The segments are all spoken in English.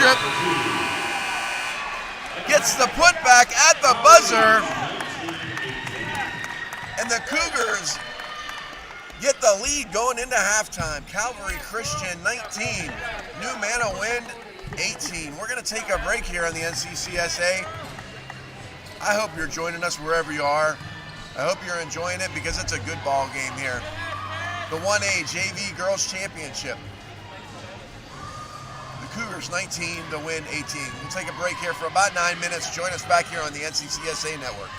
Bishop gets the putback at the buzzer, and the Cougars get the lead going into halftime. Calvary Christian 19, New Manna Wind 18. We're going to take a break here on the NCCSA. I hope you're joining us wherever you are. I hope you're enjoying it because it's a good ball game here. The 1A JV Girls Championship. The Cougars 19 to win 18. We'll take a break here for about 9 minutes. Join us back here on the NCCSA Network.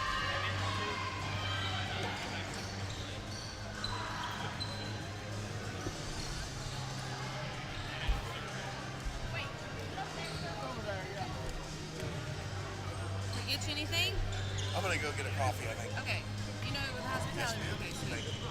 Get you anything? I'm going to go get a coffee, I think. Okay. You know, with hospitality. Yes, Okay, sweet. thank you.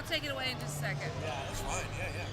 I'll take it away in just a second. Yeah, that's fine. Yeah, yeah.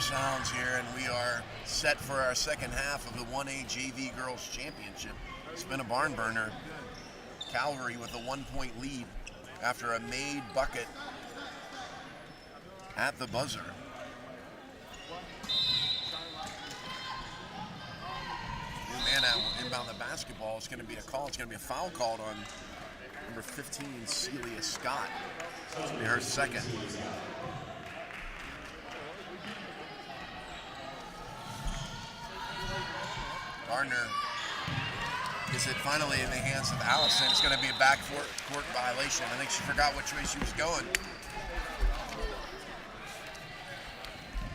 sounds here, and we are set for our second half of the 1A JV Girls Championship. It's been a barn burner. Calvary with a 1-point lead after a made bucket at the buzzer. Newmanna will inbound the basketball. It's going to be a call. It's going to be a foul called on number 15, Celia Scott. It's going to be her second. Gardner gets it finally in the hands of Allison. It's going to be a backcourt violation. I think she forgot which way she was going.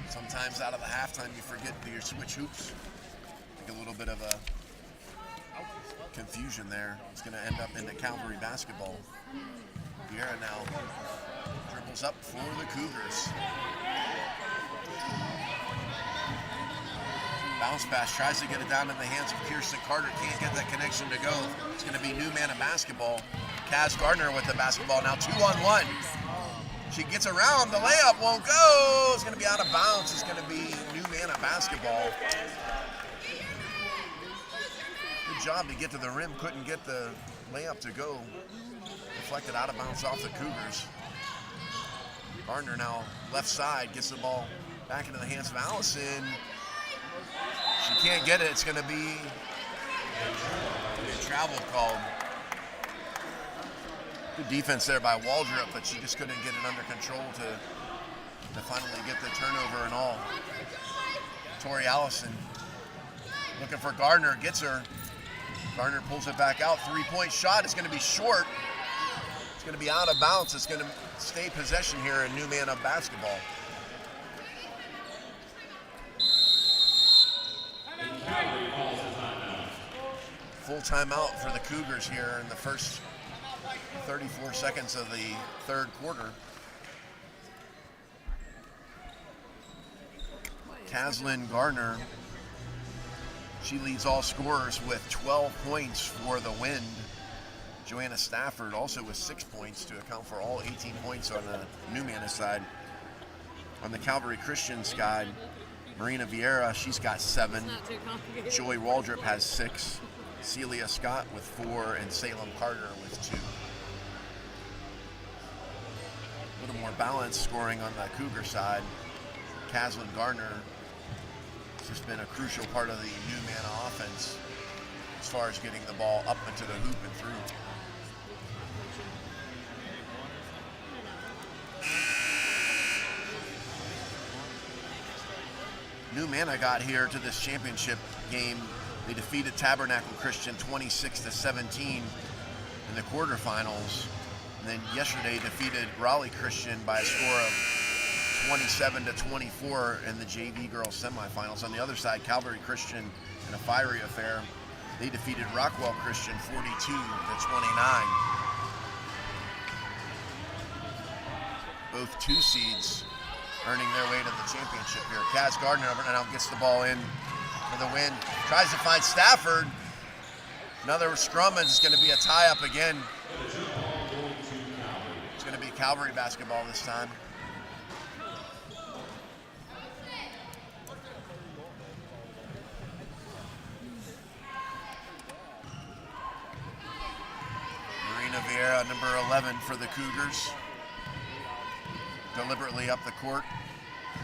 Sometimes out of the halftime you forget to your switch hoops. I think a little bit of a confusion there. It's going to end up in the Calvary basketball. Vieira now dribbles up for the Cougars. Bounce pass, tries to get it down in the hands of Kirsten Carter. Can't get that connection to go. It's going to be Newmanna basketball. Kaz Gardner with the basketball now 2-on-1. She gets around, the layup won't go. It's going to be out of bounds. It's going to be Newmanna basketball. Good job to get to the rim. Couldn't get the layup to go. Deflected out of bounds off the Cougars. Gardner now left side, gets the ball back into the hands of Allison. She can't get it. It's going to be a travel called. Good defense there by Waldrop, but she just couldn't get it under control to finally get the turnover and all. Tori Allison looking for Gardner, gets her. Gardner pulls it back out. 3-point shot is going to be short. It's going to be out of bounds. It's going to stay possession here in Newmanna basketball. Full timeout for the Cougars here in the first 34 seconds of the third quarter. Kaslyn Gardner, she leads all scorers with 12 points for the Wind. Joanna Stafford also with 6 points to account for all 18 points on the Newmanna side. On the Calvary Christian side, Marina Vieira, she's got 7. Joy Waldrop has 6. Celia Scott with 4, and Salem Carter with 2. A little more balanced scoring on the Cougar side. Kaslyn Gardner has just been a crucial part of the Newmanna offense as far as getting the ball up into the hoop and through. Newmanna got here to this championship game. They defeated Tabernacle Christian 26-17 in the quarterfinals. And then yesterday defeated Raleigh Christian by a score of 27-24 in the JV girls semifinals. On the other side, Calvary Christian in a fiery affair. They defeated Rockwell Christian 42-29. Both 2 seeds earning their way to the championship here. Kaz Gardner now gets the ball in for the Wind. Tries to find Stafford. Another scrum, and it's going to be a tie-up again. It's going to be Calvary basketball this time. Marina Vieira, number 11 for the Cougars. Deliberately up the court,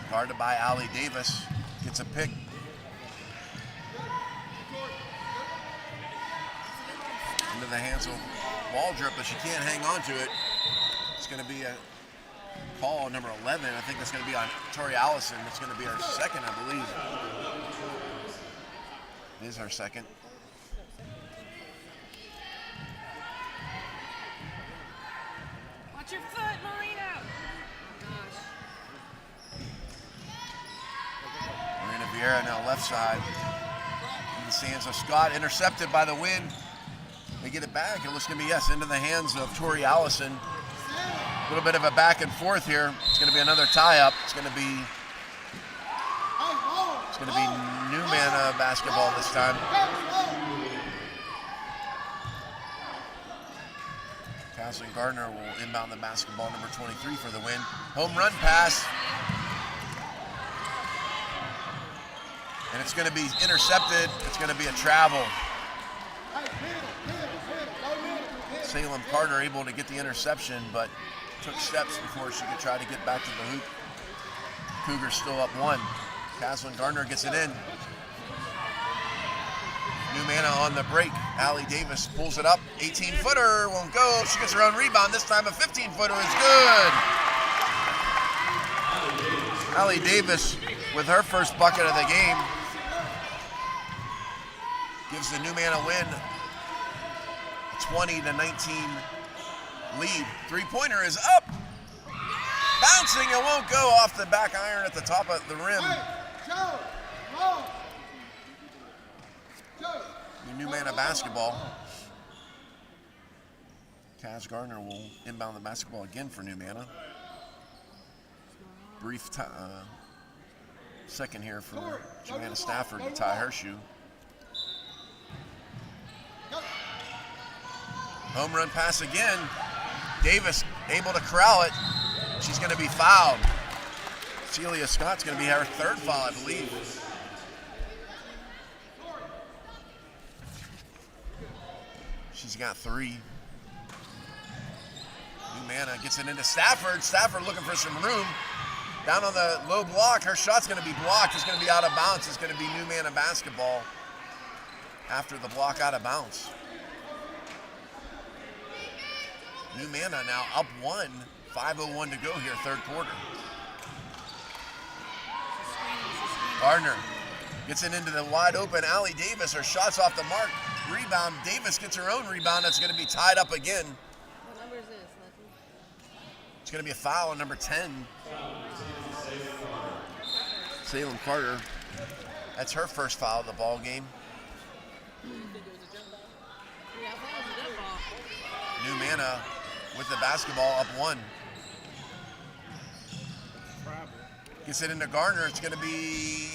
guarded by Allie Davis, gets a pick. Into the hands of Waldrop, but she can't hang on to it. It's going to be a call, number 11. I think that's going to be on Tori Allison. It's going to be her second, I believe. It is her second. Watch your foot, Marina. Marina Vieira now left side. In the hands of Scott, intercepted by the Wind. They get it back. It looks going to be, yes, into the hands of Tori Allison. A little bit of a back and forth here. It's going to be another tie-up. It's going to be Newmanna basketball this time. Kaslyn Gardner will inbound the basketball, number 23 for the Wind. Home run pass. And it's going to be intercepted. It's going to be a travel. Salem Carter able to get the interception, but took steps before she could try to get back to the hoop. Cougars still up 1. Caslin Gardner gets it in. New Manna on the break. Allie Davis pulls it up. 18-footer won't go. She gets her own rebound. This time a 15-footer is good. Allie Davis with her first bucket of the game gives the New Manna win a 20-19 lead. Three-pointer is up. Bouncing, it won't go off the back iron at the top of the rim. New Manna basketball. Kaz Gardner will inbound the basketball again for New Manna. Brief second here for Joanna Stafford to tie her shoe. Home run pass again. Davis able to corral it. She's going to be fouled. Celia Scott's going to be her third foul, I believe. She's got 3. New Manna gets it into Stafford. Stafford looking for some room. Down on the low block. Her shot's going to be blocked. It's going to be out of bounds. It's going to be New Manna basketball after the block out of bounds. New Manna now up 1. 5:01 to go here, third quarter. Gardner gets it into the wide open Allie Davis. Her shot's off the mark. Rebound. Davis gets her own rebound. That's going to be tied up again. What number is this, Leslie? It's going to be a foul on number 10. Salem Carter. That's her first foul of the ball game. Yeah, I thought it was a good ball. New Manna with the basketball up 1. Gets it into Gardner. It's going to be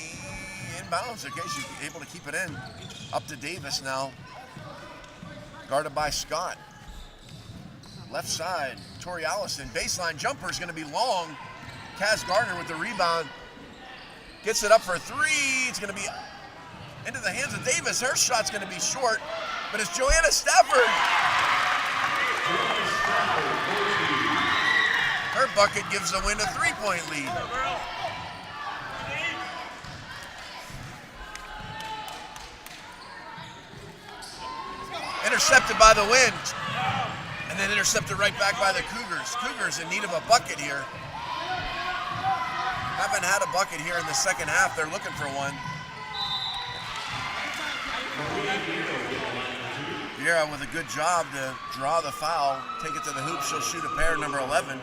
inbounds. Okay, she's able to keep it in. Up to Davis now. Guarded by Scott. Left side, Tori Allison. Baseline jumper is going to be long. Kaz Gardner with the rebound. Gets it up for 3. It's going to be into the hands of Davis. Her shot's going to be short, but it's Joanna Stafford. Her bucket gives the win a 3-point lead. Intercepted by the Wind, and then intercepted right back by the Cougars. Cougars in need of a bucket here. Haven't had a bucket here in the second half. They're looking for one. Vera with a good job to draw the foul, take it to the hoop. She'll shoot a pair, number 11.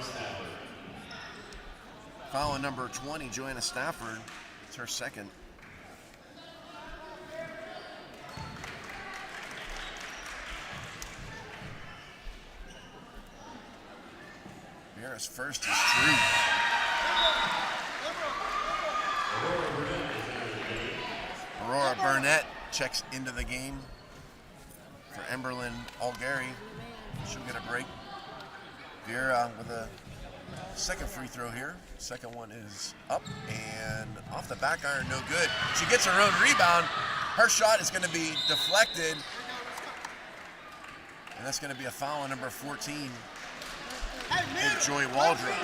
Foul on number 20, Joanna Stafford. It's her second. Vera's first is true. Aurora Burnett checks into the game for Emberlyn Algary. She'll get a break. Vera with a second free throw here. Second one is up and off the back iron, no good. She gets her own rebound. Her shot is going to be deflected. And that's going to be a foul on number 14. It's Joy Waldrop.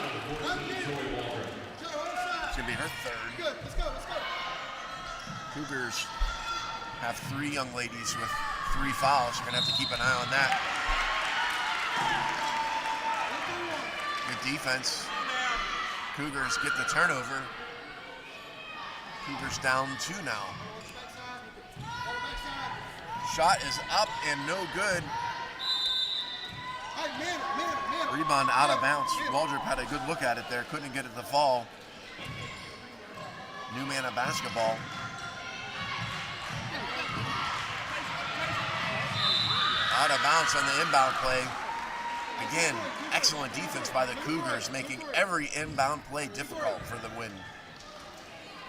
It's going to be her third. Cougars have 3 young ladies with 3 fouls. You're going to have to keep an eye on that. Good defense. Cougars get the turnover. Cougars down 2 now. Shot is up and no good. Rebound out of bounds. Waldrop had a good look at it there. Couldn't get it to fall. New Manna basketball. Out of bounds on the inbound play. Again, excellent defense by the Cougars, making every inbound play difficult for the Win.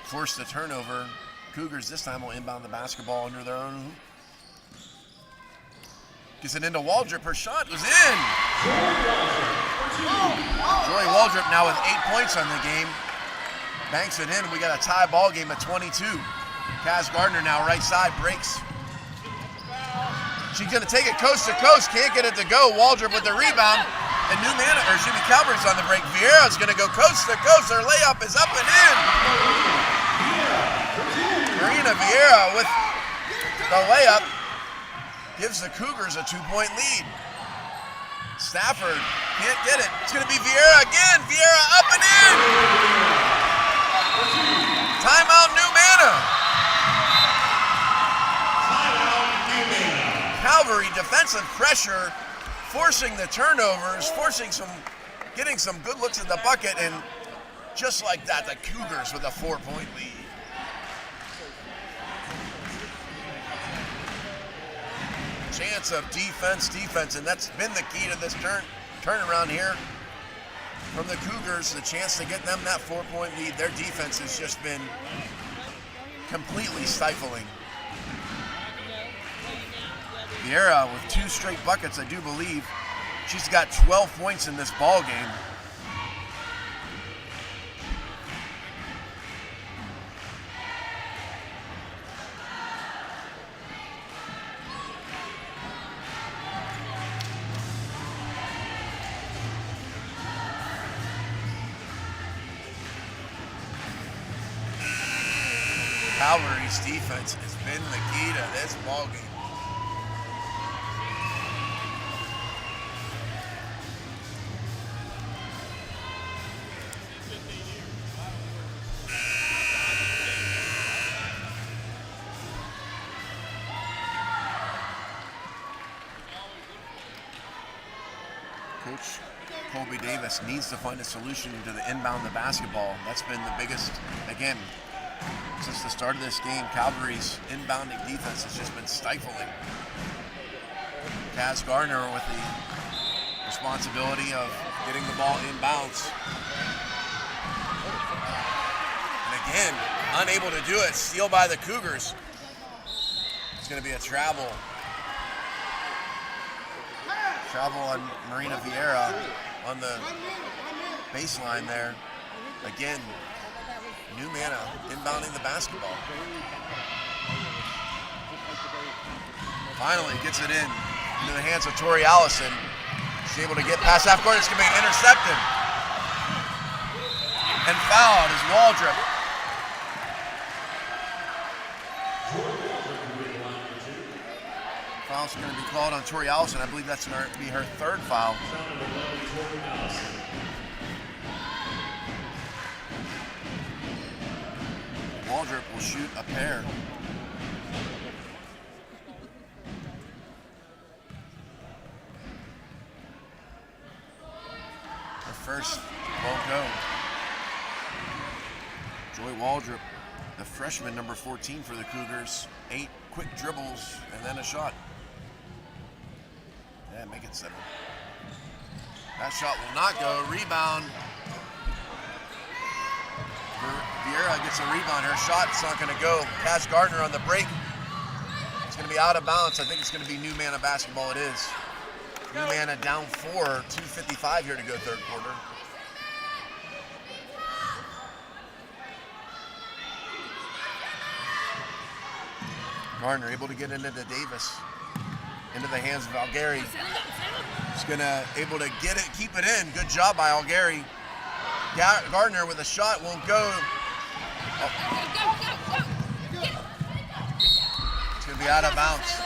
Forced the turnover. Cougars this time will inbound the basketball under their own hoop. Gets it into Waldrop. Her shot was in. Joy Waldrop now with 8 points on the game. Banks it in. We got a tie ball game at 22. Kaz Gardner now right side breaks. She's gonna take it coast to coast, can't get it to go. Waldrop with the rebound, and Calvary's on the break. Vieira's gonna go coast to coast. Her layup is up and in. Marina Vieira with the layup gives the Cougars a 2-point lead. Stafford can't get it. It's gonna be Vieira again. Vieira up and in. Timeout New Manna. Calvary defensive pressure, forcing the turnovers, getting some good looks at the bucket, and just like that, the Cougars with a 4-point lead. Chance of defense, and that's been the key to this turnaround here from the Cougars, the chance to get them that 4-point lead. Their defense has just been completely stifling. Vieira with 2 straight buckets, I do believe. She's got 12 points in this ball game. Calvary's defense has been the key to this ball game. Coach Colby Davis needs to find a solution to the inbound the basketball. That's been the biggest, again, since the start of this game. Calvary's inbounding defense has just been stifling. Kaz Gardner with the responsibility of getting the ball inbounds. And again, unable to do it. Steal by the Cougars. It's going to be a travel. Travel on Marina Vieira on the baseline there. Again, New Manna inbounding the basketball. Finally gets it into the hands of Tori Allison. She's able to get past half court. It's going to be intercepted. And fouled is Waldrop. Foul's going to be called on Tori Allison. I believe that's going to be her 3rd foul. Waldrop will shoot a pair. Her first won't go. Joy Waldrop, the freshman, number 14 for the Cougars. 8 quick dribbles and then a shot. Yeah, make it 7. That shot will not go. Rebound. Vieira gets a rebound. Her shot's not going to go. Kaz Gardner on the break. It's going to be out of bounds. I think it's going to be New Manna basketball. It is. New Manna down 4. 2:55 here to go 3rd quarter. Gardner able to get into Davis. Into the hands of Algary. He's able to get it, keep it in. Good job by Algary. Gardner with a shot won't go. Oh. It's going to be out of bounds.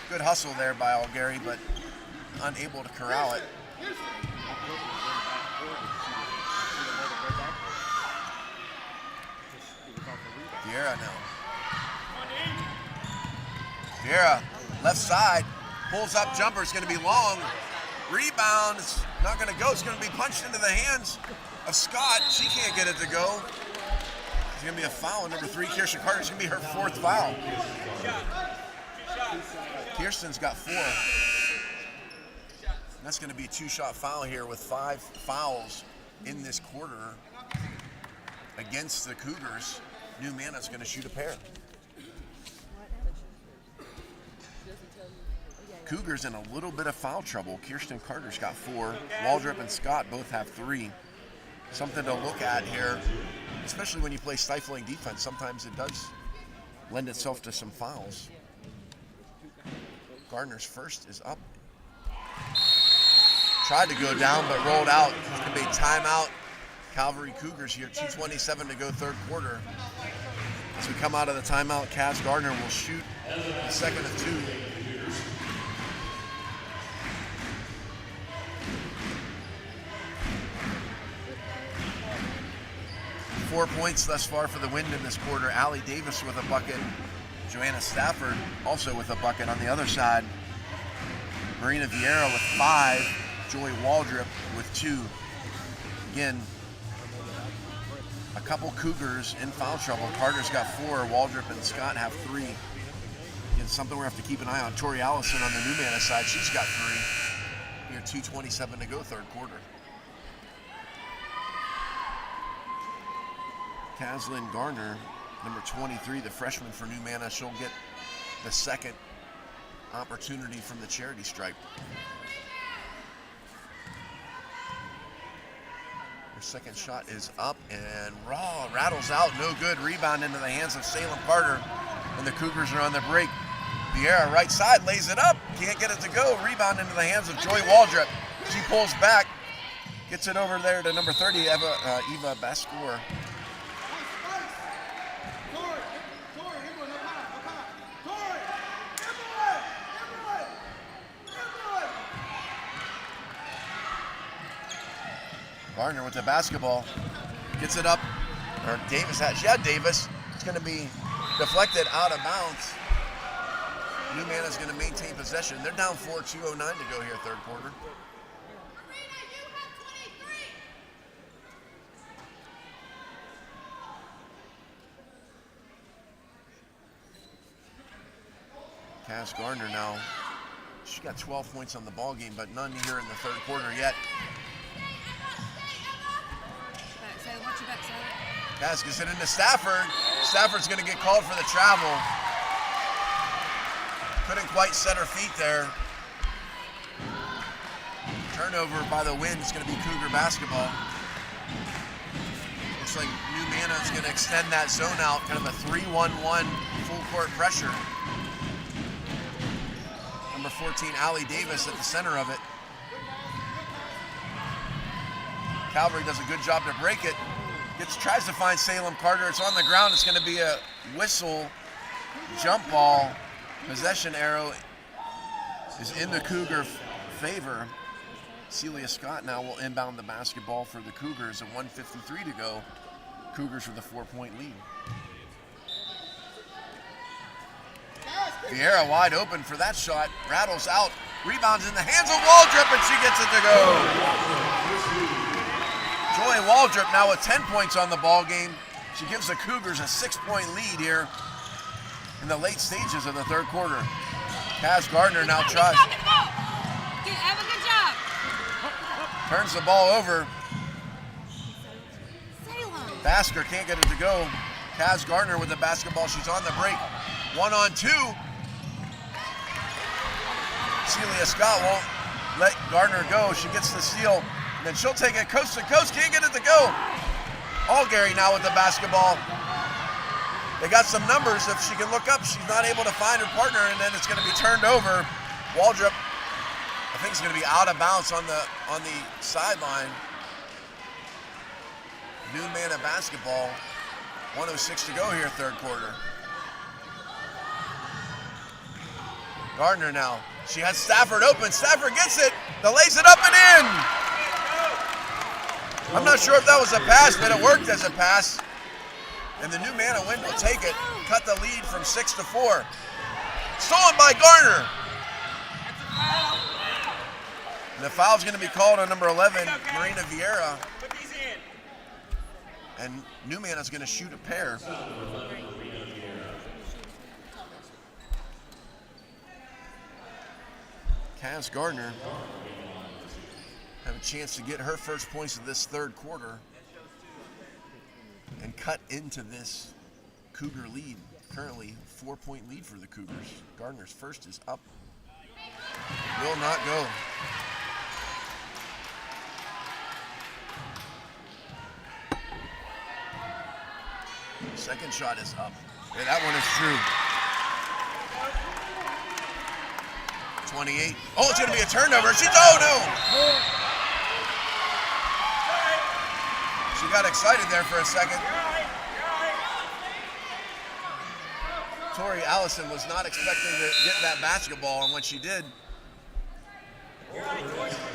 Good hustle there by Algary, but unable to corral it. Vieira now. Vieira, left side, pulls up jumper. It's going to be long. Rebound. It's not going to go. It's going to be punched into the hands of Scott. She can't get it to go. It's going to be a foul on number 3, Kirsten Carter. It's going to be her 4th foul. Kirsten's got 4. And that's going to be a 2-shot foul here with 5 fouls in this quarter against the Cougars. New Manna's going to shoot a pair. Cougars in a little bit of foul trouble. Kirsten Carter's got 4. Waldrop and Scott both have 3. Something to look at here especially when you play stifling defense, sometimes it does lend itself to some fouls. Gardner's first is up. Tried to go down, but rolled out. It's going to be timeout. Calvary Cougars here, 2:27 to go third quarter. As we come out of the timeout, Kaz Gardner will shoot the second of two. Four points thus far for the Wind in this quarter. Allie Davis with a bucket. Joanna Stafford also with a bucket on the other side. Marina Vieira with 5. Joy Waldrop with 2. Again, a couple Cougars in foul trouble. Carter's got 4. Waldrop and Scott have 3. Again, something we have to keep an eye on. Tori Allison on the New Mana side, she's got 3. Here, 2:27 to go third quarter. Kaslyn Garner, number 23, the freshman for New Mana. She'll get the second opportunity from the charity stripe. Her second shot is up and rattles out, no good. Rebound into the hands of Salem Carter, and the Cougars are on the break. Vieira, right side, lays it up, can't get it to go. Rebound into the hands of Joy Waldrop. She pulls back, gets it over there to number 30, Eva Bascour. Gardner with the basketball, gets it up, or Davis has, Davis. It's going to be deflected out of bounds. New Mana's going to maintain possession. They're down 4, 2:09 to go here, third quarter. Kaz Gardner now, she got 12 points on the ball game, but none here in the third quarter yet. Kaz gets it into Stafford. Stafford's going to get called for the travel. Couldn't quite set her feet there. Turnover by the Wind is going to be Cougar basketball. Looks like New Mana is going to extend that zone out, kind of a 3-1-1 full court pressure. Number 14, Allie Davis at the center of it. Calvary does a good job to break it. Tries to find Salem Carter. It's on the ground. It's going to be a whistle, jump ball. Possession arrow is in the Cougar favor. Celia Scott now will inbound the basketball for the Cougars. At 1:53 to go. Cougars with a 4-point lead. Vieira wide open for that shot. Rattles out. Rebounds in the hands of Waldrop, and she gets it to go. Joy Waldrop now with 10 points on the ball game. She gives the Cougars a 6-point lead here in the late stages of the third quarter. Kaz Gardner now tries. Have a good job. Turns the ball over. Basker can't get it to go. Kaz Gardner with the basketball. She's on the break. 1-on-2. Celia Scott won't let Gardner go. She gets the steal. And then she'll take it coast to coast. Can't get it to go. Allgary now with the basketball. They got some numbers. If she can look up, she's not able to find her partner, and then it's going to be turned over. Waldrop, I think, is going to be out of bounds on the sideline. New Mana basketball. 1:06 to go here, third quarter. Gardner now. She has Stafford open. Stafford gets it. Lays it up and in. I'm not sure if that was a pass, but it worked as a pass. And the New Mana Wind will take it, cut the lead from 6 to 4. Stolen by Garner. And the foul's going to be called on number 11, Marina Vieira. And New Mana's going to shoot a pair. Kaz Gardner have a chance to get her first points of this third quarter and cut into this Cougar lead. Currently 4-point lead for the Cougars. Gardner's first is up. Will not go. Second shot is up. Yeah, that one is true. 28. Oh, it's going to be a turnover. Oh, no. She got excited there for a second. Tori Allison was not expecting to get that basketball, and when she did,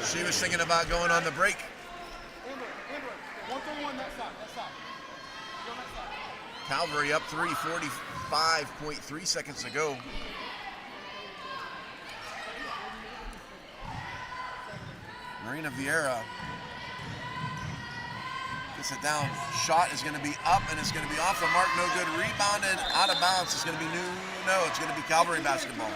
she was thinking about going on the break. Calvary up 3, 45.3 seconds to go. Marina Vieira gets it down. Shot is going to be up, and it's going to be off the mark. No good. Rebounded out of bounds. It's going to be it's going to be Calvary basketball.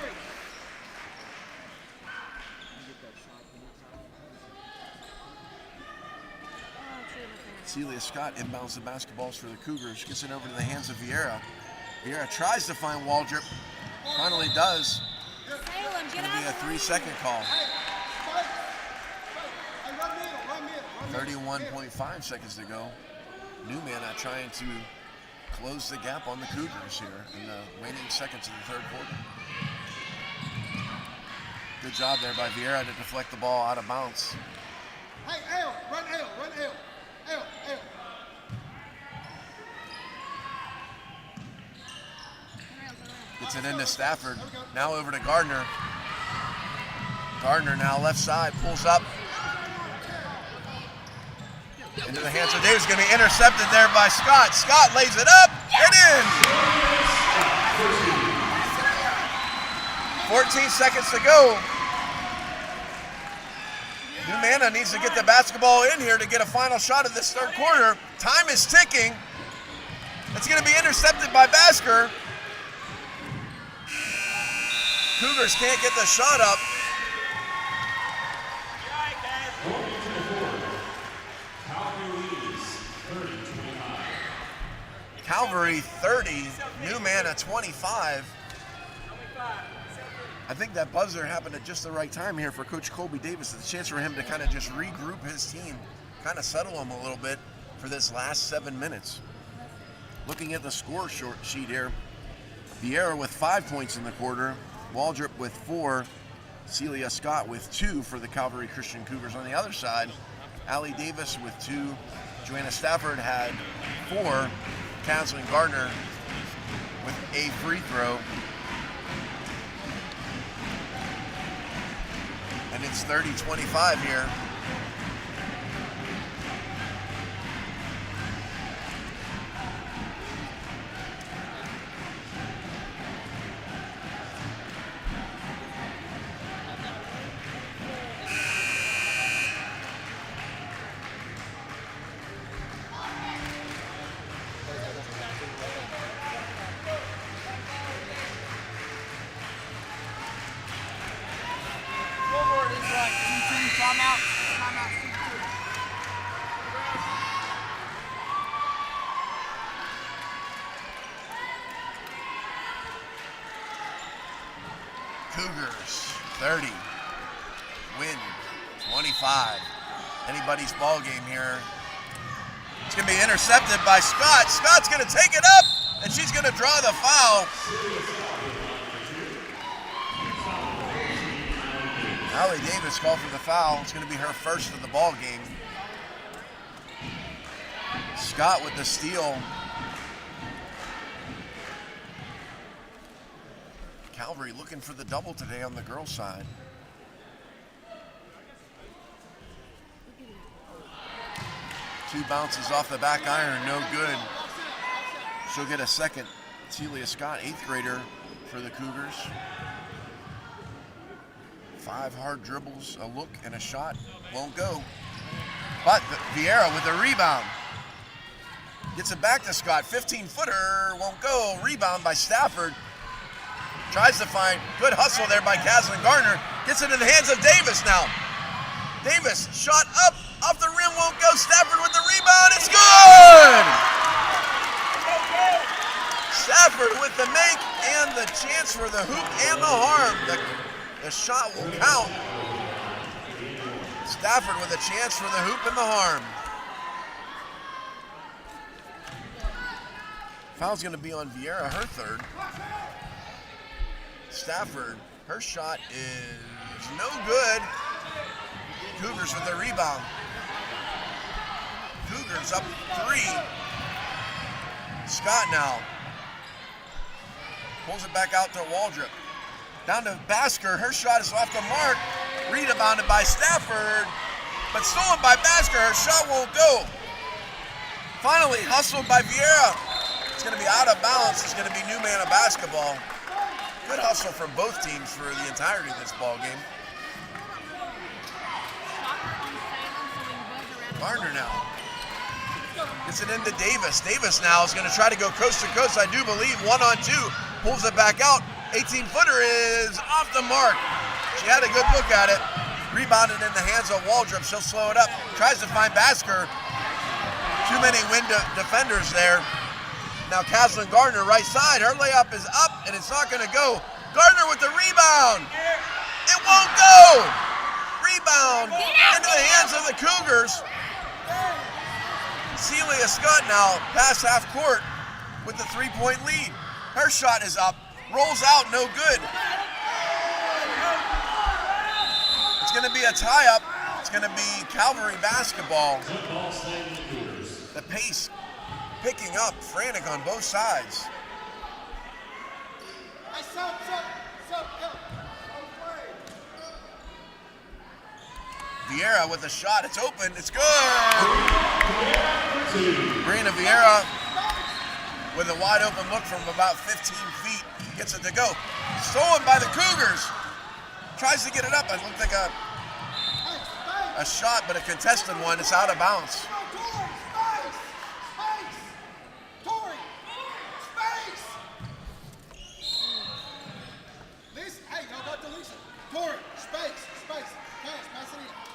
Celia Scott inbounds the basketballs for the Cougars. Gets it over to the hands of Vieira. Vieira tries to find Waldrop. Finally does. It's going to be a 3-second call. 31.5 seconds to go. Newmana trying to close the gap on the Cougars here in the waning seconds of the third quarter. Good job there by Vieira to deflect the ball out of bounds. Hey, L, run L, run L. L. Gets it into Stafford. Now over to Gardner. Gardner now left side, pulls up. Into the hands of Davis, going to be intercepted there by Scott. Scott lays it up and in. 14 seconds to go. Newmana needs to get the basketball in here to get a final shot of this third quarter. Time is ticking. It's going to be intercepted by Basker. Cougars can't get the shot up. Calvary 30, Newmana 25. I think that buzzer happened at just the right time here for Coach Colby Davis. It's a chance for him to kind of just regroup his team, kind of settle them a little bit for this last 7 minutes. Looking at the score sheet here, Vieira with 5 points in the quarter, Waldrop with 4, Celia Scott with 2 for the Calvary Christian Cougars. On the other side, Allie Davis with 2, Joanna Stafford had 4, Kathleen Gardner with a free throw. And it's 30-25 here. Cougars 30, win 25. Anybody's ball game here. It's going to be intercepted by Scott. Scott's going to take it up, and she's going to draw the foul. Allie Davis called for the foul. It's going to be her first of the ball game. Scott with the steal. Calvary looking for the double today on the girls' side. Two bounces off the back iron, no good. She'll get a second. Celia Scott, 8th grader for the Cougars. 5 hard dribbles, a look, and a shot. Won't go. But Vieira with the rebound. Gets it back to Scott. 15-footer, won't go. Rebound by Stafford. Tries to find good hustle there by Kathleen Gardner. Gets it in the hands of Davis now. Davis, shot up, off the rim, won't go. Stafford with the rebound, it's good! Stafford with the make and the chance for the hoop and the harm. The shot will count. Stafford with a chance for the hoop and the harm. Foul's going to be on Vieira, her third. Stafford, her shot is no good. Cougars with the rebound. Cougars up 3. Scott now. Pulls it back out to Waldrop. Down to Basker, her shot is off the mark. Rebounded by Stafford, but stolen by Basker, her shot won't go. Finally, hustled by Vieira. It's going to be out of bounds. It's going to be new man of basketball. Good hustle from both teams for the entirety of this ball game. Gardner now. Gets it into Davis. Davis now is going to try to go coast to coast, I do believe. 1-on-2. Pulls it back out. 18-footer is off the mark. She had a good look at it. Rebounded in the hands of Waldrop. She'll slow it up. Tries to find Basker. Too many wind defenders there. Now Caslin Gardner, right side. Her layup is up, and it's not going to go. Gardner with the rebound. It won't go. Rebound into the hands of the Cougars. Celia Scott now past half court with the 3-point lead. Her shot is up. Rolls out, no good. It's going to be a tie-up. It's going to be Calvary basketball. The pace picking up, frantic on both sides. Vieira with a shot. It's open. It's good. Brina Vieira with a wide open look from about 15 feet. Gets it to go. Stolen by the Cougars. Tries to get it up. It looked like a shot, but a contested one. It's out of bounds.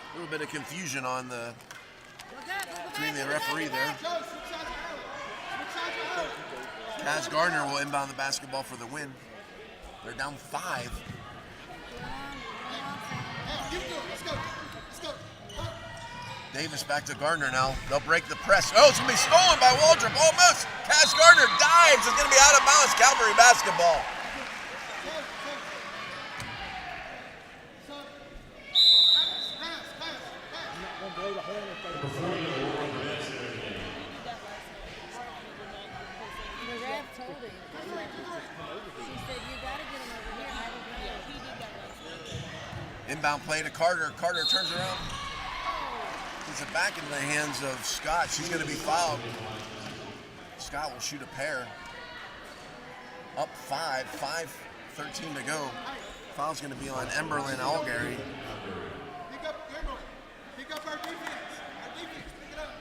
A little bit of confusion on between the referee there. Kaz Gardner will inbound the basketball for the win. They're down 5. Davis back to Gardner now. They'll break the press. Oh, it's going to be stolen by Waldrop. Almost. Kaz Gardner dives. It's going to be out of bounds. Calvary basketball. Inbound play to Carter. Carter turns around. Gets it back into the hands of Scott. She's going to be fouled. Scott will shoot a pair. Up 5. 5:13 to go. Foul's going to be on Emberlyn Algary. Pick up Emberlyn. Pick up our defense. Our defense. Pick it up.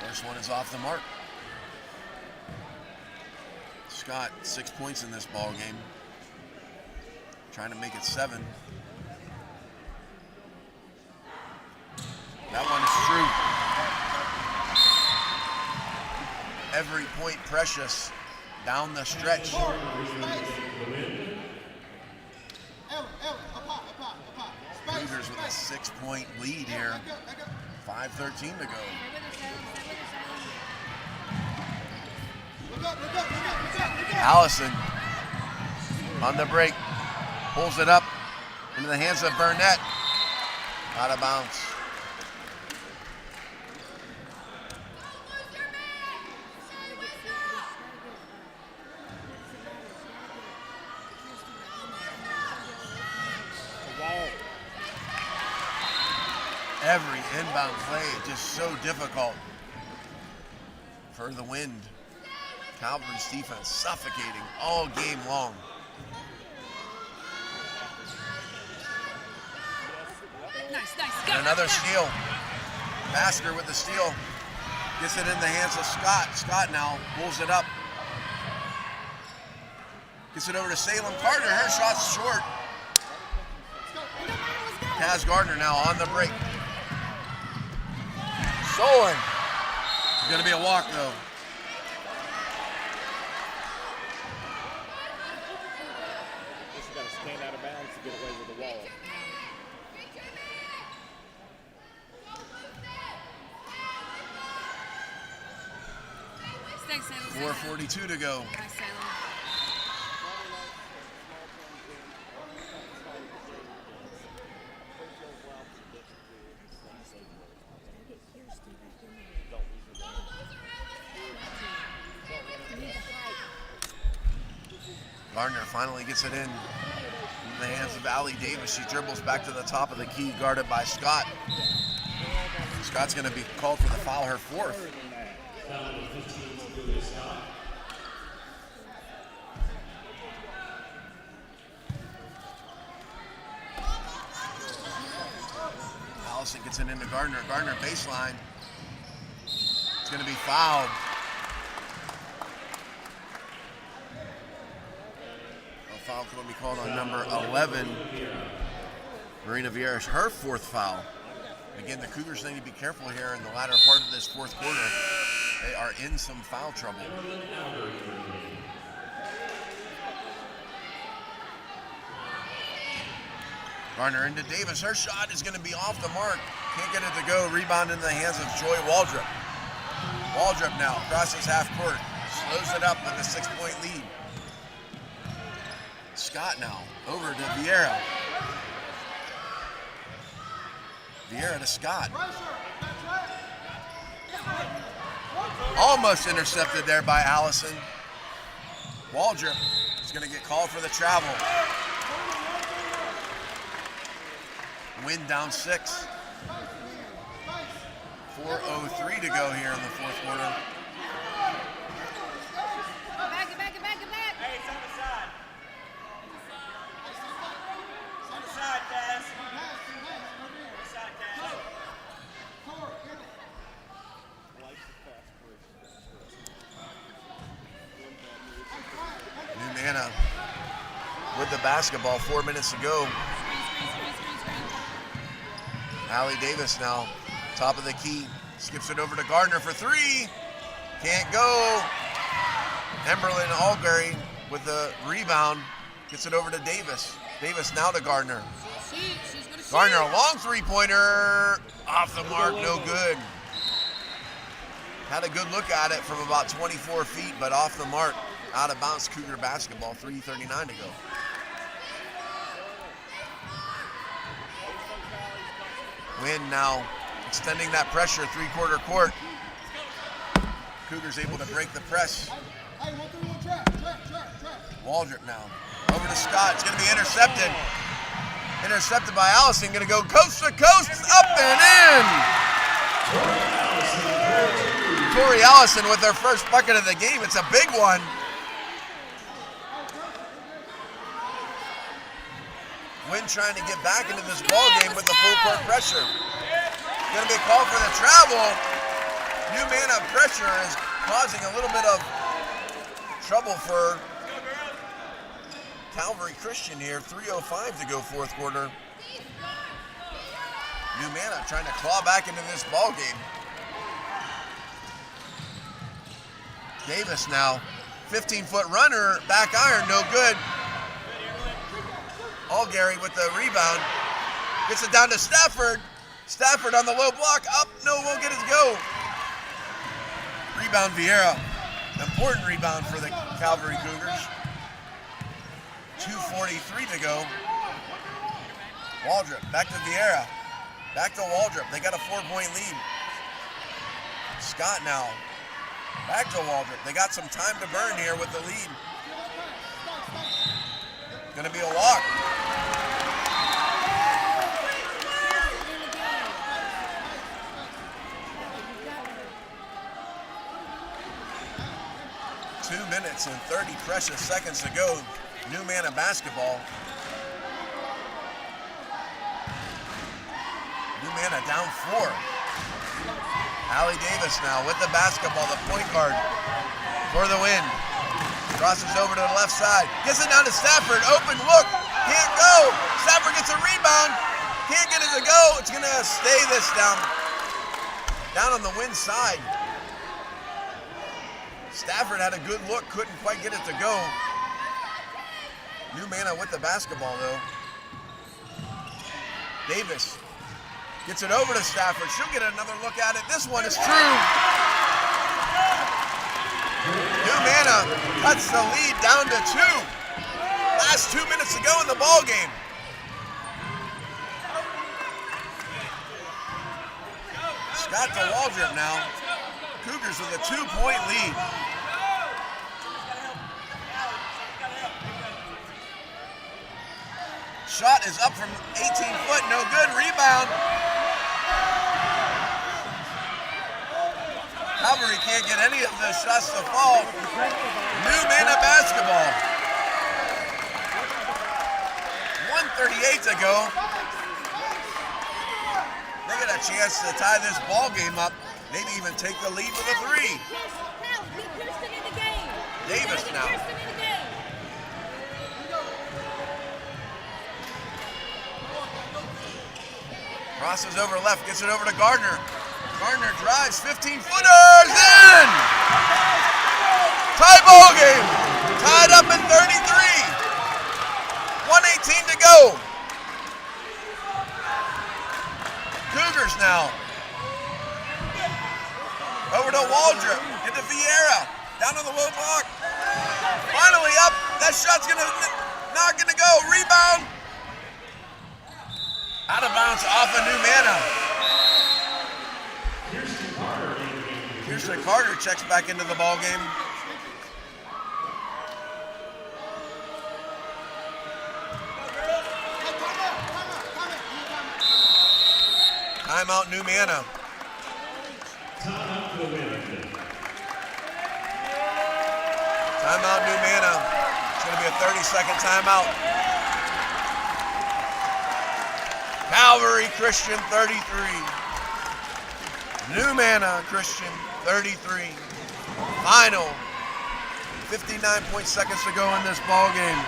First one is off the mark. Scott, 6 points in this ball game. Trying to make it 7. That one is true. Every point precious down the stretch. Cougars with a 6-point lead here. 5:13 to go. Allison on the break, pulls it up into the hands of Burnett. Out of bounds. Every inbound play just so difficult for the Wind. Calvary's defense suffocating all game long. Nice. And another steal. Basker with the steal. Gets it in the hands of Scott. Scott now pulls it up. Gets it over to Salem Carter. Her shot's short. Kaz Gardner now on the break. Stolen. It's going to be a walk, though. Got to stand out of bounds to get away with the wall. 4:42 to go. Gardner finally gets it in the hands of Allie Davis. She dribbles back to the top of the key, guarded by Scott. Scott's going to be called for the foul, her fourth. Allison gets it into Gardner. Gardner baseline. It's going to be fouled. A foul going to be called on number 11, Marina Vieira's her fourth foul. Again, the Cougars need to be careful here in the latter part of this fourth quarter. They are in some foul trouble. Gardner into Davis. Her shot is going to be off the mark. Can't get it to go. Rebound in the hands of Joy Waldrop. Waldrop now crosses half court. Slows it up with a 6-point lead. Scott now over to Vieira. Vieira to Scott. Almost intercepted there by Allison. Waldrop is going to get called for the travel. Wind down 6. 4:03 to go here in the fourth quarter. Get back. Hey, it's on the side. It's on the side, Cass. Side, Cass. New Nana with the basketball, 4 minutes to go. Allie Davis now, top of the key, skips it over to Gardner for 3. Can't go. Emberlyn Allberry with the rebound, gets it over to Davis. Davis now to Gardner. Gardner, a long three-pointer, off the mark, no good. Had a good look at it from about 24 feet, but off the mark, out of bounds. Cougar basketball, 3:39 to go. Wynn now extending that pressure, three-quarter court. Cougars able to break the press. Waldrop now over to Scott. It's going to be intercepted. Intercepted by Allison. Going to go coast to coast, up and in. Tori Allison with her first bucket of the game. It's a big one. Wynn trying to get back into this ball game with the full court pressure. Going to be a call for the travel. New man up pressure is causing a little bit of trouble for Calvary Christian here. 3:05 to go fourth quarter. New man up trying to claw back into this ball game. Davis now, 15-foot runner, back iron, no good. Allgary with the rebound. Gets it down to Stafford. Stafford on the low block. Up. No, won't get it to go. Rebound Vieira. Important rebound for the Calvary Cougars. 2:43 to go. Waldrop. Back to Vieira. Back to Waldrop. They got a 4-point lead. Scott now. Back to Waldrop. They got some time to burn here with the lead. Gonna be a walk. Two minutes and 30 precious seconds to go. New man of basketball. New man of down 4. Allie Davis now with the basketball, the point guard for the win. Crosses over to the left side. Gets it down to Stafford. Open look. Can't go. Stafford gets a rebound. Can't get it to go. It's going to stay this down on the win side. Stafford had a good look. Couldn't quite get it to go. New Mana with the basketball, though. Davis gets it over to Stafford. She'll get another look at it. This one is true. Mana cuts the lead down to 2. Last 2 minutes to go in the ball game. Scott to Waldrop now. Cougars with a 2-point lead. Shot is up from 18 foot, no good. Rebound. Calvary can't get any of the shots to fall. New Mana basketball. 1:38 to go. They get a chance to tie this ball game up, maybe even take the lead with a 3. Davis now. Crosses over left, gets it over to Gardner. Gardner drives, 15-footers, in! Tie ball game, tied up in 33. 1:18 to go. Cougars now. Over to Waldrop, get to Vieira, down on the low block. Finally up, that shot's not gonna go, rebound. Out of bounds off of New Mana. Kirsten Carter checks back into the ball game. Timeout New Mana. Timeout New Mana. It's going to be a 30-second timeout. Calvary Christian 33. New Mana Christian 33. Final 59 seconds to go in this ball game.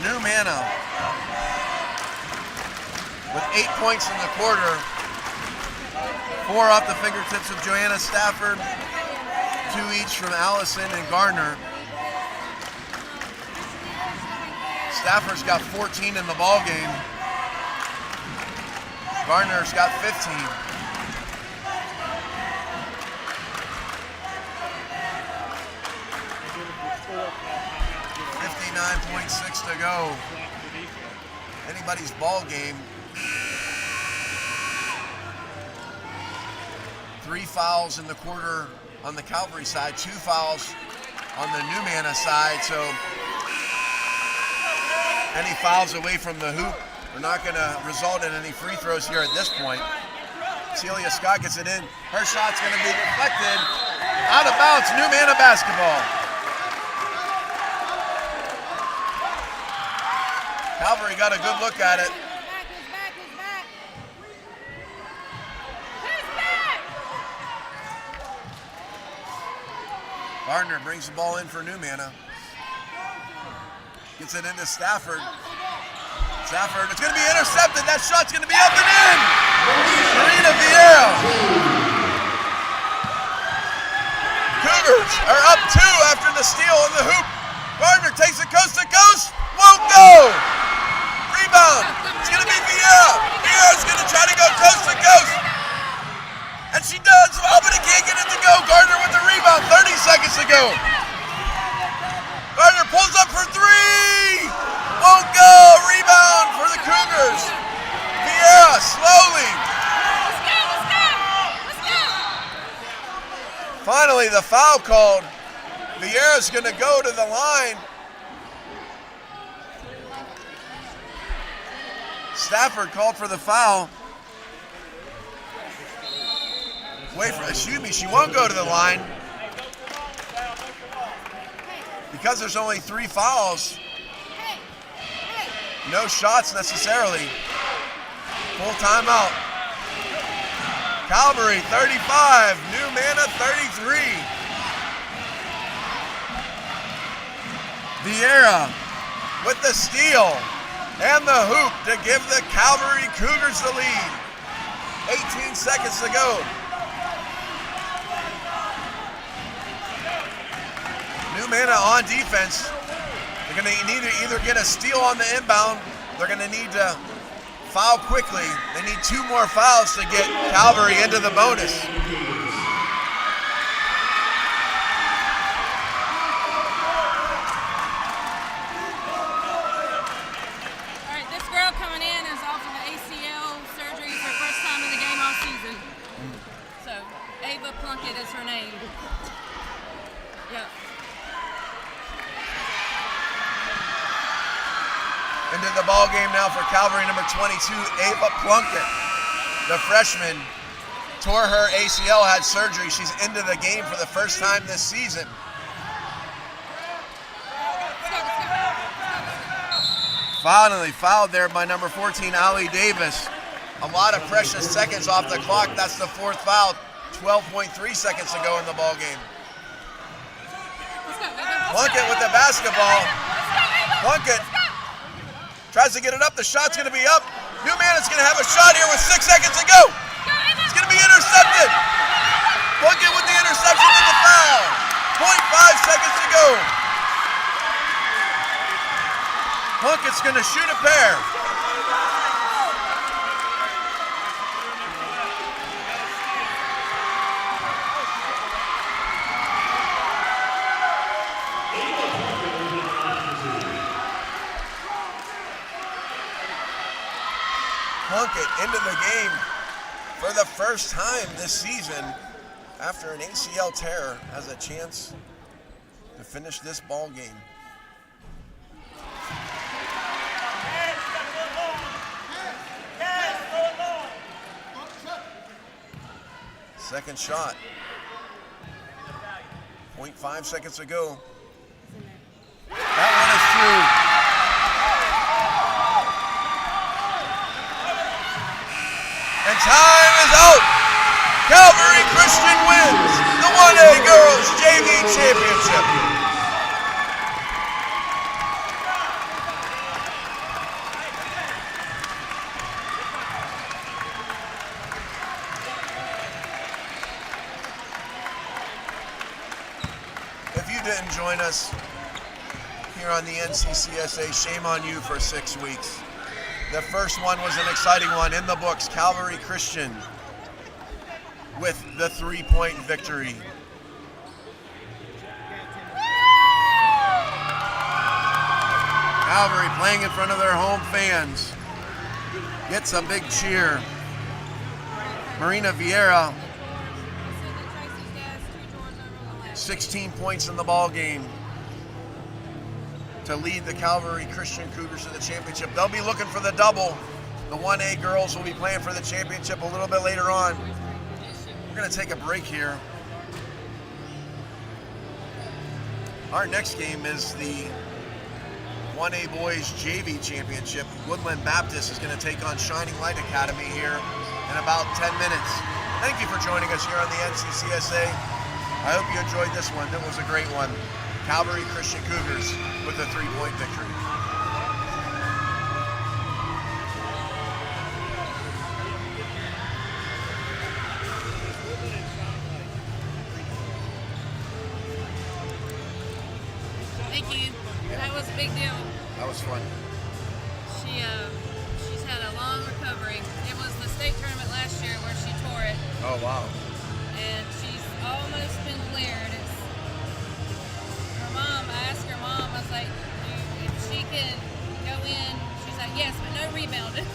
New Mana with 8 points in the quarter. 4 off the fingertips of Joanna Stafford, 2 each from Allison and Gardner. Stafford's got 14 in the ball game. Gardner's got 15. .6 to go. Anybody's ball game. 3 fouls in the quarter on the Calvary side, 2 fouls on the New Mana side. So any fouls away from the hoop are not going to result in any free throws here at this point. Celia Scott gets it in. Her shot's going to be deflected. Out of bounds, New Mana basketball. Calvary got a good look at it. Gardner brings the ball in for New Mana. Gets it into Stafford. Stafford, it's going to be intercepted. That shot's going to be up and in. Marina Vieira. Cougars are up 2 after the steal in the hoop. Gardner takes it coast to coast. Won't go. Rebound. It's going to be Vieira. Vieira's going to try to go coast to coast. And she does. Oh, but it can't get it to go. Gardner with the rebound. 30 seconds to go. Gardner pulls up for 3. Won't go. Rebound for the Cougars. Vieira slowly. Let's go. Finally, the foul called. Vieira's going to go to the line. Stafford called for the foul. She won't go to the line. Because there's only 3 fouls, no shots necessarily. Full timeout. Calvary 35, New Mana 33. Vieira with the steal and the hoop to give the Calvary Cougars the lead. 18 seconds to go. New Mana on defense. They're going to need to either get a steal on the inbound. They're going to need to foul quickly. They need 2 more fouls to get Calvary into the bonus. Into the ball game now for Calvary, number 22, Ava Plunkett. The freshman tore her ACL, had surgery. She's into the game for the first time this season. Finally fouled there by number 14, Allie Davis. A lot of precious seconds off the clock. That's the fourth foul. 12.3 seconds to go in the ball game. Plunkett with the basketball. Plunkett tries to get it up. The shot's going to be up. Newman is going to have a shot here with 6 seconds to go. It's going to be intercepted. Plunkett with the interception and the foul. 0.5 seconds to go. Plunkett's going to shoot a pair. Plunkett into the game for the first time this season after an ACL tear, has a chance to finish this ball game. Second shot. 0.5 seconds to go. That one is through. And time is out. Calvary Christian wins the 1A Girls JV Championship. If you didn't join us here on the NCCSA, shame on you for 6 weeks. The first one was an exciting one in the books. Calvary Christian with the 3-point victory. Calvary playing in front of their home fans. Gets a big cheer. Marina Vieira, 16 points in the ball game to lead the Calvary Christian Cougars to the championship. They'll be looking for the double. The 1A girls will be playing for the championship a little bit later on. We're going to take a break here. Our next game is the 1A Boys JV Championship. Woodland Baptist is going to take on Shining Light Academy here in about 10 minutes. Thank you for joining us here on the NCCSA. I hope you enjoyed this one. It was a great one. Calvary Christian Cougars with a 3-point victory. Thank you. That was a big deal. That was fun. She's had a long recovery. It was the state tournament last year where she tore it. Oh, wow. And she's almost been cleared. Her mom, I asked her mom, I was like, if she can go in, she's like, yes, but no rebounding.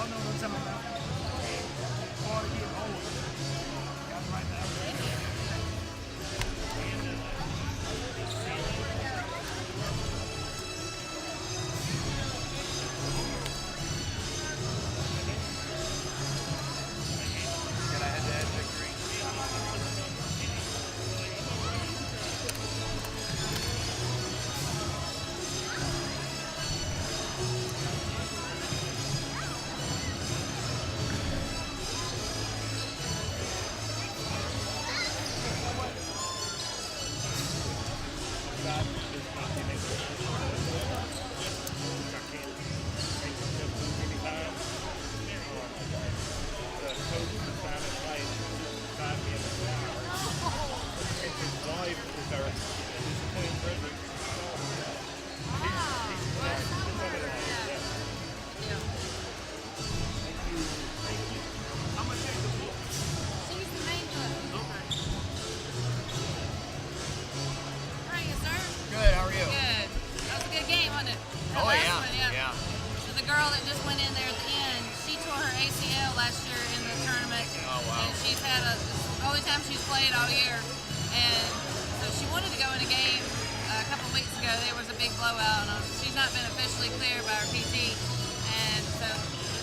Oh, no, no, tell me about it. Or get old. Got it right now. Can I have that victory? She's the main cook. How are you, sir? Good, how are you? Good. That was a good game, wasn't it? That Oh, last yeah. one, Yeah. So the girl that just went in there at the end, she tore her ACL last year in the tournament. Oh, wow. And she's had it's the only time she's played all year. And so she wanted to go in a game a couple weeks ago. There was a big blowout. She's not been officially cleared by her PT. And so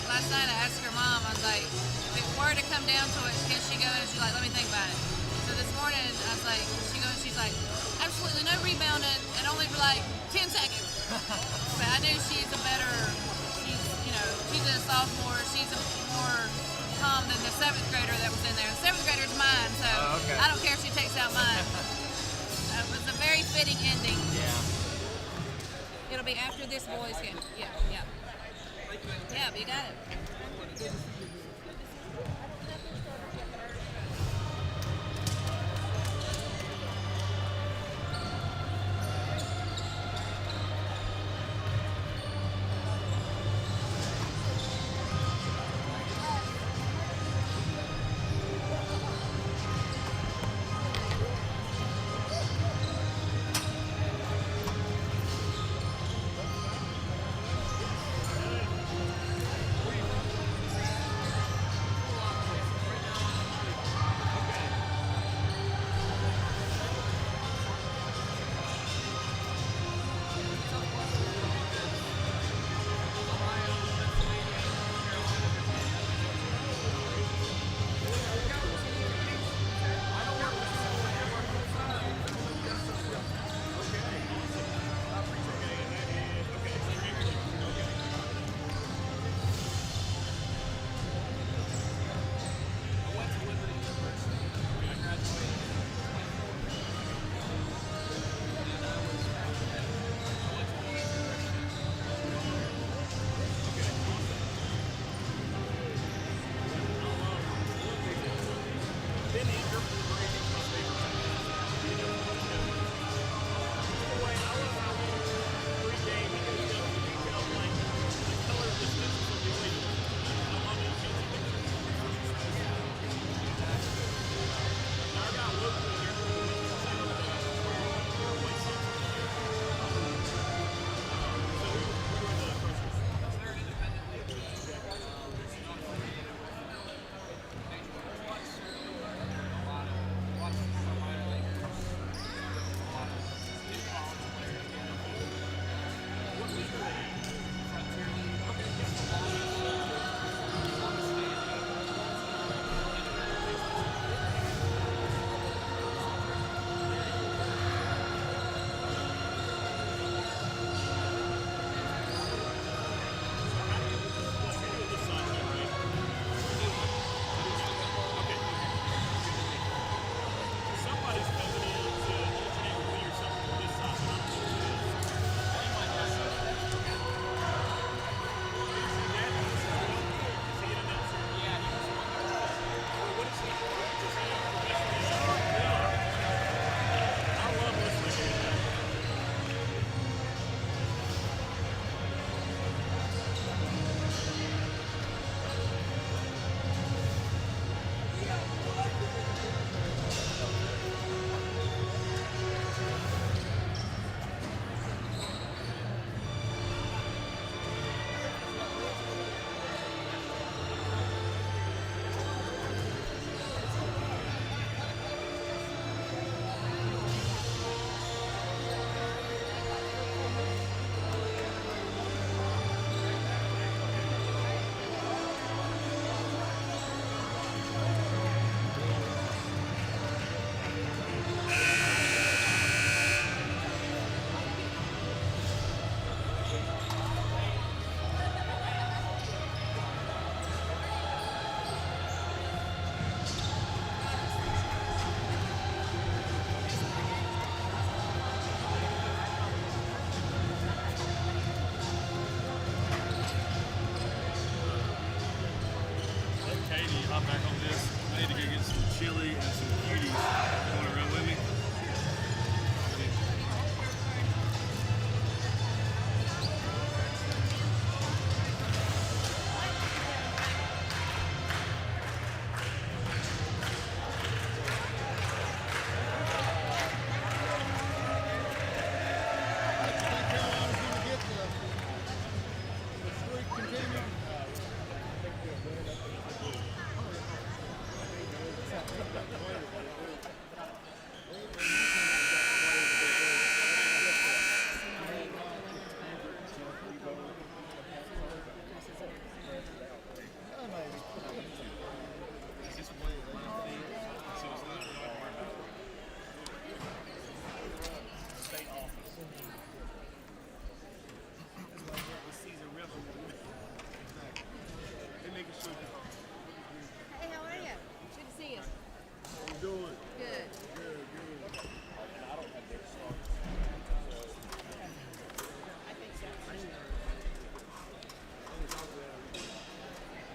last night I asked her mom, I was like, if it were to come down to it, can she go? And she's like, let me think about it. So this morning I was like, she's like, absolutely no rebounding and only for like 10 seconds. But I knew she's a sophomore. She's more calm than the 7th grader that was in there. The 7th grader's mine, so okay. I don't care if she takes out mine. It was a very fitting ending. Yeah. It'll be after this boys' game. Yeah. Yeah, but you got it. hop back on this. I need to go get some chili and some cuties. You want to run with me? Hey, how are you? Good to see you. How you doing? Good. Good.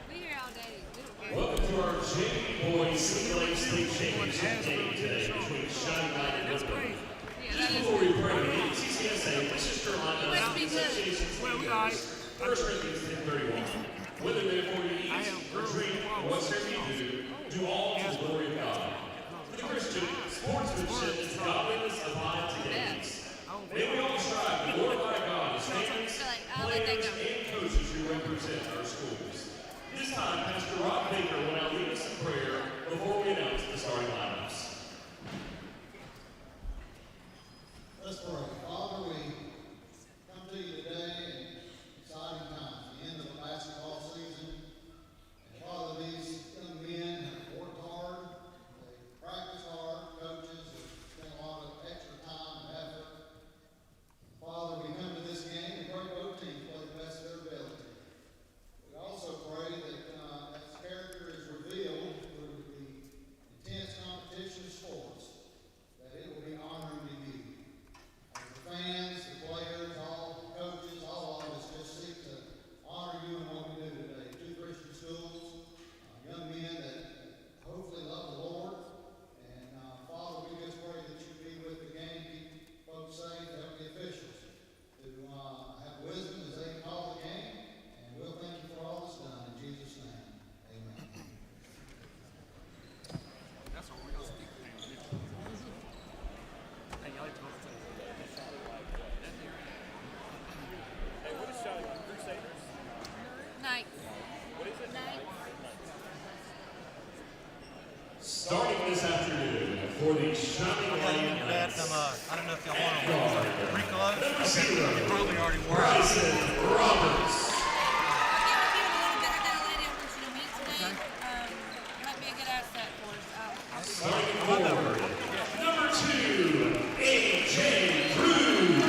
We here all day. We don't care. Welcome to our JV Boys Single Lane State Championship game today between Shining Light and Woodland. Yeah, Just that is before we pray, the NCCSA wishes to remind It us must of be the good. association's Well, we leaders, 1 Corinthians 10:31. Whether therefore you eat or drink or whatsoever you do all to the glory of God. For the Christian, sportsmanship is godliness applied to games. May we all strive to glorify God as fans, I'll let that players, go. and coaches who represent our schools. This time, Pastor Rob Baker will now lead us in prayer before we announce the starting lineups. Let's pray. Father, we come to you today in exciting times, the end of the basketball season. And Father, these young men have worked hard, they practice hard, coaches have spent a lot of extra time and effort. Father, we come to this game and pray both teams play the best of their ability. We also pray that as character is revealed through the intense competition of sports, that it will be honoring to you. As the fans, the players, all coaches, all of us just seek to honor you in what we do today. Two Christian schools, young men that hopefully love the Lord. And Father, we just pray that you be with the game, keep folks safe, help the officials to have wisdom as they call the game. And we'll thank you for all that's done in Jesus' name. Amen. That's all we're going to speak. Hey, y'all like to go to Hey, what is Crusaders? Night. What is it? Night. Starting this afternoon for the Shining Light Knights. I don't know if y'all want them. Ricola? Number 0, You probably already were. Bryson Roberts. I'll give you a little bit. I got a lady I want you to meet today. Might be a good asset for us. Starting forward, number 2, A.J. Cruz.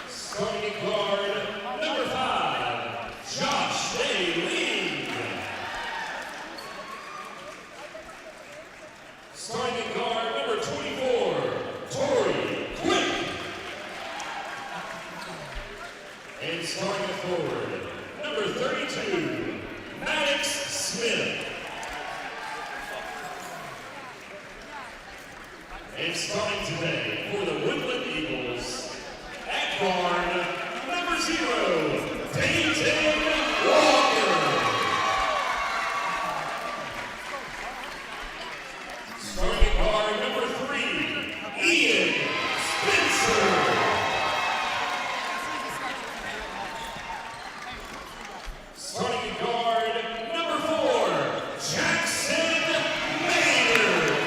Starting at guard, number 5, Josh Day-Ling. Starting at guard, number 24, Tori Quick. And starting at forward, number 32, Maddox Smith. And starting today for the Woodland Eagles, at guard, number 0, Dayton Walker. Starting at guard, number 3, Ian Spencer. Starting at guard, number 4, Jackson Maynard.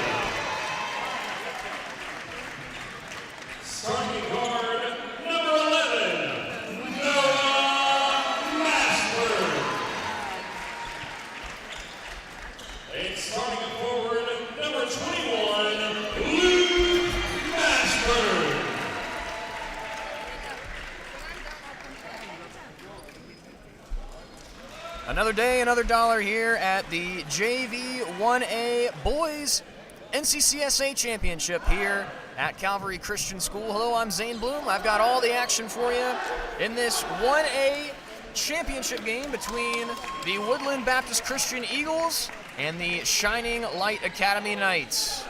Starting at guard, number 11, Noah Mashburn. And starting at forward, number 21, Luke Mashburn. Another day, another dollar here at the JV 1A Boys NCCSA Championship here at Calvary Christian School. Hello, I'm Zane Bloom. I've got all the action for you in this 1A championship game between the Woodland Baptist Christian Eagles and the Shining Light Academy Knights.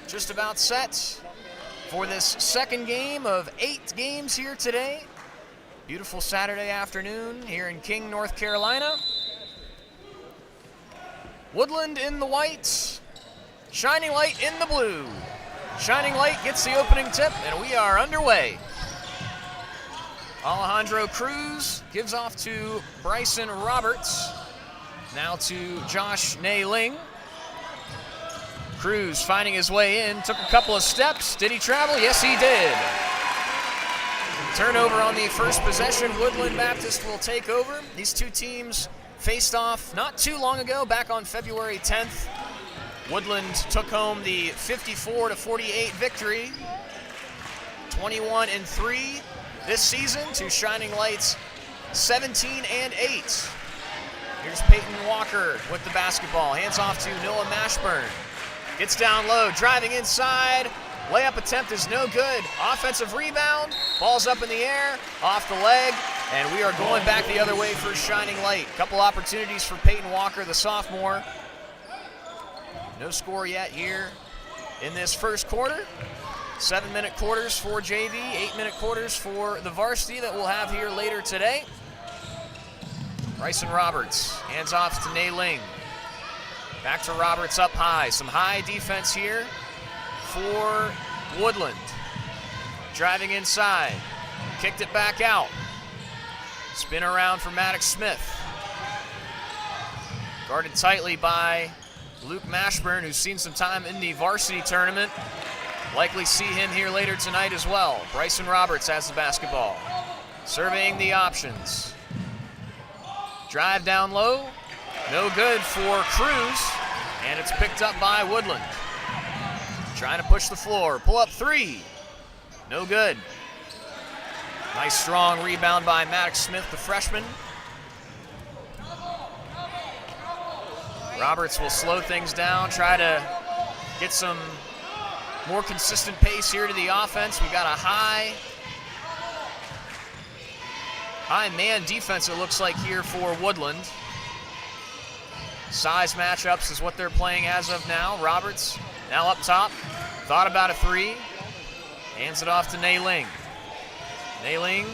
Just about set for this second game of 8 games here today. Beautiful Saturday afternoon here in King, North Carolina. Woodland in the white, Shining Light in the blue. Shining Light gets the opening tip, and we are underway. Alejandro Cruz gives off to Bryson Roberts. Now to Josh Nailing. Cruz finding his way in, took a couple of steps. Did he travel? Yes, he did. Turnover on the first possession. Woodland Baptist will take over. These two teams faced off not too long ago, back on February 10th. Woodland took home the 54-48 victory, 21-3 this season to Shining Light's 17-8. Here's Peyton Walker with the basketball. Hands off to Noah Mashburn. Gets down low, driving inside. Layup attempt is no good. Offensive rebound. Ball's up in the air, off the leg, and we are going back the other way for Shining Light. Couple opportunities for Peyton Walker, the sophomore. No score yet here in this first quarter. 7-minute quarters for JV, 8-minute quarters for the varsity that we'll have here later today. Bryson Roberts hands off to Nailing. Back to Roberts up high. Some high defense here for Woodland. Driving inside. Kicked it back out. Spin around for Maddox Smith. Guarded tightly by Luke Mashburn, who's seen some time in the varsity tournament. Likely see him here later tonight as well. Bryson Roberts has the basketball. Surveying the options. Drive down low. No good for Cruz. And it's picked up by Woodland. Trying to push the floor. Pull up three. No good. Nice strong rebound by Maddox Smith, the freshman. Roberts will slow things down, try to get some more consistent pace here to the offense. We got a high man defense, it looks like, here for Woodland. Size matchups is what they're playing as of now. Roberts now up top, thought about a three, hands it off to Nailing. Nailing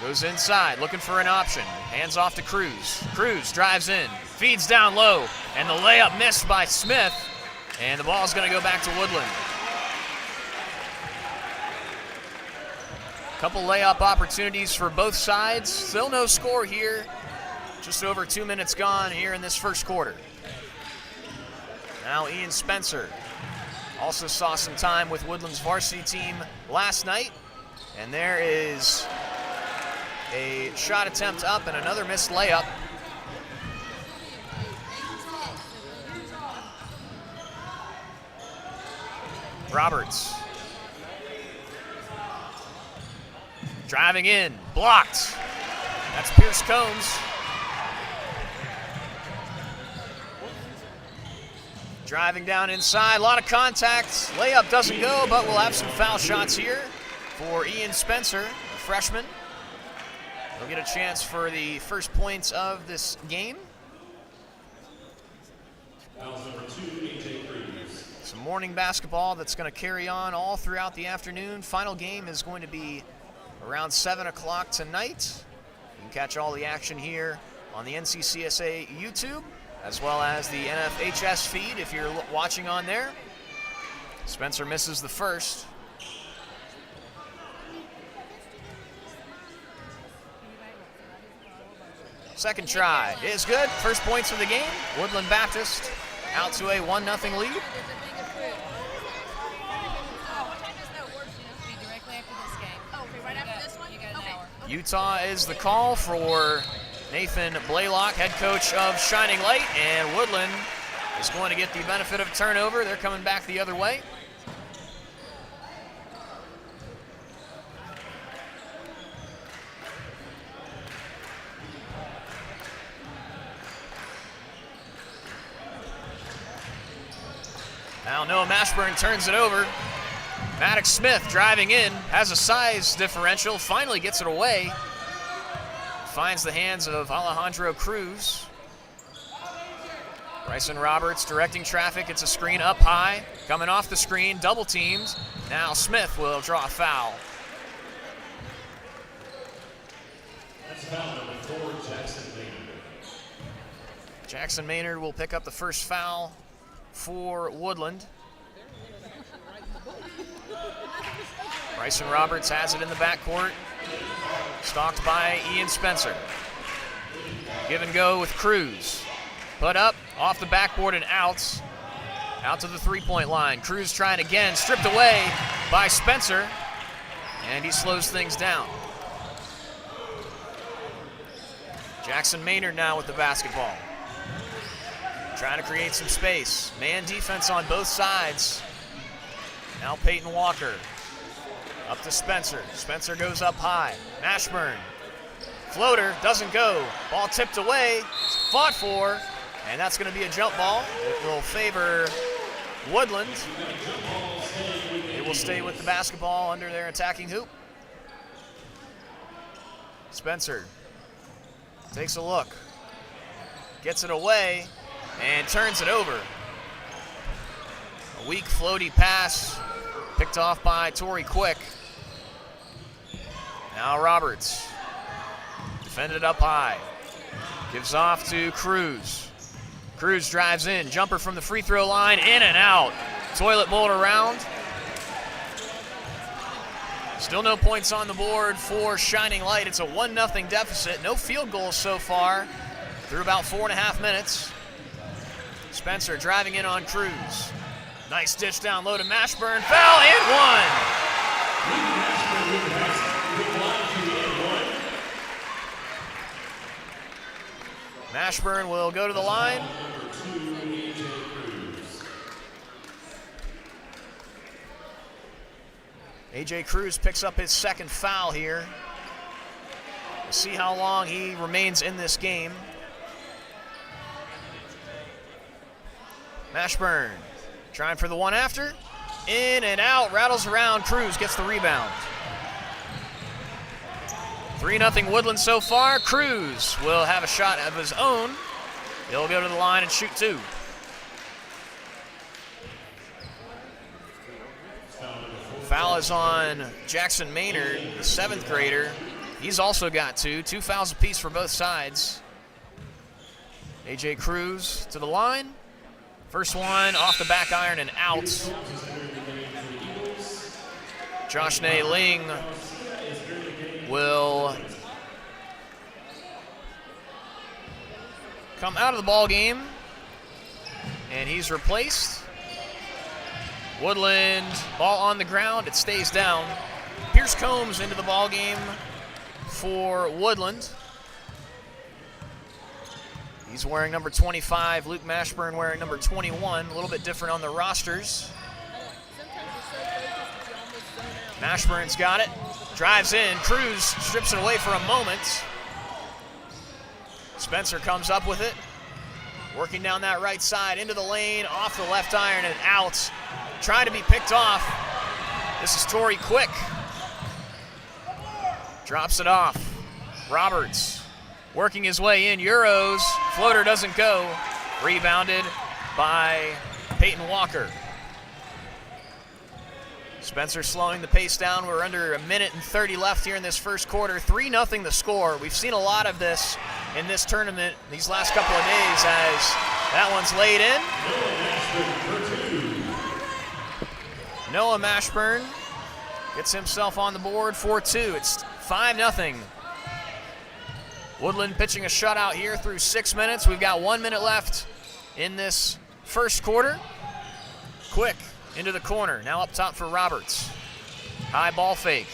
goes inside, looking for an option. Hands off to Cruz. Cruz drives in, feeds down low, and the layup missed by Smith, and the ball's going to go back to Woodland. Couple layup opportunities for both sides. Still no score here. Just over 2 minutes gone here in this first quarter. Now Ian Spencer also saw some time with Woodland's varsity team last night. And there is a shot attempt up and another missed layup. Roberts. Driving in, blocked. That's Pierce Combs. Driving down inside, a lot of contact. Layup doesn't go, but we'll have some foul shots here for Ian Spencer, the freshman. He'll get a chance for the first points of this game. Fouls number 2, AJ Cruz. Some morning basketball that's going to carry on all throughout the afternoon. Final game is going to be around 7 o'clock tonight. You can catch all the action here on the NCCSA YouTube, as well as the NFHS feed if you're watching on there. Spencer misses the first. Second try is good. First points of the game. Woodland Baptist out to a 1-0 lead. Utah is the call for Nathan Blaylock, head coach of Shining Light, and Woodland is going to get the benefit of turnover. They're coming back the other way. Now Noah Mashburn turns it over. Maddox Smith driving in, has a size differential, finally gets it away. finds the hands of Alejandro Cruz. Bryson Roberts directing traffic. It's a screen up high. Coming off the screen, double teamed. Now Smith will draw a foul. That's foul number 4, Jackson Maynard. Jackson Maynard will pick up the first foul for Woodland. Bryson Roberts has it in the backcourt. Stalked by Ian Spencer. Give and go with Cruz. Put up, off the backboard and out. Out to the three-point line. Cruz trying again, stripped away by Spencer. And he slows things down. Jackson Maynard now with the basketball. Trying to create some space. Man defense on both sides. Now Peyton Walker. Up to Spencer. Spencer goes up high. Mashburn. Floater doesn't go. Ball tipped away. Fought for. And that's going to be a jump ball. It will favor Woodland. It will stay with the basketball under their attacking hoop. Spencer takes a look. Gets it away and turns it over. A weak floaty pass picked off by Torrey Quick. Now Roberts. Defended up high. Gives off to Cruz. Cruz drives in. Jumper from the free throw line. In and out. Toilet bowl around. Still no points on the board for Shining Light. It's a 1-0 deficit. No field goals so far through about 4.5 minutes. Spencer driving in on Cruz. Nice dish down low to Mashburn. Foul and one. Mashburn will go to the line. AJ Cruz picks up his second foul here. We'll see how long he remains in this game. Mashburn trying for the one after. In and out, rattles around. Cruz gets the rebound. 3-0 Woodland so far. Cruz will have a shot of his own. He'll go to the line and shoot two. Foul is on Jackson Maynard, the 7th grader. He's also got two fouls apiece for both sides. AJ Cruz to the line. First one off the back iron and out. Josh Ling will come out of the ball game, and he's replaced. Woodland, ball on the ground, it stays down. Pierce Combs into the ball game for Woodland. He's wearing number 25. Luke Mashburn wearing number 21. A little bit different on the rosters. Mashburn's got it. Drives in. Cruz strips it away for a moment. Spencer comes up with it. Working down that right side into the lane, off the left iron and out. Trying to be picked off. This is Torrey Quick. Drops it off. Roberts working his way in. Euros. Floater doesn't go. Rebounded by Peyton Walker. Spencer slowing the pace down. We're under 1:30 left here in this first quarter. 3-0 the score. We've seen a lot of this in this tournament these last couple of days as that one's laid in. Noah Mashburn gets himself on the board for two. It's 5-0. Woodland pitching a shutout here through 6 minutes. We've got 1 minute left in this first quarter. Quick into the corner. Now up top for Roberts. High ball fake.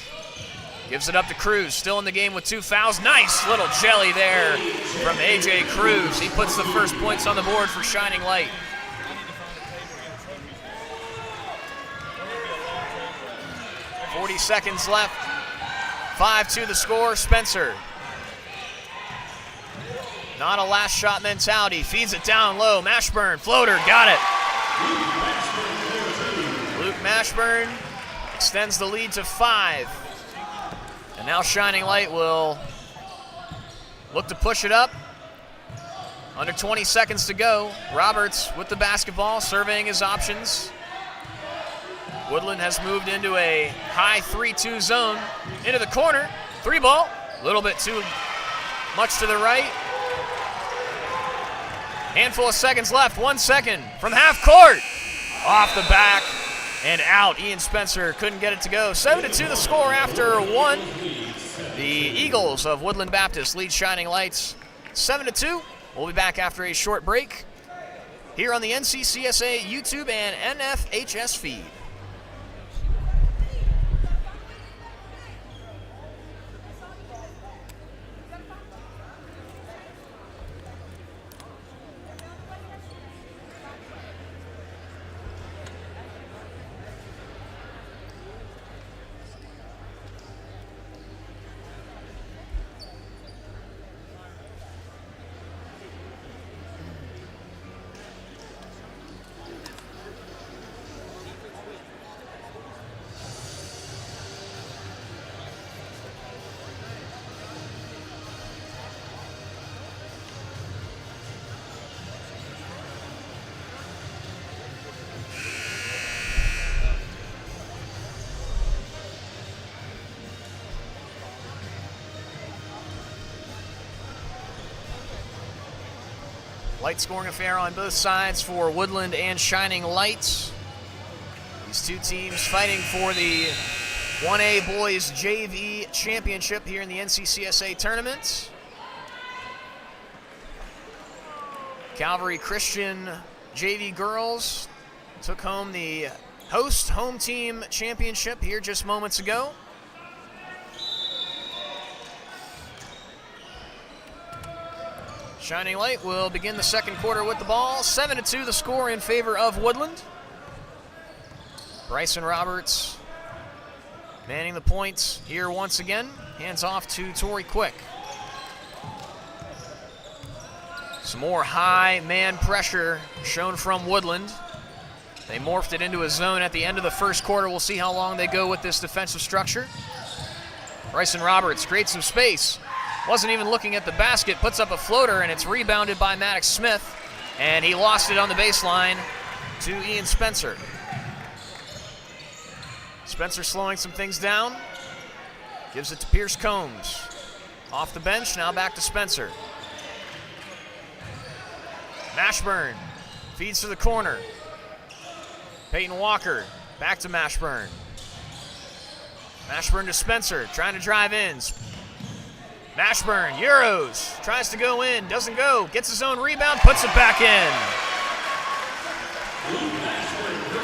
Gives it up to Cruz. Still in the game with 2 fouls. Nice little jelly there from AJ Cruz. He puts the first points on the board for Shining Light. .40 seconds left. 5-2 the score. Spencer. Not a last shot mentality. Feeds it down low. Mashburn. Floater. Got it. Luke Mashburn extends the lead to 5. And now Shining Light will look to push it up. Under 20 seconds to go. Roberts with the basketball, surveying his options. Woodland has moved into a high 3-2 zone. Into the corner, 3 ball. A little bit too much to the right. Handful of seconds left, 1 second from half court. Off the back and out. Ian Spencer couldn't get it to go. 7-2 the score after 1. The Eagles of Woodland Baptist lead Shining Lights 7-2. We'll be back after a short break here on the NCCSA YouTube and NFHS feed. Light scoring affair on both sides for Woodland and Shining Lights. These two teams fighting for the 1A Boys JV Championship here in the NCCSA tournament. Calvary Christian JV Girls took home the host home team championship here just moments ago. Shining Light will begin the second quarter with the ball. 7-2 the score in favor of Woodland. Bryson Roberts manning the points here once again. Hands off to Tori Quick. Some more high man pressure shown from Woodland. They morphed it into a zone at the end of the first quarter. We'll see how long they go with this defensive structure. Bryson Roberts creates some space. Wasn't even looking at the basket, puts up a floater, and it's rebounded by Maddox Smith. And he lost it on the baseline to Ian Spencer. Spencer slowing some things down. Gives it to Pierce Combs. Off the bench, now back to Spencer. Mashburn feeds to the corner. Peyton Walker back to Mashburn. Mashburn to Spencer, trying to drive in. Mashburn, Euros, tries to go in, doesn't go, gets his own rebound, puts it back in.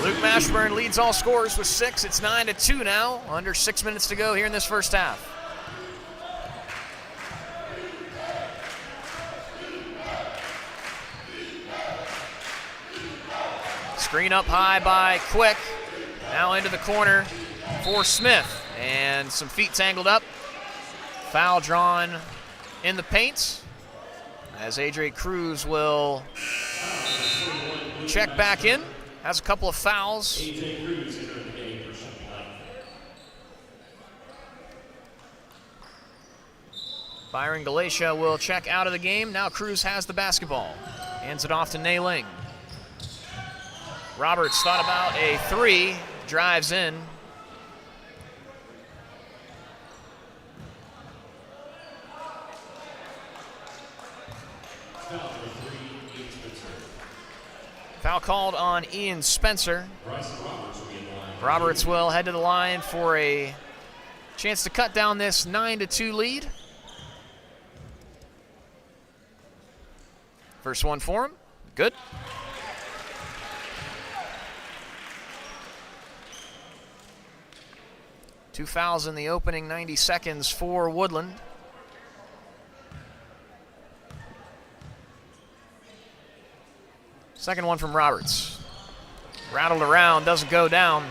Luke Mashburn leads all scorers with 6. It's 9-2 now, under 6 minutes to go here in this first half. Screen up high by Quick, now into the corner for Smith, and some feet tangled up. Foul drawn in the paint as Adre Cruz will check back in. Has a couple of fouls. Byron Galatia will check out of the game. Now Cruz has the basketball. Hands it off to Nay Ling. Roberts thought about a 3, drives in. Foul called on Ian Spencer. Roberts will head to the line for a chance to cut down this 9-2 lead. First one for him. Good. Two fouls in the opening 90 seconds for Woodland. Second one from Roberts. Rattled around, doesn't go down.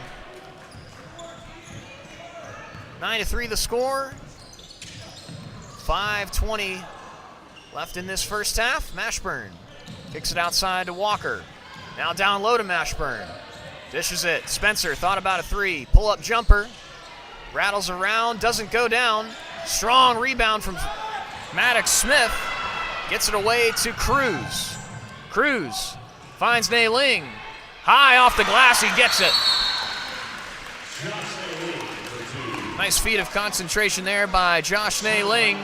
9-3 the score. 5:20 left in this first half. Mashburn kicks it outside to Walker. Now down low to Mashburn. Dishes it. Spencer thought about a 3. Pull-up jumper. Rattles around, doesn't go down. Strong rebound from Maddox Smith gets it away to Cruz. Cruz finds Nei Ling. High off the glass, he gets it. Nice feat of concentration there by Josh Nei Ling.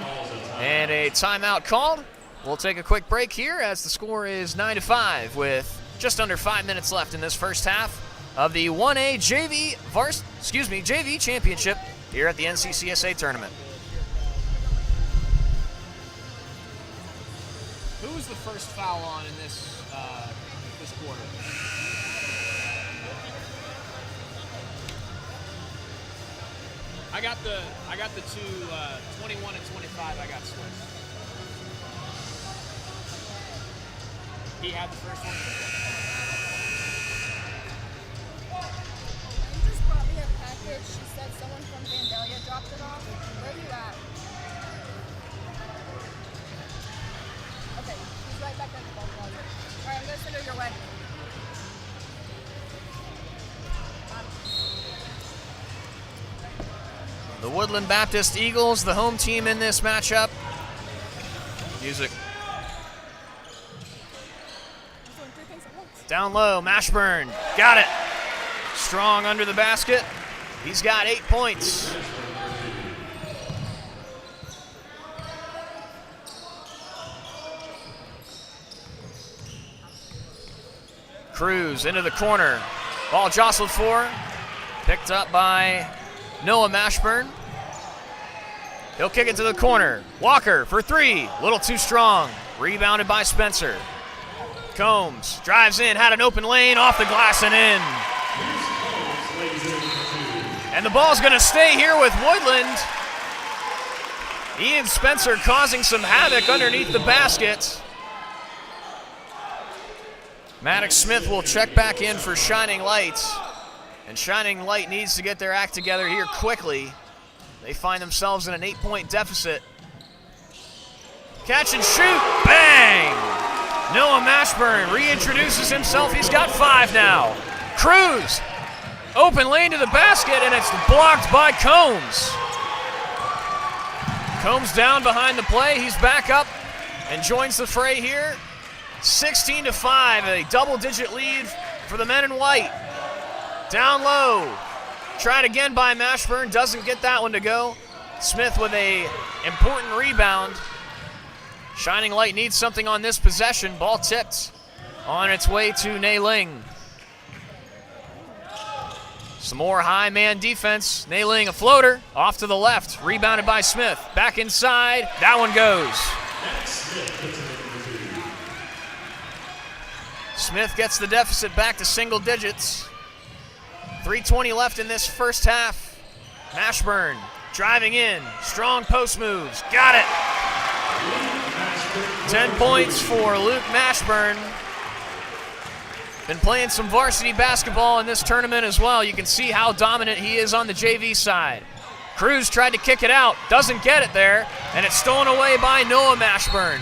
And a timeout called. We'll take a quick break here as the score is 9-5 with just under 5 minutes left in this first half of the 1A JV Championship here at the NCCSA tournament. Who was the first foul on in this quarter? I got the two 21 and 25. I got switched. He had the first one. You just brought me a package. She said someone from Vandalia dropped it off. Where are you at? Okay, he's right back in the ball closet. All right, I'm gonna send her your way. The Woodland Baptist Eagles, the home team in this matchup. Music. Down low, Mashburn, got it. Strong under the basket. He's got 8 points. Cruz into the corner. Ball jostled for. Picked up by Noah Mashburn. He'll kick it to the corner. Walker for three. A little too strong. Rebounded by Spencer. Combs drives in, had an open lane, off the glass and in. And the ball's going to stay here with Woodland. Ian Spencer causing some havoc underneath the basket. Maddox Smith will check back in for Shining Light. And Shining Light needs to get their act together here quickly. They find themselves in an 8-point deficit. Catch and shoot, bang! Noah Mashburn reintroduces himself. He's got 5 now. Cruz, open lane to the basket, and it's blocked by Combs. Combs down behind the play. He's back up and joins the fray here. 16-5, a double-digit lead for the men in white. Down low, tried again by Mashburn, doesn't get that one to go. Smith with a important rebound. Shining Light needs something on this possession. Ball tipped on its way to Nei Ling. Some more high man defense. Nei Ling, a floater, off to the left, rebounded by Smith. Back inside, that one goes. Smith gets the deficit back to single digits. 3:20 left in this first half. Mashburn driving in, strong post moves, got it. 10 points for Luke Mashburn. Been playing some varsity basketball in this tournament as well. You can see how dominant he is on the JV side. Cruz tried to kick it out, doesn't get it there, and it's stolen away by Noah Mashburn.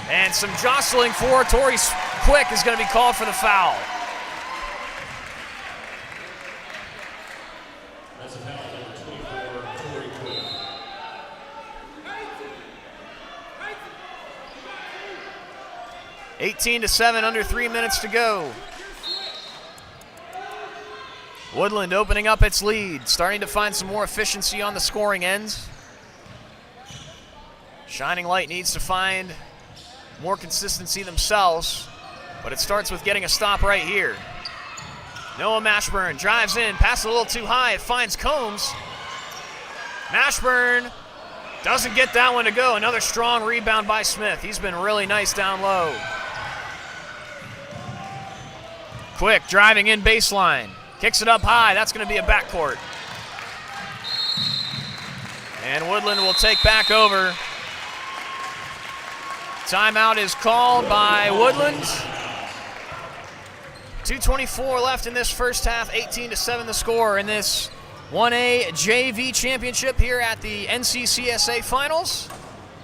And some jostling for Torrey Quick is going to be called for the foul. That's a foul, number 24, Torrey Quick. 18-7, under 3 minutes to go. Woodland opening up its lead, starting to find some more efficiency on the scoring end. Shining Light needs to find more consistency themselves, but it starts with getting a stop right here. Noah Mashburn drives in, passes a little too high, it finds Combs. Mashburn doesn't get that one to go. Another strong rebound by Smith. He's been really nice down low. Quick driving in baseline. Kicks it up high. That's going to be a backcourt. And Woodland will take back over. Timeout is called by Woodland. 2:24 left in this first half. 18-7 the score in this 1A JV championship here at the NCCSA Finals.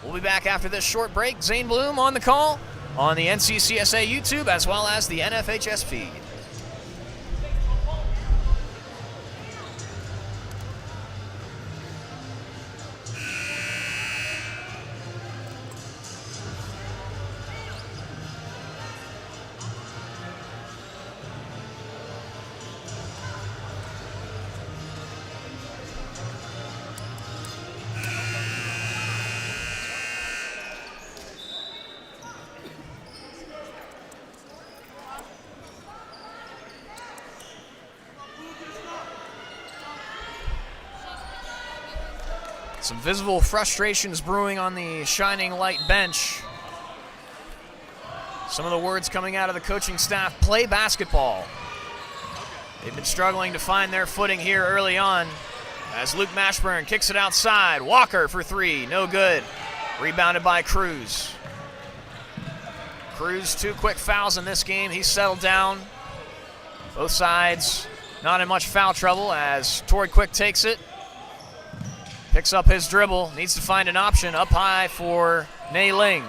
We'll be back after this short break. Zane Bloom on the call on the NCCSA YouTube as well as the NFHS feed. Some visible frustrations brewing on the Shining Light bench. Some of the words coming out of the coaching staff: play basketball. They've been struggling to find their footing here early on as Luke Mashburn kicks it outside. Walker for three, no good. Rebounded by Cruz. Cruz, 2 quick fouls in this game. He's settled down. Both sides not in much foul trouble as Torrey Quick takes it. Picks up his dribble, needs to find an option up high for Nei Ling.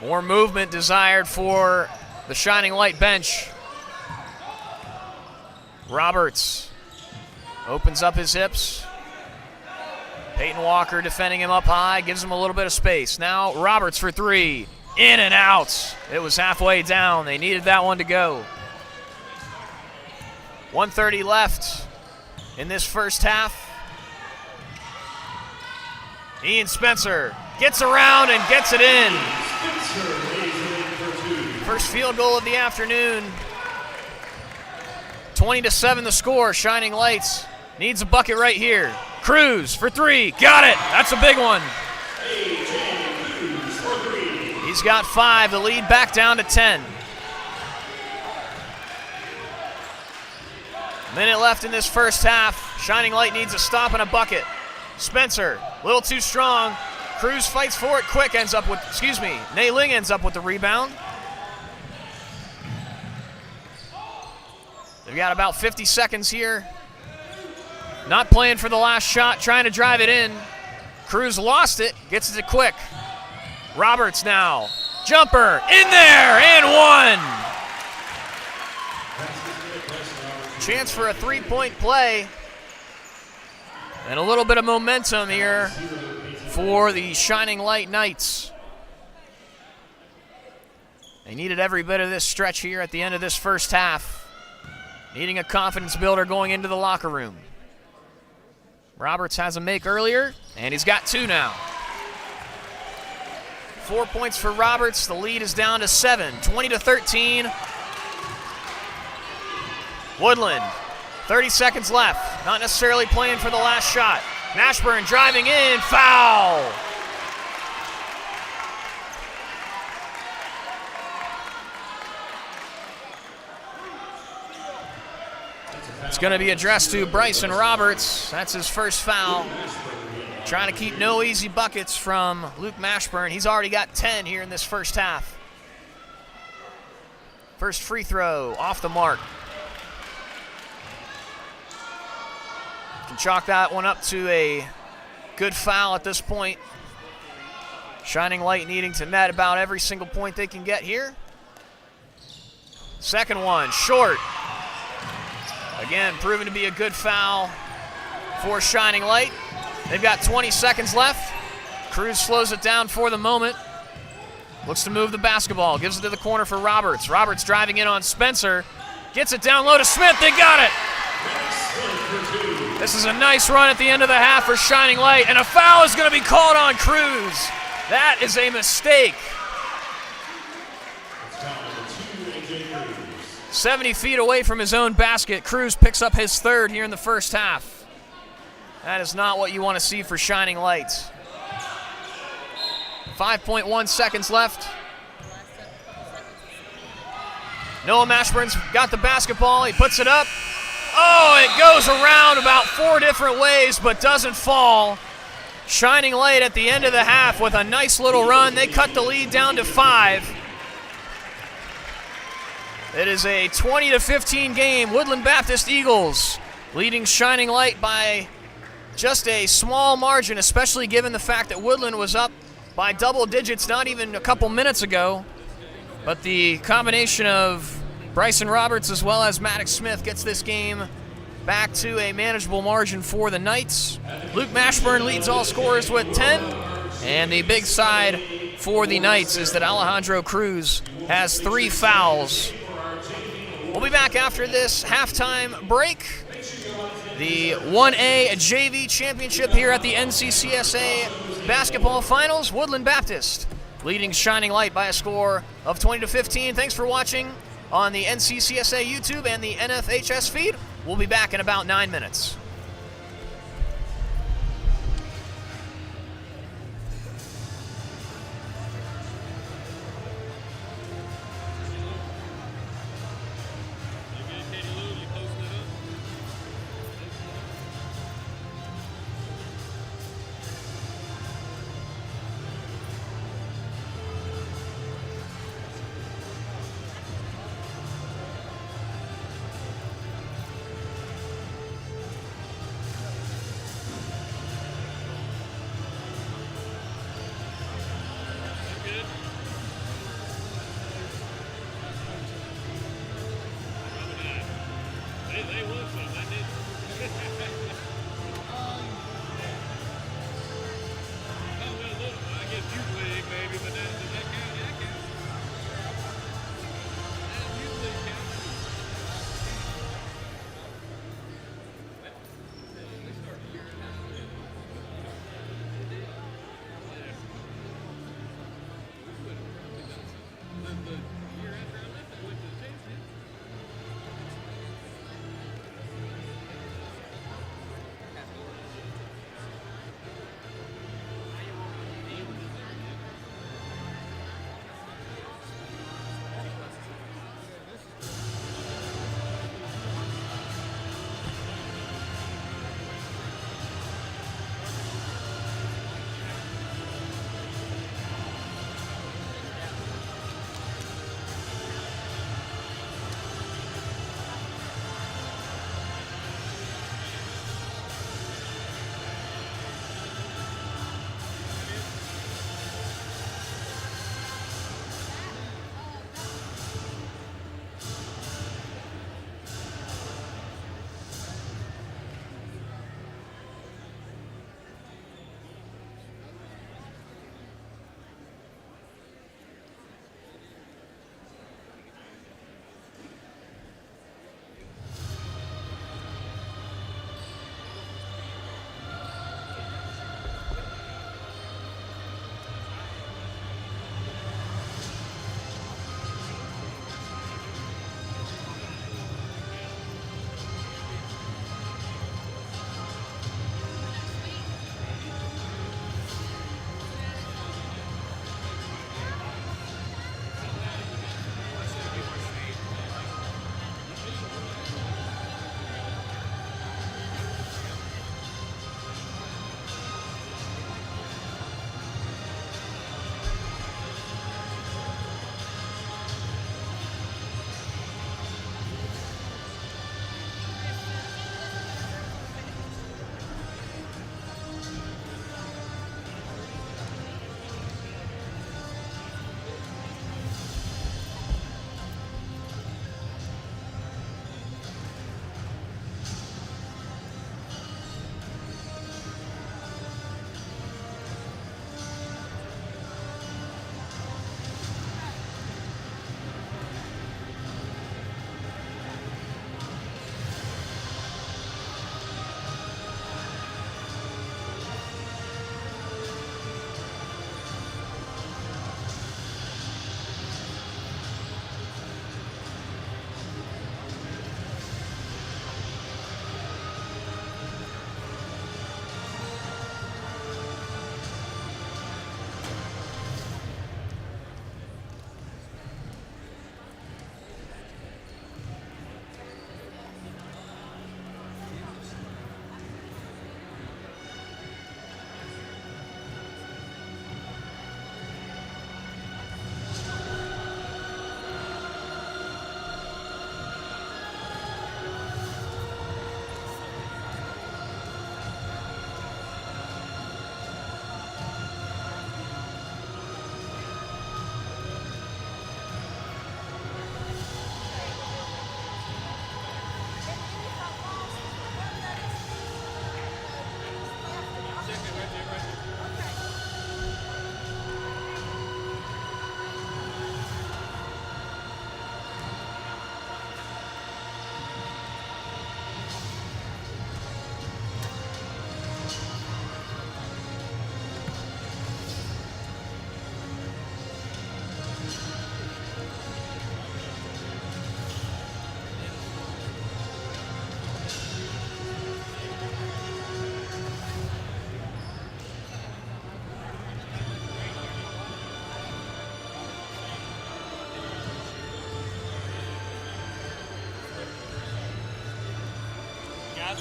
More movement desired for the Shining Light bench. Roberts opens up his hips. Peyton Walker defending him up high, gives him a little bit of space. Now Roberts for three, in and out. It was halfway down. They needed that one to go. 1:30 left in this first half. Ian Spencer gets around and gets it in. First field goal of the afternoon. 20-7 the score. Shining Lights needs a bucket right here. Cruz for three, got it. That's a big one. He's got 5, the lead back down to 10. Minute left in this first half. Shining Light needs a stop and a bucket. Spencer, a little too strong. Cruz fights for it. Quick ends up with, Nei Ling ends up with the rebound. They've got about 50 seconds here. Not playing for the last shot, trying to drive it in. Cruz lost it, gets it to Quick. Roberts now. Jumper, in there, and one. Chance for a three-point play. And a little bit of momentum here for the Shining Light Knights. They needed every bit of this stretch here at the end of this first half. Needing a confidence builder going into the locker room. Roberts has a make earlier, and he's got 2 now. 4 points for Roberts. The lead is down to 7, 20-13. Woodland, 30 seconds left. Not necessarily playing for the last shot. Mashburn driving in, foul. It's going to be addressed to Bryson Roberts. That's his first foul. Trying to keep no easy buckets from Luke Mashburn. He's already got 10 here in this first half. First free throw off the mark. Can chalk that one up to a good foul at this point. Shining Light needing to net about every single point they can get here. Second one, short. Again, proven to be a good foul for Shining Light. They've got 20 seconds left. Cruz slows it down for the moment. Looks to move the basketball. Gives it to the corner for Roberts. Roberts driving in on Spencer. Gets it down low to Smith. They got it. This is a nice run at the end of the half for Shining Light. And a foul is going to be called on Cruz. That is a mistake. 70 feet away from his own basket. Cruz picks up his third here in the first half. That is not what you want to see for Shining Light. 5.1 seconds left. Noah Mashburn's got the basketball. He puts it up. Oh, it goes around about 4 different ways, but doesn't fall. Shining Light at the end of the half with a nice little run. They cut the lead down to 5. It is a 20-15 game. Woodland Baptist Eagles leading Shining Light by just a small margin, especially given the fact that Woodland was up by double digits not even a couple minutes ago. But the combination of Bryson Roberts as well as Maddox Smith gets this game back to a manageable margin for the Knights. Luke Mashburn leads all scorers with 10. And the big side for the Knights is that Alejandro Cruz has 3 fouls. We'll be back after this halftime break. The 1A JV Championship here at the NCCSA Basketball Finals. Woodland Baptist leading Shining Light by a score of 20-15. Thanks for watching on the NCCSA YouTube. YouTube and the NFHS feed. We'll be back in about 9 minutes.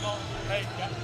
basketball. Hey, got it.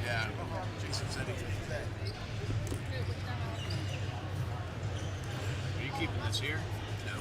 Yeah, Jason said he. Are you keeping this here? No.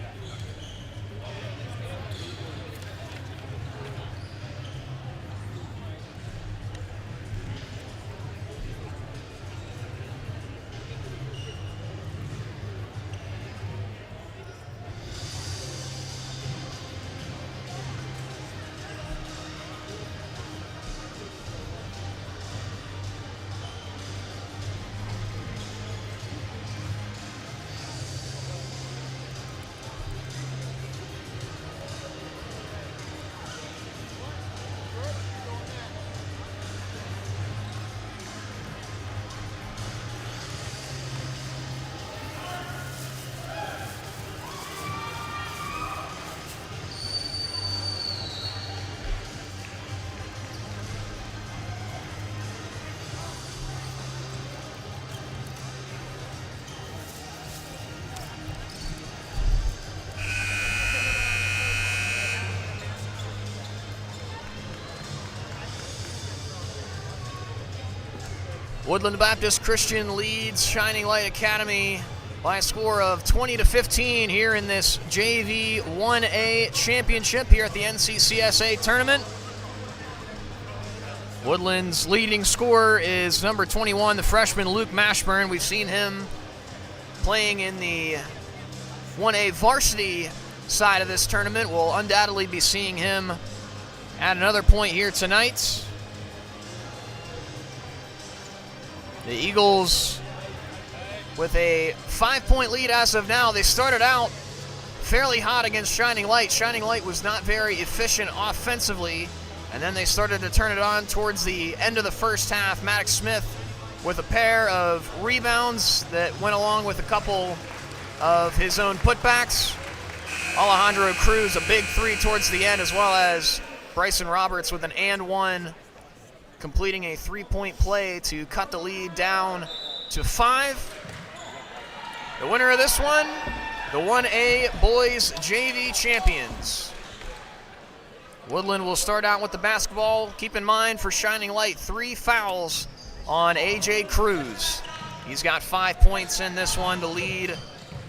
Woodland Baptist Christian leads Shining Light Academy by a score of 20-15 here in this JV 1A championship here at the NCCSA tournament. Woodland's leading scorer is number 21, the freshman Luke Mashburn. We've seen him playing in the 1A varsity side of this tournament. We'll undoubtedly be seeing him at another point here tonight. The Eagles with a 5-point lead as of now. They started out fairly hot against Shining Light. Shining Light was not very efficient offensively, and then they started to turn it on towards the end of the first half. Maddox Smith with a pair of rebounds that went along with a couple of his own putbacks. Alejandro Cruz, a big three towards the end, as well as Bryson Roberts with an and one, completing a 3-point play to cut the lead down to 5. The winner of this one, the 1A boys JV champions. Woodland will start out with the basketball. Keep in mind for Shining Light, 3 fouls on AJ Cruz. He's got 5 points in this one to lead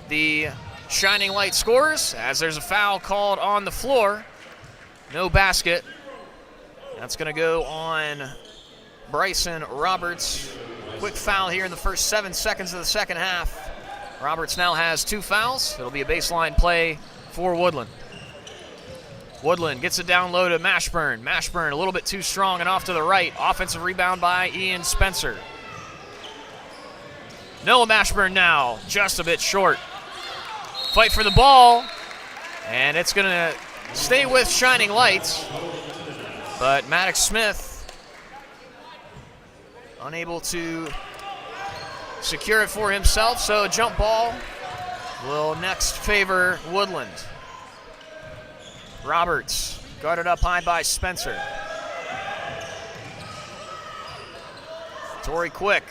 the Shining Light scorers, as there's a foul called on the floor. No basket. That's going to go on Bryson Roberts. Quick foul here in the first 7 seconds of the second half. Roberts now has 2 fouls. It'll be a baseline play for Woodland. Woodland gets it down low to Mashburn. Mashburn a little bit too strong and off to the right. Offensive rebound by Ian Spencer. Noah Mashburn now, just a bit short. Fight for the ball, and it's going to stay with Shining Lights. But Maddox Smith unable to secure it for himself, so a jump ball will next favor Woodland. Roberts guarded up high by Spencer. Torrey Quick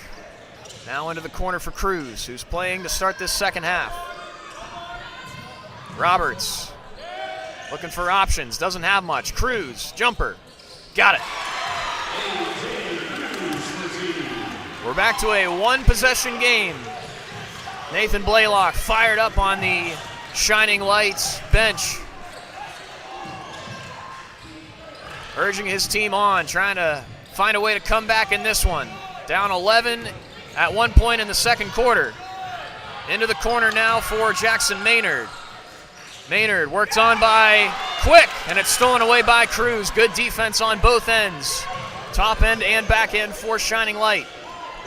now into the corner for Cruz, who's playing to start this second half. Roberts looking for options, doesn't have much. Cruz, jumper, got it. We're back to a one-possession game. Nathan Blaylock fired up on the Shining Lights bench, urging his team on, trying to find a way to come back in this one. Down 11 at one point in the second quarter. Into the corner now for Jackson Maynard. Maynard worked on by Quick, and it's stolen away by Cruz. Good defense on both ends, top end and back end for Shining Light.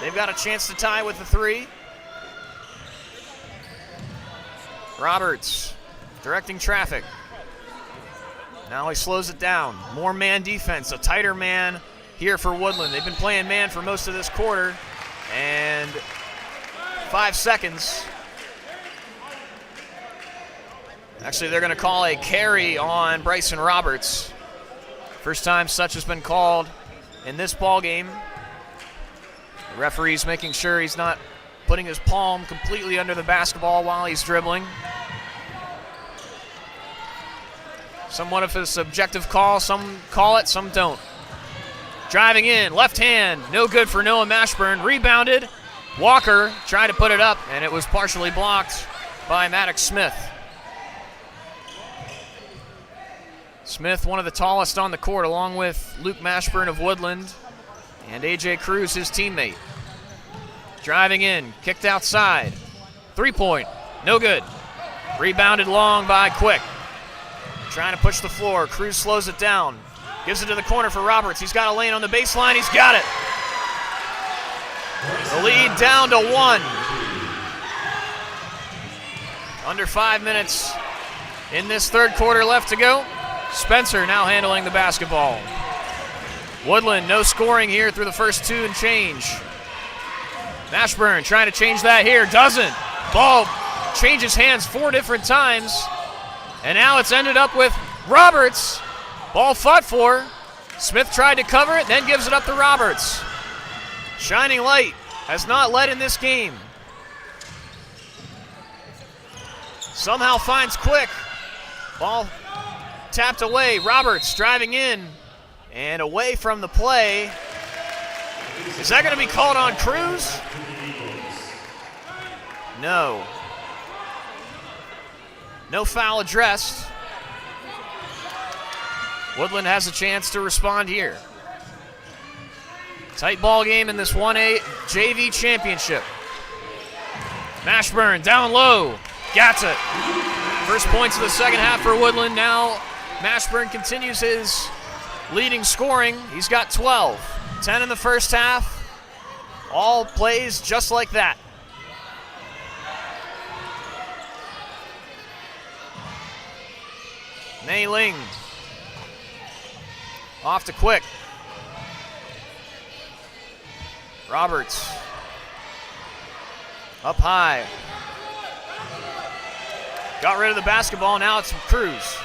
They've got a chance to tie with the three. Roberts directing traffic. Now he slows it down. More man defense, a tighter man here for Woodland. They've been playing man for most of this quarter. And 5 seconds. Actually, they're going to call a carry on Bryson Roberts. First time such has been called in this ball game. The referee's making sure he's not putting his palm completely under the basketball while he's dribbling. Somewhat of a subjective call. Some call it, some don't. Driving in, left hand, no good for Noah Mashburn. Rebounded. Walker tried to put it up, and it was partially blocked by Maddox Smith. Smith, one of the tallest on the court, along with Luke Mashburn of Woodland and A.J. Cruz, his teammate. Driving in, kicked outside. Three-point, no good. Rebounded long by Quick. Trying to push the floor. Cruz slows it down. Gives it to the corner for Roberts. He's got a lane on the baseline. He's got it. The lead down to 1. Under 5 minutes in this third quarter left to go. Spencer now handling the basketball. Woodland, no scoring here through the first 2 and change. Mashburn trying to change that here. Doesn't. Ball changes hands 4 different times. And now it's ended up with Roberts. Ball fought for. Smith tried to cover it, then gives it up to Roberts. Shining Light has not led in this game. Somehow finds Quick. Ball tapped away. Roberts driving in and away from the play. Is that going to be called on Cruz? No. No foul addressed. Woodland has a chance to respond here. Tight ball game in this 1A JV championship. Mashburn down low. Got it. First points of the second half for Woodland. Now Mashburn continues his leading scoring. He's got 12. 10 in the first half. All plays just like that. Mei Ling. Off to Quick. Roberts. Up high. Got rid of the basketball. Now it's Cruz.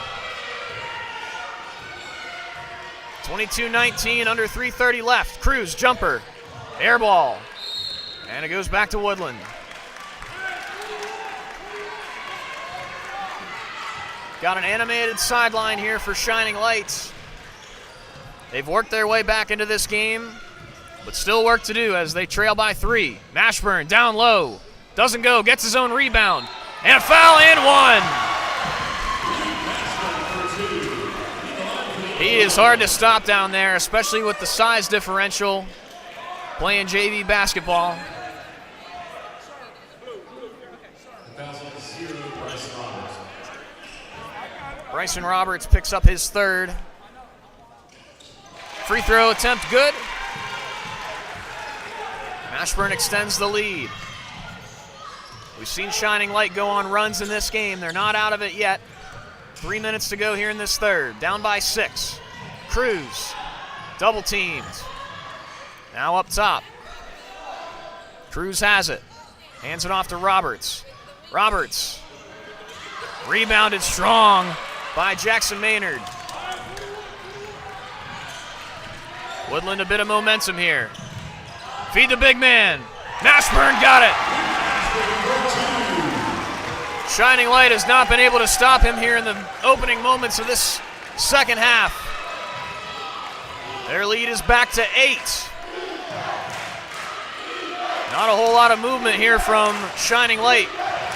22-19, under 3:30 left. Cruz, jumper. Air ball. And it goes back to Woodland. Got an animated sideline here for Shining Lights. They've worked their way back into this game, but still work to do as they trail by 3. Mashburn down low. Doesn't go, gets his own rebound. And a foul and 1. He is hard to stop down there, especially with the size differential, playing JV basketball. Bryson Roberts picks up his third. Free throw attempt good. Mashburn extends the lead. We've seen Shining Light go on runs in this game. They're not out of it yet. 3 minutes to go here in this third. Down by 6. Cruz Double teamed. Now up top. Cruz has it. Hands it off to Roberts. Roberts. Rebounded strong by Jackson Maynard. Woodland a bit of momentum here. Feed the big man. Mashburn got it. Shining Light has not been able to stop him here in the opening moments of this second half. Their lead is back to 8. Not a whole lot of movement here from Shining Light.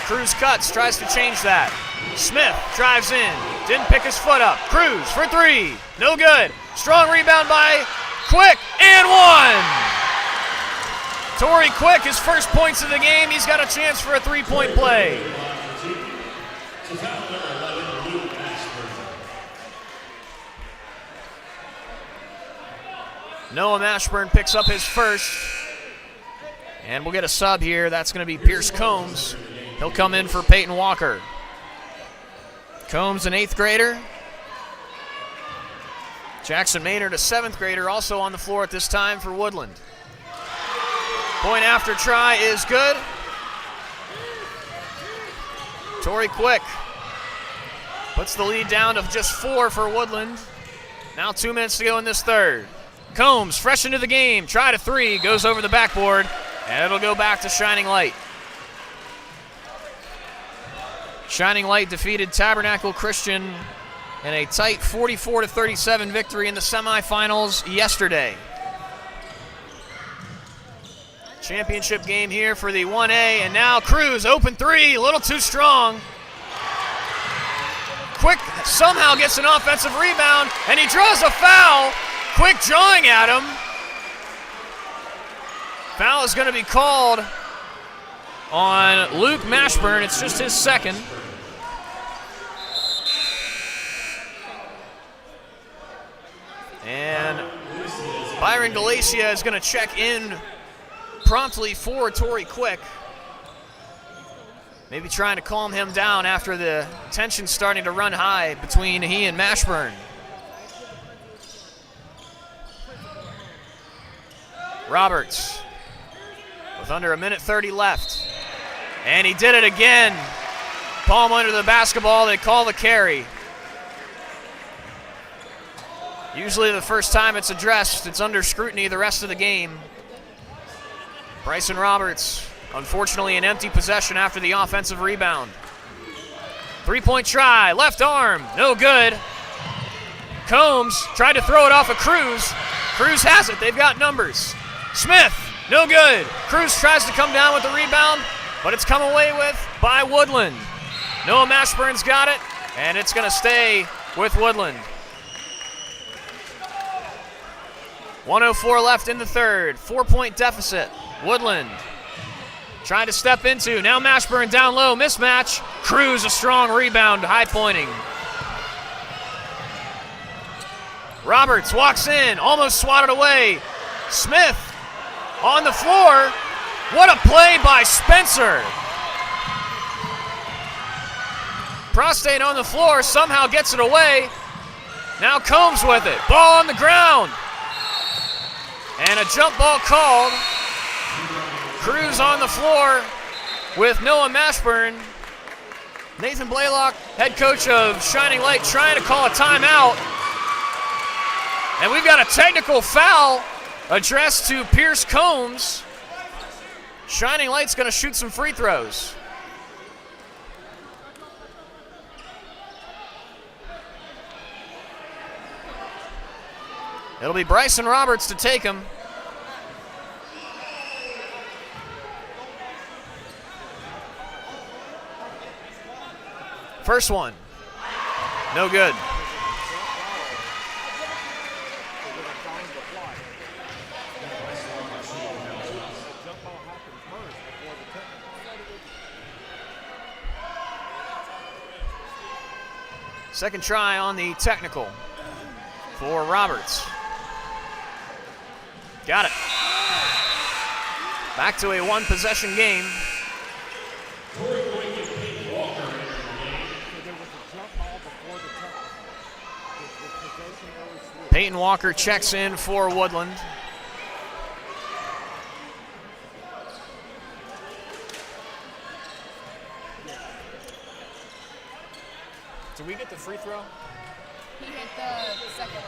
Cruz cuts, tries to change that. Smith drives in, didn't pick his foot up. Cruz for 3, no good. Strong rebound by Quick, and 1. Torrey Quick, his first points of the game. He's got a chance for a 3-point play. Noah Mashburn picks up his first. And we'll get a sub here. That's going to be Pierce Combs. He'll come in for Peyton Walker. Combs, an 8th grader. Jackson Maynard, a 7th grader, also on the floor at this time for Woodland. Point after try is good. Torrey Quick puts the lead down to just 4 for Woodland. Now 2 minutes to go in this third. Combs, fresh into the game, tried a 3, goes over the backboard, and it'll go back to Shining Light. Shining Light defeated Tabernacle Christian in a tight 44-37 victory in the semifinals yesterday. Championship game here for the 1A, and now Cruz, open 3, a little too strong. Quick somehow gets an offensive rebound, and he draws a foul. Quick jawing at him. Foul is going to be called on Luke Mashburn. It's just his second. And Byron Galacia is going to check in promptly for Torrey Quick. Maybe trying to calm him down after the tension starting to run high between he and Mashburn. Roberts with under 1:30 left. And he did it again. Palm under the basketball, they call the carry. Usually the first time it's addressed, it's under scrutiny the rest of the game. Bryson Roberts, unfortunately an empty possession after the offensive rebound. 3-point try, left arm, no good. Combs tried to throw it off of Cruz. Cruz has it, they've got numbers. Smith, no good. Cruz tries to come down with the rebound, but it's come away with by Woodland. Noah Mashburn's got it, and it's going to stay with Woodland. 1:04 left in the third, 4-point deficit. Woodland trying to step into, now Mashburn down low, mismatch. Cruz, a strong rebound, high pointing. Roberts walks in, almost swatted away. Smith on the floor. What a play by Spencer. Prostate on the floor, somehow gets it away. Now Combs with it, ball on the ground. And a jump ball called. Cruz on the floor with Noah Mashburn. Nathan Blaylock, head coach of Shining Light, trying to call a timeout. And we've got a technical foul addressed to Pierce Combs. Shining Light's going to shoot some free throws. It'll be Bryson Roberts to take him. First one, no good. Second try on the technical for Roberts. Got it. Back to a one-possession game. Peyton Walker checks in for Woodland. Did we get the free throw? He hit the second one.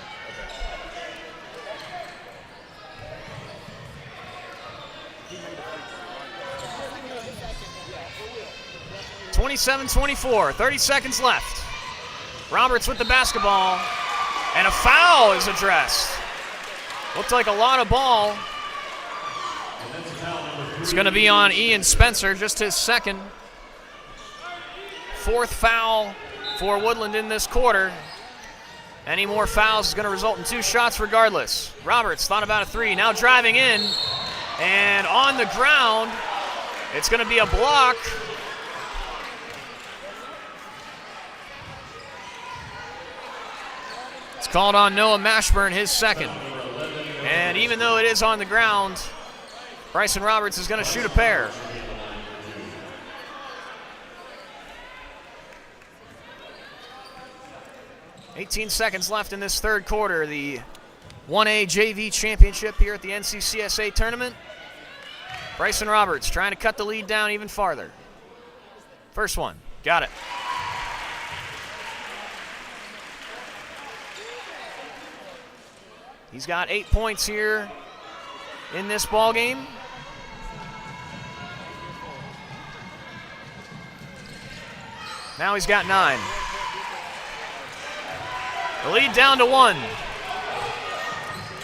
27-24, 30 seconds left. Roberts with the basketball, and a foul is addressed. Looked like a lot of ball. It's going to be on Ian Spencer, just his second. Fourth foul for Woodland in this quarter. Any more fouls is going to result in 2 shots regardless. Roberts thought about a 3, now driving in, and on the ground, it's going to be a block. It's called on Noah Mashburn, his second. And even though it is on the ground, Bryson Roberts is going to shoot a pair. $18 seconds left in this third quarter. The 1A JV championship here at the NCCSA tournament. Bryson Roberts trying to cut the lead down even farther. First one, got it. He's got 8 points here in this ball game. Now he's got 9. The lead down to 1.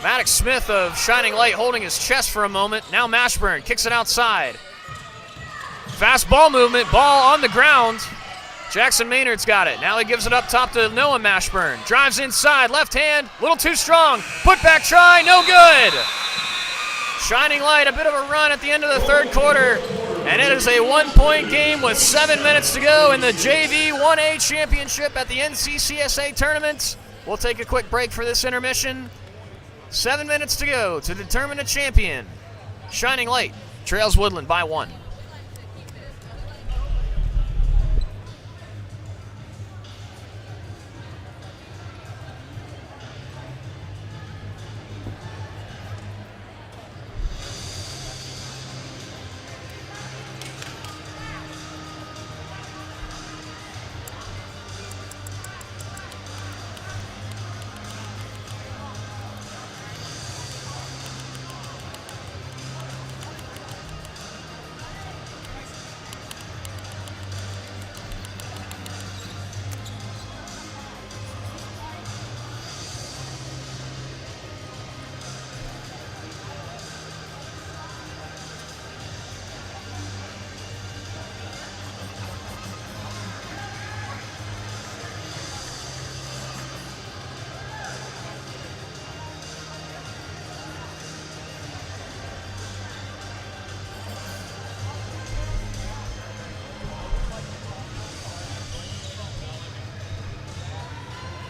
Maddox Smith of Shining Light holding his chest for a moment. Now Mashburn kicks it outside. Fast ball movement, ball on the ground. Jackson Maynard's got it. Now he gives it up top to Noah Mashburn. Drives inside, left hand, a little too strong. Put back try, no good. Shining Light, a bit of a run at the end of the third quarter. And it is a 1-point game with 7 minutes to go in the JV 1A championship at the NCCSA tournament. We'll take a quick break for this intermission. 7 minutes to go to determine a champion. Shining Light trails Woodland by 1.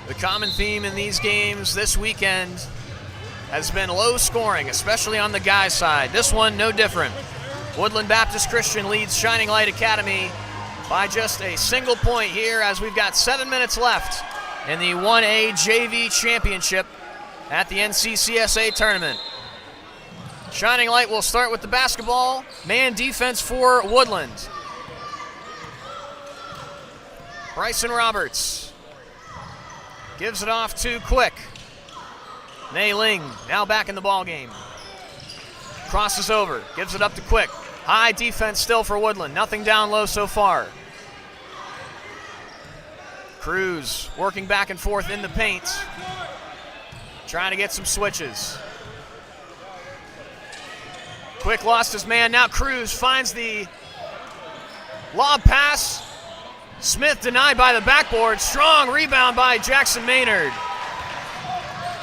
The common theme in these games this weekend has been low scoring, especially on the guys' side. This one, no different. Woodland Baptist Christian leads Shining Light Academy by just a single point here as we've got 7 minutes left in the 1A JV championship at the NCCSA tournament. Shining Light will start with the basketball. Man defense for Woodland. Bryson Roberts gives it off to Quick. Nay Ling now back in the ball game. Crosses over, gives it up to Quick. High defense still for Woodland. Nothing down low so far. Cruz working back and forth in the paint. Trying to get some switches. Quick lost his man. Now Cruz finds the lob pass. Smith denied by the backboard. Strong rebound by Jackson Maynard.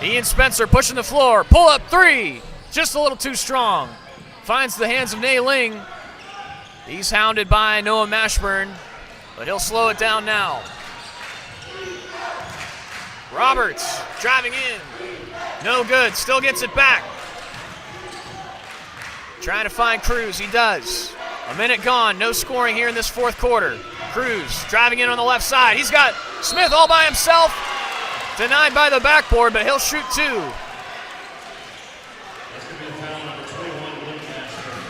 Ian Spencer pushing the floor. Pull up 3. Just a little too strong. Finds the hands of Nay Ling. He's hounded by Noah Mashburn, but he'll slow it down now. Roberts driving in. No good. Still gets it back. Trying to find Cruz. He does. A minute gone. No scoring here in this fourth quarter. Cruz driving in on the left side. He's got Smith all by himself. Denied by the backboard, but he'll shoot 2. That's going to be a foul number 21, Luke Mashburn.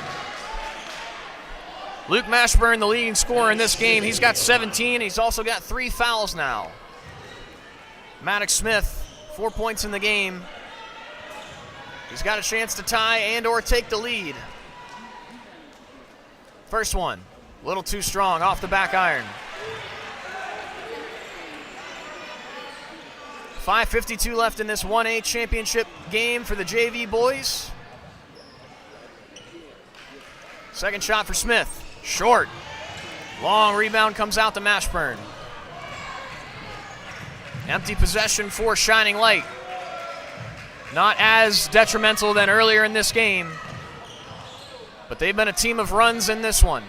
Luke Mashburn, the leading scorer in this game. He's got 17. He's also got 3 fouls now. Maddox Smith, 4 points in the game. He's got a chance to tie and or take the lead. First one, a little too strong off the back iron. 5:52 left in this 1A championship game for the JV boys. Second shot for Smith, short. Long rebound comes out to Mashburn. Empty possession for Shining Light. Not as detrimental than earlier in this game, but they've been a team of runs in this one.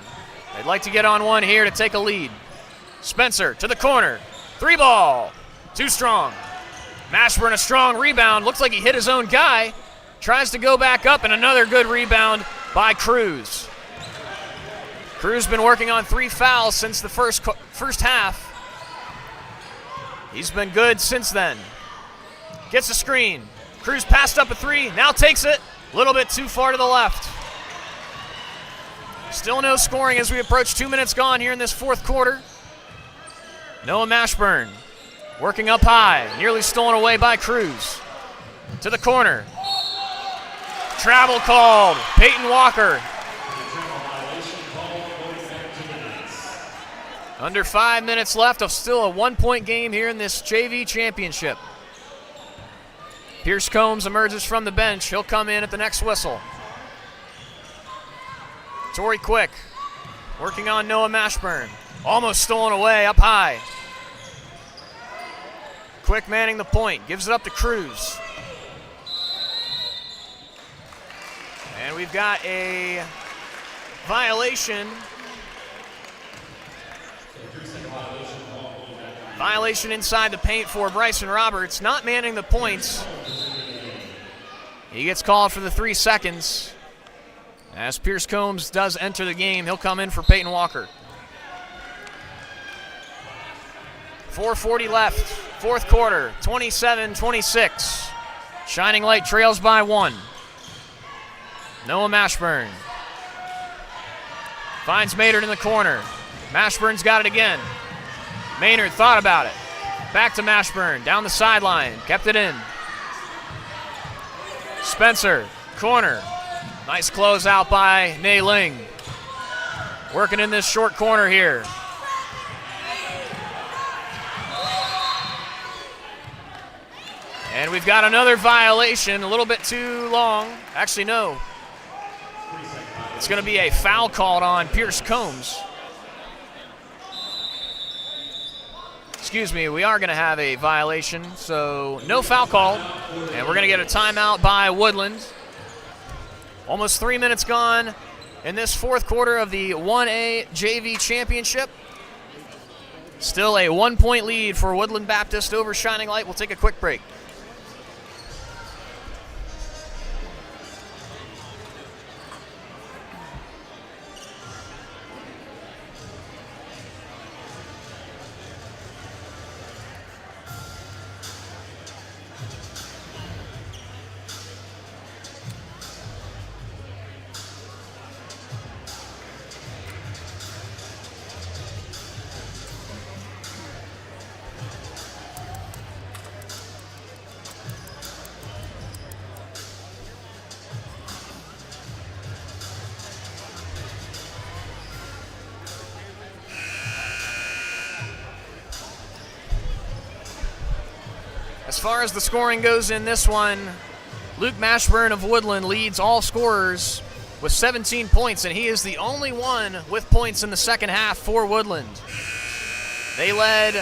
They'd like to get on one here to take a lead. Spencer to the corner, 3 ball, too strong. Mashburn, a strong rebound. Looks like he hit his own guy. Tries to go back up, and another good rebound by Cruz. Cruz been working on 3 fouls since the first half. He's been good since then. Gets a screen. Cruz passed up a 3, now takes it. A little bit too far to the left. Still no scoring as we approach 2 minutes gone here in this fourth quarter. Noah Mashburn working up high, nearly stolen away by Cruz. To the corner. Travel called. Peyton Walker. Under 5 minutes left of still a 1-point game here in this JV championship. Pierce Combs emerges from the bench. He'll come in at the next whistle. Torrey Quick working on Noah Mashburn. Almost stolen away up high. Quick manning the point, gives it up to Cruz. And we've got a violation. Violation inside the paint for Bryson Roberts, not manning the points. He gets called for the 3 seconds. As Pierce Combs does enter the game, he'll come in for Peyton Walker. 4:40 left, fourth quarter, 27-26. Shining Light trails by 1. Noah Mashburn finds Maynard in the corner. Mashburn's got it again. Maynard thought about it. Back to Mashburn, down the sideline, kept it in. Spencer, corner. Nice closeout by Nei Ling. Working in this short corner here. And we've got another violation, a little bit too long. Actually, no. It's going to be a foul called on Pierce Combs. Excuse me, we are going to have a violation, so no foul call. And we're going to get a timeout by Woodland. Almost 3 minutes gone in this fourth quarter of the 1A JV championship. Still a 1-point lead for Woodland Baptist over Shining Light. We'll take a quick break. As far as the scoring goes in this one, Luke Mashburn of Woodland leads all scorers with 17 points, and he is the only one with points in the second half for Woodland. They led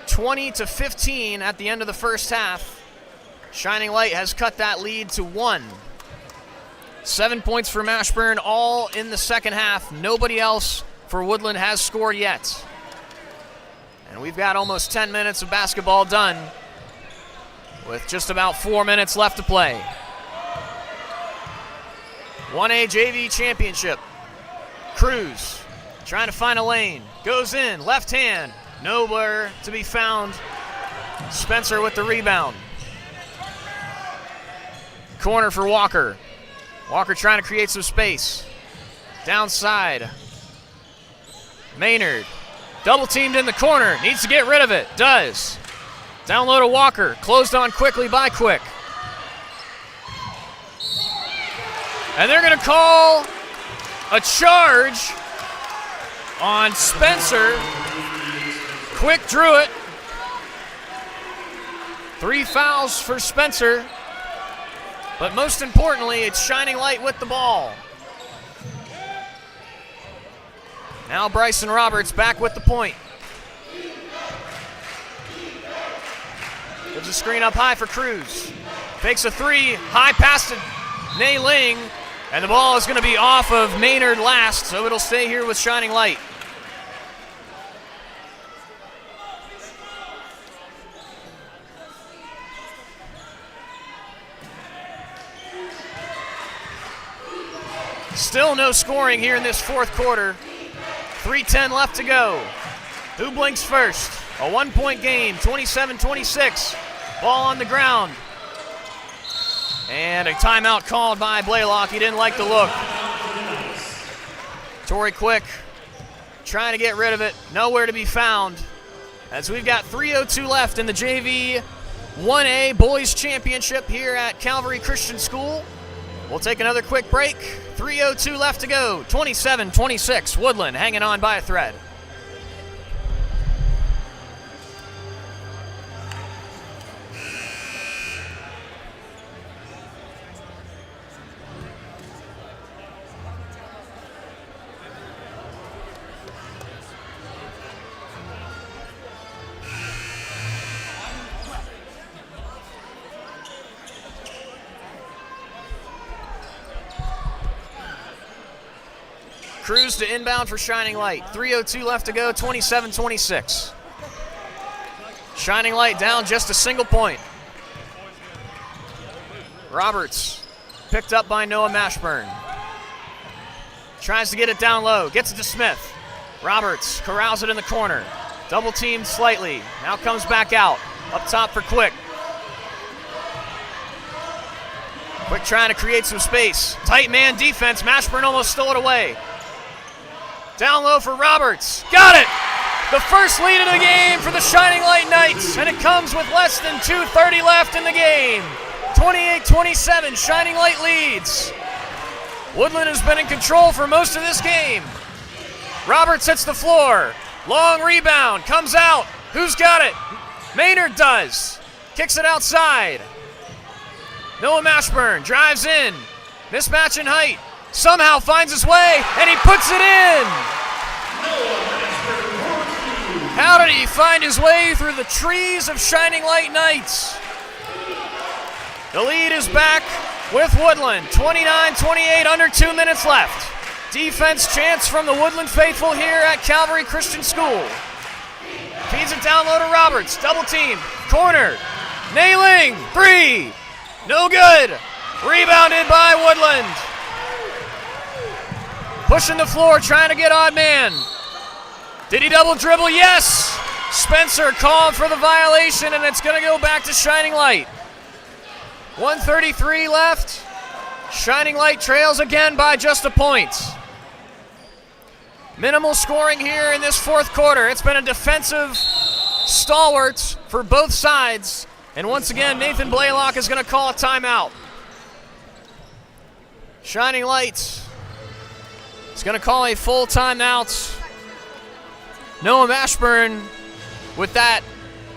20-15 at the end of the first half. Shining Light has cut that lead to 1. 7 points for Mashburn, all in the second half. Nobody else for Woodland has scored yet. And we've got almost 10 minutes of basketball done, with just about 4 minutes left to play. 1A JV championship. Cruz trying to find a lane. Goes in, left hand. Nowhere to be found Spencer with the rebound. Corner for Walker. Walker trying to create some space. Downside. Maynard. Double teamed in the corner. Needs to get rid of it. Does. Down low to Walker. Closed on quickly by Quick. And they're going to call a charge on Spencer. Quick drew it. 3 fouls for Spencer. But most importantly, it's Shining Light with the ball. Now Bryson Roberts back with the point. Gives a screen up high for Cruz. Fakes a 3, high pass to Nay Ling. And the ball is going to be off of Maynard last, so it'll stay here with Shining Light. Still no scoring here in this fourth quarter. 3:10 left to go. Who blinks first? A 1-point game, 27-26. Ball on the ground. And a timeout called by Blaylock. He didn't like the look. Torrey Quick trying to get rid of it. Nowhere to be found. As we've got 3:02 left in the JV 1A Boys Championship here at Calvary Christian School. We'll take another quick break. 3:02 left to go. 27-26. Woodland hanging on by a thread. Cruz to inbound for Shining Light. 3:02 left to go, 27-26. Shining Light down just a single point. Roberts picked up by Noah Mashburn. Tries to get it down low, gets it to Smith. Roberts corrals it in the corner. Double teamed slightly, now comes back out. Up top for Quick. Quick trying to create some space. Tight man defense, Mashburn almost stole it away. Down low for Roberts. Got it! The first lead of the game for the Shining Light Knights, and it comes with less than 2:30 left in the game. 28-27, Shining Light leads. Woodland has been in control for most of this game. Roberts hits the floor. Long rebound, comes out. Who's got it? Maynard does. Kicks it outside. Noah Mashburn drives in. Mismatch in height. Somehow finds his way, and he puts it in. How did he find his way through the trees of Shining Light Knights? The lead is back with Woodland. 29-28, under 2 minutes left. Defense chance from the Woodland faithful here at Calvary Christian School. Feeds it down low to Roberts. Double team. Corner. Nailing. 3. No good. Rebounded by Woodland. Pushing the floor, trying to get odd man. Did he double dribble? Yes! Spencer called for the violation, and it's going to go back to Shining Light. 1:33 left. Shining Light trails again by just a point. Minimal scoring here in this fourth quarter. It's been a defensive stalwart for both sides. And once again, Nathan Blaylock is going to call a timeout. Shining Light is going to call a full timeout. Noah Mashburn with that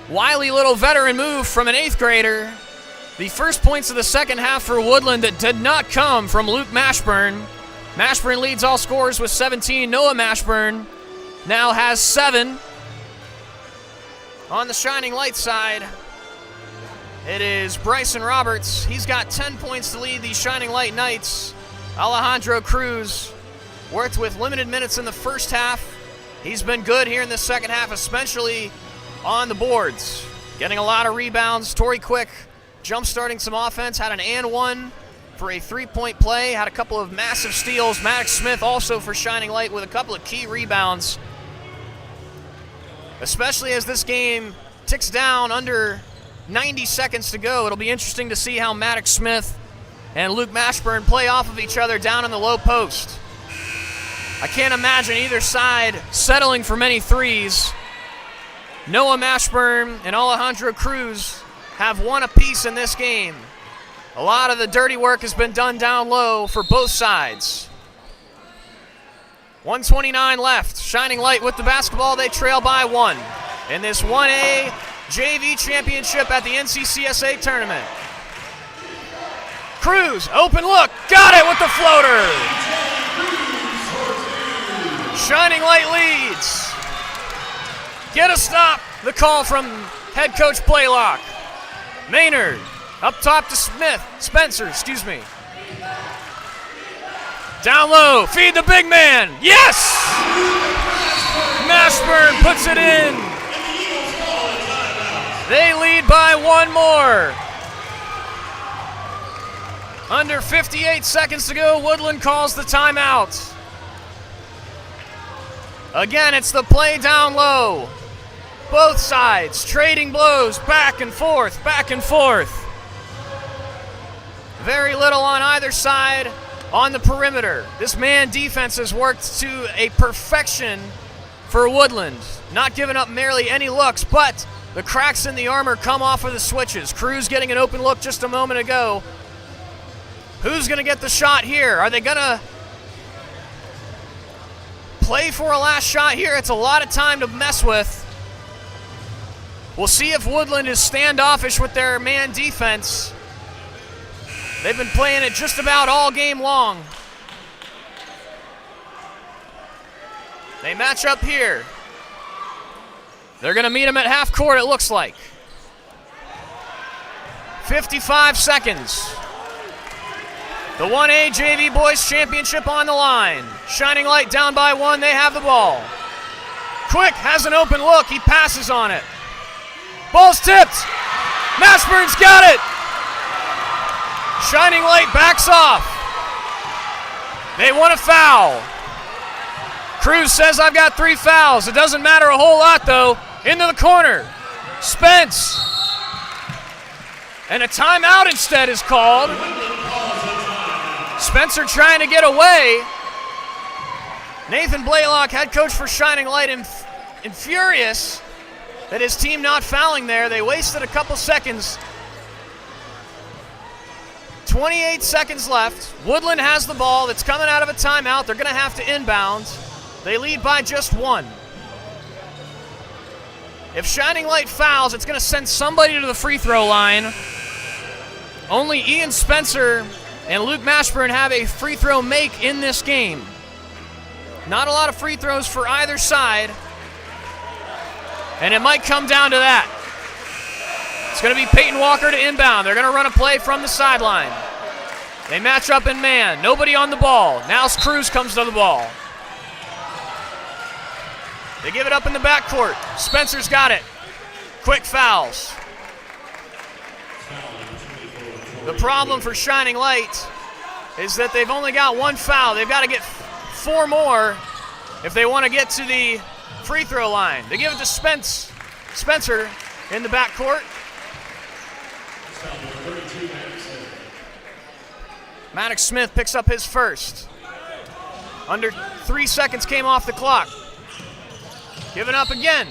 wily little veteran move from an 8th grader. The first points of the second half for Woodland that did not come from Luke Mashburn. Mashburn leads all scorers with 17. Noah Mashburn now has 7. On the Shining Light side, it is Bryson Roberts. He's got 10 points to lead the Shining Light Knights. Alejandro Cruz worked with limited minutes in the first half. He's been good here in the second half, especially on the boards. Getting a lot of rebounds. Torrey Quick jump-starting some offense. Had an and one for a 3-point play. Had a couple of massive steals. Maddox Smith also for Shining Light with a couple of key rebounds. Especially as this game ticks down under 90 seconds to go. It'll be interesting to see how Maddox Smith and Luke Mashburn play off of each other down in the low post. I can't imagine either side settling for many threes. Noah Mashburn and Alejandro Cruz have one apiece in this game. A lot of the dirty work has been done down low for both sides. 1:29 left. Shining Light with the basketball. They trail by 1 in this 1A JV championship at the NCCSA tournament. Cruz, open look, got it with the floater. Shining Light leads. Get a stop, the call from head coach Blaylock. Maynard, up top to Spencer. Down low, feed the big man, yes! Mashburn puts it in. They lead by 1 more. Under 58 seconds to go, Woodland calls the timeout. Again, it's the play down low. Both sides trading blows back and forth, back and forth. Very little on either side on the perimeter. This man defense has worked to a perfection for Woodland. Not giving up merely any looks, but the cracks in the armor come off of the switches. Cruz getting an open look just a moment ago. Who's going to get the shot here? Are they going to play for a last shot here? It's a lot of time to mess with. We'll see if Woodland is standoffish with their man defense. They've been playing it just about all game long. They match up here. They're going to meet them at half court, it looks like. 55 seconds. The 1A JV Boys Championship on the line. Shining Light down by 1. They have the ball. Quick has an open look. He passes on it. Ball's tipped. Mashburn's got it. Shining Light backs off. They want a foul. Cruz says, I've got 3 fouls. It doesn't matter a whole lot, though. Into the corner. Spence. And a timeout instead is called. Spencer trying to get away. Nathan Blaylock, head coach for Shining Light, and furious that his team not fouling there. They wasted a couple seconds. 28 seconds left. Woodland has the ball that's coming out of a timeout. They're going to have to inbound. They lead by just 1. If Shining Light fouls, it's going to send somebody to the free throw line. Only Ian Spencer and Luke Mashburn have a free throw make in this game. Not a lot of free throws for either side. And it might come down to that. It's going to be Peyton Walker to inbound. They're going to run a play from the sideline. They match up in man. Nobody on the ball. Now Cruz comes to the ball. They give it up in the backcourt. Spencer's got it. Quick fouls. The problem for Shining Light is that they've only got 1 foul. They've got to get 4 more if they want to get to the free throw line. They give it to Spencer in the backcourt. Maddox Smith picks up his first. Under 3 seconds came off the clock. Giving up again.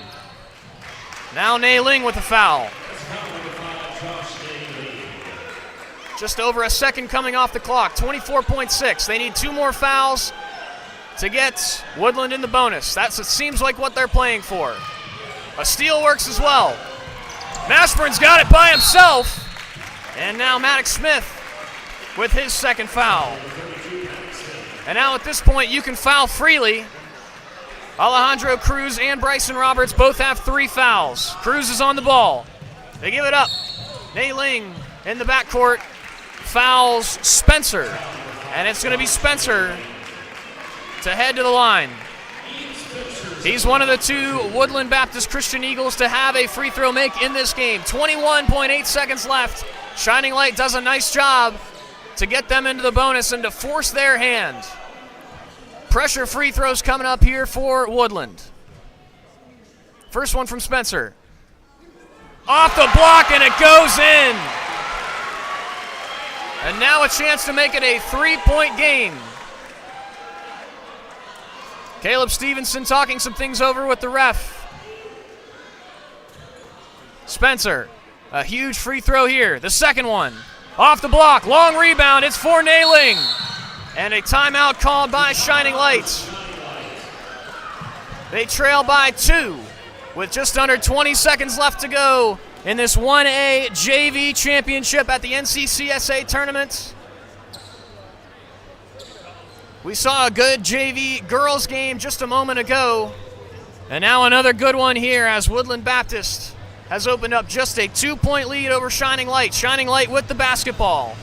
Now Nay Ling with a foul. Just over a second coming off the clock. 24.6. They need 2 more fouls to get Woodland in the bonus. It seems like what they're playing for. A steal works as well. Mashburn's got it by himself. And now Maddox Smith with his second foul. And now at this point you can foul freely. Alejandro Cruz and Bryson Roberts both have 3 fouls. Cruz is on the ball. They give it up. Nay Ling in the backcourt fouls Spencer. And it's going to be Spencer to head to the line. He's one of the 2 Woodland Baptist Christian Eagles to have a free throw make in this game. 21.8 seconds left. Shining Light does a nice job to get them into the bonus and to force their hand. Pressure free throws coming up here for Woodland. First one from Spencer. Off the block, and it goes in. And now a chance to make it a 3-point game. Caleb Stevenson talking some things over with the ref. Spencer, a huge free throw here. The second one. Off the block, long rebound, it's for Nailing. And a timeout called by Shining Lights. They trail by 2 with just under 20 seconds left to go in this 1A JV championship at the NCCSA tournament. We saw a good JV girls game just a moment ago. And now another good one here as Woodland Baptist has opened up just a 2-point lead over Shining Light. Shining Light with the basketball.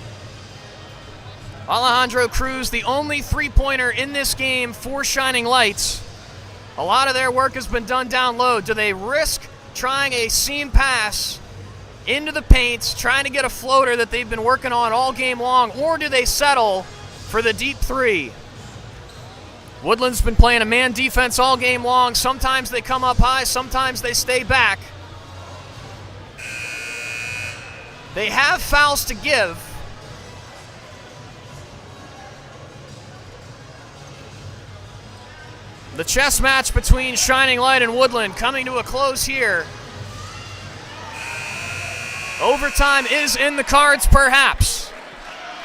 Alejandro Cruz, the only 3-pointer in this game for Shining Lights. A lot of their work has been done down low. Do they risk trying a seam pass into the paint, trying to get a floater that they've been working on all game long, or do they settle for the deep 3? Woodland's been playing a man defense all game long. Sometimes they come up high, sometimes they stay back. They have fouls to give. The chess match between Shining Light and Woodland coming to a close here. Overtime is in the cards, perhaps.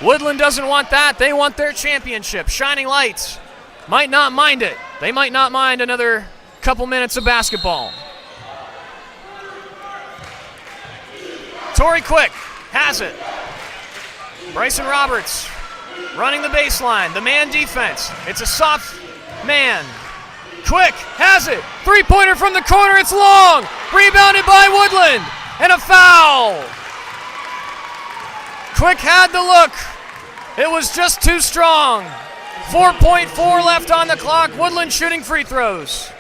Woodland doesn't want that. They want their championship. Shining Lights might not mind it. They might not mind another couple minutes of basketball. Torrey Quick has it. Bryson Roberts running the baseline. The man defense. It's a soft man. Quick has it. 3-pointer from the corner. It's long. Rebounded by Woodland. And a foul. Quick had the look. It was just too strong. 4.4 left on the clock. Woodland shooting free throws.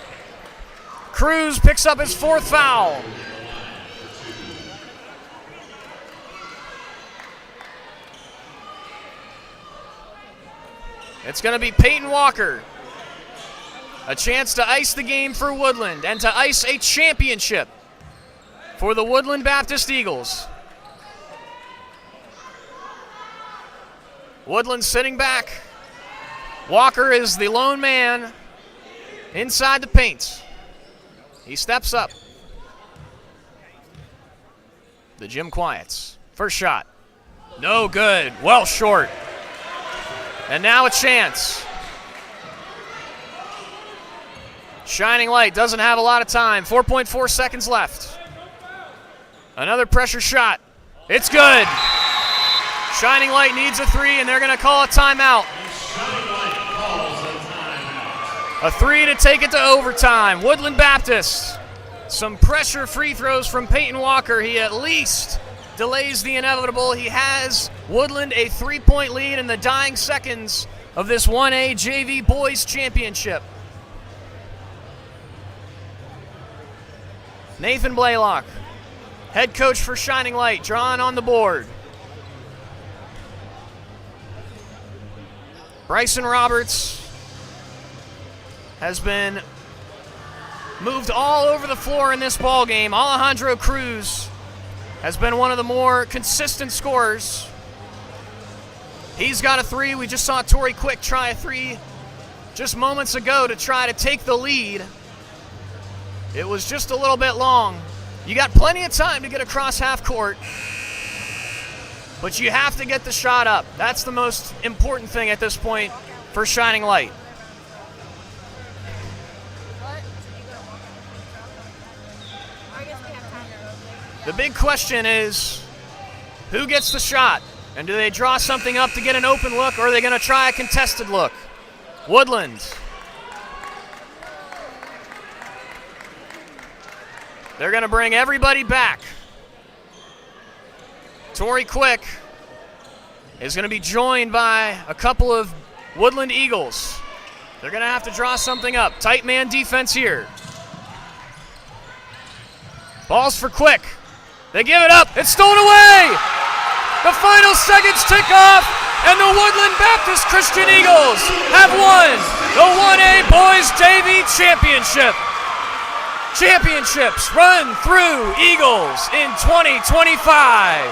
Cruz picks up his 4th foul. It's going to be Peyton Walker. A chance to ice the game for Woodland and to ice a championship for the Woodland Baptist Eagles. Woodland sitting back. Walker is the lone man inside the paint. He steps up. The gym quiets. First shot. No good. Well short. And now a chance. Shining Light doesn't have a lot of time. 4.4 seconds left. Another pressure shot. It's good. Shining Light needs a 3, and they're going to call a timeout. A 3 to take it to overtime. Woodland Baptist. Some pressure free throws from Peyton Walker. He at least delays the inevitable. He has Woodland a 3-point lead in the dying seconds of this 1A JV Boys Championship. Nathan Blaylock, head coach for Shining Light, drawing on the board. Bryson Roberts has been moved all over the floor in this ball game. Alejandro Cruz has been one of the more consistent scorers. He's got a 3. We just saw Torrey Quick try a 3 just moments ago to try to take the lead. It was just a little bit long. You got plenty of time to get across half court, but you have to get the shot up. That's the most important thing at this point for Shining Light. The big question is, who gets the shot? And do they draw something up to get an open look, or are they going to try a contested look? Woodland. They're going to bring everybody back. Torrey Quick is going to be joined by a couple of Woodland Eagles. They're going to have to draw something up. Tight man defense here. Ball's for Quick. They give it up. It's stolen away. The final seconds tick off, and the Woodland Baptist Christian Eagles have won the 1A Boys JV Championship. Championships run through Eagles in 2025.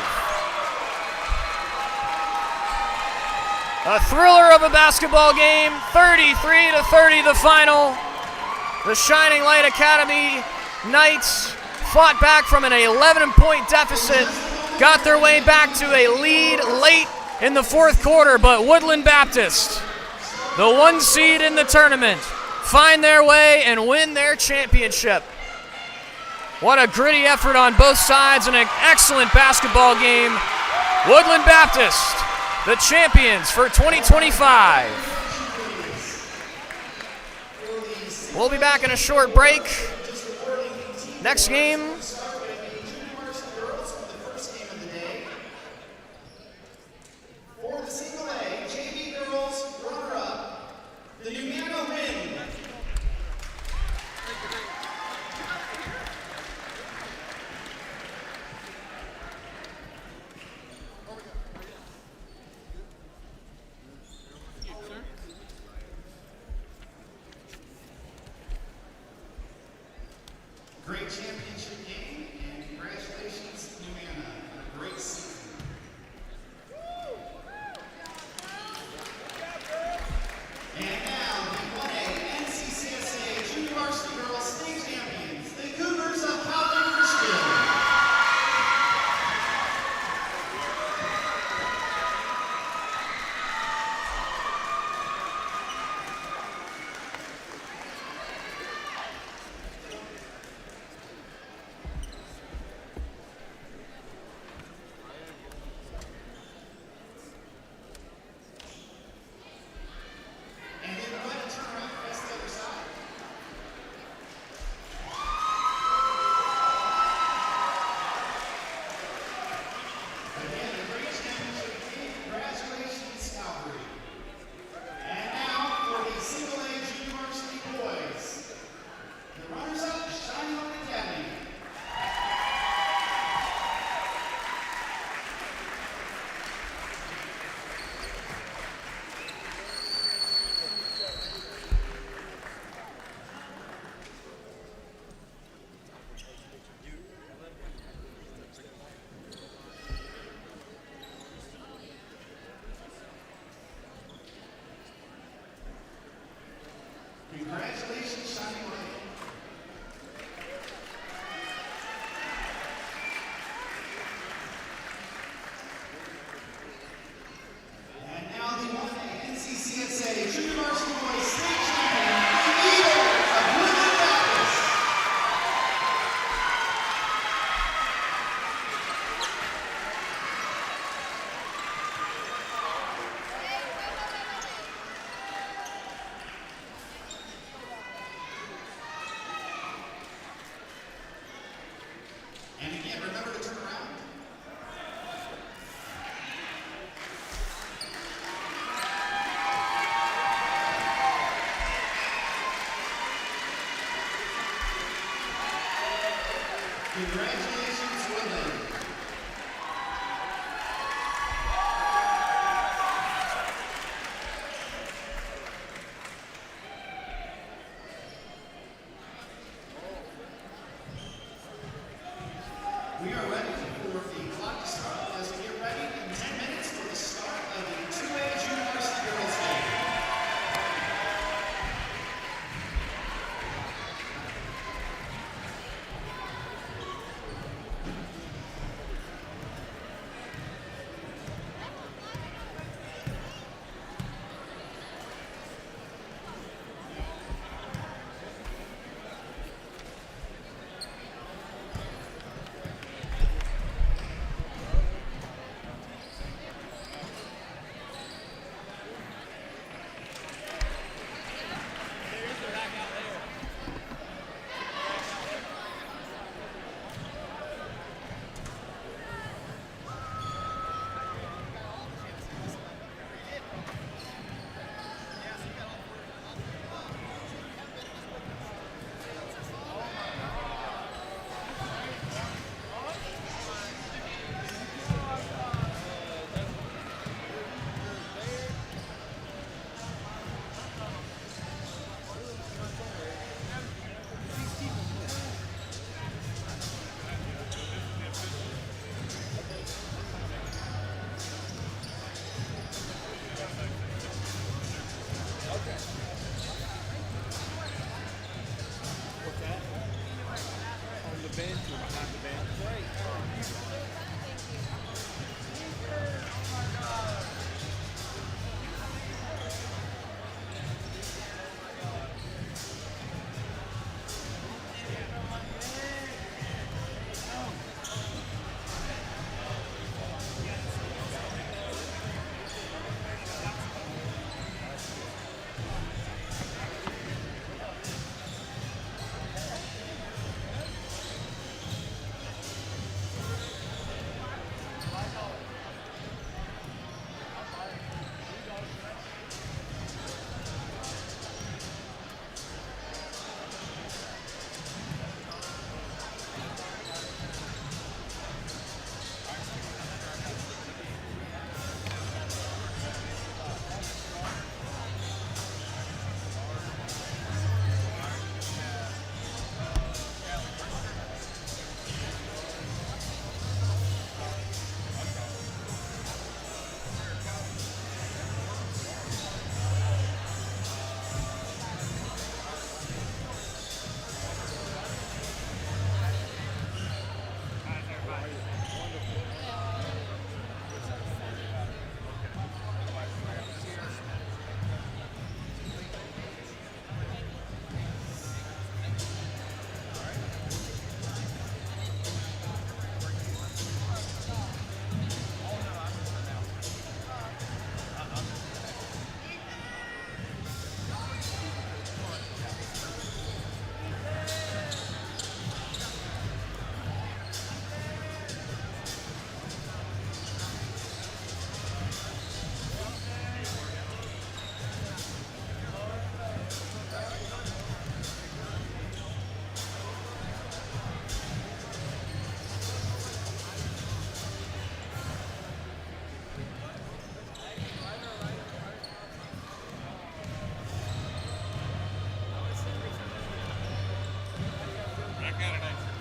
A thriller of a basketball game, 33-30 the final. The Shining Light Academy Knights fought back from an 11-point deficit, got their way back to a lead late in the fourth quarter, but Woodland Baptist, the 1 seed in the tournament, find their way and win their championship. What a gritty effort on both sides and an excellent basketball game. Woodland Baptist, the champions for 2025. We'll be back in a short break. Next game. For the single A, JV girls runner-up, the Umana win. Great championship game, and congratulations, Umana, on a great season. And now, the 1A NCCSA Junior Varsity Girls State Champions, the Cougars of Calvary Christian. And then go ahead and turn around and face the other side. Again, a great championship game. Congratulations, Calvary. And now for the single A Junior Varsity boys. The runners-up, Shining Light Academy. Congratulations, Shining Light. And now the 1A NCCSA Junior Varsity Boys State Champion, the Eagles of Woodland Baptist. And again, remember to turn around. Congratulations, Woodland. We are ready for the clock to start as we get ready in 10 minutes for the start of the 2A Junior Varsity Girls game.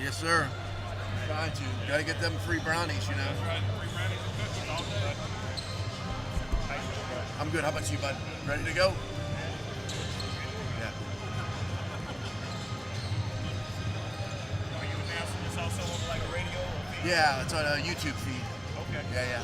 Yes, sir. Trying to. Gotta get them free brownies, you know. Right, free brownies and cookies all day. I'm good. How about you, bud? Ready to go? Yeah. Are you announcing this also on like a radio or feed? Yeah, it's on a YouTube feed. Okay. Yeah.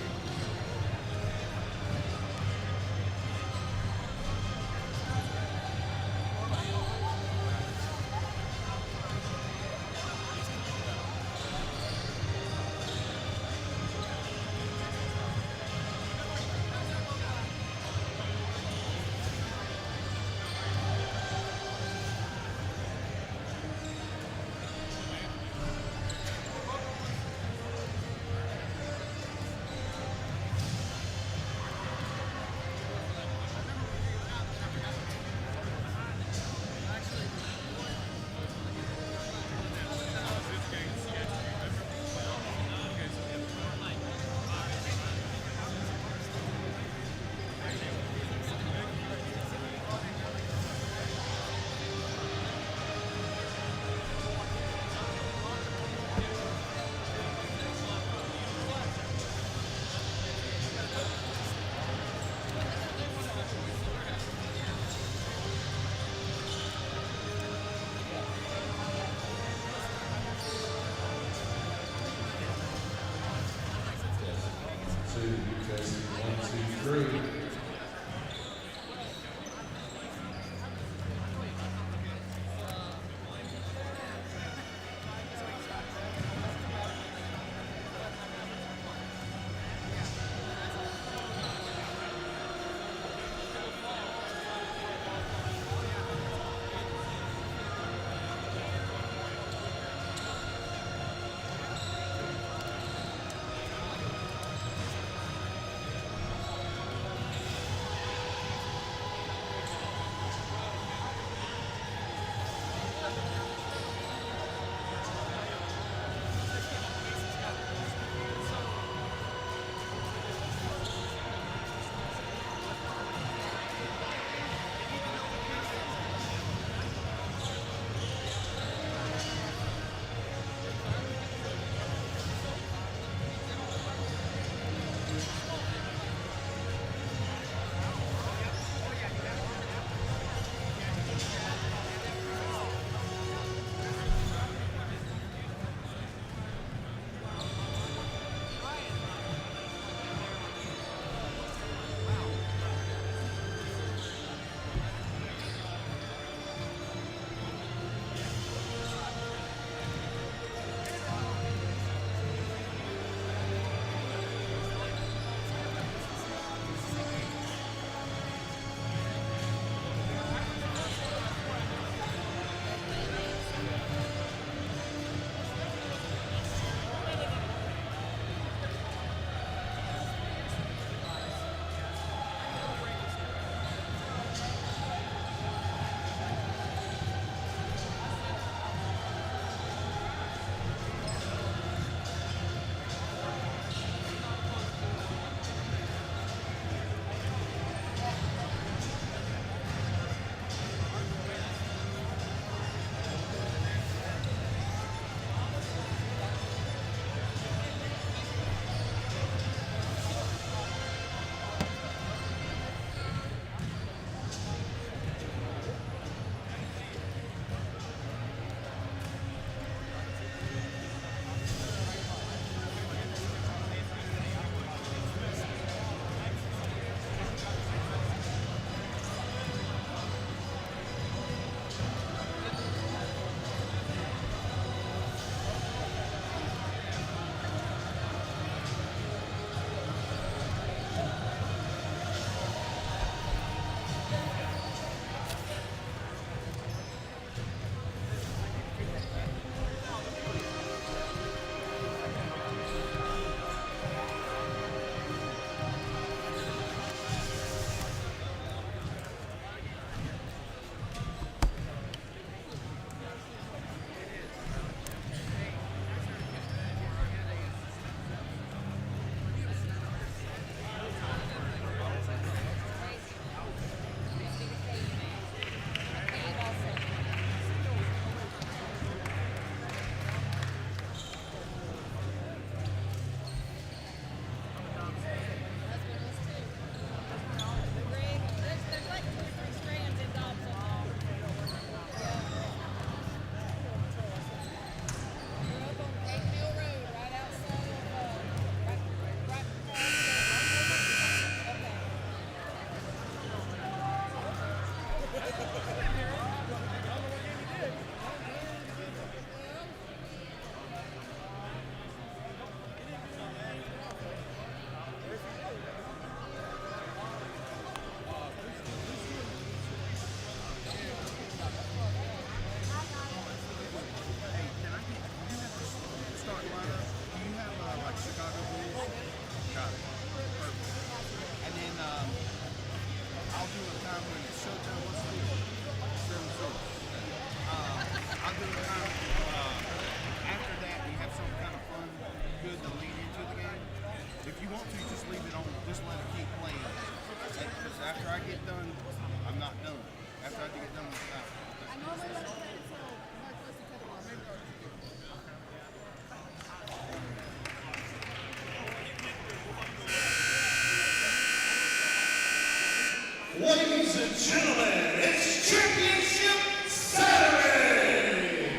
gentlemen, it's Championship Saturday!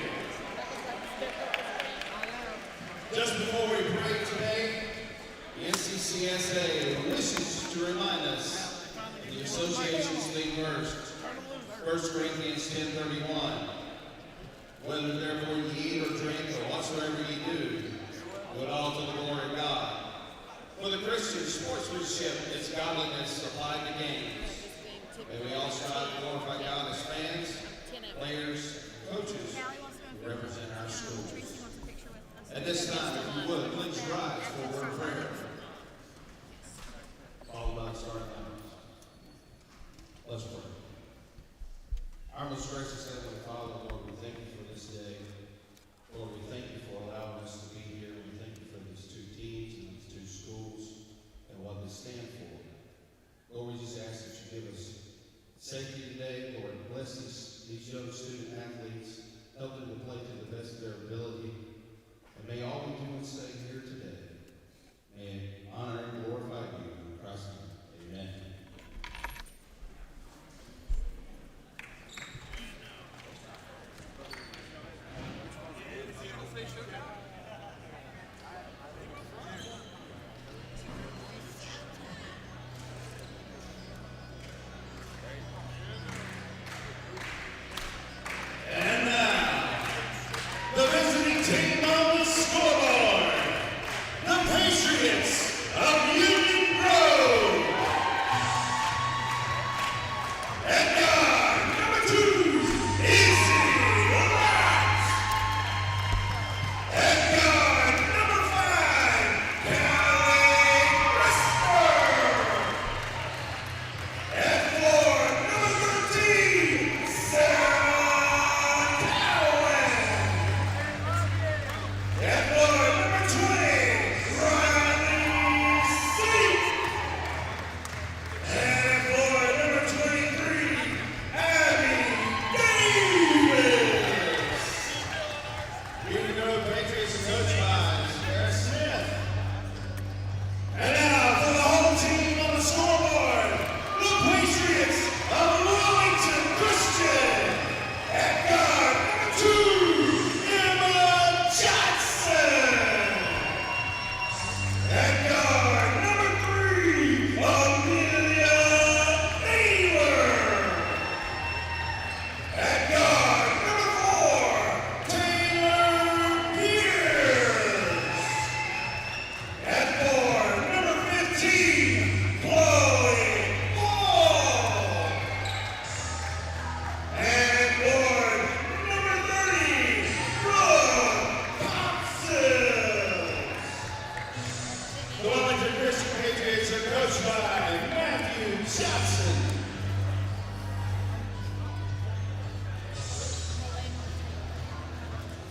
Just before we break today, the NCCSA wishes to remind us of the Association's league verse, 1 Corinthians 10:31. Whether therefore ye eat or drink or whatsoever ye do, do it all to the glory of God. For the Christian, sportsmanship is godliness applied to games. May we all strive to glorify God as fans, players, coaches who represent our schools. At this time, if you would, please rise for a word of prayer. All about starting numbers. Let's pray. Our most gracious Heavenly Father, Lord, we thank you for this day. Lord, we thank you for allowing us to be here. We thank you for these two teams and these two schools and what they stand for. Lord, we just ask that you give us safety today. Lord, bless these young student athletes. Help them to play to the best of their ability. And may all we do and say here today, may honor and glorify you in Christ's name. Amen.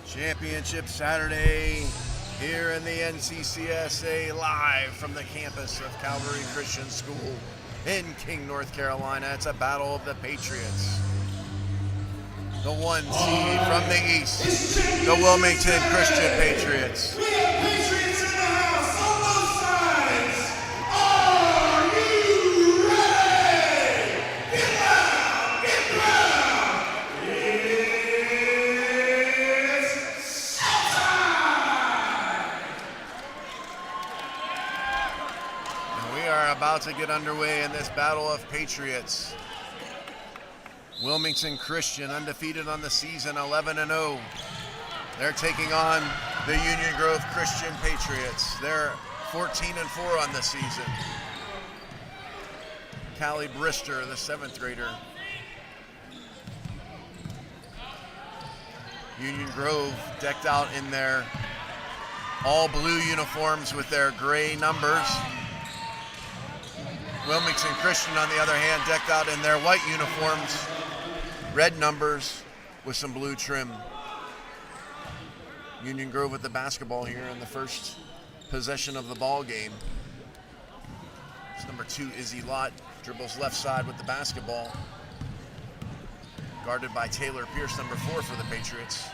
Championship Saturday here in the NCCSA, live from the campus of Calvary Christian School in King, North Carolina. It's a battle of the Patriots. The 1 seed from the east, the Wilmington Christian Patriots. We have Patriots in the house on both sides. Are you ready? Get loud, get loud. It's showtime. And we are about to get underway in this battle of Patriots. Wilmington Christian, undefeated on the season, 11-0. They're taking on the Union Grove Christian Patriots. They're 14-4 on the season. Callie Brister, the 7th grader. Union Grove decked out in their all blue uniforms with their gray numbers. Wilmington Christian, on the other hand, decked out in their white uniforms, red numbers with some blue trim. Union Grove with the basketball here in the first possession of the ball game. It's number 2, Izzy Lott, dribbles left side with the basketball. Guarded by Taylor Pierce, number 4 for the Patriots.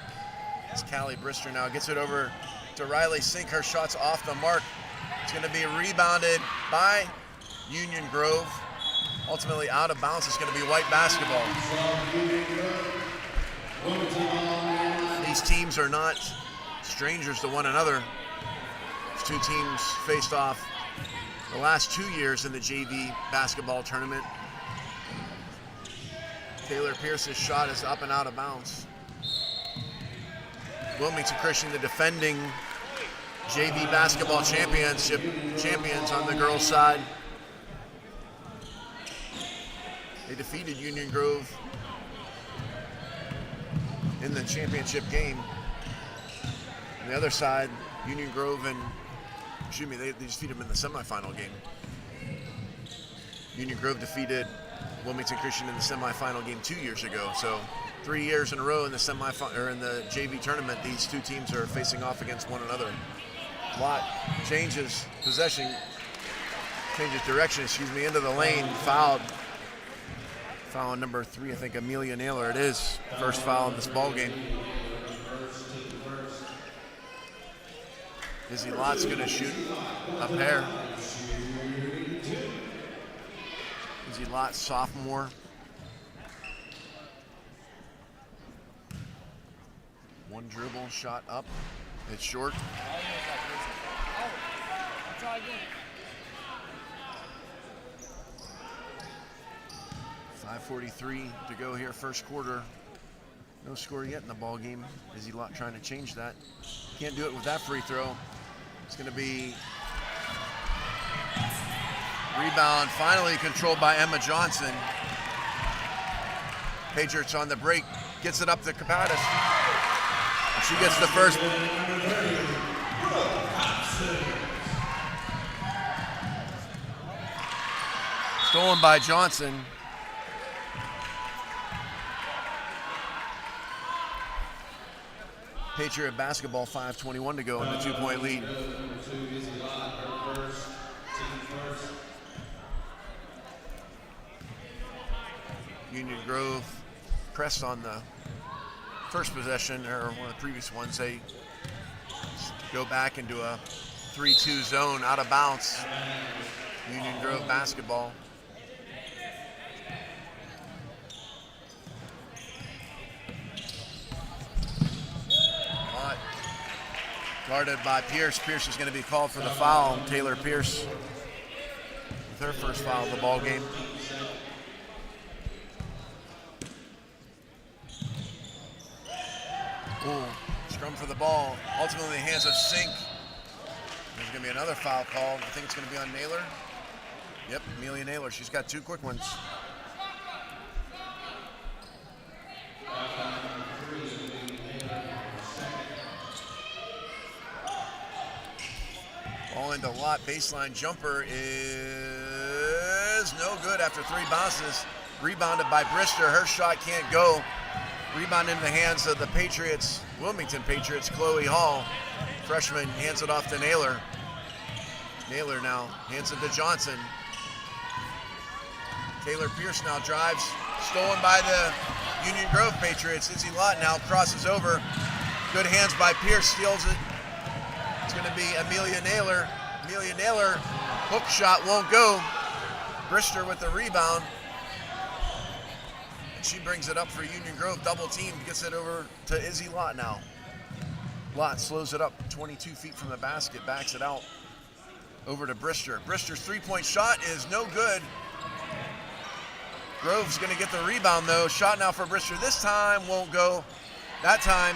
It's Callie Brister now, gets it over to Riley Sink. Her shot's off the mark. It's going to be rebounded by Union Grove. Ultimately out of bounds. It's going to be white basketball. These teams are not strangers to one another. These two teams faced off the last 2 years in the JV basketball tournament. Taylor Pierce's shot is up and out of bounds. Wilmington Christian, the defending JV basketball champions on the girls' side. They defeated Union Grove in the championship game. On the other side, Union Grove and, they defeated them in the semifinal game. Union Grove defeated Wilmington Christian in the semifinal game 2 years ago. So 3 years in a row in the in the JV tournament, these two teams are facing off against one another. Watt changes possession, changes direction, into the lane, fouled. Foul number 3, I think Amelia Naylor it is. First foul in this ball game. Izzy Lott's gonna shoot a pair. Izzy Lott, sophomore. One dribble, shot up. It's short. 5:43 to go here, first quarter. No score yet in the ball game. Izzy Lott trying to change that. Can't do it with that free throw. It's going to be rebound, finally controlled by Emma Johnson. Patriots on the break, gets it up to Kapatis. And she gets the first. Stolen by Johnson. Patriot basketball, 5:21 to go in the 2-point lead. Union Grove pressed on the first possession, or one of the previous ones. They go back into a 3-2 zone, out of bounds. Union Grove basketball. Guarded by Pierce. Pierce is going to be called for the foul. Taylor Pierce with her first foul of the ball game. Ooh, scrum for the ball. Ultimately, hands of Sink. There's going to be another foul called. I think it's going to be on Naylor. Yep, Amelia Naylor. She's got 2 quick ones. Ball into Lott, baseline jumper is no good after 3 bounces. Rebounded by Brister, her shot can't go. Rebound into the hands of the Patriots, Wilmington Patriots, Chloe Hall. Freshman hands it off to Naylor. Naylor now hands it to Johnson. Taylor Pierce now drives, stolen by the Union Grove Patriots. Izzy Lott now crosses over. Good hands by Pierce, steals it. It's going to be Amelia Naylor. Amelia Naylor, hook shot won't go. Brister with the rebound. And she brings it up for Union Grove. Double team, gets it over to Izzy Lott now. Lott slows it up 22 feet from the basket, backs it out over to Brister. Brister's 3-point shot is no good. Grove's going to get the rebound though. Shot now for Brister. This time won't go. That time,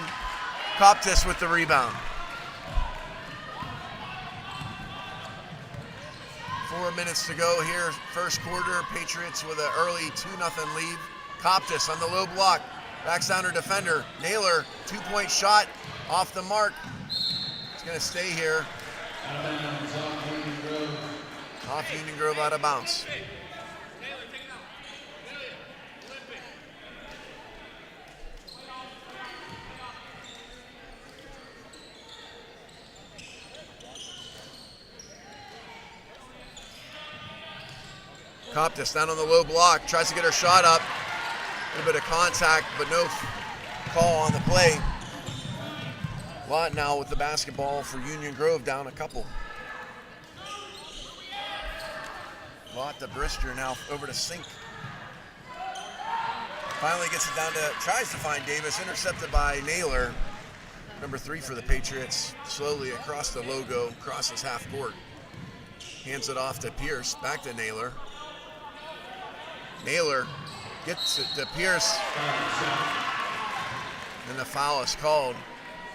Coptis with the rebound. 4 minutes to go here, first quarter. Patriots with an early 2-0 lead. Coptis on the low block, backs down her defender. Naylor, 2-point shot, off the mark. It's going to stay here. Off Union Grove, out of bounds. Coptis down on the low block, tries to get her shot up. A little bit of contact, but no call on the play. Lott now with the basketball for Union Grove, down a couple. Lott to Brister, now over to Sink. Finally gets it down to, tries to find Davis, intercepted by Naylor. Number 3 for the Patriots, slowly across the logo, crosses half court. Hands it off to Pierce, back to Naylor. Naylor gets it to Pierce. And the foul is called.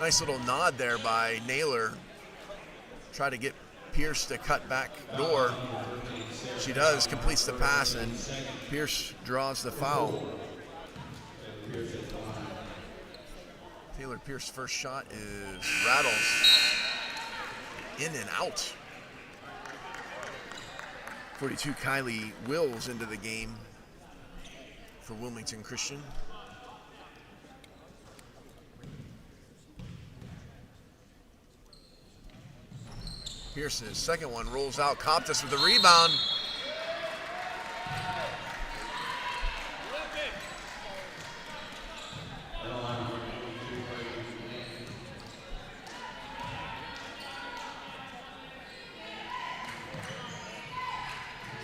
Nice little nod there by Naylor. Try to get Pierce to cut back door. She does, completes the pass, and Pierce draws the foul. Taylor Pierce's first shot is rattles. In and out. 42 Kylie Wills into the game for Wilmington Christian. Pearson's second one rolls out. Coptus with the rebound.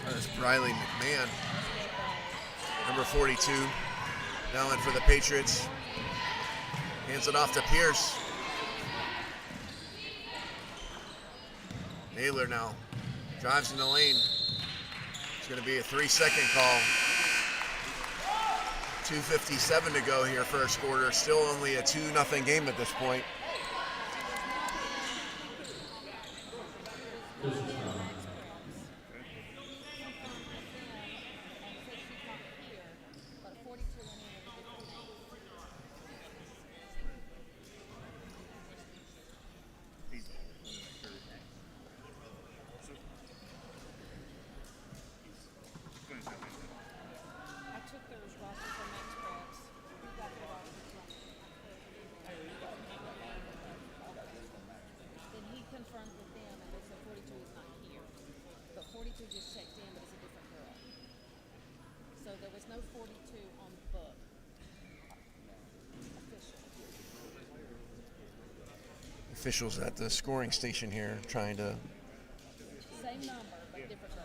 That's Briley McMahon, number 42, now in for the Patriots. Hands it off to Pierce. Naylor now drives in the lane. It's going to be a 3-second call. 2:57 to go here, first quarter. Still only a 2-0 game at this point. Officials at the scoring station here trying to. Same number, but different girl.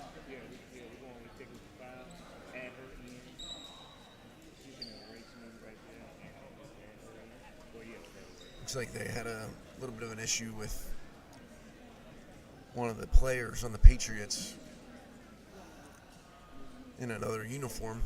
Looks like they had a little bit of an issue with one of the players on the Patriots in another uniform.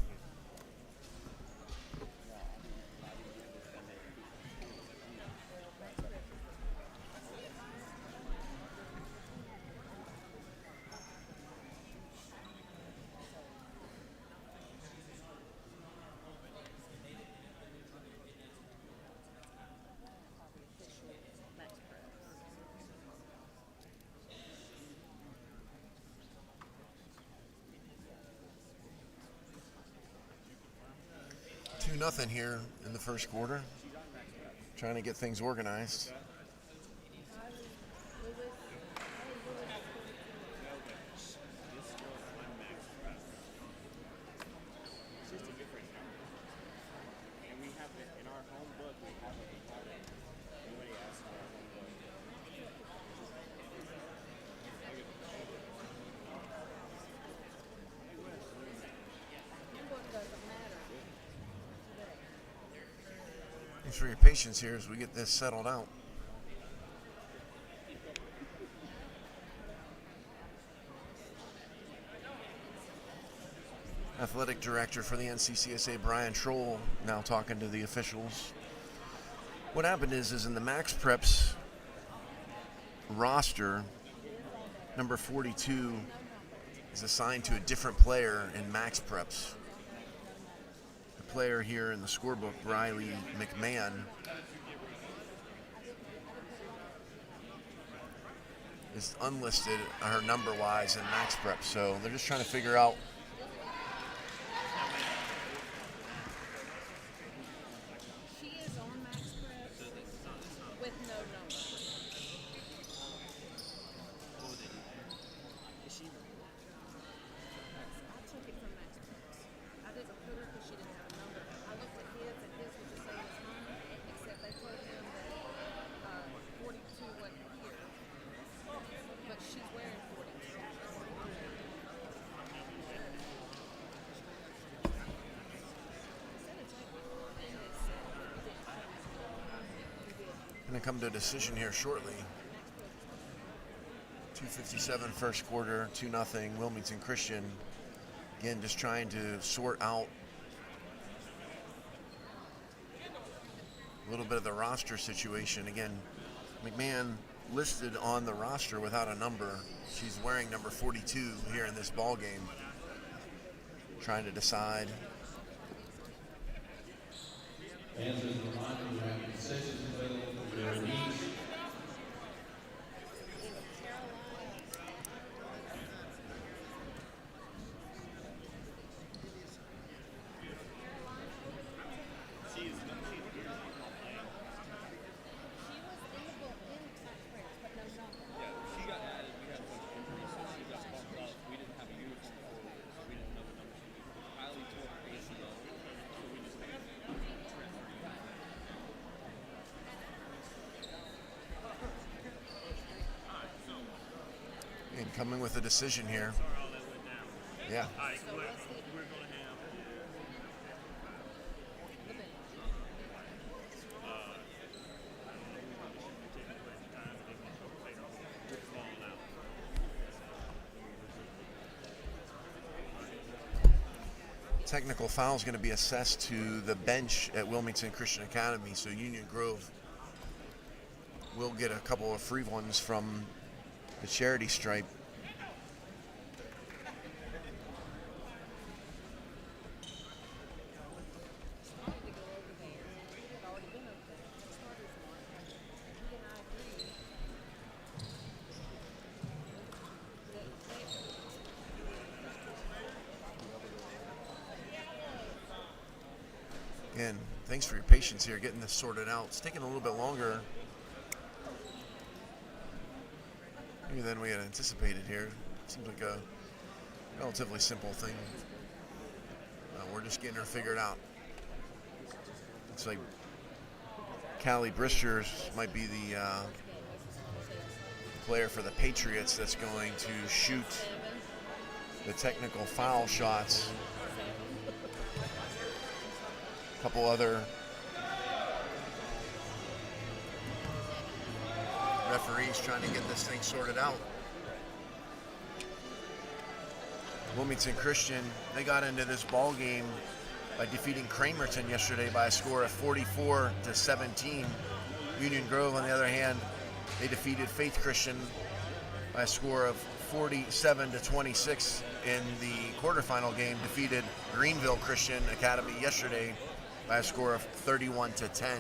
Nothing here in the first quarter. Trying to get things organized. Thanks for your patience here as we get this settled out. Athletic director for the NCCSA, Brian Troll, now talking to the officials. What happened is in the Max Preps roster, number 42 is assigned to a different player in Max Preps. Player here in the scorebook, Briley McMahon, is unlisted, her number-wise in Max Prep, so they're just trying to figure out. She is on Max Prep with no number. I took it from Max Prep. I didn't put her because she didn't have a number. I looked at his and his was the same as mine, except they told him that 42 wasn't here. But she's wearing 42. Going to come to a decision here shortly. 2:57 first quarter, 2-0 Wilmington Christian. Again, just trying to sort out a little bit of the roster situation. Again, McMahon listed on the roster without a number. She's wearing number 42 here in this ball game. Trying to decide. Fans, as a reminder, we have concessions available for your needs. And coming with a decision here. Yeah. Technical foul is going to be assessed to the bench at Wilmington Christian Academy, so Union Grove will get a couple of free ones from the charity stripe. Again, thanks for your patience here getting this sorted out. It's taking a little bit longer maybe than we had anticipated here. Seems like a relatively simple thing. We're just getting her figured out. Looks like Callie Bristers might be the player for the Patriots that's going to shoot the technical foul shots. A couple other referees trying to get this thing sorted out. Wilmington Christian, they got into this ball game by defeating Cramerton yesterday by a score of 44-17. Union Grove, on the other hand, they defeated Faith Christian by a score of 47-26 in the quarterfinal game. Defeated Greenville Christian Academy yesterday by a score of 31-10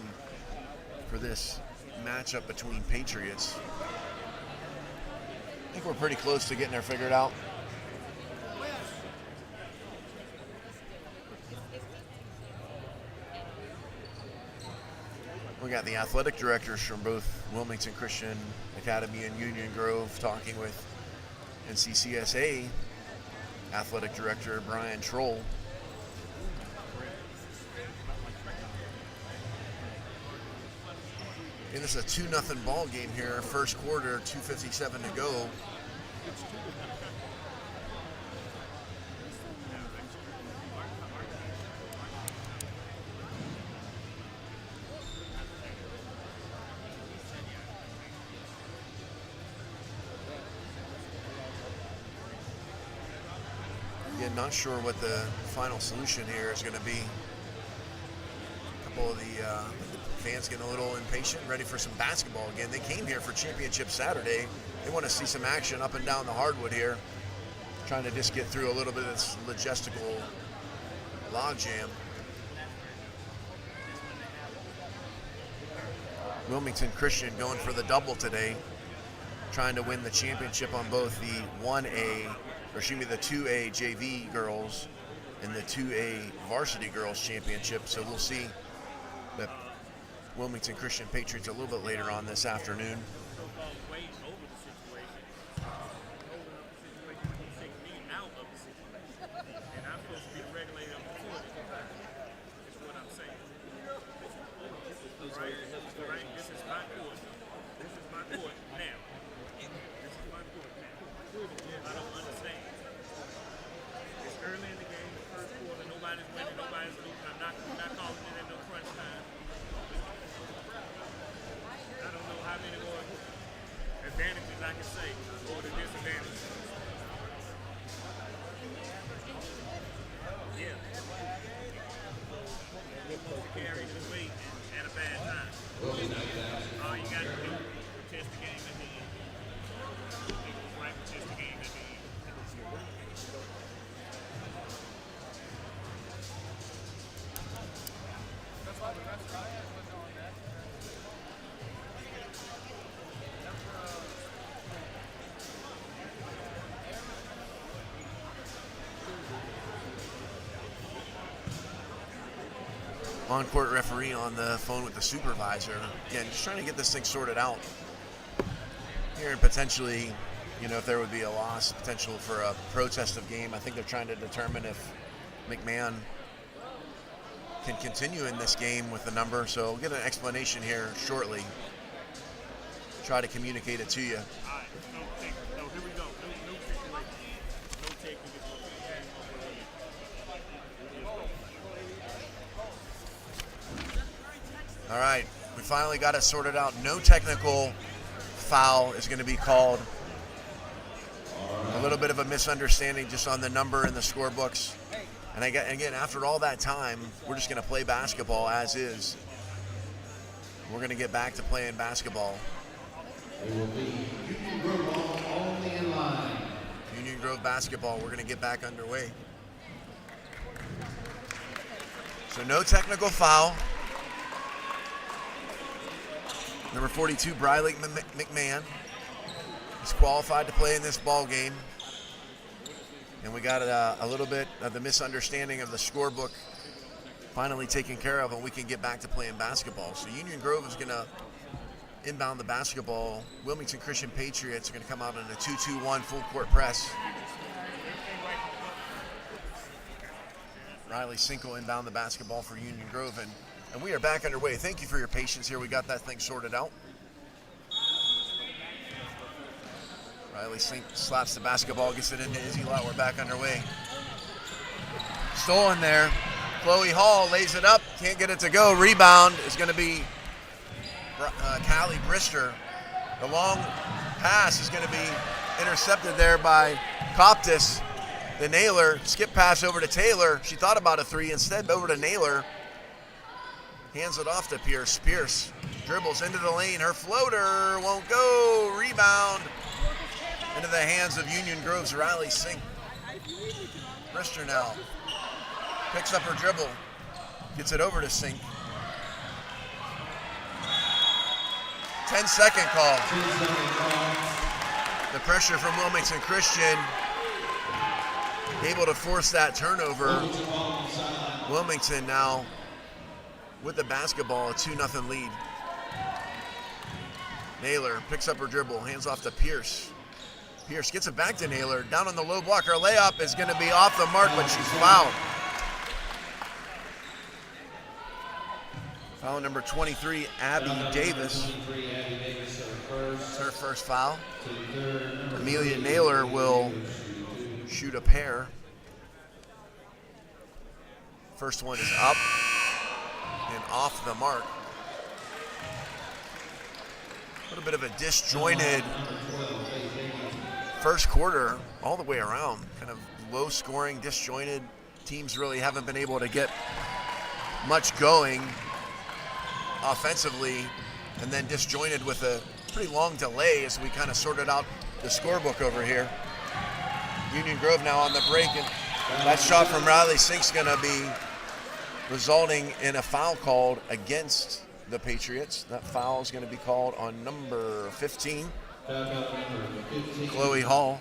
for this matchup between Patriots. I think we're pretty close to getting her figured out. We got the athletic directors from both Wilmington Christian Academy and Union Grove talking with NCCSA athletic director Brian Troll. And this is a 2-0 ball game here, first quarter, 2:57 to go. Again, not sure what the final solution here is going to be. A couple of the fans getting a little impatient, ready for some basketball again. They came here for Championship Saturday. They want to see some action up and down the hardwood here. Trying to just get through a little bit of this logistical logjam. Wilmington Christian going for the double today, trying to win the championship on both the 2A JV girls and the 2A varsity girls championship. So we'll see the Wilmington Christian Patriots a little bit later on this afternoon. say, or the disadvantage. Yeah. Carry the weight at a bad time. All you got to do is test the game at the end. It was right, test the game at the end. On-court referee on the phone with the supervisor. Again, just trying to get this thing sorted out. Here and potentially, you know, if there would be a loss, potential for a protest of game. I think they're trying to determine if McMahon can continue in this game with the number. So we'll get an explanation here shortly. Try to communicate it to you. All right, no, here we go. No situation. No taking this All right, we finally got it sorted out. No technical foul is going to be called. A little bit of a misunderstanding just on the number in the scorebooks. And again, after all that time, we're just going to play basketball as is. We're going to get back to playing basketball. It will be Union Grove ball only in line. Union Grove basketball, we're going to get back underway. So no technical foul. Number 42, Briley McMahon, is qualified to play in this ball game. And we got a little bit of the misunderstanding of the scorebook finally taken care of, and we can get back to playing basketball. So Union Grove is going to inbound the basketball. Wilmington Christian Patriots are going to come out in a 2-2-1 full court press. Riley Sink will inbound the basketball for Union Grove, and we are back underway. Thank you for your patience here. We got that thing sorted out. Riley Sink slaps the basketball, gets it into Izzy Lott. We're back underway. Stolen there. Chloe Hall lays it up, can't get it to go. Rebound is going to be Callie Brister. The long pass is going to be intercepted there by Coptis. The Naylor, skip pass over to Taylor. She thought about a three, instead over to Naylor. Hands it off to Pierce. Pierce dribbles into the lane. Her floater won't go. Rebound into the hands of Union Grove's Riley Sink. Brister now picks up her dribble. Gets it over to Sink. 10-second call. The pressure from Wilmington Christian. Able to force that turnover. Wilmington now with the basketball, a 2-0 lead. Naylor picks up her dribble, hands off to Pierce. Pierce gets it back to Naylor, down on the low block. Her layup is going to be off the mark, but she's fouled. Foul number 23, Abby Davis. It's her first foul. Amelia Naylor will shoot a pair. First one is up and off the mark. A little bit of a disjointed first quarter all the way around. Kind of low scoring, disjointed. Teams really haven't been able to get much going offensively, and then disjointed with a pretty long delay as we kind of sorted out the scorebook over here. Union Grove now on the break, and that shot from Riley Sink's going to be resulting in a foul called against the Patriots. That foul is going to be called on number 15, Chloe Hall.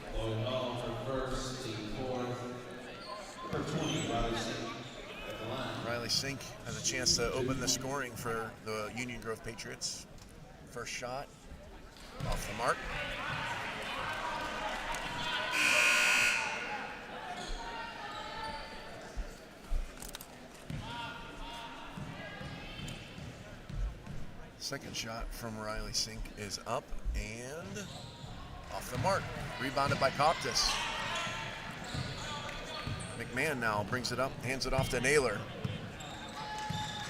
Riley Sink has a chance to open the scoring for the Union Grove Patriots. First shot off the mark. Second shot from Riley Sink is up and off the mark. Rebounded by Coptis. McMahon now brings it up, hands it off to Naylor.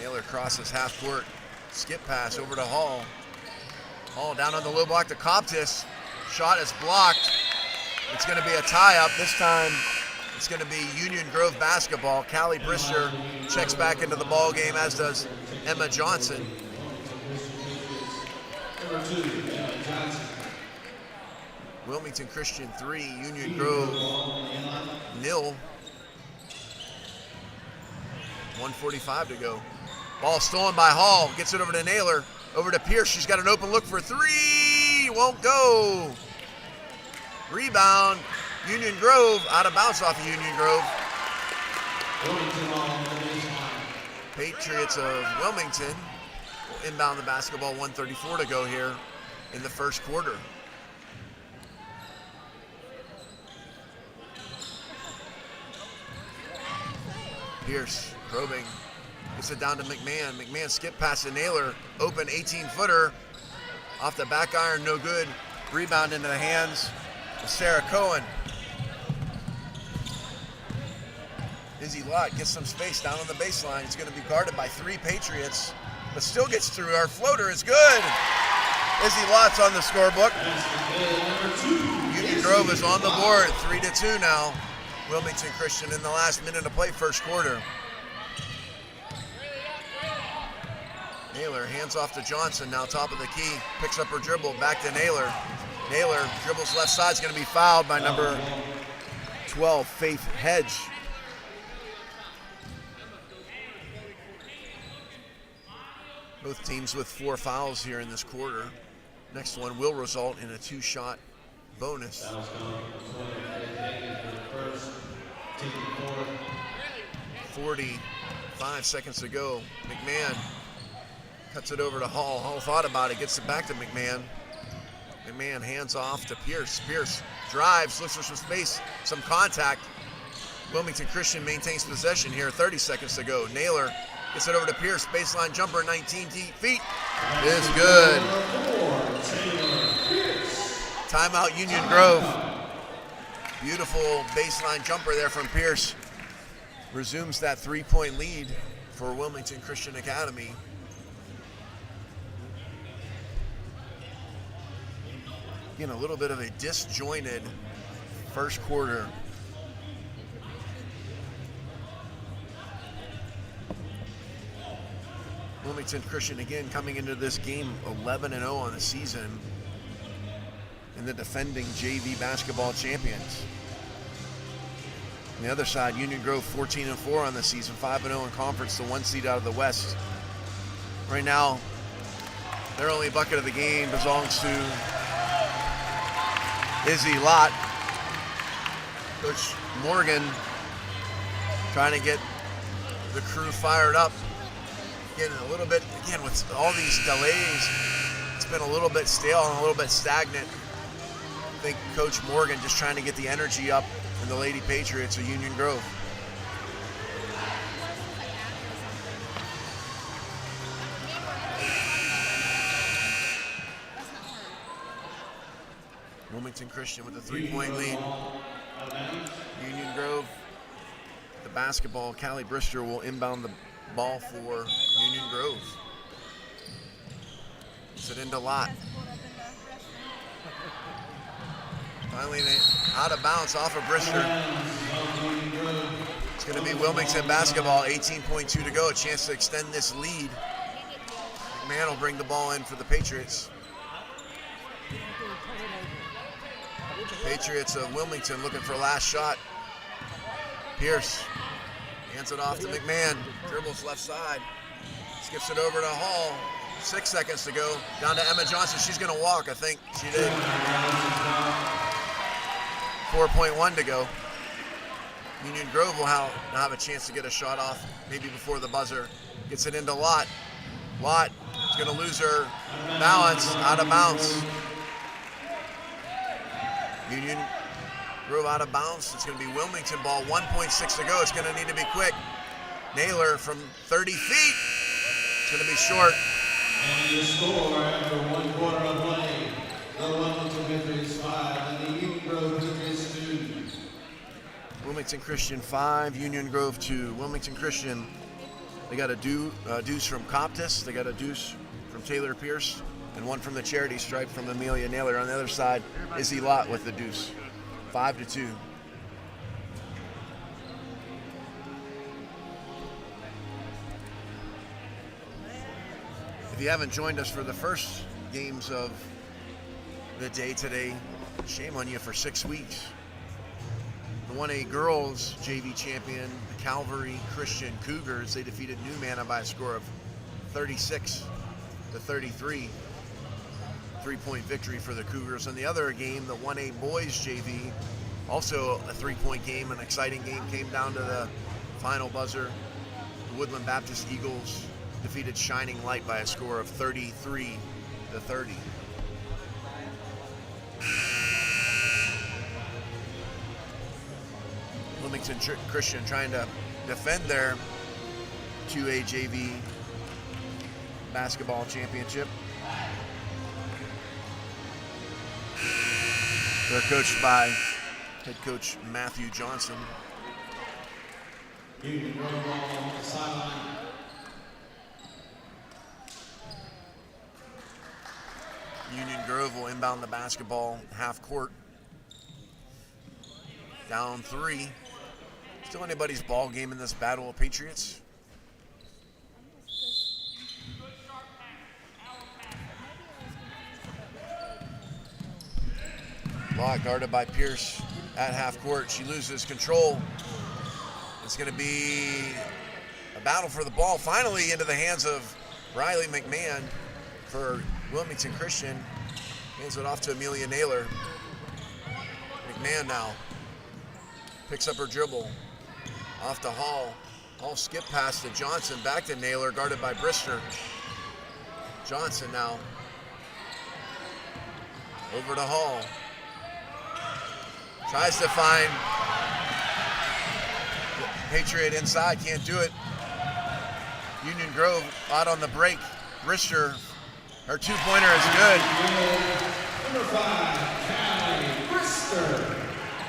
Naylor crosses half court. Skip pass over to Hall. Hall down on the low block to Coptis. Shot is blocked. It's going to be a tie-up. This time it's going to be Union Grove basketball. Callie Brister checks back into the ball game, as does Emma Johnson. Wilmington Christian 3, Union Grove 0. 1:45 to go. Ball stolen by Hall. Gets it over to Naylor. Over to Pierce. She's got an open look for 3. Won't go. Rebound. Union Grove. Out of bounds off of Union Grove. Patriots of Wilmington will inbound the basketball. 1:34 to go here in the first quarter. Pierce probing, gets it down to McMahon. McMahon skip past to Naylor, open 18-footer, off the back iron, no good. Rebound into the hands of Sarah Cohen. Izzy Lott gets some space down on the baseline. It's going to be guarded by 3 Patriots, but still gets through. Our floater is good. Izzy Lott's on the scorebook. Union Grove is on the board, 3-2 now. Wilmington Christian in the last minute of play, first quarter. Naylor hands off to Johnson, now top of the key, picks up her dribble, back to Naylor. Naylor dribbles left side, is going to be fouled by number 12, Faith Hedge. Both teams with 4 fouls here in this quarter. Next one will result in a 2-shot bonus. 45 seconds to go. McMahon cuts it over to Hall. Hall thought about it, gets it back to McMahon. McMahon hands off to Pierce. Pierce drives, looks for some space, some contact. Wilmington Christian maintains possession here, 30 seconds to go. Naylor gets it over to Pierce, baseline jumper, 19 feet, is good. Timeout Union Grove. Beautiful baseline jumper there from Pierce. Resumes that 3-point lead for Wilmington Christian Academy. Again, a little bit of a disjointed first quarter. Wilmington Christian again coming into this game 11-0 on the season, and the defending JV basketball champions. On the other side, Union Grove 14-4 on the season, 5-0 in conference, the 1 seed out of the West. Right now, their only bucket of the game belongs to Izzy Lott. Coach Morgan trying to get the crew fired up. Getting a little bit, again, with all these delays, it's been a little bit stale and a little bit stagnant. I think Coach Morgan just trying to get the energy up in the Lady Patriots of Union Grove. Wilmington Christian with a 3-point lead. Union Grove, the basketball, Callie Brister will inbound the ball for Union Grove. Puts it into Lott. Finally, out of bounds off of Brister. It's going to be Wilmington basketball, 18.2 to go. A chance to extend this lead. McMahon will bring the ball in for the Patriots. Patriots of Wilmington looking for last shot. Pierce hands it off to McMahon. Dribbles left side. Skips it over to Hall. 6 seconds to go. Down to Emma Johnson. She's going to walk, I think. She did. 4.1 to go. Union Grove will have a chance to get a shot off, maybe before the buzzer. Gets it into Lott. Lott is going to lose her balance, out of bounds. Union Grove out of bounds. It's going to be Wilmington ball, 1.6 to go. It's going to need to be quick. Naylor from 30 feet. It's going to be short. And the score after 1 quarter of play, the Wilmington Patriots 5 and the Union Grove Patriots 2. Wilmington Christian 5, Union Grove 2. Wilmington Christian, they got a deuce from Coptis. They got a deuce from Taylor Pierce. and one from the charity stripe from Amelia Naylor. On the other side, Izzy Lott with the deuce. 5-2. If you haven't joined us for the first games of the day today, shame on you for 6 weeks. The 1A girls JV champion, the Calvary Christian Cougars, they defeated New Manna by a score of 36-33. 3-point victory for the Cougars. And the other game, the 1A boys JV, also a 3-point game, an exciting game, came down to the final buzzer. The Woodland Baptist Eagles defeated Shining Light by a score of 33-30. Wilmington Christian trying to defend their 2A JV basketball championship. They're coached by head coach Matthew Johnson. Union Grove on the sideline. Union Grove will inbound the basketball half court. Down 3. Still anybody's ball game in this battle of Patriots. Lott guarded by Pierce at half court. She loses control. It's going to be a battle for the ball. Finally into the hands of Riley McMahon for Wilmington Christian. Hands it off to Amelia Naylor. McMahon now picks up her dribble. Off to Hall. Hall skip pass to Johnson. Back to Naylor, guarded by Brister. Johnson now. Over to Hall. Tries to find Patriot inside, can't do it. Union Grove out on the break. Brister, her 2-pointer is good. Number 5, Callie Brister.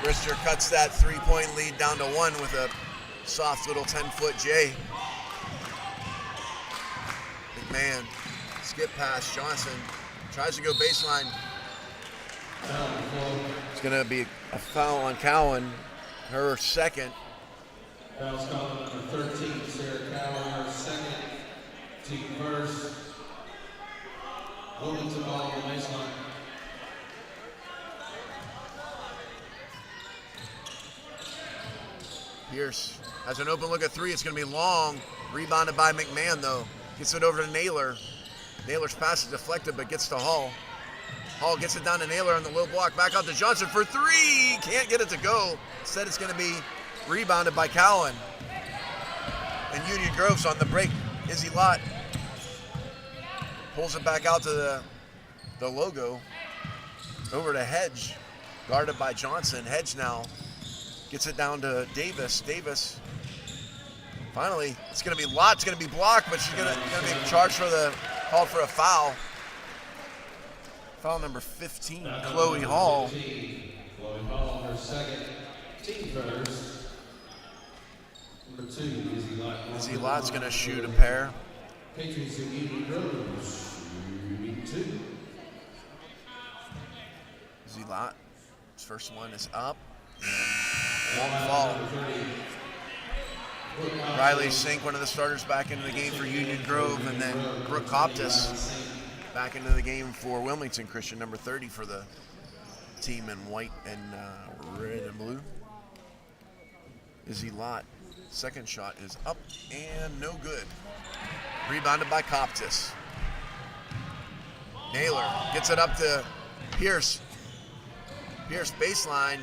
Brister cuts that 3-point lead down to 1 with a soft little 10-foot J. McMahon, skip pass, Johnson, tries to go baseline. It's going to be a foul on Cowan, her second. Foul's called on number 13, Sarah Cowan, her second, team first. Wilmington ball on the baseline. Pierce has an open look at 3. It's going to be long. Rebounded by McMahon, though. Gets it over to Naylor. Naylor's pass is deflected, but gets to Hall. Hall gets it down to Naylor on the low block. Back out to Johnson for 3. Can't get it to go. Instead, it's going to be rebounded by Cowan. And Union Grove's on the break. Izzy Lott pulls it back out to the logo. Over to Hedge. Guarded by Johnson. Hedge now gets it down to Davis. Davis. Finally, it's going to be Lott. It's going to be blocked, but she's going to be charged for called for a foul. Foul number 15, Chloe Hall. Chloe Hall, her second, team first. Number 2, Izzy Lott. Izzy Lott's going to shoot a pair. Patriots of Union Grove, shooting 2. Izzy Lott, his first one is up. Won't fall. Riley Sink, one of the starters, back into the game for Union Grove, and then Brooke Coptis back into the game for Wilmington Christian, number 30 for the team in white and red and blue. Izzy Lott, second shot is up and no good. Rebounded by Coptis. Naylor gets it up to Pierce. Pierce baseline.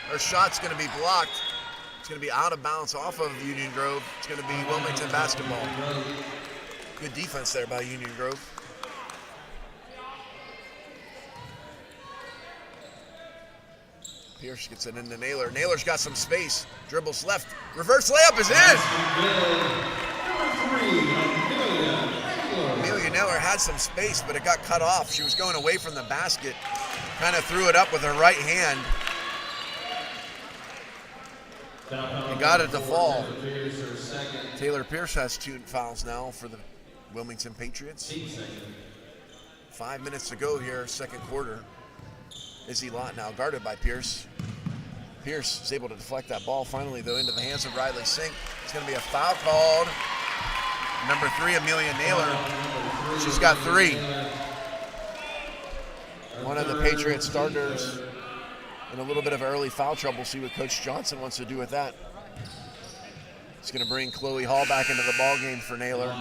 Her shot's going to be blocked. It's going to be out of bounds off of Union Grove. It's going to be Wilmington basketball. Good defense there by Union Grove. Pierce gets it into Naylor. Naylor's got some space. Dribbles left. Reverse layup is in. Amelia Naylor had some space, but it got cut off. She was going away from the basket. Kind of threw it up with her right hand. And got it to fall. Taylor Pierce has 2 fouls now for the Wilmington Patriots. 5 minutes to go here, second quarter. Izzy Lott now guarded by Pierce. Pierce is able to deflect that ball finally, though, into the hands of Riley Sink. It's going to be a foul called. Number 3, Amelia Naylor. She's got 3. One of the Patriot starters in a little bit of early foul trouble. See what Coach Johnson wants to do with that. It's going to bring Chloe Hall back into the ball game for Naylor.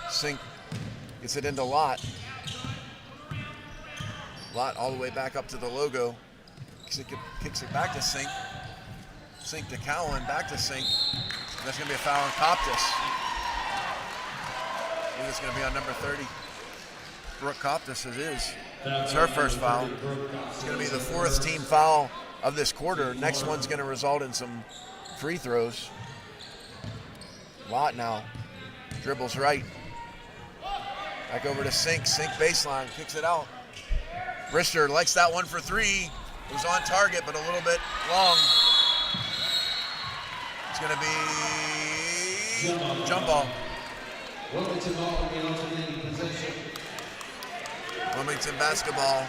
Sink gets it into Lott. Lott all the way back up to the logo. Kicks it back to Sink. Sink to Cowan, back to Sink. That's going to be a foul on Coptis. I think it's going to be on number 30. Brooke Coptis, it is. It's her first foul. It's going to be the 4th team foul of this quarter. Next one's going to result in some free throws. Lott now dribbles right. Back over to Sink. Sink baseline, kicks it out. Brister likes that one for 3. It was on target, but a little bit long. It's going to be jump ball. Wilmington ball in alternating possession. Wilmington basketball.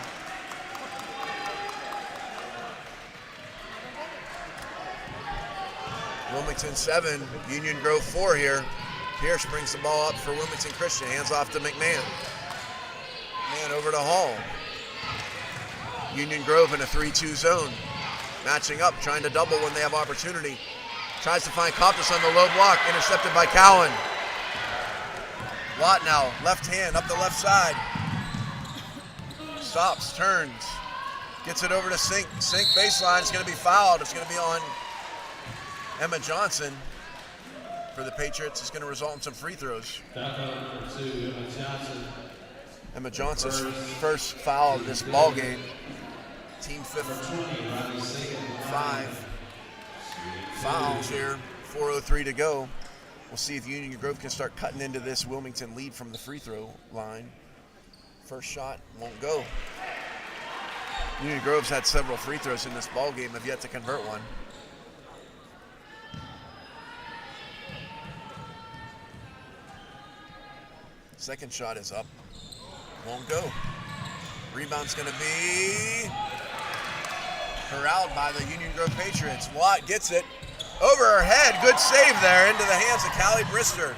Wilmington 7, Union Grove 4 here. Pierce brings the ball up for Wilmington Christian. Hands off to McMahon. Man over to Hall. Union Grove in a 3-2 zone. Matching up, trying to double when they have opportunity. Tries to find Coptis on the low block. Intercepted by Cowan. Lott now, left hand, up the left side. Stops, turns. Gets it over to Sink. Sink baseline. It's going to be fouled. It's going to be on Emma Johnson. For the Patriots, it's going to result in some free throws. Emma Johnson's first foul of this ball game. Team 5 fouls here. 4:03 to go. We'll see if Union Grove can start cutting into this Wilmington lead from the free throw line. First shot won't go. Union Grove's had several free throws in this ball game, have yet to convert one. Second shot is up. Won't go. Rebound's going to be corralled by the Union Grove Patriots. Watt gets it over her head. Good save there into the hands of Callie Brister.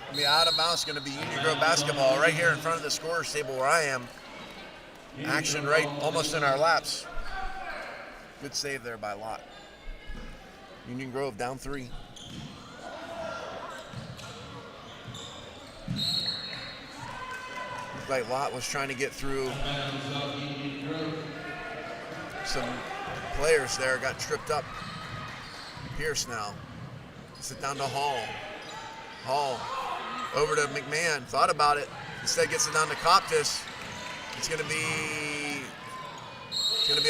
Going to be out of bounds. Going to be Union Grove basketball right here in front of the scorer's table where I am. Action right almost in our laps. Good save there by Lott. Union Grove down 3. Looked like Lott was trying to get through some players there, got tripped up. Pierce now. Gets it down to Hall. Hall over to McMahon. Thought about it. Instead gets it down to Coptis. It's going to be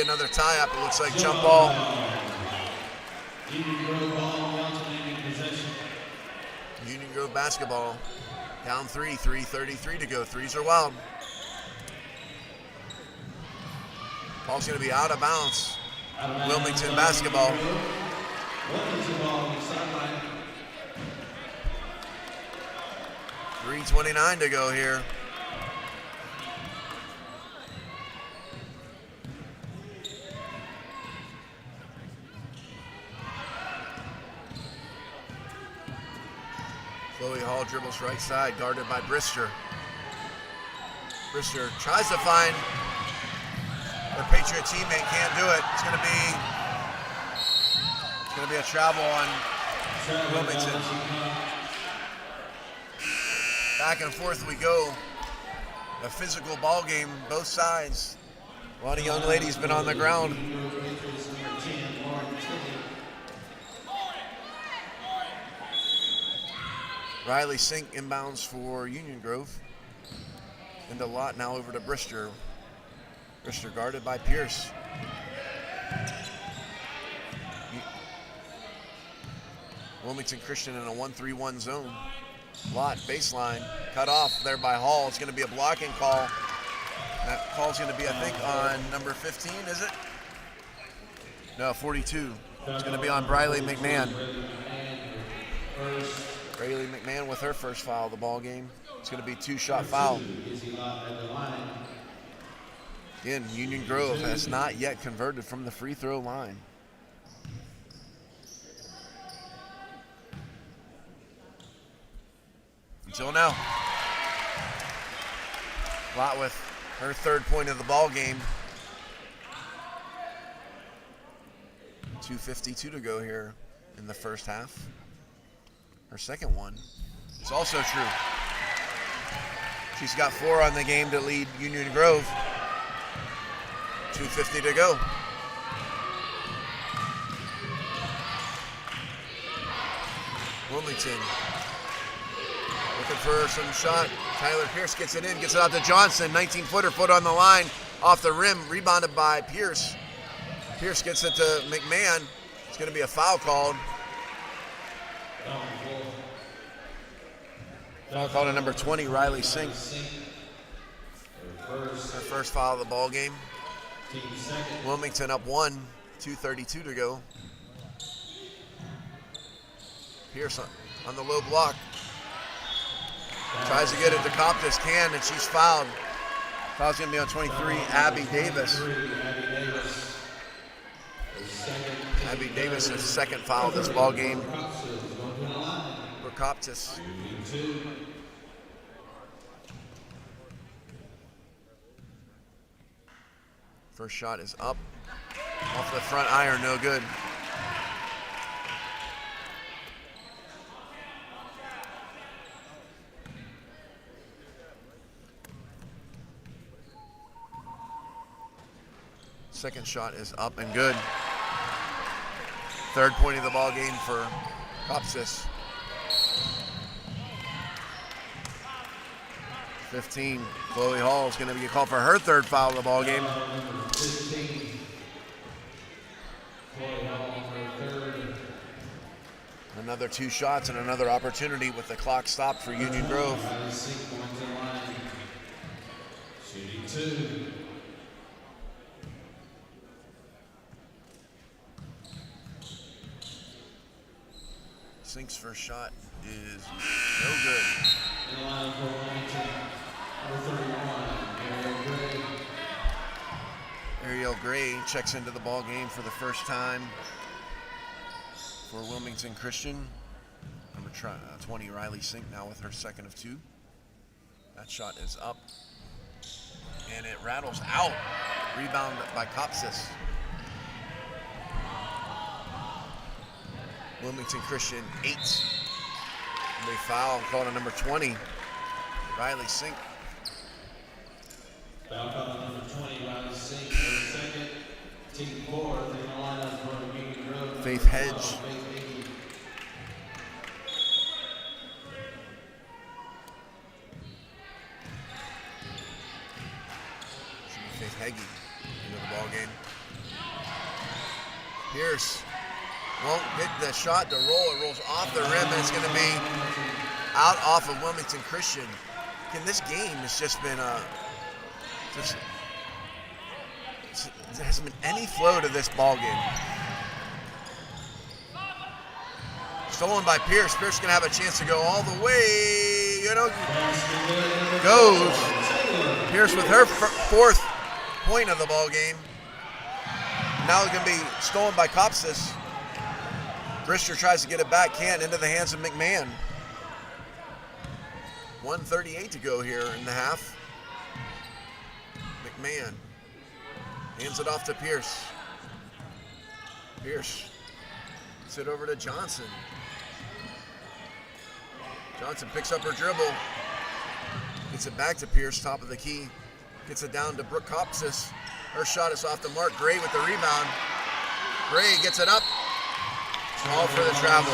another tie-up. It looks like jump ball. Union Grove ball, alternating possession. Union Grove basketball. Down 3, 3:33 to go. Threes are wild. Ball's going to be out of bounds. Wilmington basketball. Wilmington ball on the sideline. 3:29 to go here. Chloe Hall dribbles right side, guarded by Brister. Brister tries to find her Patriot teammate, can't do it. It's going to be a travel on Wilmington. Back and forth we go. A physical ball game, both sides. A lot of young ladies been on the ground. Riley Sink inbounds for Union Grove. Into Lott, now over to Brister. Brister guarded by Pierce. Wilmington Christian in a 1-3-1 zone. Lott baseline, cut off there by Hall. It's going to be a blocking call. That call's going to be, I think, on number 15, is it? No, 42. It's going to be on Briley McMahon. Briley McMahon with her first foul of the ball game. It's going to be 2-shot foul. Again, Union Grove has not yet converted from the free throw line. Until now. Lott with her third point of the ball game. 2:52 to go here in the first half. Her second one is also true. She's got 4 on the game to lead Union Grove. 2:50 to go. Wilmington looking for some shot. Tyler Pierce gets it in, gets it out to Johnson. 19-footer, foot on the line, off the rim, rebounded by Pierce. Pierce gets it to McMahon. It's going to be a foul called. Foul called to number 20, Riley Sink. Her first foul of the ball game. Wilmington up 1, 2:32 to go. Pierce on the low block. Tries to get it to Coptis, can, and she's fouled. Foul's going to be on 23, Abby Davis. Abby Davis' second foul of this ball game for Coptis. First shot is up. Off the front iron, no good. Second shot is up and good. Third point of the ball game for Copsis. 15. Chloe Hall is going to be called for her third foul of the ball game. Another 2 shots and another opportunity with the clock stopped for Union Grove. Shooting 2. Sink's first shot is no good. Ariel Gray checks into the ball game for the first time for Wilmington Christian. Number 20, Riley Sink, now with her second of 2. That shot is up, and it rattles out. Rebound by Copsis. Wilmington Christian 8. They foul called on number 20, Riley Sink. Foul call on number 20, Riley Sink, for the second. Team 4, they're going to line up for Union Grove. Faith Hedge. Faith Heggie into the ball game. Pierce won't get the shot to roll. It rolls off the rim, and it's going to be out off of Wilmington Christian. Again, this game has just been there hasn't been any flow to this ball game. Stolen by Pierce. Pierce going to have a chance to go all the way. Goes. Pierce with her fourth point of the ball game. Now it's going to be stolen by Copsis. Brister tries to get it back, can't, into the hands of McMahon. 1:38 to go here in the half. McMahon hands it off to Pierce. Pierce gets it over to Johnson. Johnson picks up her dribble, gets it back to Pierce, top of the key. Gets it down to Brooke Copsis. Her shot is off the mark. Gray with the rebound. Gray gets it up. All for the travel.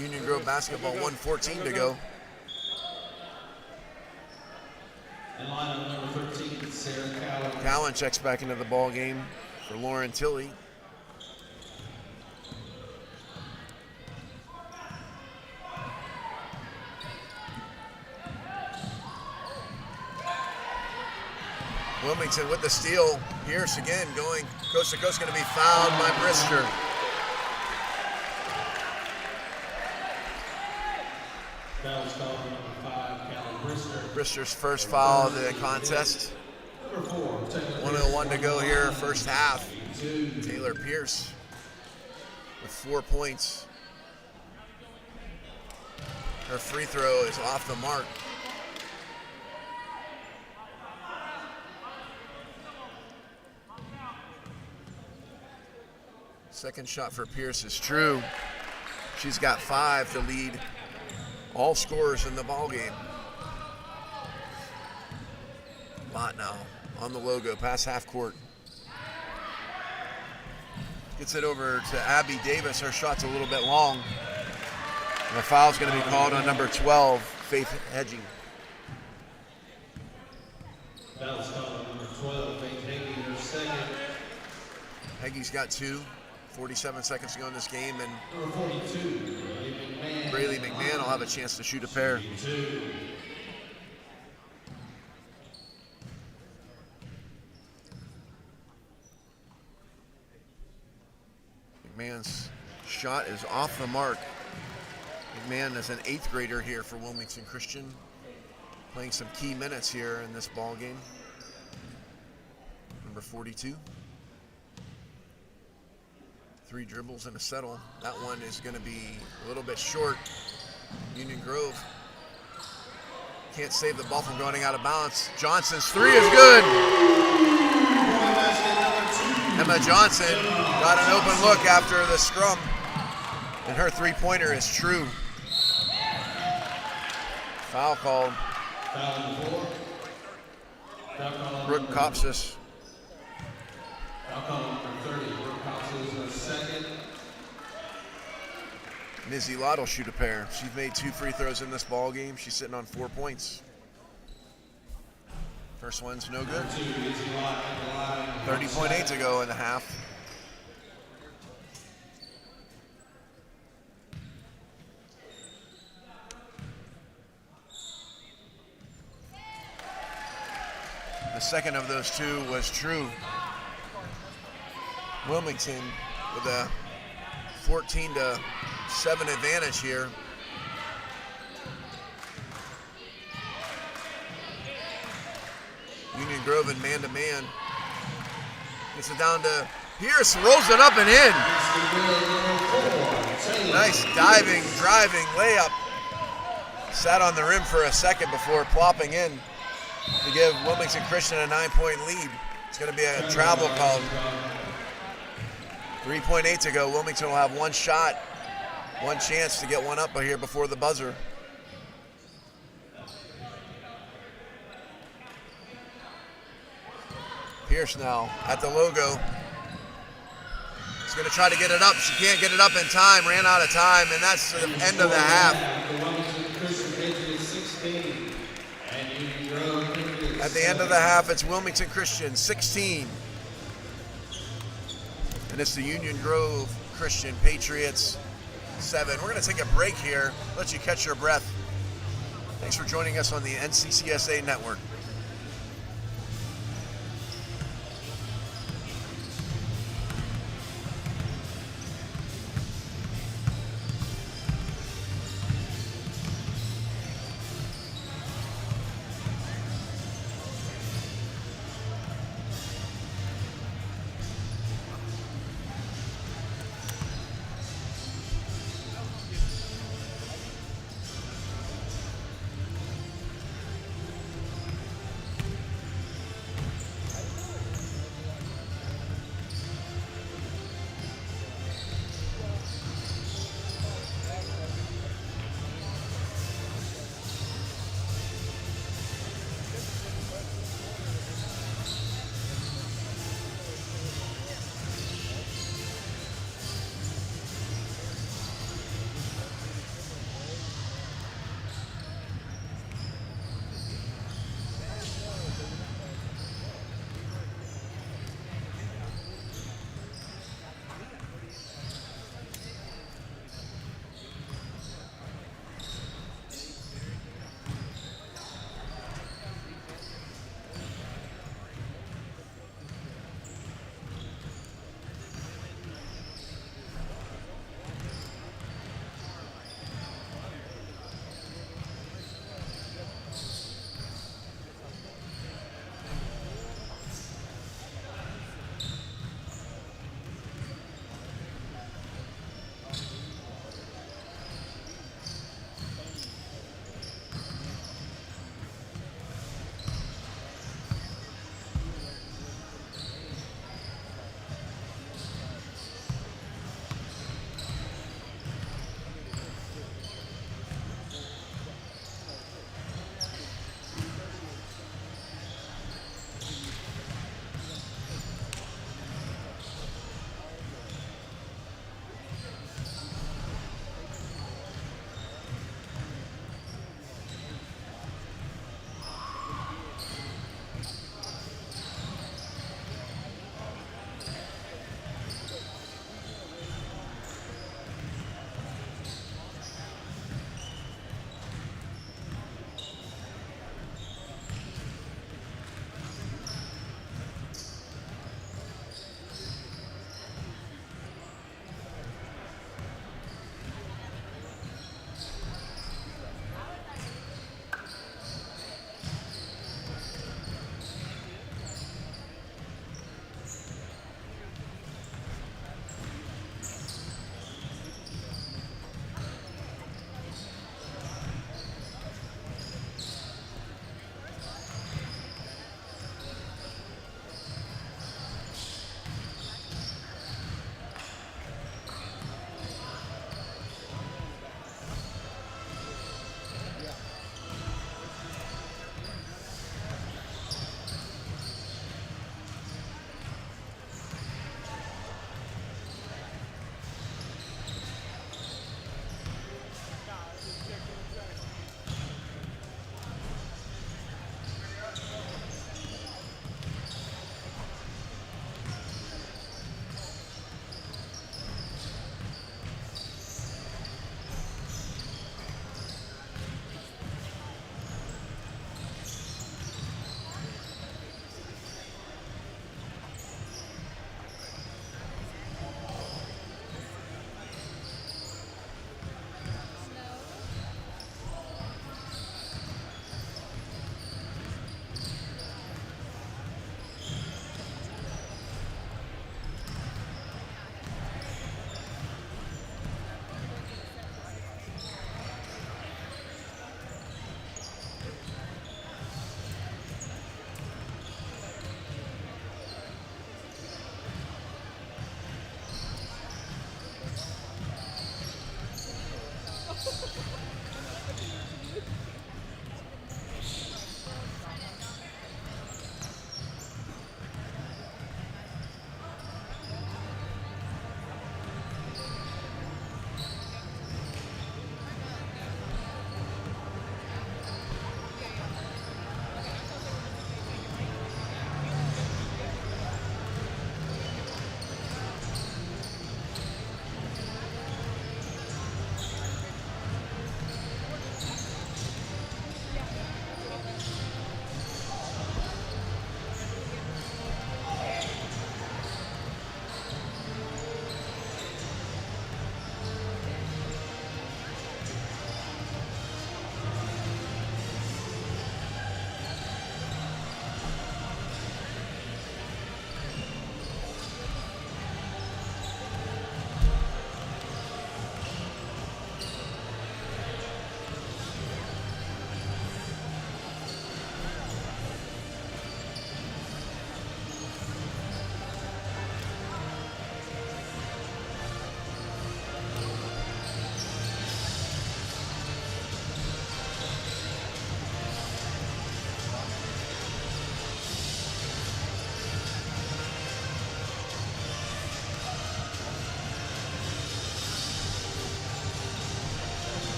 Union Grove basketball, 1:14 to go. In line number 13, Sarah Cowan. Cowan checks back into the ball game for Lauren Tilley. Wilmington with the steal. Pierce again going coast to coast, going to be fouled by Brister. Foul's called on number 5, Callan Brister. Brister's first foul of the contest. Number 4, 1:01 to go here, first half. Taylor Pierce with 4 points. Her free throw is off the mark. Second shot for Pierce is true. She's got 5 to lead all scorers in the ball game. Bot now on the logo, past half court. Gets it over to Abby Davis. Her shot's a little bit long. And a foul's going to be called on number 12, Faith Hedging. Foul's called on number 12, Faith Hedging, her second. Hedging's got 2. 47 seconds to go in this game, and Number 42, Braylee McMahon will have a chance to shoot a pair. McMahon's shot is off the mark. McMahon is an 8th grader here for Wilmington Christian, playing some key minutes here in this ball game. Number 42. 3 dribbles and a settle. That one is going to be a little bit short. Union Grove can't save the ball from going out of bounds. Johnson's 3 is good. Emma Johnson got an open look after the scrum, and her 3-pointer is true. Foul called. Brooke Copsis. Foul called number 30, Brooke Copsis, her second. Mizzy Lott will shoot a pair. She's made 2 free throws in this ball game. She's sitting on 4 points. First one's no good. 30.8 to go in the half. The second of those 2 was true. Wilmington with a 14-7 advantage here. Union Grove and man-to-man. Gets it down to Pierce, rolls it up and in. Nice diving, driving layup. Sat on the rim for a second before plopping in to give Wilmington Christian a 9-point lead. It's going to be a travel call. 3.8 to go. Wilmington will have 1 shot, 1 chance to get one up here before the buzzer. Pierce now at the logo. She's going to try to get it up. She can't get it up in time. Ran out of time, and that's the end of the half. At the end of the half, it's Wilmington Christian 16. And it's the Union Grove Christian Patriots 7. We're going to take a break here, let you catch your breath. Thanks for joining us on the NCCSA Network.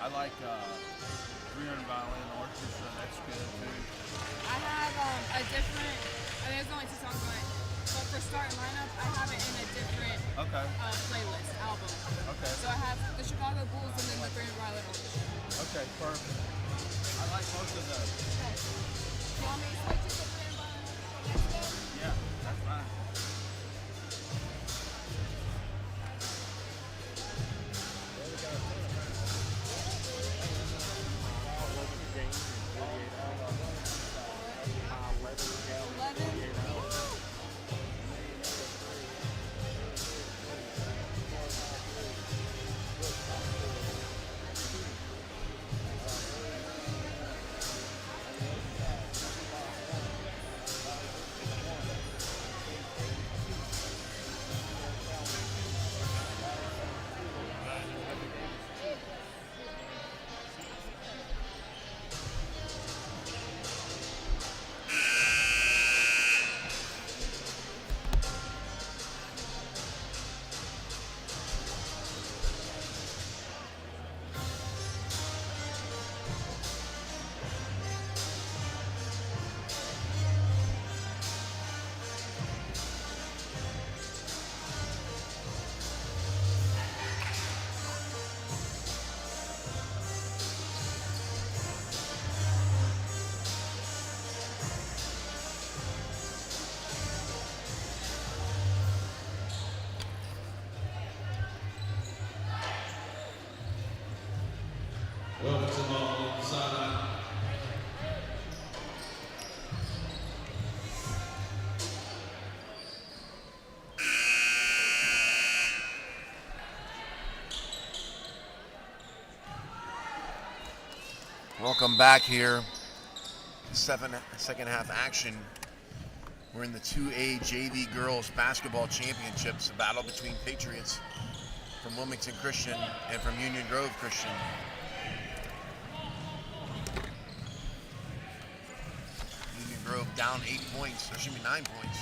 I like Korean violin orchestra. That's good too. I have a different, there's only 2 songs on it, but for start lineup, I have it in a different playlist, album. Okay. So I have the Chicago Bulls and then the Grand Violin Orchestra. Okay, perfect. I like most of those. You want me to switch to the Grand Violin Orchestra? Yeah, that's fine. Wilmington ball on the sideline. Welcome back here. Second half action. We're in the 2A JV Girls Basketball Championships, a battle between Patriots from Wilmington Christian and from Union Grove Christian. Union Grove down 8 points, there should be 9 points.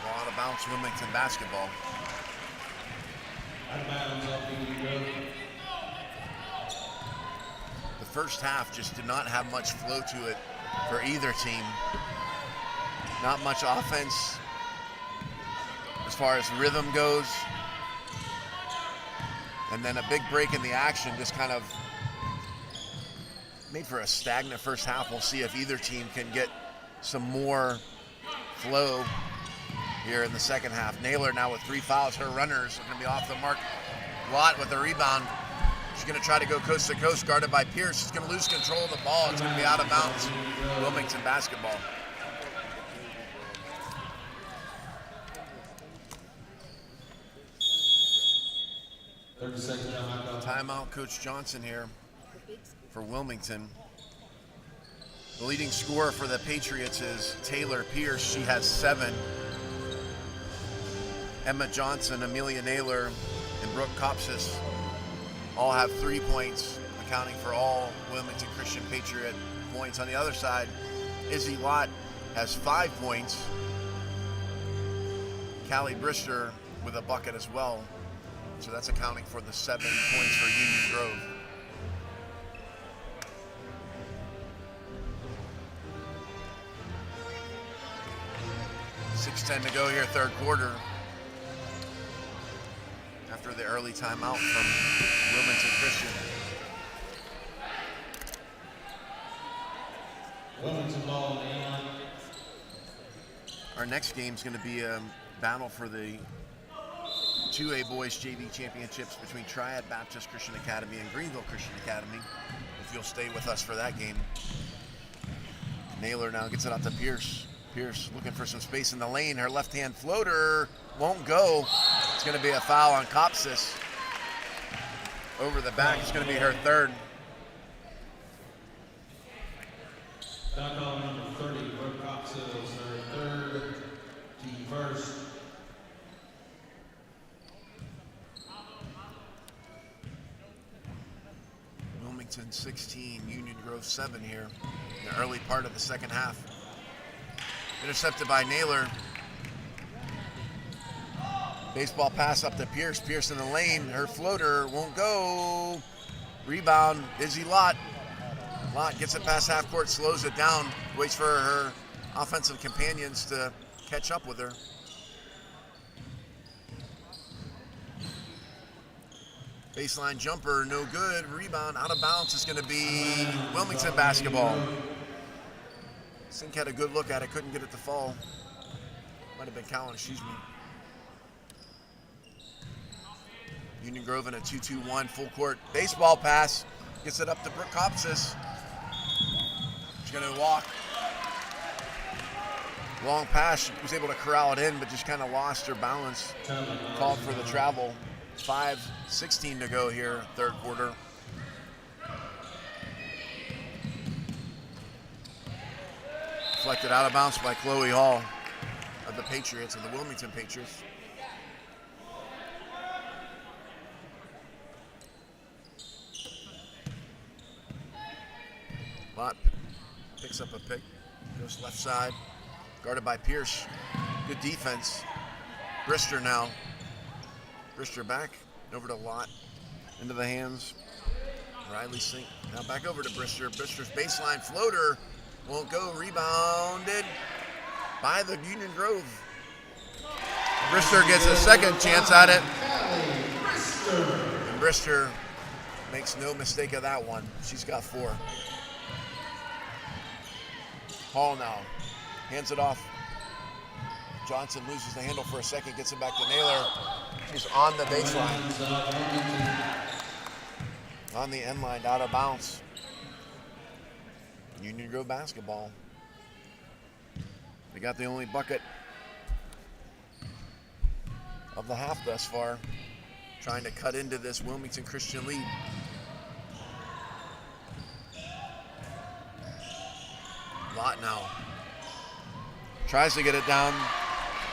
Ball out of bounds, Wilmington basketball. Out of bounds off Union Grove. The first half just did not have much flow to it for either team. Not much offense as far as rhythm goes. And then a big break in the action just kind of made for a stagnant first half. We'll see if either team can get some more flow here in the second half. Naylor now with 3 fouls. Her runners are going to be off the mark. Lott with the rebound. She's going to try to go coast to coast, guarded by Pierce. She's going to lose control of the ball. It's going to be out of bounds. Wilmington basketball. Timeout, Coach Johnson here for Wilmington. The leading scorer for the Patriots is Taylor Pierce. She has 7. Emma Johnson, Amelia Naylor, and Brooke Kopsis all have 3 points, accounting for all Wilmington Christian Patriot points. On the other side, Izzy Lott has 5 points. Callie Brister with a bucket as well. So that's accounting for the 7 points for Union Grove. .6:10 to go here, third quarter. After the early timeout from Wilmington Christian. Wilmington ball on the line. Our next game is going to be a battle for the 2A Boys JV Championships between Triad Baptist Christian Academy and Greenville Christian Academy. If you'll stay with us for that game. Naylor now gets it out to Pierce. Pierce looking for some space in the lane. Her left-hand floater won't go. It's going to be a foul on Kopsis. Over the back, it's going to be her third. Foul call number 30, Brooke Kopsis, her third, team first. Wilmington 16, Union Grove 7 here in the early part of the second half. Intercepted by Naylor. Baseball pass up to Pierce. Pierce in the lane. Her floater won't go. Rebound, Izzy Lott. Lott gets it past half court, slows it down, waits for her offensive companions to catch up with her. Baseline jumper, no good. Rebound, out of bounds. Is going to be Wilmington basketball. Sink had a good look at it, couldn't get it to fall. Might have been Cowan, excuse me. Union Grove in a 2-2-1 full court baseball pass. Gets it up to Brooke Kopsis. She's going to walk. Long pass. She was able to corral it in, but just kind of lost her balance. Called for the travel. 5:16 to go here, third quarter. Deflected out of bounds by Chloe Hall of the Patriots, of the Wilmington Patriots. Lott picks up a pick, goes left side, guarded by Pierce. Good defense. Brister now. Brister back, over to Lott, into the hands. Riley Sink, now back over to Brister. Brister's baseline floater won't go, rebounded by the Union Grove. Brister gets a second chance at it. And Brister makes no mistake of that one. She's got 4. Hall now, hands it off. Johnson loses the handle for a second, gets it back to Naylor. She's on the baseline. On the end line, out of bounds. Union Grove basketball. They got the only bucket of the half thus far, trying to cut into this Wilmington Christian lead. Lott now tries to get it down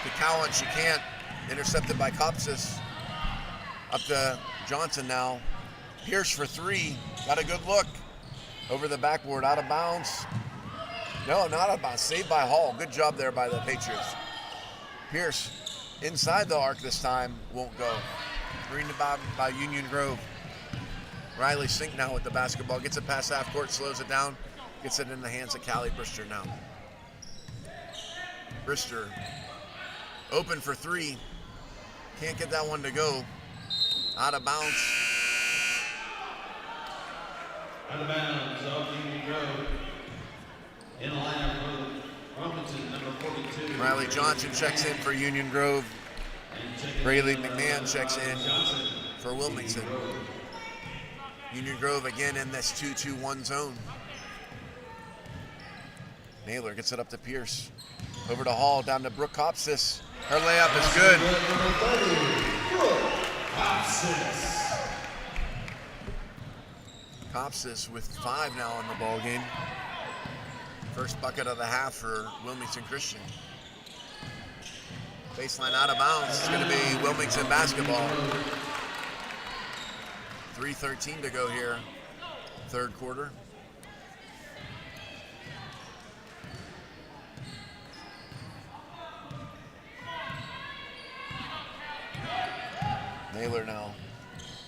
to Cowan. She can't. Intercepted by Kopsis. Up to Johnson now. Pierce for 3. Got a good look. Over the backboard, out of bounds. No, not out of bounds. Saved by Hall. Good job there by the Patriots. Pierce inside the arc this time. Won't go. Green by Union Grove. Riley Sink now with the basketball. Gets it past half court, slows it down. Gets it in the hands of Callie Brister now. Brister open for 3. Can't get that one to go. Out of bounds. Out of bounds of Union Grove. In the lineup for Wilmington, number 42. Riley Johnson checks in for Union Grove. Braylee McMahon checks in for Wilmington. Union Grove again in this 2-2-1 zone. Naylor gets it up to Pierce. Over to Hall, down to Brooke Kopsis. Her layup is good. Kopsis with 5 now in the ball game. First bucket of the half for Wilmington Christian. Baseline out of bounds. It's going to be Wilmington basketball. 3:13 to go here, third quarter. Naylor now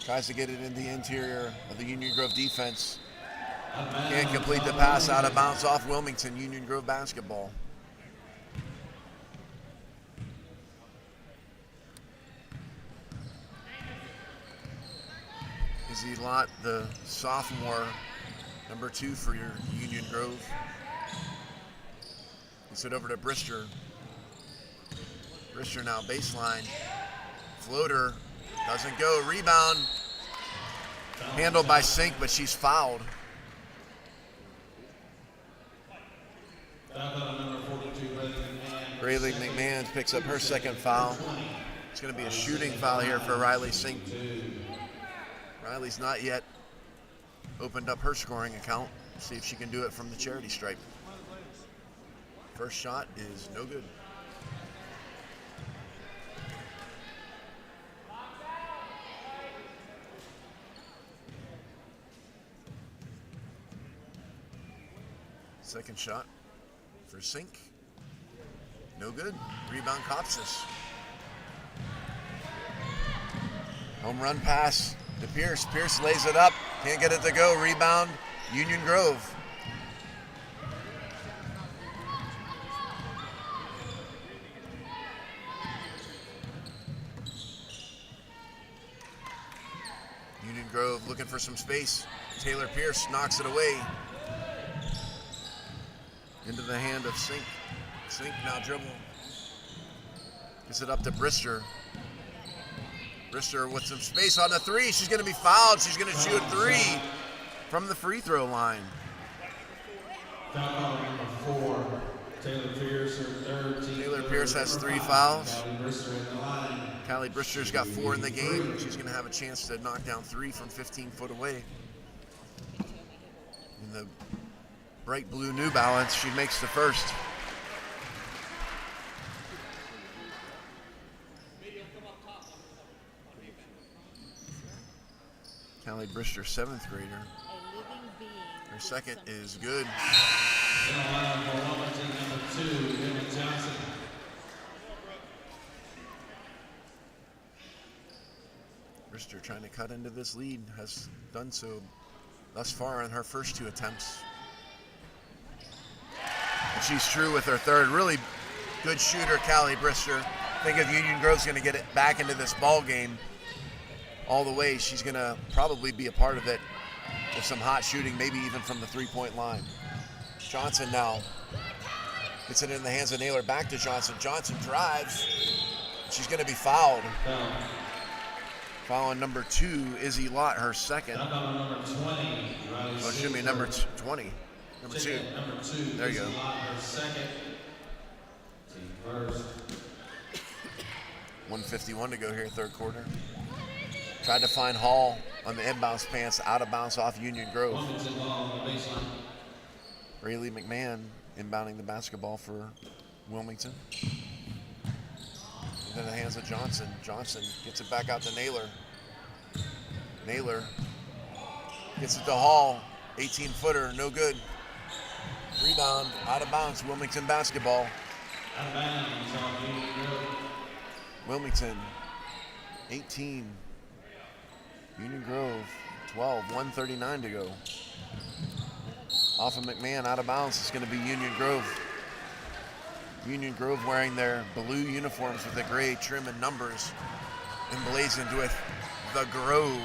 tries to get it in the interior of the Union Grove defense. Can't complete the pass, out of bounds off Wilmington. Union Grove basketball. Izzy Lott, the sophomore, number 2 for your Union Grove. Gets it over to Brister. Brister now baseline. Floater. Doesn't go. Rebound. Handled by Sink, but she's fouled. Braylee McMahon picks up her second foul. It's going to be a shooting foul here for Riley Sink. Riley's not yet opened up her scoring account. See if she can do it from the charity stripe. First shot is no good. Second shot for Sink. No good. Rebound Kopsis. Home run pass to Pierce. Pierce lays it up. Can't get it to go. Rebound, Union Grove. Union Grove looking for some space. Taylor Pierce knocks it away. Into the hand of Sink. Sink now dribbling. Gets it up to Brister. Brister with some space on the three. She's going to be fouled. She's going to shoot 3 from the free throw line. Foul number 4, Taylor Pierce, her third team. Taylor Pierce has 3 fouls. Callie Brister in the line. Callie Brister's got 4 in the game. She's going to have a chance to knock down 3 from 15 foot away. In the bright blue New Balance, she makes the first. Callie Brister, 7th grader. Her second is good. In the line for Wilmington, number 2, Emma Johnson. Brister trying to cut into this lead, has done so thus far in her first 2 attempts. And she's true with her third. Really good shooter, Callie Brister. I think if Union Grove's going to get it back into this ball game all the way, she's going to probably be a part of it with some hot shooting, maybe even from the 3-point line. Johnson now gets it in the hands of Naylor. Back to Johnson. Johnson drives. She's going to be fouled. Foul on number 2, Izzy Lott, her second. Number 20, Oh, excuse me, number 20. Number 2. Number 2, There you go. Izzy Lott, her second. Team first. 1:51 to go here, third quarter. Tried to find Hall on the inbounds pass, out of bounds off Union Grove. Wilmington ball on the baseline. Rayleigh McMahon inbounding the basketball for Wilmington. In the hands of Johnson. Johnson gets it back out to Naylor. Naylor gets it to Hall. 18-footer, no good. Rebound, out of bounds, Wilmington basketball. Out of bounds on Union Grove. Wilmington, 18. Union Grove, 12, 1:39 to go. Off of McMahon, out of bounds, it's going to be Union Grove. Union Grove wearing their blue uniforms with the gray trim and numbers, emblazoned with the Grove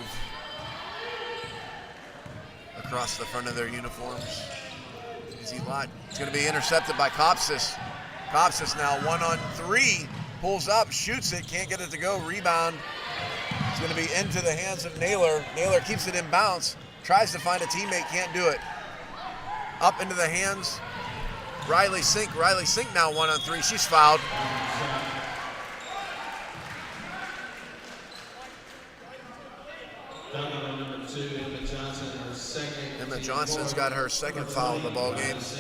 across the front of their uniforms. Izzy Lott, it's going to be intercepted by Copsis. Copsis now 1-on-3, pulls up, shoots it, can't get it to go, rebound. It's going to be into the hands of Naylor. Naylor keeps it in bounds, tries to find a teammate, can't do it. Up into the hands, Riley Sink. Riley Sink now 1-on-3, she's fouled. Foul number 2, Emma Johnson, her second. Emma Johnson's got her second foul of the ball game. It's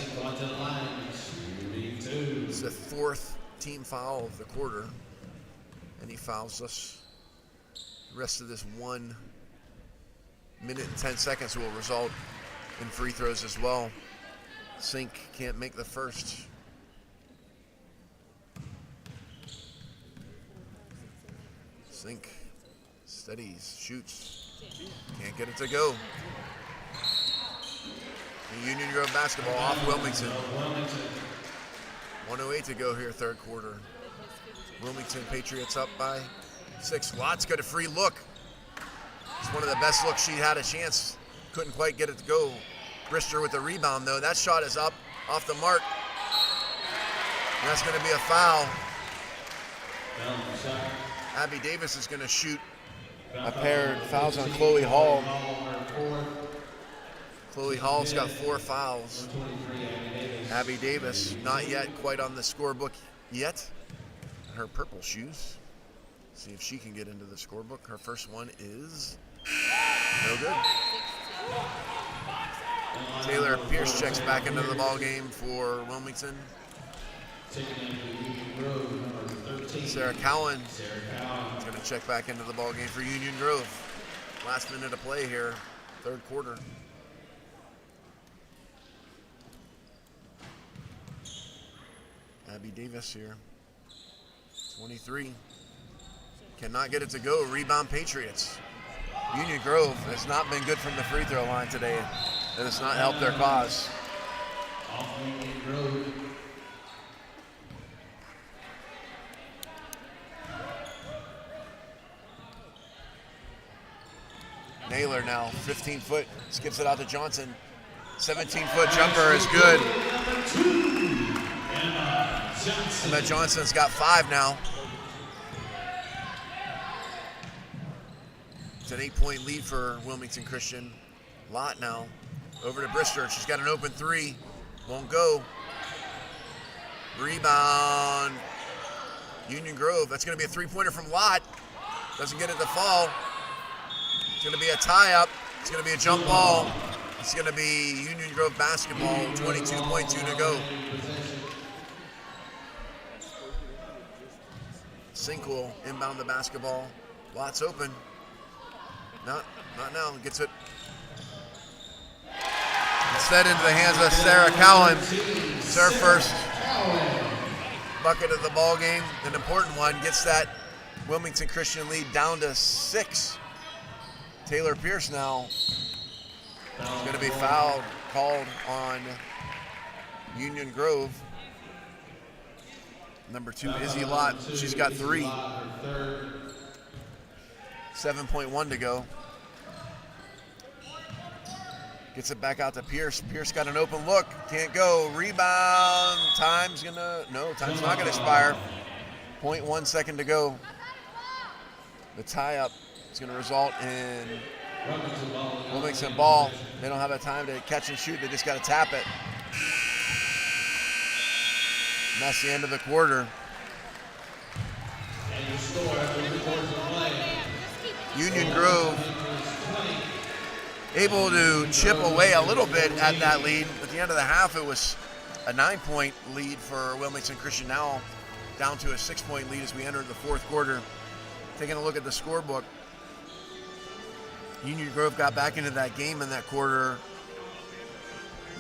the 4th team foul of the quarter. And he fouls us. The rest of this 1 minute and 10 seconds will result in free throws as well. Sink can't make the first. Sink steadies, shoots, can't get it to go. The Union Grove basketball off Wilmington. 1:08 to go here, third quarter. Wilmington Patriots up by 6. Lott's got a free look. It's one of the best looks she had a chance. Couldn't quite get it to go. Brister with the rebound though. That shot is up off the mark. And that's going to be a foul. Abby Davis is going to shoot a pair of fouls on Chloe Hall. Chloe Hall's got 4 fouls. Abby Davis not yet quite on the scorebook yet. Her purple shoes. See if she can get into the scorebook. Her first one is no good. Taylor Pierce checks back into the ball game for Wilmington. Sarah Cowan is going to check back into the ball game for Union Grove. Last minute of play here, third quarter. Abby Davis here, 23. Cannot get it to go. Rebound Patriots. Union Grove has not been good from the free throw line today. That has not helped their cause. Naylor now, 15-foot, skips it out to Johnson. 17-foot jumper is good. Emma Johnson's got 5 now. It's an 8-point lead for Wilmington Christian. Lott now over to Brister. She's got an open 3. Won't go. Rebound. Union Grove. That's going to be a 3-pointer from Lott. Doesn't get it to fall. It's going to be a tie-up. It's going to be a jump ball. It's going to be Union Grove basketball. 22.2 to go. Sinkwell inbound the basketball. Lott's open. Not now. Gets it. Instead into the hands of Sarah Cowan. It's her first bucket of the ball game. An important one. Gets that Wilmington Christian lead down to 6. Taylor Pierce now is going to be fouled, called on Union Grove. Number 2, Izzy Lott. She's got 3. 7.1 to go. Gets it back out to Pierce. Pierce got an open look. Can't go. Rebound. Time's not gonna expire. 0.1 second to go. The tie-up is gonna result in Wilmington ball. They don't have a time to catch and shoot. They just gotta tap it. And that's the end of the quarter. Union Grove able to chip away a little bit at that lead. At the end of the half, it was a 9-point lead for Wilmington Christian. Now down to a 6-point lead as we enter the fourth quarter. Taking a look at the scorebook, Union Grove got back into that game in that quarter,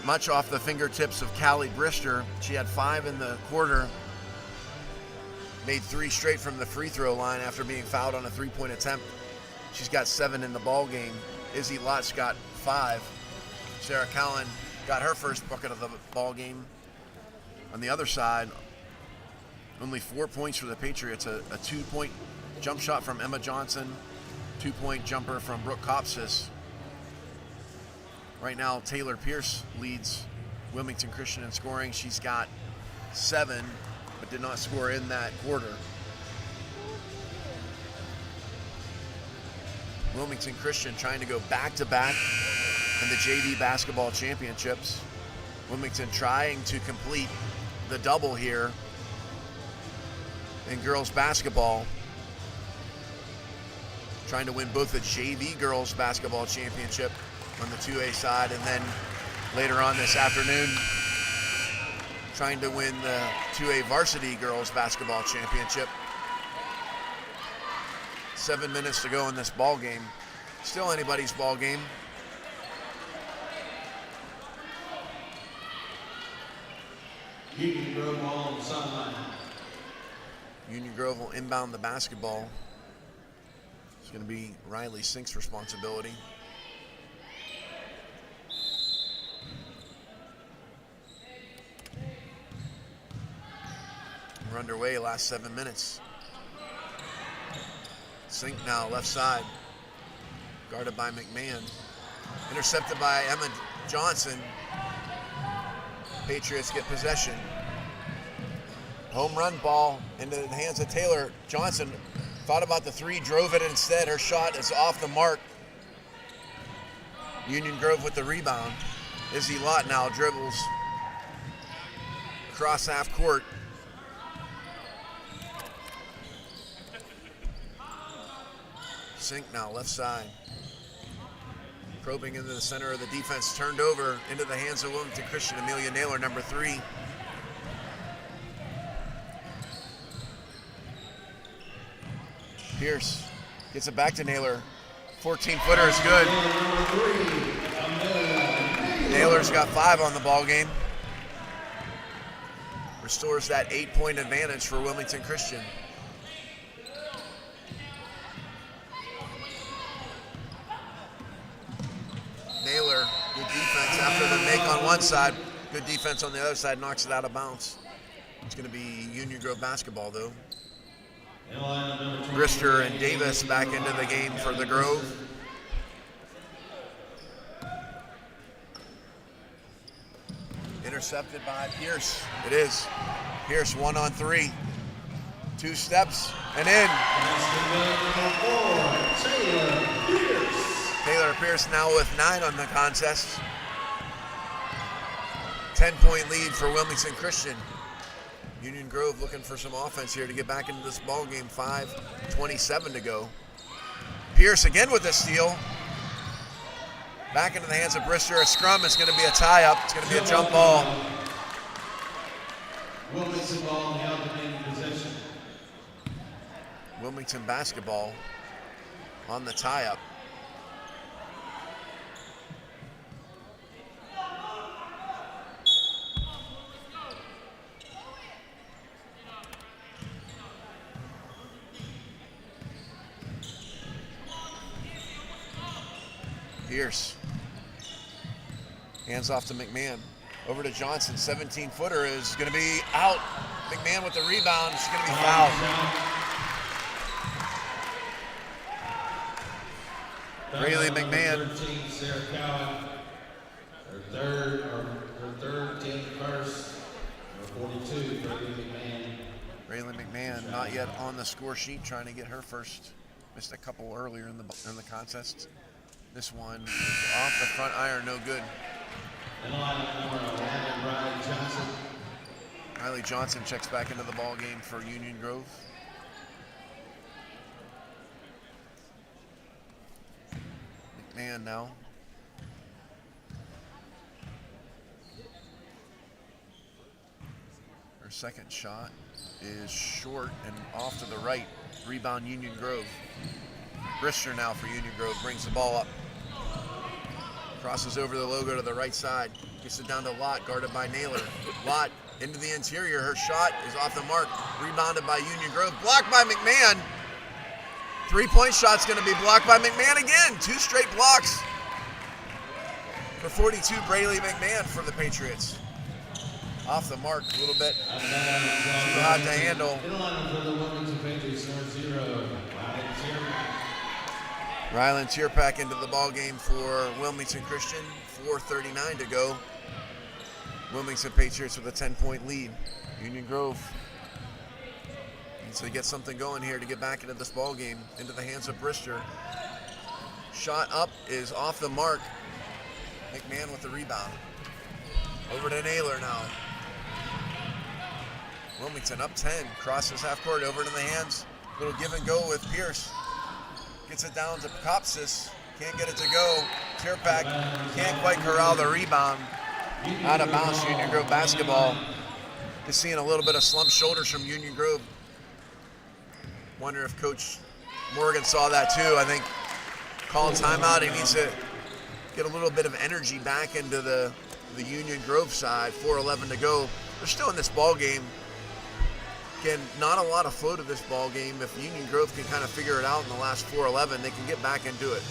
much off the fingertips of Callie Brister. She had 5 in the quarter, made 3 straight from the free throw line after being fouled on a 3-point attempt. She's got 7 in the ball game. Izzy Lott's got 5. Sarah Cowan got her first bucket of the ball game. On the other side, only 4 points for the Patriots. A 2-point jump shot from Emma Johnson, 2-point jumper from Brooke Kopsis. Right now, Taylor Pierce leads Wilmington Christian in scoring. She's got 7, but did not score in that quarter. Wilmington Christian trying to go back-to-back in the JV basketball championships. Wilmington trying to complete the double here in girls basketball. Trying to win both the JV girls basketball championship on the 2A side, and then later on this afternoon, trying to win the 2A varsity girls basketball championship. 7 minutes to go in this ball game. Still anybody's ball game. Union Grove ball on the sideline. Union Grove will inbound the basketball. It's going to be Riley Sink's responsibility. We're underway, last 7 minutes. Sink now, left side. Guarded by McMahon. Intercepted by Emma Johnson. Patriots get possession. Home run ball into the hands of Taylor. Johnson thought about the 3, drove it instead. Her shot is off the mark. Union Grove with the rebound. Izzy Lott now dribbles across half court. Sink now, left side. Probing into the center of the defense, turned over into the hands of Wilmington Christian. Amelia Naylor, number 3. Pierce gets it back to Naylor. 14-footer is good. Naylor's got 5 on the ball game. Restores that 8-point advantage for Wilmington Christian. one side. Good defense on the other side, knocks it out of bounds. It's going to be Union Grove basketball, though. Brister and Davis back into the game for the Grove. Intercepted by Pierce. It is. Pierce 1-on-3. 2 steps and in. Taylor Pierce now with 9 on the contest. 10-point lead for Wilmington Christian. Union Grove looking for some offense here to get back into this ball game. 5:27 to go. Pierce again with a steal. Back into the hands of Brister. A scrum. It's going to be a tie-up. It's going to be a jump ball. Wilmington ball held in possession. Wilmington basketball on the tie-up. Pierce. Hands off to McMahon. Over to Johnson. 17-footer is going to be out. McMahon with the rebound. She's going to be fouled. Rayleigh McMahon. 13, Sarah Cowan. Her third, team first. Number 42, Rayleigh McMahon not yet on the score sheet, trying to get her first. Missed a couple earlier in the contest. This one is off the front iron, no good. And number 11, Riley Johnson. Riley Johnson checks back into the ball game for Union Grove. McMahon now. Her second shot is short and off to the right. Rebound Union Grove. Brister now for Union Grove, brings the ball up. Crosses over the logo to the right side. Gets it down to Lott, guarded by Naylor. Lott into the interior. Her shot is off the mark. Rebounded by Union Grove. Blocked by McMahon. 3-point shot's going to be blocked by McMahon again. 2 straight blocks for 42, Rayleigh McMahon for the Patriots. Off the mark a little bit. Too hot to handle. Rylan Tierpak into the ball game for Wilmington Christian. 4:39 to go. Wilmington Patriots with a 10-point lead. Union Grove needs to get something going here to get back into this ball game. Into the hands of Brister. Shot up is off the mark. McMahon with the rebound. Over to Naylor now. Wilmington up 10. Crosses half court over to the hands. Little give and go with Pierce. Gets it down to Kopsis. Can't get it to go. Tierpak can't quite corral the rebound. Out of bounds, Union Grove basketball. Just seeing a little bit of slumped shoulders from Union Grove. Wonder if Coach Morgan saw that too. I think call timeout. He needs to get a little bit of energy back into the Union Grove side. 4:11 to go. They're still in this ball game. Again, not a lot of flow to this ball game. If Union Grove can kind of figure it out in the last 4:11, they can get back into it.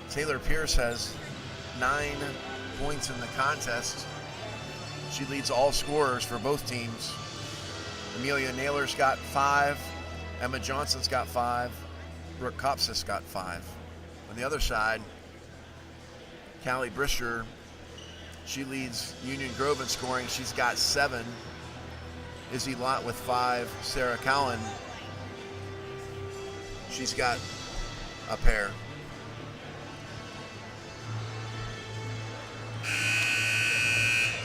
Taylor Pierce has 9 points in the contest. She leads all scorers for both teams. Amelia Naylor's got 5. Emma Johnson's got 5. Brooke Kopsis got 5. On the other side, Callie Brister, she leads Union Grove in scoring. She's got 7. Izzy Lott with 5. Sarah Cowan, she's got a pair.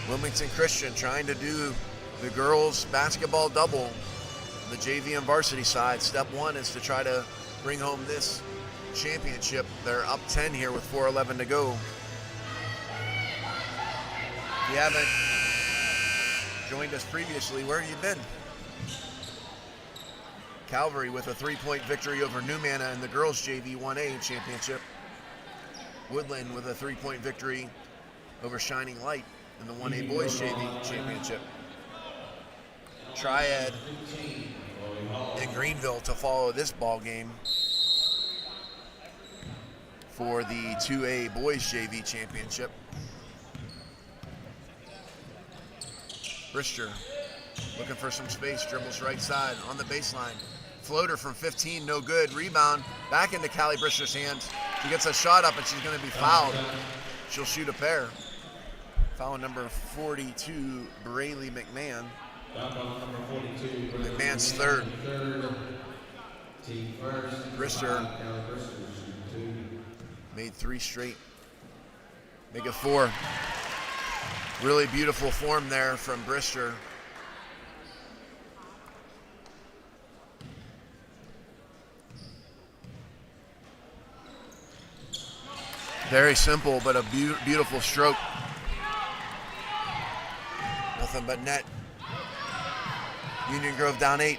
Wilmington Christian trying to do the girls basketball double. The JV and varsity side. Step 1 is to try to bring home this championship. They're up 10 here with 4:11 to go. If you haven't joined us previously, where have you been? Calvary with a 3-point victory over New Manna in the girls JV 1A championship. Woodland with a 3-point victory over Shining Light in the 1A boys JV championship. Triad in Greenville to follow this ball game. for the 2A Boys JV Championship. Brister looking for some space, dribbles right side on the baseline. Floater from 15, no good. Rebound back into Callie Brister's hands. She gets a shot up and she's going to be fouled. She'll shoot a pair. Foul number 42, Braylee McMahon. McMahon's third. Brister made 3 straight. Make it 4. Really beautiful form there from Brister. Very simple, but a beautiful stroke. Nothing but net. Union Grove down 8.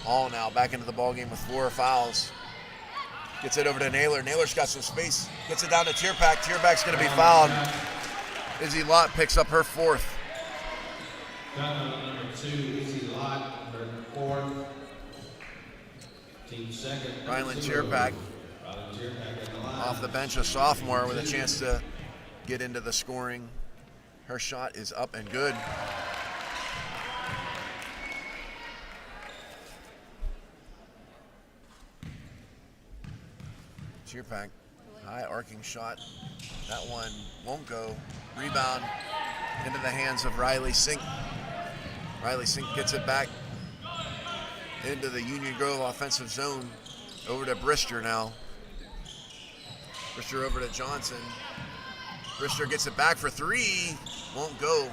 Hall now back into the ballgame with 4 fouls. Gets it over to Naylor. Naylor's got some space. Gets it down to Tierpak. Tierpak's going to be fouled. Izzy Lott picks up her 4th. Number 2, Izzy Lott, her 4th. Team second. Rylan Tierpak off the bench, a sophomore with a chance to get into the scoring. Her shot is up and good. Tierpak, high arcing shot. That one won't go. Rebound into the hands of Riley Sink. Riley Sink gets it back into the Union Grove offensive zone. Over to Brister now. Brister over to Johnson. Brister gets it back for 3. Won't go.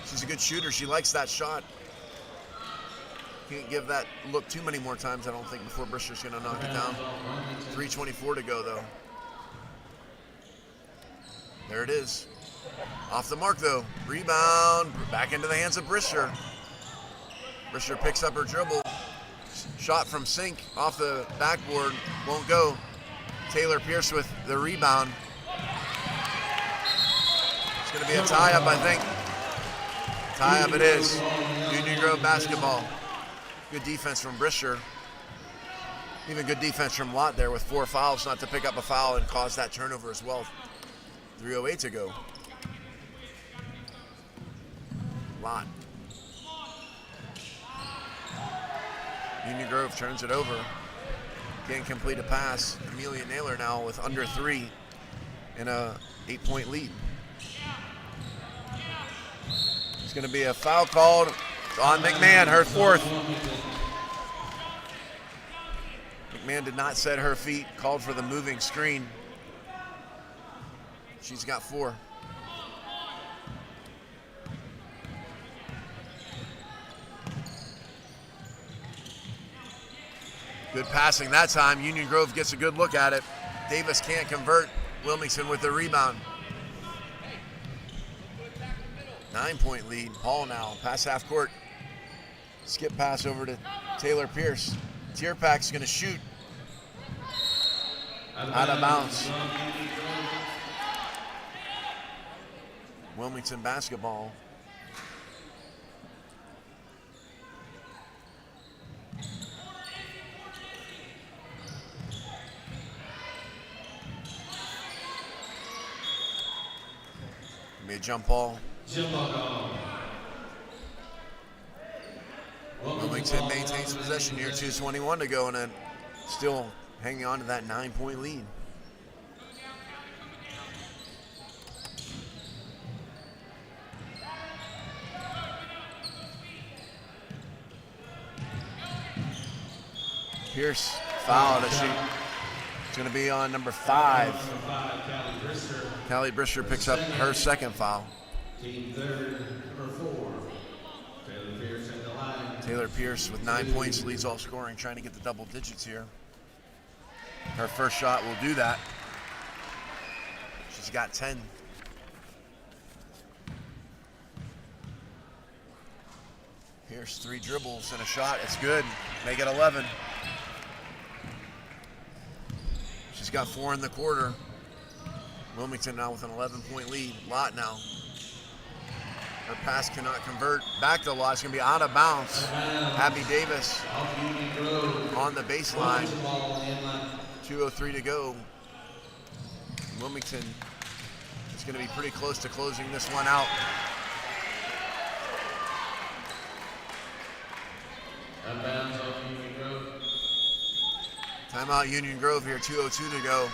She's a good shooter. She likes that shot. Can't give that look too many more times, I don't think, before Brister's going to knock it down. 3:24 to go, though. There it is. Off the mark, though. Rebound. Back into the hands of Brister. Brister picks up her dribble. Shot from Sink off the backboard. Won't go. Taylor Pierce with the rebound. It's going to be a tie-up, I think. Tie-up it is. Union Grove basketball. Good defense from Brister. Even good defense from Lott there with 4 fouls, not to pick up a foul and cause that turnover as well. 3:08 to go. Lott. Union Grove turns it over. Can't complete a pass. Amelia Naylor now with under 3 in a 8-point lead. It's going to be a foul called on McMahon, her 4th. McMahon did not set her feet, called for the moving screen. She's got 4. Good passing that time. Union Grove gets a good look at it. Davis can't convert. Wilmington with the rebound. 9-point lead. Hall now, pass half court. Skip pass over to Taylor Pierce. Tierpak's gonna shoot. Out of bounds. Wilmington basketball. Be a jump ball. Wilmington maintains possession here, 2:21 to go, and still hanging on to that 9-point lead. Pierce fouled. It's going to be on number 5. Callie Brister picks up her 2nd foul. Team third, number 4. Taylor Pierce at the line. Taylor Pierce with 9 points, leads all scoring, trying to get the double digits here. Her first shot will do that. She's got 10. Pierce 3 dribbles and a shot. It's good. Make it 11. She's got 4 in the quarter. Wilmington now with an 11-point lead. Lott now. Her pass cannot convert. Back to the lot. It's going to be out of bounds. Abby Davis on the baseline. 2:03 to go. Wilmington is going to be pretty close to closing this one out. Timeout Union Grove here, 2:02 to go.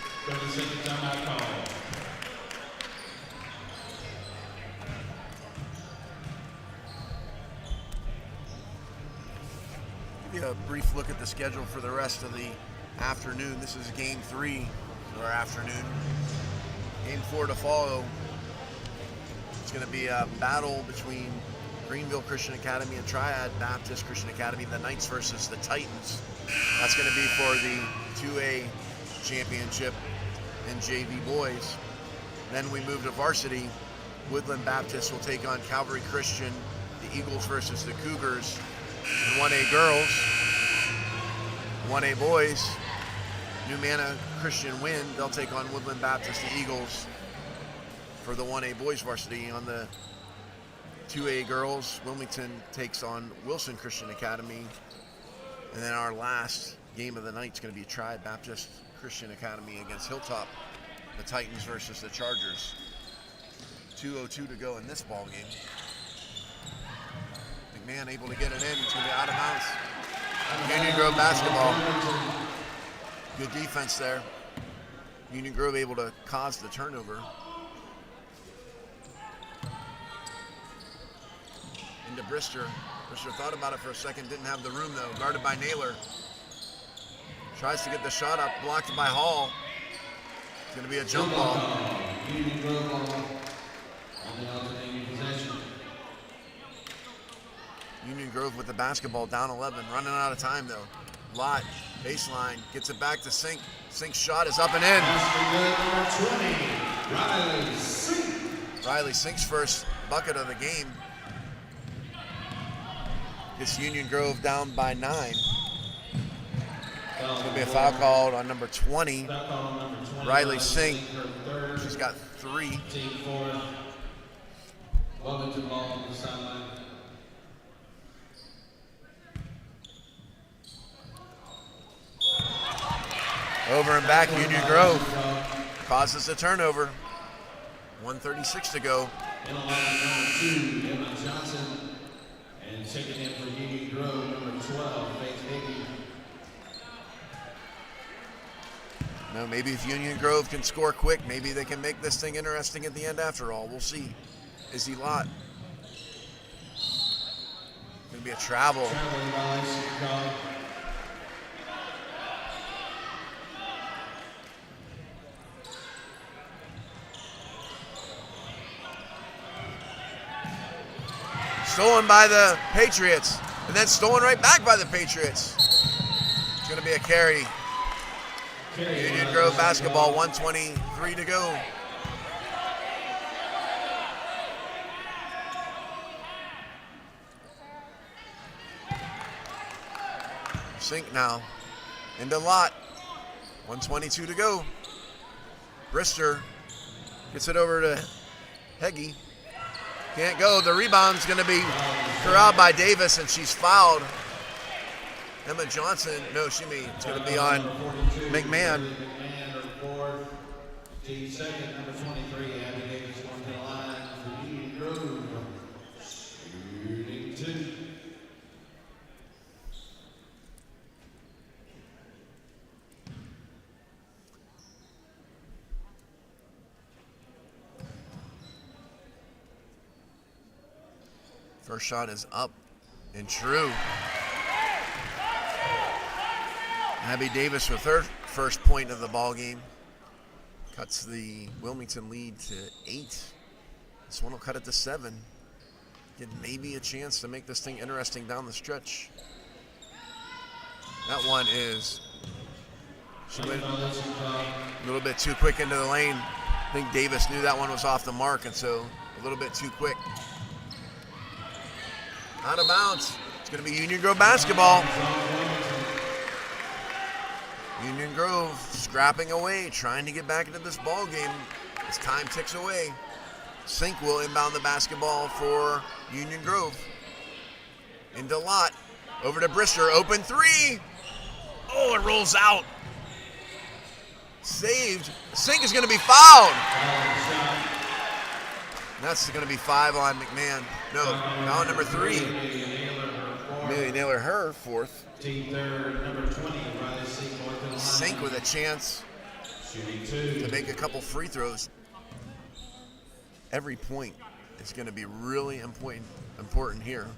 Give you a brief look at the schedule for the rest of the afternoon. This is game 3 of our afternoon. Game 4 to follow. It's going to be a battle between Greenville Christian Academy and Triad Baptist Christian Academy, the Knights versus the Titans. That's going to be for the 2A championship in JV boys. Then we move to varsity. Woodland Baptist will take on Calvary Christian, the Eagles versus the Cougars. And 1A girls, 1A boys, New Manna Christian win. They'll take on Woodland Baptist, the Eagles, for the 1A boys varsity. On the 2A girls, Wilmington takes on Wilson Christian Academy. And then our last game of the night is going to be Triad Baptist Christian Academy against Hilltop, the Titans versus the Chargers. 2:02 to go in this ball game. McMahon able to get it in. It's going to be out of bounds. Union Grove basketball. Good defense there. Union Grove able to cause the turnover. Into Brister. Brister thought about it for a second, didn't have the room though. Guarded by Naylor. Tries to get the shot up, blocked by Hall. It's going to be a jump ball. Union Grove ball on the alternating possession. Union Grove with the basketball, down 11. Running out of time though. Lott, baseline, gets it back to Sink. Sink's shot is up and in. Riley Sink. Riley Sink's first bucket of the game. Gets Union Grove down by 9. There's going to be a foul called on number 20. Riley Sink. She's got 3. Wilmington ball on the sideline. Over and back, Union Grove causes a turnover. 1:36 to go. In the line, number 2, Emma Johnson. And checking in for Union Grove, number 12, Faith Hickey. No, maybe if Union Grove can score quick, maybe they can make this thing interesting at the end after all. We'll see. Izzy Lott. Going to be a travel. Traveling violation call. Stolen by the Patriots, and then stolen right back by the Patriots. It's going to be a carry. Union Grove basketball, 1:23 to go. Sink now into Lott. 1:22 to go. Brister gets it over to Heggie. Can't go. The rebound's going to be corralled by Davis, and she's fouled. Emma Johnson, no, it's going to be on McMahon. Team second, number 23, Abby Davis, going to the line for Union Grove. Shooting 2. First shot is up and true. Abby Davis with her first point of the ball game. Cuts the Wilmington lead to 8. This one will cut it to 7. Get maybe a chance to make this thing interesting down the stretch. That one is, she went a little bit too quick into the lane. I think Davis knew that one was off the mark, and so a little bit too quick. Out of bounds. It's going to be Union Grove basketball. Union Grove scrapping away, trying to get back into this ball game as time ticks away. Sink will inbound the basketball for Union Grove. Into Lott. Over to Brister. Open three. Oh, it rolls out. Saved. Sink is going to be fouled. That's going to be 5 on McMahon. No, foul number 3. Amelia Naylor, her 4th. Team third, number 20, Riley Sink with a chance to make a couple free throws. Every point is going to be really important here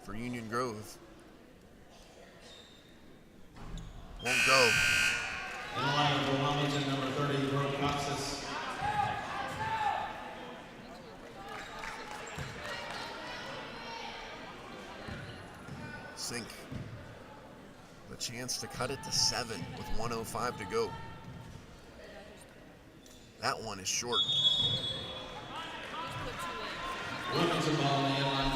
for Union Grove. Won't go. In the line for Wilmington, number 30, Brooke Coxis. Sink. A chance to cut it to 7 with 1:05 to go. That one is short. Wilmington ball on the line.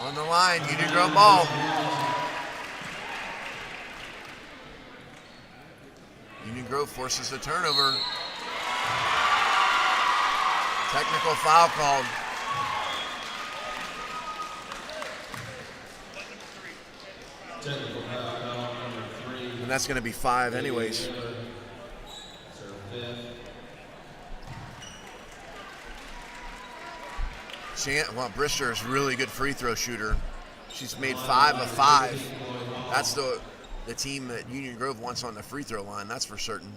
On the line, Union Grove ball. Union Grove forces the turnover. Technical foul called. Technical foul call, number 3. And that's going to be 5 anyways. Well, Brister is a really good free throw shooter. She's made 5 of 5. That's the team that Union Grove wants on the free throw line, that's for certain.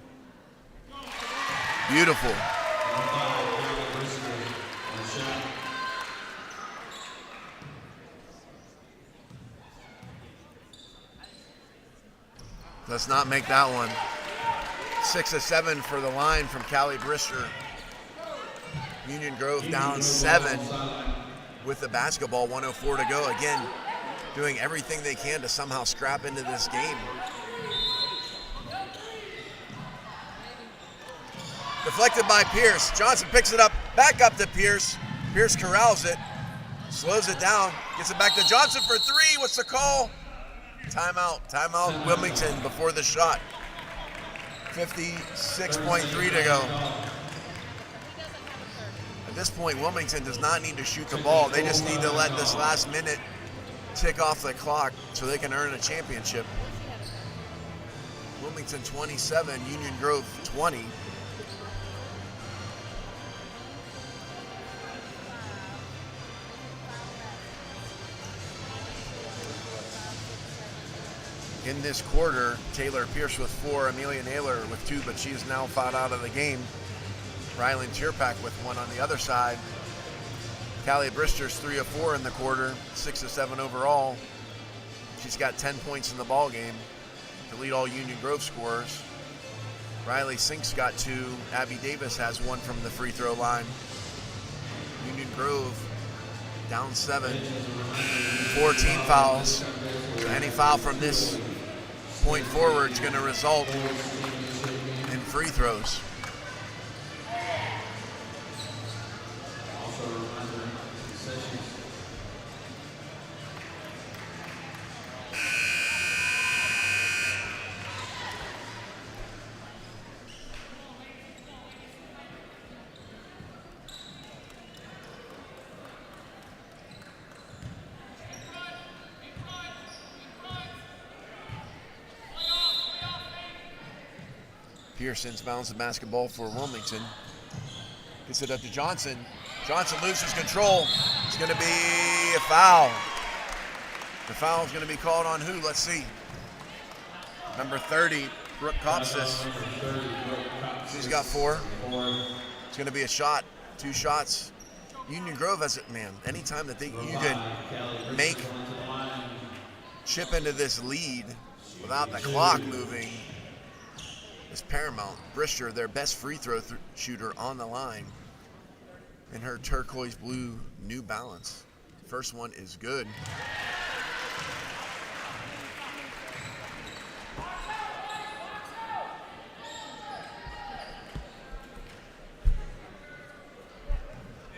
Beautiful. Does not make that one. 6 of 7 for the line from Callie Brister. Union Grove down 7 with the basketball, 1:04 to go. Again, doing everything they can to somehow scrap into this game. Deflected by Pierce. Johnson picks it up, back up to Pierce. Pierce corrals it, slows it down, gets it back to Johnson for 3. What's the call? Timeout Wilmington before the shot. 56.3 to go. At this point, Wilmington does not need to shoot the ball. They just need to let this last minute tick off the clock so they can earn a championship. Wilmington 27, Union Grove 20. In this quarter, Taylor Pierce with 4, Amelia Naylor with 2, but she's now fouled out of the game. Rylan Tierpak with 1 on the other side. Callie Brister's 3 of 4 in the quarter, 6 of 7 overall. She's got 10 points in the ball game to lead all Union Grove scorers. Riley Sink's got 2. Abby Davis has 1 from the free throw line. Union Grove down 7. 14 fouls. So any foul from this point forward is going to result in free throws. Pierce inbounds the basketball for Wilmington. Gets it up to Johnson. Johnson loses control. It's going to be a foul. The foul is going to be called on who? Let's see. Number 30, Brooke Kopsis. She's got 4. It's going to be a shot. 2 shots. Union Grove has it, man. Anytime that you can make chip into this lead without the clock moving is paramount. Brister, their best free throw shooter on the line in her turquoise blue New Balance. First one is good.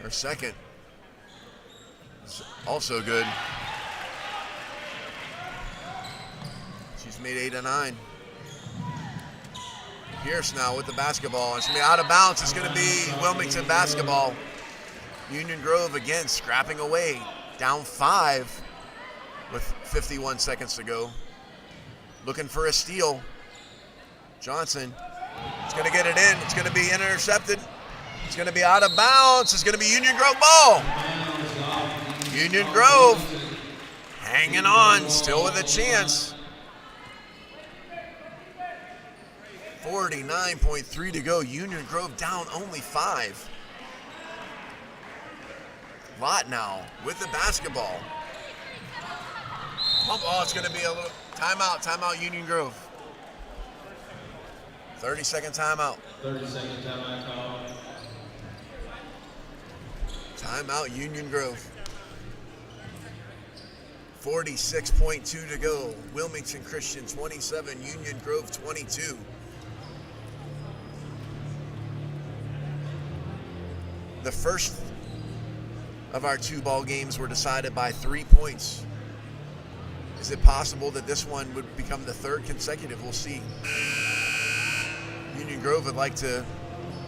Her second is also good. made 8 of 9. Pierce now with the basketball. It's going to be out of bounds. It's going to be Wilmington basketball. Union Grove again scrapping away. Down 5 with 51 seconds to go. Looking for a steal. Johnson is going to get it in. It's going to be intercepted. It's going to be out of bounds. It's going to be Union Grove ball. Union Grove hanging on, still with a chance. 49.3 to go. Union Grove down only 5. Lott now with the basketball. Oh, it's going to be a little timeout, Union Grove. 30-second timeout. 30-second timeout call. Timeout, Union Grove. 46.2 to go. Wilmington Christian 27, Union Grove 22. The first of our 2 ball games were decided by 3 points. Is it possible that this one would become the 3rd consecutive? We'll see. Union Grove would like to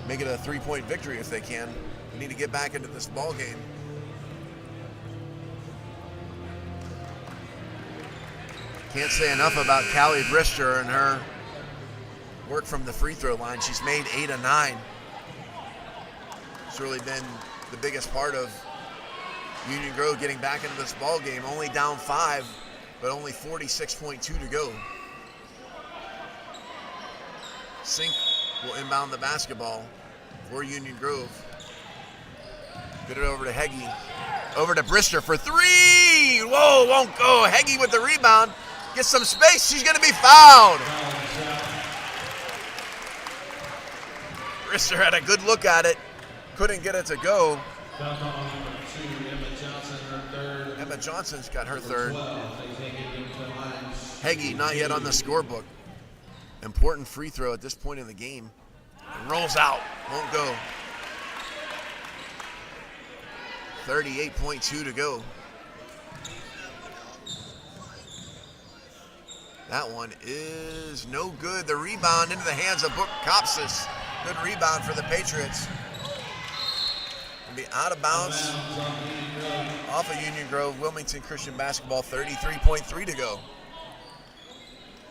make it a 3-point victory if they can. We need to get back into this ball game. Can't say enough about Callie Brister and her work from the free throw line. She's made 8 of 9. It's really been the biggest part of Union Grove getting back into this ball game. Only down 5, but only 46.2 to go. Sink will inbound the basketball for Union Grove. Get it over to Heggie. Over to Brister for 3. Whoa, won't go. Heggie with the rebound. Gets some space. She's going to be fouled. Brister had a good look at it. Couldn't get it to go. Emma Johnson's got her 3rd. Heggie not yet on the scorebook. Important free throw at this point in the game. It rolls out. Won't go. 38.2 to go. That one is no good. The rebound into the hands of Book Kopsis. Good rebound for the Patriots. It'll be out of bounds off of Union Grove. Wilmington Christian basketball, 33.3 to go.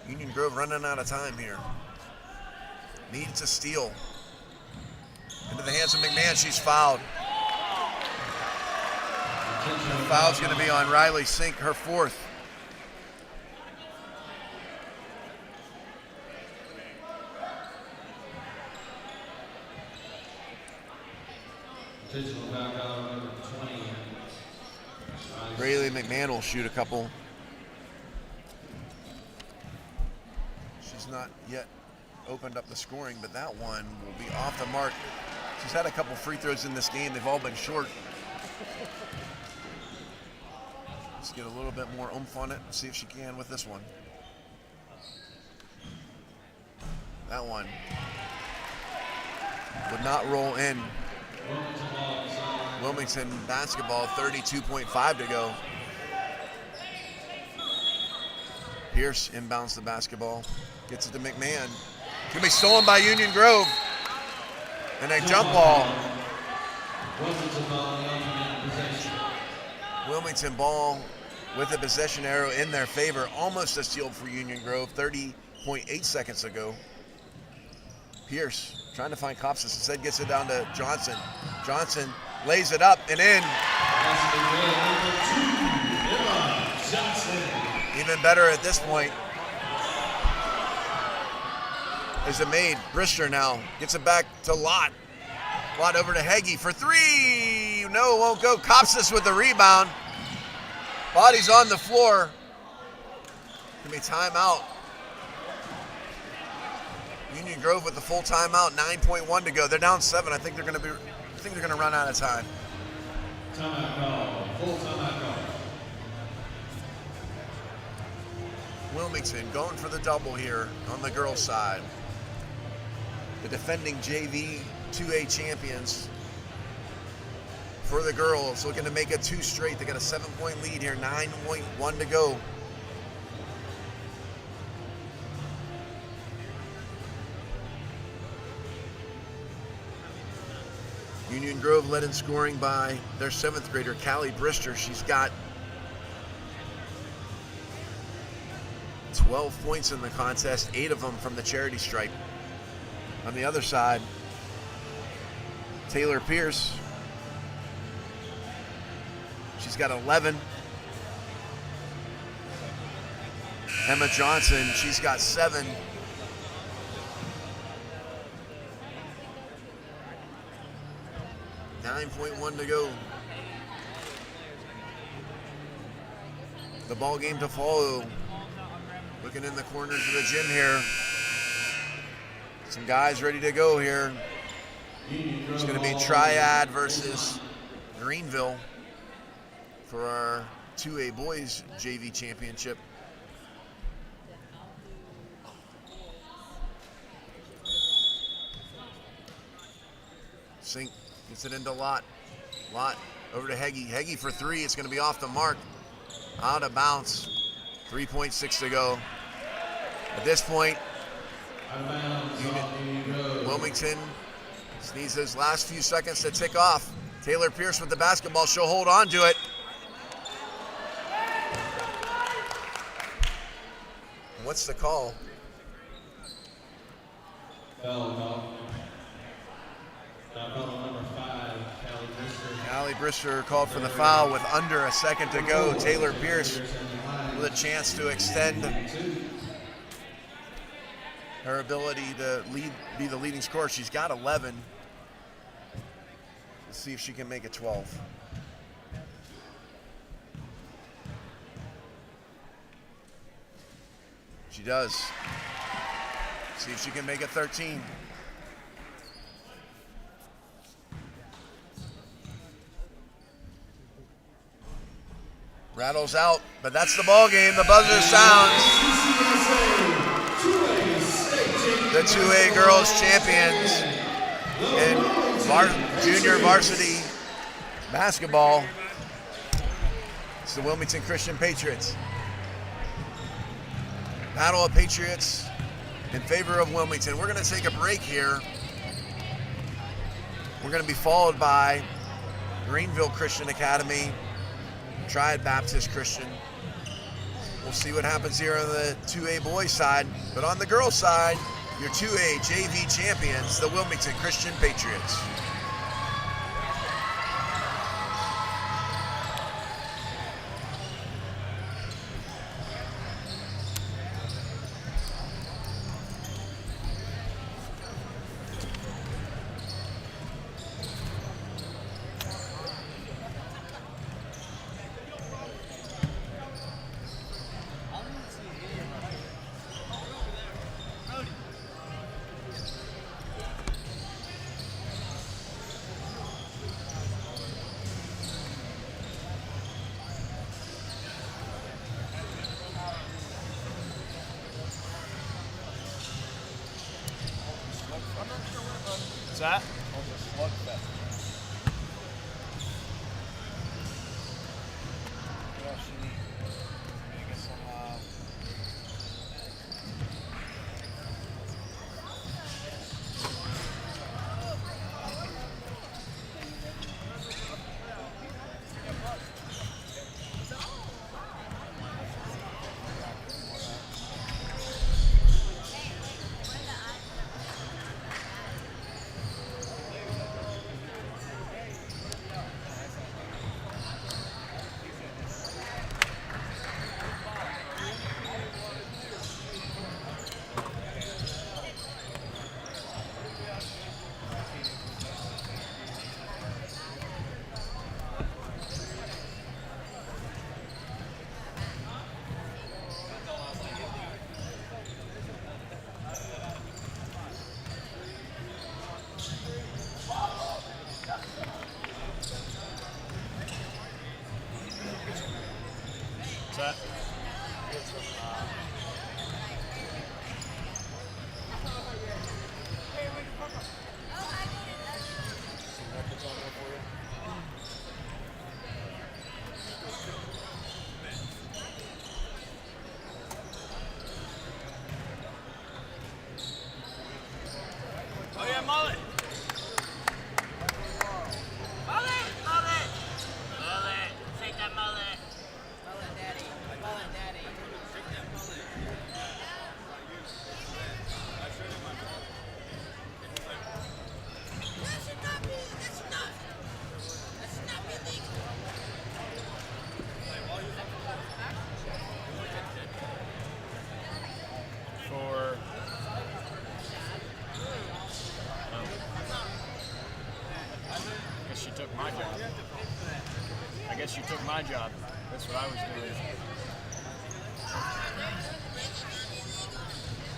Union Grove running out of time here. Needs a steal. Into the hands of McMahon. She's fouled. The foul's going to be on Riley Sink, her 4th. Rayleigh McMahon will shoot a couple. She's not yet opened up the scoring, but that one will be off the mark. She's had a couple free throws in this game. They've all been short. Let's get a little bit more oomph on it and see if she can with this one. That one would not roll in. Wilmington basketball, 32.5 to go. Pierce inbounds the basketball. Gets it to McMahon. It's going to be stolen by Union Grove. And a jump ball. Wilmington ball with a possession arrow in their favor. Almost a steal for Union Grove. 30.8 seconds ago. Pierce trying to find Kopsis. Instead gets it down to Johnson. Johnson lays it up and in. Even better at this point is the maid. Brister now gets it back to Lott. Lott over to Heggie for 3. No, won't go. Kopsis with the rebound. Body's on the floor. Gonna be timeout. Union Grove with the full timeout. 9.1 to go. They're down 7. I think they're gonna run out of time. Timeout call. Full timeout call. Wilmington going for the double here on the girls' side. The defending JV 2A champions for the girls, looking to make it 2 straight. They got a 7-point lead here, 9.1 to go. Union Grove led in scoring by their 7th grader, Callie Brister. She's got 12 points in the contest, 8 of them from the charity stripe. On the other side, Taylor Pierce, she's got 11. Emma Johnson, she's got 7. .1 to go. The ball game to follow. Looking in the corners of the gym here. Some guys ready to go here. It's going to be Triad versus Greenville for our 2A boys JV championship. Sink gets it into Lott. Lott over to Heggie. Heggie for 3. It's going to be off the mark. Out of bounds. 3.6 to go. At this point, Wilmington needs those last few seconds to tick off. Taylor Pierce with the basketball. She'll hold on to it. What's the call? Callie Brister called for the foul with under a second to go. Taylor Pierce with a chance to extend her ability to be the leading scorer. She's got 11. Let's see if she can make it 12. She does. See if she can make it 13. Rattles out, but that's the ball game. The buzzer sounds. The 2A girls champions in junior varsity basketball. It's the Wilmington Christian Patriots. Battle of Patriots in favor of Wilmington. We're going to take a break here. We're going to be followed by Greenville Christian Academy, Triad Baptist Christian. We'll see what happens here on the 2A boys side. But on the girls side, your 2A JV champions, the Wilmington Christian Patriots. What's that? My job. I guess you took my job. That's what I was doing.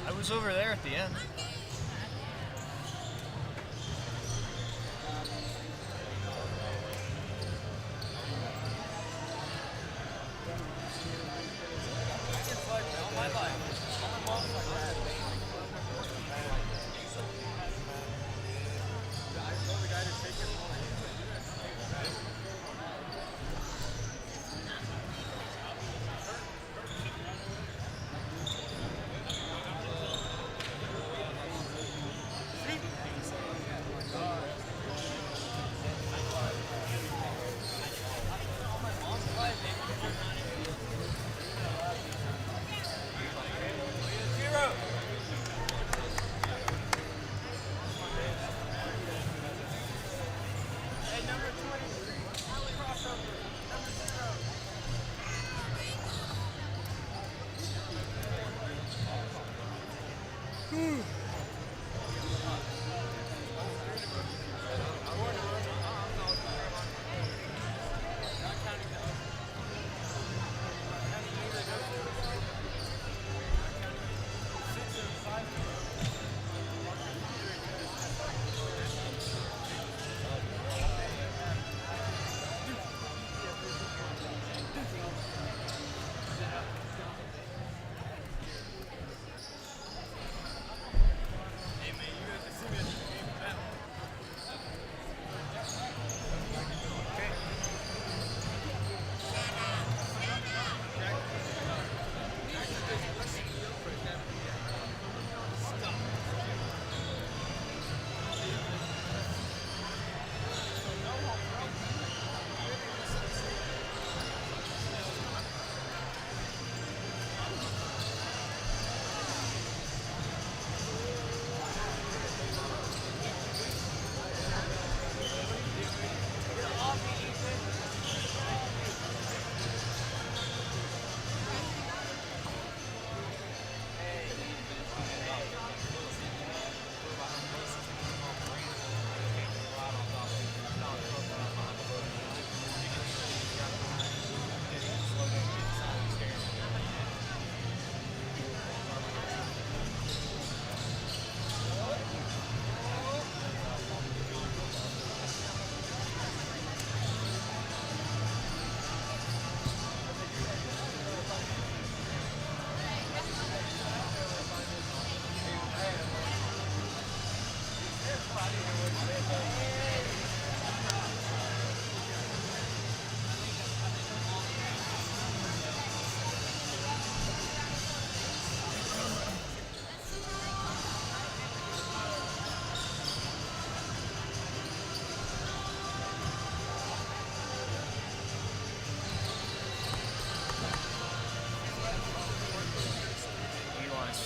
I was over there at the end.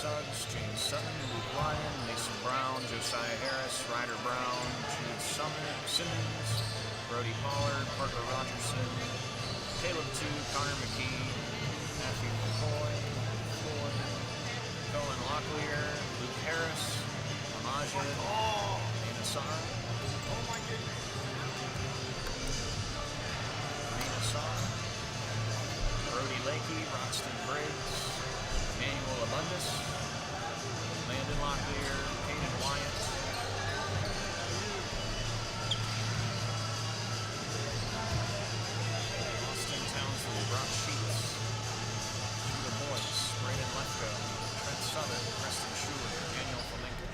Suggs, James Sutton, Luke Lyon, Mason Brown, Josiah Harris, Ryder Brown, Jude Simmons, Brody Pollard, Parker Rogerson, Caleb 2, Connor McKee, Matthew McCoy, Floyd, Cohen Locklear, Luke Harris, Amajid, Anasar, Anasar, Brody Lakey, Roxton Briggs, Emmanuel Abundis, Landon Locklear, Hayden Wyatt, Austin Townsley, Brock Sheets, Judah Boyce, Brayden Lefko, Trent Southern, Preston Schuler, Daniel Flamenco.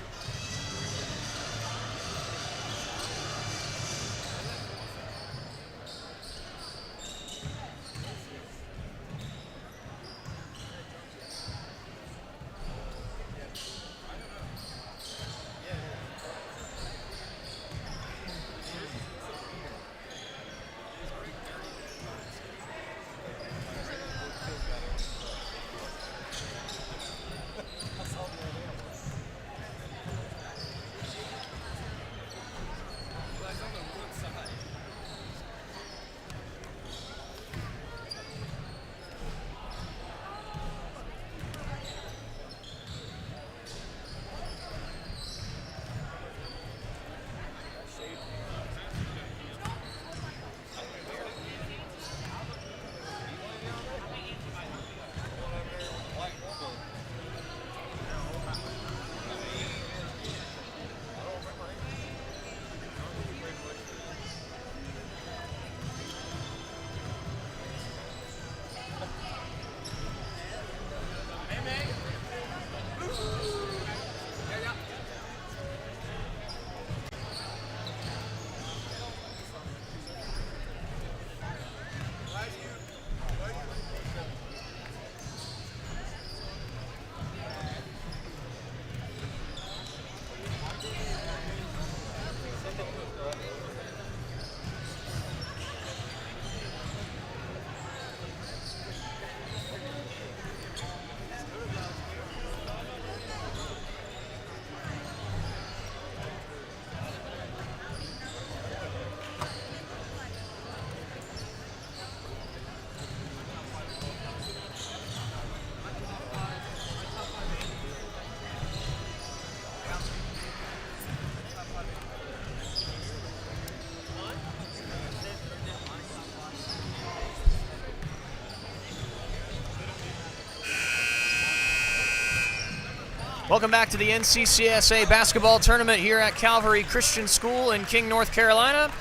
Welcome back to the NCCSA basketball tournament here at Calvary Christian School in King, North Carolina.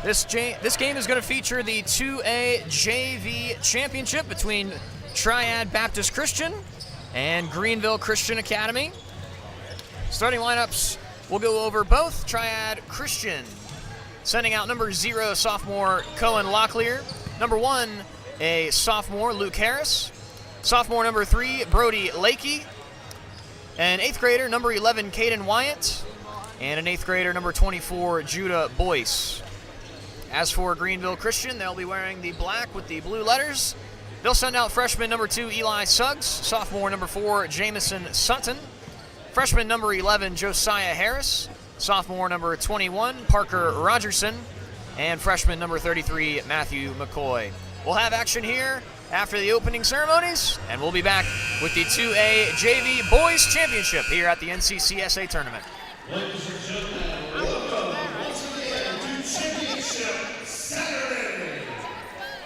This game is going to feature the 2A JV championship between Triad Baptist Christian and Greenville Christian Academy. Starting lineups, we'll go over both. Triad Christian sending out number 0, sophomore Cohen Locklear. Number 1, a sophomore, Luke Harris. Sophomore number 3, Brody Lakey. An 8th grader, number 11, Caden Wyatt. And an 8th grader, number 24, Judah Boyce. As for Greenville Christian, they'll be wearing the black with the blue letters. They'll send out freshman number 2, Eli Suggs. Sophomore number 4, Jamison Sutton. Freshman number 11, Josiah Harris. Sophomore number 21, Parker Rogerson. And freshman number 33, Matthew McCoy. We'll have action here after the opening ceremonies, and we'll be back with the 2A JV Boys Championship here at the NCCSA tournament. Ladies and gentlemen, welcome once again to Championship Saturday.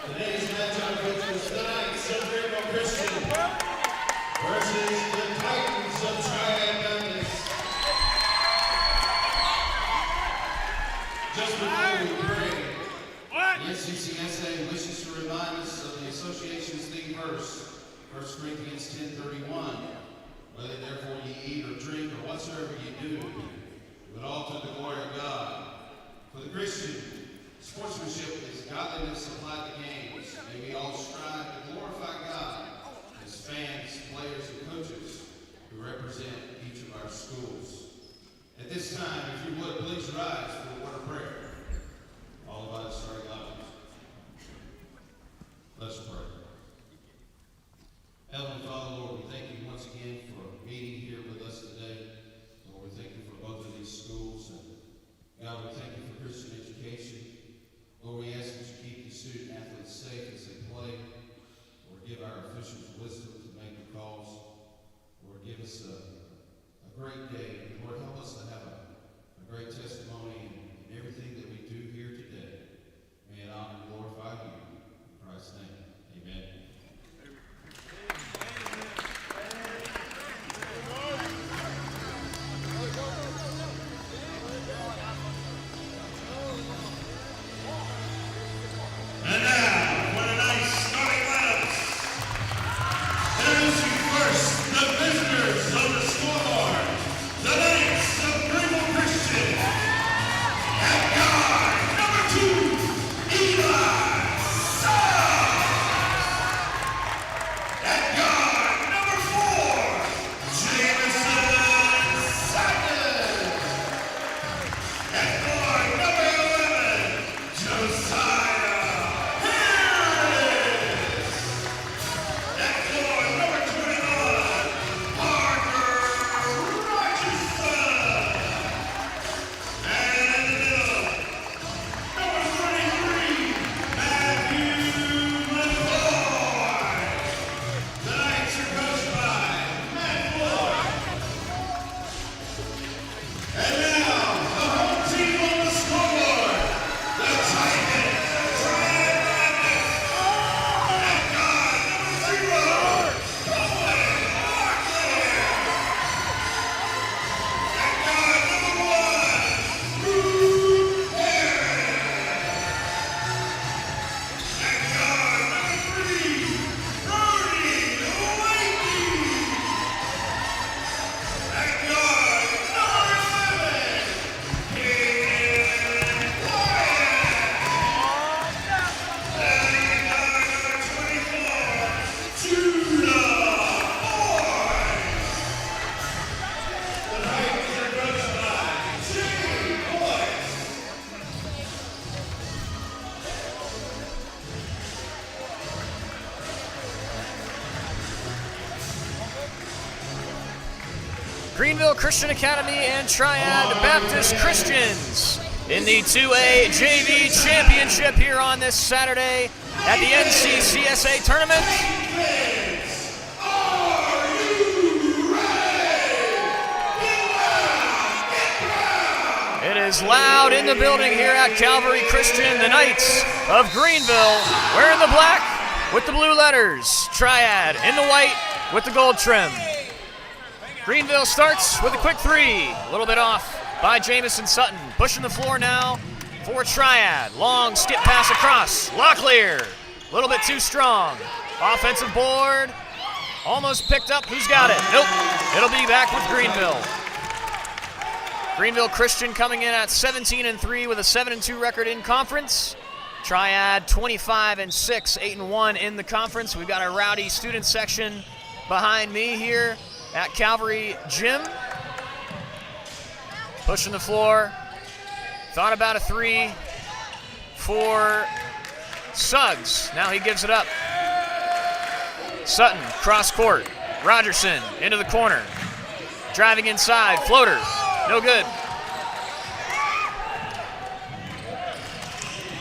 Today's matchup features the Knights of Greenville Christian versus the Titans of Triad Baptist. Just before we pray, the NCCSA wishes to remind us of the association's theme verse, 1 Corinthians 10:31. Whether therefore ye eat or drink or whatsoever ye do, do it all to the glory of God. For the Christian, sportsmanship is godliness applied to games. May we all strive to glorify God as fans, players, and coaches who represent each of our schools. At this time, if you would, please rise for a word of prayer. All of us starting levels. Let's pray. Heavenly Father, Lord, we thank you once again for meeting here with us today. Lord, we thank you for both of these schools. And God, we thank you for Christian education. Lord, we ask that you keep the student athletes safe as they play. Lord, give our officials wisdom to make the calls. Lord, give us a great day. And Lord, help us to have a great testimony in everything that we do here today. May it honor and glorify you. In Christ's name, amen. And now, for tonight's starting lineups. Introducing first, the visitors of the scoreboard, the Knights of Greenville Christian. At guard, number 2, Eli Suggs. At guard, number 4, Jamison Sutton. At guard, number 11, Josiah. Greenville Christian Academy and Triad Baptist Christians in the 2A JV Championship here on this Saturday at the NCCSA tournament. It is loud in the building here at Calvary Christian. The Knights of Greenville wearing the black with the blue letters. Triad in the white with the gold trim. Greenville starts with a quick three. A little bit off by Jamison Sutton. Pushing the floor now for Triad. Long skip pass across. Locklear. A little bit too strong. Offensive board. Almost picked up. Who's got it? Nope. It'll be back with Greenville. Greenville Christian coming in at 17-3 with a 7-2 record in conference. Triad 25-6, 8-1 in the conference. We've got a rowdy student section behind me here at Calvary Gym. Pushing the floor. Thought about a three for Suggs. Now he gives it up. Sutton, cross court. Rogerson into the corner. Driving inside, floater. No good.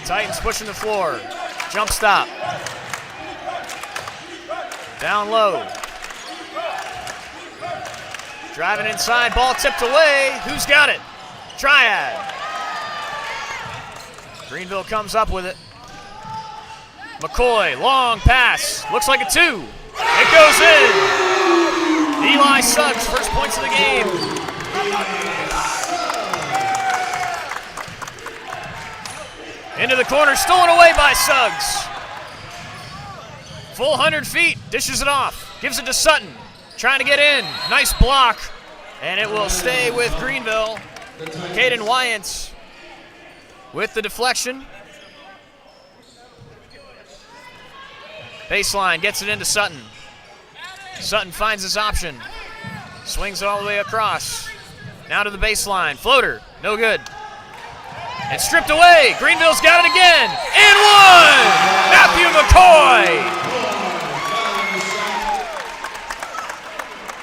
Titans pushing the floor. Jump stop. Down low. Driving inside, ball tipped away. Who's got it? Triad. Greenville comes up with it. McCoy, long pass. Looks like a two. It goes in. Eli Suggs, first points of the game. Into the corner, stolen away by Suggs. Full 100 feet, dishes it off. Gives it to Sutton. Trying to get in. Nice block. And it will stay with Greenville. Caden Wyant with the deflection. Baseline, gets it into Sutton. Sutton finds his option. Swings it all the way across. Now to the baseline. Floater, no good. It's stripped away. Greenville's got it again. And one! Matthew McCoy!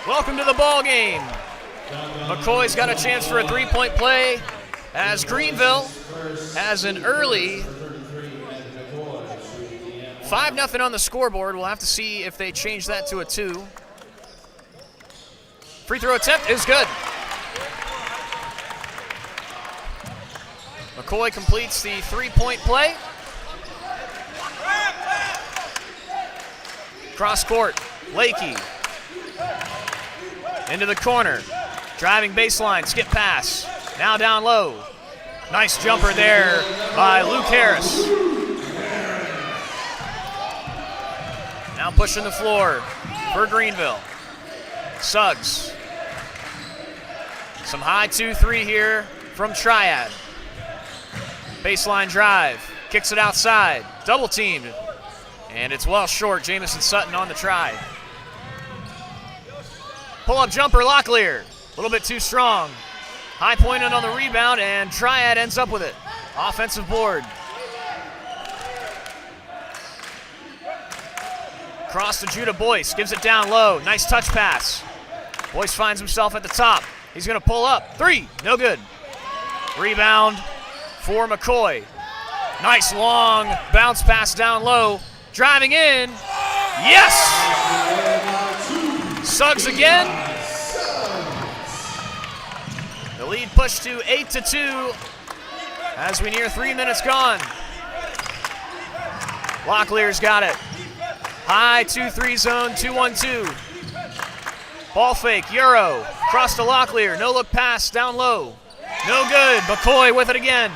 Welcome to the ball game. McCoy's got a chance for a three-point play as Greenville has an early 5-0 on the scoreboard. We'll have to see if they change that to a 2. Free throw attempt is good. McCoy completes the 3-point play. Cross court, Lakey. Into the corner. Driving baseline, skip pass. Now down low. Nice jumper there by Luke Harris. Now pushing the floor for Greenville. Suggs. Some high 2-3 here from Triad. Baseline drive. Kicks it outside. Double teamed. And it's well short. Jamison Sutton on the try. Pull-up jumper, Locklear. A little bit too strong. High point on the rebound, and Triad ends up with it. Offensive board. Cross to Judah Boyce. Gives it down low. Nice touch pass. Boyce finds himself at the top. He's going to pull up. Three. No good. Rebound for McCoy. Nice long bounce pass down low. Driving in. Yes! Suggs again. The lead pushed to 8-2 as we near 3 minutes gone. Locklear's got it. High 2-3 zone, 2-1-2. Ball fake, Euro. Cross to Locklear. No look pass down low. No good. McCoy with it again.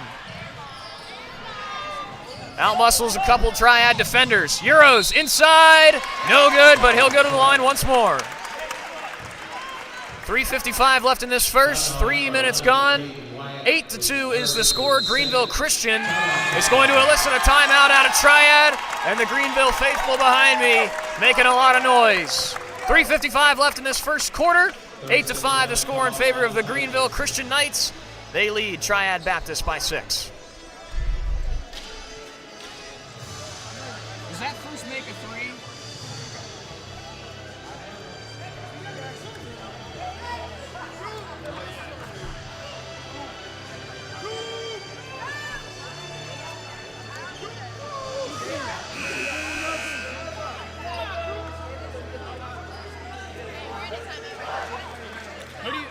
Outmuscles a couple Triad defenders. Euros inside. No good, but he'll go to the line once more. 3:55 left in this first. 3 minutes gone. 8-2 is the score. Greenville Christian is going to elicit a timeout out of Triad, and the Greenville faithful behind me making a lot of noise. 3:55 left in this first quarter. 8-5 the score in favor of the Greenville Christian Knights. They lead Triad Baptist by 6. Does that first make a 3? Who do you...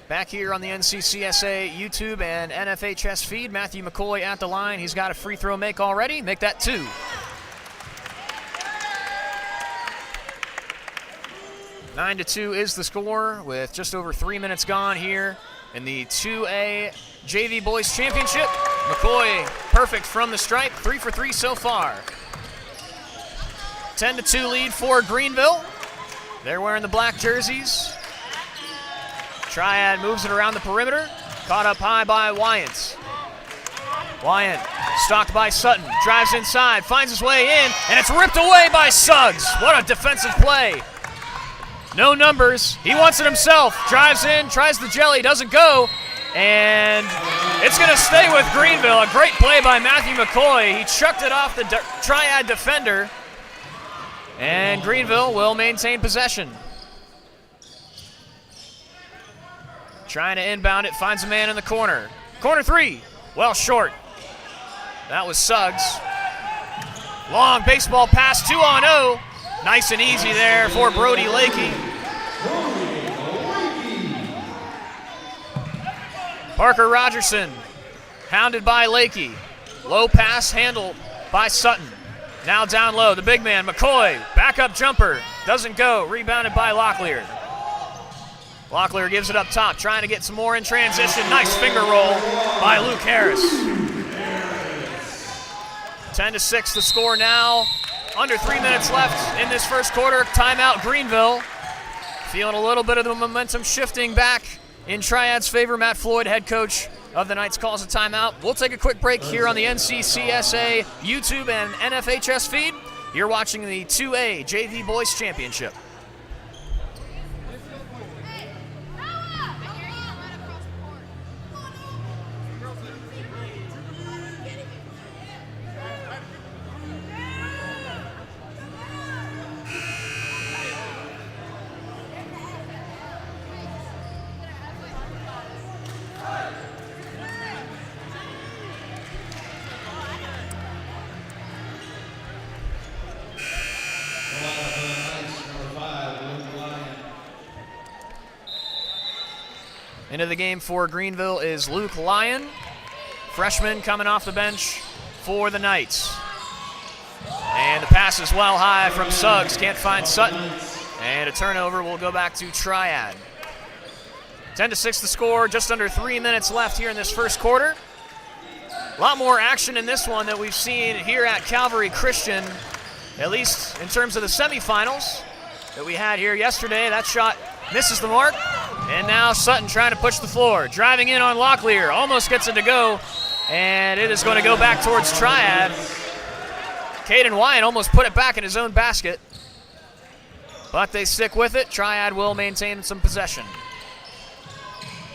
Back here on the NCCSA YouTube and NFHS feed, Matthew McCoy at the line. He's got a free throw make already. Make that 2. 9-2 is the score with just over 3 minutes gone here in the 2A JV Boys Championship. McCoy perfect from the stripe, 3 for 3 so far. 10-2 lead for Greenville. They're wearing the black jerseys. Triad moves it around the perimeter. Caught up high by Wyant. Wyant stalked by Sutton. Drives inside, finds his way in, and it's ripped away by Suggs. What a defensive play. No numbers. He wants it himself. Drives in, tries the jelly, doesn't go. And it's going to stay with Greenville. A great play by Matthew McCoy. He chucked it off the Triad defender. And Greenville will maintain possession. Trying to inbound it, finds a man in the corner. Corner 3, well short. That was Suggs. Long baseball pass, 2-on-0. Nice and easy there for Brody Lakey. Parker Rogerson, hounded by Lakey. Low pass handled by Sutton. Now down low, the big man, McCoy. Backup jumper, doesn't go. Rebounded by Locklear. Locklear gives it up top, trying to get some more in transition. Nice finger roll by Luke Harris. 10-6 the score now. Under 3 minutes left in this first quarter. Timeout Greenville. Feeling a little bit of the momentum shifting back in Triad's favor. Matt Floyd, head coach of the Knights, calls a timeout. We'll take a quick break here on the NCCSA YouTube and NFHS feed. You're watching the 2A JV Boys Championship. Into the game for Greenville is Luke Lyon, freshman coming off the bench for the Knights. And the pass is well high from Suggs, can't find Sutton, and a turnover will go back to Triad. 10-6 the score, just under 3 minutes left here in this first quarter. A lot more action in this one that we've seen here at Calvary Christian, at least in terms of the semifinals that we had here yesterday. That shot misses the mark. And now Sutton trying to push the floor. Driving in on Locklear. Almost gets it to go. And it is going to go back towards Triad. Caden Wyatt almost put it back in his own basket. But they stick with it. Triad will maintain some possession.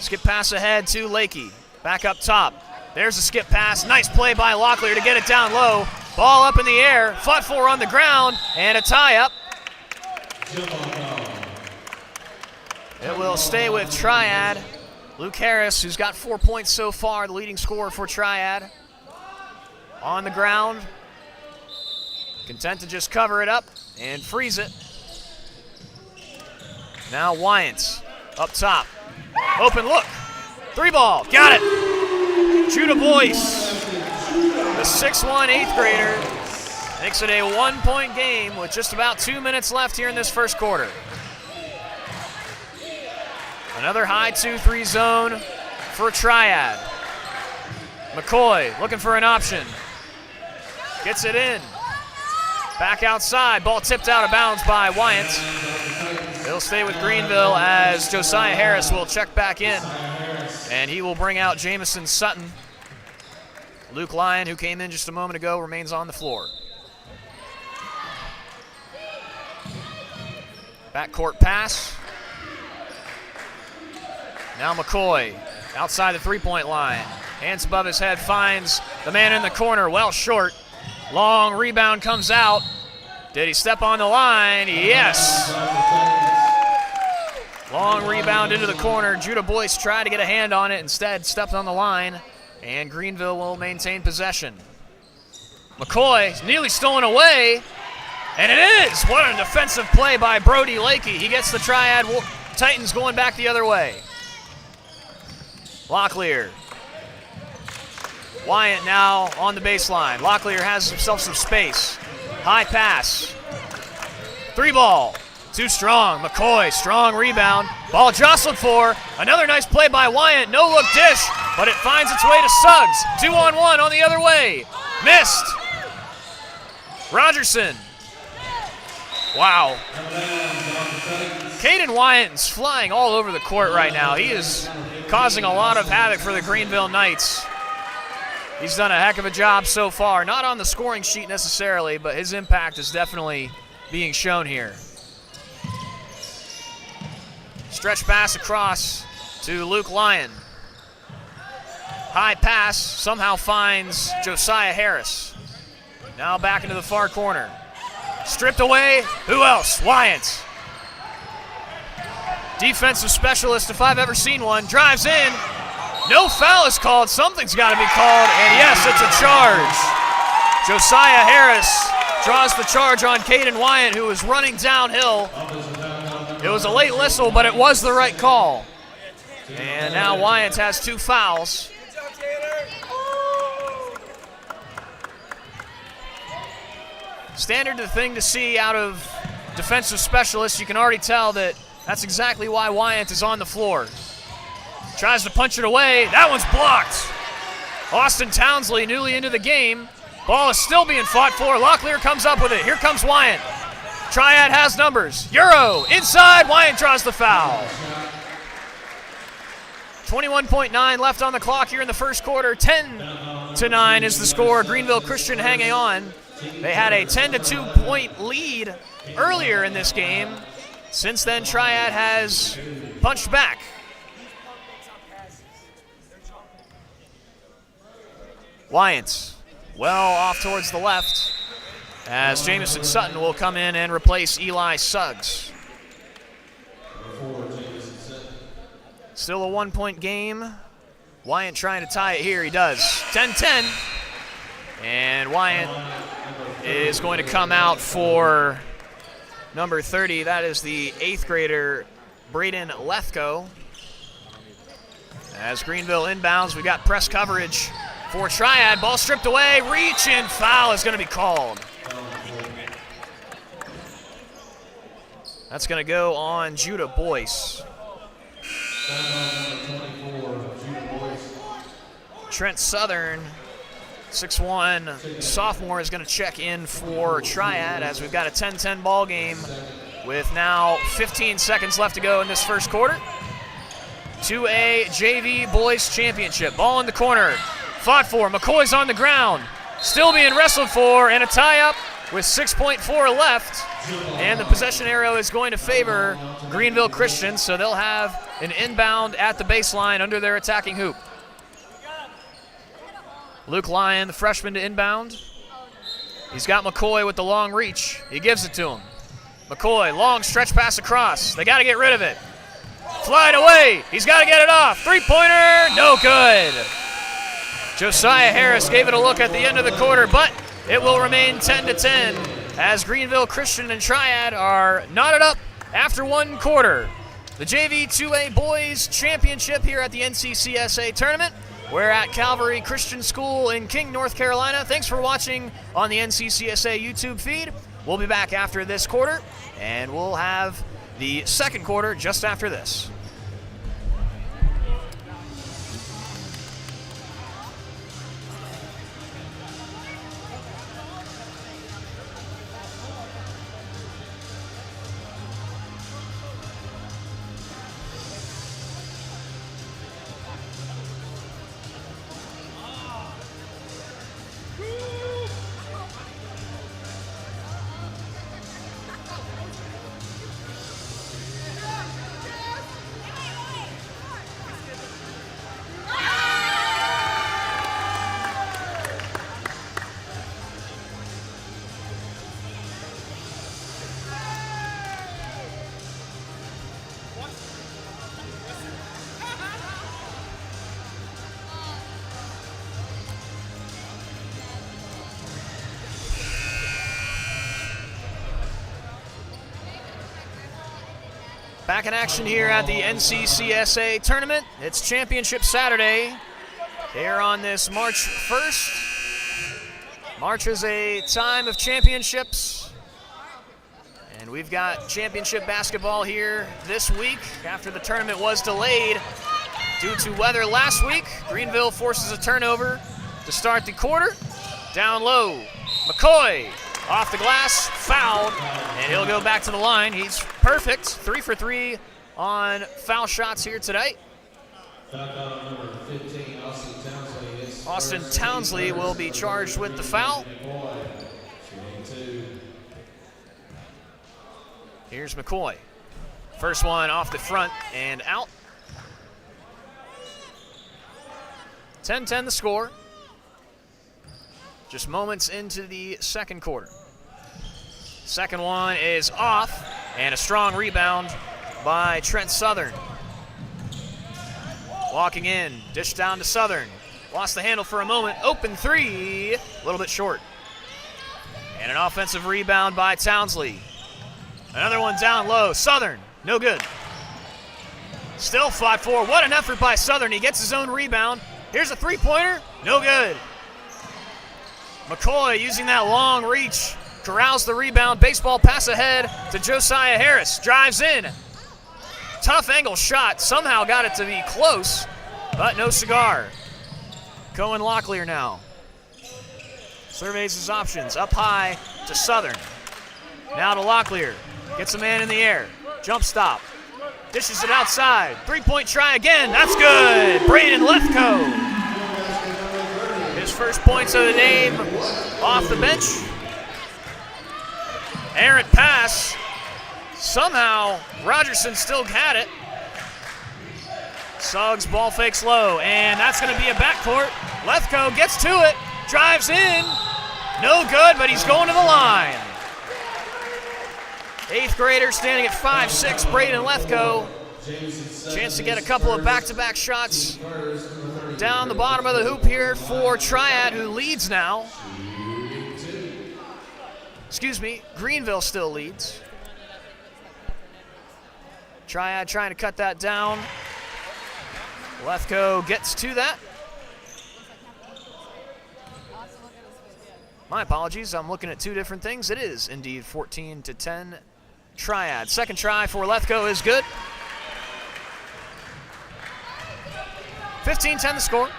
Skip pass ahead to Lakey. Back up top. There's a skip pass. Nice play by Locklear to get it down low. Ball up in the air. Fought for on the ground. And a tie-up. It will stay with Triad. Luke Harris, who's got 4 points so far, the leading scorer for Triad. On the ground. Content to just cover it up and freeze it. Now Wyant up top. Open look. 3-ball. Got it. Judah Boyce, the 6'1" 8th grader, makes it a 1-point game with just about 2 minutes left here in this first quarter. Another high 2-3 zone for Triad. McCoy looking for an option. Gets it in. Back outside. Ball tipped out of bounds by Wyant. He'll stay with Greenville as Josiah Harris will check back in. And he will bring out Jamison Sutton. Luke Lyon, who came in just a moment ago, remains on the floor. Backcourt pass. Now McCoy outside the three-point line. Hands above his head, finds the man in the corner, well short. Long rebound comes out. Did he step on the line? Yes. Long rebound into the corner. Judah Boyce tried to get a hand on it, instead stepped on the line, and Greenville will maintain possession. McCoy nearly stolen away, and it is. What a defensive play by Brody Lakey. He gets the Triad Titans going back the other way. Locklear. Wyatt now on the baseline. Locklear has himself some space. High pass. 3 ball. Too strong. McCoy, strong rebound. Ball jostled for. Another nice play by Wyatt. No look dish, but it finds its way to Suggs. 2-on-1 on the other way. Missed. Rogerson. Wow. Caden Wyatt's flying all over the court right now. He is causing a lot of havoc for the Greenville Knights. He's done a heck of a job so far. Not on the scoring sheet necessarily, but his impact is definitely being shown here. Stretch pass across to Luke Lyon. High pass somehow finds Josiah Harris. Now back into the far corner. Stripped away. Who else? Wyatt. Defensive specialist, if I've ever seen one, drives in. No foul is called. Something's got to be called, and yes, it's a charge. Josiah Harris draws the charge on Caden Wyatt, who was running downhill. It was a late whistle, but it was the right call. And now Wyatt has 2 fouls. Standard thing to see out of defensive specialists. You can already tell that that's exactly why Wyatt is on the floor. Tries to punch it away. That one's blocked. Austin Townsley, newly into the game. Ball is still being fought for. Locklear comes up with it. Here comes Wyatt. Triad has numbers. Euro inside. Wyatt draws the foul. 21.9 left on the clock here in the first quarter. 10-9 is the score. Greenville Christian hanging on. They had a 10-2 point lead earlier in this game. Since then, Triad has punched back. Wyatt well off towards the left as Jamison Sutton will come in and replace Eli Suggs. Still a 1-point game. Wyatt trying to tie it here. He does. 10-10. And Wyatt is going to come out for number 30. That is the 8th grader, Braden Lethko. As Greenville inbounds, we got press coverage for Triad. Ball stripped away. Reach and foul is going to be called. That's going to go on Judah Boyce. Trent Southern, 6'1", sophomore, is going to check in for Triad as we've got a 10-10 ball game with now 15 seconds left to go in this first quarter. 2A JV Boys Championship. Ball in the corner. Fought for. McCoy's on the ground. Still being wrestled for, and a tie-up with 6.4 left. And the possession arrow is going to favor Greenville Christian, so they'll have an inbound at the baseline under their attacking hoop. Luke Lyon, the freshman, to inbound. He's got McCoy with the long reach. He gives it to him. McCoy, long stretch pass across. They got to get rid of it. Fly it away. He's got to get it off. Three-pointer, no good. Josiah Harris gave it a look at the end of the quarter, but it will remain 10-10 as Greenville Christian and Triad are knotted up after 1 quarter. The JV 2A Boys Championship here at the NCCSA tournament. We're at Calvary Christian School in King, North Carolina. Thanks for watching on the NCCSA YouTube feed. We'll be back after this quarter, and we'll have the second quarter just after this. Back in action here at the NCCSA tournament. It's Championship Saturday here on this March 1st. March is a time of championships. And we've got championship basketball here this week after the tournament was delayed due to weather last week. Greenville forces a turnover to start the quarter. Down low, McCoy off the glass, fouled, and he'll go back to the line. He's perfect, 3 for 3 on foul shots here tonight. Number 15, Austin Townsley will be charged with the foul. Here's McCoy. First one off the front and out. 10-10 the score. Just moments into the second quarter. Second one is off, and a strong rebound by Trent Southern. Walking in, dish down to Southern. Lost the handle for a moment, open three, a little bit short. And an offensive rebound by Townsley. Another one down low, Southern, no good. Still fought for, what an effort by Southern. He gets his own rebound. Here's a three-pointer, no good. McCoy using that long reach, corrals the rebound, baseball pass ahead to Josiah Harris, drives in. Tough angle shot, somehow got it to be close, but no cigar. Cohen Locklear now. Surveys his options, up high to Southern. Now to Locklear, gets a man in the air, jump stop. Dishes it outside, three-point try again, that's good. Braden Lefko. His first points of the game off the bench. Errant pass. Somehow Rogerson still had it. Suggs ball fakes low, and that's going to be a backcourt. Lefko gets to it, drives in. No good, but he's going to the line. Eighth grader standing at 5'6", Braden Lefko. Chance to get a couple of back-to-back shots down the bottom of the hoop here for Triad, who leads now. Excuse me, Greenville still leads. Triad trying to cut that down. Lefko gets to that. My apologies, I'm looking at two different things. It is indeed 14-10 Triad. Second try for Lefko is good. 15-10 the score.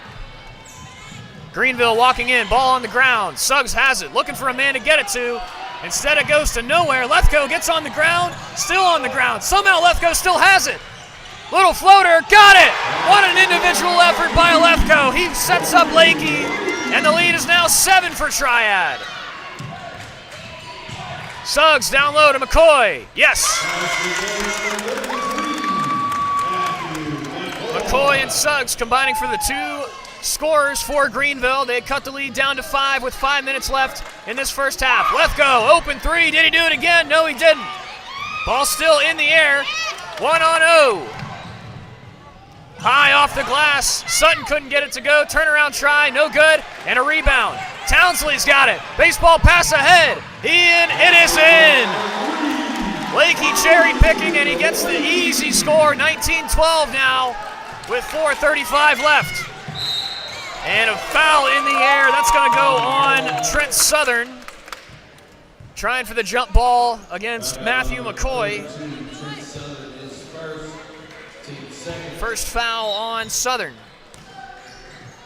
Greenville walking in, ball on the ground. Suggs has it, looking for a man to get it to. Instead it goes to nowhere. Lefko gets on the ground, still on the ground. Somehow Lefko still has it. Little floater, got it! What an individual effort by Lefko. He sets up Lakey, and the lead is now 7 for Triad. Suggs down low to McCoy. Yes! McCoy and Suggs combining for the two scorers for Greenville. They cut the lead down to 5 with 5 minutes left in this first half. Lefko, open three. Did he do it again? No, he didn't. Ball still in the air. 1-on-0. High off the glass. Sutton couldn't get it to go. Turnaround try, no good. And a rebound. Townsley's got it. Baseball pass ahead. It is in. Lakey cherry picking, and he gets the easy score. 19-12 now with 4:35 left. And a foul in the air. That's going to go on Trent Southern. Trying for the jump ball against Matthew McCoy. First foul on Southern.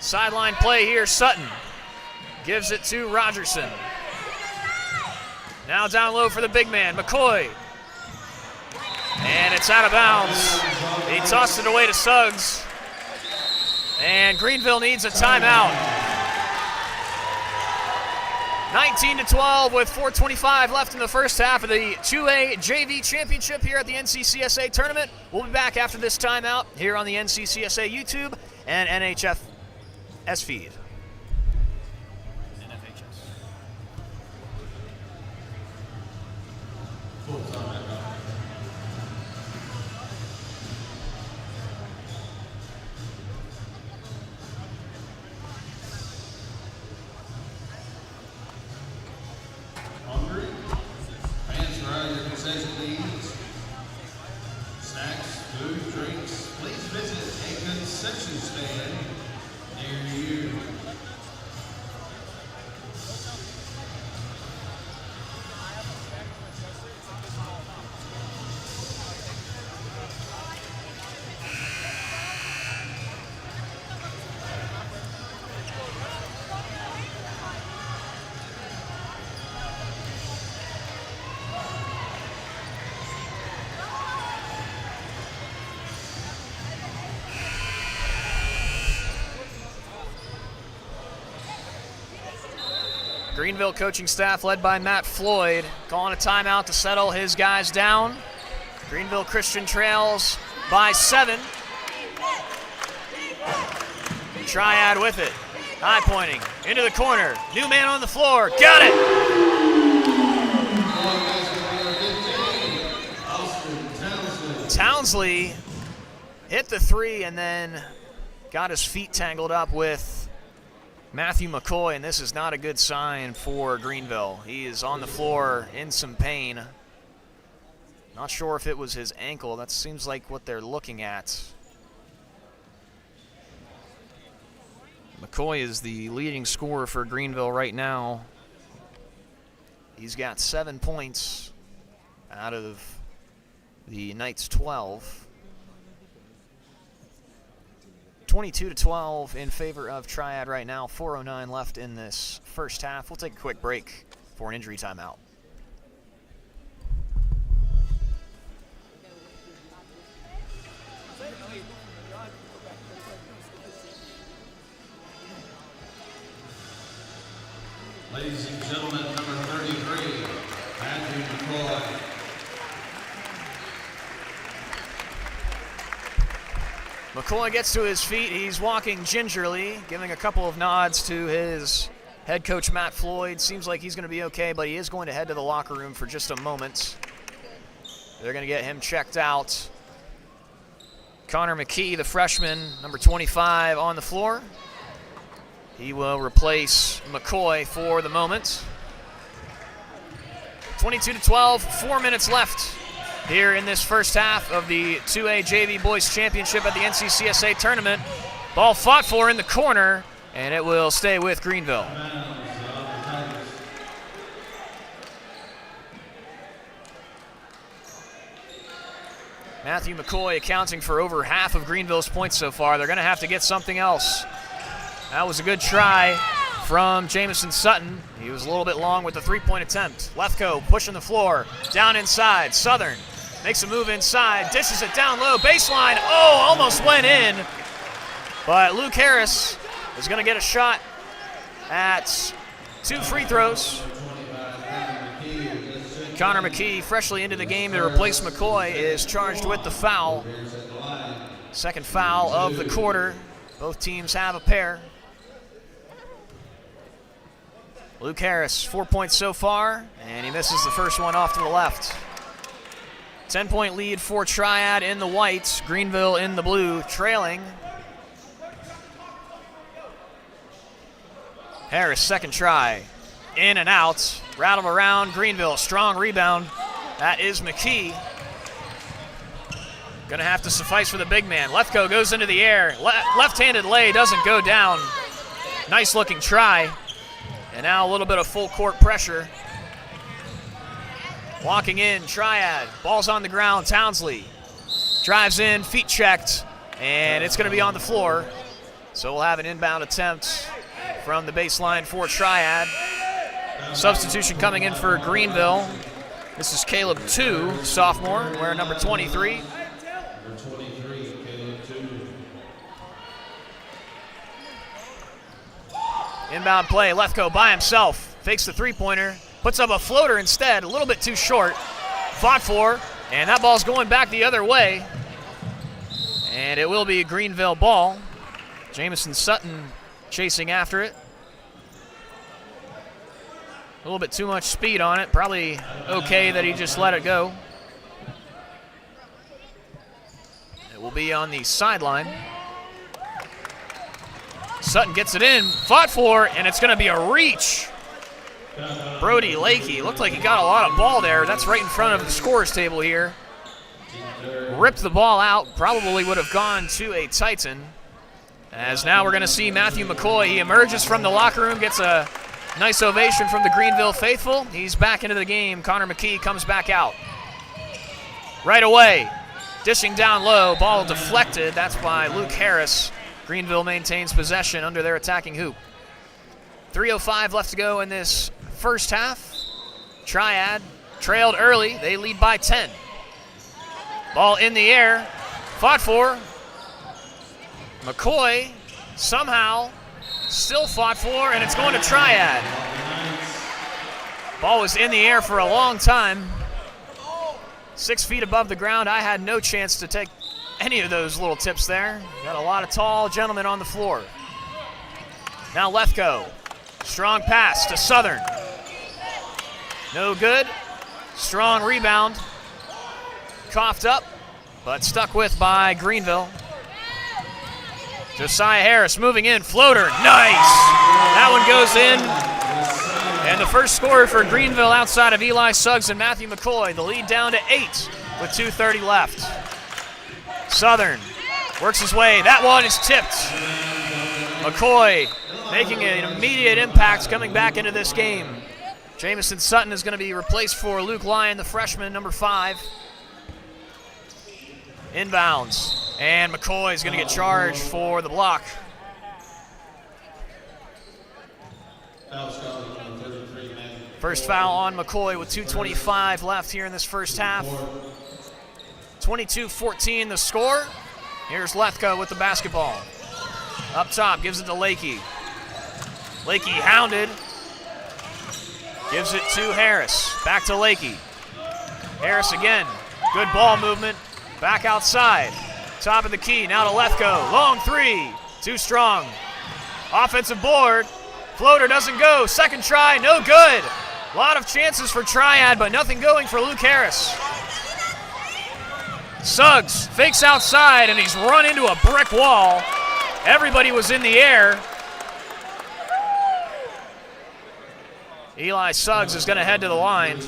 Sideline play here, Sutton. Gives it to Rogerson. Now down low for the big man, McCoy. And it's out of bounds. He tossed it away to Suggs. And Greenville needs a timeout. 19-12 with 4:25 left in the first half of the 2A JV Championship here at the NCCSA tournament. We'll be back after this timeout here on the NCCSA YouTube and NHFS feed. Hungry? Fans are out of your concession leads. Greenville coaching staff led by Matt Floyd calling a timeout to settle his guys down. Greenville Christian trails by 7. Triad with it. High pointing into the corner. New man on the floor. Got it. Townsley hit the 3 and then got his feet tangled up with Matthew McCoy, and this is not a good sign for Greenville. He is on the floor in some pain. Not sure if it was his ankle. That seems like what they're looking at. McCoy is the leading scorer for Greenville right now. He's got 7 points out of the Knights' 12. 22-12 in favor of Triad right now. 4:09 left in this first half. We'll take a quick break for an injury timeout. Ladies and gentlemen, number 33, Matthew McCoy. McCoy gets to his feet. He's walking gingerly, giving a couple of nods to his head coach, Matt Floyd. Seems like he's going to be okay, but he is going to head to the locker room for just a moment. They're going to get him checked out. Connor McKee, the freshman, number 25, on the floor. He will replace McCoy for the moment. 22-12, 4 minutes left here in this first half of the 2A JV Boys Championship at the NCCSA tournament. Ball fought for in the corner, and it will stay with Greenville. Matthew McCoy accounting for over half of Greenville's points so far. They're going to have to get something else. That was a good try from Jamison Sutton. He was a little bit long with the three-point attempt. Lefko pushing the floor, down inside. Southern makes a move inside, dishes it down low, baseline. Oh, almost went in. But Luke Harris is going to get a shot at 2 free throws. Connor McKee, freshly into the game to replace McCoy, is charged with the foul. Second foul of the quarter. Both teams have a pair. Luke Harris, 4 points so far, and he misses the first one off to the left. 10-point lead for Triad in the white, Greenville in the blue, trailing. Harris, second try, in and out, rattled around Greenville, strong rebound. That is McKee. Gonna have to suffice for the big man. Lefko goes into the air, left-handed lay, doesn't go down. Nice looking try. And now a little bit of full court pressure. Walking in, Triad. Ball's on the ground, Townsley. Drives in, feet checked, and it's going to be on the floor. So we'll have an inbound attempt from the baseline for Triad. Substitution coming in for Greenville. This is Caleb 2, sophomore, wearing number 23. Number 23, Caleb 2. Inbound play, Lefko by himself, fakes the three-pointer, puts up a floater instead, a little bit too short. Fought for, and that ball's going back the other way. And it will be a Greenville ball. Jamison Sutton chasing after it. A little bit too much speed on it, probably okay that he just let it go. It will be on the sideline. Sutton gets it in, fought for, and it's going to be a reach. Brody Lakey, looked like he got a lot of ball there. That's right in front of the scorer's table here. Ripped the ball out, probably would have gone to a Titan. As now we're going to see Matthew McCoy. He emerges from the locker room, gets a nice ovation from the Greenville faithful. He's back into the game. Connor McKee comes back out. Right away, dishing down low, ball deflected. That's by Luke Harris. Greenville maintains possession under their attacking hoop. 3:05 left to go in this first half. Triad trailed early. They lead by 10. Ball in the air. Fought for. McCoy somehow still fought for, and it's going to Triad. Ball was in the air for a long time. 6 feet above the ground. I had no chance to take any of those little tips there. Got a lot of tall gentlemen on the floor. Now Lethco. Strong pass to Southern. No good. Strong rebound. Coughed up, but stuck with by Greenville. Josiah Harris moving in. Floater. Nice. That one goes in. And the first scorer for Greenville outside of Eli Suggs and Matthew McCoy. The lead down to 8 with 2:30 left. Southern works his way. That one is tipped. McCoy making an immediate impact coming back into this game. Jamison Sutton is going to be replaced for Luke Lyon, the freshman, number 5. Inbounds. And McCoy is going to get charged for the block. First foul on McCoy with 2:25 left here in this first half. 22-14 the score. Here's Lethco with the basketball. Up top, gives it to Lakey. Lakey hounded. Gives it to Harris. Back to Lakey. Harris again. Good ball movement. Back outside. Top of the key. Now to Lethco. Long three. Too strong. Offensive board. Floater doesn't go. Second try. No good. A lot of chances for Triad, but nothing going for Luke Harris. Suggs fakes outside, and he's run into a brick wall. Everybody was in the air. Eli Suggs is going to head to the line.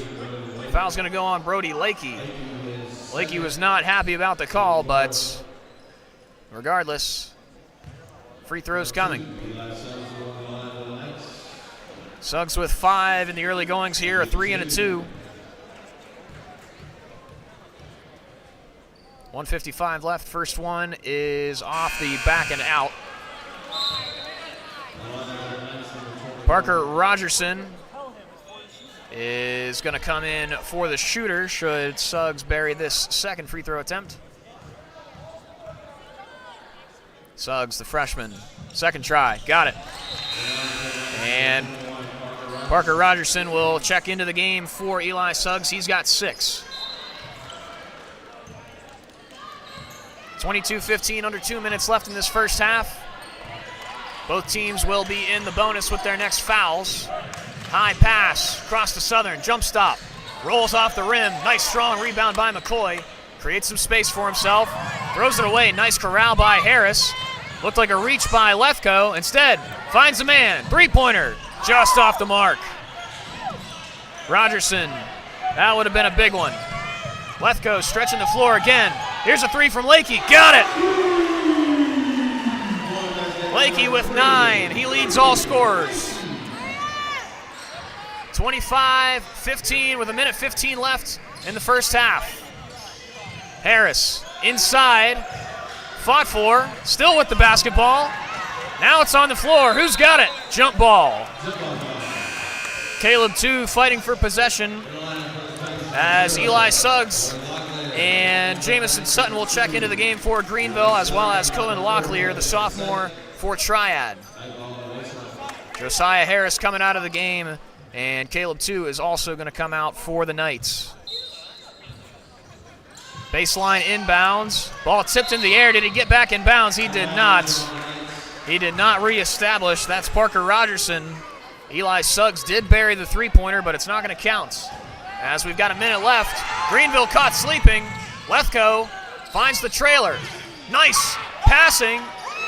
Foul's going to go on Brody Lakey. Lakey was not happy about the call, but regardless, free throws coming. Suggs with 5 in the early goings here, a 3 and a 2. 1:55 left. First one is off the back and out. Parker Rogerson is going to come in for the shooter should Suggs bury this second free throw attempt. Suggs, the freshman, second try, got it. And Parker Rogerson will check into the game for Eli Suggs. He's got 6. 22-15, under 2 minutes left in this first half. Both teams will be in the bonus with their next fouls. High pass, across to Southern, jump stop. Rolls off the rim, nice strong rebound by McCoy. Creates some space for himself, throws it away, nice corral by Harris. Looked like a reach by Lethco, instead finds a man, three-pointer, just off the mark. Rogerson, that would have been a big one. Lethco stretching the floor again. Here's a three from Lakey, got it! Lakey with 9, he leads all scorers. 25-15 with 1:15 left in the first half. Harris inside, fought for, still with the basketball. Now it's on the floor, who's got it? Jump ball. Caleb 2 fighting for possession as Eli Suggs and Jamison Sutton will check into the game for Greenville, as well as Cohen Locklear, the sophomore, for Triad. Josiah Harris coming out of the game, and Caleb 2 is also going to come out for the Knights. Baseline inbounds. Ball tipped in the air. Did he get back in bounds? He did not. He did not reestablish. That's Parker Rogerson. Eli Suggs did bury the three-pointer, but it's not going to count. As we've got a minute left, Greenville caught sleeping. Lethco finds the trailer. Nice passing.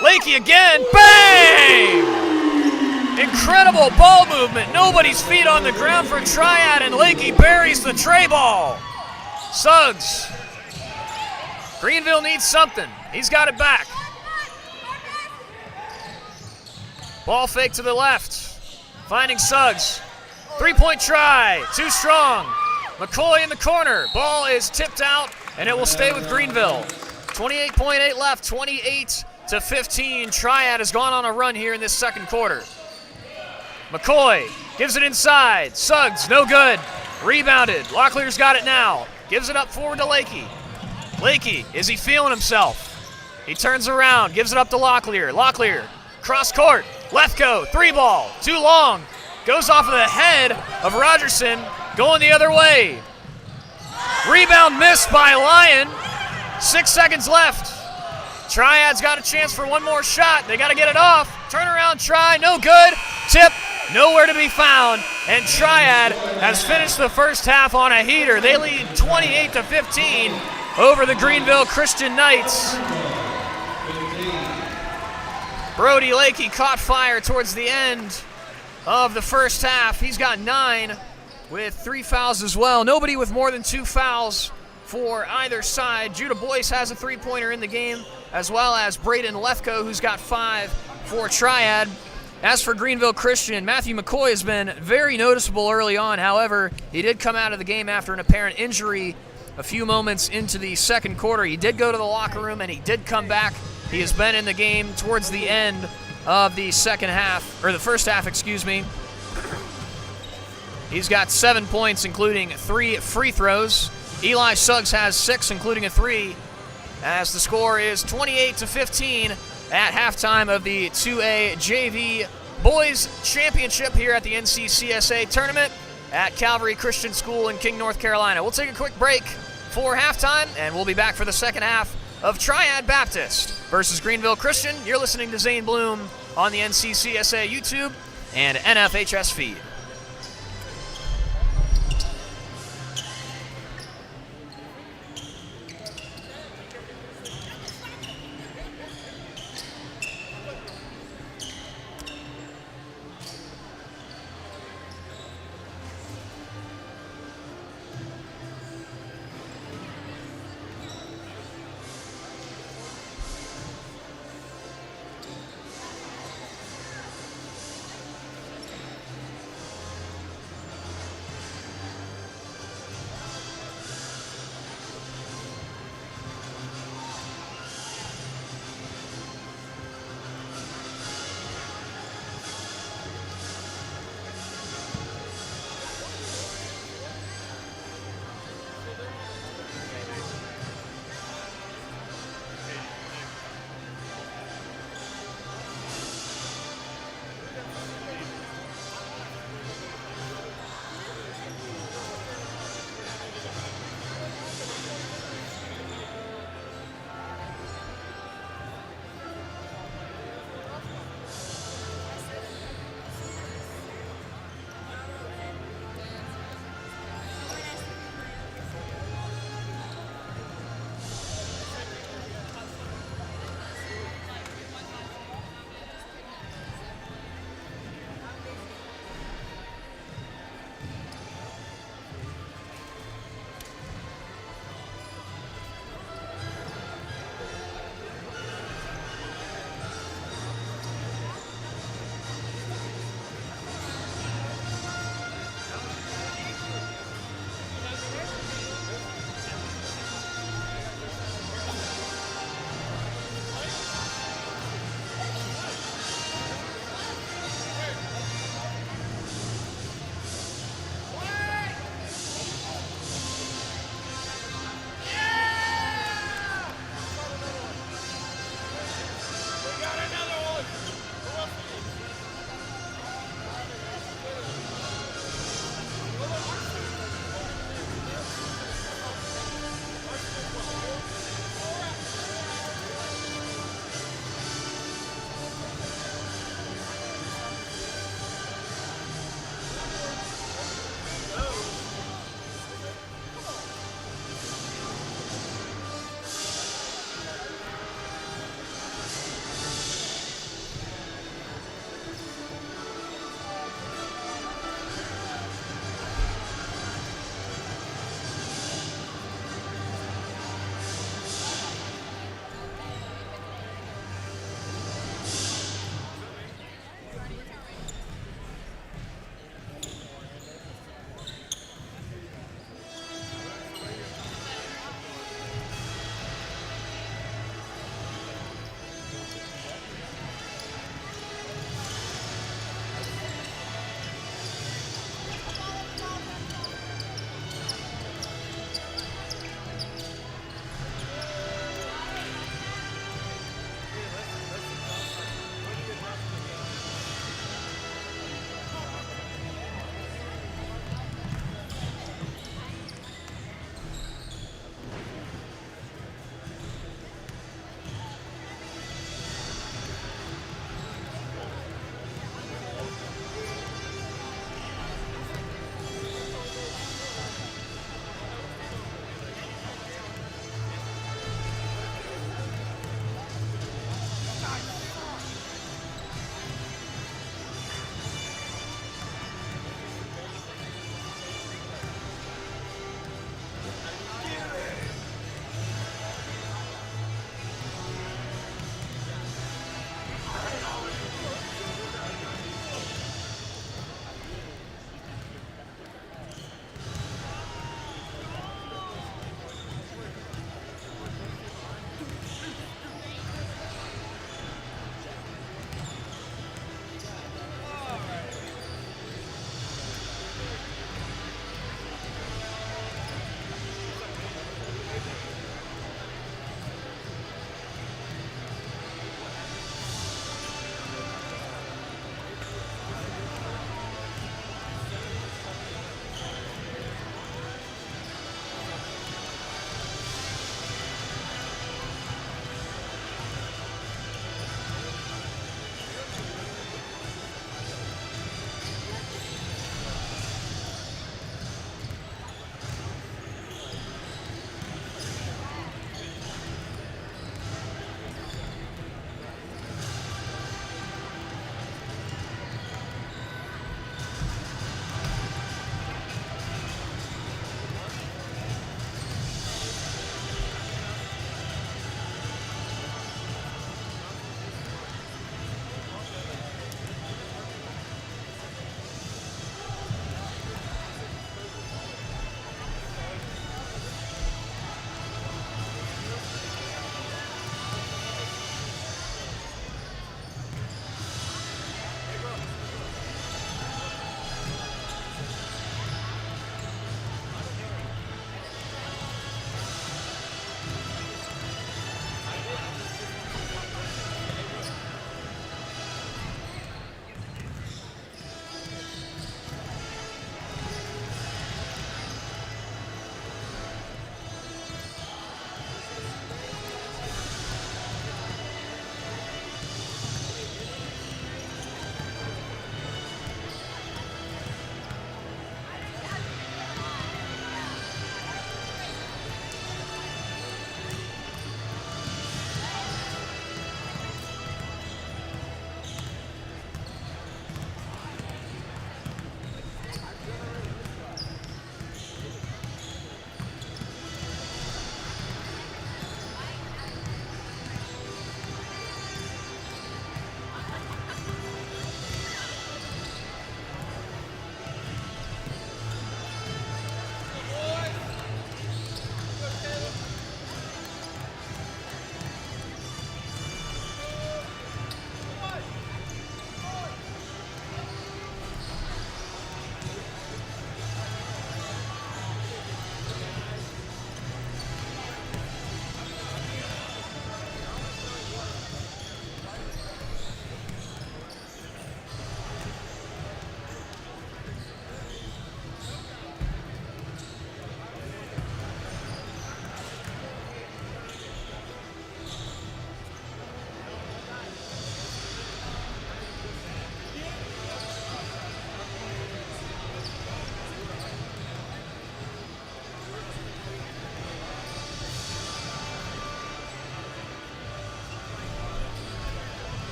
Lakey again. Bang! Incredible ball movement. Nobody's feet on the ground for Triad, and Lakey buries the tray ball. Suggs. Greenville needs something. He's got it back. Ball fake to the left. Finding Suggs. Three-point try. Too strong. McCoy in the corner. Ball is tipped out, and it will stay with Greenville. 28.8 left. 28-15. Triad has gone on a run here in this second quarter. McCoy gives it inside. Suggs, no good. Rebounded. Locklear's got it now. Gives it up forward to Lakey. Lakey, is he feeling himself? He turns around, gives it up to Locklear. Locklear, cross court. Lethco, three ball, too long. Goes off of the head of Rogerson, going the other way. Rebound missed by Lyon. 6 seconds left. Triad's got a chance for one more shot. They got to get it off. Turnaround try, no good. Tip, nowhere to be found. And Triad has finished the first half on a heater. They lead 28-15 over the Greenville Christian Knights. Brody Lakey caught fire towards the end of the first half. He's got 9 with 3 fouls as well. Nobody with more than 2 fouls for either side. Judah Boyce has a 3-pointer in the game, as well as Braden Lefko, who's got 5 for Triad. As for Greenville Christian, Matthew McCoy has been very noticeable early on. However, he did come out of the game after an apparent injury a few moments into the second quarter. He did go to the locker room, and he did come back. He has been in the game towards the end of the second half, or the first half, excuse me. He's got 7 points, including 3 free throws. Eli Suggs has 6, including a 3, as the score is 28-15 at halftime of the 2A JV Boys Championship here at the NCCSA Tournament at Calvary Christian School in King, North Carolina. We'll take a quick break for halftime, and we'll be back for the second half of Triad Baptist versus Greenville Christian. You're listening to Zane Bloom on the NCCSA YouTube and NFHS feed.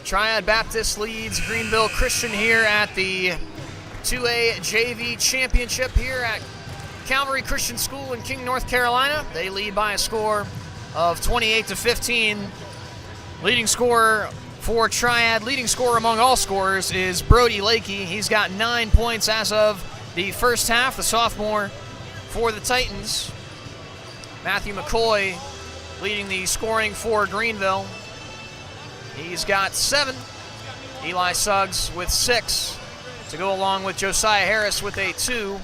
Triad Baptist leads Greenville Christian here at the 2A JV Championship here at Calvary Christian School in King, North Carolina. They lead by a score of 28-15. Leading scorer for Triad, leading scorer among all scorers is Brody Lakey. He's got 9 points as of the first half, the sophomore for the Titans. Matthew McCoy leading the scoring for Greenville. He's got 7. Eli Suggs with 6 to go along with Josiah Harris with a 2.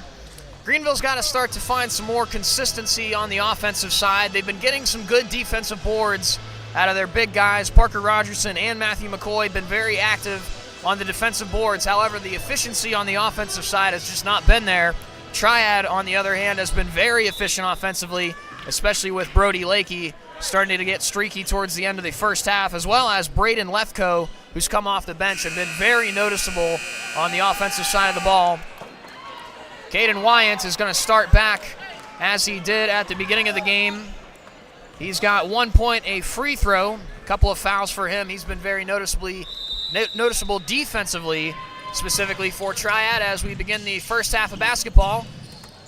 Greenville's got to start to find some more consistency on the offensive side. They've been getting some good defensive boards out of their big guys. Parker Rogerson and Matthew McCoy been very active on the defensive boards. However, the efficiency on the offensive side has just not been there. Triad, on the other hand, has been very efficient offensively, especially with Brody Lakey starting to get streaky towards the end of the first half, as well as Braden Lefko, who's come off the bench and been very noticeable on the offensive side of the ball. Caden Wyant is going to start back as he did at the beginning of the game. He's got 1 point, a free throw, a couple of fouls for him. He's been very noticeable defensively, specifically for Triad as we begin the first half of basketball.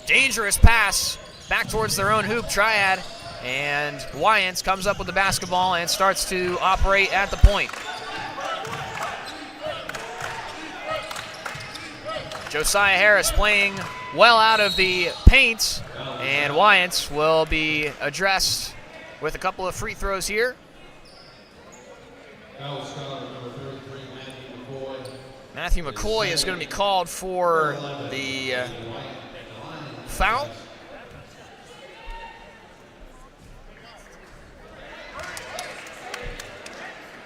Dangerous pass back towards their own hoop, Triad, and Wyant comes up with the basketball and starts to operate at the point. Josiah Harris playing well out of the paint, and Wyant will be addressed with a couple of free throws here. Matthew McCoy is going to be called for the foul.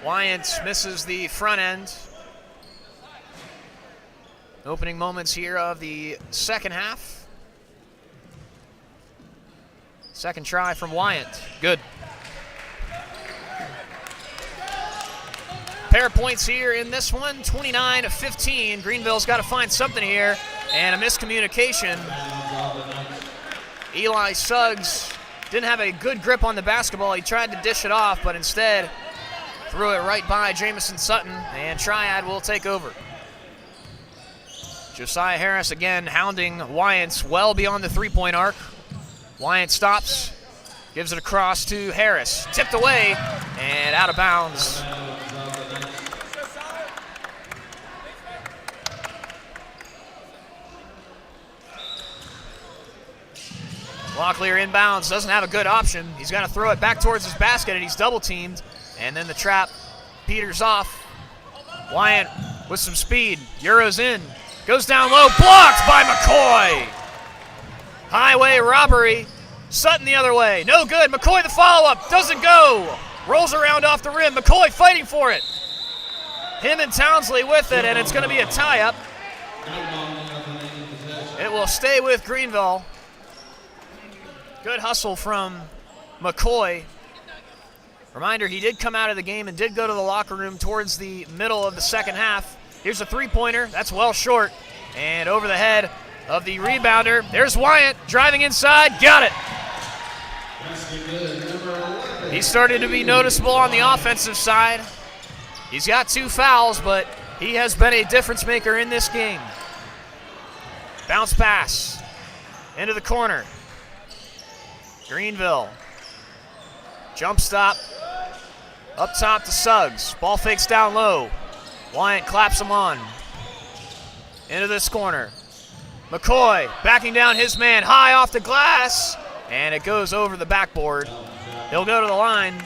Wyant misses the front end. Opening moments here of the second half. Second try from Wyant. Good. Pair of points here in this one, 29-15. Greenville's got to find something here, and a miscommunication. Eli Suggs didn't have a good grip on the basketball. He tried to dish it off, but instead threw it right by Jamison Sutton, and Triad will take over. Josiah Harris again hounding Wyant well beyond the three-point arc. Wyant stops, gives it across to Harris. Tipped away and out of bounds. Locklear inbounds, doesn't have a good option. He's got to throw it back towards his basket, and he's double-teamed. And then the trap peters off. Wyant with some speed, Euros in. Goes down low, blocked by McCoy. Highway robbery. Sutton the other way, no good. McCoy the follow-up, doesn't go. Rolls around off the rim, McCoy fighting for it. Him and Townsley with it, and it's going to be a tie-up. It will stay with Greenville. Good hustle from McCoy. Reminder, he did come out of the game and did go to the locker room towards the middle of the second half. Here's a three-pointer. That's well short. And over the head of the rebounder. There's Wyant driving inside. Got it. He started to be noticeable on the offensive side. He's got 2 fouls, but he has been a difference maker in this game. Bounce pass into the corner. Greenville. Jump stop. Up top to Suggs. Ball fakes down low. Wyant claps him on. Into this corner. McCoy backing down his man high off the glass. And it goes over the backboard. He'll go to the line.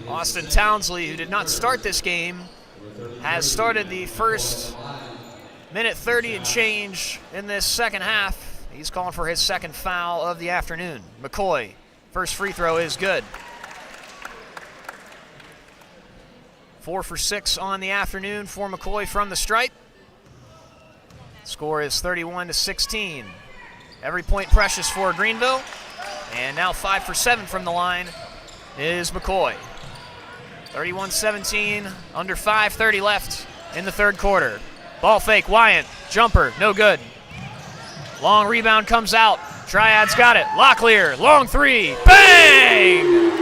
Austin Townsley, who did not start this game, has started the first minute 30 and change in this second half. He's calling for his second foul of the afternoon. McCoy, first free throw is good. 4 for 6 on the afternoon for McCoy from the stripe. Score is 31-16. Every point precious for Greenville. And now 5 for 7 from the line is McCoy. 31-17, under 5:30 left in the third quarter. Ball fake, Wyant, jumper, no good. Long rebound comes out. Triad's got it. Locklear, long three, bang!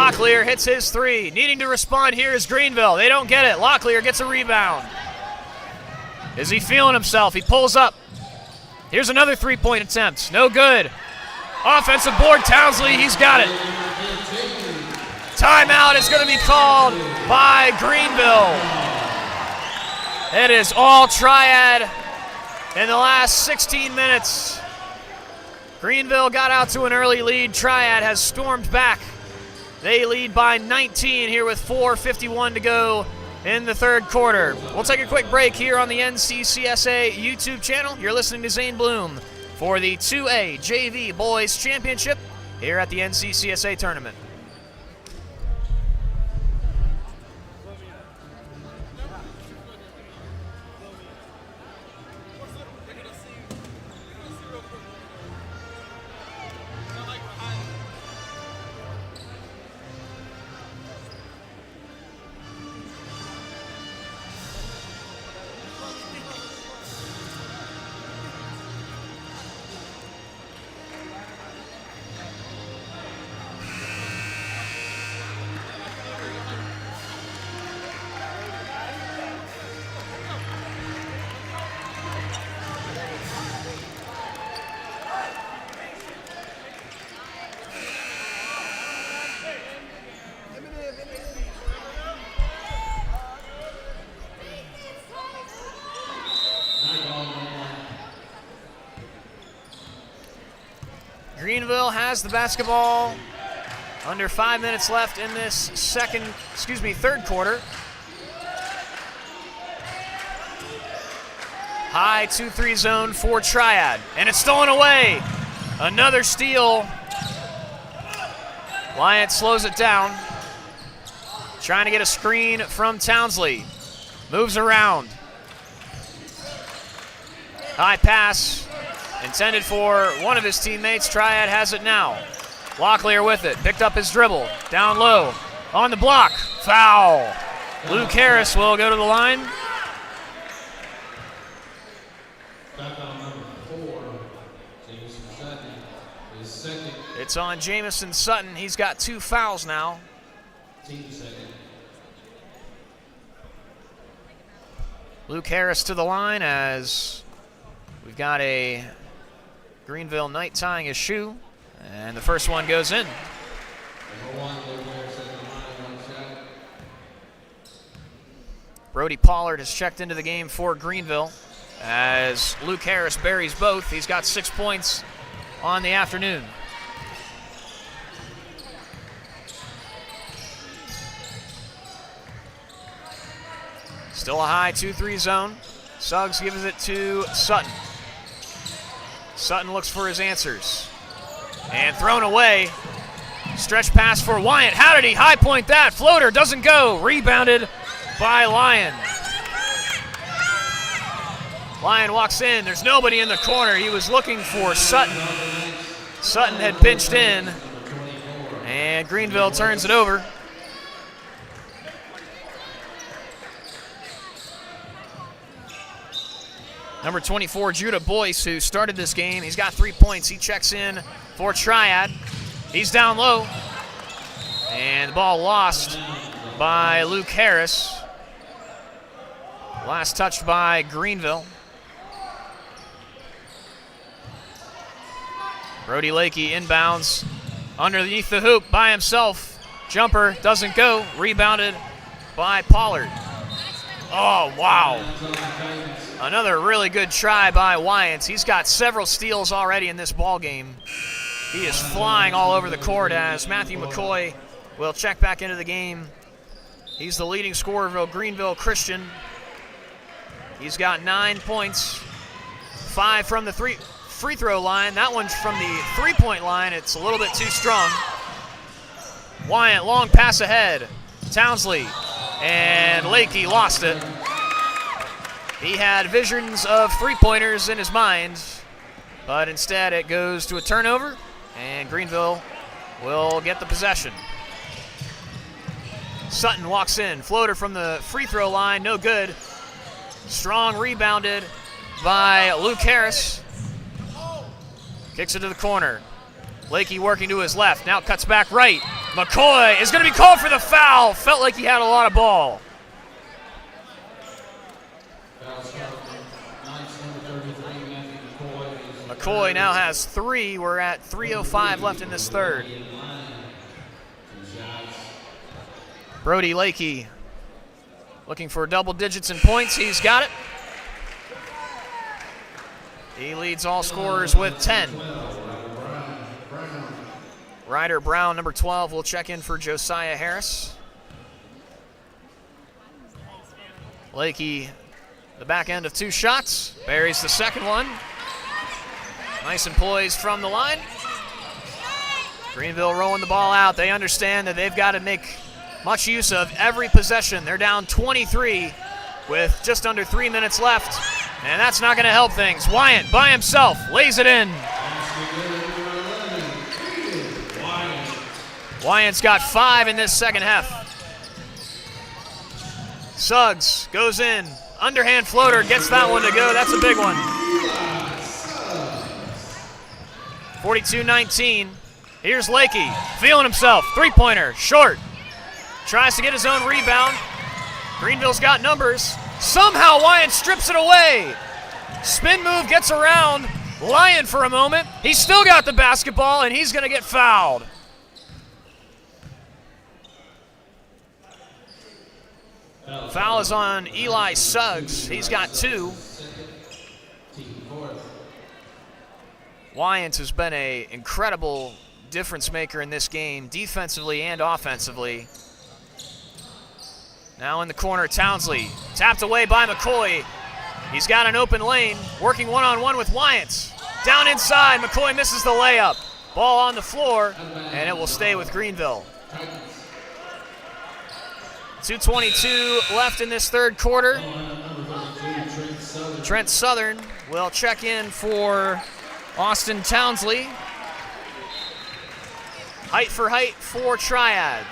Locklear hits his three. Needing to respond here is Greenville. They don't get it. Locklear gets a rebound. Is he feeling himself? He pulls up. Here's another three-point attempt. No good. Offensive board, Townsley, he's got it. Timeout is going to be called by Greenville. It is all Triad in the last 16 minutes. Greenville got out to an early lead. Triad has stormed back. They lead by 19 here with 4:51 to go in the third quarter. We'll take a quick break here on the NCCSA YouTube channel. You're listening to Zane Bloom for the 2A JV Boys Championship here at the NCCSA tournament. Greenville has the basketball. Under 5 minutes left in this third quarter. High 2-3 zone for Triad, and it's stolen away. Another steal. Wyatt slows it down. Trying to get a screen from Townsley. Moves around. High pass. Intended for one of his teammates. Triad has it now. Locklear with it. Picked up his dribble. Down low. On the block. Foul. Luke Harris will go to the line. It's on Jamison Sutton. He's got 2 fouls now. Luke Harris to the line as we've got a Greenville Knight tying his shoe, and the first one goes in. Brody Pollard has checked into the game for Greenville as Luke Harris buries both. He's got 6 points on the afternoon. Still a high 2-3 zone. Suggs gives it to Sutton. Sutton looks for his answers. And thrown away. Stretch pass for Wyatt. How did he high point that? Floater doesn't go. Rebounded by Lyon. Lyon walks in. There's nobody in the corner. He was looking for Sutton. Sutton had pinched in. And Greenville turns it over. Number 24, Judah Boyce, who started this game. He's got 3 points. He checks in for Triad. He's down low. And the ball lost by Luke Harris. Last touched by Greenville. Brody Lakey inbounds underneath the hoop by himself. Jumper doesn't go. Rebounded by Pollard. Oh, wow. Another really good try by Wyatt. He's got several steals already in this ball game. He is flying all over the court as Matthew McCoy will check back into the game. He's the leading scorer of Greenville Christian. He's got 9 points, 5 from the free throw line. That one's from the three-point line. It's a little bit too strong. Wyatt, long pass ahead. Townsley and Lakey lost it. He had visions of three-pointers in his mind, but instead it goes to a turnover, and Greenville will get the possession. Sutton walks in. Floater from the free throw line, no good. Strong rebounded by Luke Harris. Kicks it to the corner. Lakey working to his left, now cuts back right. McCoy is going to be called for the foul. Felt like he had a lot of ball. McCoy now has 3. We're at 3:05 left in this third. Brody Lakey looking for double digits in points. He's got it. He leads all scorers with 10. Ryder Brown, number 12, will check in for Josiah Harris. Lakey, the back end of 2 shots, buries the second one. Nice and poised from the line. Greenville rolling the ball out. They understand that they've got to make much use of every possession. They're down 23 with just under 3 minutes left, and that's not going to help things. Wyant by himself lays it in. Wyant's got 5 in this second half. Suggs goes in. Underhand floater, gets that one to go. That's a big one. 42-19. Here's Lakey, feeling himself. Three-pointer, short. Tries to get his own rebound. Greenville's got numbers. Somehow Wyant strips it away. Spin move gets around Lyon for a moment. He's still got the basketball, and he's going to get fouled. Foul is on Eli Suggs. He's got 2. Wyant has been an incredible difference maker in this game, defensively and offensively. Now in the corner, Townsley. Tapped away by McCoy. He's got an open lane, working one-on-one with Wyant. Down inside, McCoy misses the layup. Ball on the floor, and it will stay with Greenville. 2:22 left in this third quarter. Trent Southern will check in for Austin Townsley. Height for height for Triad.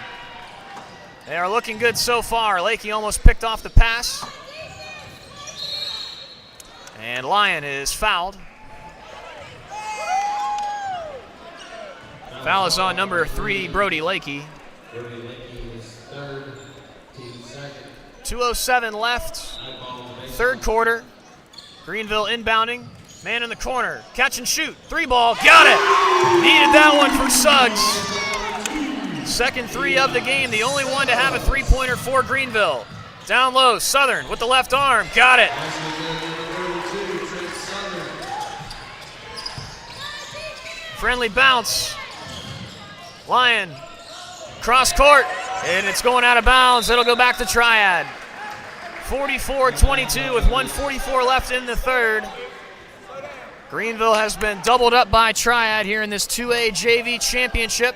They are looking good so far. Lakey almost picked off the pass. And Lyon is fouled. Foul is on number 3, Brody Lakey. 2:07 left, third quarter. Greenville inbounding, man in the corner, catch and shoot, 3-ball, got it! Needed that one for Suggs. Second 3 of the game, the only one to have a 3-pointer for Greenville. Down low, Southern with the left arm, got it. Friendly bounce. Lyon, cross court, and it's going out of bounds. It'll go back to Triad. 44-22 with 1:44 left in the third. Greenville has been doubled up by Triad here in this 2A JV championship.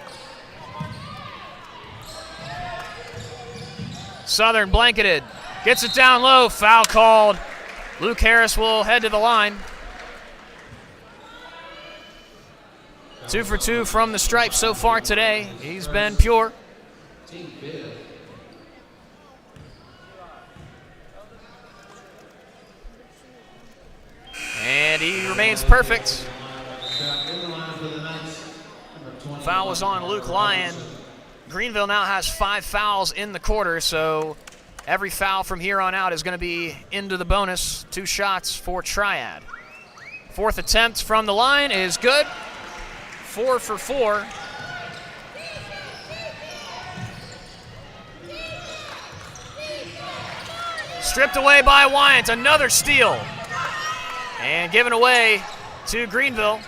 Southern blanketed, gets it down low, foul called. Luke Harris will head to the line. 2 for 2 from the stripe so far today. He's been pure. And he remains perfect. Foul was on Luke Lyon. Greenville now has 5 fouls in the quarter, so every foul from here on out is going to be into the bonus. 2 shots for Triad. Fourth attempt from the line is good. 4 for 4. Stripped away by Wyant, another steal. And given away to Greenville.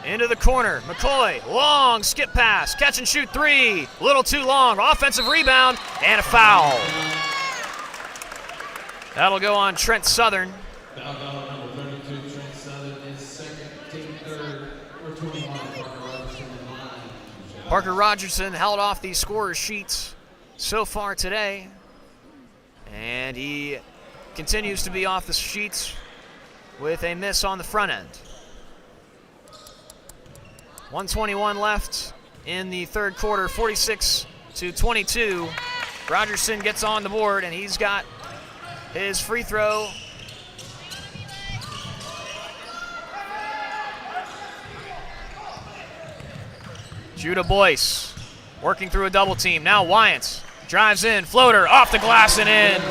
Into the corner, McCoy, long skip pass, catch and shoot 3, a little too long, offensive rebound, and a foul. That'll go on Trent Southern. Foul number 32, Trent Southern is second, team third, or 21, Parker Robertson in line. Parker Rogerson held off these scorers sheets so far today, and he continues to be off the sheets with a miss on the front end. 1:21 left in the third quarter, 46-22. Rogerson gets on the board, and he's got his free throw. Judah Boyce Working through a double team. Now Wyants drives in, floater, off the glass and in.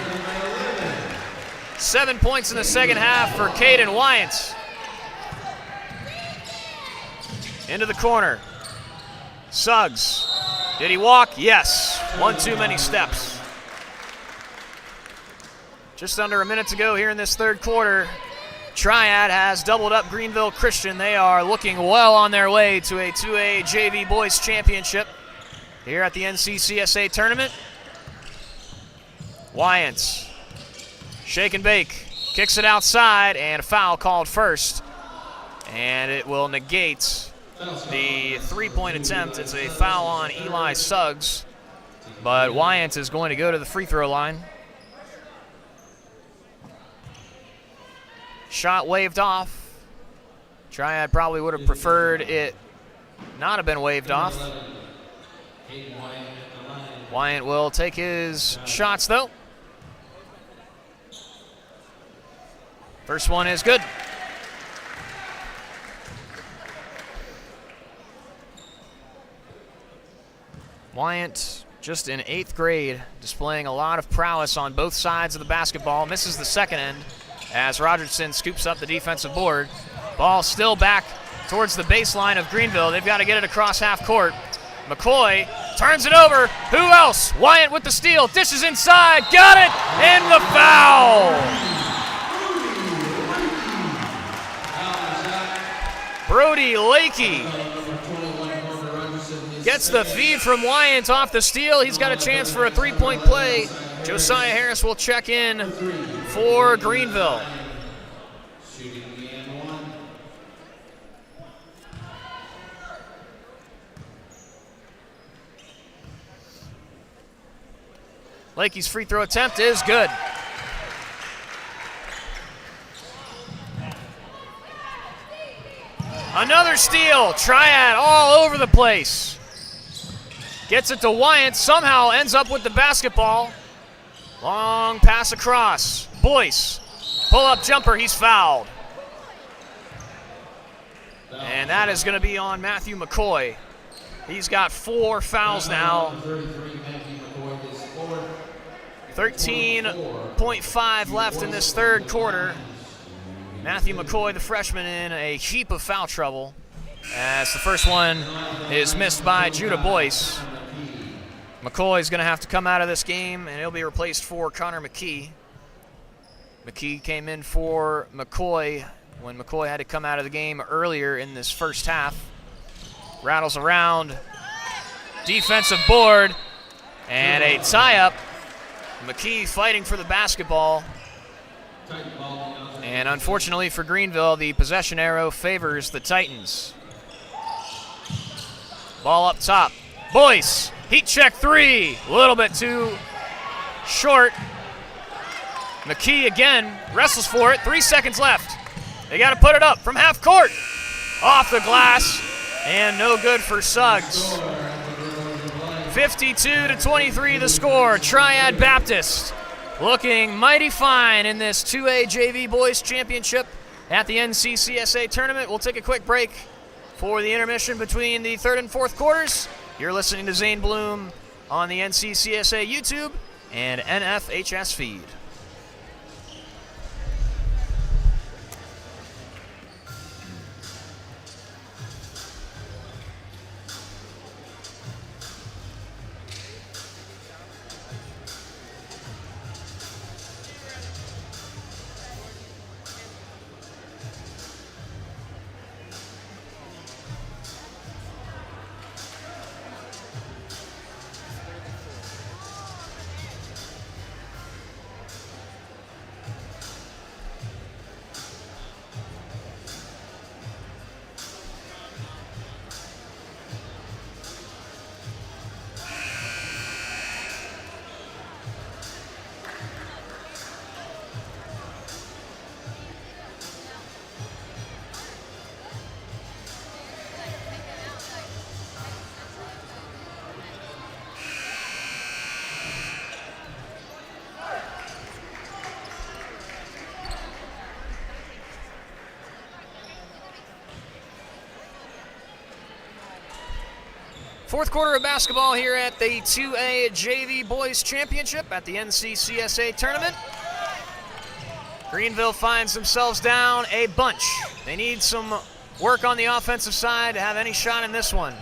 7 points in the second half for Caden Wyants. Into the corner. Suggs. Did he walk? Yes. One too many steps. Just under a minute to go here in this third quarter. Triad has doubled up Greenville Christian. They are looking well on their way to a 2A JV Boys Championship here at the NCCSA tournament. Wyants. Shake and bake. Kicks it outside, and a foul called first. And it will negate the 3-point attempt. It's a foul on Eli Suggs, but Wyants is going to go to the free throw line. Shot waved off. Triad probably would have preferred it not have been waved off. Wyant will take his shots though. First one is good. Wyant, just in 8th grade, displaying a lot of prowess on both sides of the basketball. Misses the second end as Rogerson scoops up the defensive board. Ball still back towards the baseline of Greenville. They've got to get it across half court. McCoy turns it over. Who else? Wyant with the steal. Dishes inside. Got it. And the foul. Brody Lakey gets the feed from Wyant off the steal. He's got a chance for a 3-point play. Josiah Harris will check in for Greenville. Lakey's free throw attempt is good. Another steal. Triad all over the place. Gets it to Wyant, somehow ends up with the basketball. Long pass across. Boyce, pull-up jumper, he's fouled. And that is going to be on Matthew McCoy. He's got 4 fouls now. 13.5 left in this third quarter. Matthew McCoy, the freshman, in a heap of foul trouble as the first one is missed by Judah Boyce. McCoy's going to have to come out of this game, and he'll be replaced for Connor McKee. McKee came in for McCoy when McCoy had to come out of the game earlier in this first half. Rattles around, defensive board, and a tie-up. McKee fighting for the basketball. And unfortunately for Greenville, the possession arrow favors the Titans. Ball up top. Boyce, heat check 3. A little bit too short. McKee again wrestles for it. 3 seconds left. They got to put it up from half court. Off the glass, and no good for Suggs. 52-23 the score. Triad Baptist looking mighty fine in this 2A JV Boys Championship at the NCCSA tournament. We'll take a quick break for the intermission between the third and fourth quarters. You're listening to Zane Bloom on the NCCSA YouTube and NFHS feed. Fourth quarter of basketball here at the 2A JV Boys Championship at the NCCSA tournament. Greenville finds themselves down a bunch. They need some work on the offensive side to have any shot in this one.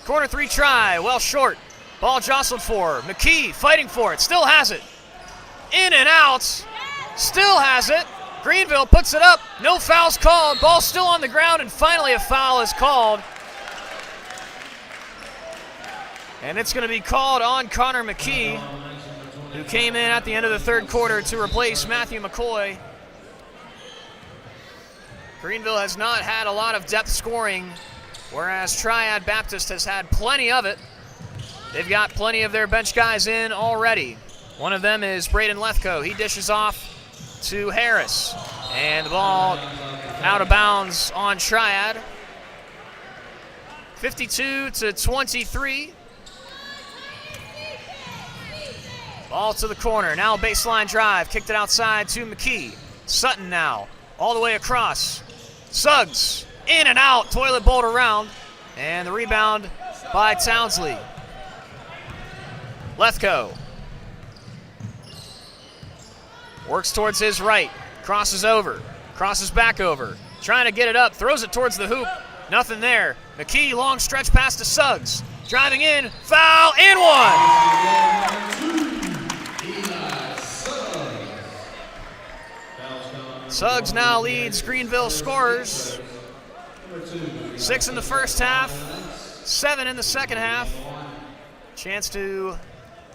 Corner three try, well short. Ball jostled for McKee, fighting for it, still has it. In and out, still has it. Greenville puts it up, no fouls called. Ball still on the ground, and finally a foul is called. And it's going to be called on Connor McKee, who came in at the end of the third quarter to replace Matthew McCoy. Greenville has not had a lot of depth scoring, whereas Triad Baptist has had plenty of it. They've got plenty of their bench guys in already. One of them is Braden Lethco. He dishes off to Harris, and the ball out of bounds on Triad. 52-23. Ball to the corner, now baseline drive, kicked it outside to McKee. Sutton now, all the way across. Suggs, in and out, toilet bowl around, and the rebound by Townsley. Lethco works towards his right, crosses over, crosses back over, trying to get it up, throws it towards the hoop, nothing there. McKee, long stretch pass to Suggs, driving in, foul, and one! Suggs now leads Greenville scorers. 6 in the first half, 7 in the second half. Chance to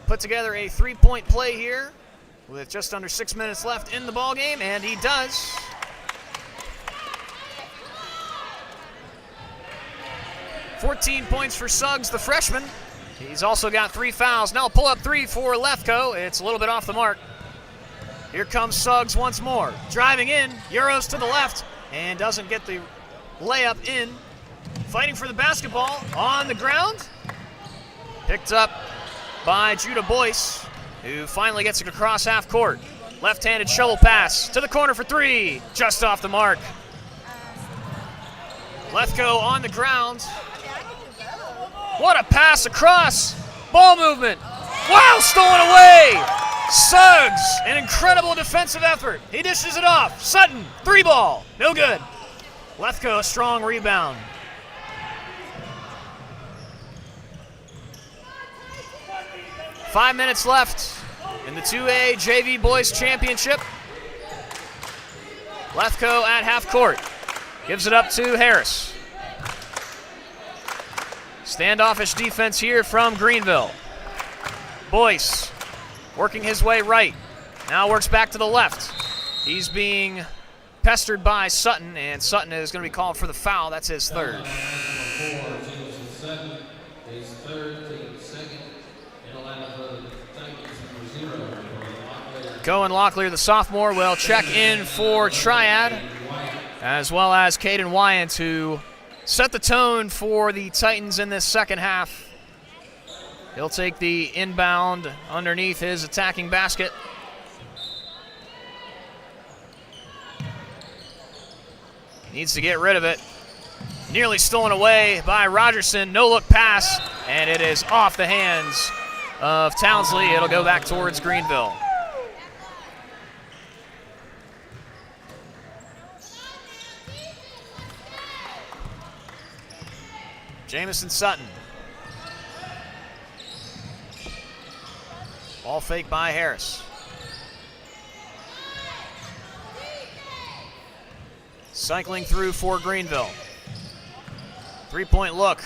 put together a three-point play here with just under 6 minutes left in the ball game, and he does. $14 points for Suggs, the freshman. He's also got 3 fouls. Now pull-up three for Lethco. It's a little bit off the mark. Here comes Suggs once more. Driving in, Euros to the left, and doesn't get the layup in. Fighting for the basketball on the ground. Picked up by Judah Boyce, who finally gets it across half court. Left-handed shovel pass to the corner for three. Just off the mark. Lethco on the ground. What a pass across. Ball movement. Wow, stolen away. Suggs, an incredible defensive effort. He dishes it off. Sutton, 3-ball, no good. Lethco, a strong rebound. Five minutes left in the 2A JV Boys Championship. Lethco at half court. Gives it up to Harris. Standoffish defense here from Greenville. Boyce working his way right. Now works back to the left. He's being pestered by Sutton, and Sutton is going to be called for the foul. That's his third. Cohen Locklear, the sophomore, will check in for Triad, as well as Caden Wyant, who set the tone for the Titans in this second half. He'll take the inbound underneath his attacking basket. Needs to get rid of it. Nearly stolen away by Rogerson. No-look pass, and it is off the hands of Townsley. It'll go back towards Greenville. Jamison Sutton. Ball fake by Harris. Cycling through for Greenville. Three-point look.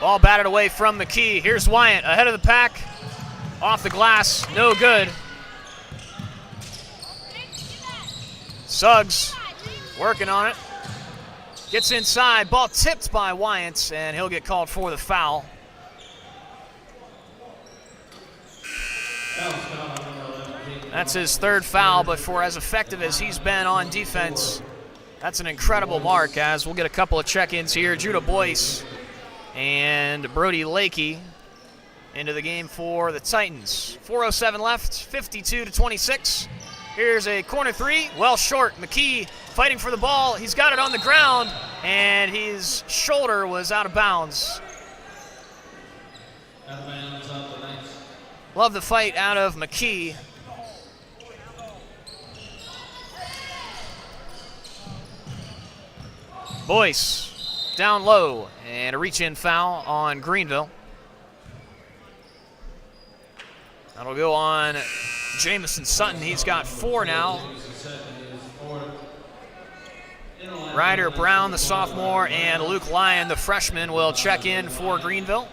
Ball batted away from McKee. Here's Wyant ahead of the pack. Off the glass, no good. Suggs working on it. Gets inside, ball tipped by Wyant, and he'll get called for the foul. That's his third foul, but for as effective as he's been on defense, that's an incredible mark, as we'll get a couple of check-ins here. Judah Boyce and Brody Lakey into the game for the Titans. 4:07 left, 52-26. Here's a corner three, well short. McKee fighting for the ball. He's got it on the ground, and his shoulder was out of bounds. Love the fight out of McKee. Boyce down low, and a reach-in foul on Greenville. That'll go on Jamison Sutton. He's got 4 now. Ryder Brown, the sophomore, and Luke Lyon, the freshman, will check in for Greenville.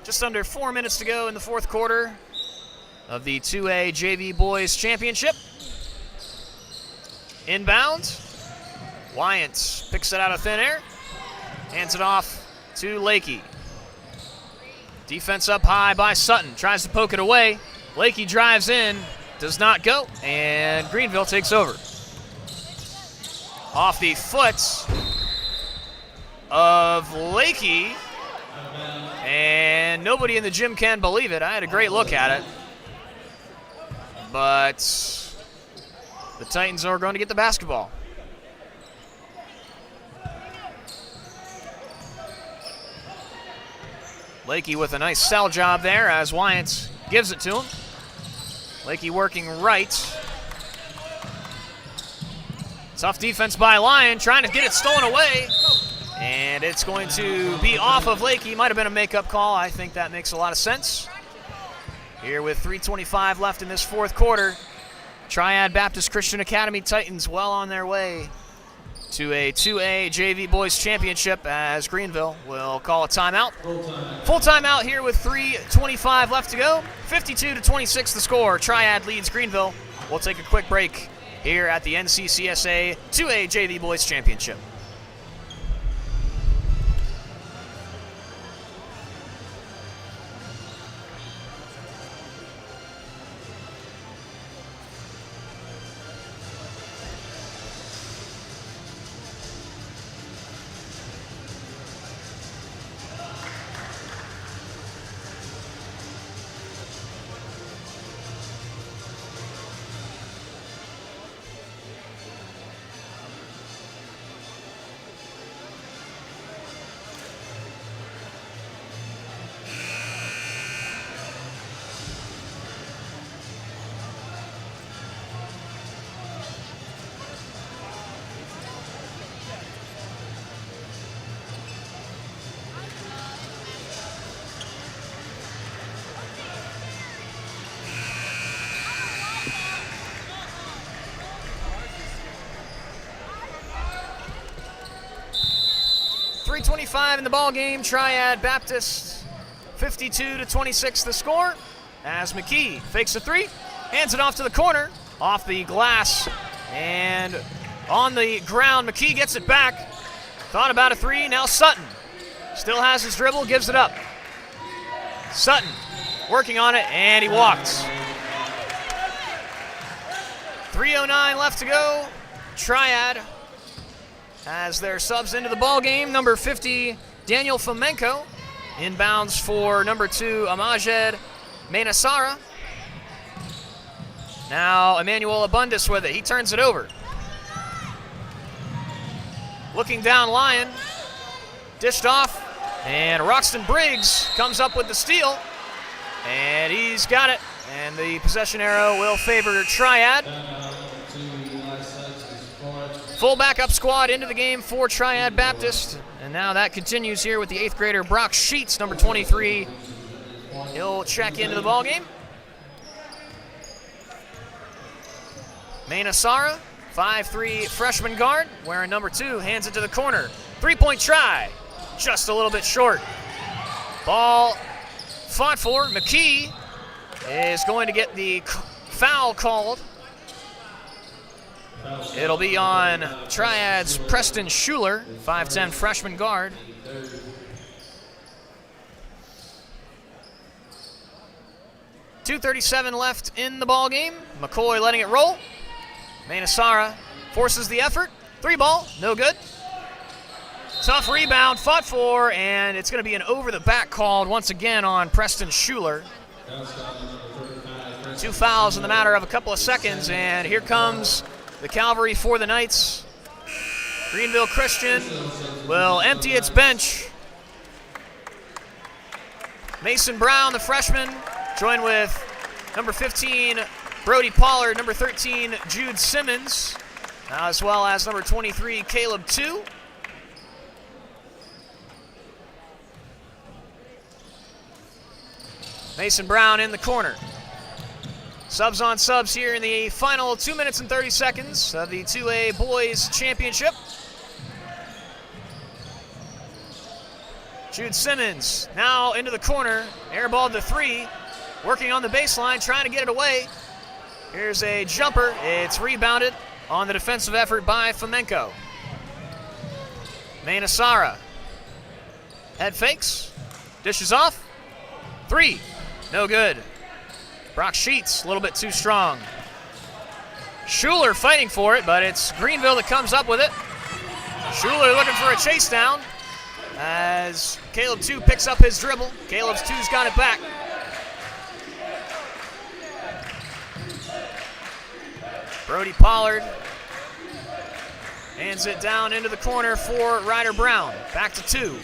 Just under 4 minutes to go in the fourth quarter of the 2A JV Boys Championship. Inbound. Wyant picks it out of thin air. Hands it off to Lakey. Defense up high by Sutton. Tries to poke it away. Lakey drives in. Does not go. And Greenville takes over. Off the foot of Lakey. And nobody in the gym can believe it. I had a great look at it. But the Titans are going to get the basketball. Lakey with a nice cell job there as Wyant gives it to him. Lakey working right. Tough defense by Lyon, trying to get it stolen away. And it's going to be off of Lakey. Might have been a makeup call. I think that makes a lot of sense. Here with 3:25 left in this fourth quarter, Triad Baptist Christian Academy Titans well on their way to a 2A JV Boys Championship as Greenville will call a timeout. Full timeout here with 3:25 left to go. 52-26 the score. Triad leads Greenville. We'll take a quick break here at the NCCSA 2A JV Boys Championship. .25 in the ball game. Triad Baptist 52-26 the score as McKee fakes a three, hands it off to the corner, off the glass and on the ground. McKee gets it back. Thought about a three. Now Sutton still has his dribble, gives it up. Sutton working on it, and he walked. 3:09 left to go. Triad as their subs into the ball game. Number 50, Daniel Fomenko, inbounds for number 2, Amajed Mainasara. Now Emmanuel Abundis with it. He turns it over. Looking down Lyon, dished off, and Roxton Briggs comes up with the steal, and he's got it. And the possession arrow will favor Triad. Full backup squad into the game for Triad Baptist. And now that continues here with the 8th grader Brock Sheets, number 23. He'll check into the ballgame. Mainasara, 5'3" freshman guard, wearing number 2, hands it to the corner. 3-point try, just a little bit short. Ball fought for. McKee is going to get the foul called. It'll be on Triad's Preston Schuler, 5'10" freshman guard. .237 left in the ball game. McCoy letting it roll. Mainasara forces the effort. 3-ball, no good. Tough rebound, fought for, and it's going to be an over-the-back called once again on Preston Schuler. 2 fouls in the matter of a couple of seconds, and here comes the cavalry for the Knights. Greenville Christian will empty its bench. Mason Brown, the freshman, joined with number 15, Brody Pollard, number 13, Jude Simmons, as well as number 23, Caleb 2. Mason Brown in the corner. Subs on subs here in the final 2 minutes and 30 seconds of the 2A Boys Championship. Jude Simmons now into the corner, airballed to 3, working on the baseline, trying to get it away. Here's a jumper. It's rebounded on the defensive effort by Fomenko. Manasara. Head fakes. Dishes off. 3. No good. Brock Sheets a little bit too strong. Schuler fighting for it, but it's Greenville that comes up with it. Schuler looking for a chase down as Caleb 2 picks up his dribble. Caleb's 2's got it back. Brody Pollard hands it down into the corner for Ryder Brown. Back to 2.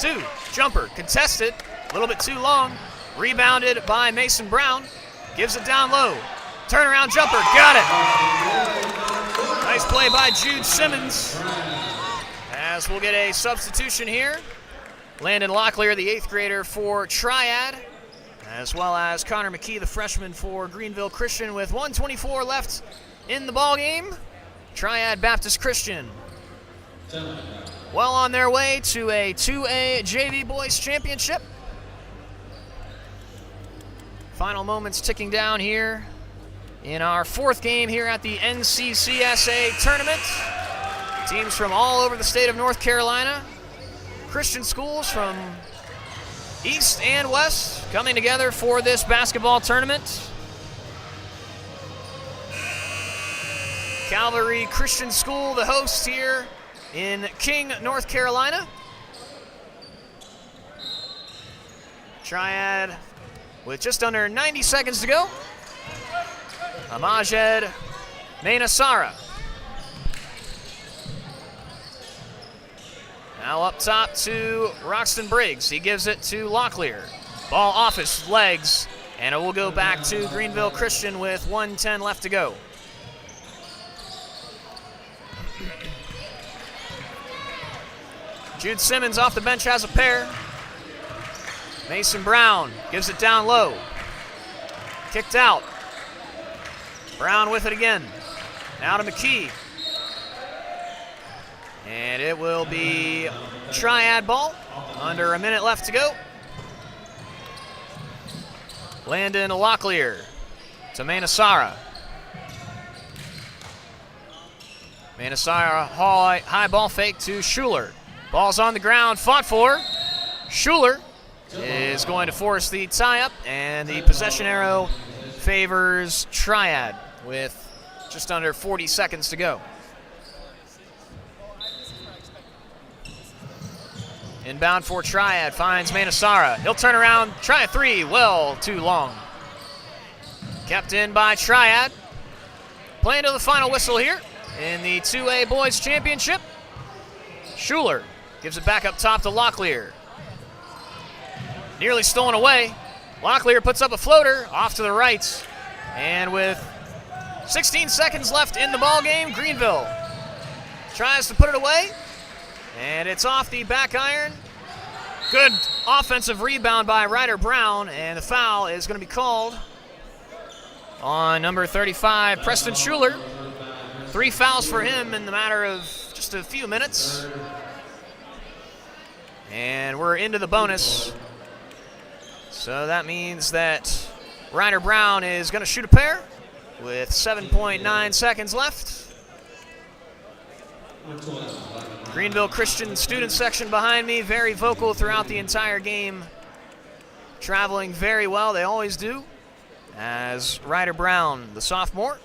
2, jumper, contested, a little bit too long. Rebounded by Mason Brown. Gives it down low. Turnaround jumper, got it. Nice play by Jude Simmons. As we'll get a substitution here. Landon Locklear, the 8th grader for Triad, as well as Connor McKee, the freshman for Greenville Christian, with 1:24 left in the ball game. Triad Baptist Christian well on their way to a 2A JV Boys Championship. Final moments ticking down here in our 4th game here at the NCCSA tournament. Teams from all over the state of North Carolina, Christian schools from east and west coming together for this basketball tournament. Calvary Christian School, the host here in King, North Carolina. Triad with just under 90 seconds to go. Amajed Manasara. Now up top to Roxton Briggs. He gives it to Locklear. Ball off his legs, and it will go back to Greenville Christian with 1:10 left to go. Jude Simmons off the bench has a pair. Mason Brown gives it down low. Kicked out. Brown with it again. Now to McKee. And it will be Triad ball. Under a minute left to go. Landon Locklear to Manasara. Manasara high ball fake to Schuler. Ball's on the ground, fought for. Schuler is going to force the tie-up, and the possession arrow favors Triad with just under 40 seconds to go. Inbound for Triad, finds Manasara. He'll turn around, try a 3, well, too long. Kept in by Triad. Playing to the final whistle here in the 2A Boys Championship. Schuler gives it back up top to Locklear. Nearly stolen away. Locklear puts up a floater off to the right. And with 16 seconds left in the ball game, Greenville tries to put it away. And it's off the back iron. Good offensive rebound by Ryder Brown, and the foul is going to be called on number 35, Preston Schuler. 3 fouls for him in the matter of just a few minutes. And we're into the bonus. So that means that Ryder Brown is going to shoot a pair with 7.9 seconds left. Greenville Christian student section behind me, very vocal throughout the entire game. Traveling very well, they always do. As Ryder Brown, the sophomore,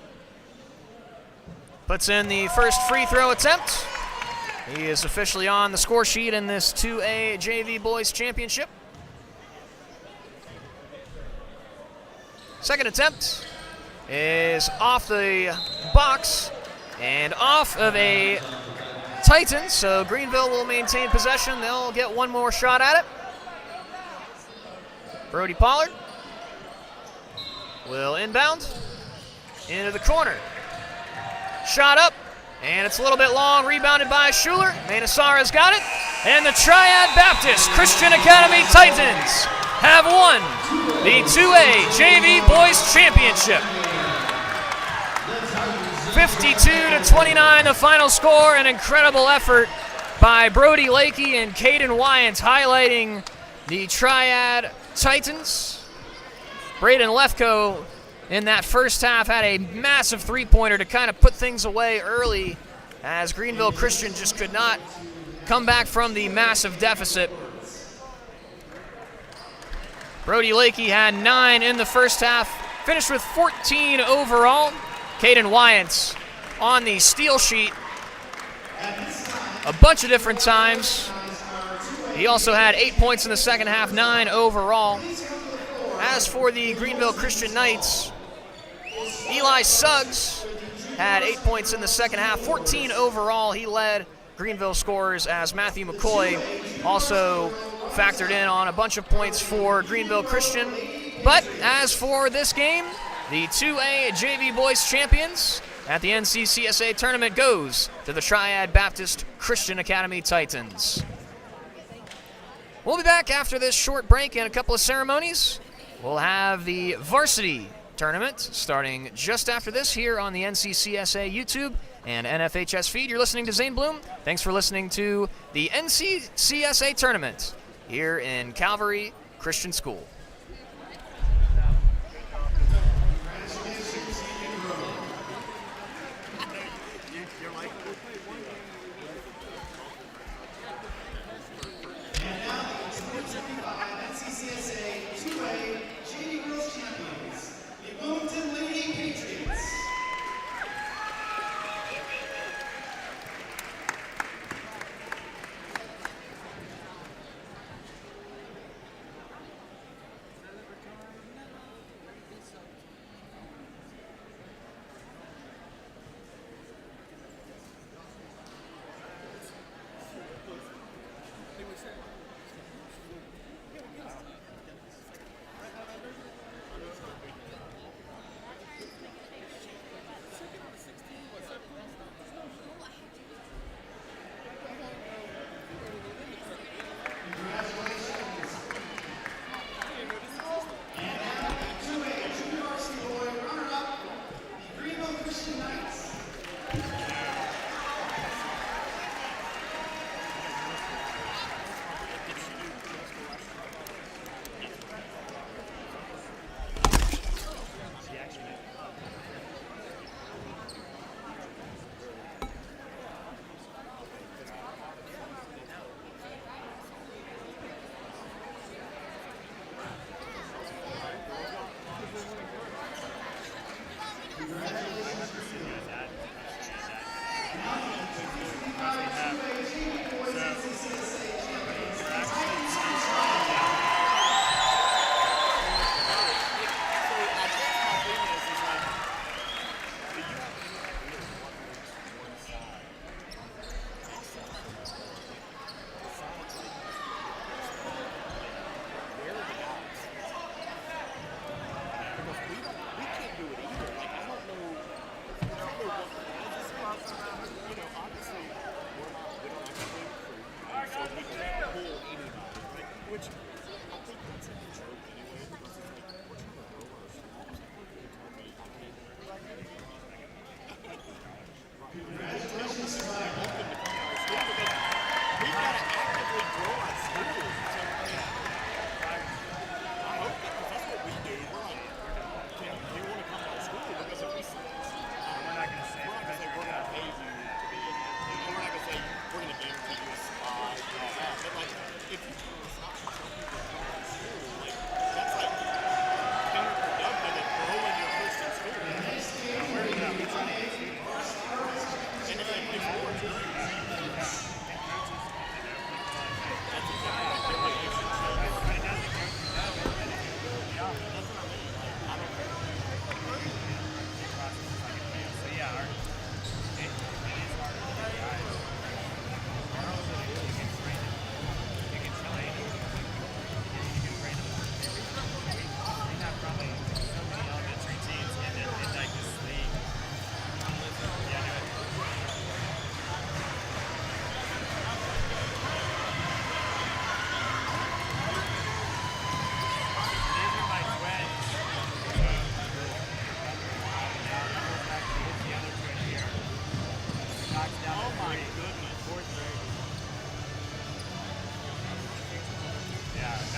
puts in the first free throw attempt. He is officially on the score sheet in this 2A JV Boys Championship. Second attempt is off the box and off of a Titan, so Greenville will maintain possession. They'll get one more shot at it. Brody Pollard will inbound into the corner. Shot up, and it's a little bit long, rebounded by Schuler. Manasara's got it, and the Triad Baptist Christian Academy Titans have won the 2A JV Boys Championship. 52-29 the final score. An incredible effort by Brody Lakey and Caden Wyant, highlighting the Triad Titans. Braden Lefko in that first half had a massive three-pointer to kind of put things away early, as Greenville Christian just could not come back from the massive deficit. Brody Lakey had 9 in the first half, finished with 14 overall. Caden Wyant on the steal sheet a bunch of different times. He also had 8 points in the second half, 9 overall. As for the Greenville Christian Knights, Eli Suggs had 8 points in the second half, 14 overall. He led Greenville scorers, as Matthew McCoy also factored in on a bunch of points for Greenville Christian. But as for this game, the 2A JV Boys champions at the NCCSA tournament goes to the Triad Baptist Christian Academy Titans. We'll be back after this short break and a couple of ceremonies. We'll have the Varsity tournament starting just after this here on the NCCSA YouTube and NFHS feed. You're listening to Zane Bloom. Thanks for listening to the NCCSA tournament here in Calvary Christian School.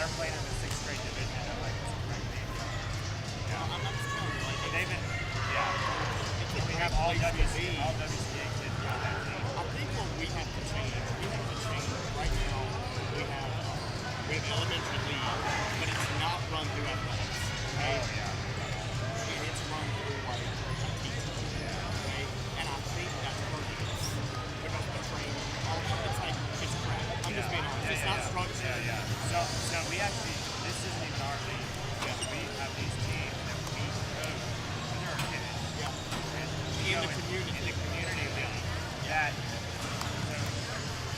they're playing in the 6th grade division of like the Supreme League. I'm not just telling you, like, They've been, we have all WCA kids on that team. I think what we have to change right now. We have elementary league, but it's not run through athletics. Okay? And it's run through like a teacher. Okay? And I think that's hurting us because the training, it's like it's crap. I'm just being honest. It's not structured. So we actually, this isn't even our league. We have these teams that we coach when they're kids. In the community. In the community league. That, so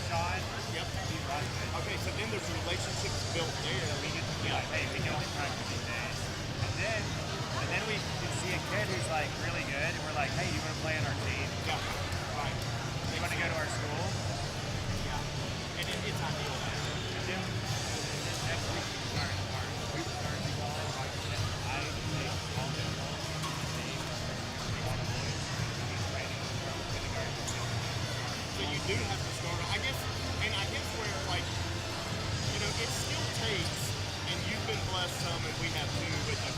Sean, he's right. Okay, so then there's relationships built there. We get to be like, hey, we can only practice these days. And then we can see a kid who's like really good, and we're like, hey, you want to play on our team? Yeah, right. You want to go to our school? Yeah. And it's ideal. And then next week we start our group starting to go on. I play all the all the boys. He's training from kindergarten. So you do have to start, I guess where like, you know, it still takes, and you've been blessed some, and we have too, with a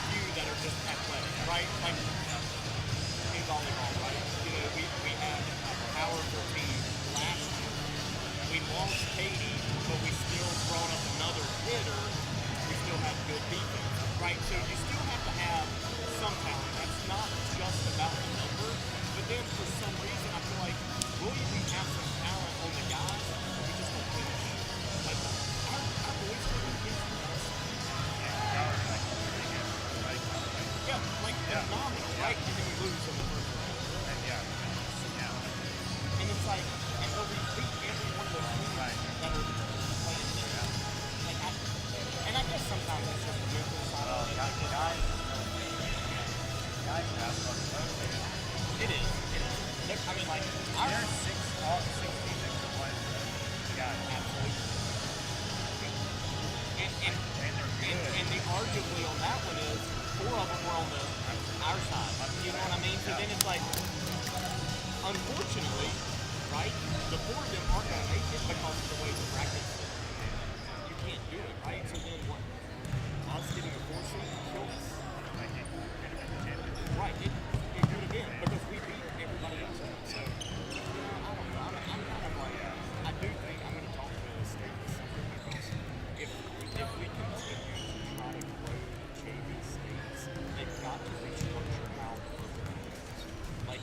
few that are just athletic, right? Like in volleyball, right? You know, we had a powerful team last year. We lost Katie, but we still brought up another hitter. We still have good defense, right? So you still have to have some talent. That's not just about the number, but then for some reason I feel like we'll even have some talent on the guys, but we just don't finish. Like our boys are going to get some guys. Yeah, like phenomenal, right? And then we lose in the first round. And it's like, and so we beat every one of those teams that are playing there. Like and I guess sometimes it's just the mental side of it. Guys basketball is motivated. It is. I mean, like, there's all six teams that can play. Absolutely. And the arguably on that one is 4 of them were on our side. You know what I mean? So then it's like, unfortunately, right, the 4 of them aren't going to make it because of the way the brackets sit. You can't do it, right? So then what? Us getting a 4 seed killed us. Right, it could have been because we beat everybody else. So, I don't know. I'm kind of like, I do think I'm going to talk to the state this summer because if we continue to try to grow JV states, they've got to restructure how programs. Like,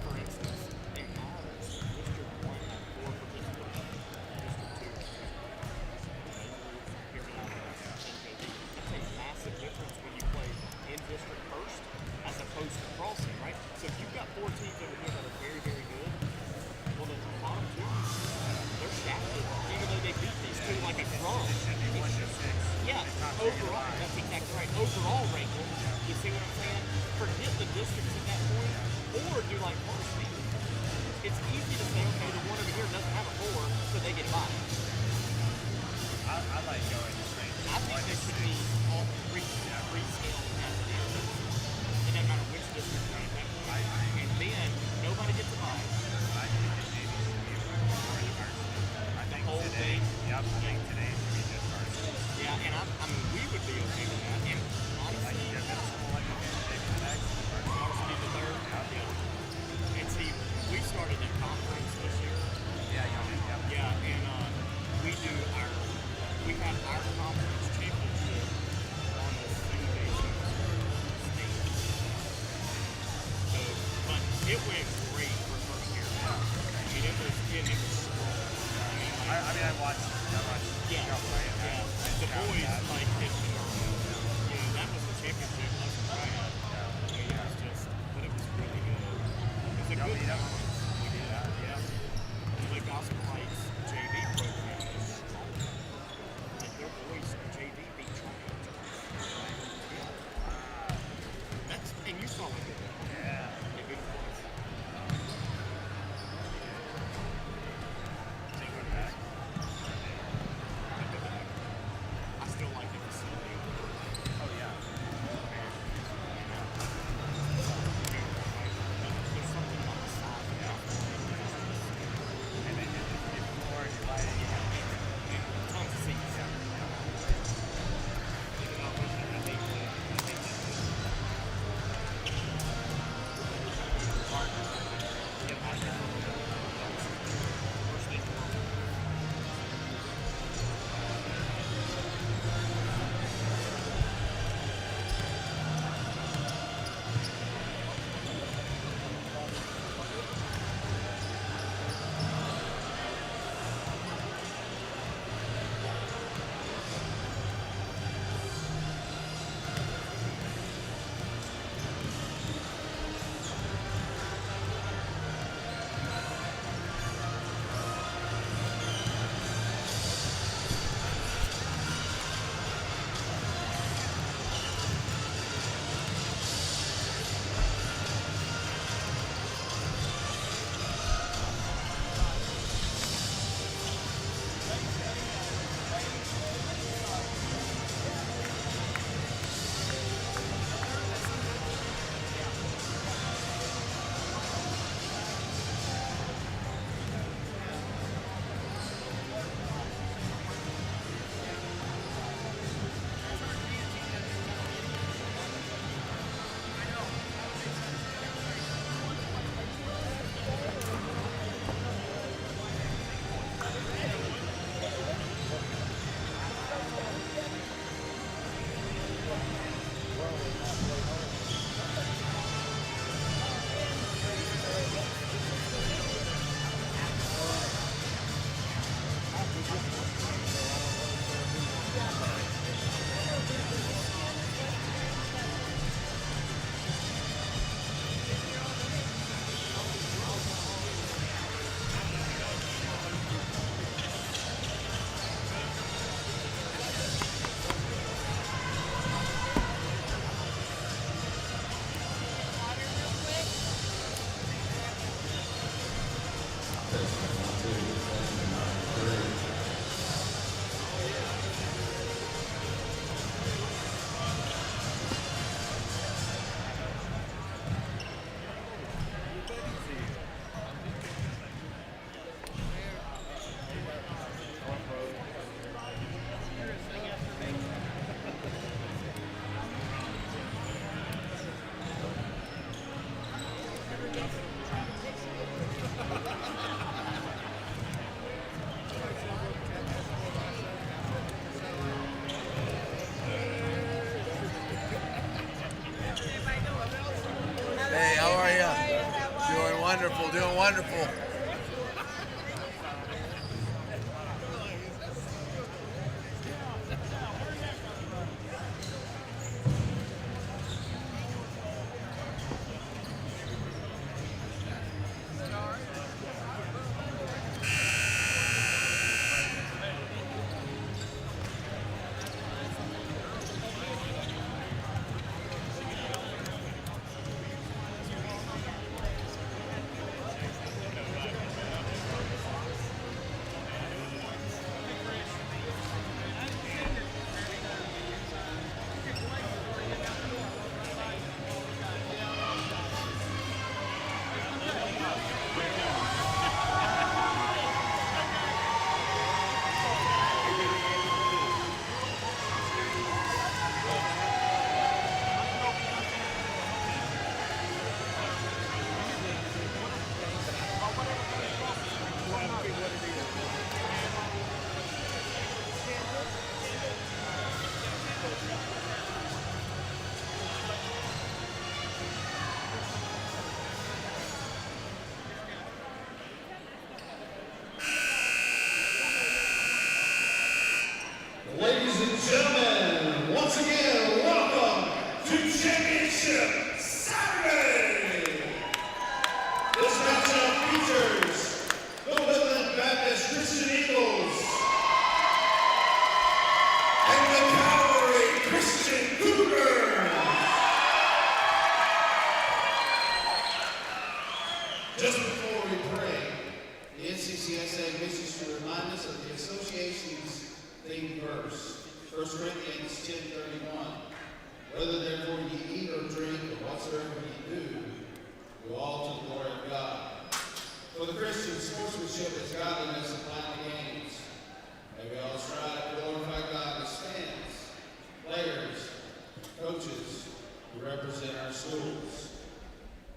for instance, in ours, District 1 had 4 participants. District 2 had 2. Hear me out. That's a massive difference when you play in District first as opposed to crossing, right? So if you've got 4 teams over here that are very, very good, well, the bottom 2, they're shafted, even though they beat these 2 like a drum. Yeah, overall, that's exactly right. Overall ranking, you see what I'm saying? Forget the districts at that point, or do like varsity. It's easy to say, okay, the one over here doesn't have a 4, so they get by. I like going straight. I think they should be all rescaled as it is. It doesn't matter which district you're in. And then nobody gets a bye. I think the Navy should be more varsity. I think today should be just varsity. Yeah, and I mean, we would be okay with that. And honestly, like you middle school, like maybe the next varsity the third. Yeah. And see, we started a conference this year. Yeah, and we had our conference championship on the same day as state. So, but it went great for first year. I mean, it was strong. I watched Yeah. The boys, like, it's phenomenal. You know, that was the championship. That was right. I mean, it was just, but it was really good. It was a good conference. We did that, yeah. The Gospel Lights JV program is strong. Like, their boys, JV beat Trump. That's, and you saw it. Yeah. They beat the boys. They went back. I still like the facility. Oh yeah. There's something about the size of wonderful, doing wonderful. Ladies and gentlemen, once again, welcome to Championship Saturday. This matchup features the Woodland Baptist Christian Eagles and the Cavalry Christian Cougars. Just before we pray, the NCCSA wishes to remind us of the association's theme verse, 1 Corinthians 10:31. Whether therefore ye eat or drink or whatsoever ye do all to the glory of God. For the Christian, sportsmanship is godliness and playing games. May we all strive to glorify God as fans, players, coaches who represent our schools.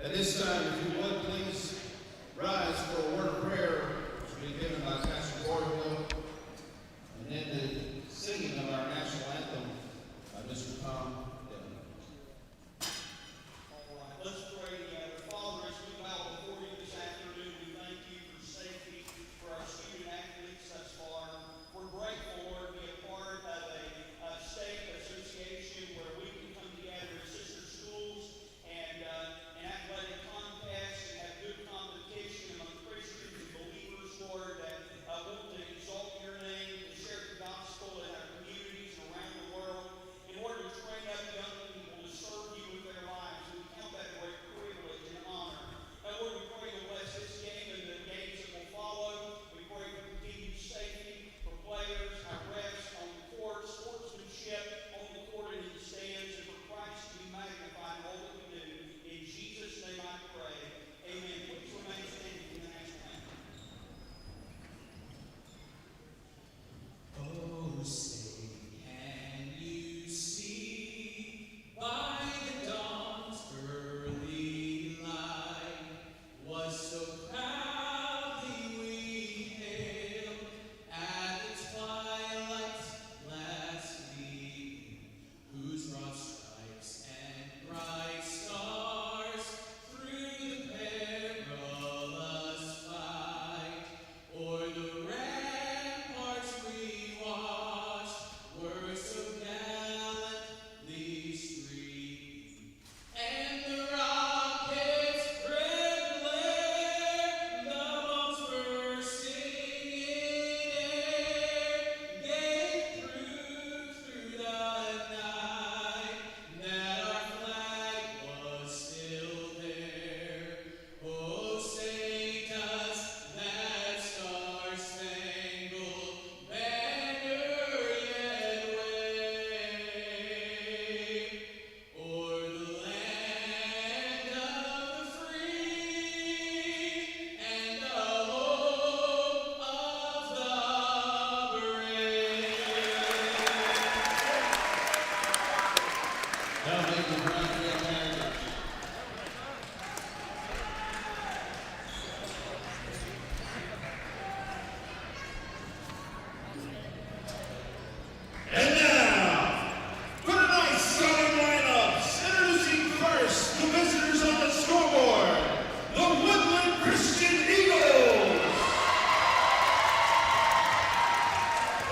At this time, if you would, please rise for a word of prayer, which will be given by Pastor Gordon. And then the singing of our national anthem by Mr. Tom Dillon. All right, let's pray together. Father, as we bow before you this afternoon, we thank you for safety for our student athletes.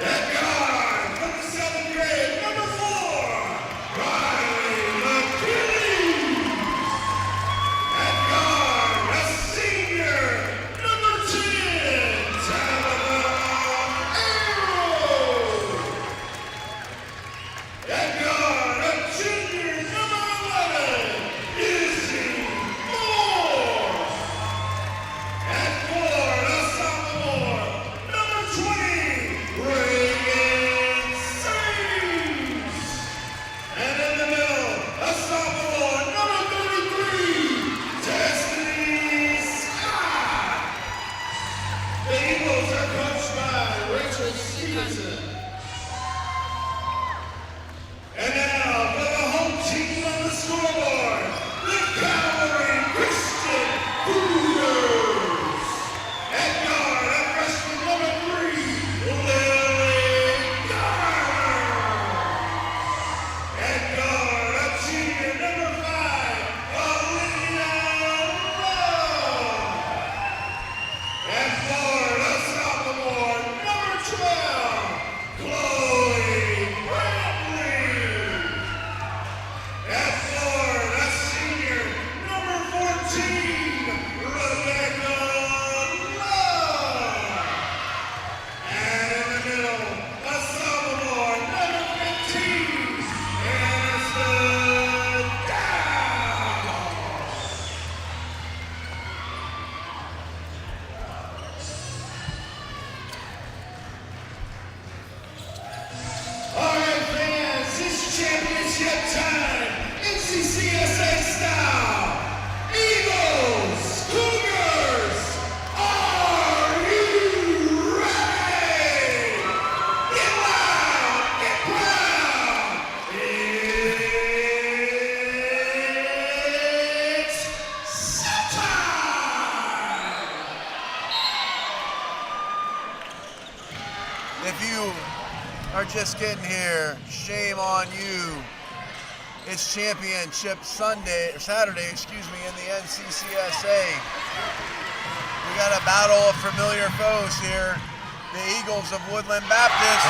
At guard from the 7th grade, number 4, Riley McKinney. At guard, a senior, number 10, Tabitha Arrow. At guard, a junior, number 11, Izzy Moore. At guard, a sophomore, number 20, Reagan Sames. And in the middle, a sophomore, number 33, Destiny Scott. The Eagles are coached by Rachel Stevenson. And now for the home team on the scoreboard, the Calvary Christian Cougars. At guard, a freshman number 3, Lily Garner. At guard, a junior number 5, Olivia Love. At guard, a sophomore number 12, Chloe Bradley. At guard, a senior number 14, Rebecca Love. And in the middle, a sophomore number 15, Aniston Dow. All right, fans, it's championship time. NCCSA style. Eagles, Cougars, are you ready? Get loud, get proud. It's showtime. If you are just getting here, shame on you. It's championship Saturday, in the NCCSA. We got a battle of familiar foes here. The Eagles of Woodland Baptist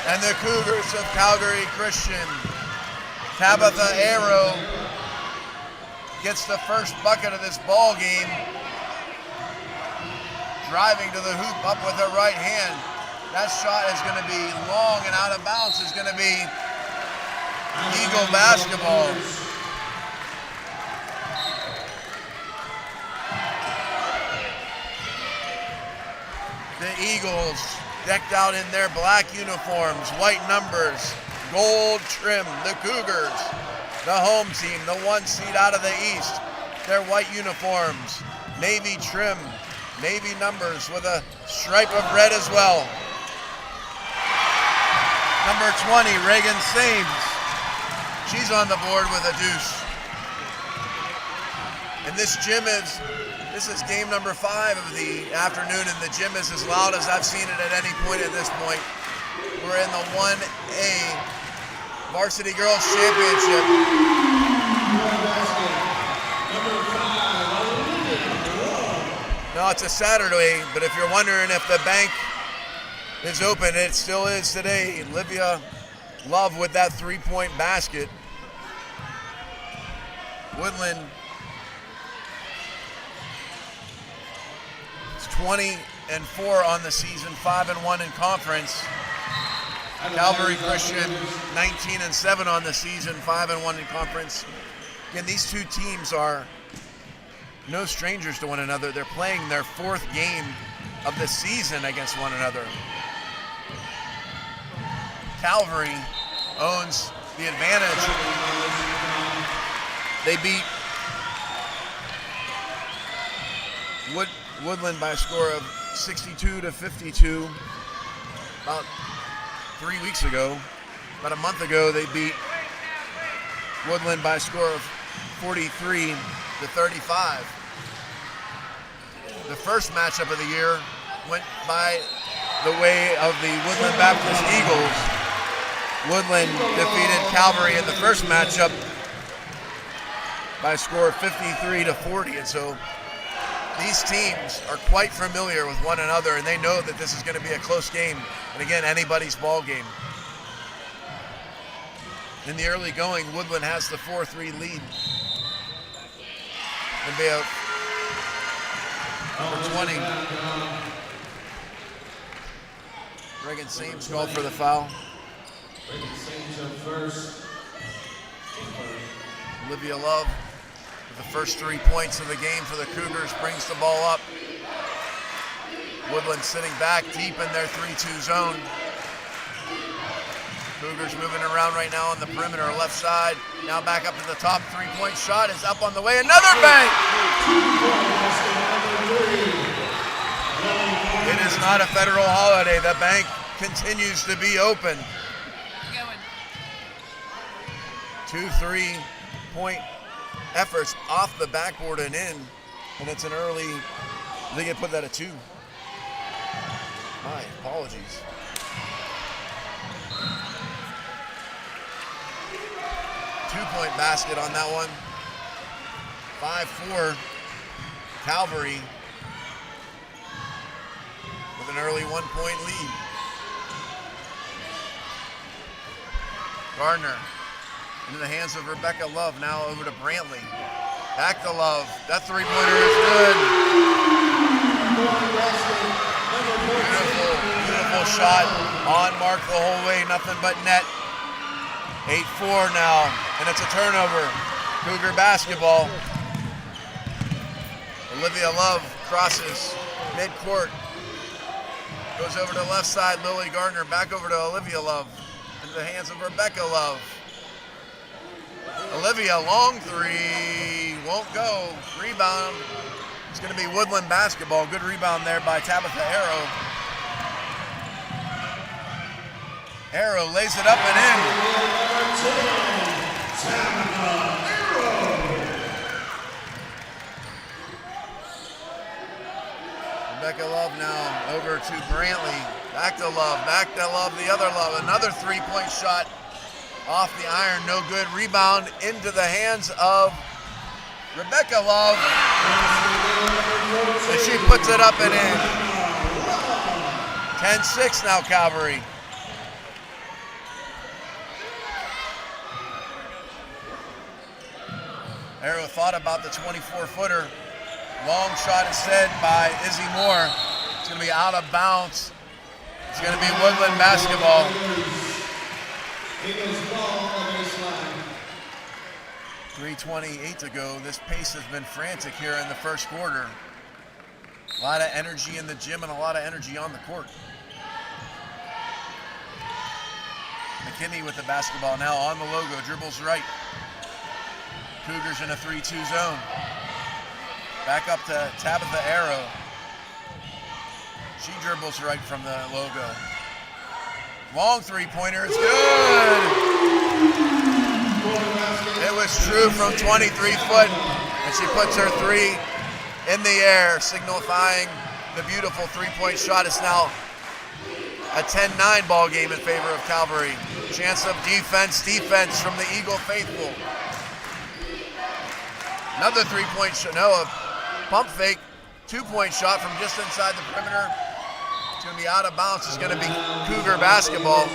and the Cougars of Calgary Christian. Tabitha Arrow gets the first bucket of this ball game, driving to the hoop up with her right hand. That shot is going to be long and out of bounds. Is going to be Eagle basketball. The Eagles decked out in their black uniforms, white numbers, gold trim. The Cougars, the home team, the 1 seed out of the East, their white uniforms, navy trim, navy numbers with a stripe of red as well. Number 20, Reagan Sames. She's on the board with a deuce. And this is game number 5 of the afternoon, and the gym is as loud as I've seen it at any point at this point. We're in the 1A Varsity Girls Championship. No, it's a Saturday, but if you're wondering if the bank is open, it still is today. Olivia Love with that 3-point basket. Woodland is 20-4 on the season, 5-1 in conference. Calvary Christian 19-7 on the season, 5-1 in conference. Again, these two teams are no strangers to one another. They're playing their 4th game of the season against one another. Calvary owns the advantage. They beat Woodland by a score of 62-52 about 3 weeks ago. About a month ago, they beat Woodland by a score of 43-35. The first matchup of the year went by the way of the Woodland Baptist Eagles. Woodland defeated Calvary in the first matchup by a score of 53-40, and so these teams are quite familiar with one another, and they know that this is going to be a close game. And again, anybody's ball game. In the early going, Woodland has the 4-3 lead. It'll be out for 20. Reagan Sames called for the foul. Olivia Love with the first 3 points of the game for the Cougars brings the ball up. Woodland sitting back deep in their 3-2 zone. Cougars moving around right now on the perimeter, left side. Now back up to the top. 3-point shot is up on the way. Another bank! It is not a federal holiday. The bank continues to be open. 2 3-point efforts off the backboard and in. And it's an early, they can put that at 2. My apologies. Two-point basket on that one. 5-4 Calvary with an early 1-point lead. Gardner into the hands of Rebecca Love, now over to Brantley. Back to Love. That three-pointer is good. Beautiful, beautiful shot. On mark the whole way, nothing but net. 8-4 now, and it's a turnover. Cougar basketball. Olivia Love crosses mid-court. Goes over to the left side, Lily Gardner. Back over to Olivia Love. Into the hands of Rebecca Love. Olivia, long three. Won't go. Rebound. It's going to be Woodland basketball. Good rebound there by Tabitha Arrow. Arrow lays it up and in. Rebecca Love now over to Brantley. Back to Love, the other Love. Another three-point shot off the iron, no good. Rebound into the hands of Rebecca Love. And she puts it up and in. 10-6 now, Calvary. Arrow thought about the 24-footer. Long shot instead by Izzy Moore. It's going to be out of bounds. It's going to be Woodland basketball. 3:28 to go. This pace has been frantic here in the first quarter. A lot of energy in the gym and a lot of energy on the court. McKinney with the basketball now on the logo. Dribbles right. Cougars in a 3-2 zone. Back up to Tabitha Arrow. She dribbles right from the logo. Long three-pointer, it's good! It was true from 23 foot, and she puts her three in the air, signifying the beautiful three-point shot. It's now a 10-9 ball game in favor of Calvary. Chance of defense from the Eagle faithful. Another three-point shot, no, a pump fake, two-point shot from just inside the perimeter. It's going to be out of bounds. It's going to be Cougar basketball.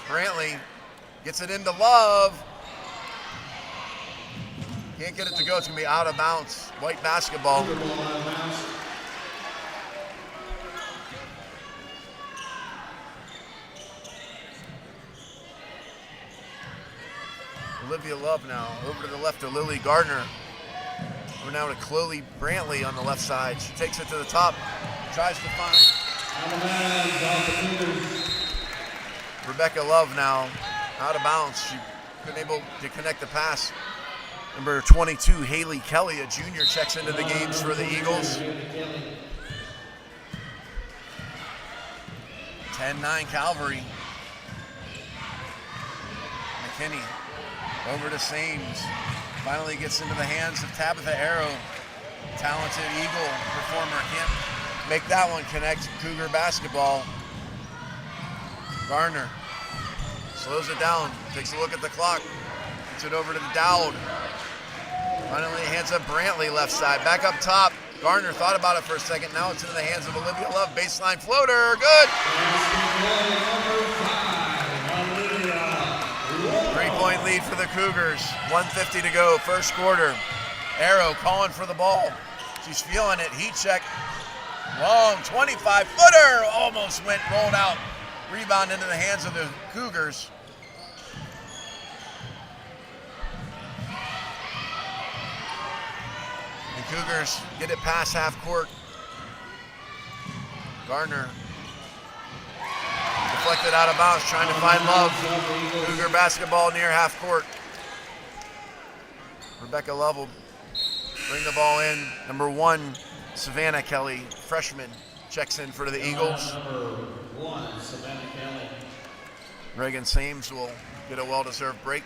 Brantley gets it into Love. Can't get it to go. It's going to be out of bounds. White basketball. Olivia Love now over to the left to Lily Gardner. Over now to Chloe Brantley on the left side. She takes it to the top, tries to find Rebecca Love now out of bounds. She couldn't able to connect the pass. Number 22, Haley Kelly, a junior, checks into the games for the Eagles. 10-9 Calvary. McKinney over to Sames. Finally gets into the hands of Tabitha Arrow. Talented Eagle performer. Can't make that one connect. Cougar basketball. Gardner slows it down. Takes a look at the clock. Gets it over to Dowd. Finally hands up Brantley left side. Back up top. Garner thought about it for a second. Now it's into the hands of Olivia Love. Baseline floater. Good. 3-point lead for the Cougars. 1:50 to go. First quarter. Arrow calling for the ball. She's feeling it. Heat check. Long 25-footer. Almost rolled out. Rebound into the hands of the Cougars. The Cougars get it past half court. Gardner deflected out of bounds, trying to find Love. Cougar basketball near half court. Rebecca Love will bring the ball in. Number 1, Savannah Kelly, freshman, checks in for the Eagles. Number 1, Savannah Kelly. Reagan Sames will get a well-deserved break.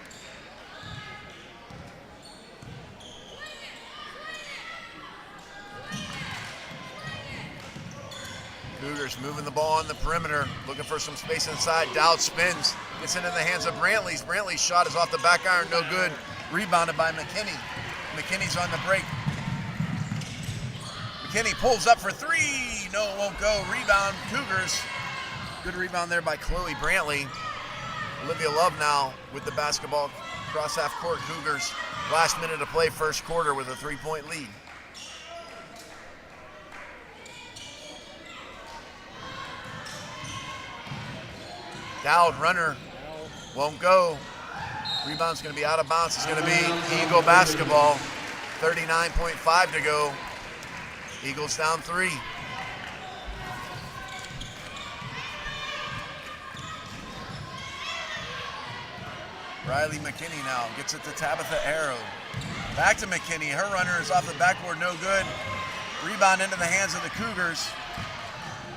Cougars moving the ball on the perimeter, looking for some space inside. Dowd spins, gets into the hands of Brantley's. Brantley's shot is off the back iron, no good. Rebounded by McKinney. McKinney's on the break. McKinney pulls up for 3. No, it won't go. Rebound, Cougars. Good rebound there by Chloe Brantley. Olivia Love now with the basketball across half court. Cougars, last minute to play first quarter with a 3-point lead. Dowd, runner, won't go. Rebound's going to be out of bounds. It's going to be Eagle basketball. 39.5 to go. Eagles down 3. Riley McKinney now gets it to Tabitha Arrow. Back to McKinney. Her runner is off the backboard, no good. Rebound into the hands of the Cougars.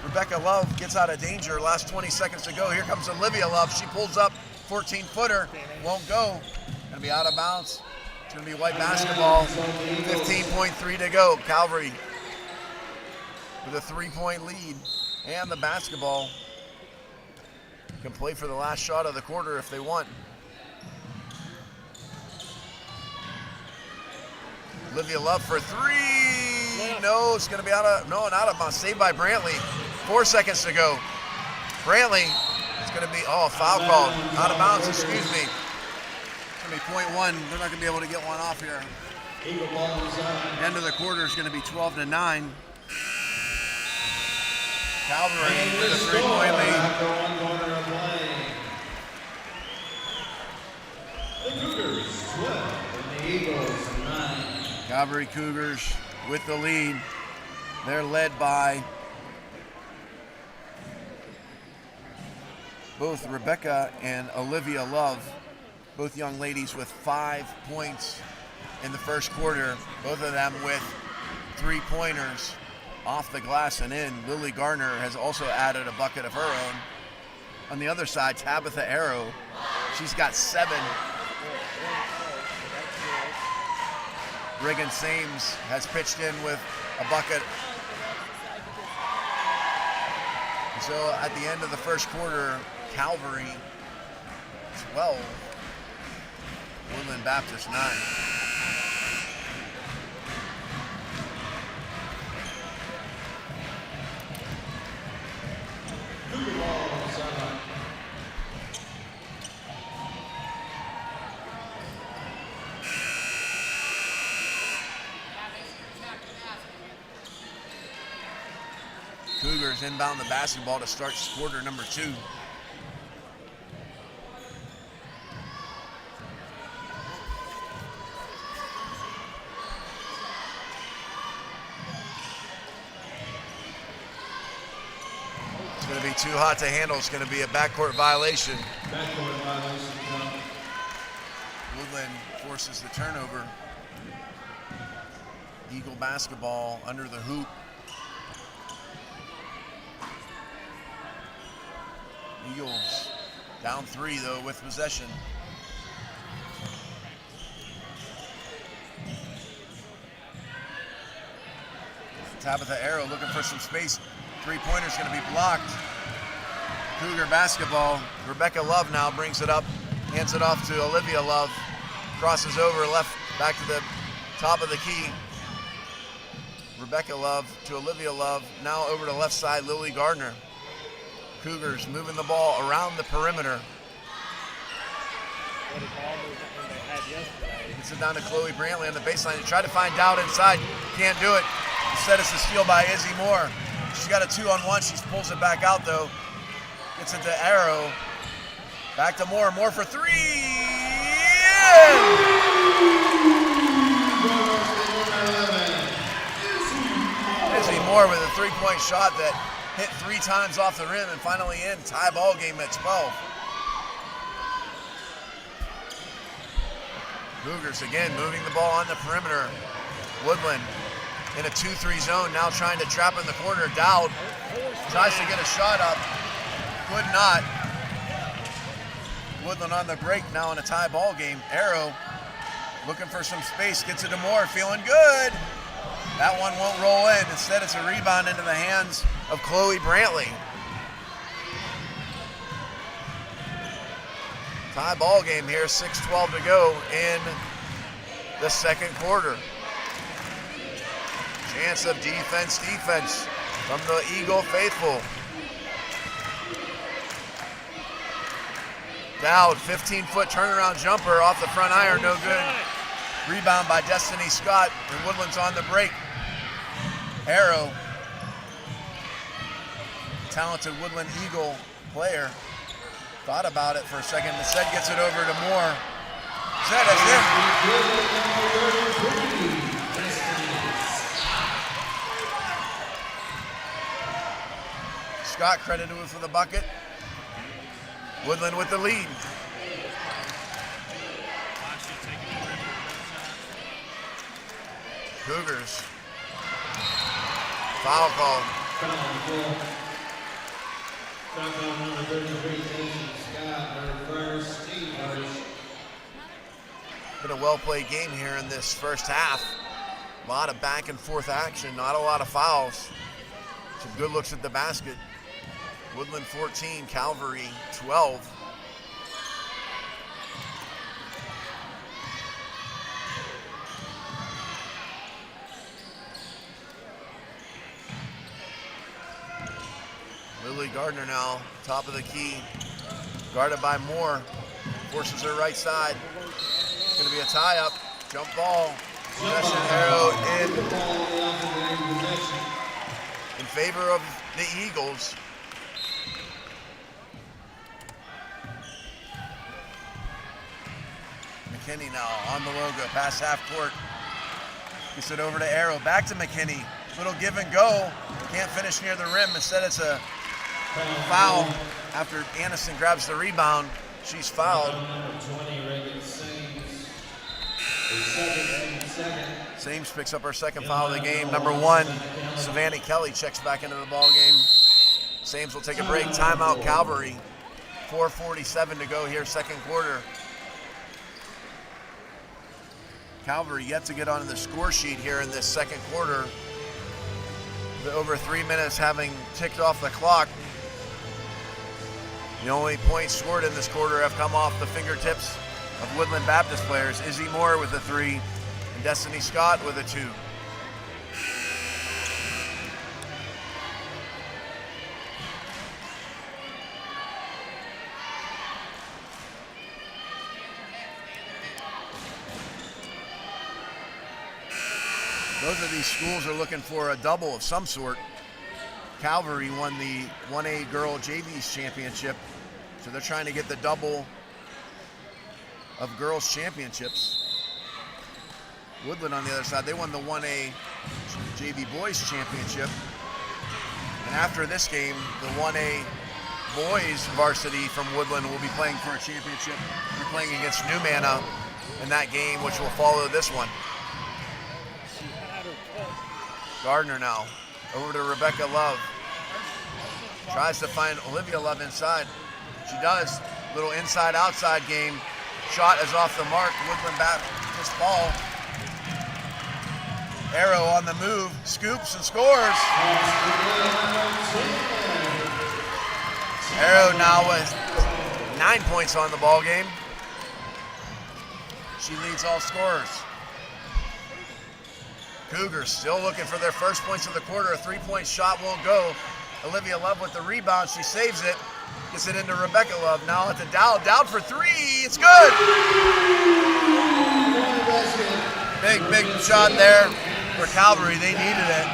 Rebecca Love gets out of danger. Last 20 seconds to go. Here comes Olivia Love. She pulls up, 14-footer. Won't go. Gonna be out of bounds. It's gonna be white basketball. 15.3 to go. Calvary with a 3-point lead. And the basketball can play for the last shot of the quarter if they want. Olivia Love for 3. No, it's going to be out of bounds. Saved by Brantley. 4 seconds to go. Brantley is going to be, foul called. Out of bounds, excuse me. It's going to be .1. They're not going to be able to get one off here. End of the quarter is going to be 12-9. Calvary with a 3-point lead. The Cougars 12 and the Eagles 9. Calvary Cougars with the lead. They're led by both Rebecca and Olivia Love, both young ladies with 5 points in the first quarter, both of them with 3-pointers off the glass and in. Lily Garner has also added a bucket of her own. On the other side, Tabitha Arrow, she's got 7. Reagan Sames has pitched in with a bucket. So at the end of the first quarter, Calvary 12, Woodland Baptist 9. Cougars inbound the basketball to start quarter number 2. It's going to be too hot to handle. It's going to be a backcourt violation. Backcourt violation. Woodland forces the turnover. Eagle basketball under the hoop. Eagles down 3 though with possession. Tabitha Arrow looking for some space. 3-pointer's going to be blocked. Cougar basketball. Rebecca Love now brings it up, hands it off to Olivia Love. Crosses over left, back to the top of the key. Rebecca Love to Olivia Love. Now over to left side, Lily Gardner. Cougars moving the ball around the perimeter. Gets it down to Chloe Brantley on the baseline. They try to find Dowd inside. Can't do it. Instead, it's a steal by Izzy Moore. She's got a 2-on-1. She pulls it back out, though. Gets it to Arrow. Back to Moore. Moore for three. Izzy Moore with a three-point shot that hit 3 times off the rim and finally in. Tie ball game at 12. Cougars again moving the ball on the perimeter. Woodland in a 2-3 zone, now trying to trap in the corner. Dowd tries to get a shot up, could not. Woodland on the break now in a tie ball game. Arrow looking for some space, gets it to Moore, feeling good. That one won't roll in. Instead, it's a rebound into the hands of Chloe Brantley. Tie ball game here, 6:12 to go in the second quarter. Chance of defense from the Eagle faithful. Dowd, 15-foot turnaround jumper off the front iron, no good. Rebound by Destiny Scott, and Woodland's on the break. Arrow, talented Woodland Eagle player, thought about it for a second. Instead, gets it over to Moore. That's it. Scott credited for the bucket. Woodland with the lead. Cougars. Foul call. Been a well-played game here in this first half. A lot of back and forth action, not a lot of fouls. Some good looks at the basket. Woodland 14, Calvary 12. Lily Gardner now, top of the key, guarded by Moore, forces her right side. It's going to be a tie-up, jump ball, possession arrow in favor of the Eagles. McKinney now on the logo, past half court. Gets it over to Arrow, back to McKinney. Little give and go, can't finish near the rim. Instead, it's a foul after Anderson grabs the rebound. She's fouled. Sames picks up her second foul of the game. Number 1, Savannah Kelly checks back into the ball game. Sames will take a break. Timeout, Calvary. 4:47 to go here, second quarter. Calvary yet to get onto the score sheet here in this second quarter. Over 3 minutes having ticked off the clock. The only points scored in this quarter have come off the fingertips of Woodland Baptist players. Izzy Moore with a 3 and Destiny Scott with a 2. Both of these schools are looking for a double of some sort. Calvary won the 1A Girl JVs Championship, so they're trying to get the double of girls championships. Woodland on the other side, they won the 1A JV Boys Championship. And after this game, the 1A Boys Varsity from Woodland will be playing for a championship. They're playing against New Manna in that game, which will follow this one. Gardner now, over to Rebecca Love. Tries to find Olivia Love inside. She does. Little inside-outside game. Shot is off the mark. Woodland Baptist ball. Arrow on the move. Scoops and scores. Arrow now with 9 points on the ball game. She leads all scorers. Cougars still looking for their first points of the quarter. A three-point shot won't go. Olivia Love with the rebound. She saves it. Gets it into Rebecca Love. Now at the Dowd. Dowd for three. It's good. Big shot there for Calvary. They needed it.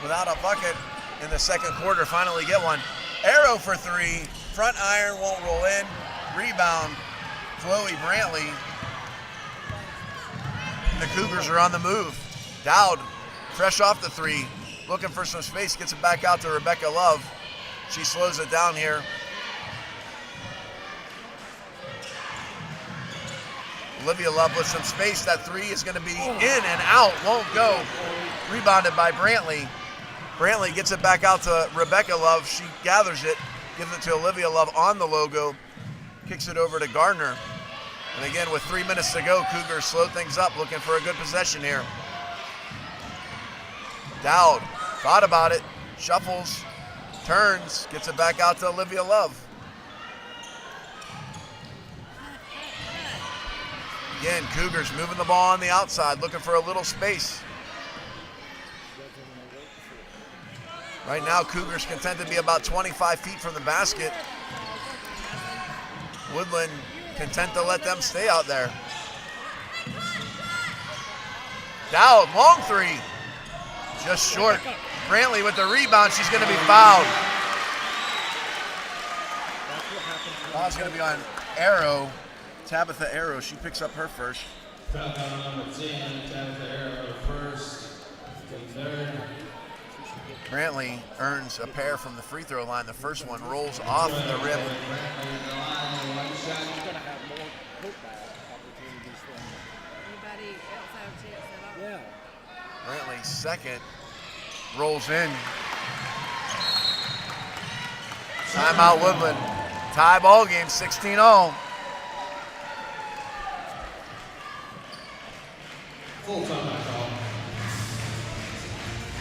Without a bucket in the second quarter, finally get one. Arrow for three. Front iron won't roll in. Rebound, Chloe Brantley. The Cougars are on the move. Dowd, fresh off the three, looking for some space, gets it back out to Rebecca Love. She slows it down here. Olivia Love with some space. That three is going to be in and out, won't go. Rebounded by Brantley. Brantley gets it back out to Rebecca Love. She gathers it, gives it to Olivia Love on the logo, kicks it over to Gardner. And again, with 3 minutes to go, Cougars slow things up, looking for a good possession here. Dowd thought about it, shuffles, turns, gets it back out to Olivia Love. Again, Cougars moving the ball on the outside, looking for a little space. Right now, Cougars content to be about 25 feet from the basket. Woodland content to let them stay out there. Dowd, long three. Just short. Brantley with the rebound. She's going to be fouled. Foul's going to be on Arrow. Tabitha Arrow. She picks up her first. Foul number 10, Tabitha Arrow first. Third. Brantley earns a pair from the free throw line. The first one rolls off the rim. Brantley's second rolls in. Timeout Woodland. Tie ball game, 16-all. Full timeout call.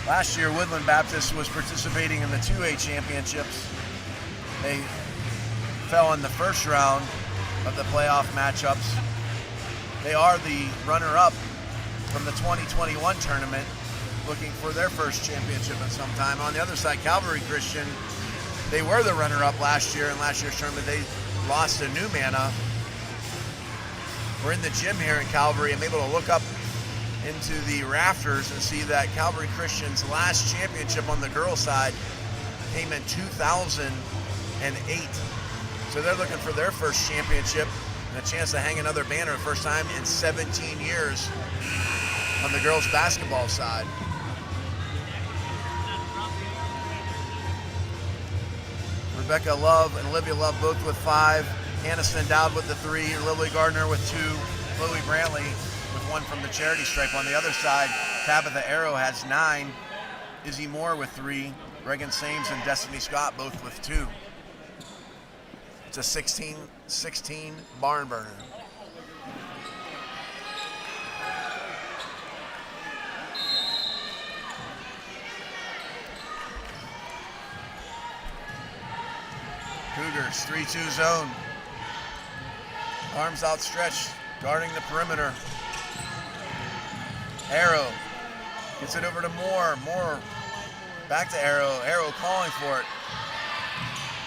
Last year, Woodland Baptist was participating in the 2A championships. They fell in the first round of the playoff matchups. They are the runner-up from the 2021 tournament, looking for their first championship at some time. On the other side, Calvary Christian, they were the runner-up last year. In last year's tournament, they lost to New Manna. We're in the gym here in Calvary. I'm able to look up into the rafters and see that Calvary Christian's last championship on the girls' side came in 2008. So they're looking for their first championship and a chance to hang another banner, first time in 17 years on the girls' basketball side. Rebecca Love and Olivia Love both with 5. Aniston Dowd with the 3. Lily Gardner with 2. Chloe Brantley with 1 from the charity stripe. On the other side, Tabitha Arrow has 9. Izzy Moore with 3. Reagan Sames and Destiny Scott both with 2. It's a 16-16 barn burner. Cougars, 3-2 zone. Arms outstretched, guarding the perimeter. Arrow gets it over to Moore. Moore back to Arrow. Arrow calling for it.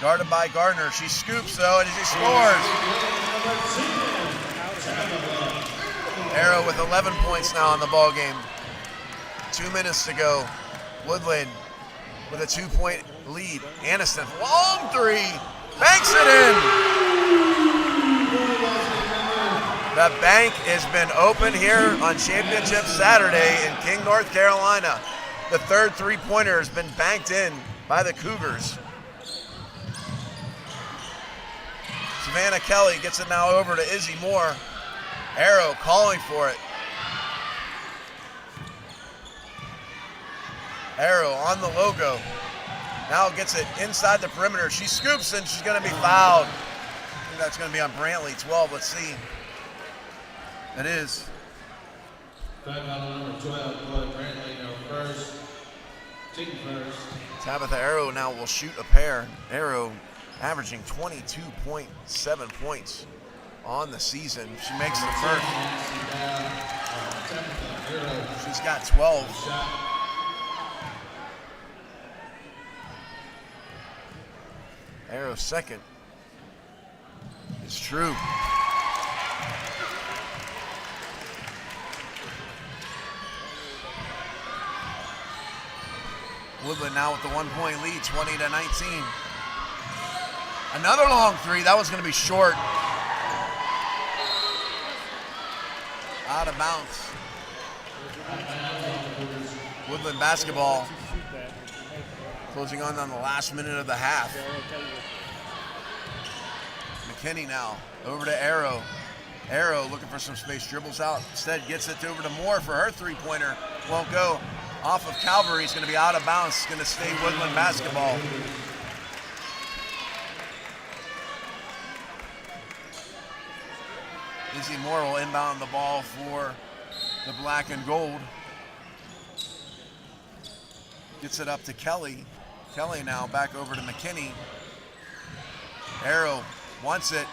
Guarded by Gardner. She scoops though, and she scores. Arrow with 11 points now in the ball game. 2 minutes to go. Woodland with a 2-point lead. Aniston, long 3, banks it in. The bank has been open here on Championship Saturday in King, North Carolina. The third three-pointer has been banked in by the Cougars. Savannah Kelly gets it now over to Izzy Moore. Arrow calling for it. Arrow on the logo. Now gets it inside the perimeter. She scoops and she's going to be fouled. I think that's going to be on Brantley, 12. Let's see. It is. Foul number 12, Chloe Brantley, no first. Team first. Tabitha Arrow now will shoot a pair. Arrow averaging 22.7 points on the season. She makes the first. She's got 12. Arrow's second is true. Woodland now with the 1-point lead, 20-19. Another long three. That was going to be short. Out of bounds. Woodland basketball closing on the last minute of the half. McKinney now over to Arrow. Arrow looking for some space, dribbles out. Instead gets it over to Moore for her three-pointer. Won't go. Off of Calvary. It's going to be out of bounds. It's going to stay Woodland basketball. Izzy Moore will inbound the ball for the black and gold. Gets it up to Kelly. Kelly now back over to McKinney. Arrow wants it.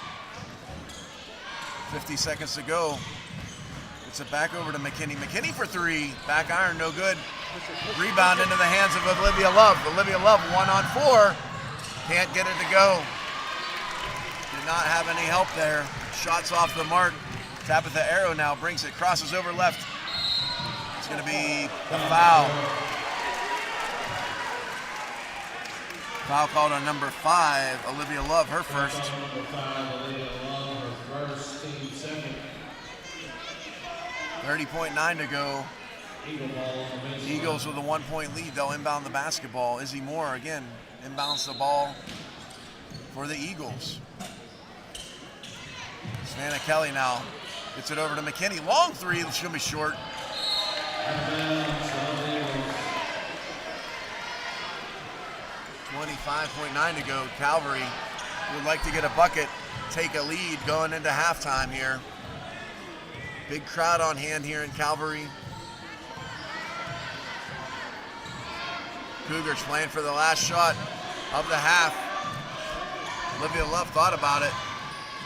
50 seconds to go. Gets it back over to McKinney. McKinney for three. Back iron, no good. Rebound into the hands of Olivia Love. Olivia Love 1-on-4. Can't get it to go. Did not have any help there. Shots off the mark. Tabitha Arrow now brings it, crosses over left. It's going to be a foul. Foul called on number 5, Olivia Love, her first. 30.9 to go. Eagles with a 1-point lead. They'll inbound the basketball. Izzy Moore again inbounds the ball for the Eagles. Savannah Kelly now gets it over to McKinney. Long three, it's going to be short. 25.9 to go. Calvary would like to get a bucket, take a lead going into halftime here. Big crowd on hand here in Calvary. Cougars playing for the last shot of the half. Olivia Love thought about it.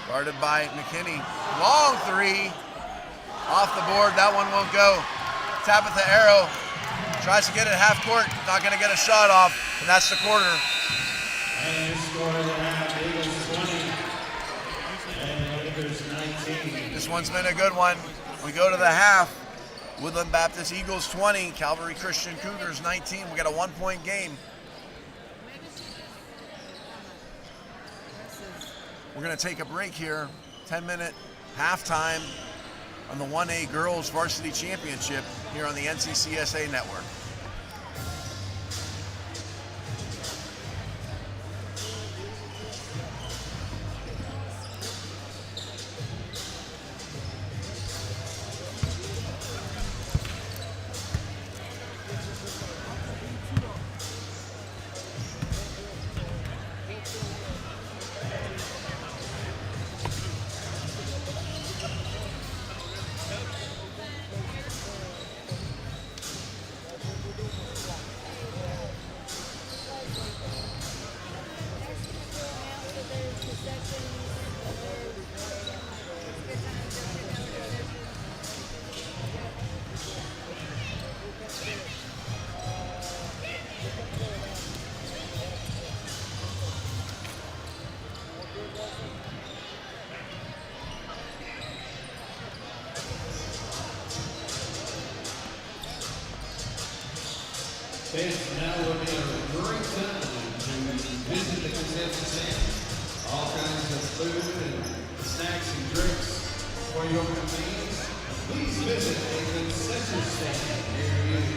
Guarded by McKinney. Long three. Off the board. That one won't go. Tabitha Arrow tries to get it half court. Not going to get a shot off. And that's the quarter. And score of the half, Eagles 20. And Lakers 19. This one's been a good one. We go to the half. Woodland Baptist Eagles 20. Calvary Christian Cougars 19. We got a 1-point game. We're going to take a break here. 10-minute halftime on the 1A Girls Varsity Championship here on the NCCSA Network. Fans now will be a great time to visit the concession stand. All kinds of food and snacks and drinks for your convenience. Please visit a concession stand near you.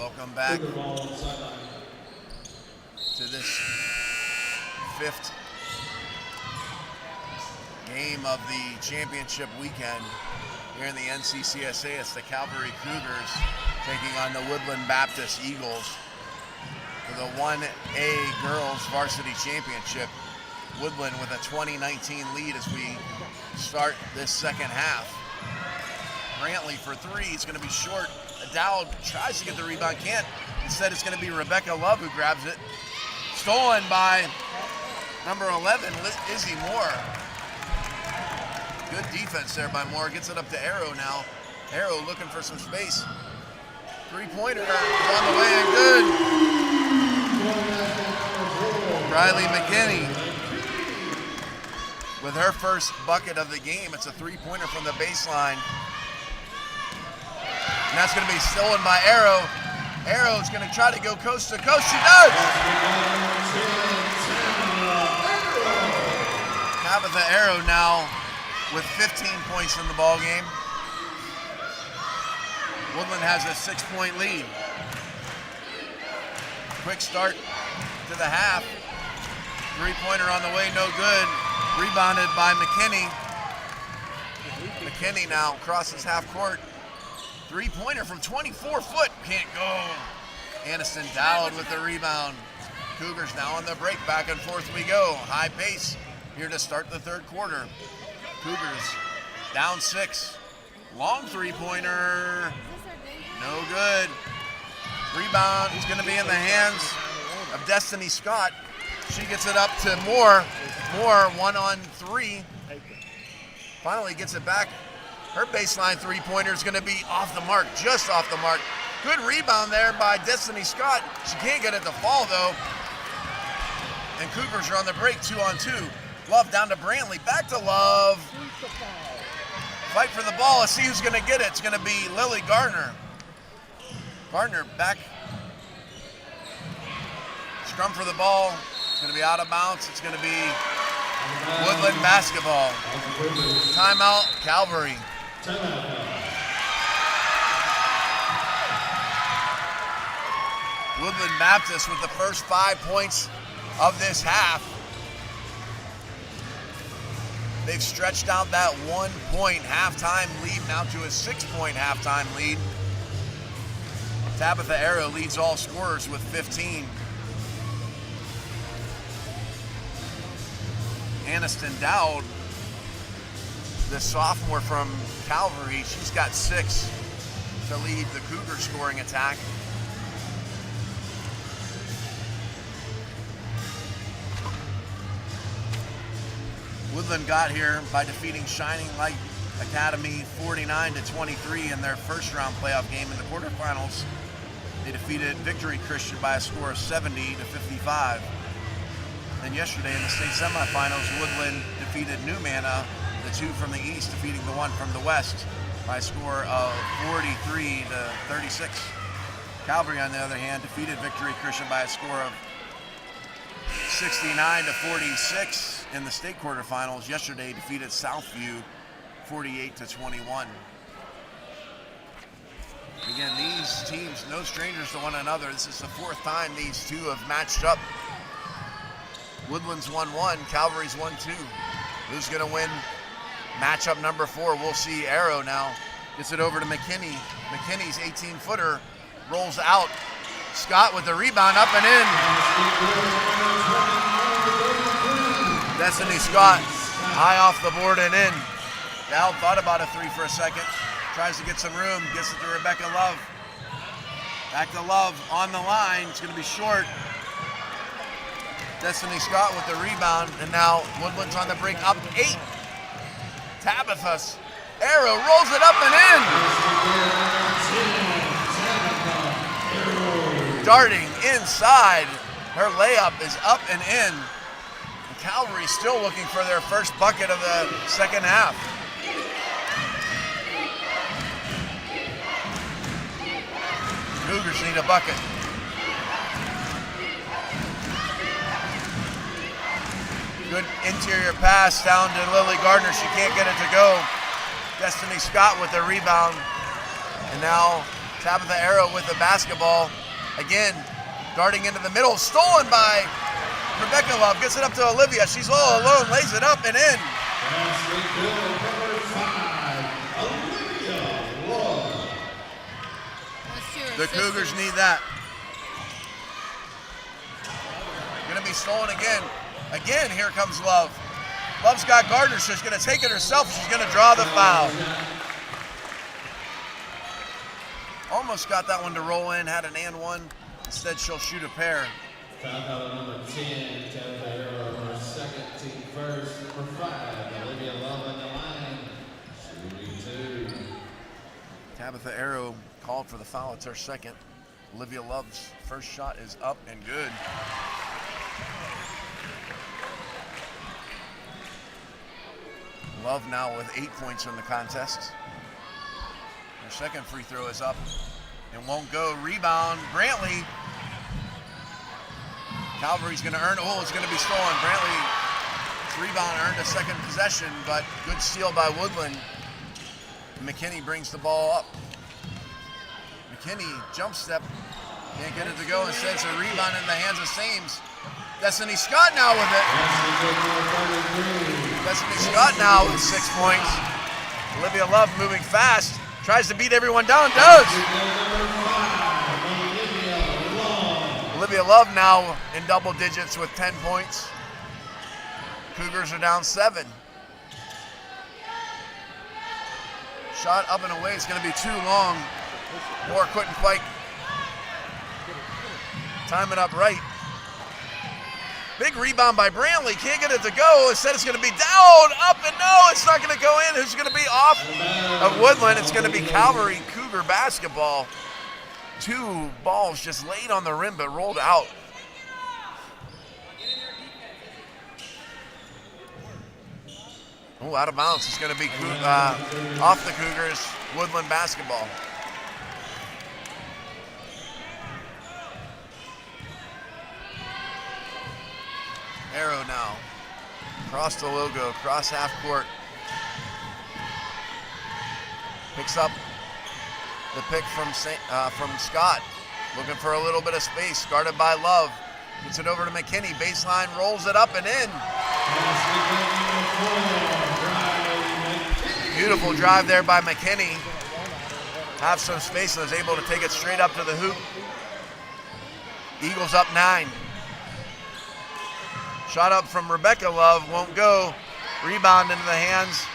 Welcome back to this fifth game of the championship weekend here in the NCCSA. It's the Calvary Cougars taking on the Woodland Baptist Eagles for the 1A Girls Varsity Championship. Woodland with a 2019 lead as we start this second half. Brantley for three, it's going to be short. Dowd tries to get the rebound, can't. Instead, it's going to be Rebecca Love who grabs it. Stolen by number 11, Izzy Moore. Good defense there by Moore. Gets it up to Arrow now. Arrow looking for some space. Three-pointer is on the way and good. Riley McKinney with her first bucket of the game. It's a three-pointer from the baseline. And that's going to be stolen by Arrow. Arrow's going to try to go coast to coast. She does! Tabitha Arrow now with 15 points in the ball game. Woodland has a 6-point lead. Quick start to the half. Three-pointer on the way, no good. Rebounded by McKinney. McKinney now crosses half court. Three-pointer from 24 foot, can't go. Aniston Dowd with the rebound. Cougars now on the break, back and forth we go. High pace here to start the third quarter. Cougars Down 6. Long three-pointer. No good. Rebound is going to be in the hands of Destiny Scott. She gets it up to Moore. Moore 1-on-3. Finally gets it back. Her baseline three-pointer is going to be off the mark, just off the mark. Good rebound there by Destiny Scott. She can't get it to fall, though. And Cougars are on the break, 2-on-2. Love down to Brantley. Back to Love. Fight for the ball. Let's see who's going to get it. It's going to be Lily Gardner. Gardner back. Scrum for the ball. It's going to be out of bounds. It's going to be Woodland basketball. Timeout, Calvary. Woodland Baptist with the first 5 points of this half. They've stretched out that 1-point halftime lead now to a 6-point halftime lead. Tabitha Arrow leads all scorers with 15. Aniston Dowd, the sophomore from Calvary, she's got 6 to lead the Cougar scoring attack. Woodland got here by defeating Shining Light Academy 49-23 in their first round playoff game. In the quarterfinals, they defeated Victory Christian by a score of 70-55. Then yesterday in the state semifinals, Woodland defeated New Manna, the 2 from the east, defeating the 1 from the west by a score of 43-36. Calvary, on the other hand, defeated Victory Christian by a score of 69-46 in the state quarterfinals. Yesterday defeated Southview 48-21. Again, these teams, no strangers to one another. This is the 4th time these two have matched up. Woodland's 1-1, Calvary's 1-2. Who's going to win matchup number 4? We'll see. Arrow now gets it over to McKinney. McKinney's 18-footer rolls out. Scott with the rebound, up and in. Destiny Scott high off the board and in. Dowd thought about a 3 for a second. Tries to get some room, gets it to Rebecca Love. Back to Love on the line. It's going to be short. Destiny Scott with the rebound, and now Woodland's on the break, up 8. Tabitha's Arrow rolls it up and in. Darting inside. Her layup is up and in. And Calvary still looking for their first bucket of the second half. Cougars need a bucket. Good interior pass down to Lily Gardner. She can't get it to go. Destiny Scott with the rebound. And now Tabitha Arrow with the basketball. Again, darting into the middle. Stolen by Rebecca Love. Gets it up to Olivia. She's all alone. Lays it up and in. The Cougars need that. Going to be stolen again. Again, here comes Love. Love's got Gardner, so she's going to take it herself. She's going to draw the foul. Almost got that one to roll in, had an and one. Instead, she'll shoot a pair. Foul number 10, Tabitha Arrow, her second, team first. Number 5, Olivia Love on the line. Shooting 2. Tabitha Arrow called for the foul. It's her second. Olivia Love's first shot is up and good. Love now with 8 points in the contest. Her second free throw is up and won't go. Rebound, Brantley. Calvary's going to earn, it's going to be stolen. Brantley's rebound earned a second possession, but good steal by Woodland. McKinney brings the ball up. McKinney jump step, can't get it to go. Instead, it's a rebound in the hands of Sames. Destiny Scott now with it. Destiny Scott now with 6 points. Olivia Love moving fast. Tries to beat everyone down. Does. Olivia Love now in double digits with 10 points. Cougars are down 7. Shot up and away is going to be too long. Moore couldn't quite time it up right. Big rebound by Brantley. Can't get it to go. Instead, it's going to be down, up, and no, it's not going to go in. Who's going to be off of Woodland? It's going to be Calvary Cougar basketball. 2 balls just laid on the rim but rolled out. Oh, out of bounds. It's going to be off the Cougars. Woodland basketball. Arrow now. Across the logo, across half court. Picks up the pick from Scott. Looking for a little bit of space. Guarded by Love. Gets it over to McKinney. Baseline, rolls it up and in. Beautiful drive there by McKinney. Have some space and is able to take it straight up to the hoop. Eagles up 9. Shot up from Rebecca Love, won't go. Rebound into the hands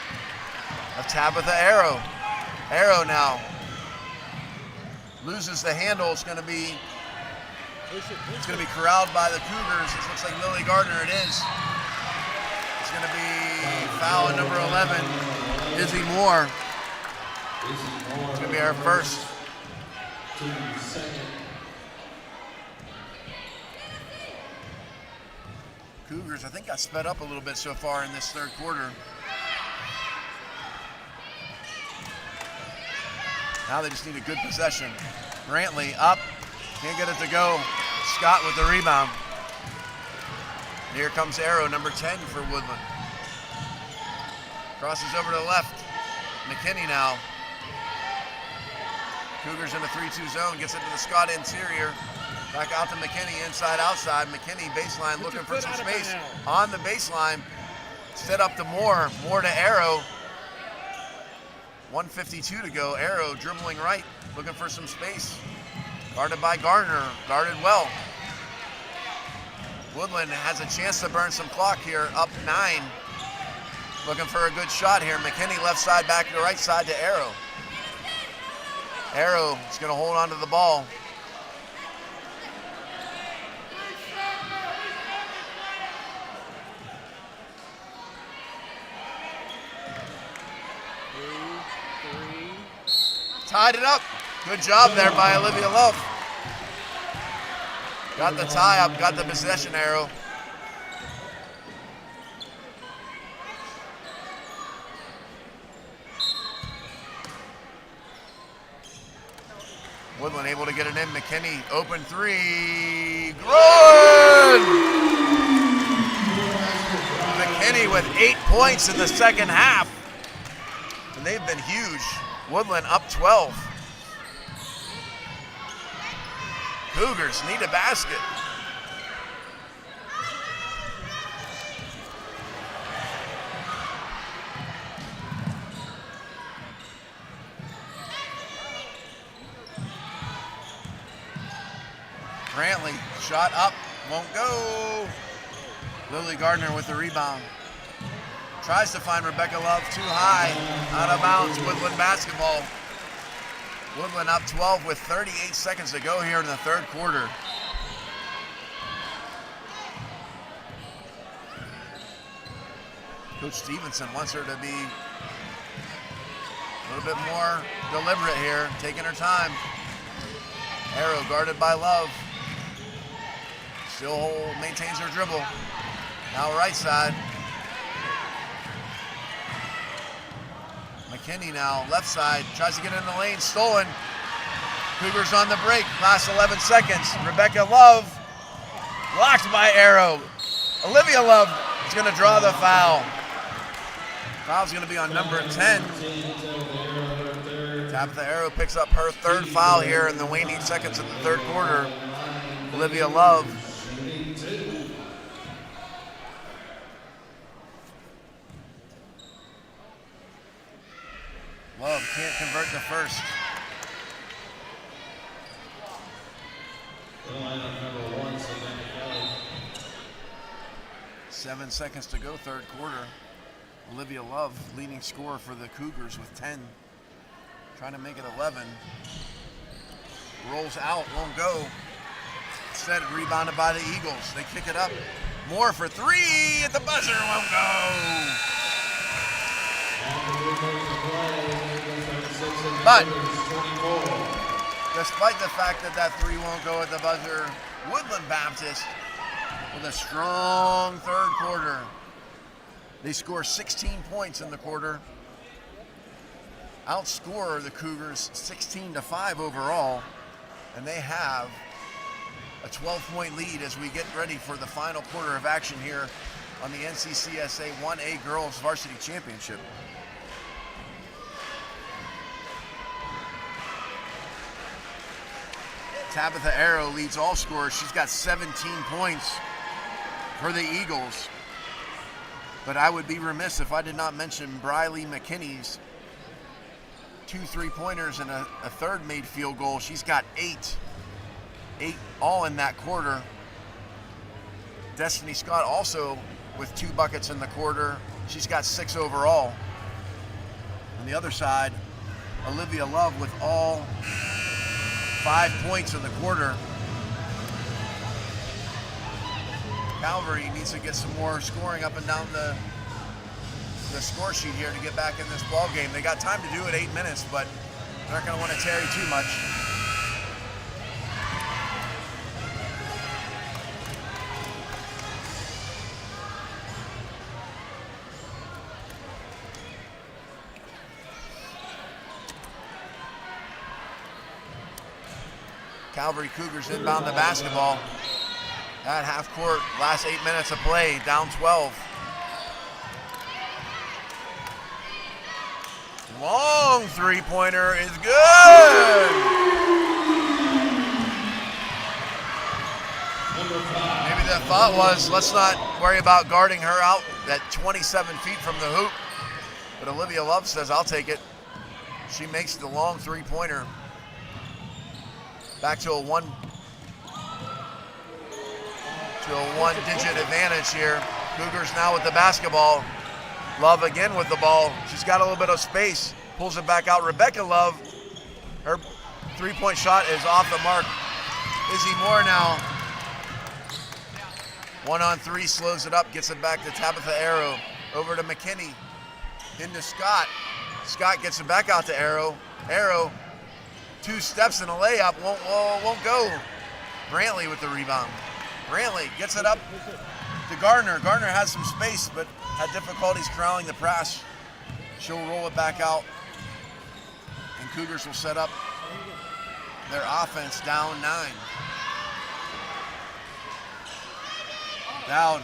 of Tabitha Arrow. Arrow now loses the handle. It's going to be corralled by the Cougars. It looks like Lily Gardner. It is. It's going to be foul at number 11, Izzy Moore. It's going to be our first. Cougars, I think, got sped up a little bit so far in this third quarter. Now they just need a good possession. Brantley up, can't get it to go. Scott with the rebound. Here comes Arrow, number 10 for Woodland. Crosses over to the left. McKinney now. Cougars in the 3-2 zone, gets it to the Scott interior. Back out to McKinney, inside, outside. McKinney baseline looking for some space on the baseline. Set up to Moore. Moore to Arrow. 1:52 to go. Arrow dribbling right, looking for some space. Guarded by Gardner. Guarded well. Woodland has a chance to burn some clock here. Up 9. Looking for a good shot here. McKinney left side, back to the right side to Arrow. Arrow is going to hold on to the ball. Tied it up. Good job there by Olivia Love. Got the tie up, got the possession arrow. Woodland able to get it in. McKinney, open 3. Good! McKinney with 8 points in the second half. And they've been huge. Woodland up 12. Cougars need a basket. Brantley, shot up, won't go. Lily Gardner with the rebound. Tries to find Rebecca Love, too high, out of bounds. Woodland basketball. Woodland up 12 with 38 seconds to go here in the third quarter. Coach Stevenson wants her to be a little bit more deliberate here, taking her time. Arrow guarded by Love. Still maintains her dribble. Now right side. McKinney now, left side, tries to get in the lane, stolen. Cougars on the break, last 11 seconds. Rebecca Love, blocked by Arrow. Olivia Love is gonna draw the foul. Foul's gonna be on number 10. Tabitha Arrow picks up her third foul here in the waning seconds of the third quarter. Olivia Love. Love can't convert the first. Number 1, Savannah Kelly. 7 seconds to go, third quarter. Olivia Love, leading scorer for the Cougars with 10. Trying to make it 11. Rolls out, won't go. Instead, rebounded by the Eagles. They kick it up. Moore for three at the buzzer, won't go. But despite the fact that that three won't go at the buzzer, Woodland Baptist with a strong third quarter. They score 16 points in the quarter. Outscore the Cougars 16-5 overall, and they have a 12-point lead as we get ready for the final quarter of action here on the NCCSA 1A Girls Varsity Championship. Tabitha Arrow leads all scorers. She's got 17 points for the Eagles. But I would be remiss if I did not mention Briley McKinney's 2 3-pointers and a third made field goal. She's got 8 all in that quarter. Destiny Scott also with 2 buckets in the quarter. She's got 6 overall. On the other side, Olivia Love with all 5 points in the quarter. Calvary needs to get some more scoring up and down the score sheet here to get back in this ball game. They got time to do it, 8 minutes, but they're not going to want to tarry too much. Calvary Cougars inbound the basketball. At half court, last 8 minutes of play, down 12. Long three-pointer is good. Maybe the thought was, let's not worry about guarding her out at 27 feet from the hoop. But Olivia Love says, I'll take it. She makes the long three-pointer. Back to a one-digit advantage here. Cougars now with the basketball. Love again with the ball. She's got a little bit of space. Pulls it back out. Rebecca Love, her three-point shot is off the mark. Izzy Moore now. 1-on-3, slows it up, gets it back to Tabitha Arrow. Over to McKinney. Into Scott. Scott gets it back out to Arrow. Arrow, 2 steps and a layup, won't go. Brantley with the rebound. Brantley gets it up to Gardner. Gardner has some space, but had difficulties corralling the press. She'll roll it back out. And Cougars will set up their offense down 9. Dowd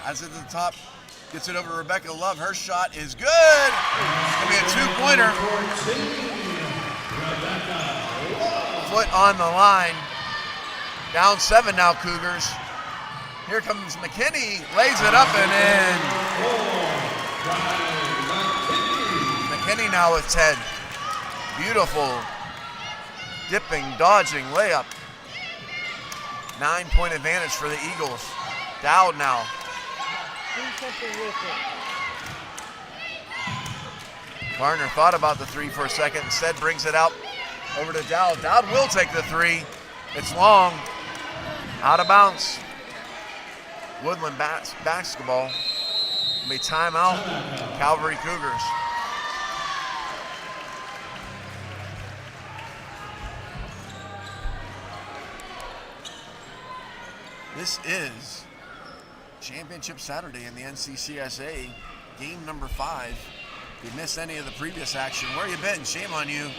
has it at the top, gets it over to Rebecca Love. Her shot is good. It's going to be a 2-pointer. Foot on the line. Down 7 now, Cougars. Here comes McKinney, lays it up and in. McKinney now with 10. Beautiful, dipping, dodging layup. 9-point advantage for the Eagles. Dowd now. Garner thought about the 3 for a second, instead brings it out over to Dowd. Dowd will take the 3. It's long. Out of bounds. Woodland basketball. It'll be timeout. Calvary Cougars. This is Championship Saturday in the NCCSA, game number 5. If you missed any of the previous action, where you been? Shame on you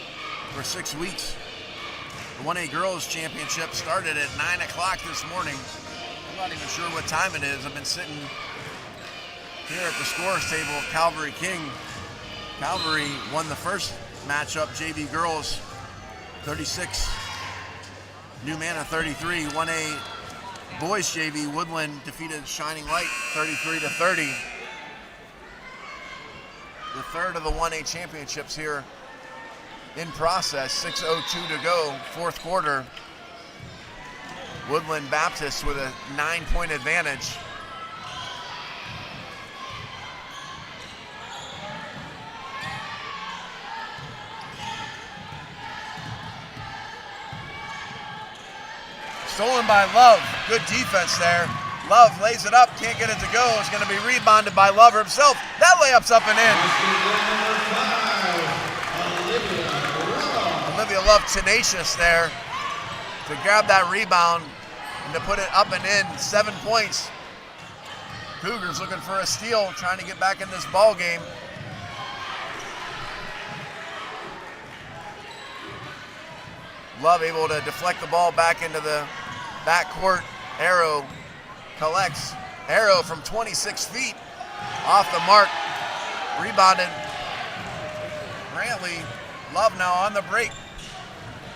for 6 weeks. The 1A Girls Championship started at 9 o'clock this morning. I'm not even sure what time it is. I've been sitting here at the scorer's table of Calvary King. Calvary won the first matchup, JV Girls 36, New Manna 33. 1A Boys JV, Woodland defeated Shining Light 33-30. The third of the 1A championships here in process. 6:02 to go, fourth quarter. Woodland Baptist with a 9-point advantage. Stolen by Love. Good defense there. Love lays it up, can't get it to go. It's going to be rebounded by Love himself. That layup's up and in. Olivia Love tenacious there to grab that rebound and to put it up and in. 7 points. Cougars looking for a steal, trying to get back in this ball game. Love able to deflect the ball back into the backcourt. Arrow collects. Arrow from 26 feet off the mark. Rebounded. Brantley. Love now on the break.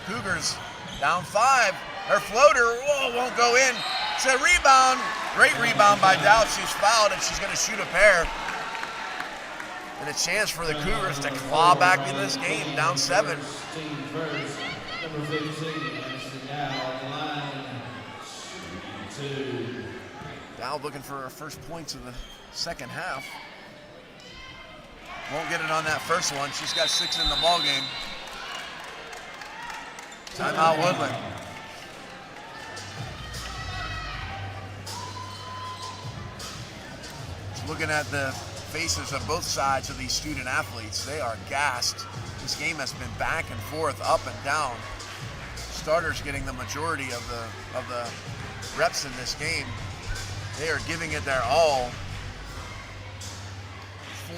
Cougars down 5. Her floater won't go in. It's a rebound. Great rebound by Dowd. She's fouled and she's going to shoot a pair. And a chance for the Cougars to claw back in this game, down 7. Number 15, Dowd looking for her first points of the second half. Won't get it on that first one. She's got 6 in the ball game. Timeout Woodland. Just looking at the faces of both sides of these student athletes, they are gassed. This game has been back and forth, up and down. Starters getting the majority of the reps in this game. They are giving it their all.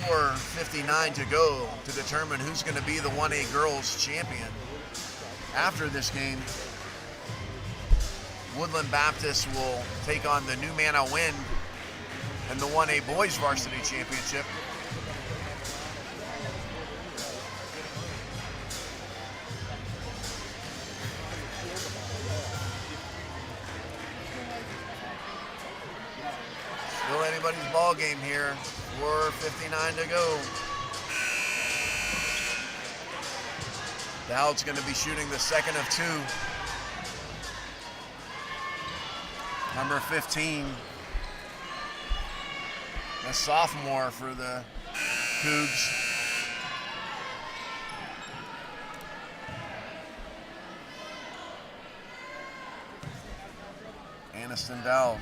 4:59 to go to determine who's going to be the 1A girls champion. After this game, Woodland Baptist will take on the New Manna Wind in the 1A boys varsity championship. Still anybody's ball game here. 4:59 to go. Dowd's going to be shooting the second of 2. Number 15, a sophomore for the Cougs. Aniston Dowd.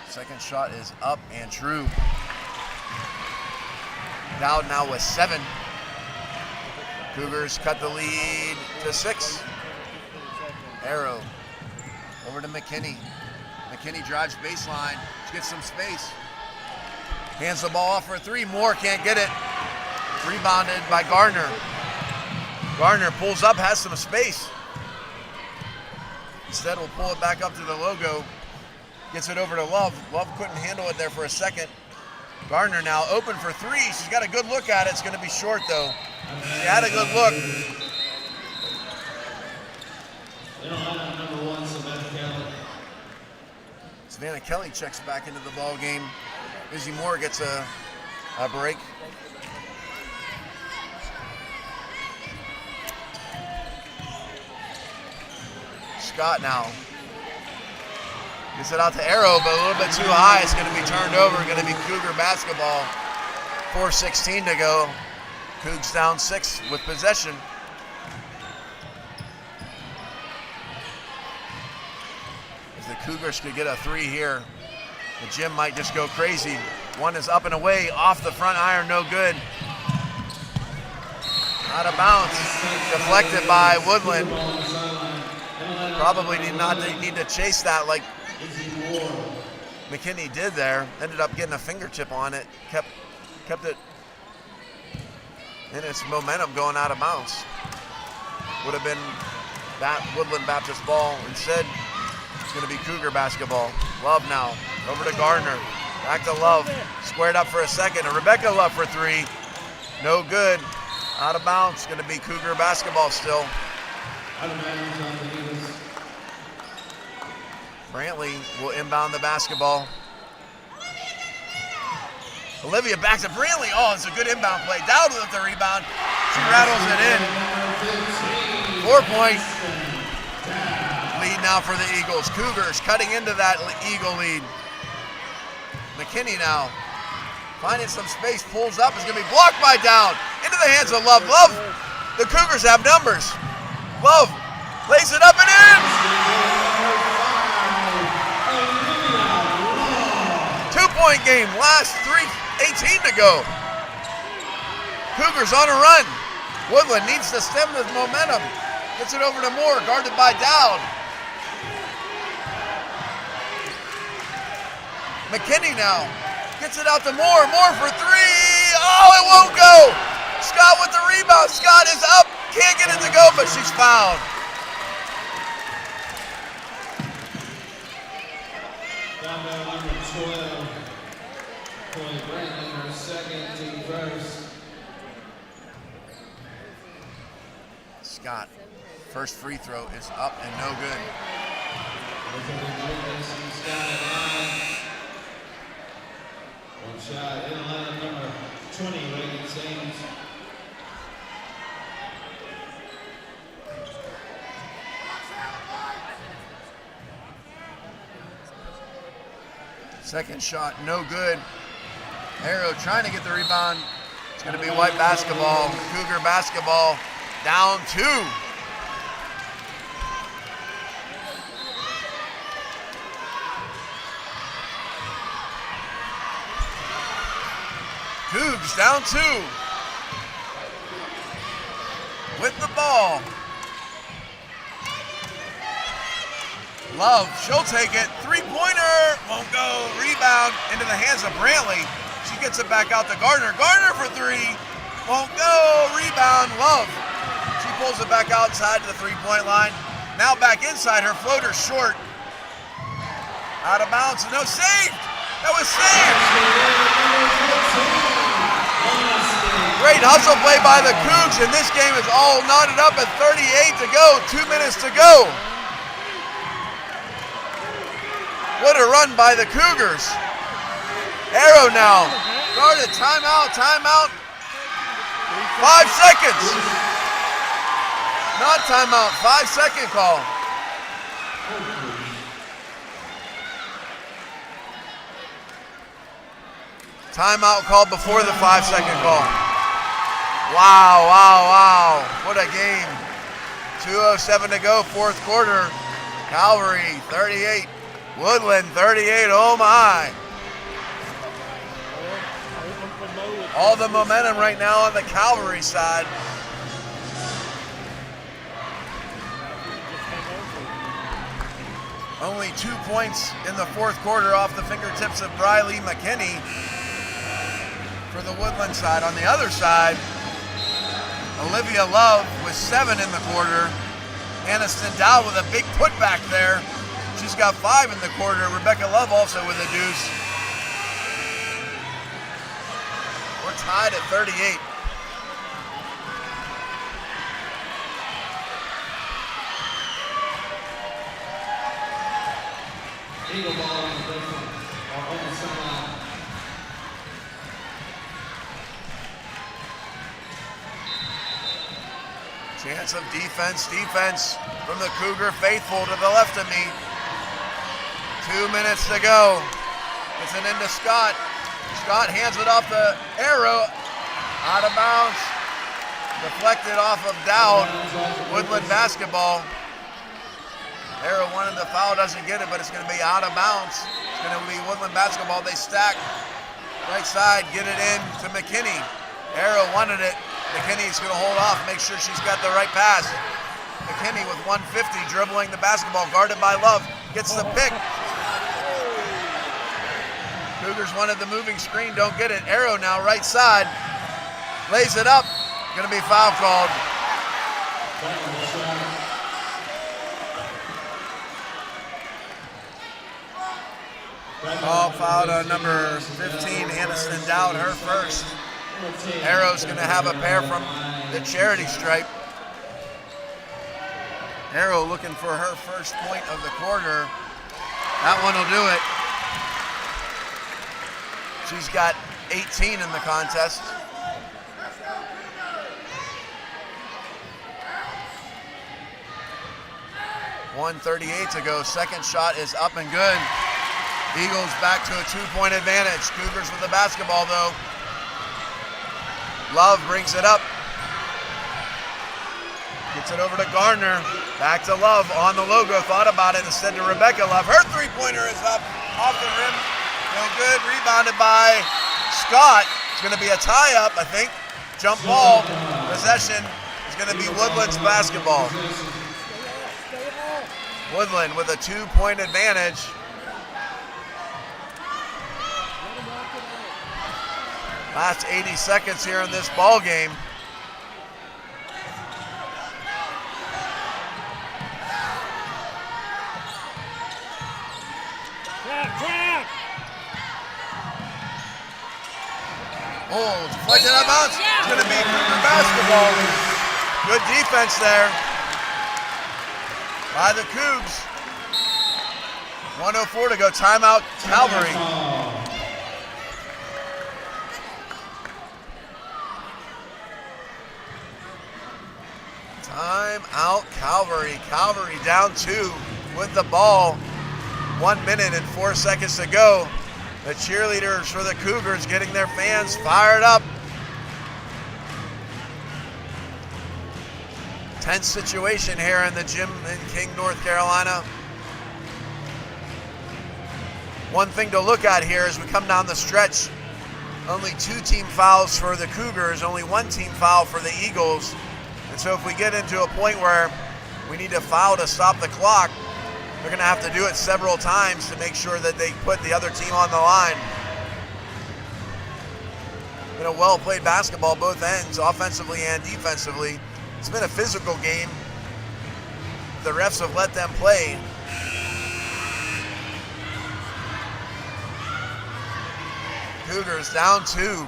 Second shot is up and true. Dowd now with 7. Cougars cut the lead to 6. Arrow over to McKinney. McKinney drives baseline, gets some space. Hands the ball off for 3. Moore can't get it. Rebounded by Gardner. Gardner pulls up, has some space. Instead, we'll pull it back up to the logo. Gets it over to Love. Love couldn't handle it there for a second. Gardner now open for 3. She's got a good look at it. It's going to be short, though. She had a good look. number 1, Savannah Kelly. Savannah Kelly checks back into the ball game. Izzy Moore gets a break. Scott now gets it out to Arrow, but a little bit too high. It's going to be turned over. Going to be Cougar basketball. 4:16 to go. Cougs down 6 with possession. If the Cougars could get a 3 here, the gym might just go crazy. One is up and away, off the front iron, no good. Out of bounds, deflected by Woodland. Probably did not need to chase that like McKinney did there. Ended up getting a fingertip on it, kept it in its momentum going out of bounds. Would have been that Woodland Baptist ball. Instead, it's going to be Cougar basketball. Love now, over to Gardner. Back to Love, squared up for a second. And Rebecca Love for 3, no good. Out of bounds, going to be Cougar basketball still. Brantley will inbound the basketball. Olivia back to Brantley. Oh, it's a good inbound play. Dowd with the rebound. She rattles it in. 4-point lead now for the Eagles. Cougars cutting into that Eagle lead. McKinney now finding some space, pulls up, is going to be blocked by Dowd. Into the hands of Love. Love, the Cougars have numbers. Love lays it up and in. 3-point game. Last 18 to go. Cougars on a run. Woodland needs to stem the momentum. Gets it over to Moore, guarded by Dowd. McKinney now gets it out to Moore. Moore for three. Oh, it won't go. Scott with the rebound. Scott is up. Can't get it to go, but she's fouled. Foul number 12. Point Brandon, her second, team first. Scott, first free throw is up and no good. One shot in line number 20, Reagan Sames. Second shot, no good. Arrow trying to get the rebound. It's going to be white basketball. Cougar basketball down 2. Cougs down 2. With the ball. Love, she'll take it. 3-pointer, won't go. Rebound into the hands of Brantley. She gets it back out to Gardner. Gardner for 3, won't go. Rebound, Love. She pulls it back outside to the 3-point line. Now back inside, her floater short. Out of bounds, no, saved. That was saved. Great hustle play by the Cougs, and this game is all knotted up at 38 to go, 2 minutes to go. What a run by the Cougars. Arrow now. Guarded, timeout, timeout. 5 seconds. Not timeout, 5-second call. Timeout called before the 5-second call. Wow, wow, wow. What a game. 2:07 to go, 4th quarter. Calvary 38. Woodland 38, oh my. All the momentum right now on the Calvary side. Only 2 points in the 4th quarter off the fingertips of Briley McKinney for the Woodland side. On the other side, Olivia Love with 7 in the quarter. Aniston Dowd with a big putback there. She's got 5 in the quarter. Rebecca Love also with a deuce. We're tied at 38. Eagle ball on the basement, or on the sideline. Chance of defense from the Cougar faithful to the left of me. 2 minutes to go. It's an into Scott. Scott hands it off the Arrow. Out of bounds. Deflected off of Dowd. Woodland basketball. Arrow wanted the foul, doesn't get it, but it's going to be out of bounds. It's going to be Woodland basketball. They stack. Right side, get it in to McKinney. Arrow wanted it. McKinney's going to hold off, make sure she's got the right pass. McKinney with 150 dribbling the basketball, guarded by Love. Gets the pick. Cougars wanted the moving screen, don't get it. Arrow now, right side. Lays it up. Going to be foul called. Call fouled on number 15, Aniston Dowd, her first. Arrow's going to have a pair from the charity stripe. Arrow looking for her first point of the quarter. That one will do it. She's got 18 in the contest. .138 to go. Second shot is up and good. Eagles back to a 2-point advantage. Cougars with the basketball though. Love brings it up. Gets it over to Gardner. Back to Love on the logo. Thought about it instead to Rebecca Love. Her 3-pointer is up off the rim. No good. Rebounded by Scott. It's going to be a tie-up, I think. Jump ball. Possession is going to be Woodland's basketball. Woodland with a 2-point advantage. Last 80 seconds here in this ball game. Oh, deflected out of bounds. It's going to be Cougar basketball. Good defense there by the Cougs. 1:04 to go. Timeout, Calvary. Timeout, Calvary. Calvary down 2 with the ball. 1 minute and 4 seconds to go. The cheerleaders for the Cougars getting their fans fired up. Tense situation here in the gym in King, North Carolina. One thing to look at here as we come down the stretch, only 2 team fouls for the Cougars, only 1 team foul for the Eagles. And so if we get into a point where we need to foul to stop the clock, they're going to have to do it several times to make sure that they put the other team on the line. Been a well-played basketball, both ends, offensively and defensively. It's been a physical game. The refs have let them play. Cougars down 2.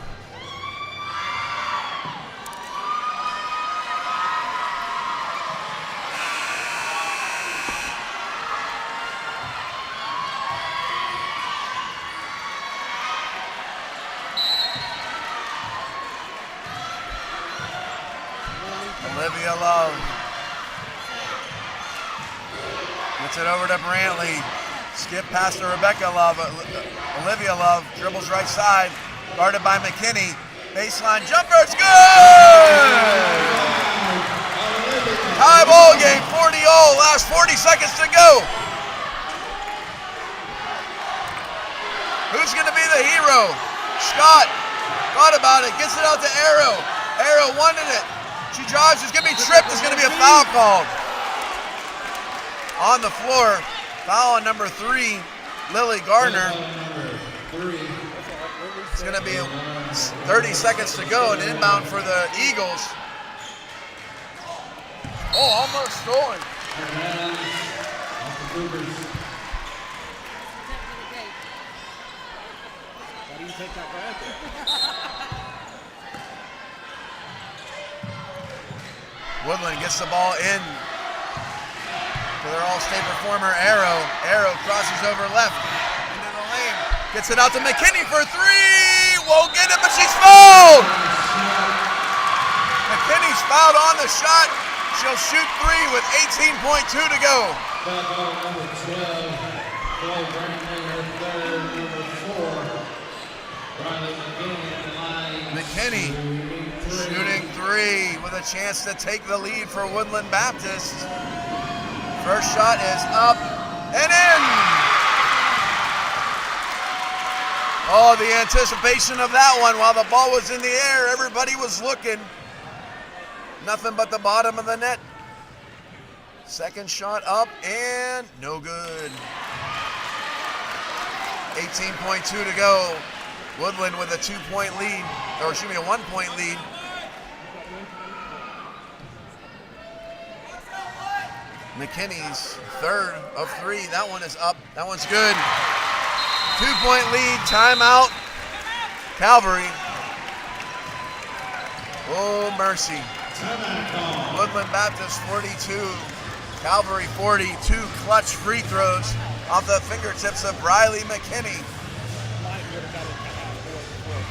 Olivia Love gets it over to Brantley. Skip past to Rebecca Love. Olivia Love dribbles right side, guarded by McKinney. Baseline jumper, it's good! Tie ball game, 40-all, last 40 seconds to go. Who's gonna be the hero? Scott thought about it, gets it out to Arrow. Arrow wanted it. She drives, it's gonna be tripped, there's gonna be a foul called. On the floor, foul on number 3, Lily Gardner. It's gonna be 30 seconds to go, and inbound for the Eagles. Oh, almost stolen. Why do you take that back? Woodland gets the ball in to their all-state performer, Arrow. Arrow crosses over left into the lane. Gets it out to McKinney for 3. Won't get it, but she's fouled. McKinney's fouled on the shot. She'll shoot 3 with 18.2 to go. Foul number 12, Chloe Brantley, her third, number 4. Riley McKinney at the line. McKinney shooting 3 with a chance to take the lead for Woodland Baptist. First shot is up and in. Oh, the anticipation of that one while the ball was in the air. Everybody was looking. Nothing but the bottom of the net. Second shot up and no good. 18.2 to go. Woodland with a 2-point lead, or excuse me, a 1-point lead. McKinney's third of 3. That one is up. That one's good. 2-point lead. Timeout. Calvary. Oh, mercy. Woodland Baptist 42. Calvary 40. 2 clutch free throws off the fingertips of Riley McKinney.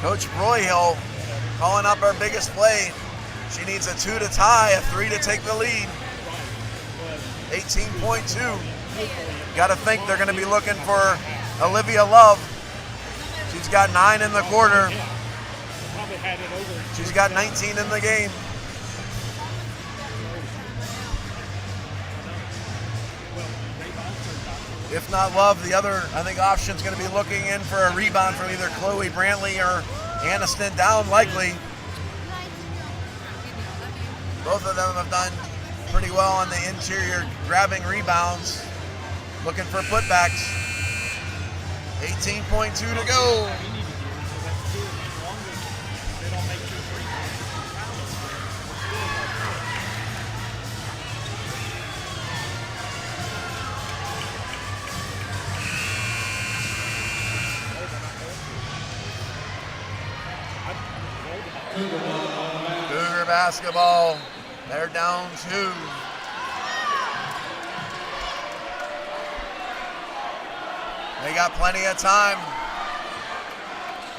Coach Broyhill calling up our biggest play. She needs a 2 to tie, a 3 to take the lead. 18.2. Got to think they're going to be looking for Olivia Love. She's got 9 in the quarter. She's got 19 in the game. If not Love, the other, I think, option's going to be looking in for a rebound from either Chloe Brantley or Aniston down likely. Both of them have done pretty well on the interior, grabbing rebounds, looking for putbacks. 18.2 to go. Cougar basketball, they're down 2. They got plenty of time.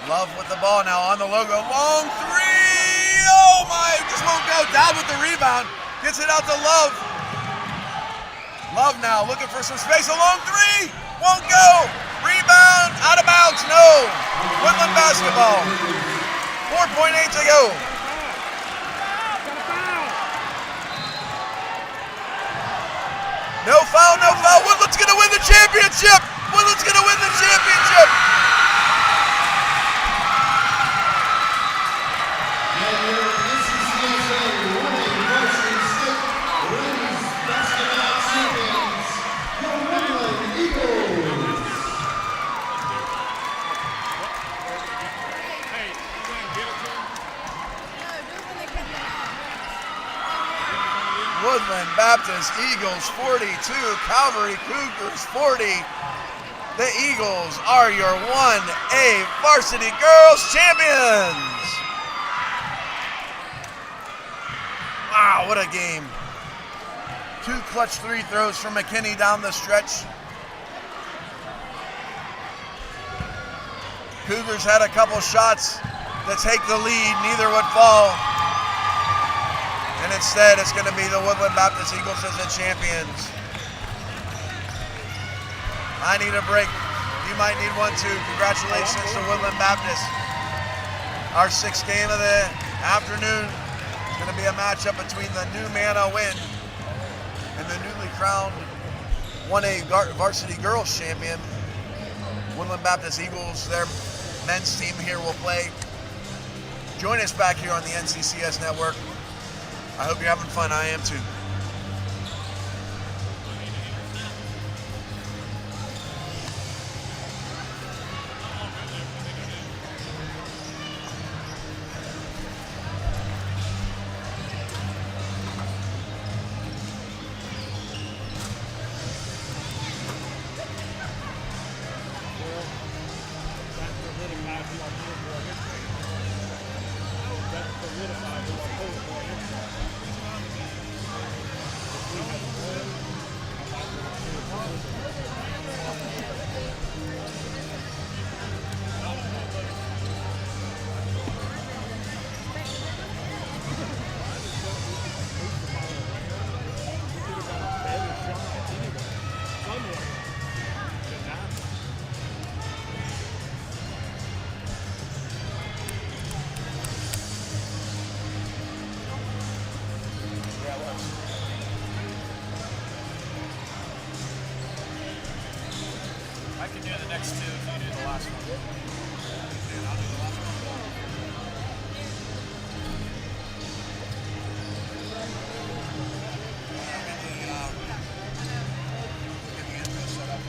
Love with the ball now on the logo. Long 3! Oh my, just won't go. Down with the rebound. Gets it out to Love. Love now looking for some space. A long 3! Won't go. Rebound, out of bounds, no. Woodland basketball. 4.8 to go. No foul, no foul. Woodland's going to win the championship. Woodland's going to win the championship. And your NCCSA 1A Varsity State Ladies Basketball Champions, your Woodland Eagles. Woodland Baptist Eagles 42, Calvary Cougars 40. The Eagles are your 1A Varsity Girls Champions. Wow, what a game. 2 clutch 3 throws from McKinney down the stretch. Cougars had a couple shots to take the lead, neither would fall. And instead, it's going to be the Woodland Baptist Eagles as the champions. I need a break. You might need one too. Congratulations to Woodland Baptist. Our 6th game of the afternoon is going to be a matchup between the new Manna Wind and the newly crowned 1A Varsity Girls Champion. Woodland Baptist Eagles, their men's team here will play. Join us back here on the NCCS Network. I hope you're having fun. I am too. I can do the next 2 if you do the last one. I'll do the last one. Get the intro set up.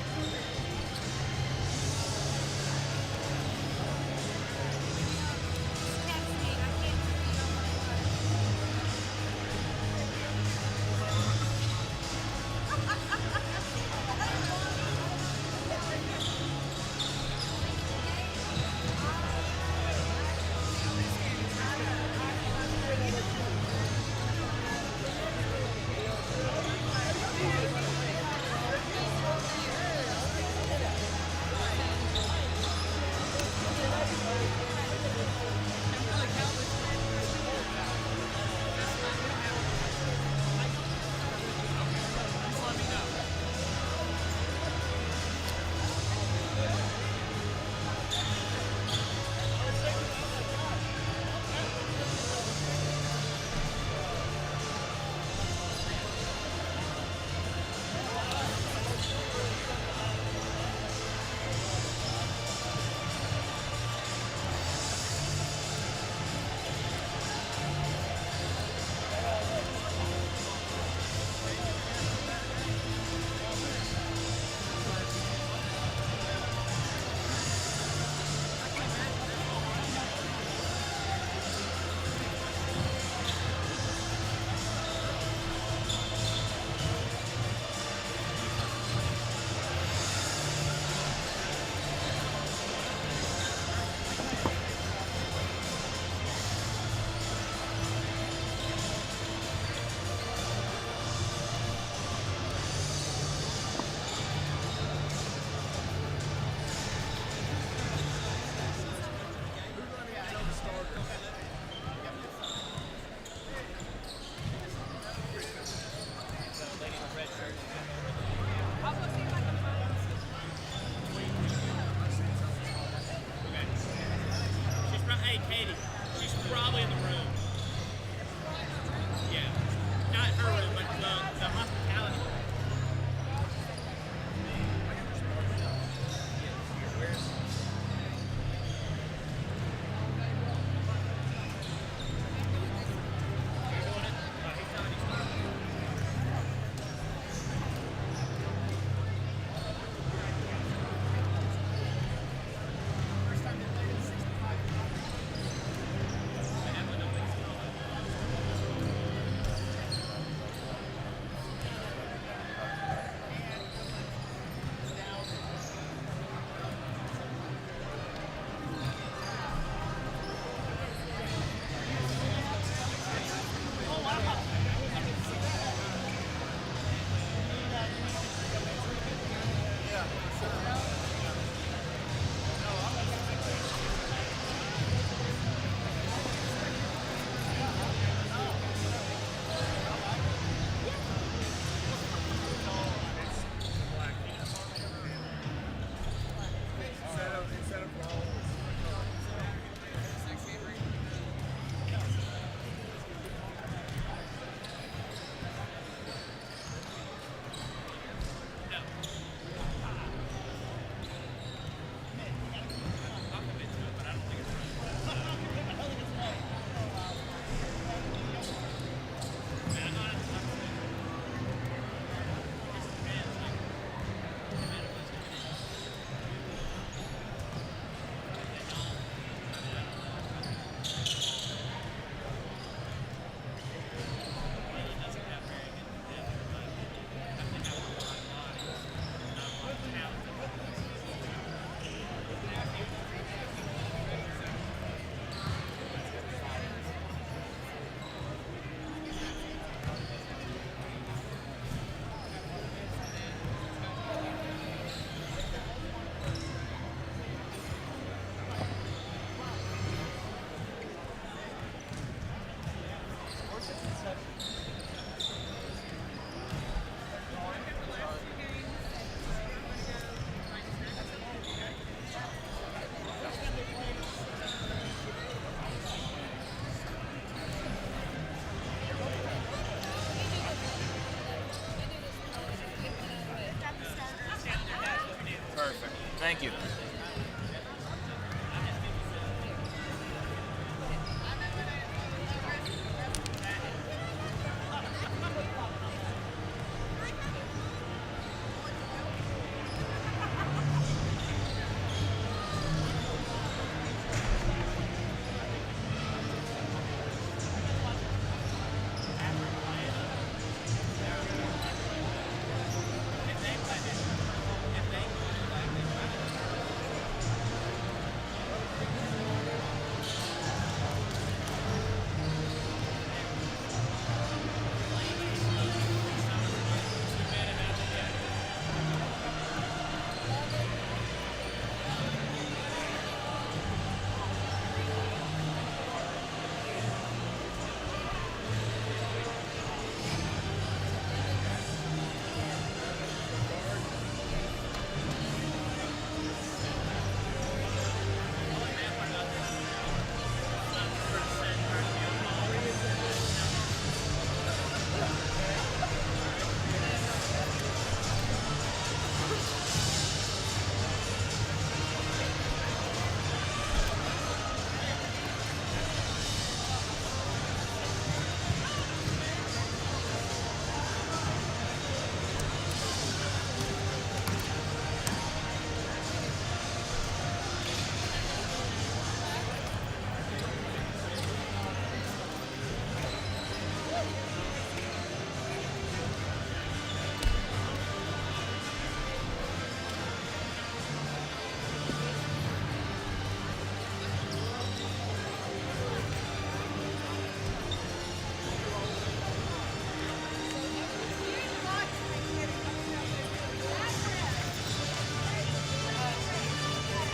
Thank you.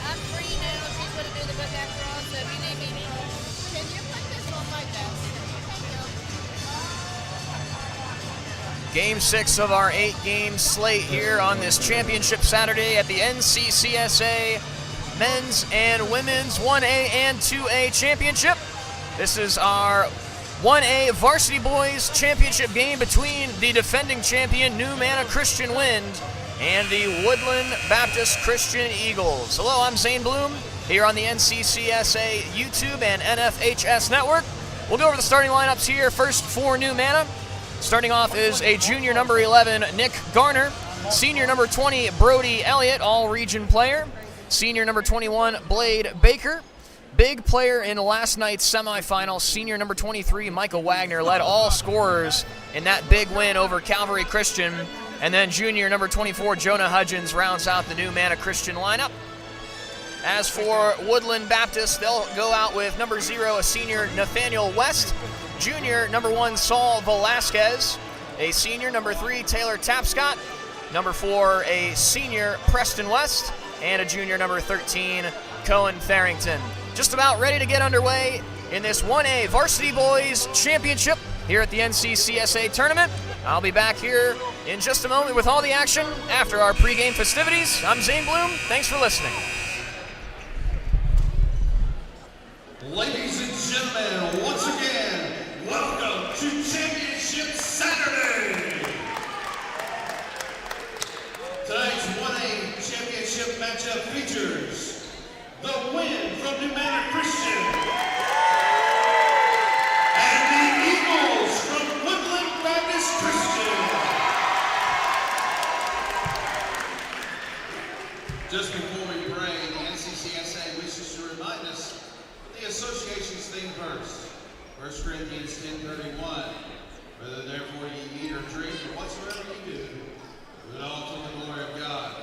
I'm free now. She's going to do the book after all, so if you need me, can you put this on my desk? Thank you. Game 6 of our 8-game slate here on this championship Saturday at the NCCSA Men's and Women's 1A and 2A Championship. This is our 1A Varsity Boys Championship game between the defending champion New Manna Christian Wind and the Woodland Baptist Christian Eagles. Hello, I'm Zane Bloom here on the NCCSA YouTube and NFHS Network. We'll go over the starting lineups here. First for New Manna. Starting off is a junior number 11, Nick Garner. Senior number 20, Brody Elliott, all-region player. Senior number 21, Blade Baker. Big player in last night's semifinal, senior number 23, Michael Wagner, led all scorers in that big win over Calvary Christian. And then junior number 24, Jonah Hudgens, rounds out the New Manna Christian lineup. As for Woodland Baptist, they'll go out with number 0, a senior, Nathaniel West. Junior number 1, Saul Velasquez. A senior, number 3, Taylor Tapscott. Number 4, a senior, Preston West. And a junior, number 13, Cohen Farrington. Just about ready to get underway in this 1A Varsity Boys Championship here at the NCCSA Tournament. I'll be back here in just a moment with all the action after our pregame festivities. I'm Zane Bloom. Thanks for listening. Ladies and gentlemen, once again, welcome to Championship Saturday. Tonight's 1A Championship matchup features the win from New Manna Christian and the Eagles from Woodland Baptist Christian. Just before we pray, the NCCSA wishes to remind us of the association's theme verse, 1 Corinthians 10:31. Whether therefore ye eat or drink or whatsoever ye do, do it all to the glory of God.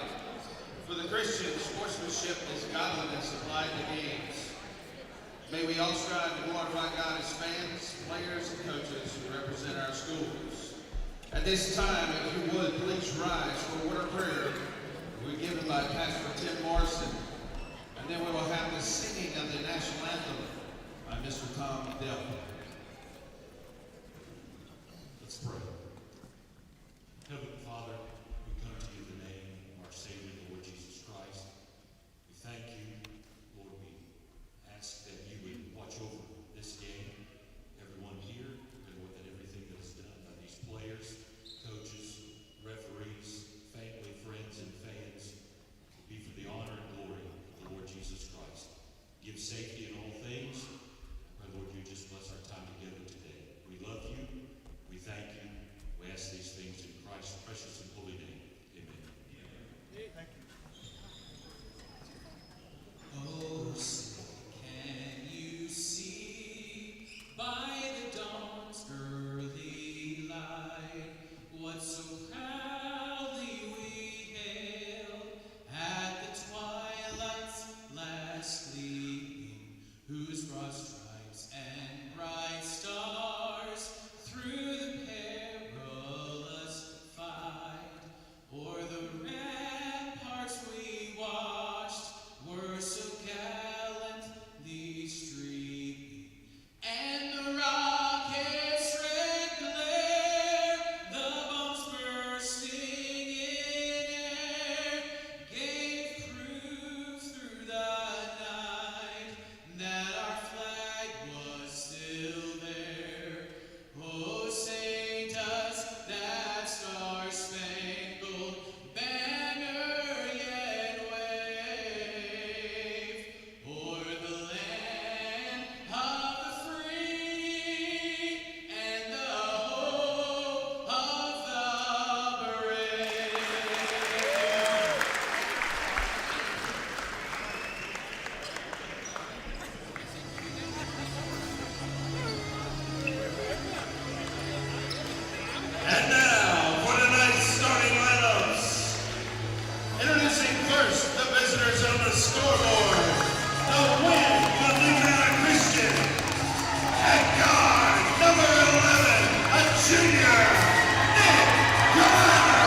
For the Christian, sportsmanship is godliness applied to games. May we all strive to glorify God as fans, players, and coaches who represent our schools. At this time, if you would, please rise for a word of prayer. We're given by Pastor Tim Morrison. And then we will have the singing of the national anthem by Mr. Tom Dell. Let's pray. Heavenly Father, we come to you in the name of our Savior, the Lord Jesus Christ. We thank you, Lord. We ask that you would watch over this game, everyone here, and Lord, that everything that is done by these players, coaches, referees, family, friends, and fans will be for the honor and And now for tonight's starting lineups. Introducing first the visitors on the scoreboard. The win for Louisiana Christian. At guard, number 11, a junior, Nick Garner.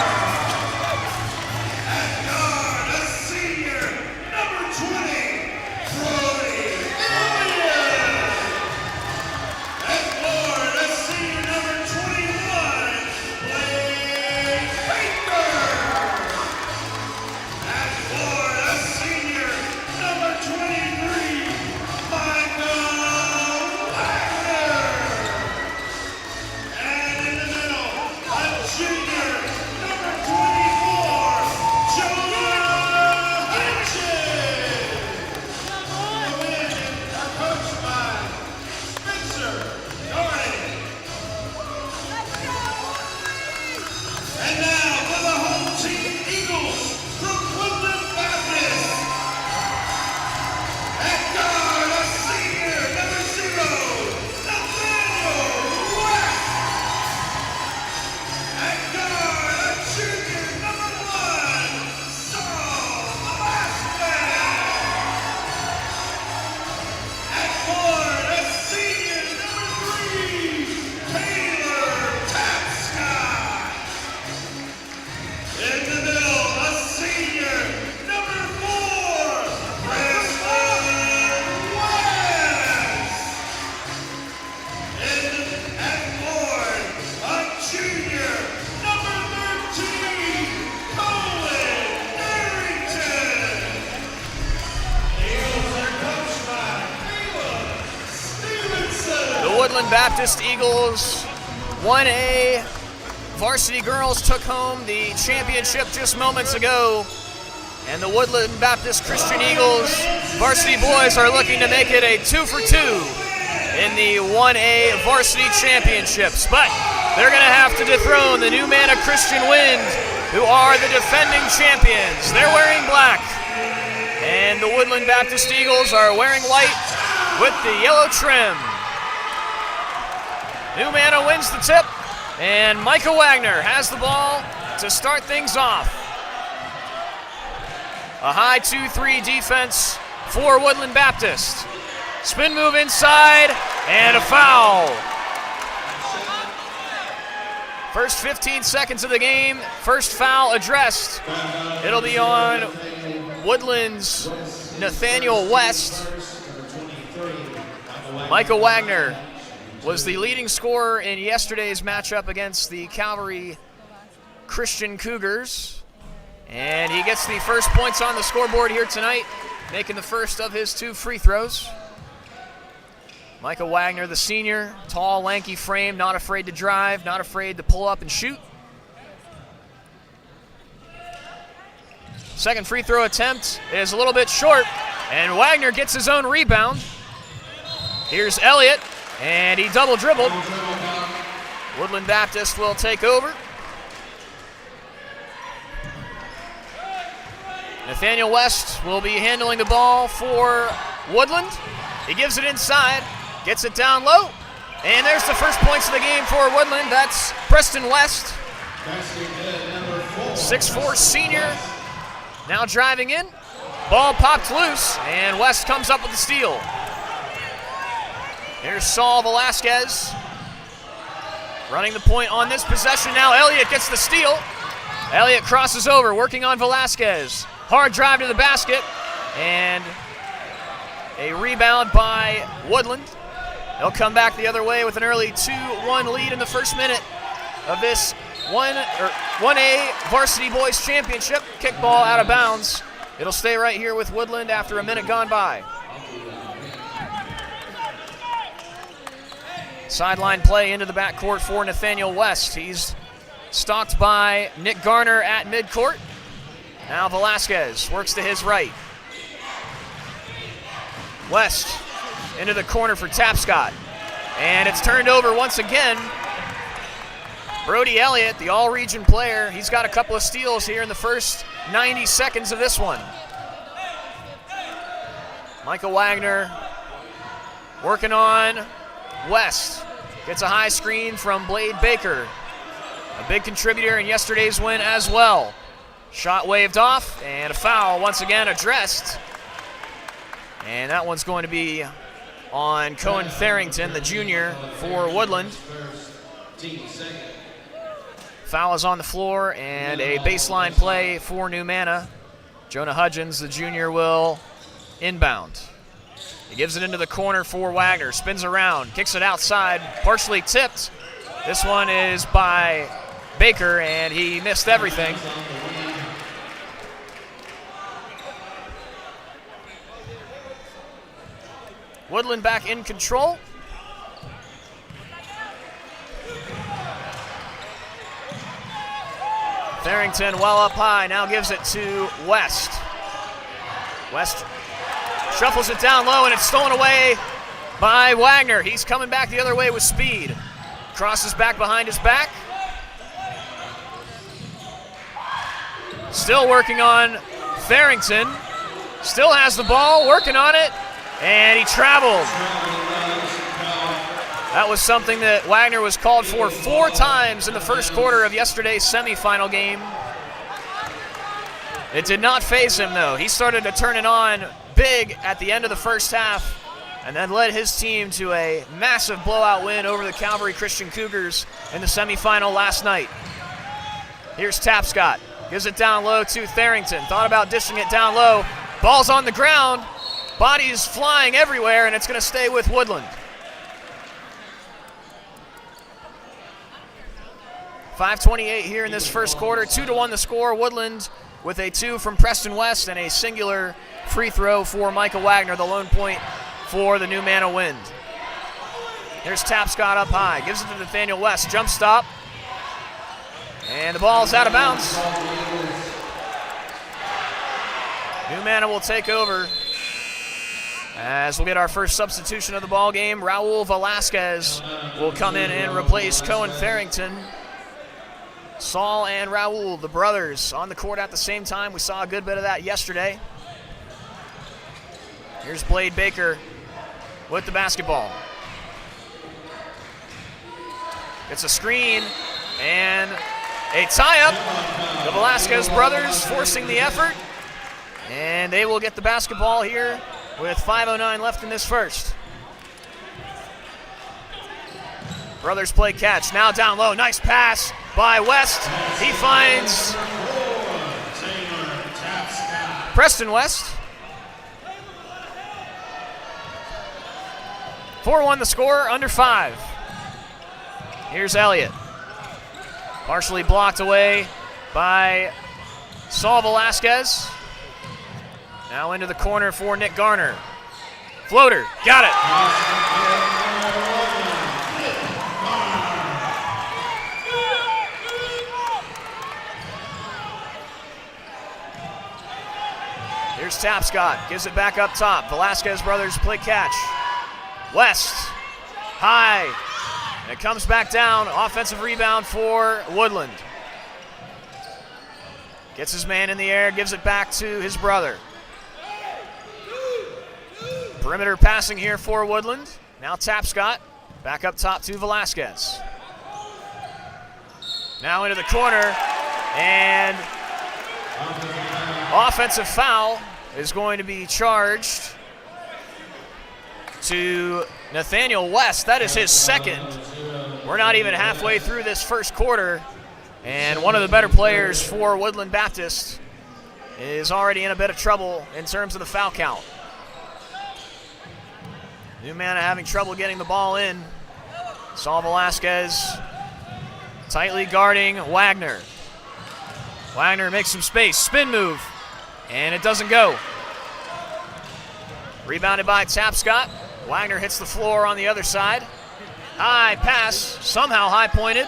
At guard, a senior, number 20, Brody Elliott. At guard, a senior, number 21, Blake Baker. At guard, a senior, number 23, Michael Wagner. And in the middle, a junior, number 24, Jonah Hitchens. The win are coached by Spencer Doherty. And now for the home team Eagles from Woodland Baptist. At guard, a senior, number 0, Nathaniel West. At guard, a junior, number 1, Saul Velasquez. At guard, a senior, number 3, Taylor Tapscott. In the middle, a senior, number 4, Preston West. At guard, a junior, number 13, Colin Darrington. Eagles are coached by Caleb Stevenson. The Woodland Baptist Eagles 1A varsity girls took home the championship just moments ago. And the Woodland Baptist Christian Eagles varsity boys are looking to make it a 2-for-2 in the 1A varsity championships. But they're going to have to dethrone the New Manna Christian Wind, who are the defending champions. They're wearing black. And the Woodland Baptist Eagles are wearing white with the yellow trim. New Manna wins the tip, and Micah Wagner has the ball to start things off. A high 2-3 defense for Woodland Baptist. Spin move inside, and a foul. First 15 seconds of the game, first foul addressed. It'll be on Woodland's Nathaniel West. Micah Wagner was the leading scorer in yesterday's matchup against the Calvary Christian Cougars. And he gets the first points on the scoreboard here tonight, making the first of his 2 free throws. Micah Wagner, the senior, tall, lanky frame, not afraid to drive, not afraid to pull up and shoot. Second free throw attempt is a little bit short, and Wagner gets his own rebound. Here's Elliott, and he double dribbled. Woodland Baptist will take over. Nathaniel West will be handling the ball for Woodland. He gives it inside, gets it down low, and there's the first points of the game for Woodland. That's Preston West, 6'4" senior, now driving in. Ball popped loose, and West comes up with the steal. Here's Saul Velasquez running the point on this possession. Now Elliott gets the steal. Elliott crosses over, working on Velasquez. Hard drive to the basket, and a rebound by Woodland. They'll come back the other way with an early 2-1 lead in the first minute of this 1A Varsity Boys Championship. Kickball out of bounds. It'll stay right here with Woodland after a minute gone by. Sideline play into the backcourt for Nathaniel West. He's stalked by Nick Garner at midcourt. Now Velasquez works to his right. West into the corner for Tapscott. And it's turned over once again. Brody Elliott, the all-region player, he's got a couple of steals here in the first 90 seconds of this one. Micah Wagner working on West. Gets a high screen from Blade Baker. a big contributor in yesterday's win as well. Shot waved off, and a foul once again addressed. And that one's going to be on Cohen Tharrington, the junior for Woodland. Foul is on the floor, and a baseline play for New Manna. Jonah Hudgens, the junior, will inbound. He gives it into the corner for Wagner, spins around, kicks it outside, partially tipped. This one is by Baker, and he missed everything. Woodland back in control. Tharrington well up high, now gives it to West. West shuffles it down low, and it's stolen away by Wagner. He's coming back the other way with speed. Crosses back behind his back. Still working on Tharrington. Still has the ball, working on it, and he traveled. That was something that Wagner was called for 4 times in the first quarter of yesterday's semifinal game. It did not faze him, though. He started to turn it on big at the end of the first half and then led his team to a massive blowout win over the Calvary Christian Cougars in the semifinal last night. Here's Tapscott. Gives it down low to Tharrington. Thought about dishing it down low. Ball's on the ground. Bodies flying everywhere, and it's going to stay with Woodland. 5:28 here in this first quarter. 2-1 the score. Woodland with a 2 from Preston West and a singular free throw for Michael Wagner, the lone point for the New Manna Wind. Here's Tapscott up high. Gives it to Nathaniel West. Jump stop. And the ball's out of bounds. New Manna will take over as we'll get our first substitution of the ball game. Raul Velasquez will come in and replace Cohen Tharrington. Saul and Raul, the brothers, on the court at the same time. We saw a good bit of that yesterday. Here's Blade Baker with the basketball. It's a screen and a tie-up. The Velasquez brothers forcing the effort, and they will get the basketball here with 5:09 left in this first. Brothers play catch, now down low, nice pass by West. He finds Preston West. 4-1 the score, under 5. Here's Elliott. Partially blocked away by Saul Velasquez. Now into the corner for Nick Garner. Floater, got it. Here's Tapscott, gives it back up top. Velasquez brothers play catch. West, high, and it comes back down. Offensive rebound for Woodland. Gets his man in the air, gives it back to his brother. Perimeter passing here for Woodland. Now Tapscott, back up top to Velasquez. Now into the corner, and offensive foul is going to be charged to Nathaniel West. That is his second. We're not even halfway through this first quarter, and one of the better players for Woodland Baptist is already in a bit of trouble in terms of the foul count. New Manna having trouble getting the ball in. Saul Velasquez tightly guarding Wagner. Wagner makes some space, spin move, and it doesn't go. Rebounded by Tapscott. Wagner hits the floor on the other side. High pass, somehow high pointed.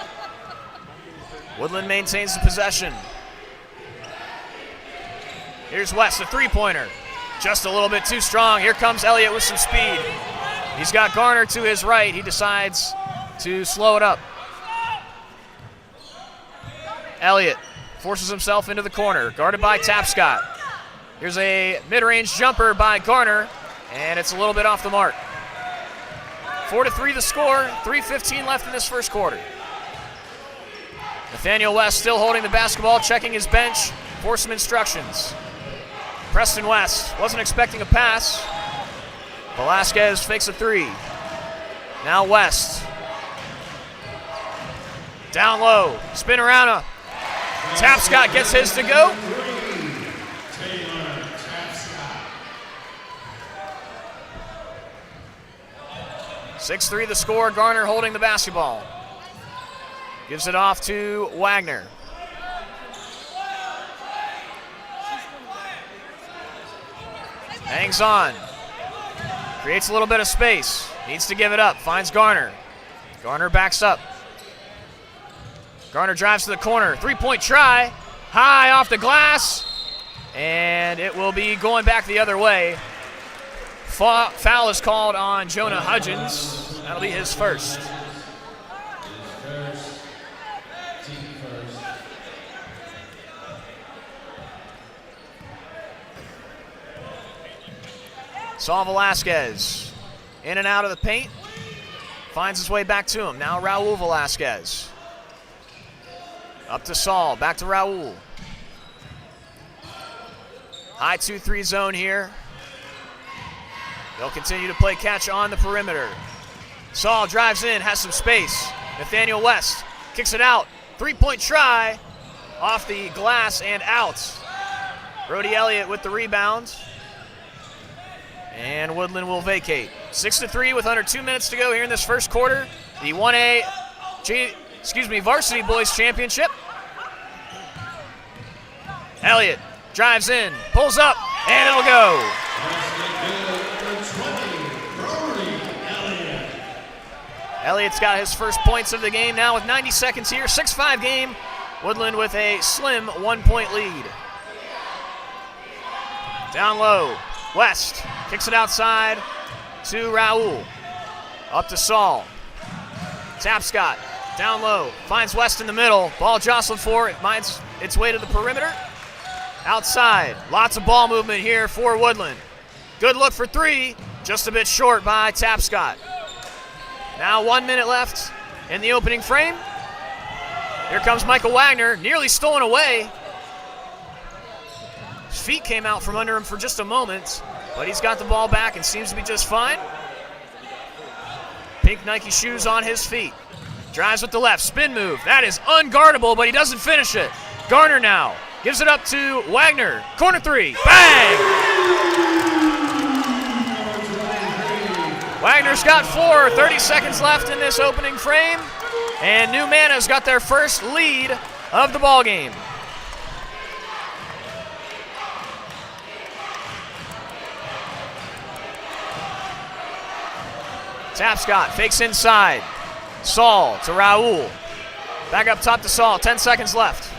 Woodland maintains the possession. Here's West, a three-pointer. Just a little bit too strong. Here comes Elliott with some speed. He's got Garner to his right. He decides to slow it up. Elliott forces himself into the corner, guarded by Tapscott. Here's a mid-range jumper by Garner, and it's a little bit off the mark. 4-3 the score, 3:15 left in this first quarter. Nathaniel West still holding the basketball, checking his bench for some instructions. Preston West wasn't expecting a pass. Velasquez fakes a three. Now West. Down low, spin around. Tapscott gets his to go. 6-3 the score, Garner holding the basketball. Gives it off to Wagner. Hangs on. Creates a little bit of space. Needs to give it up. Finds Garner. Garner backs up. Garner drives to the corner. Three-point try. High off the glass. And it will be going back the other way. Foul is called on Jonah Hudgens. That'll be his first. Saul Velasquez in and out of the paint. Finds his way back to him. Now Raul Velasquez. Up to Saul. Back to Raul. High 2-3 zone here. They'll continue to play catch on the perimeter. Saul drives in, has some space. Nathaniel West kicks it out. Three-point try off the glass and out. Brody Elliott with the rebound. And Woodland will vacate. 6-3 with under 2 minutes to go here in this first quarter. The 1A, Varsity Boys Championship. Elliott drives in, pulls up, and it'll go. Elliott's got his first points of the game now with 90 seconds here. 6-5 game. Woodland with a slim 1-point lead. Down low. West kicks it outside to Raul. Up to Saul. Tapscott down low. Finds West in the middle. Ball jostled for it. Finds its way to the perimeter. Outside. Lots of ball movement here for Woodland. Good look for three. Just a bit short by Tapscott. Now 1 minute left in the opening frame. Here comes Michael Wagner. Nearly stolen away. His feet came out from under him for just a moment, but he's got the ball back and seems to be just fine. Pink Nike shoes on his feet. Drives with the left, spin move. That is unguardable, but he doesn't finish it. Garner now gives it up to Wagner. Corner three, bang! Wagner's got 4, 30 seconds left in this opening frame, and New Mana's got their first lead of the ball game. Tapscott fakes inside. Saul to Raul. Back up top to Saul. 10 seconds left.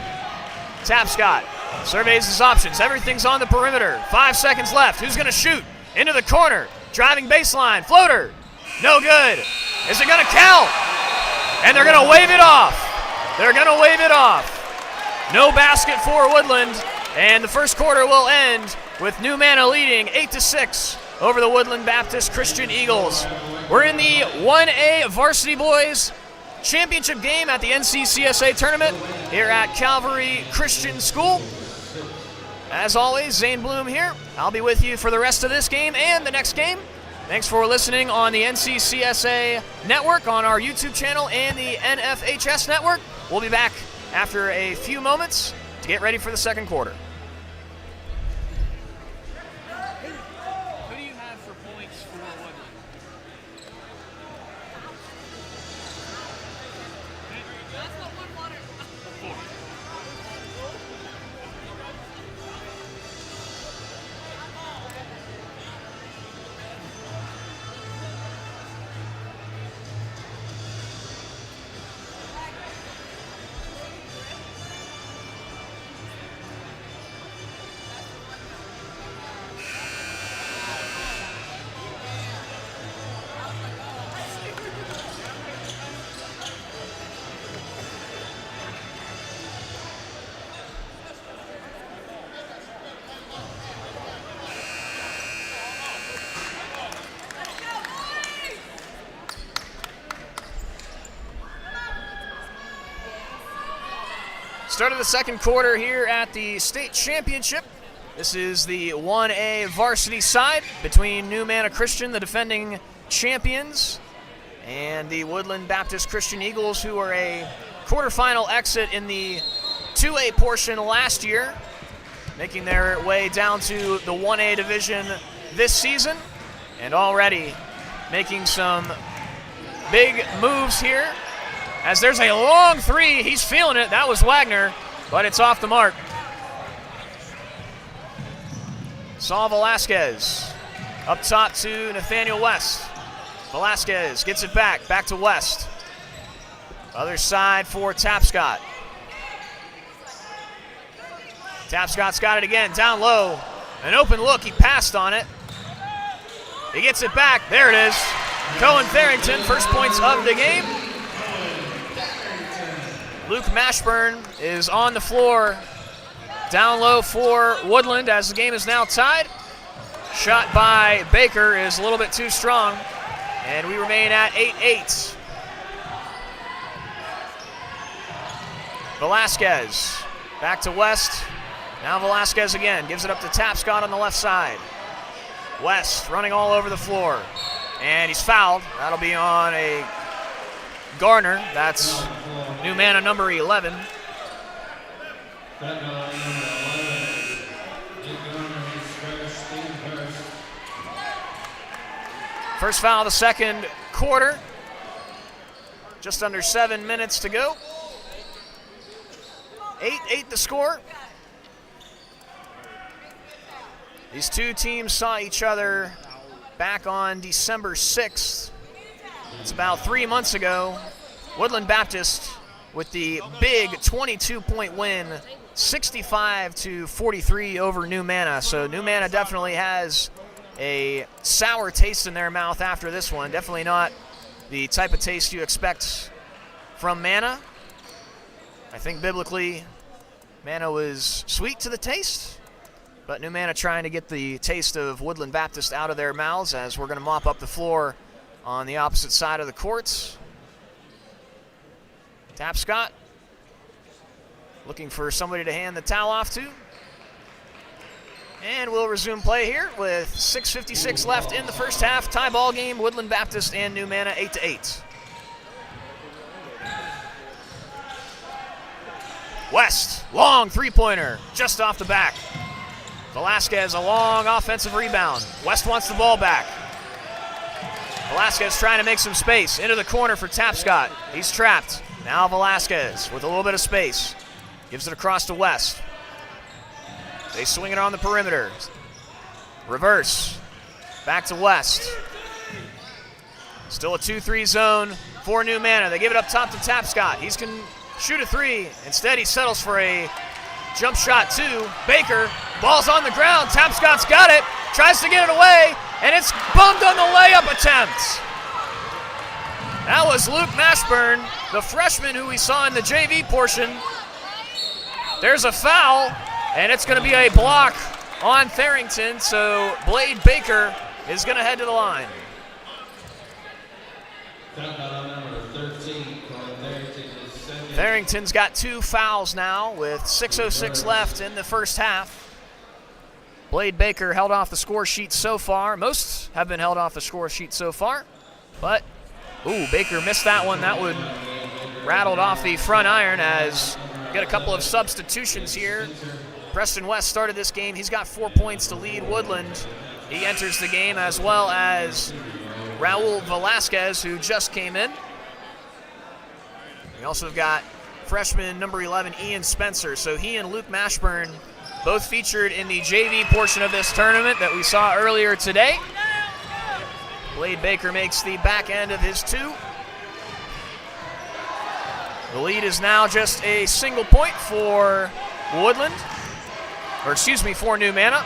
Tapscott surveys his options. Everything's on the perimeter. 5 seconds left. Who's going to shoot? Into the corner. Driving baseline. Floater. No good. Is it going to count? And they're going to wave it off. They're going to wave it off. No basket for Woodland. And the first quarter will end with New Mana leading 8-6 over the Woodland Baptist Christian Eagles. We're in the 1A Varsity Boys Championship game at the NCCSA tournament here at Calvary Christian School. As always, Zane Bloom here. I'll be with you for the rest of this game and the next game. Thanks for listening on the NCCSA network on our YouTube channel and the NFHS network. We'll be back after a few moments to get ready for the second quarter. Start of the second quarter here at the state championship. This is the 1A varsity side between New Manna Christian, the defending champions, and the Woodland Baptist Christian Eagles, who are a quarterfinal exit in the 2A portion last year, making their way down to the 1A division this season, and already making some big moves here. As there's a long three, he's feeling it. That was Wagner, but it's off the mark. Saul Velasquez up top to Nathaniel West. Velasquez gets it back to West. Other side for Tapscott. Tapscott's got it again, down low. An open look, he passed on it. He gets it back, there it is. Cohen Farrington, first points of the game. Luke Mashburn is on the floor, down low for Woodland as the game is now tied. Shot by Baker is a little bit too strong, and we remain at 8-8. Velasquez back to West. Now Velasquez again, gives it up to Tapscott on the left side. West running all over the floor, and he's fouled. That'll be on a Garner. That's New Manna number 11. First foul of the second quarter. Just under 7 minutes to go. 8-8 the score. These two teams saw each other back on December 6th. It's about 3 months ago. Woodland Baptist with the big 22-point win, 65-43 over New Manna. So New Manna definitely has a sour taste in their mouth after this one. Definitely not the type of taste you expect from Manna. I think biblically, Manna was sweet to the taste, but New Manna trying to get the taste of Woodland Baptist out of their mouths as we're going to mop up the floor on the opposite side of the courts. Tapscott looking for somebody to hand the towel off to. And we'll resume play here with 6:56 left in the first half. Tie ball game, Woodland Baptist and New Manna 8-8. West, long three-pointer, just off the back. Velasquez, a long offensive rebound. West wants the ball back. Velasquez trying to make some space. Into the corner for Tapscott. He's trapped. Now Velasquez with a little bit of space. Gives it across to West. They swing it on the perimeter. Reverse. Back to West. Still a 2-3 zone for New Manna. They give it up top to Tapscott. He can shoot a three. Instead, he settles for a jump shot two. Baker, ball's on the ground. Tapscott's got it. Tries to get it away, and it's bumped on the layup attempt. That was Luke Mashburn, the freshman who we saw in the JV portion. There's a foul, and it's going to be a block on Farrington, so Blade Baker is going to head to the line. Farrington's got 2 fouls now with 6:06 left in the first half. Blade Baker held off the score sheet so far. Most have been held off the score sheet so far, but Baker missed that one. That would rattled off the front iron as we got a couple of substitutions here. Preston West started this game. He's got 4 points to lead Woodland. He enters the game, as well as Raul Velasquez, who just came in. We also have got freshman number 11, Ian Spencer. So he and Luke Mashburn both featured in the JV portion of this tournament that we saw earlier today. Blade Baker makes the back end of his 2. The lead is now just a single point for Woodland, for New Manna.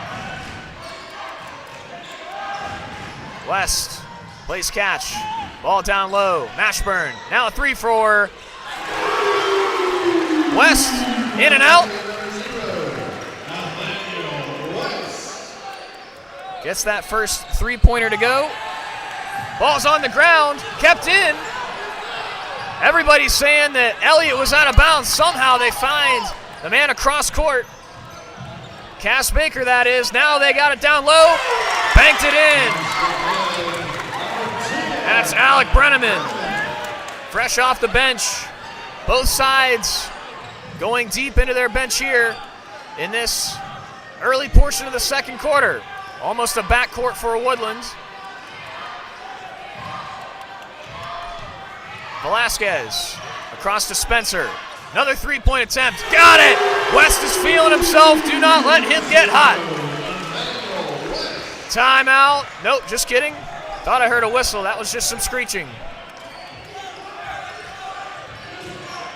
West plays catch, ball down low, Mashburn, now a 3 for West, in and out. Gets that first 3-pointer to go. Ball's on the ground, kept in. Everybody's saying that Elliott was out of bounds. Somehow they find the man across court. Cass Baker, that is. Now they got it down low. Banked it in. That's Alec Brenneman. Fresh off the bench. Both sides going deep into their bench here in this early portion of the second quarter. Almost a backcourt for Woodland. Velasquez across to Spencer. Another three-point attempt. Got it! West is feeling himself. Do not let him get hot. Timeout. Nope, just kidding. Thought I heard a whistle. That was just some screeching.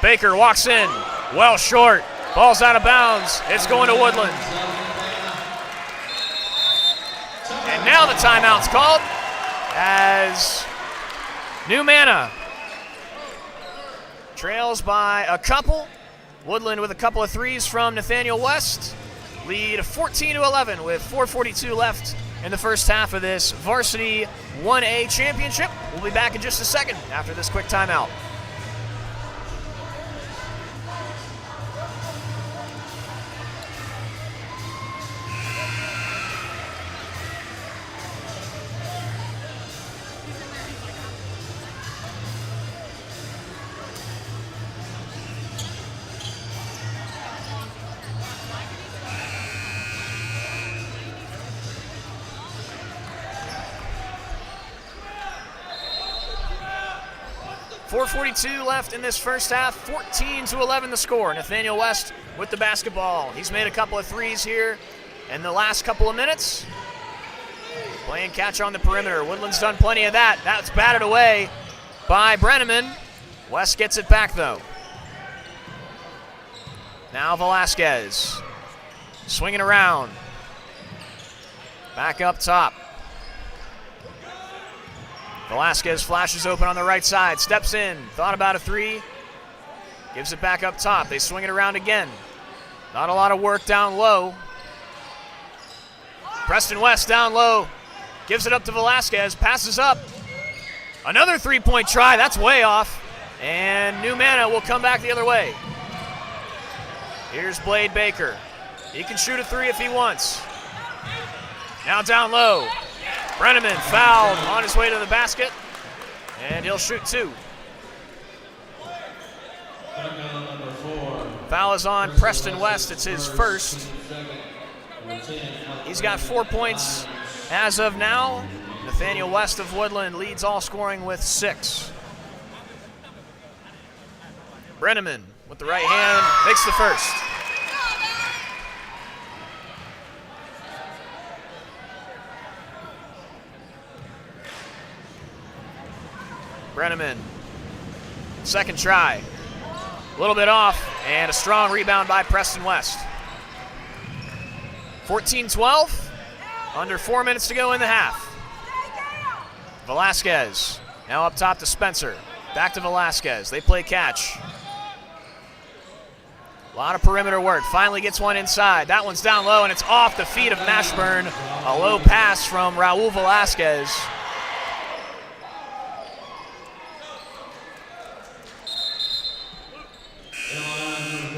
Baker walks in. Well short. Ball's out of bounds. It's going to Woodland. And now the timeout's called as New Manna trails by a couple. Woodland with a couple of threes from Nathaniel West. Lead 14-11 with 4:42 left in the first half of this Varsity 1A championship. We'll be back in just a second after this quick timeout. .442 left in this first half, 14-11 the score. Nathaniel West with the basketball. He's made a couple of threes here in the last couple of minutes. Playing catch on the perimeter. Woodland's done plenty of that. That's batted away by Brenneman. West gets it back though. Now Velasquez swinging around. Back up top. Velasquez flashes open on the right side, steps in, thought about a three, gives it back up top. They swing it around again. Not a lot of work down low. Preston West down low, gives it up to Velasquez, passes up. Another three-point try, that's way off. And New Manna will come back the other way. Here's Blade Baker. He can shoot a three if he wants. Now down low. Brenneman fouled on his way to the basket, and he'll shoot two. Foul is on Preston West. It's his first. He's got 4 points as of now. Nathaniel West of Woodland leads all scoring with 6. Brenneman with the right hand makes the first. Brenneman, second try, a little bit off, and a strong rebound by Preston West. 14-12, under 4 minutes to go in the half. Velasquez, now up top to Spencer, back to Velasquez, they play catch. A lot of perimeter work, finally gets one inside. That one's down low, and it's off the feet of Mashburn. A low pass from Raul Velasquez.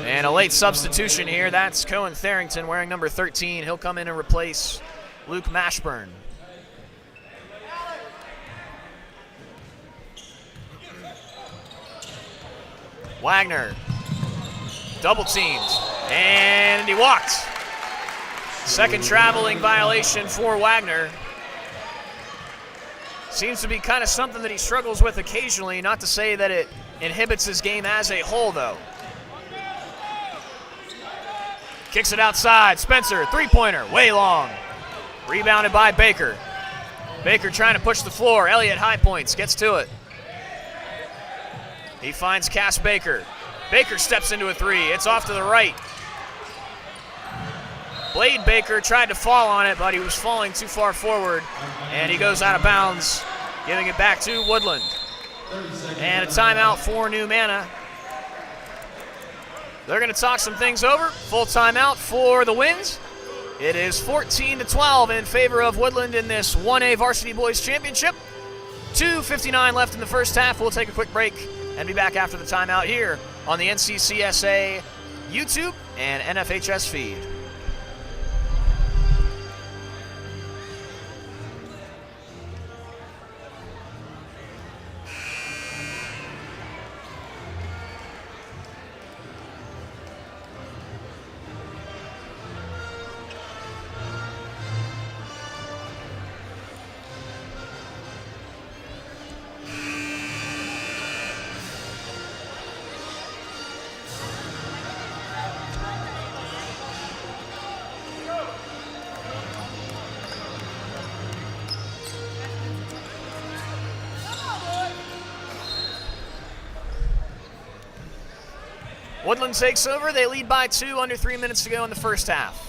And a late substitution here. That's Cohen Tharrington wearing number 13. He'll come in and replace Luke Mashburn. Wagner, double teamed, and he walked. Second traveling violation for Wagner. Seems to be kind of something that he struggles with occasionally, not to say that it inhibits his game as a whole though. Kicks it outside, Spencer, three-pointer, way long. Rebounded by Baker. Baker trying to push the floor, Elliott high points, gets to it. He finds Cass Baker. Baker steps into a three, it's off to the right. Blade Baker tried to fall on it, but he was falling too far forward, and he goes out of bounds, giving it back to Woodland. And a timeout for New Manna. They're going to talk some things over. Full timeout for the Winds. It is 14-12 in favor of Woodland in this 1A Varsity Boys Championship. 2:59 left in the first half. We'll take a quick break and be back after the timeout here on the NCCSA YouTube and NFHS feed. Woodland takes over. They lead by 2, under 3 minutes to go in the first half.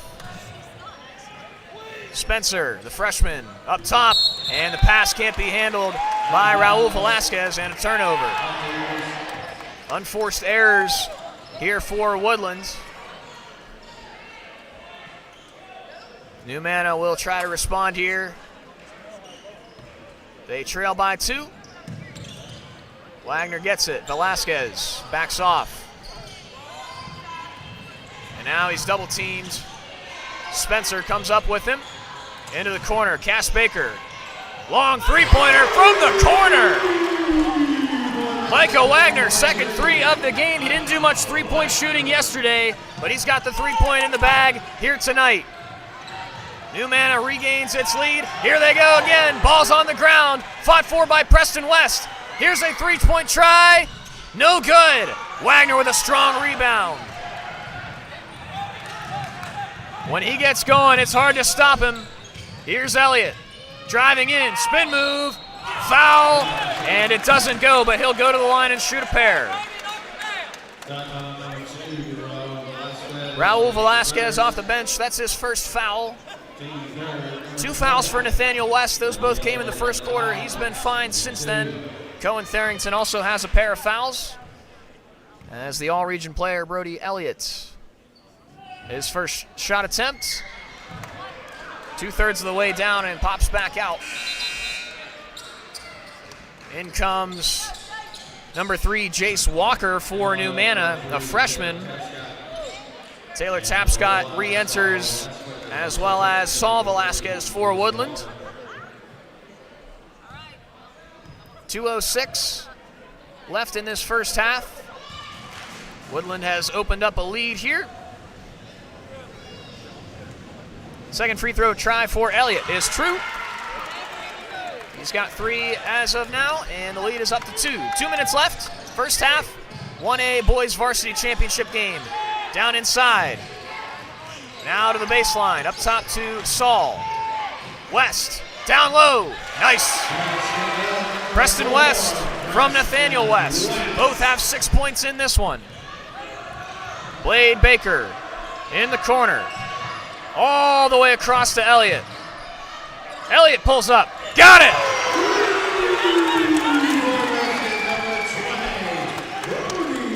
Spencer, the freshman, up top, and the pass can't be handled by Raul Velasquez, and a turnover. Unforced errors here for Woodland. New Mana will try to respond here. They trail by 2. Wagner gets it. Velasquez backs off. And now he's double teamed. Spencer comes up with him. Into the corner, Cass Baker. Long three-pointer from the corner. Micah Wagner, second 3 of the game. He didn't do much three-point shooting yesterday, but he's got the 3-point in the bag here tonight. New Mana regains its lead. Here they go again. Ball's on the ground. Fought for by Preston West. Here's a 3-point try. No good. Wagner with a strong rebound. When he gets going, it's hard to stop him. Here's Elliott, driving in, spin move, foul, and it doesn't go, but he'll go to the line and shoot a pair. Raul Velasquez off the bench, that's his first foul. 2 fouls for Nathaniel West, those both came in the first quarter. He's been fine since then. Cohen Tharrington also has a pair of fouls. As the all-region player, Brody Elliott, his first shot attempt. 2/3 of the way down and pops back out. In comes number 3, Jace Walker for New Mana, a freshman. Taylor Tapscott re-enters, as well as Saul Velasquez for Woodland. 2:06 left in this first half. Woodland has opened up a lead here. Second free throw try for Elliott is true. He's got 3 as of now, and the lead is up to 2. 2 minutes left, first half. 1A Boys Varsity Championship game. Down inside. Now to the baseline, up top to Saul. West, down low, nice. Preston West from Nathaniel West. Both have 6 points in this one. Blade Baker in the corner. All the way across to Elliott. Elliott pulls up. Got it!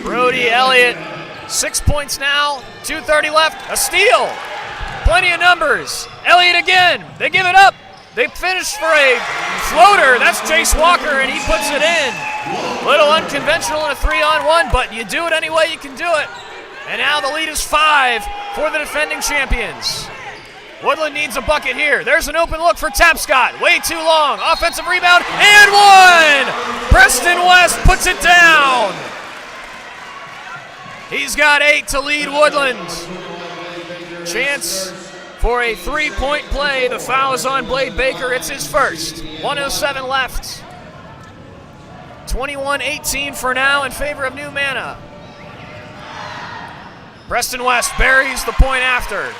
Brody Elliott, 6 points now, 2:30 left, a steal. Plenty of numbers. Elliott again, they give it up. They finish for a floater. That's Jace Walker, and he puts it in. Little unconventional in a 3-on-1, but you do it any way you can do it. And now the lead is 5 for the defending champions. Woodland needs a bucket here. There's an open look for Tapscott. Way too long. Offensive rebound and 1! Preston West puts it down. He's got 8 to lead Woodland. Chance for a 3-point play. The foul is on Blade Baker. It's his first. 1:07 left. 21-18 for now in favor of New Mana. Preston West buries the point after.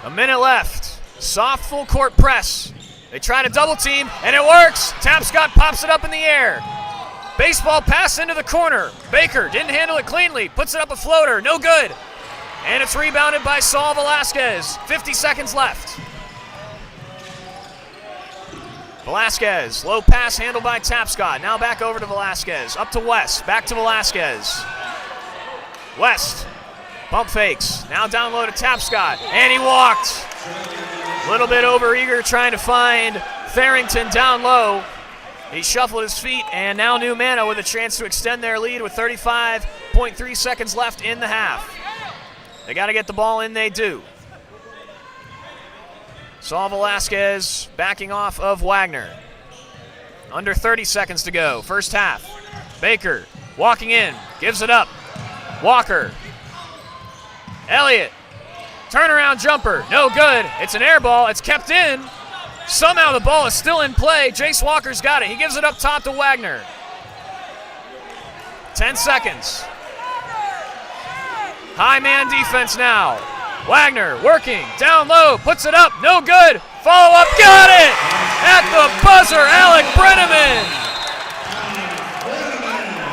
A minute left. Soft full court press. They try to double team, and it works. Tapscott pops it up in the air. Baseball pass into the corner. Baker didn't handle it cleanly. Puts it up a floater. No good. And it's rebounded by Saul Velasquez. 50 seconds left. Velasquez, low pass handled by Tapscott. Now back over to Velasquez. Up to West. Back to Velasquez. West. Pump fakes. Now down low to Tapscott. And he walked. A little bit overeager trying to find Farrington down low. He shuffled his feet, and now New Mana with a chance to extend their lead with 35.3 seconds left in the half. They got to get the ball in, they do. Saul Velasquez backing off of Wagner. Under 30 seconds to go, first half. Baker walking in, gives it up. Walker. Elliott. Turnaround jumper, no good. It's an air ball, it's kept in. Somehow the ball is still in play. Jace Walker's got it. He gives it up top to Wagner. 10 seconds. High man defense now. Wagner working, down low, puts it up, no good. Follow up, got it! At the buzzer, Alec Brenneman.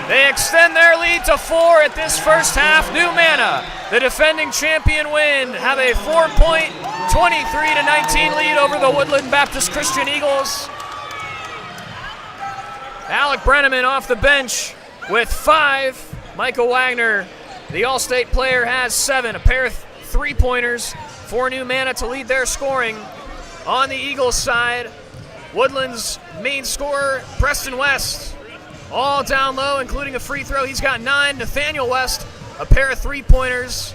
They extend their lead to 4 at this first half. New Mana, the defending champion, win, have a 4-point, 23-19 lead over the Woodland Baptist Christian Eagles. Alec Brenneman off the bench with 5. Michael Wagner, the All-State player, has 7. A pair of three-pointers for New Mana to lead their scoring. On the Eagles side, Woodland's main scorer, Preston West, all down low, including a free throw. He's got 9. Nathaniel West, a pair of three-pointers.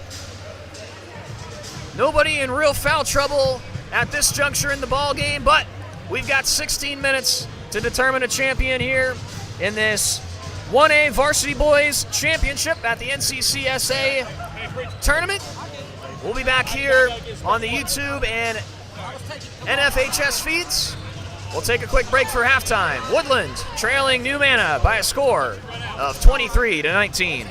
Nobody in real foul trouble at this juncture in the ball game, but we've got 16 minutes to determine a champion here in this 1A Varsity Boys Championship at the NCCSA tournament. We'll be back here on the YouTube and NFHS feeds. We'll take a quick break for halftime. Woodland trailing New Mana by a score of 23-19.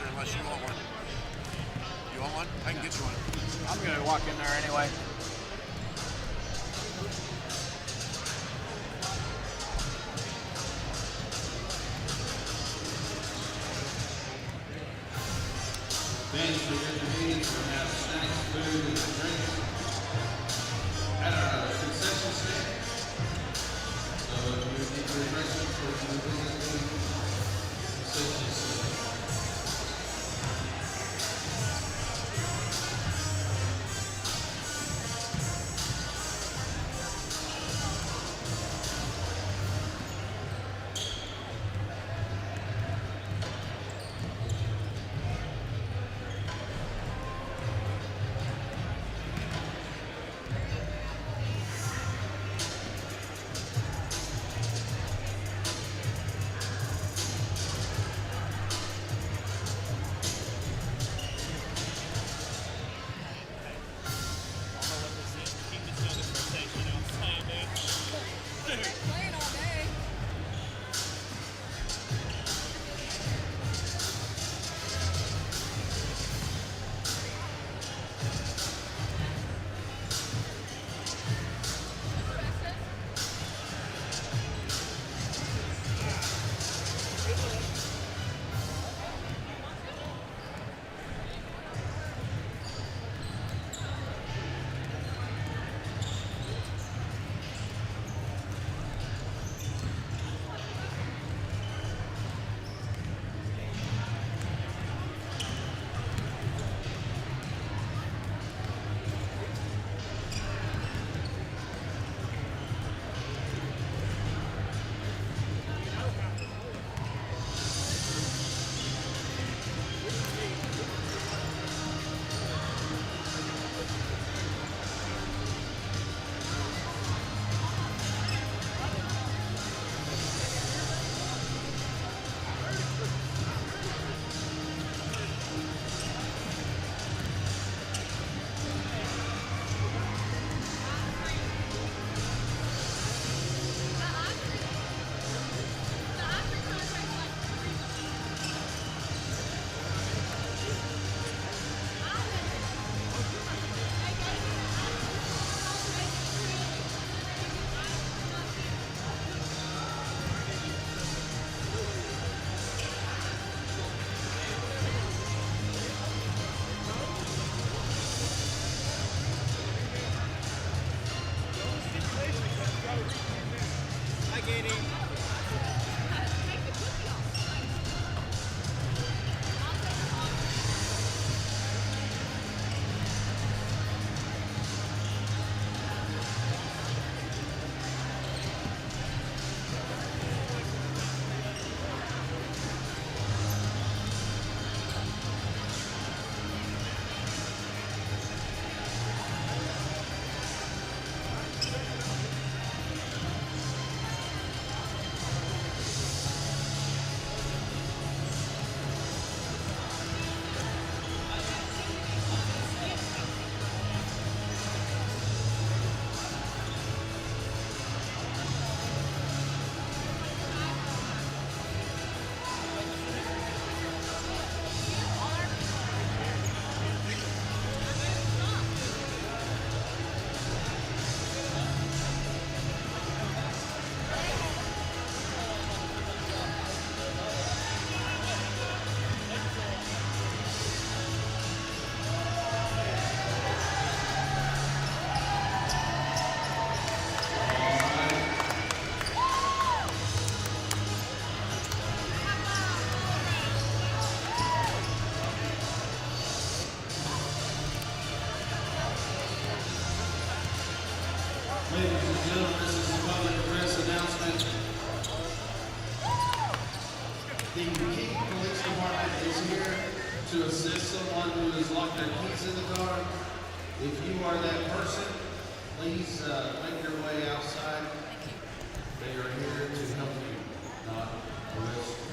Unless you want one. You want one? I can get you one. I'm going to walk in there anyway. Fans for your convenience will have snacks, food, and drinks at our concession stand. So if you need refreshments or if you visit the concession stand. to assist someone who has locked their keys in the car. If you are that person, please make your way outside. They are here to help you, not arrest you.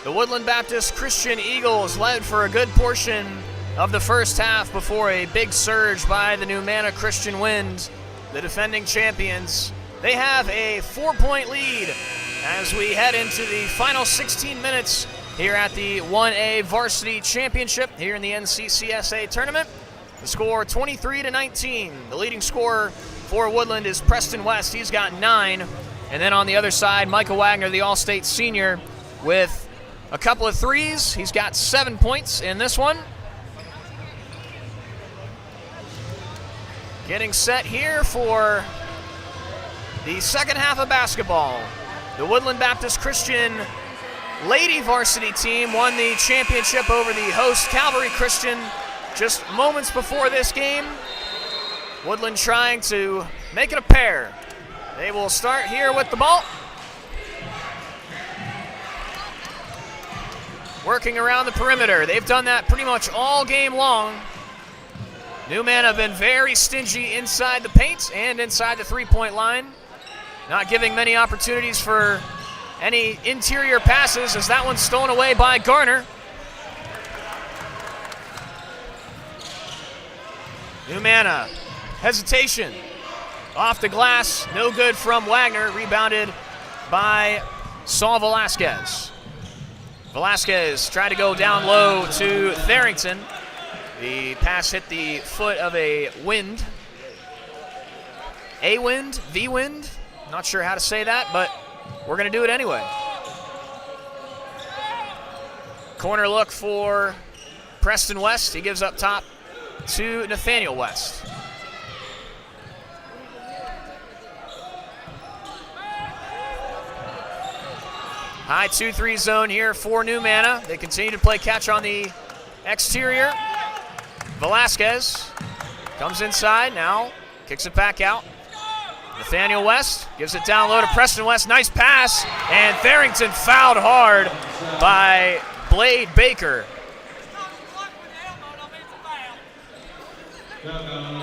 The Woodland Baptist Christian Eagles led for a good portion of the first half before a big surge by the Numanna Christian Wind, the defending champions. They have a 4-point lead as we head into the final 16 minutes here at the 1A Varsity Championship here in the NCCSA tournament. The score 23-19. The leading scorer for Woodland is Preston West. He's got 9. And then on the other side, Michael Wagner, the All-State senior, with a couple of threes. He's got 7 points in this one. Getting set here for the second half of basketball. The Woodland Baptist Christian Lady Varsity team won the championship over the host Calvary Christian just moments before this game. Woodland trying to make it a pair. They will start here with the ball. Working around the perimeter. They've done that pretty much all game long. Numanna have been very stingy inside the paint and inside the three-point line. Not giving many opportunities for any interior passes as that one's stolen away by Garner. Numanna, hesitation. Off the glass, no good from Wagner. Rebounded by Saul Velasquez. Velasquez tried to go down low to Tharrington. The pass hit the foot of a Wind. A Wind, V Wind. Not sure how to say that, but we're going to do it anyway. Corner look for Preston West. He gives up top to Nathaniel West. High 2-3 zone here for New Mana. They continue to play catch on the exterior. Velasquez comes inside now, kicks it back out. Nathaniel West gives it down low to Preston West. Nice pass, and Tharrington fouled hard by Blade Baker.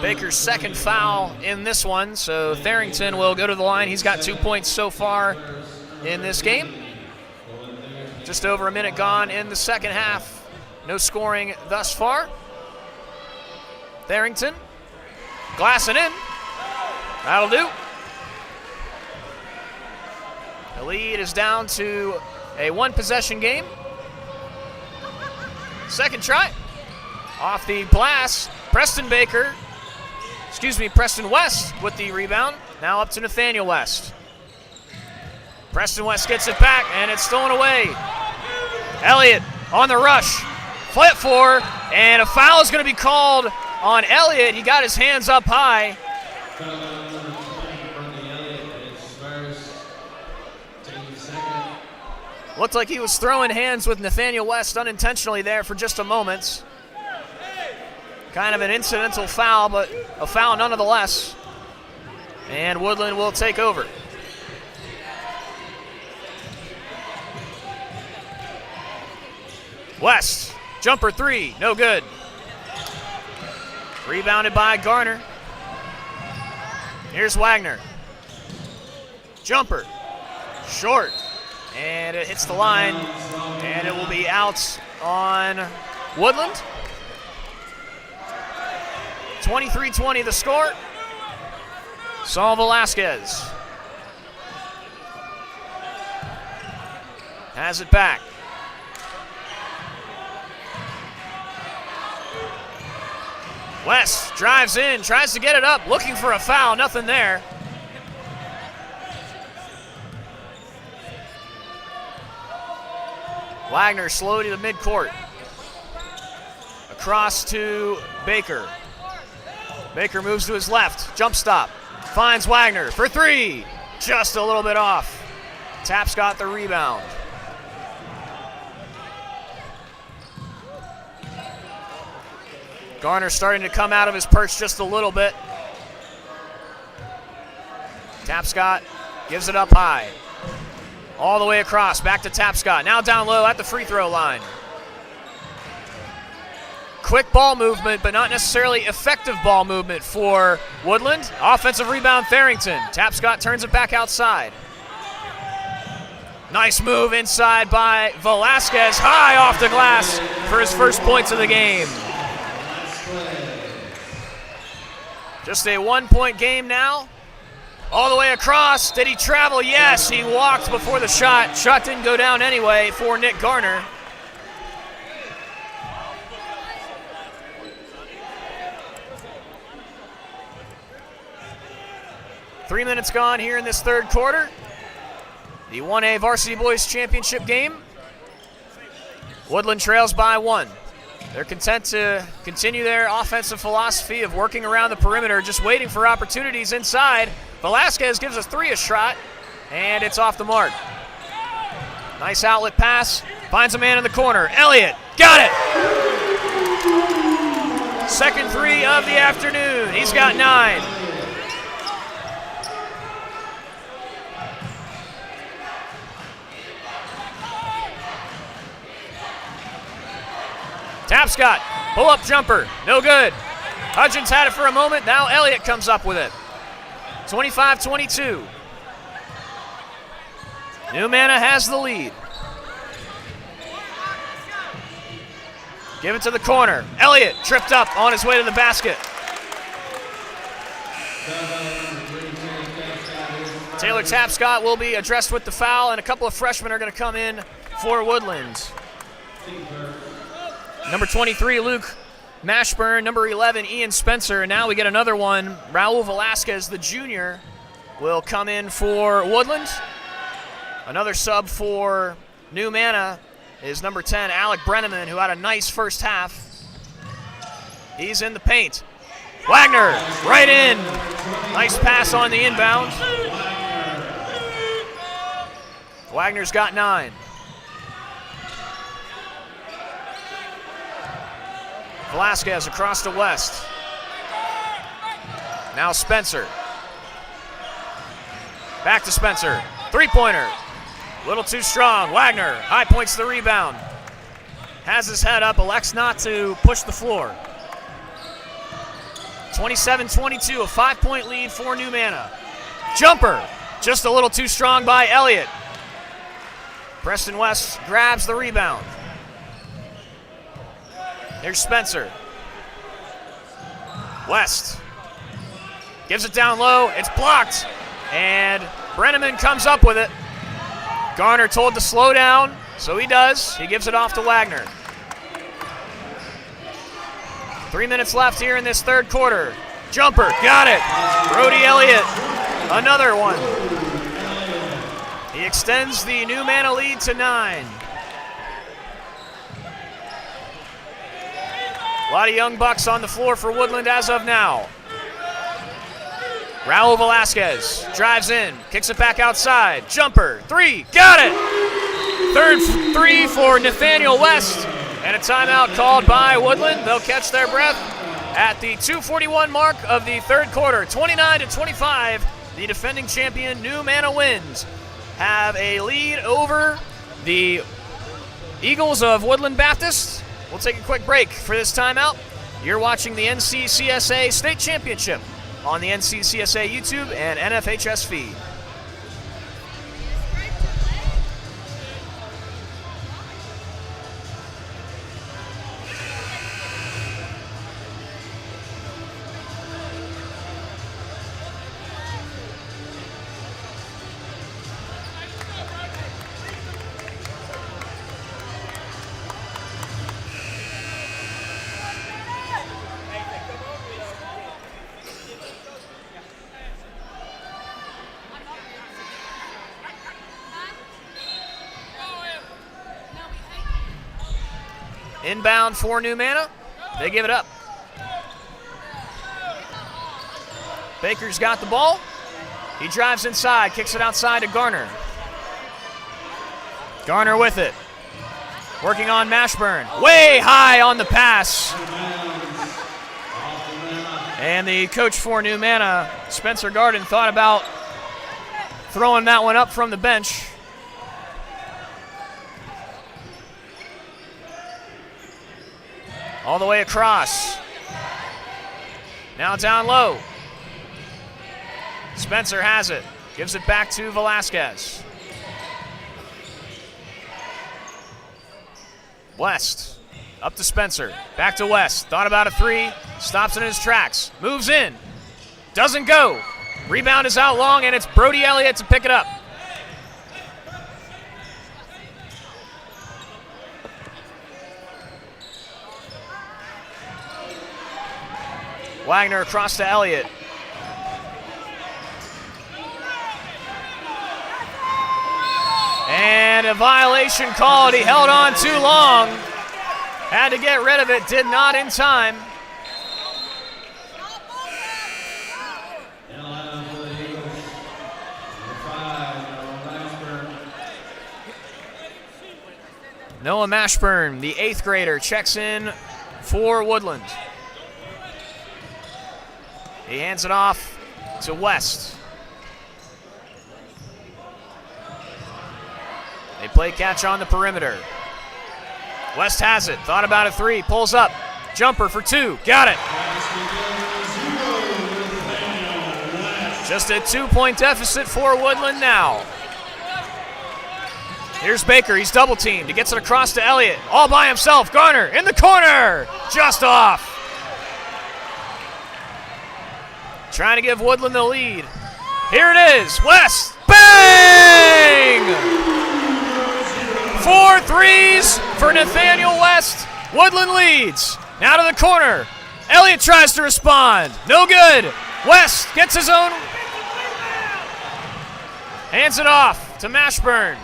Baker's second foul in this one, so Tharrington will go to the line. He's got 2 points so far in this game. Just over a minute gone in the second half. No scoring thus far. Tharrington glassing in. That'll do. The lead is down to a one-possession game. Second try. Off the blast, Preston West with the rebound. Now up to Nathaniel West. Preston West gets it back, and it's stolen away. Elliott on the rush. Flip four, and a foul is going to be called on Elliott. He got his hands up high. Looked like he was throwing hands with Nathaniel West unintentionally there for just a moment. Kind of an incidental foul, but a foul nonetheless. And Woodland will take over. West, jumper three, no good. Rebounded by Garner. Here's Wagner. Jumper, short. And it hits the line, and it will be out on Woodland. 23-20 the score. Saul Velasquez has it back. West drives in, tries to get it up, looking for a foul, nothing there. Wagner slow to the midcourt. Across to Baker. Baker moves to his left, jump stop. Finds Wagner for three. Just a little bit off. Taps got the rebound. Garner starting to come out of his perch just a little bit. Tapscott gives it up high. All the way across, back to Tapscott. Now down low at the free throw line. Quick ball movement, but not necessarily effective ball movement for Woodland. Offensive rebound, Tharrington. Tapscott turns it back outside. Nice move inside by Velasquez. High off the glass for his first points of the game. Just a 1 point game now. All the way across. Did he travel? Yes, he walked before the shot. Shot didn't go down anyway for Nick Garner. Three minutes gone here in this third quarter. The 1A Varsity Boys Championship game. Woodland trails by one. They're content to continue their offensive philosophy of working around the perimeter, just waiting for opportunities inside. Velasquez gives us three a shot, and it's off the mark. Nice outlet pass. Finds a man in the corner. Elliott, got it! Second three of the afternoon. He's got 9. Tapscott, pull-up jumper, no good. Hudgens had it for a moment, now Elliott comes up with it. 25-22. New Mana has the lead. Give it to the corner. Elliott tripped up on his way to the basket. Taylor Tapscott will be addressed with the foul, and a couple of freshmen are going to come in for Woodlands. Number 23, Luke Mashburn. Number 11, Ian Spencer. And now we get another one. Raul Velasquez, the junior, will come in for Woodland. Another sub for New Mana is number 10, Alec Brenneman, who had a nice first half. He's in the paint. Wagner, right in. Nice pass on the inbound. Wagner's got 9. Velasquez across to West. Now Spencer. Back to Spencer. Three-pointer. A little too strong. Wagner high points the rebound. Has his head up, elects not to push the floor. 27-22, a 5-point lead for New Mana. Jumper, just a little too strong by Elliott. Preston West grabs the rebound. Here's Spencer. West gives it down low. It's blocked. And Brenneman comes up with it. Garner told to slow down, so he does. He gives it off to Wagner. 3 minutes left here in this third quarter. Jumper, got it. Brody Elliott, another one. He extends the New Mana lead to 9. A lot of young bucks on the floor for Woodland as of now. Raul Velasquez drives in, kicks it back outside. Jumper, 3, got it! Third 3 for Nathaniel West. And a timeout called by Woodland. They'll catch their breath at the 2:41 mark of the third quarter. 29-25, the defending champion New Mana Winds have a lead over the Eagles of Woodland Baptist. We'll take a quick break for this timeout. You're watching the NCCSA State Championship on the NCCSA YouTube and NFHS feed. Inbound for New Mana. They give it up. Baker's got the ball. He drives inside, kicks it outside to Garner. Garner with it. Working on Mashburn. Way high on the pass. And the coach for New Mana, Spencer Garden, thought about throwing that one up from the bench. All the way across. Now down low. Spencer has it. Gives it back to Velasquez. West. Up to Spencer. Back to West. Thought about a 3. Stops in his tracks. Moves in. Doesn't go. Rebound is out long, and it's Brody Elliott to pick it up. Wagner across to Elliott. And a violation called. He held on too long. Had to get rid of it. Did not in time. Noah Mashburn, the 8th grader, checks in for Woodland. He hands it off to West. They play catch on the perimeter. West has it. Thought about a 3. Pulls up. Jumper for 2. Got it. Just a 2-point deficit for Woodland now. Here's Baker. He's double teamed. He gets it across to Elliott. All by himself. Garner in the corner. Just off. Trying to give Woodland the lead. Here it is. West. Bang! 4 threes for Nathaniel West. Woodland leads. Now to the corner. Elliott tries to respond. No good. West gets his own. Hands it off to Mashburn.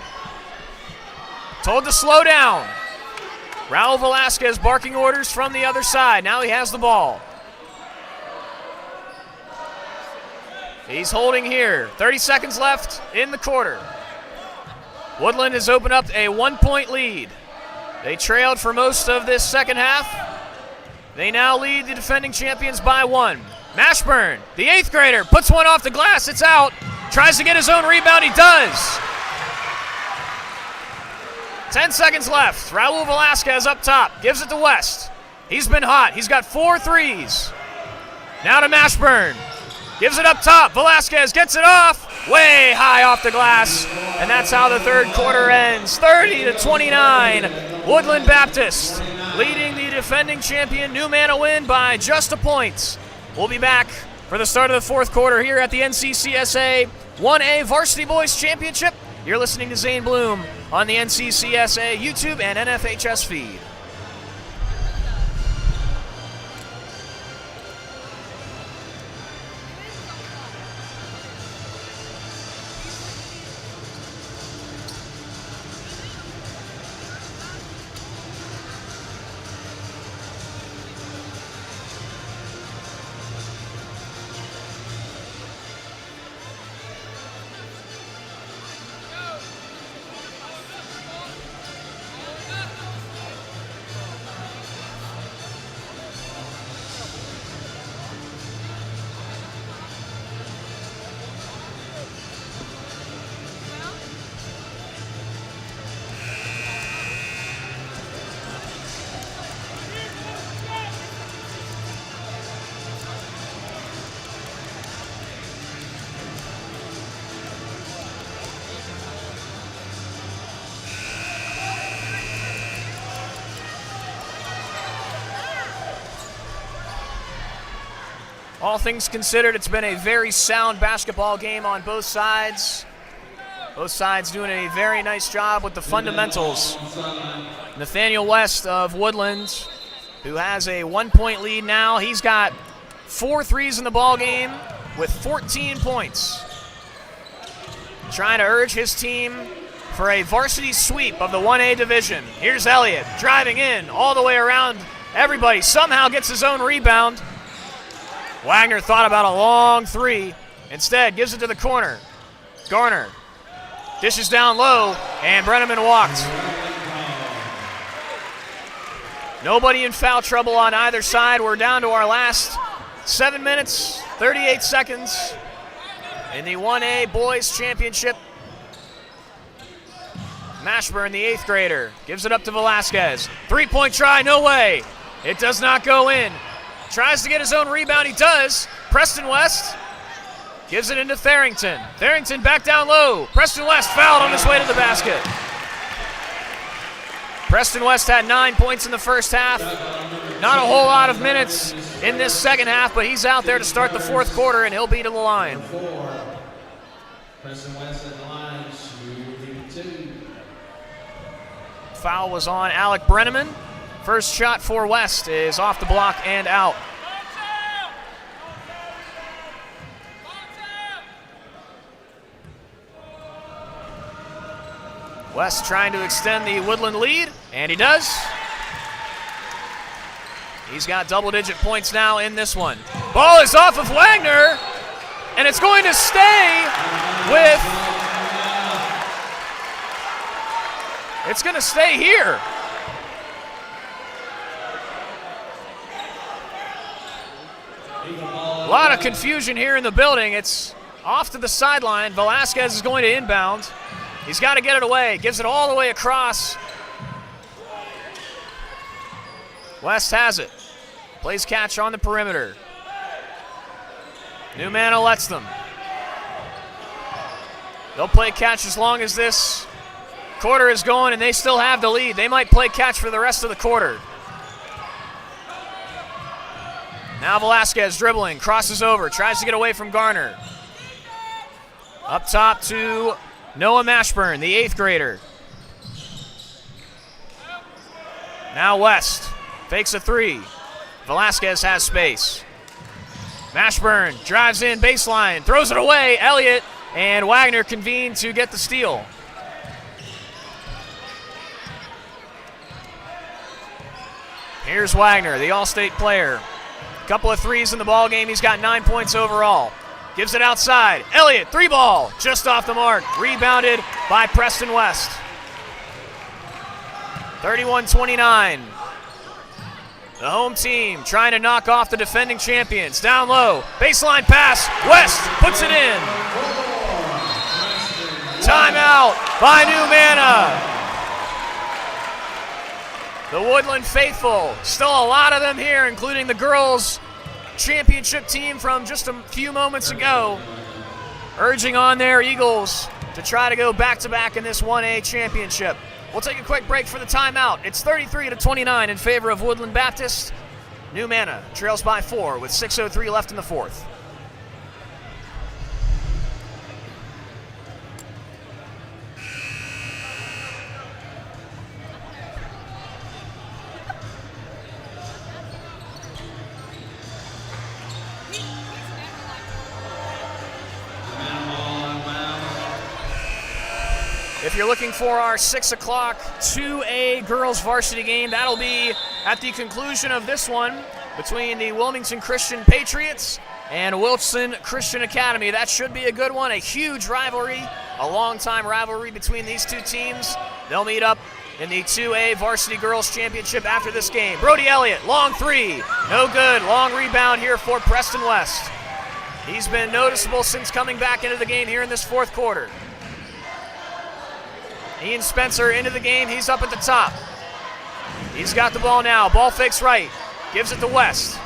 Told to slow down. Raul Velasquez barking orders from the other side. Now he has the ball. He's holding here. 30 seconds left in the quarter. Woodland has opened up a 1-point lead. They trailed for most of this second half. They now lead the defending champions by 1. Mashburn, the 8th grader, puts one off the glass. It's out. Tries to get his own rebound. He does. 10 seconds left. Raul Velasquez up top. Gives it to West. He's been hot. He's got 4 threes. Now to Mashburn. Gives it up top. Velasquez gets it off. Way high off the glass. And that's how the third quarter ends. 30-29. Woodland Baptist leading the defending champion New Manawin by just a point. We'll be back for the start of the fourth quarter here at the NCCSA 1A Varsity Boys Championship. You're listening to Zane Bloom on the NCCSA YouTube and NFHS feed. All things considered, it's been a very sound basketball game on both sides. Both sides doing a very nice job with the fundamentals. Nathaniel West of Woodland, who has a 1-point lead now. He's got 4 threes in the ball game with 14 points. Trying to urge his team for a varsity sweep of the 1A division. Here's Elliott driving in all the way around everybody. Somehow gets his own rebound. Wagner thought about a long 3. Instead, gives it to the corner. Garner dishes down low, and Brenneman walked. Nobody in foul trouble on either side. We're down to our last 7 minutes, 38 seconds in the 1A Boys Championship. Mashburn, the 8th grader, gives it up to Velasquez. 3-point try, no way. It does not go in. Tries to get his own rebound, he does. Preston West gives it into Tharrington. Tharrington back down low. Preston West fouled on his way to the basket. Preston West had 9 points in the first half. Not a whole lot of minutes in this second half, but he's out there to start the fourth quarter, and he'll be to the line. Preston West at the line, shooting 2. Foul was on Alec Brenneman. First shot for West is off the block and out. West trying to extend the Woodland lead, and he does. He's got double-digit points now in this one. Ball is off of Wagner, and it's going to stay with... It's going to stay here. A lot of confusion here in the building. It's off to the sideline. Velasquez is going to inbound. He's got to get it away. Gives it all the way across. West has it. Plays catch on the perimeter. New Mana lets them. They'll play catch as long as this quarter is going, and they still have the lead. They might play catch for the rest of the quarter. Now Velasquez dribbling, crosses over, tries to get away from Garner. Up top to Noah Mashburn, the 8th grader. Now West fakes a 3. Velasquez has space. Mashburn drives in baseline, throws it away. Elliott and Wagner convene to get the steal. Here's Wagner, the All-State player. Couple of threes in the ball game. He's got 9 points overall. Gives it outside. Elliott, 3-ball, just off the mark. Rebounded by Preston West. 31-29. The home team trying to knock off the defending champions. Down low, baseline pass, West puts it in. Timeout by New Manna. The Woodland faithful, still a lot of them here, including the girls' championship team from just a few moments ago, urging on their Eagles to try to go back-to-back in this 1A championship. We'll take a quick break for the timeout. It's 33-29 in favor of Woodland Baptist. New Manna trails by 4 with 6:03 left in the fourth. If you're looking for our 6 o'clock 2A girls varsity game, that'll be at the conclusion of this one between the Wilmington Christian Patriots and Wilson Christian Academy. That should be a good one, a huge rivalry, a long-time rivalry between these two teams. They'll meet up in the 2A Varsity Girls Championship after this game. Brody Elliott, long three, no good. Long rebound here for Preston West. He's been noticeable since coming back into the game here in this fourth quarter. Ian Spencer into the game. He's up at the top. He's got the ball now. Ball fakes right. Gives it to West.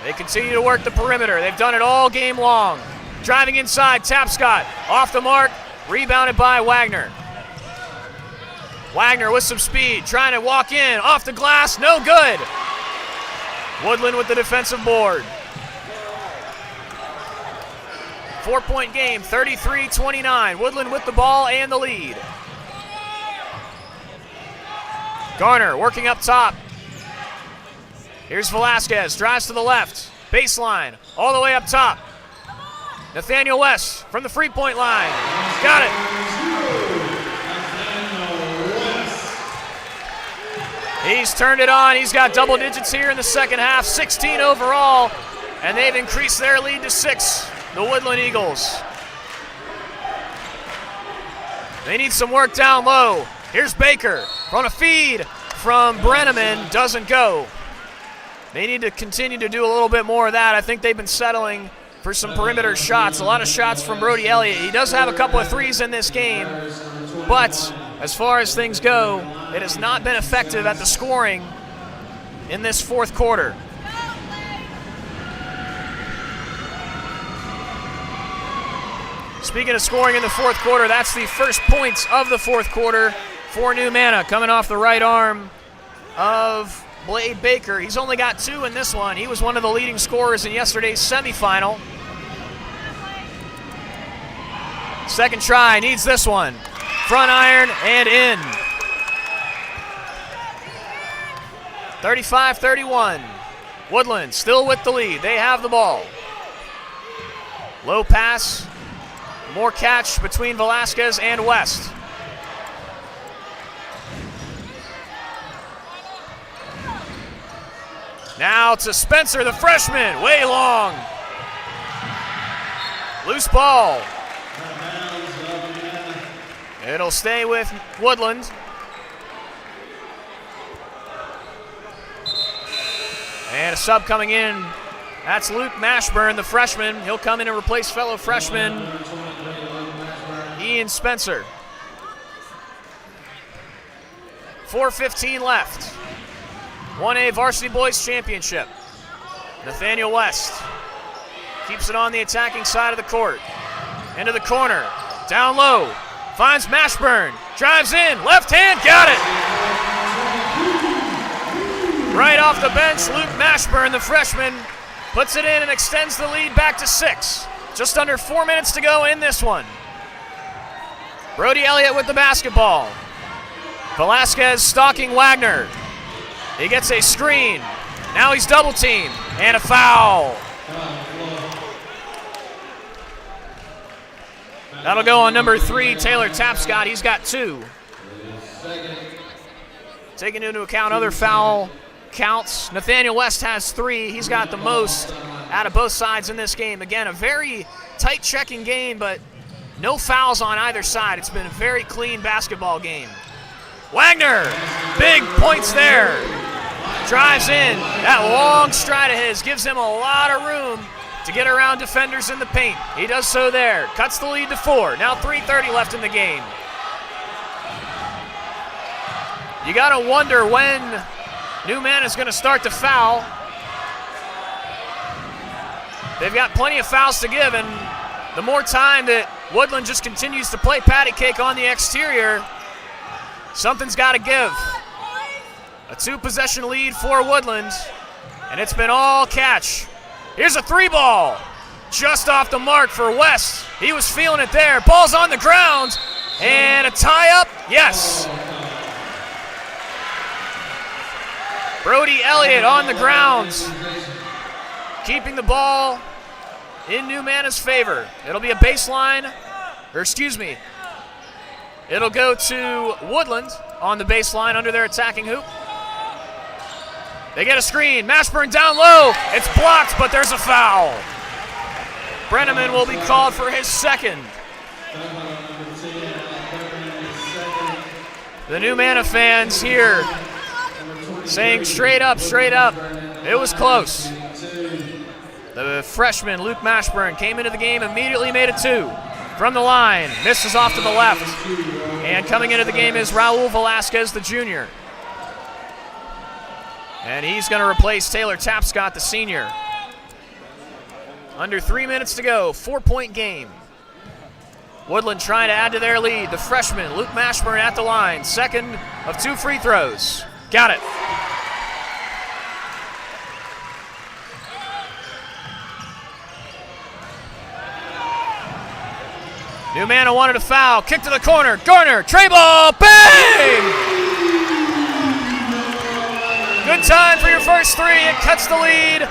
They continue to work the perimeter. They've done it all game long. Driving inside, Tapscott. Off the mark. Rebounded by Wagner. Wagner with some speed. Trying to walk in. Off the glass. No good. Woodland with the defensive board. 4-point game, 33-29. Woodland with the ball and the lead. Garner working up top. Here's Velasquez, drives to the left. Baseline, all the way up top. Nathaniel West from the free-point line. Got it. He's turned it on. He's got double digits here in the second half, 16 overall, and they've increased their lead to 6. The Woodland Eagles. They need some work down low. Here's Baker on a feed from Brenneman. Doesn't go. They need to continue to do a little bit more of that. I think they've been settling for some perimeter shots. A lot of shots from Brody Elliott. He does have a couple of threes in this game, but as far as things go, it has not been effective at the scoring in this fourth quarter. Speaking of scoring in the fourth quarter, that's the first points of the fourth quarter for New Manna, coming off the right arm of Blade Baker. He's only got 2 in this one. He was one of the leading scorers in yesterday's semifinal. Second try, needs this one. Front iron and in. 35-31. Woodland still with the lead. They have the ball. Low pass. More catch between Velasquez and West. Now to Spencer, the freshman, way long. Loose ball. It'll stay with Woodland. And a sub coming in. That's Luke Mashburn, the freshman. He'll come in and replace fellow freshman Ian Spencer. 4:15 left. 1A Varsity Boys Championship. Nathaniel West keeps it on the attacking side of the court. Into the corner. Down low. Finds Mashburn. Drives in. Left hand. Got it. Right off the bench, Luke Mashburn, the freshman, puts it in and extends the lead back to 6. Just under 4 minutes to go in this one. Brody Elliott with the basketball. Velasquez stalking Wagner. He gets a screen. Now he's double teamed and a foul. That'll go on number 3, Taylor Tapscott. He's got 2. Taking into account other foul counts, Nathaniel West has 3. He's got the most out of both sides in this game. Again, a very tight checking game, but No fouls on either side. It's been a very clean basketball game. Wagner, big points there. Drives in. That long stride of his gives him a lot of room to get around defenders in the paint. He does so there. Cuts the lead to 4. Now 3:30 left in the game. You got to wonder when Newman is going to start to foul. They've got plenty of fouls to give, and the more time that Woodland just continues to play patty cake on the exterior, something's got to give. A 2-possession lead for Woodland, and it's been all catch. Here's a 3-ball, just off the mark for West. He was feeling it there. Ball's on the ground, and a tie-up, yes. Brody Elliott on the ground, keeping the ball in Newmana's favor. It'll be a baseline, or excuse me, it'll go to Woodland on the baseline under their attacking hoop. They get a screen. Mashburn down low. It's blocked, but there's a foul. Brenneman will be called for his second. The Newmana fans here saying straight up, it was close. The freshman, Luke Mashburn, came into the game, immediately made it 2. From the line, misses off to the left. And coming into the game is Raul Velasquez, the junior. And he's going to replace Taylor Tapscott, the senior. Under 3 minutes to go, 4-point game. Woodland trying to add to their lead. The freshman, Luke Mashburn, at the line. Second of 2 free throws. Got it. Newmana wanted a foul. Kick to the corner. Garner, tray ball, bang! Good time for your first 3. It cuts the lead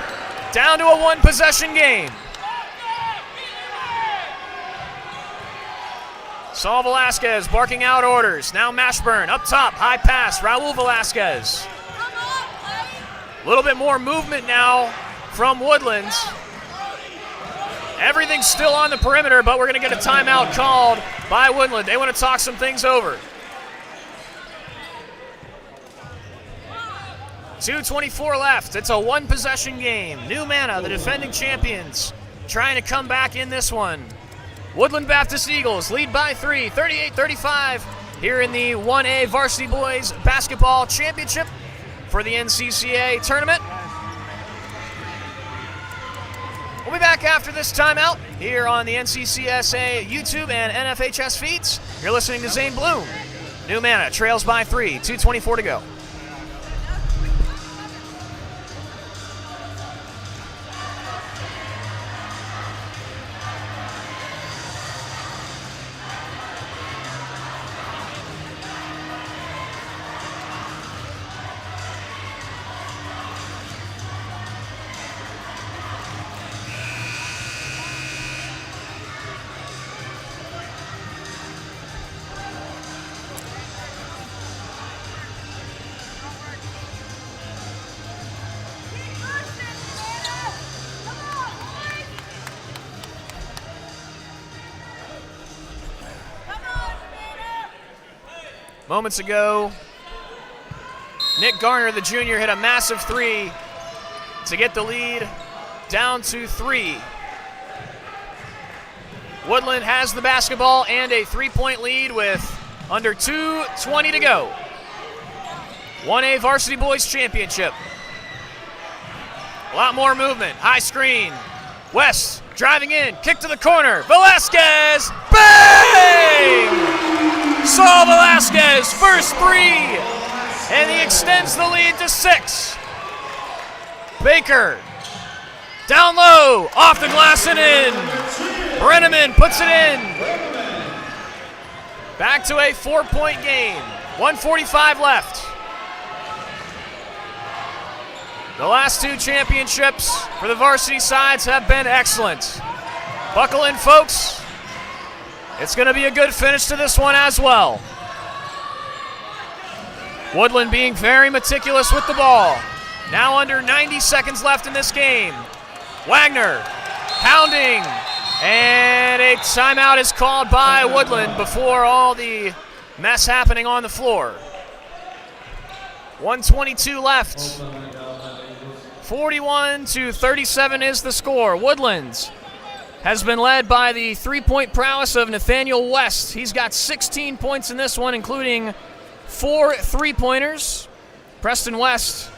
down to a 1-possession game. Saul Velasquez barking out orders. Now Mashburn up top. High pass. Raul Velasquez. A little bit more movement now from Woodlands. Everything's still on the perimeter, but we're going to get a timeout called by Woodland. They want to talk some things over. 2:24 left. It's a 1-possession game. Newmana, the defending champions, trying to come back in this one. Woodland Baptist Eagles lead by 3, 38-35, here in the 1A Varsity Boys Basketball Championship for the NCCSA tournament. We'll be back after this timeout here on the NCCSA YouTube and NFHS feeds. You're listening to Zane Bloom. Newmana trails by 3, 2:24 to go. Moments ago, Nick Garner, the junior, hit a massive 3 to get the lead down to 3. Woodland has the basketball and a 3-point lead with under 2:20 to go. 1A Varsity Boys Championship. A lot more movement. High screen. West driving in. Kick to the corner. Velasquez. Bang! Saul Velasquez, first 3. And he extends the lead to 6. Baker. Down low. Off the glass and in. Brenneman puts it in. Back to a 4-point game. 1:45 left. The last 2 championships for the varsity sides have been excellent. Buckle in, folks. It's going to be a good finish to this one as well. Woodland being very meticulous with the ball. Now under 90 seconds left in this game. Wagner pounding. And a timeout is called by Woodland before all the mess happening on the floor. 1:22 left. 41-37 is the score. Woodlands has been led by the three-point prowess of Nathaniel West. He's got 16 points in this one, including 4 three-pointers. Preston West,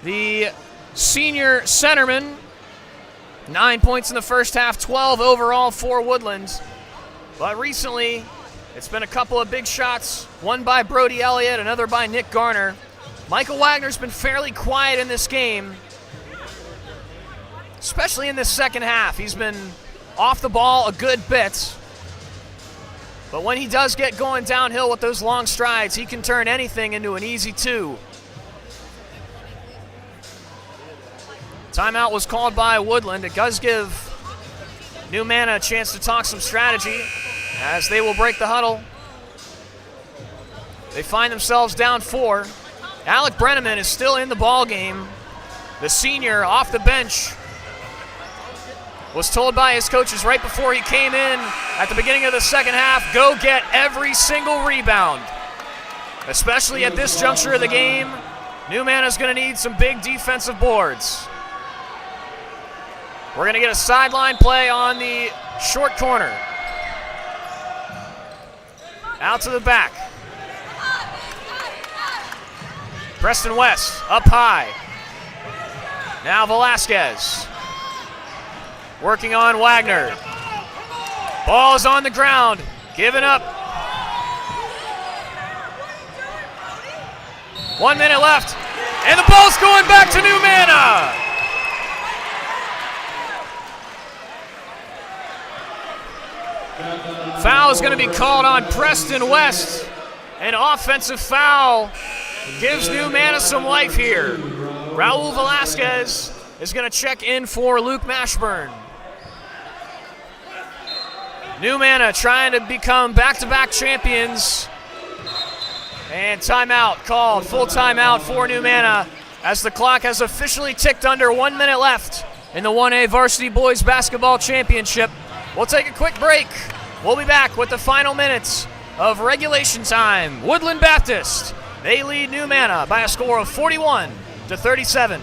the senior centerman, 9 points in the first half, 12 overall for Woodlands. But recently, it's been a couple of big shots, one by Brody Elliott, another by Nick Garner. Michael Wagner's been fairly quiet in this game, especially in this second half. He's been off the ball a good bit. But when he does get going downhill with those long strides, he can turn anything into an easy 2. Timeout was called by Woodland. It does give New Mana a chance to talk some strategy as they will break the huddle. They find themselves down 4. Alec Brenneman is still in the ball game. The senior off the bench was told by his coaches right before he came in at the beginning of the second half, go get every single rebound. Especially at this juncture of the game, New Mana's going to need some big defensive boards. We're going to get a sideline play on the short corner. Out to the back. Preston West up high. Now Velasquez working on Wagner. Ball is on the ground, given up. 1 minute left, and the ball's going back to New Mana. Foul is going to be called on Preston West. An offensive foul gives New Mana some life here. Raul Velasquez is going to check in for Luke Mashburn. New Mana trying to become back-to-back champions. And timeout called, full timeout for New Mana as the clock has officially ticked under 1 minute left in the 1A Varsity Boys Basketball Championship. We'll take a quick break. We'll be back with the final minutes of regulation time. Woodland Baptist, they lead New Mana by a score of 41-37.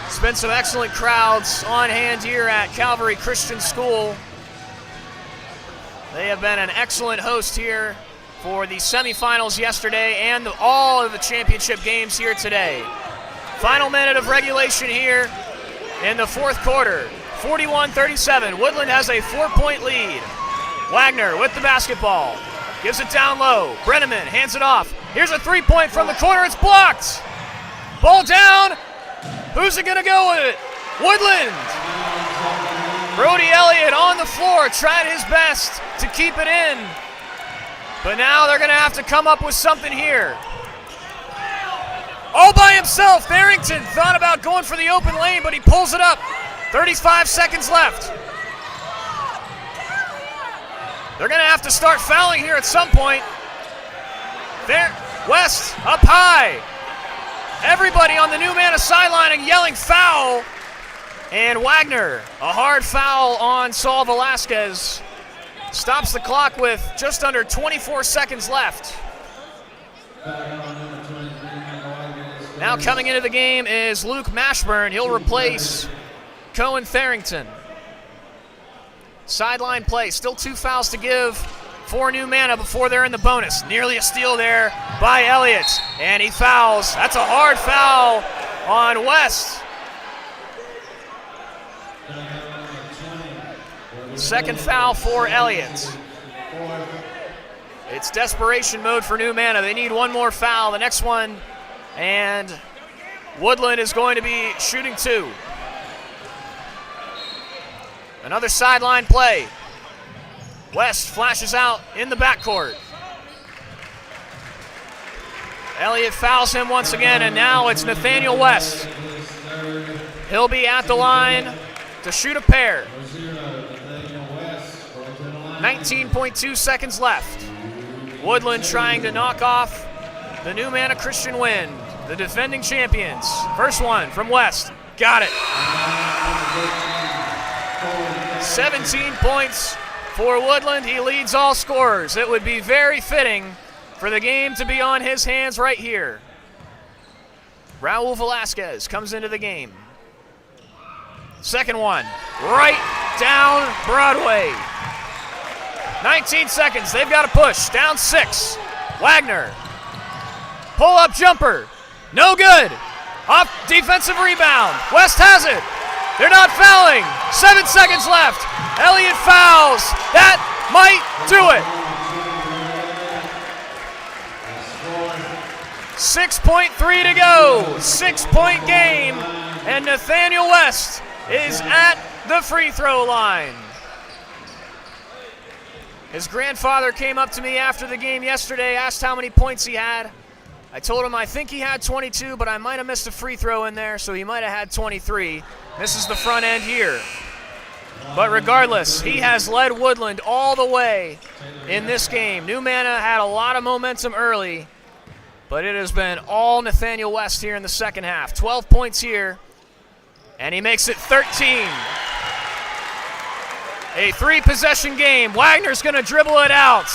It's been some excellent crowds on hand here at Calvary Christian School. They have been an excellent host here for the semifinals yesterday and all of the championship games here today. Final minute of regulation here in the fourth quarter. 41-37. Woodland has a 4-point lead. Wagner with the basketball. Gives it down low. Brenneman hands it off. Here's a three-point from the corner. It's blocked. Ball down. Who's it going to go with it? Woodland. Brody Elliott on the floor, tried his best to keep it in. But now they're going to have to come up with something here. All by himself, Barrington thought about going for the open lane, but he pulls it up. 35 seconds left. They're going to have to start fouling here at some point. There, West up high. Everybody on the New Mana sideline and yelling foul. And Wagner, a hard foul on Saul Velasquez. Stops the clock with just under 24 seconds left. Now coming into the game is Luke Mashburn. He'll replace Cohen Tharrington. Sideline play, still 2 fouls to give for New Mana before they're in the bonus. Nearly a steal there by Elliott, and he fouls. That's a hard foul on West. Second foul for Elliott. It's desperation mode for New Mana. They need one more foul, the next one, and Woodland is going to be shooting 2. Another sideline play. West flashes out in the backcourt. Elliott fouls him once again, and now it's Nathaniel West. He'll be at the line to shoot a pair. 19.2 seconds left. Woodland trying to knock off the New Mana Christian Wind, the defending champions. First one from West. Got it. 17 points for Woodland. He leads all scorers. It would be very fitting for the game to be on his hands right here. Raul Velasquez comes into the game. Second one, right down Broadway. 19 seconds, they've got to push. Down 6. Wagner. Pull-up jumper. No good. Off defensive rebound. West has it. They're not fouling. 7 seconds left. Elliott fouls. That might do it. 6.3 to go. 6-point game. And Nathaniel West is at the free throw line. His grandfather came up to me after the game yesterday, asked how many points he had. I told him I think he had 22, but I might have missed a free throw in there, so he might have had 23. This is the front end here. But regardless, he has led Woodland all the way in this game. New Mana had a lot of momentum early, but it has been all Nathaniel West here in the second half. 12 points here, and he makes it 13. A 3-possession game. Wagner's going to dribble it out.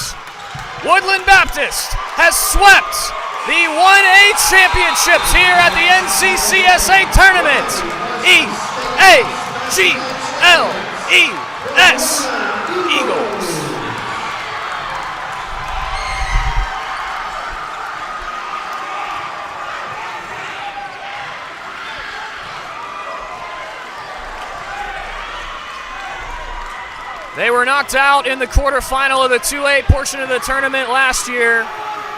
Woodland Baptist has swept the 1A championships here at the NCCSA tournament. E-A-G-L-E-S. Eagles. They were knocked out in the quarterfinal of the 2A portion of the tournament last year,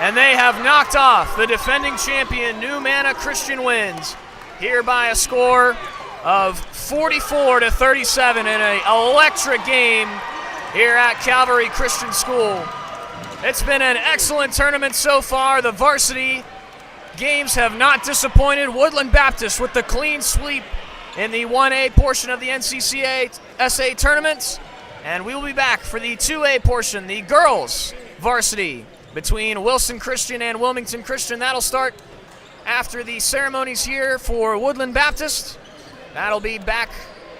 and they have knocked off the defending champion New Mana Christian Winds here by a score of 44-37 in an electric game here at Calvary Christian School. It's been an excellent tournament so far. The varsity games have not disappointed. Woodland Baptist with the clean sweep in the 1A portion of the NCCSA tournament. And we will be back for the 2A portion, the girls varsity between Wilson Christian and Wilmington Christian. That'll start after the ceremonies here for Woodland Baptist. That'll be back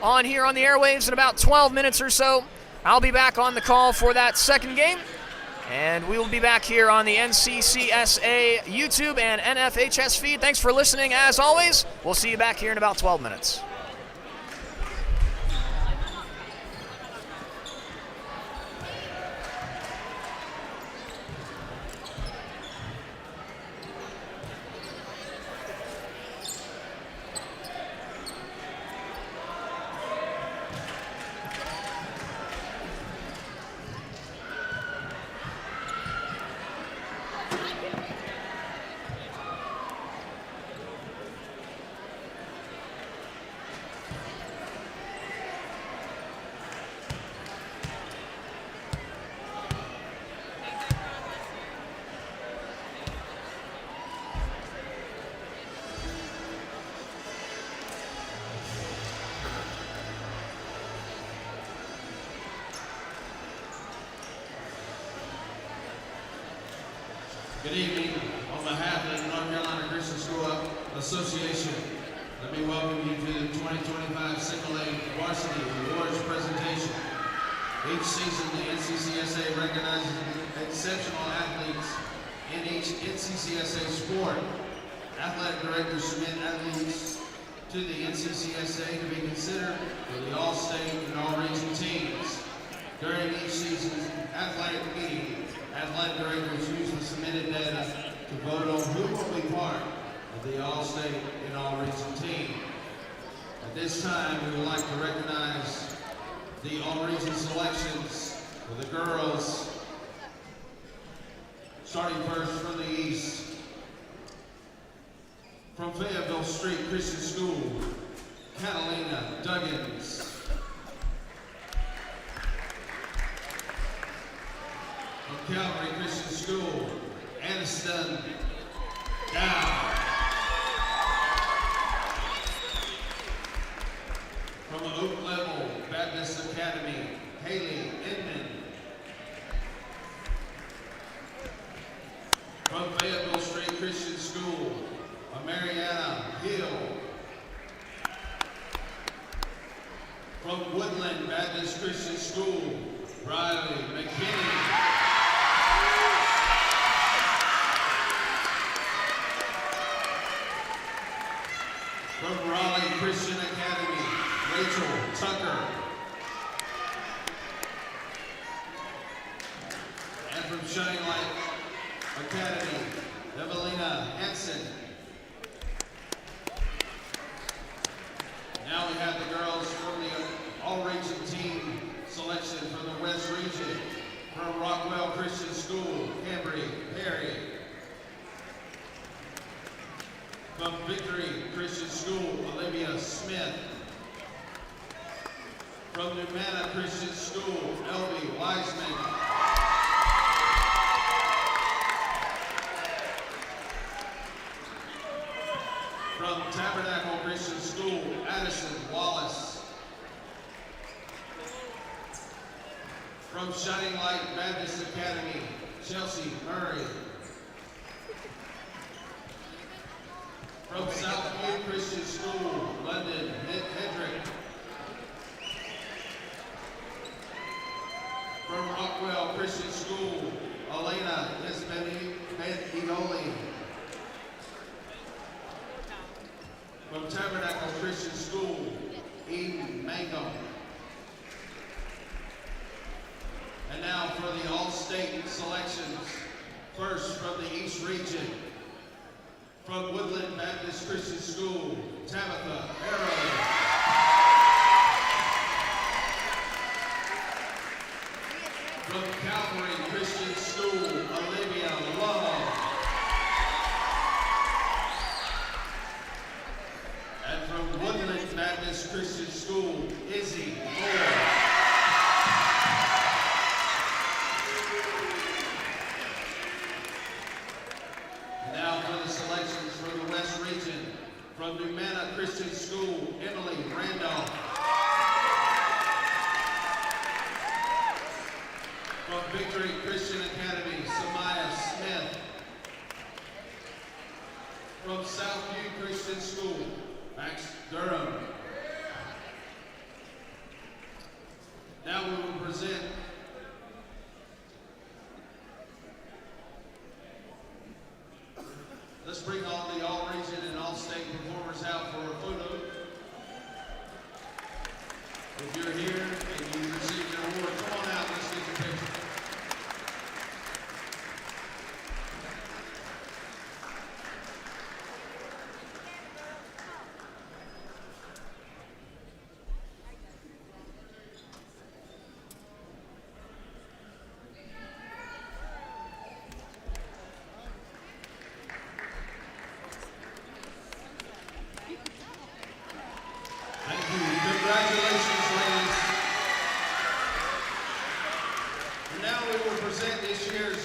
on here on the airwaves in about 12 minutes or so. I'll be back on the call for that second game. And we will be back here on the NCCSA YouTube and NFHS feed. Thanks for listening as always. We'll see you back here in about 12 minutes. Good evening. On behalf of the North Carolina Christian School Association, let me welcome you to the 2025 Single A Varsity Awards presentation. Each season, the NCCSA recognizes exceptional athletes in each NCCSA sport. Athletic directors submit athletes to the NCCSA to be considered for the All-State and All-Region teams. During each season's athletic meeting, Athletic directors use the submitted data to vote on who will be part of the All-State and All-Region team. At this time, we would like to recognize the All-Region selections for the girls. Starting first from the East, from Fayetteville Street Christian School, Catalina Duggins. From Calvary Christian School, Aniston Dow. From Oak Level Baptist Academy, Haley Inman. From Fayetteville Street Christian School, Mariana Hill. From Woodland Baptist Christian School, Riley McKinney. From Raleigh Christian Academy, Rachel Tucker. And from Shining Light Academy, Evelina Hansen. Now we have the girls from the All-Region team selection from the West Region. From Rockwell Christian School, Cambry Perry. From Victory Christian School, Olivia Smith. From Numana Christian School, Elby Wiseman. From Tabernacle Christian School, Addison Wallace. From Shining Light Baptist Academy, Chelsea Murray. From Southview Christian School, London Hedrick. From Rockwell Christian School, Elena Esbenioli. From Tabernacle Christian School, Eden Mangum. And now for the All-State selections. First from the East Region. From Woodland Baptist Christian School, Tabitha Arrow. From Calvary Christian School, Olivia Love. And from Woodland Baptist Christian School, Izzy Moore. Now for the selections for the West Region. From Numana Christian School, Emily Randolph. From Victory Christian Academy, Samaya Smith. From Southview Christian School, Max Durham. Now we will present let's bring all the All-Region and All-State performers out for a photo. If you're here and you received your award, come on out, let's get your picture. Thank you. Congratulations, ladies. And now we will present this year's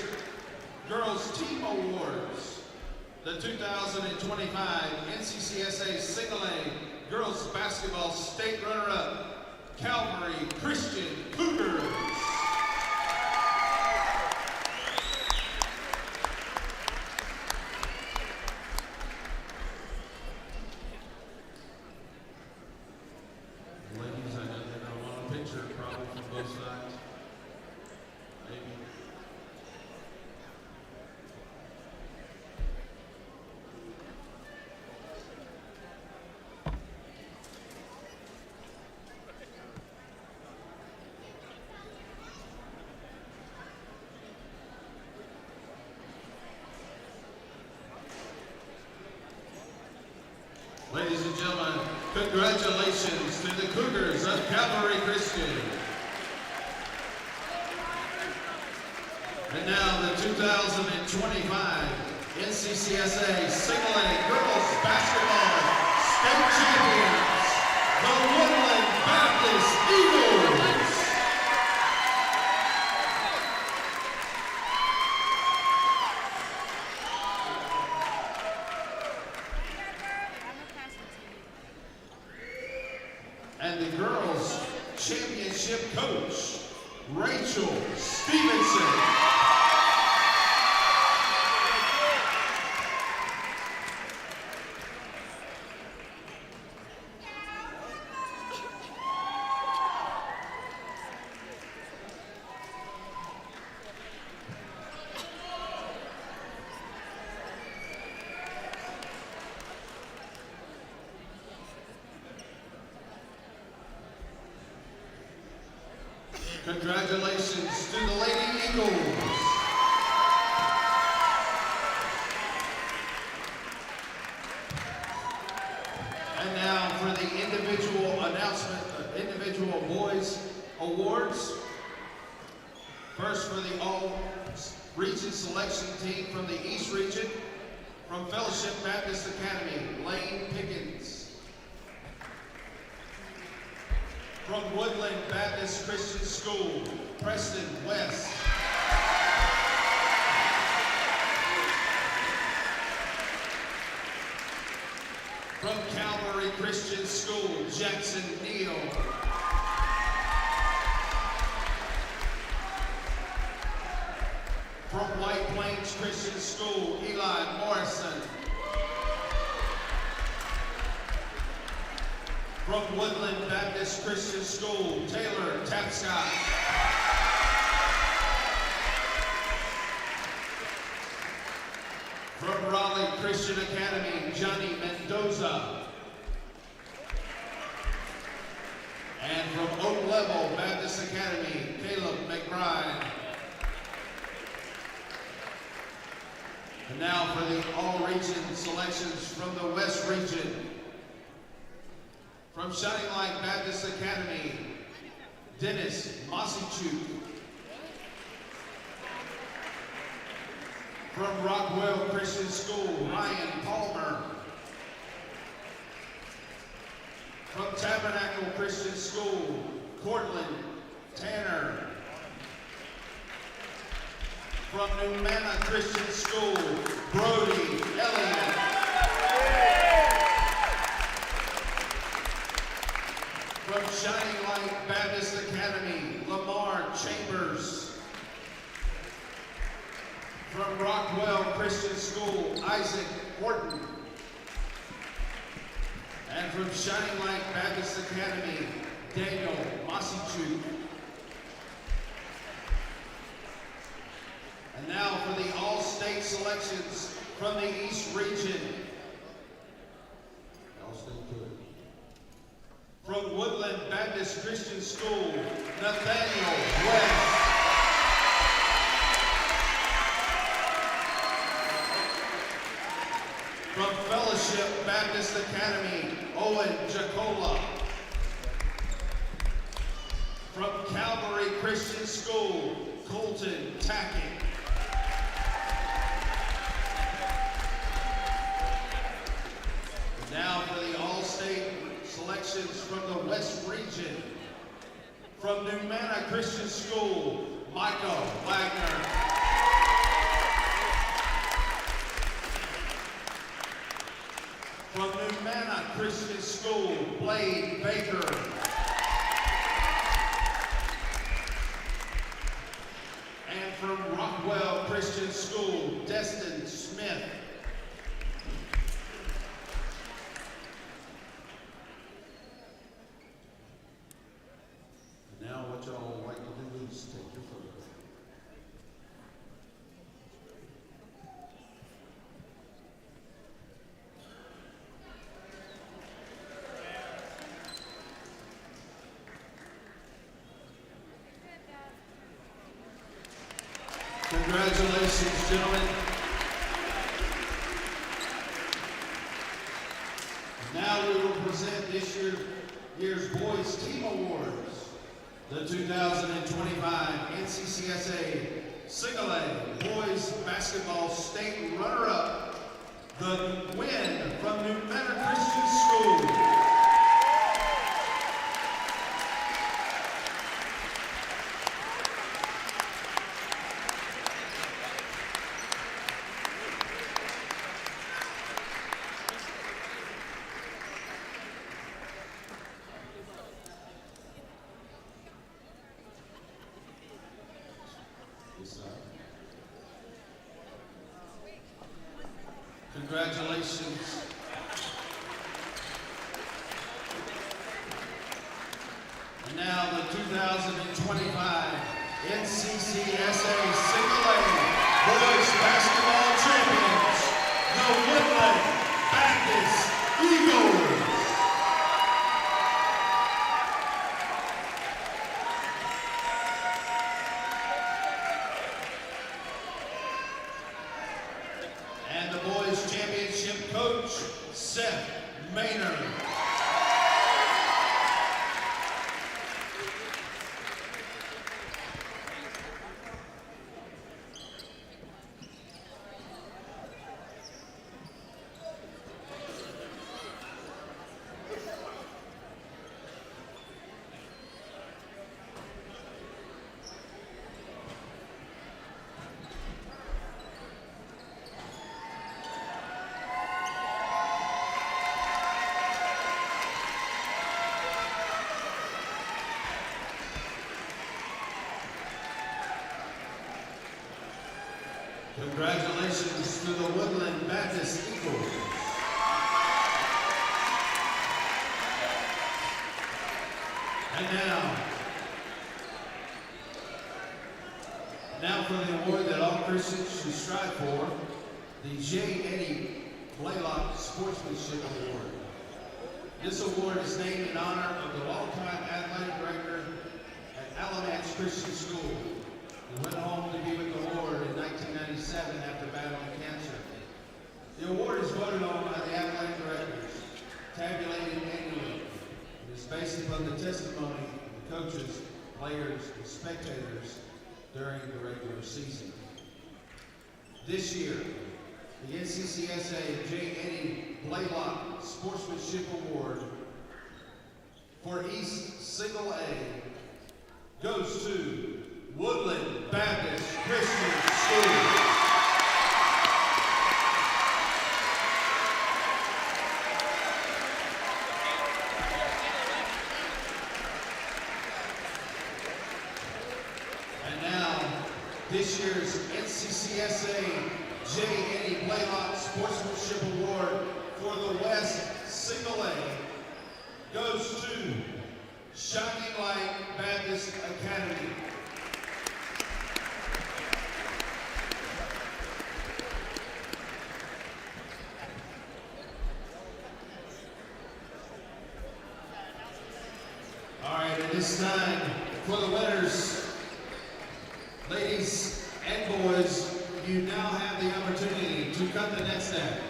Girls Team Awards. The 2025 NCCSA Single A Girls Basketball State Runner-Up, Calvary Christian Cougars. Ladies, I know that I want a picture probably from both sides. Maybe. Congratulations to the Cougars of Calvary Christian. And now the 2025 NCCSA Single A Girls Basketball State Champions, the Woodland Baptist Eagles. And the girls' championship coach, Rachel Stevenson. Congratulations to the Lady Eagles. And now for the individual announcement, individual boys awards. First for the all-region selection team from the East Region, from Fellowship Baptist Academy, Lane Pickens. From Woodland Baptist Christian School, Preston West. From Calvary Christian School, Jackson Neal. From White Plains Christian School, Eli Morrison. From Woodland Baptist Christian School, Taylor Tapscott. From Raleigh Christian Academy, Johnny Mendoza. And from Oak Level Baptist Academy, Caleb McBride. And now for the all-region selections from the West Region. From Shining Light Baptist Academy, Dennis Mosichuk. From Rockwell Christian School, Ryan Palmer. From Tabernacle Christian School, Cortland Tanner. From New Manna Christian School, Brody Elliott. From Shining Light Baptist Academy, Lamar Chambers. From Rockwell Christian School, Isaac Horton. And from Shining Light Baptist Academy, Daniel Mosichuk. And now for the all-state selections from the East Region. All-state good. From Woodland Baptist Christian School, Nathaniel West. From Fellowship Baptist Academy, Owen Jacola. From Calvary Christian School, Colton Tackett. Now for the all-state selections from the West Region. From New Manna Christian School, Michael Wagner. From New Manna Christian School, Blade Baker. And from Rockwell Christian School, Destin Smith. Now what y'all like to do is take your photo. Congratulations, gentlemen. Now we will present the this year's Boys Team Awards. The 2025 NCCSA Single A Boys Basketball State Runner-Up. The win from New Manor Christian School. Congratulations. And now the 2025 NCCSA Single A Boys Basketball Champions, the Woodland Baptist Eagles. And the Boys Championship coach, Seth Maynard. Congratulations to the Woodland Baptist Eagles. And now for the award that all Christians should strive for, the J. Eddie Blaylock Sportsmanship Award. This award is named in honor of the longtime athletic director at Alamance Christian School, who went home to be with the Lord in 1997 after battling cancer. The award is voted on by the athletic directors, tabulated annually. It is based upon the testimony of the coaches, players, and spectators during the regular season. This year, the NCCSA J. Eddie Blaylock Sportsmanship Award for East Single A goes to Woodland Baptist Christian School. And now, this year's NCCSA J. Eddie Blaylock Sportsmanship Award for the West Single A goes to Shining Light Baptist Academy. All right, at this time, for the winners, ladies and boys, you now have the opportunity to cut the next step.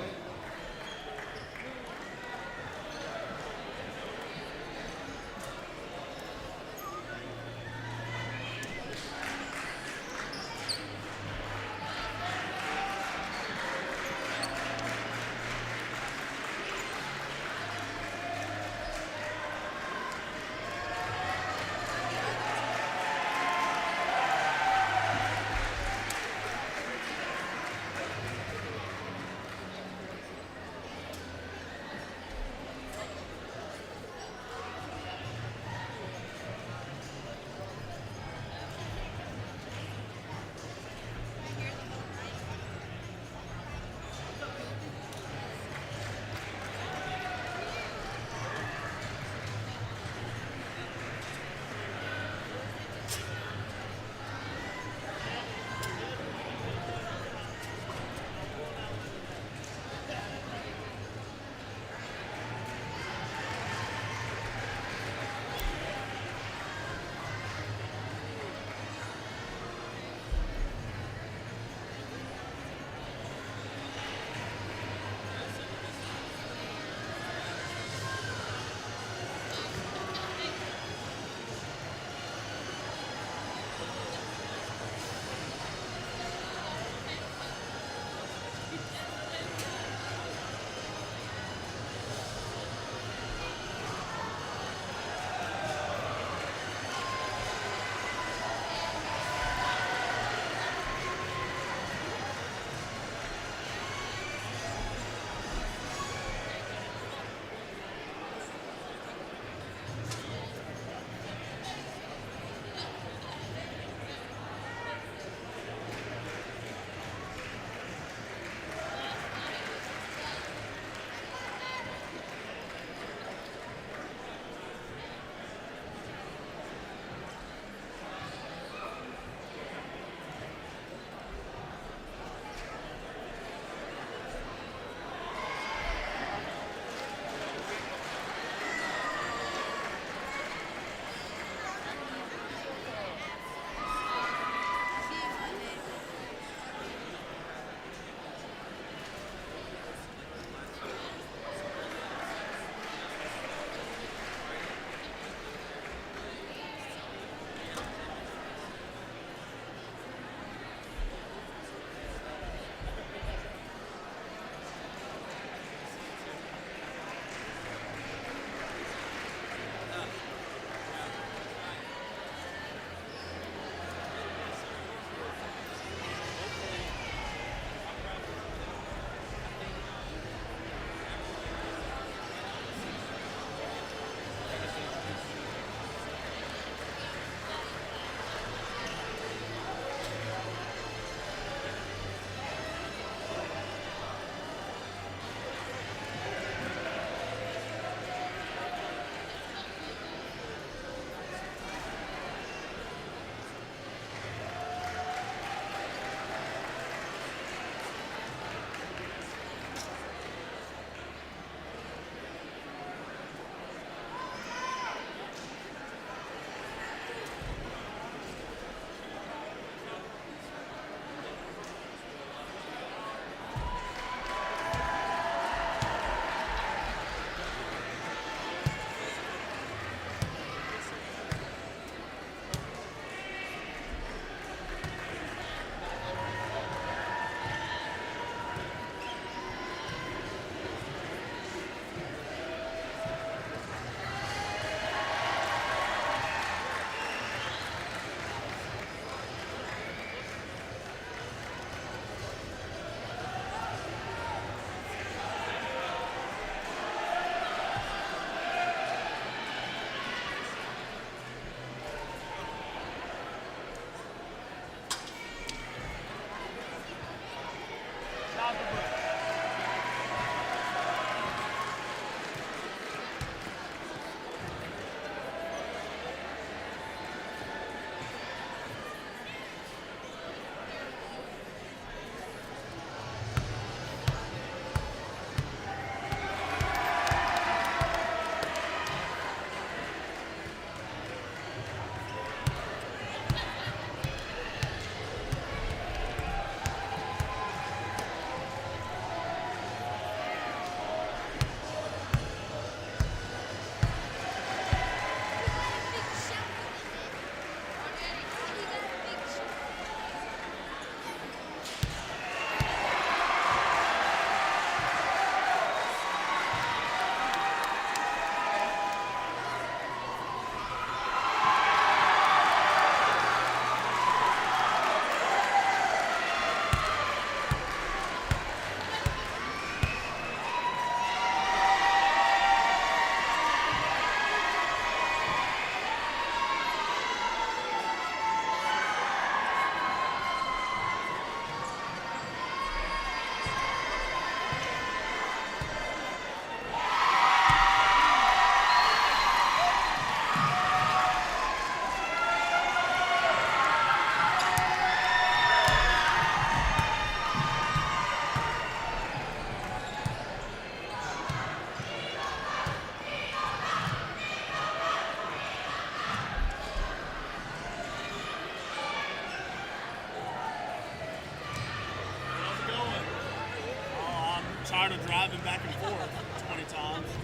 tired of driving back and forth 20 times. 3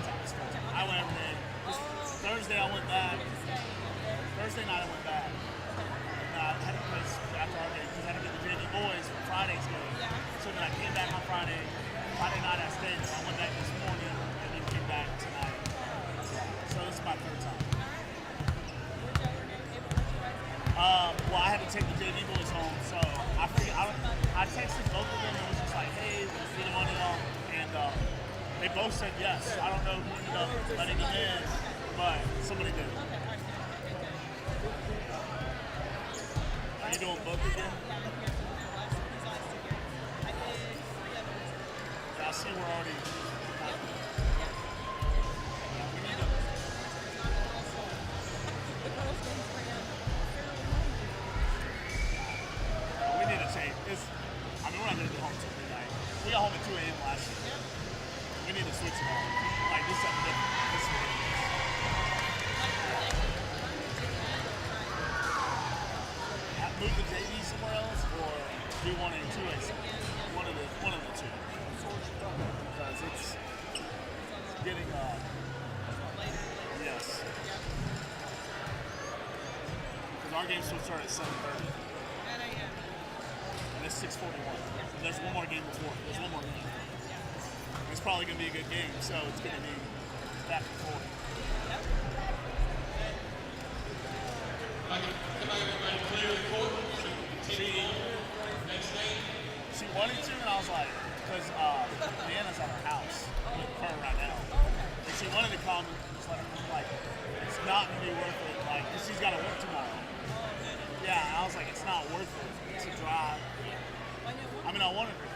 times. I went every day. Thursday I went back. Thursday night I went back. And I had to play after our game because I had to get the JV boys for Friday's game. So then I came back on Friday. Friday night I stayed. So I went back this morning and then came back tonight. So this is my 3rd time. Well, I had to take the JV boys home, so I texted both of them and was just like, hey, will you want it all? And they both said yes. I don't know who ended up letting them in, but somebody did. Are you doing both again? I see we're already... We need to change this. I mean, we're not going to go home until midnight. We got home at 2 a.m. last year. We need to switch it up. Like, do something different. This is ridiculous. Move the JV somewhere else, or do 1 and 2 A somewhere? One of the two. Because it's getting yes. Because our game's supposed to start at 7:30. And it's 6:41. And there's one more game before. There's one more game. It's probably going to be a good game, so it's going to be back and forth. Everybody clear the court. Next game. She wanted to, and I was like, because Deanna's at her house with her right now. And she wanted to come, just let her, like, it's not going to be worth it, like, because she's got to work tomorrow. Yeah, and I was like, it's not worth it to drive. I mean, I wanted her to.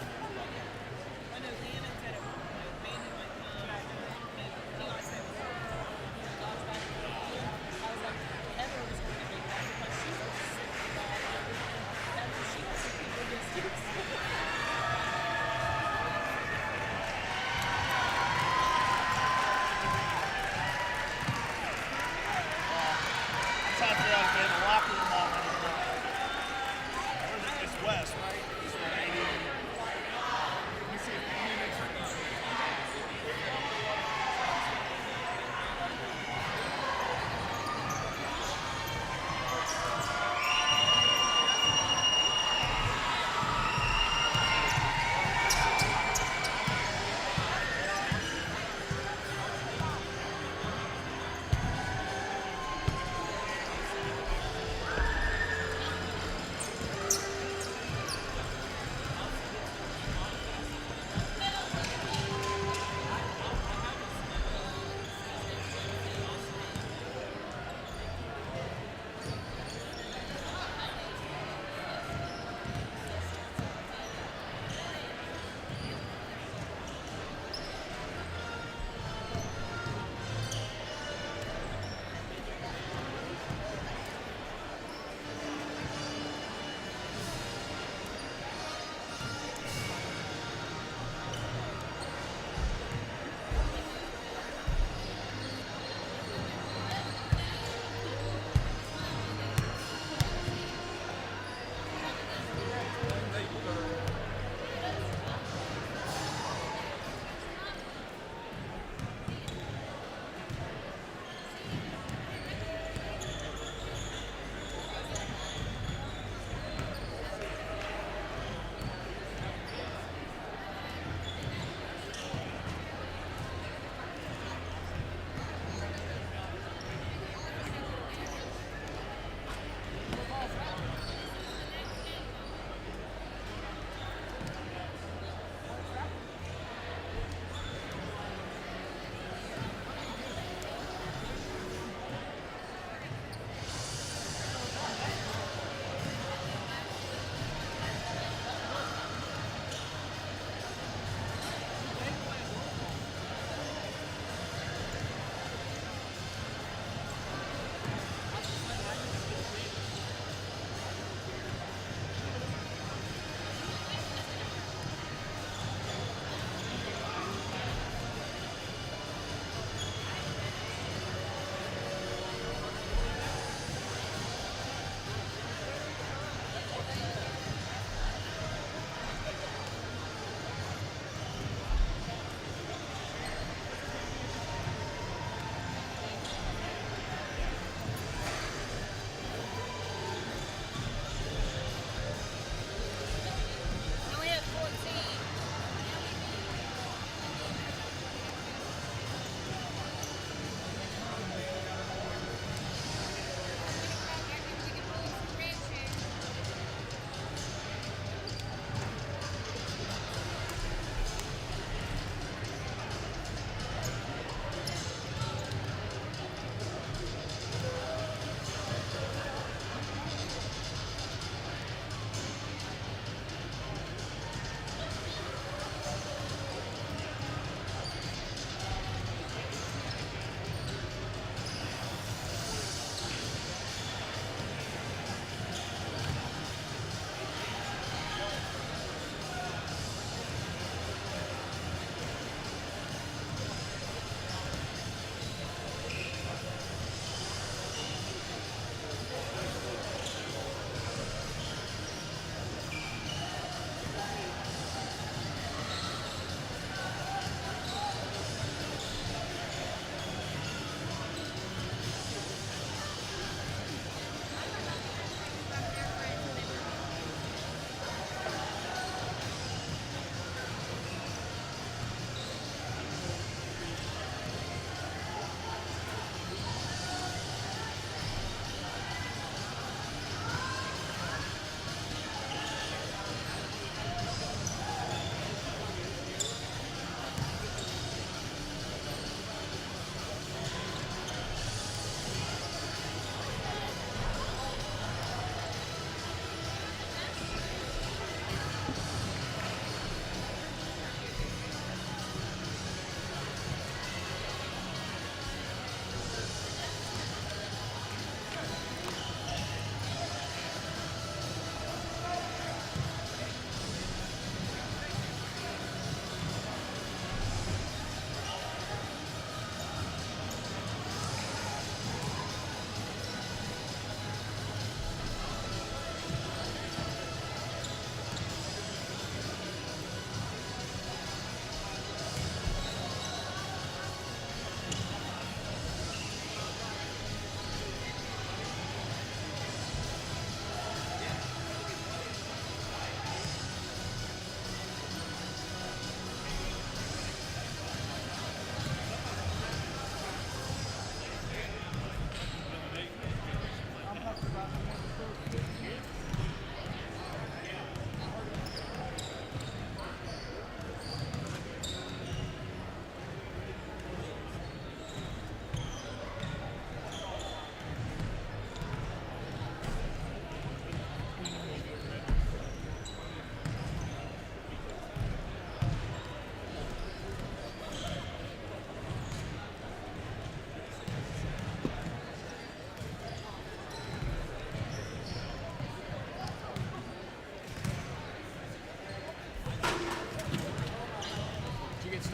It's west, right? It's 80. Let me see if Amy makes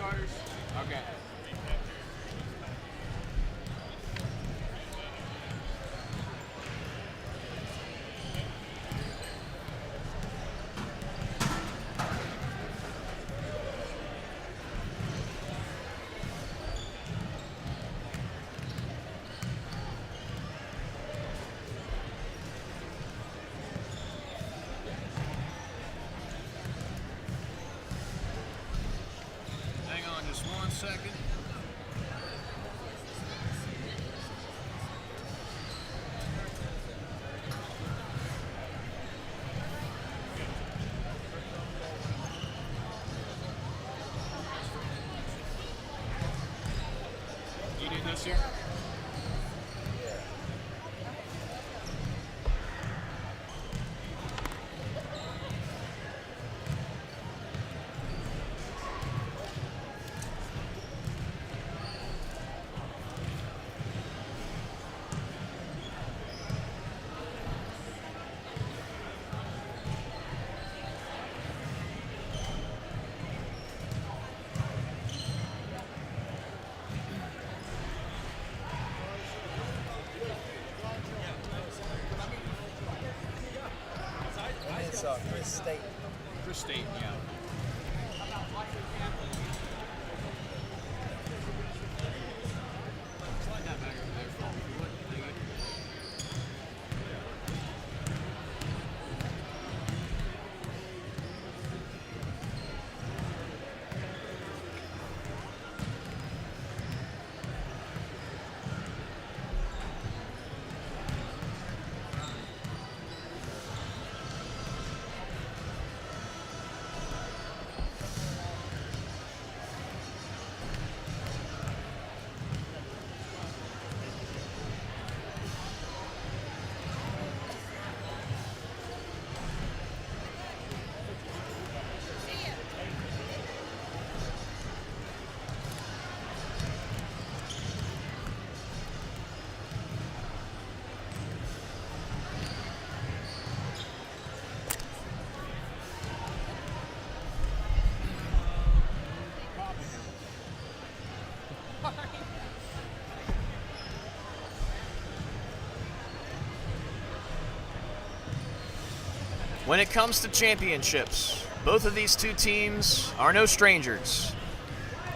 starters? Okay. Hang on just 1 second. You did this year? And it's Chris State. Chris State, yeah. Slide that back over there for me, if you would. Thank you. When it comes to championships, both of these two teams are no strangers.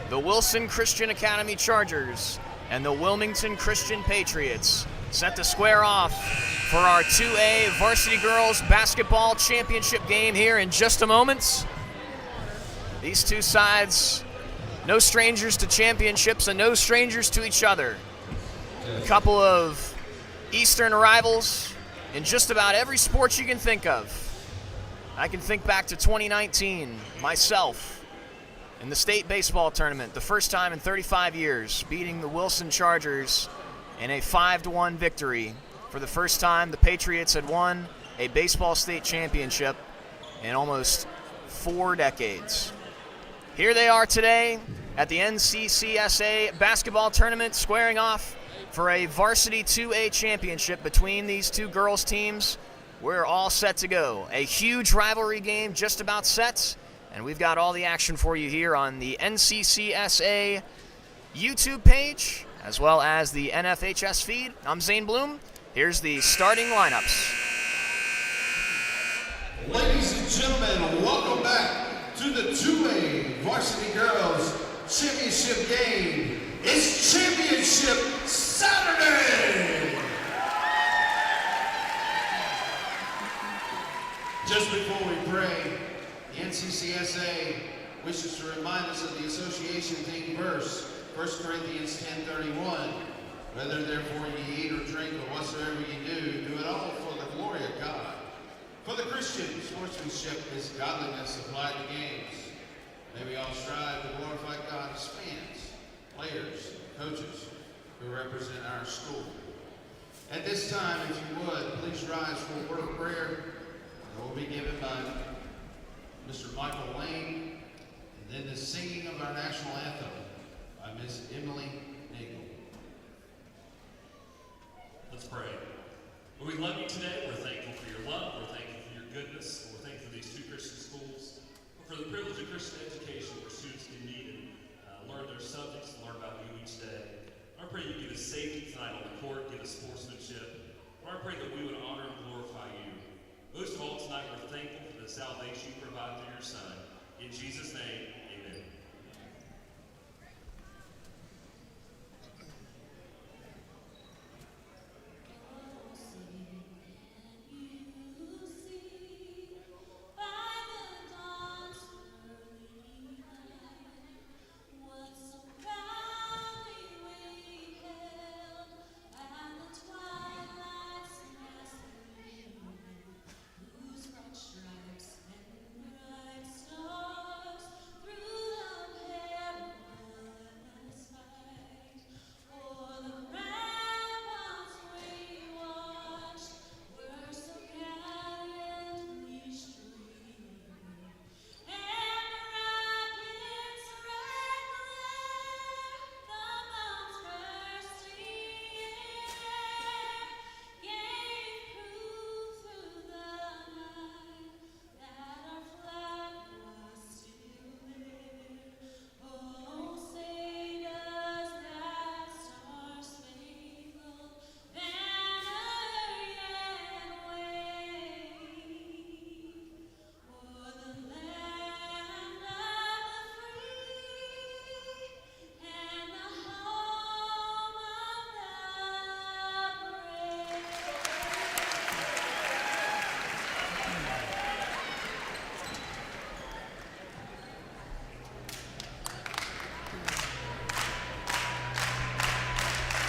The Wilson Christian Academy Chargers and the Wilmington Christian Patriots set to square off for our 2A Varsity Girls Basketball Championship game here in just a moment. These two sides, no strangers to championships and no strangers to each other. A couple of Eastern rivals in just about every sport you can think of. I can think back to 2019, myself, in the state baseball tournament, the first time in 35 years, beating the Wilson Chargers in a 5-1 victory. For the first time, the Patriots had won a baseball state championship in almost 4 decades. Here they are today at the NCCSA basketball tournament, squaring off for a varsity 2A championship between these two girls' teams. We're all set to go. A huge rivalry game just about set, and we've got all the action for you here on the NCCSA YouTube page, as well as the NFHS feed. I'm Zane Bloom. Here's the starting lineups. Ladies and gentlemen, welcome back to the 2A Varsity Girls Championship game. It's Championship Saturday! Just before we pray, the NCCSA wishes to remind us of the association theme verse, 1 Corinthians 10:31. Whether therefore ye eat or drink or whatsoever ye do, do it all for the glory of God. For the Christian, sportsmanship is godliness applied to games. May we all strive to glorify God as fans, players, coaches who represent our school. At this time, if you would, please rise for a word of prayer. It will be given by Mr. Michael Lane, and then the singing of our national anthem by Ms. Emily Nagel. Let's pray. Lord, we love you today. We're thankful for your love. We're thankful for your goodness. We're thankful for these two Christian schools, for the privilege of Christian education where students can meet and I pray that we would honor and glorify you. Most of all tonight, we're thankful for the salvation you provide through your Son. In Jesus' name, amen.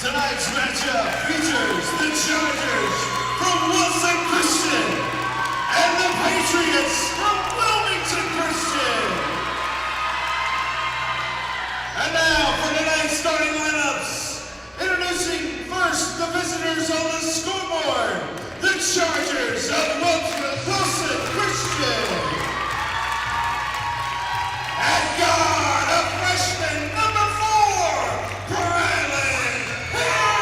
Tonight's matchup features the Chargers from Wilson Christian and the Patriots from Wilmington Christian. And now for tonight's starting lineups, introducing first the visitors on the scoreboard, the Chargers of Wilson Christian. At guard, a freshman, number 4, Brylan Harris.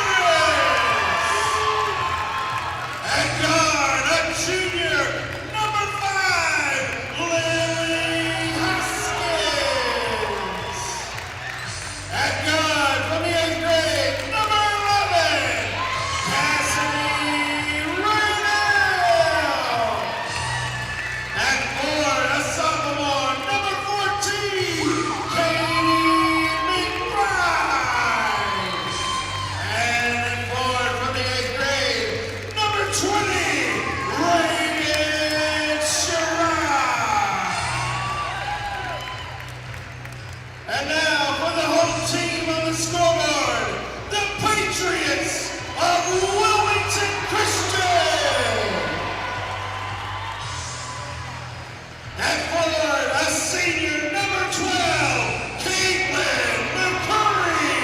At guard, a junior, number 5, Lily Hoskins. At guard, from the 8th grade, number 11, Cassidy Raynell. At guard, a sophomore, number 14, Katie McBride. And at guard, from the 8th grade, number 20, Reagan Sherrod. And now for the home team on the scoreboard, the Patriots of Wilmington Christian. At forward, a senior, number 12, Caitlin McCurry.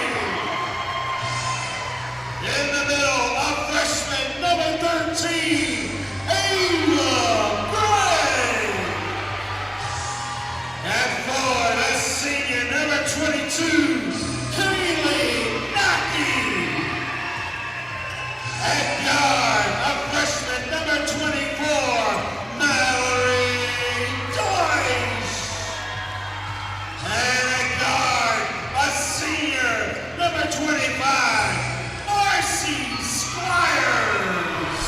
In the middle, a freshman, number 13, Ava Gray. At forward, a senior, number 22, Kaylee Nackey. At guard, a freshman, number 24, Mallory Deutsch. And at guard, a senior, number 25, Marcy Squires.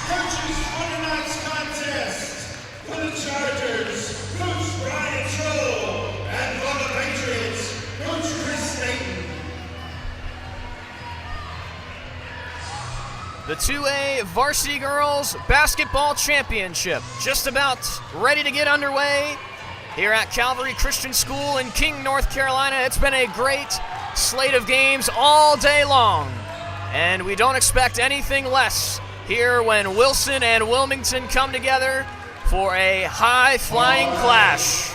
Coaches for tonight's contest, for the Chargers, Coach Brian Troll, and for the Patriots, Coach Chris Staten. The 2A Varsity Girls Basketball Championship just about ready to get underway here at Calvary Christian School in King, North Carolina. It's been a great slate of games all day long, and we don't expect anything less here when Wilson and Wilmington come together for a high-flying clash.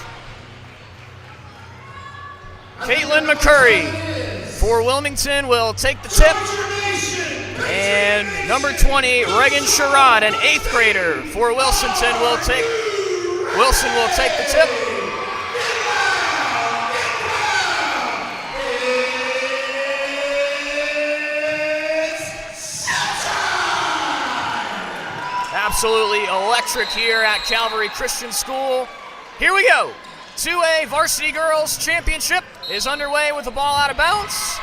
Caitlin McCurry for Wilmington will take the tip. And number 20, Reagan Sherrod, an 8th grader for Wilson will take the tip. Absolutely electric here at Calvary Christian School. Here we go. 2A Varsity Girls Championship is underway with the ball out of bounds.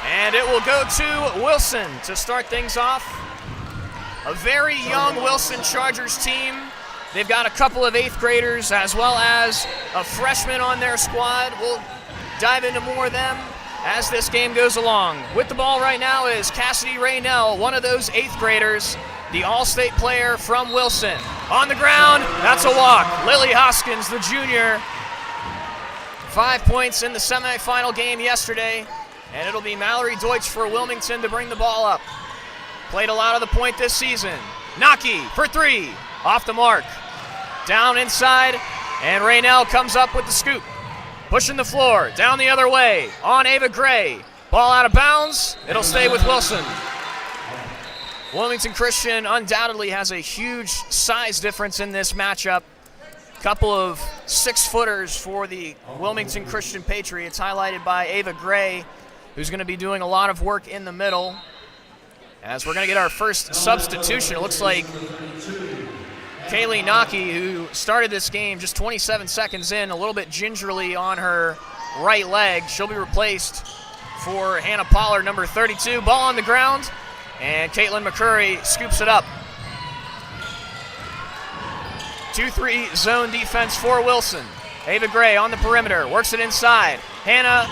And it will go to Wilson to start things off. a very young Wilson Chargers team. They've got a couple of 8th graders as well as a freshman on their squad. We'll dive into more of them as this game goes along. With the ball right now is Cassidy Raynell, one of those 8th graders, the All-State player from Wilson. On the ground, that's a walk. Lily Hoskins, the junior, 5 points in the semifinal game yesterday, and it'll be Mallory Deutsch for Wilmington to bring the ball up. Played a lot of the point this season. Naki for 3, off the mark. Down inside, and Raynell comes up with the scoop. Pushing the floor, down the other way, on Ava Gray. Ball out of bounds, it'll stay with Wilson. Wilmington Christian undoubtedly has a huge size difference in this matchup. Couple of 6-footers for the Wilmington Christian Patriots, highlighted by Ava Gray, who's going to be doing a lot of work in the middle. As we're going to get our first substitution, it looks like Kaylee Naki, who started this game just 27 seconds in, a little bit gingerly on her right leg. She'll be replaced for Hannah Pollard, number 32. Ball on the ground, and Caitlin McCurry scoops it up. 2-3 zone defense for Wilson. Ava Gray on the perimeter, works it inside. Hannah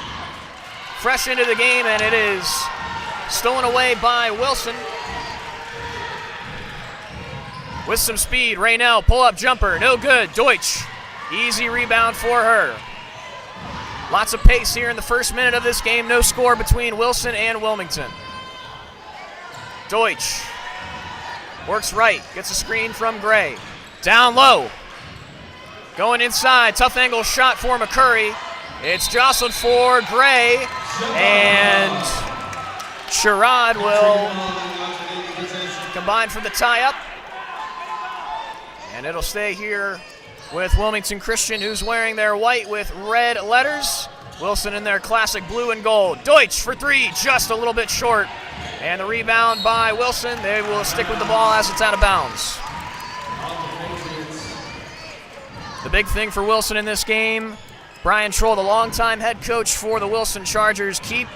fresh into the game, and it is stolen away by Wilson. With some speed, Raynell, pull-up jumper, no good. Deutsch, easy rebound for her. Lots of pace here in the first minute of this game. No score between Wilson and Wilmington. Deutsch works right, gets a screen from Gray. Down low, going inside, tough angle shot for McCurry. It's jostled for Gray, and Sherrod will combine for the tie-up. And it'll stay here with Wilmington Christian, who's wearing their white with red letters. Wilson in their classic blue and gold. Deutsch for 3, just a little bit short. And the rebound by Wilson. They will stick with the ball as it's out of bounds. The big thing for Wilson in this game, Brian Troll, the longtime head coach for the Wilson Chargers, keep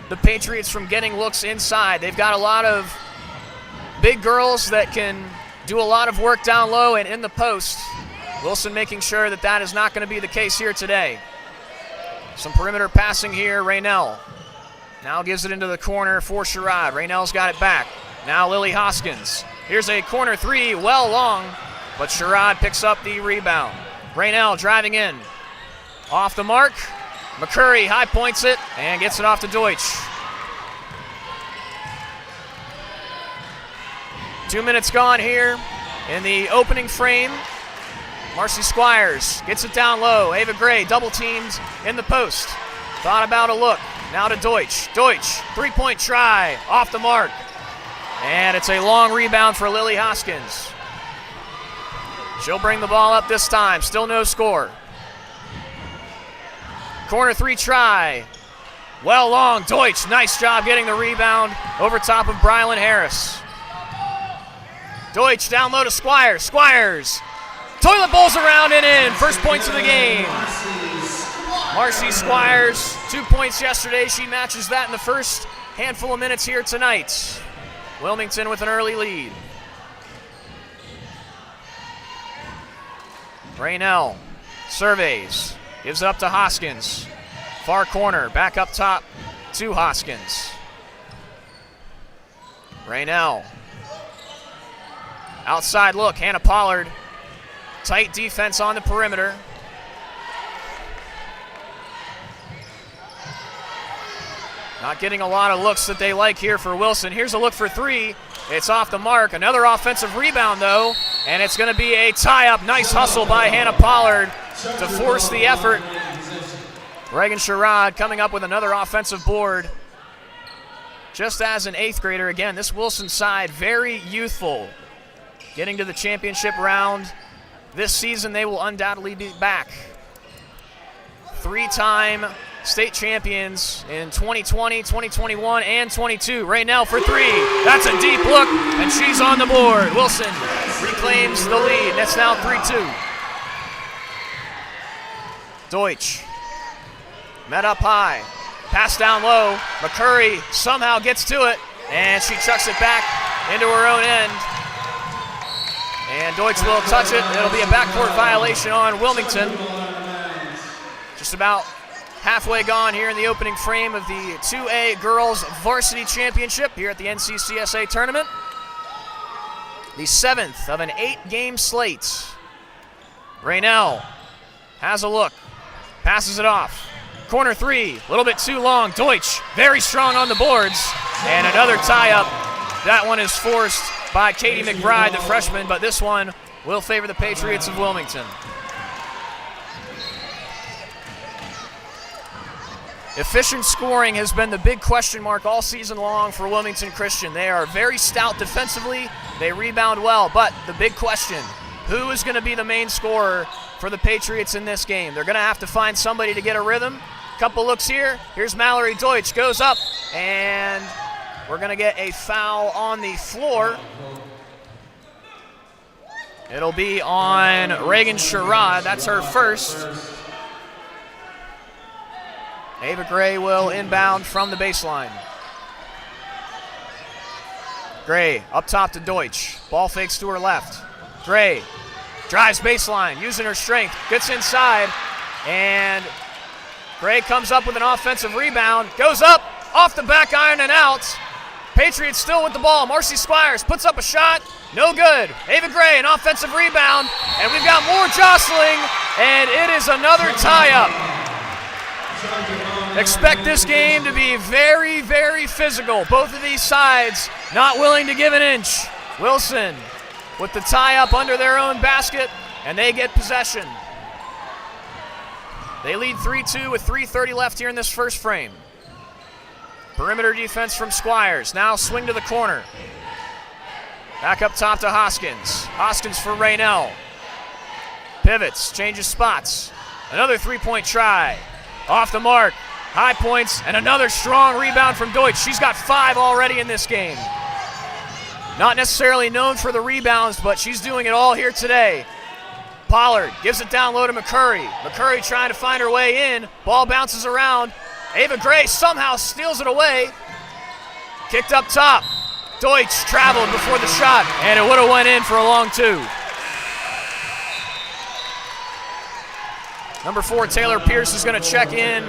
the Patriots from getting looks inside. They've got a lot of big girls that can do a lot of work down low and in the post. Wilson making sure that that is not going to be the case here today. Some perimeter passing here, Raynell. Now gives it into the corner for Sherrod. Raynell's got it back. Now Lily Hoskins. Here's a corner 3, well long, but Sherrod picks up the rebound. Raynell driving in. Off the mark. McCurry high points it and gets it off to Deutsch. 2 minutes gone here in the opening frame. Marcy Squires gets it down low. Ava Gray double teams in the post. Thought about a look. Now to Deutsch. Deutsch, 3-point try, off the mark. And it's a long rebound for Lily Hoskins. She'll bring the ball up this time. Still no score. Corner 3 try. Well long. Deutsch, nice job getting the rebound over top of Brylan Harris. Deutsch down low to Squires. Squires. Toilet bowls around and in. First points of the game. Marcy Squires, 2 points yesterday. She matches that in the first handful of minutes here tonight. Wilmington with an early lead. Raynell surveys. Gives it up to Hoskins. Far corner, back up top to Hoskins. Raynell. Outside look, Hannah Pollard. Tight defense on the perimeter. Not getting a lot of looks that they like here for Wilson. Here's a look for 3. It's off the mark. Another offensive rebound, though, and it's going to be a tie-up. Nice hustle by Hannah Pollard to force the effort. Reagan Sherrod coming up with another offensive board. Just as an 8th grader, again, this Wilson side, very youthful. Getting to the championship round this season, they will undoubtedly be back. 3-time state champions in 2020, 2021, and 22. Raynell for 3. That's a deep look, and she's on the board. Wilson reclaims the lead. That's now 3-2. Deutsch met up high. Pass down low. McCurry somehow gets to it, and she chucks it back into her own end. And Deutsch will touch it. It'll be a backcourt violation on Wilmington. Just about halfway gone here in the opening frame of the 2A Girls Varsity Championship here at the NCCSA tournament. The 7th of an 8-game slate. Raynell has a look, passes it off. Corner three, a little bit too long. Deutsch, very strong on the boards. And another tie-up. That one is forced by Katie McBride, the freshman, but this one will favor the Patriots of Wilmington. Efficient scoring has been the big question mark all season long for Wilmington Christian. They are very stout defensively. They rebound well, but the big question, who is going to be the main scorer for the Patriots in this game? They're going to have to find somebody to get a rhythm. Couple looks here. Here's Mallory Deutsch, goes up, and we're going to get a foul on the floor. It'll be on Reagan Sherrod. That's her first. Ava Gray will inbound from the baseline. Gray up top to Deutsch. Ball fakes to her left. Gray drives baseline, using her strength, gets inside, and Gray comes up with an offensive rebound, goes up, off the back iron and out. Patriots still with the ball. Marcy Squires puts up a shot, no good. Ava Gray, an offensive rebound, and we've got more jostling, and it is another tie-up. Expect this game to be very, very physical. Both of these sides not willing to give an inch. Wilson with the tie-up under their own basket, and they get possession. They lead 3-2 with 3:30 left here in this first frame. Perimeter defense from Squires. Now swing to the corner. Back up top to Hoskins. Hoskins for Raynell. Pivots, changes spots. Another three-point try. Off the mark. High points, and another strong rebound from Deutsch. She's got 5 already in this game. Not necessarily known for the rebounds, but she's doing it all here today. Pollard gives it down low to McCurry. McCurry trying to find her way in. Ball bounces around. Ava Gray somehow steals it away. Kicked up top. Deutsch traveled before the shot, and it would have went in for a long two. Number 4, Taylor Pierce, is going to check in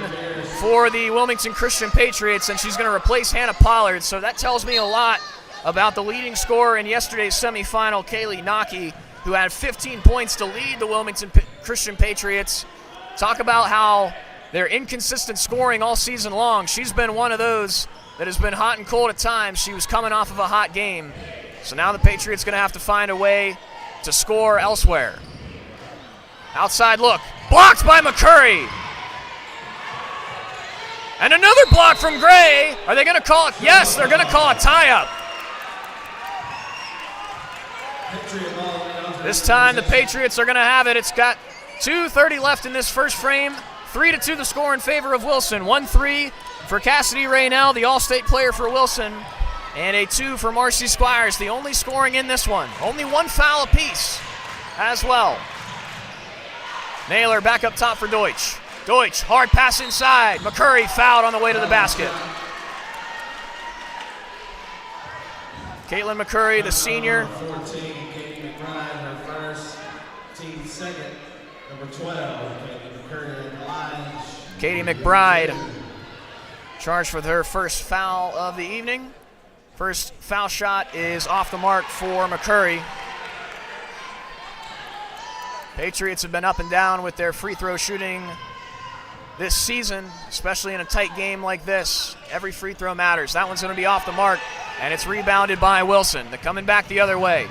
for the Wilmington Christian Patriots, and she's going to replace Hannah Pollard. So that tells me a lot about the leading scorer in yesterday's semifinal, Kaylee Nockey, who had 15 points to lead the Wilmington Christian Patriots. Talk about how they're inconsistent scoring all season long. She's been one of those that has been hot and cold at times. She was coming off of a hot game. So now the Patriots going to have to find a way to score elsewhere. Outside look. Blocked by McCurry. And another block from Gray. Are they going to call it? Yes, they're going to call a tie-up. This time the Patriots are going to have it. It's got 2:30 left in this first frame. 3-2 the score in favor of Wilson. 1-3 for Cassidy Raynell, the All-State player for Wilson. And a 2 for Marcy Squires, the only scoring in this one. Only 1 foul apiece as well. Naylor back up top for Deutsch. Deutsch, hard pass inside. McCurry fouled on the way to the basket. Caitlin McCurry, the senior. 14, Katie McBride, her first, team second. Number 12, Katie McCurry in the line. Katie McBride charged with her first foul of the evening. First foul shot is off the mark for McCurry. Patriots have been up and down with their free throw shooting this season, especially in a tight game like this. Every free throw matters. That one's going to be off the mark, and it's rebounded by Wilson. They're coming back the other way.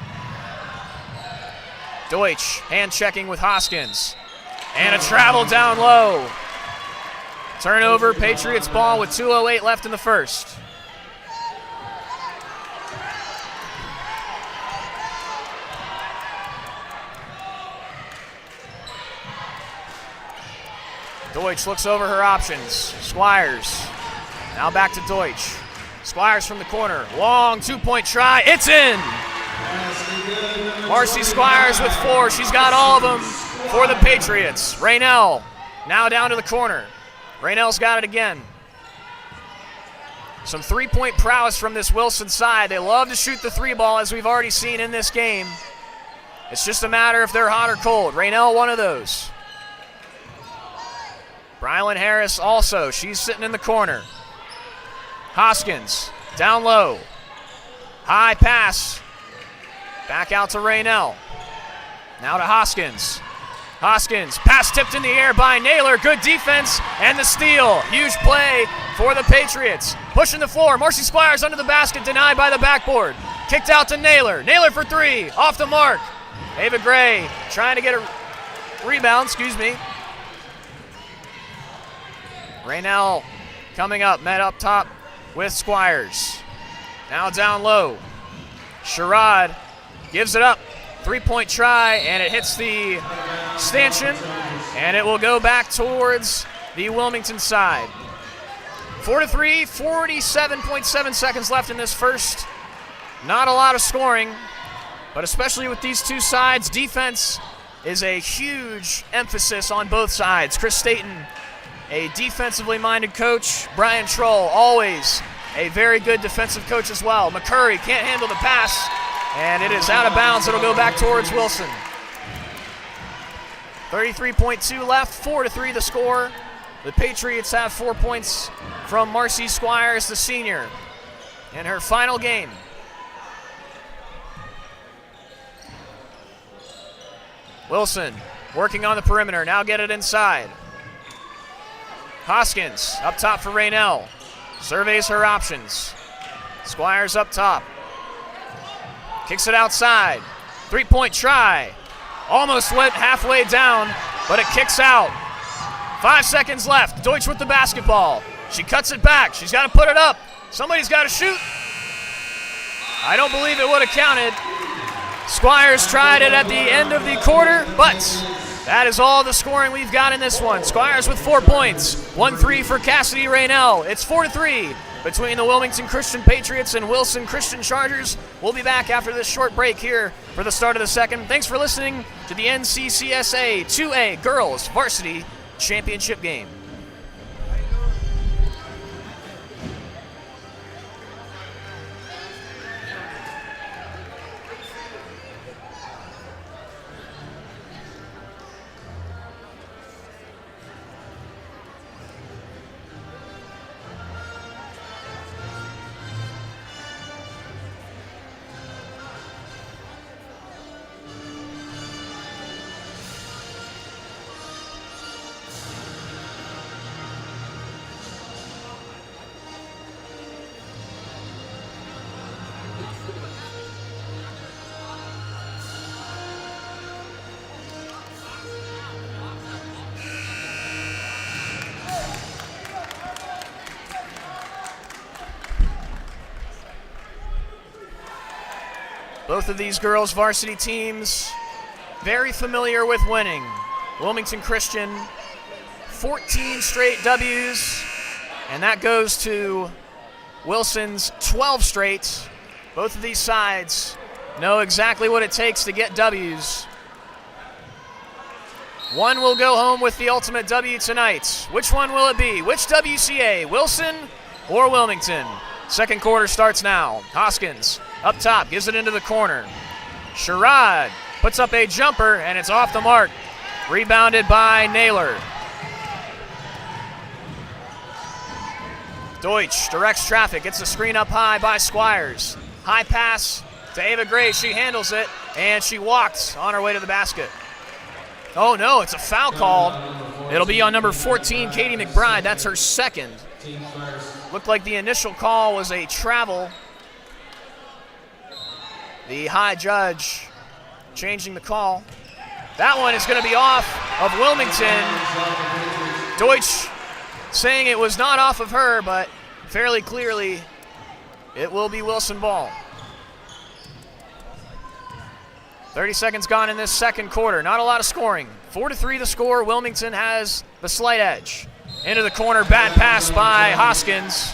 Deutsch hand checking with Hoskins. And a travel down low. Turnover, Patriots ball with 2:08 left in the first. Deutsch looks over her options. Squires. Now back to Deutsch. Squires from the corner. Long two-point try. It's in! Marcy Squires with 4. She's got all of them for the Patriots. Raynell now down to the corner. Raynell's got it again. Some three-point prowess from this Wilson side. They love to shoot the 3 ball, as we've already seen in this game. It's just a matter if they're hot or cold. Raynell, one of those. Brylan Harris also. She's sitting in the corner. Hoskins, down low. High pass. Back out to Raynell. Now to Hoskins. Hoskins, pass tipped in the air by Naylor. Good defense and the steal. Huge play for the Patriots. Pushing the floor. Marcy Squires under the basket, denied by the backboard. Kicked out to Naylor. Naylor for three. Off the mark. Ava Gray trying to get a rebound, Raynell coming up, met up top with Squires. Now down low. Sherrod gives it up. Three-point try, and it hits the stanchion, and it will go back towards the Wilmington side. 4-3, 47.7 seconds left in this first. Not a lot of scoring, but especially with these two sides, defense is a huge emphasis on both sides. Chris Staten, a defensively minded coach. Brian Troll, always a very good defensive coach as well. McCurry can't handle the pass, and it is out of bounds. It'll go back towards Wilson. 33.2 left, 4-3 the score. The Patriots have 4 points from Marcy Squires, the senior, in her final game. Wilson working on the perimeter, now get it inside. Hoskins up top for Raynell. Surveys her options. Squires up top. Kicks it outside. Three-point try. Almost went halfway down, but it kicks out. 5 seconds left. Deutsch with the basketball. She cuts it back. She's got to put it up. Somebody's got to shoot. I don't believe it would have counted. Squires tried it at the end of the quarter, but that is all the scoring we've got in this one. Squires with 4 points. 1-3 for Cassidy Raynell. It's 4-3 between the Wilmington Christian Patriots and Wilson Christian Chargers. We'll be back after this short break here for the start of the second. Thanks for listening to the NCCSA 2A Girls Varsity Championship game. Both of these girls' varsity teams very familiar with winning. Wilmington Christian, 14 straight W's, and that goes to Wilson's 12 straight. Both of these sides know exactly what it takes to get W's. One will go home with the ultimate W tonight. Which one will it be? Which WCA, Wilson or Wilmington? Second quarter starts now. Hoskins up top, gives it into the corner. Sherrod puts up a jumper, and it's off the mark. Rebounded by Naylor. Deutsch directs traffic, gets the screen up high by Squires. High pass to Ava Gray, she handles it, and she walks on her way to the basket. Oh no, it's a foul called. It'll be on number 14, Katie McBride. That's her second. Looked like the initial call was a travel. The high judge changing the call. That one is going to be off of Wilmington. Deutsch saying it was not off of her, but fairly clearly it will be Wilson ball. 30 seconds gone in this second quarter. Not a lot of scoring. 4-3 the score. Wilmington has the slight edge. Into the corner, bad pass by Hoskins.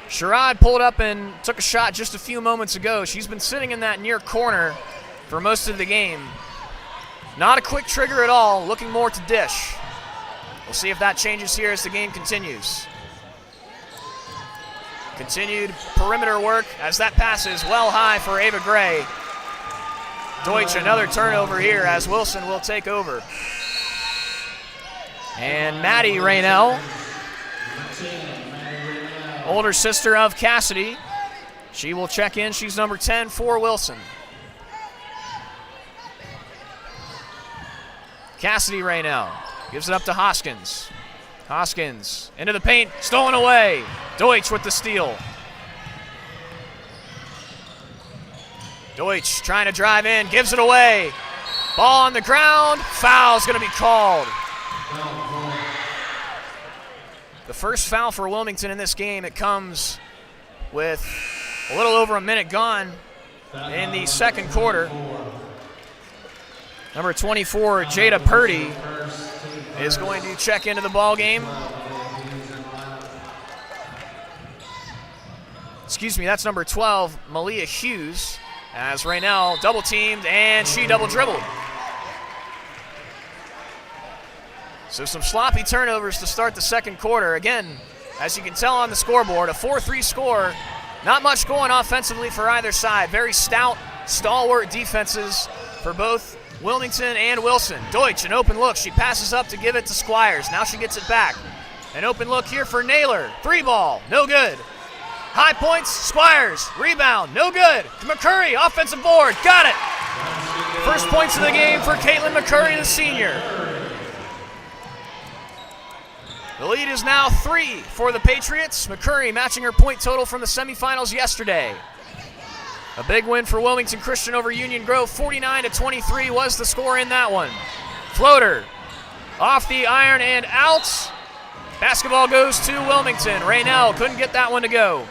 Sherrod pulled up and took a shot just a few moments ago. She's been sitting in that near corner for most of the game. Not a quick trigger at all, looking more to dish. We'll see if that changes here as the game continues. Continued perimeter work as that pass is well high for Ava Gray. Deutsch, another turnover here as Wilson will take over. And Maddie Raynell, older sister of Cassidy, she will check in. She's number 10 for Wilson. Cassidy Raynell gives it up to Hoskins. Hoskins into the paint, stolen away. Deutsch with the steal. Deutsch trying to drive in, gives it away. Ball on the ground, foul's going to be called. The first foul for Wilmington in this game. It comes with a little over a minute gone in the second quarter. Number 24, Jada Purdy, is going to check into the ball game. Excuse me, that's number 12, Malia Hughes, as Raynell double teamed and she double dribbled. So some sloppy turnovers to start the second quarter. Again, as you can tell on the scoreboard, a 4-3 score. Not much going offensively for either side. Very stout, stalwart defenses for both Wilmington and Wilson. Deutsch, an open look. She passes up to give it to Squires. Now she gets it back. An open look here for Naylor. 3-ball, no good. High points, Squires. Rebound, no good. McCurry, offensive board, got it. First points of the game for Caitlin McCurry, the senior. The lead is now 3 for the Patriots. McCurry matching her point total from the semifinals yesterday. A big win for Wilmington Christian over Union Grove. 49-23 was the score in that one. Floater off the iron and out. Basketball goes to Wilmington. Raynell couldn't get that one to go.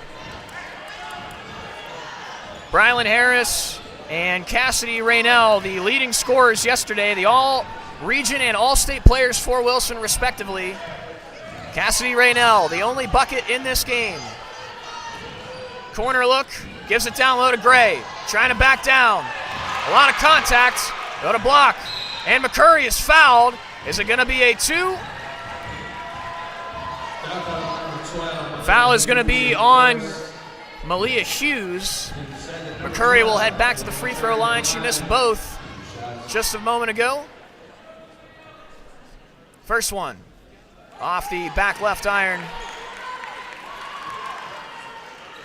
Brylan Harris and Cassidy Raynell, the leading scorers yesterday, the all-region and all-state players for Wilson respectively. Cassidy Raynell, the only bucket in this game. Corner look, gives it down low to Gray, trying to back down. A lot of contact, go to block, and McCurry is fouled. Is it going to be a 2? Foul is going to be on Malia Hughes. McCurry will head back to the free throw line. She missed both just a moment ago. First one off the back left iron.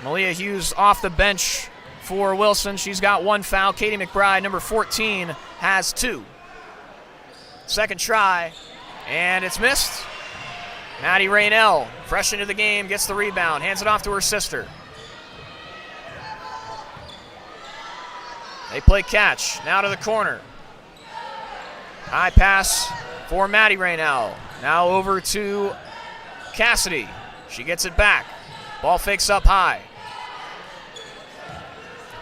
Malia Hughes off the bench for Wilson. She's got 1 foul. Katie McBride, number 14, has 2. Second try, and it's missed. Maddie Raynell, fresh into the game, gets the rebound, hands it off to her sister. They play catch, now to the corner. High pass for Maddie Raynell. Now over to Cassidy. She gets it back. Ball fakes up high.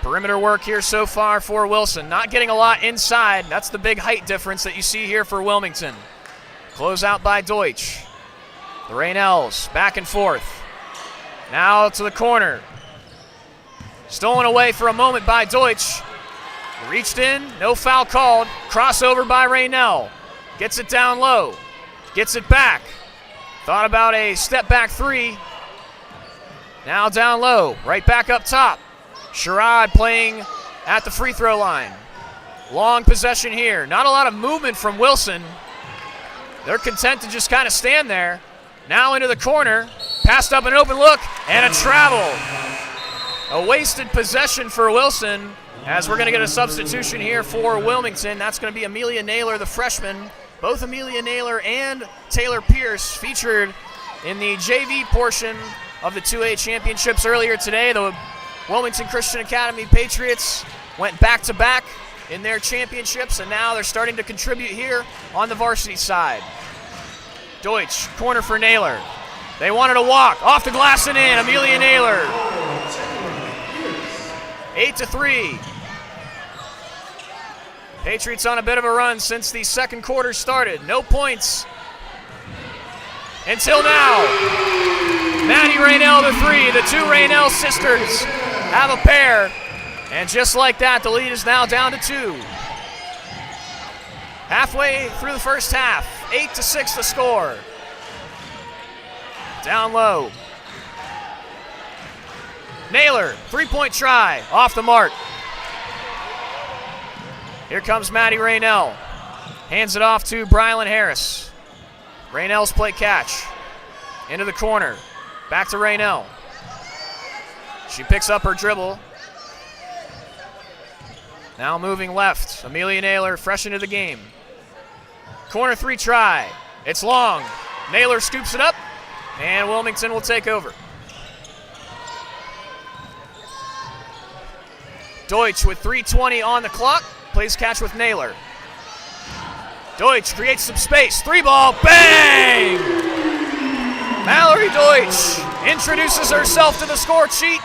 Perimeter work here so far for Wilson. Not getting a lot inside. That's the big height difference that you see here for Wilmington. Close out by Deutsch. The Raynells back and forth. Now to the corner. Stolen away for a moment by Deutsch. Reached in, no foul called. Crossover by Raynell. Gets it down low. Gets it back. Thought about a step back 3. Now down low, right back up top. Sherrod playing at the free throw line. Long possession here. Not a lot of movement from Wilson. They're content to just kind of stand there. Now into the corner. Passed up an open look and a travel. A wasted possession for Wilson as we're going to get a substitution here for Wilmington. That's going to be Amelia Naylor, the freshman. Both Amelia Naylor and Taylor Pierce featured in the JV portion of the 2A championships earlier today. The Wilmington Christian Academy Patriots went back-to-back in their championships, and now they're starting to contribute here on the varsity side. Deutsch, corner for Naylor. They wanted to walk, off the glass and in, Amelia Naylor. 8-3. Patriots on a bit of a run since the second quarter started. No points until now. Maddie Raynell the 3. The 2 Raynell sisters have a pair. And just like that, the lead is now down to 2. Halfway through the first half. 8-6 the score. Down low. Naylor, 3-point try. Off the mark. Here comes Maddie Raynell. Hands it off to Brylan Harris. Raynell's play catch. Into the corner. Back to Raynell. She picks up her dribble. Now moving left. Amelia Naylor fresh into the game. Corner 3 try. It's long. Naylor scoops it up, and Wilmington will take over. Deutsch with 3:20 on the clock. Plays catch with Naylor. Deutsch creates some space. 3-ball. Bang! Mallory Deutsch introduces herself to the score sheet.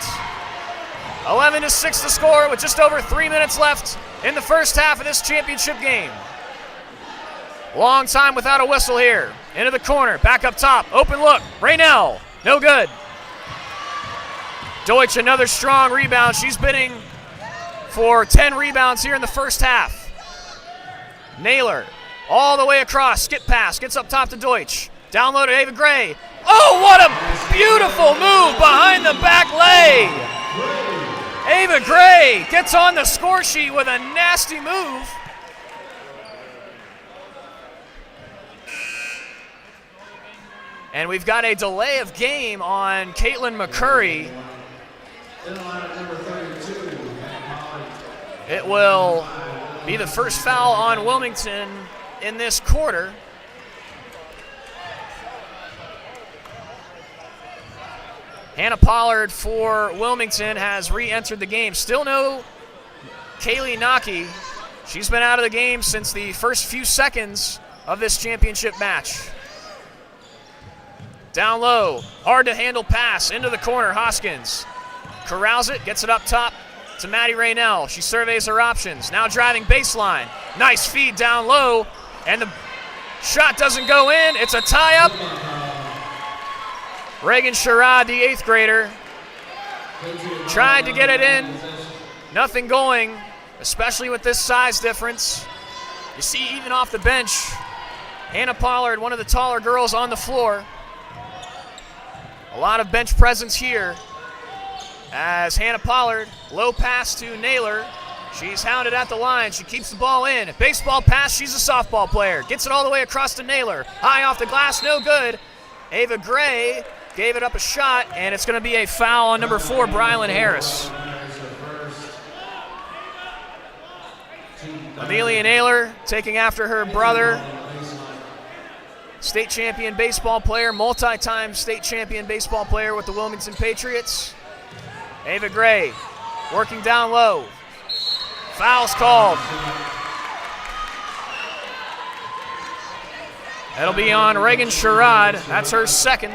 11-6 the score with just over 3 minutes left in the first half of this championship game. Long time without a whistle here. Into the corner, back up top, open look. Raynell, no good. Deutsch, another strong rebound. She's bidding for 10 rebounds here in the first half. Naylor, all the way across, skip pass, gets up top to Deutsch. Down low to Ava Gray. Oh, what a beautiful move behind the back lay. Ava Gray gets on the score sheet with a nasty move. And we've got a delay of game on Caitlin McCurry. It will be the first foul on Wilmington in this quarter. Hannah Pollard for Wilmington has re-entered the game. Still no Kaylee Naki. She's been out of the game since the first few seconds of this championship match. Down low, hard to handle pass into the corner, Hoskins. Corrals it, gets it up top to Maddie Raynell. She surveys her options, now driving baseline. Nice feed down low, and the shot doesn't go in. It's a tie-up. Reagan Sherrod, the 8th grader, tried to get it in. Nothing going, especially with this size difference. You see, even off the bench, Hannah Pollard, one of the taller girls on the floor. A lot of bench presence here as Hannah Pollard, low pass to Naylor. She's hounded at the line. She keeps the ball in. Baseball pass, she's a softball player. Gets it all the way across to Naylor. High off the glass, no good. Ava Gray gave it up a shot, and it's going to be a foul on number 4, Brylan Harris. Amelia Naylor taking after her brother. State champion baseball player, multi-time state champion baseball player with the Wilmington Patriots. Ava Gray working down low. Foul's called. That'll be on Reagan Sherrod. That's her second.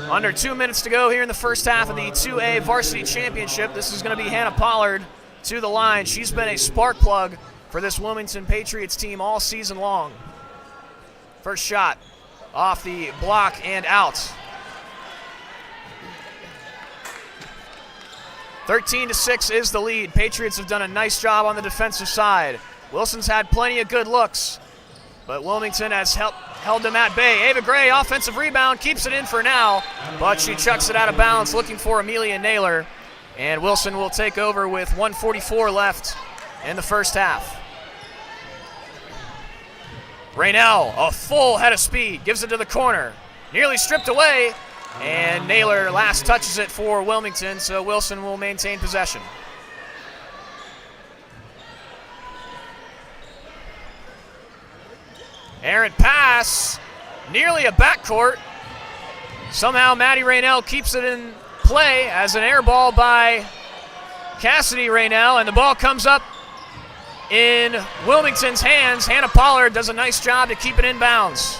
Under 2 minutes to go here in the first half of the 2A Varsity Championship. This is going to be Hannah Pollard to the line. She's been a spark plug for this Wilmington Patriots team all season long. First shot off the block and out. 13-6 is the lead. Patriots have done a nice job on the defensive side. Wilson's had plenty of good looks, but Wilmington has held them at bay. Ava Gray, offensive rebound, keeps it in for now, but she chucks it out of bounds, looking for Amelia Naylor, and Wilson will take over with 1:44 left in the first half. Raynell, a full head of speed, gives it to the corner. Nearly stripped away, and Naylor last touches it for Wilmington, so Wilson will maintain possession. Errant pass, nearly a backcourt. Somehow Maddie Raynell keeps it in play as an air ball by Cassidy Raynell, and the ball comes up in Wilmington's hands. Hannah Pollard does a nice job to keep it in bounds.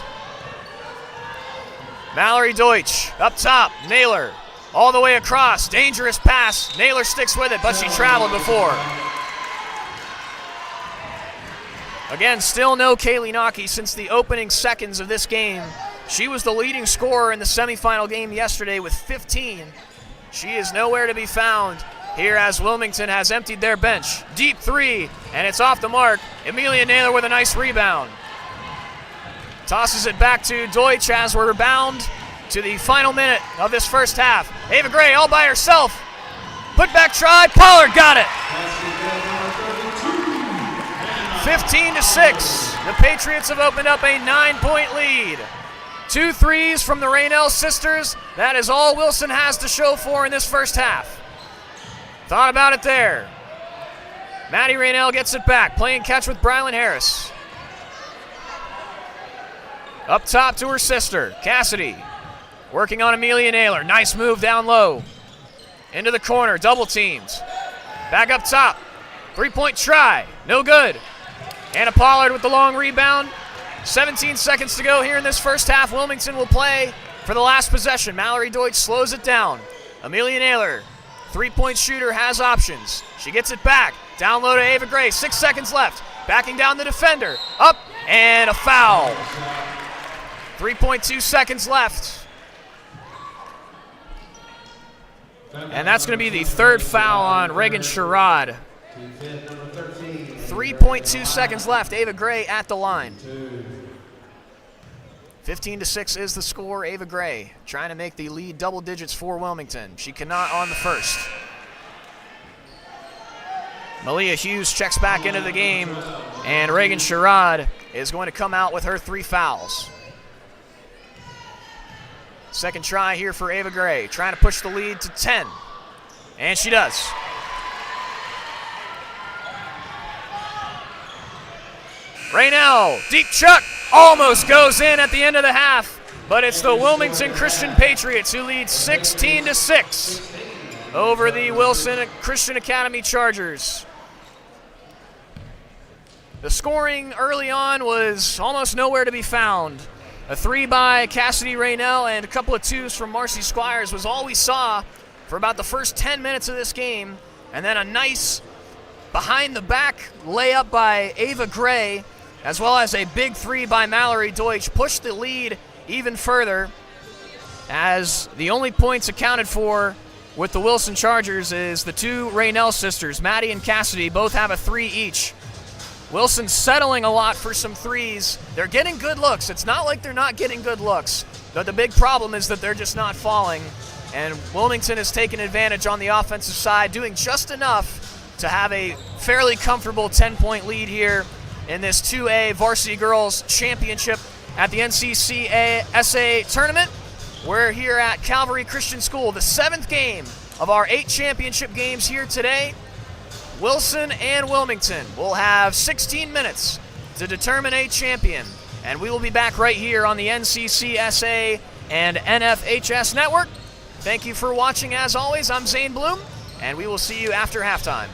Mallory Deutsch up top, Naylor all the way across, dangerous pass. Naylor sticks with it, but she traveled before. Again, still no Kaylee Naki since the opening seconds of this game. She was the leading scorer in the semifinal game yesterday with 15. She is nowhere to be found here as Wilmington has emptied their bench. Deep three, and it's off the mark. Amelia Naylor with a nice rebound. Tosses it back to Deutsch as we're bound to the final minute of this first half. Ava Gray all by herself. Put back try, Pollard got it. 15-6. The Patriots have opened up a 9-point lead. 2 threes from the Raynell sisters. That is all Wilson has to show for in this first half. Thought about it there. Maddie Raynell gets it back, playing catch with Brylan Harris. Up top to her sister, Cassidy. Working on Amelia Naylor. Nice move down low. Into the corner, double teamed. Back up top. 3-point try, no good. Anna Pollard with the long rebound. 17 seconds to go here in this first half. Wilmington will play for the last possession. Mallory Deutsch slows it down. Amelia Naylor, 3-point shooter, has options. She gets it back. Down low to Ava Gray. 6 seconds left. Backing down the defender. Up, and a foul. 3.2 seconds left. And that's going to be the third foul on Reagan Sherrod. 3.2 seconds left. Ava Gray at the line. 15-6 is the score. Ava Gray trying to make the lead double digits for Wilmington. She cannot on the first. Malia Hughes checks back into the game, and Reagan Sherrod is going to come out with her 3 fouls. Second try here for Ava Gray, trying to push the lead to 10. And she does. Raynell, deep chuck, almost goes in at the end of the half, but it's the Wilmington Christian Patriots who lead 16-6 over the Wilson Christian Academy Chargers. The scoring early on was almost nowhere to be found. A 3 by Cassidy Raynell and a couple of 2s from Marcy Squires was all we saw for about the first 10 minutes of this game. And then a nice behind-the-back layup by Ava Gray, as well as a big 3 by Mallory Deutsch, pushed the lead even further, as the only points accounted for with the Wilson Chargers is the 2 Raynell sisters. Maddie and Cassidy both have a 3 each. Wilson's settling a lot for some 3s. They're getting good looks. It's not like they're not getting good looks, but the big problem is that they're just not falling. And Wilmington has taken advantage on the offensive side, doing just enough to have a fairly comfortable 10-point lead here in this 2A Varsity Girls Championship at the NCCSA tournament. We're here at Calvary Christian School, the 7th game of our 8 championship games here today. Wilson and Wilmington will have 16 minutes to determine a champion, and we will be back right here on the NCCSA and NFHS network. Thank you for watching. As always, I'm Zane Bloom, and we will see you after halftime.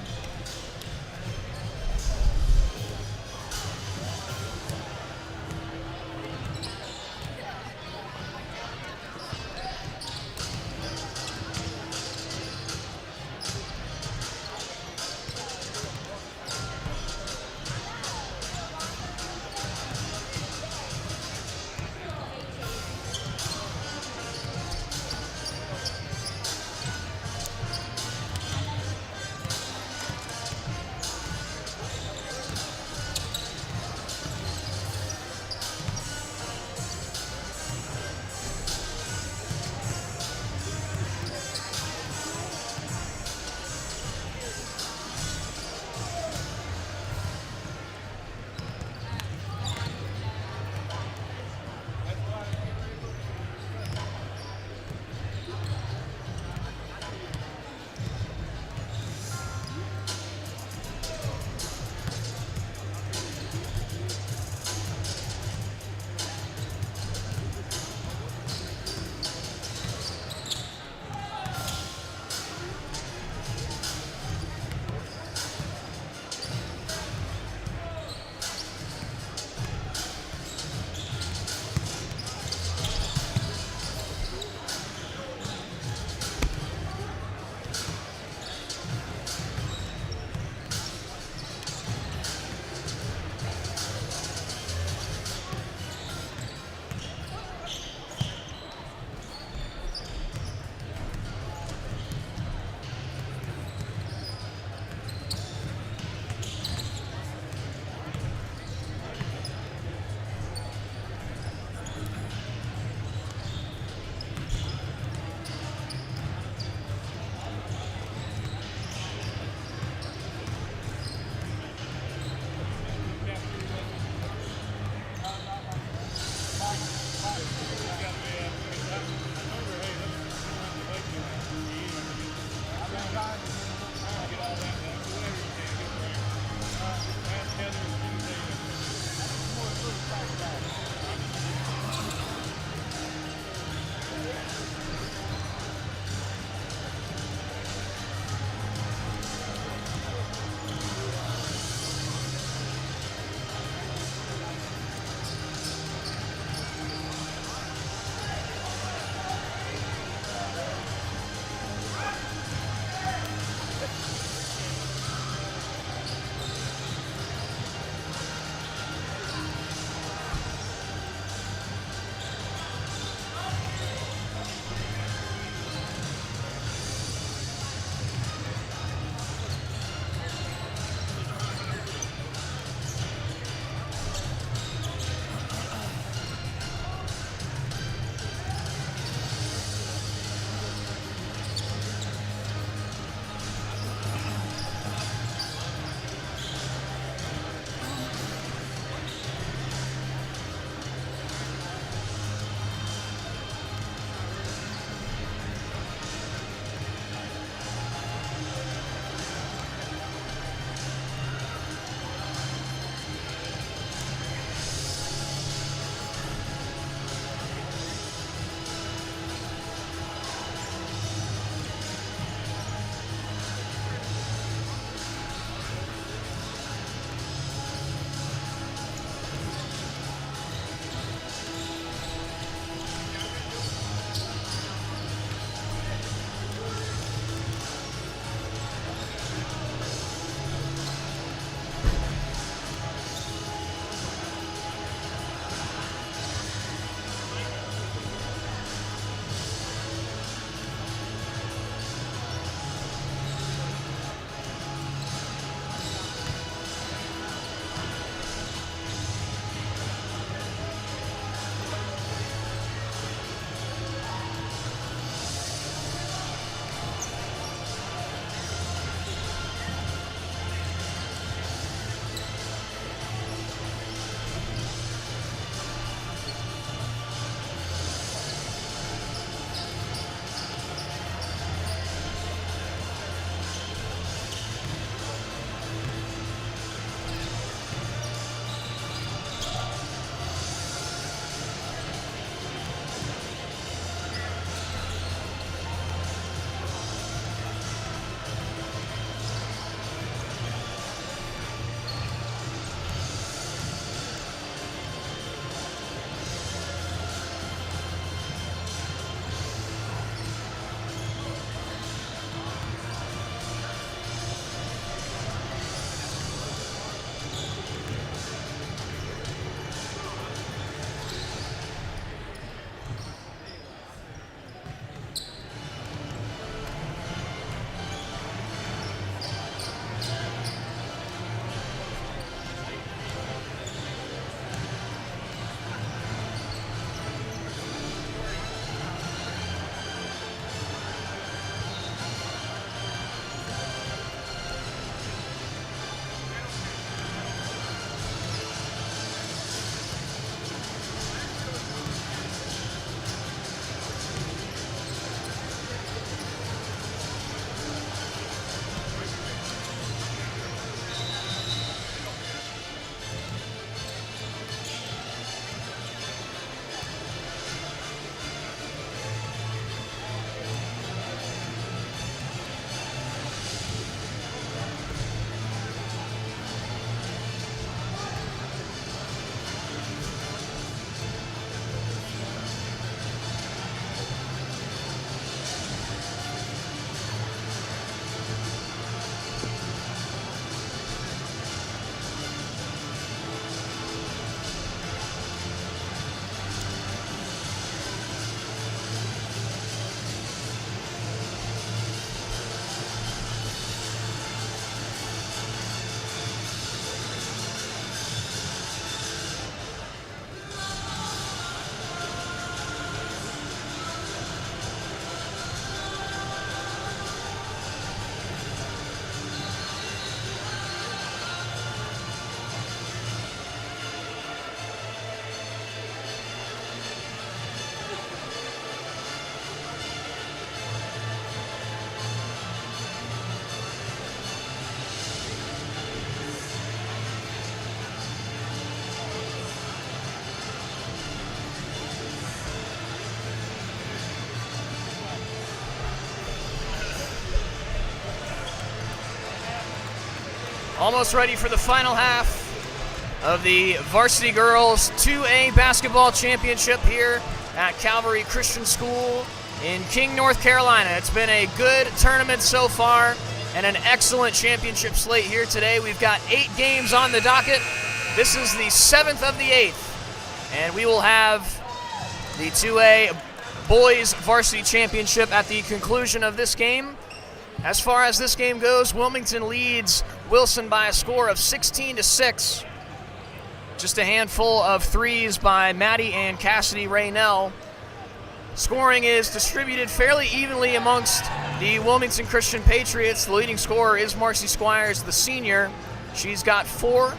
Almost ready for the final half of the Varsity Girls 2A Basketball Championship here at Calvary Christian School in King, North Carolina. It's been a good tournament so far and an excellent championship slate here today. We've got 8 games on the docket. This is the 7th of the 8th, and we will have the 2A Boys Varsity Championship at the conclusion of this game. As far as this game goes, Wilmington leads Wilson by a score of 16-6. Just a handful of threes by Maddie and Cassidy Raynell. Scoring is distributed fairly evenly amongst the Wilmington Christian Patriots. The leading scorer is Marcy Squires, the senior. She's got 4.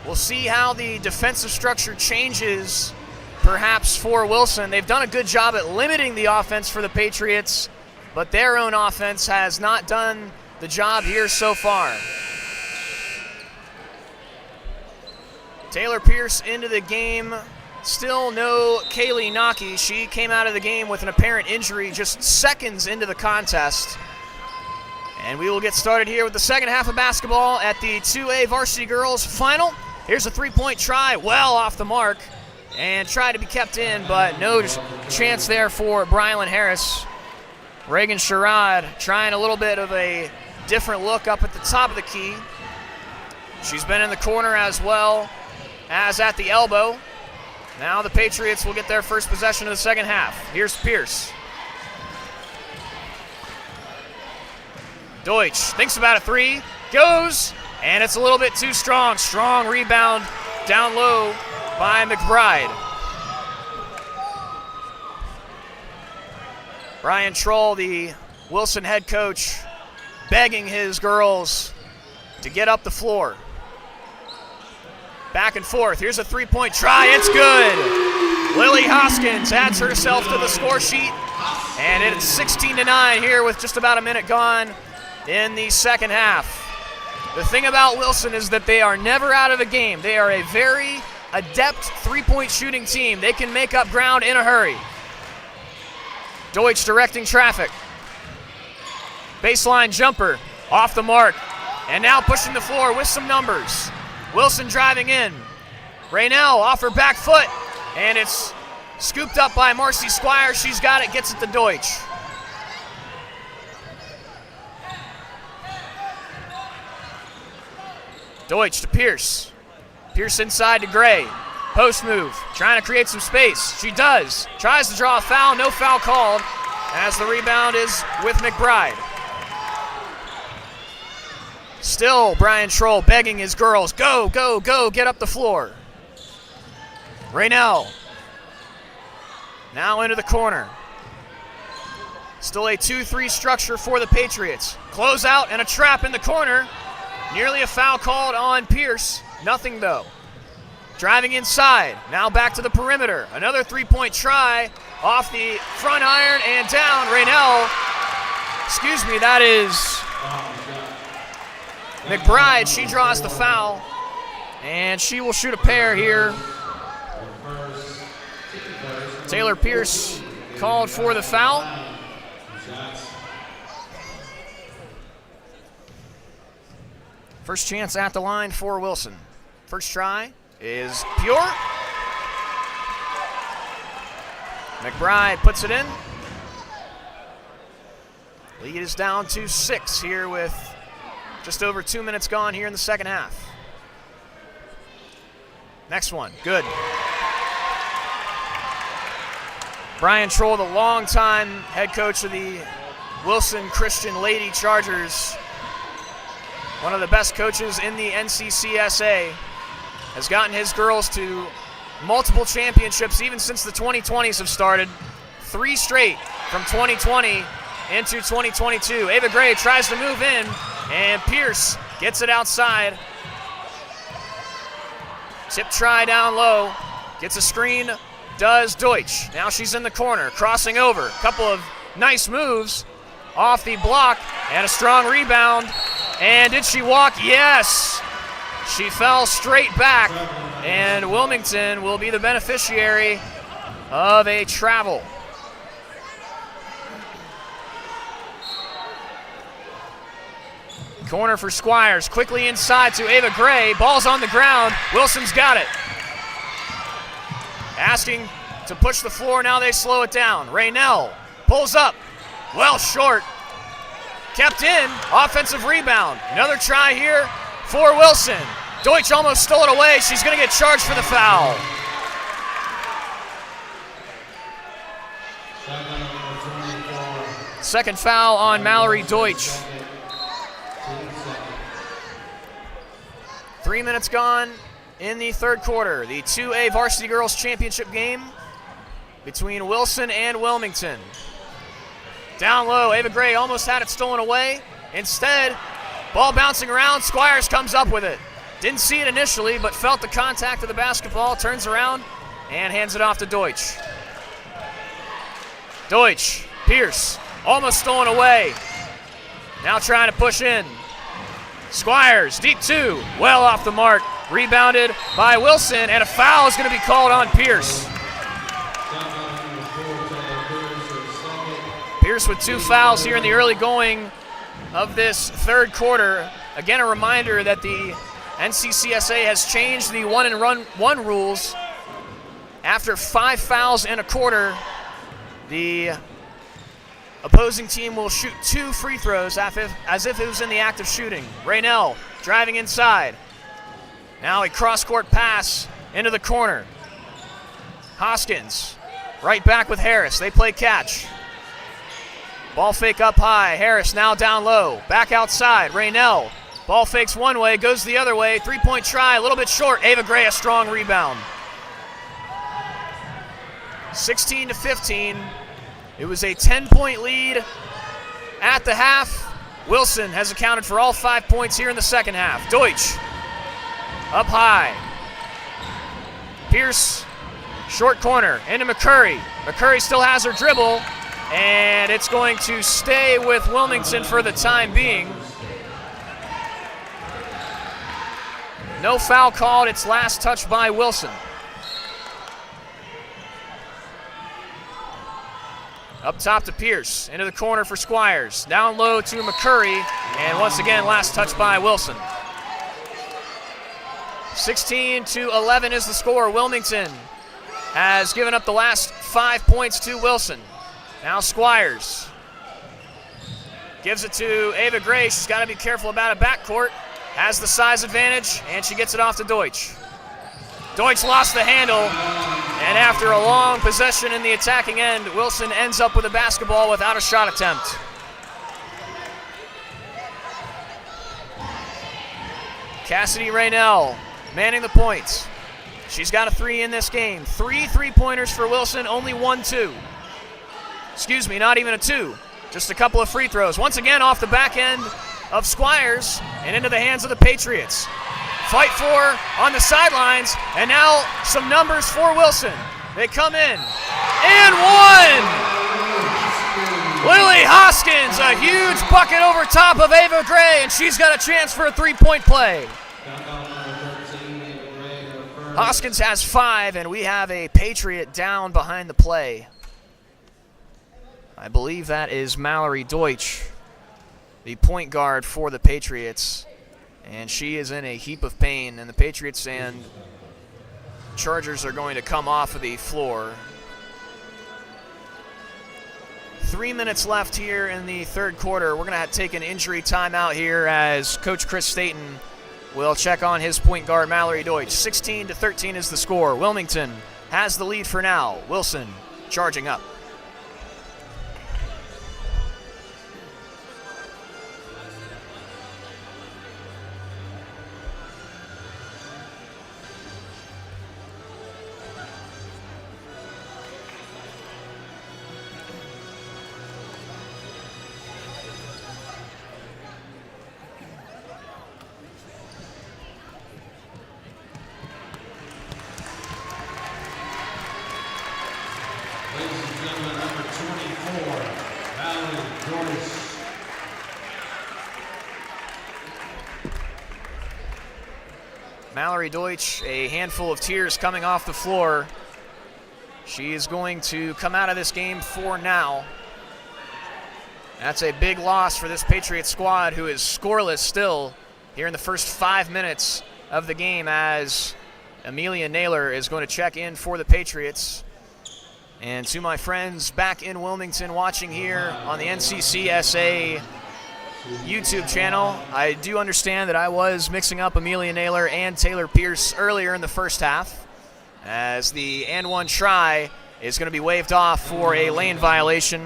We'll see how the defensive structure changes, perhaps, for Wilson. They've done a good job at limiting the offense for the Patriots, but their own offense has not done the job here so far. Taylor Pierce into the game. Still no Kaylee Naki. She came out of the game with an apparent injury just seconds into the contest. And we will get started here with the second half of basketball at the 2A Varsity Girls final. Here's a three-point try, well off the mark, and tried to be kept in, but no chance there for Brylan Harris. Reagan Sherrod trying a little bit of a different look up at the top of the key. She's been in the corner as well as at the elbow. Now the Patriots will get their first possession of the second half. Here's Pierce. Deutsch thinks about a 3, goes, and it's a little bit too strong. Strong rebound down low by McBride. Brian Troll, the Wilson head coach, begging his girls to get up the floor. Back and forth. Here's a three-point try. It's good. Lily Hoskins adds herself to the score sheet, and it's 16-9 here with just about a minute gone in the second half. The thing about Wilson is that they are never out of a game. They are a very adept three-point shooting team. They can make up ground in a hurry. Deutsch directing traffic. Baseline jumper off the mark, and now pushing the floor with some numbers. Wilson driving in. Raynell off her back foot, and it's scooped up by Marcy Squires. She's got it, gets it to Deutsch. Deutsch to Pierce. Pierce inside to Gray. Post move, trying to create some space. She does. Tries to draw a foul, no foul called, as the rebound is with McBride. Still Brian Troll begging his girls, go, go, go, get up the floor. Raynell. Now into the corner. Still a 2-3 structure for the Patriots. Close out and a trap in the corner. Nearly a foul called on Pierce. Nothing though. Driving inside, now back to the perimeter. Another three-point try off the front iron and down. Raynell, excuse me, that is McBride. She draws the foul, and she will shoot a pair here. Taylor Pierce called for the foul. First chance at the line for Wilson. First try is pure. McBride puts it in. Lead is down to 6 here with just over 2 minutes gone here in the second half. Next one, good. Brian Troll, the longtime head coach of the Wilson Christian Lady Chargers, one of the best coaches in the NCCSA, has gotten his girls to multiple championships even since the 2020s have started. 3 straight from 2020 into 2022. Ava Gray tries to move in, and Pierce gets it outside. Tip try down low, gets a screen, does Deutsch. Now she's in the corner, crossing over. Couple of nice moves off the block, and a strong rebound. And did she walk? Yes! She fell straight back, and Wilmington will be the beneficiary of a travel. Corner for Squires, quickly inside to Ava Gray. Ball's on the ground. Wilson's got it. Asking to push the floor, now they slow it down. Raynell pulls up, well short. Kept in, offensive rebound. Another try here for Wilson. Deutsch almost stole it away. She's gonna get charged for the foul. Second foul on Mallory Deutsch. 3 minutes gone in the third quarter. The 2A Varsity Girls Championship game between Wilson and Wilmington. Down low, Ava Gray almost had it stolen away. Instead, ball bouncing around, Squires comes up with it. Didn't see it initially, but felt the contact of the basketball, turns around, and hands it off to Deutsch. Deutsch, Pierce, almost stolen away. Now trying to push in. Squires, deep two, well off the mark. Rebounded by Wilson, and a foul is going to be called on Pierce. Pierce with 2 fouls here in the early going of this third quarter. Again, a reminder that the NCCSA has changed the 1-and-1 rules. After 5 fouls in a quarter, the opposing team will shoot 2 free throws as if it was in the act of shooting. Raynell driving inside. Now a cross-court pass into the corner. Hoskins right back with Harris. They play catch. Ball fake up high. Harris now down low. Back outside. Raynell. Ball fakes one way, goes the other way. 3-point try, a little bit short. Ava Gray, a strong rebound. 16-15. It was a 10-point lead at the half. Wilson has accounted for all 5 points here in the second half. Deutsch up high. Pierce, short corner, into McCurry. McCurry still has her dribble, and it's going to stay with Wilmington for the time being. No foul called. It's last touch by Wilson. Up top to Pierce, into the corner for Squires. Down low to McCurry, and once again, last touch by Wilson. 16-11 is the score. Wilmington has given up the last 5 points to Wilson. Now Squires gives it to Ava Gray. She's got to be careful about a backcourt. Has the size advantage, and she gets it off to Deutsch. Deutsch lost the handle, and after a long possession in the attacking end, Wilson ends up with a basketball without a shot attempt. Cassidy Raynell manning the points. She's got a 3 in this game. 3 3-pointers for Wilson, only 1-2. Excuse me, not even a 2. Just a couple of free throws. Once again, off the back end of Squires and into the hands of the Patriots. Fight for on the sidelines, and now some numbers for Wilson. They come in, and 1! Lily Hoskins, a huge bucket over top of Ava Gray, and she's got a chance for a 3-point play. Hoskins has 5, and we have a Patriot down behind the play. I believe that is Mallory Deutsch, the point guard for the Patriots, and she is in a heap of pain, and the Patriots and Chargers are going to come off of the floor. 3 minutes left here in the third quarter. We're going to take an injury timeout here as Coach Chris Staten will check on his point guard, Mallory Deutsch. 16-13 is the score. Wilmington has the lead for now. Wilson charging up. Mallory Deutsch, a handful of tears coming off the floor. She is going to come out of this game for now. That's a big loss for this Patriots squad, who is scoreless still here in the first 5 minutes of the game, as Amelia Naylor is going to check in for the Patriots. And to my friends back in Wilmington watching here on the NCCSA YouTube channel, I do understand that I was mixing up Amelia Naylor and Taylor Pierce earlier in the first half, as the and one try is going to be waved off for a lane violation.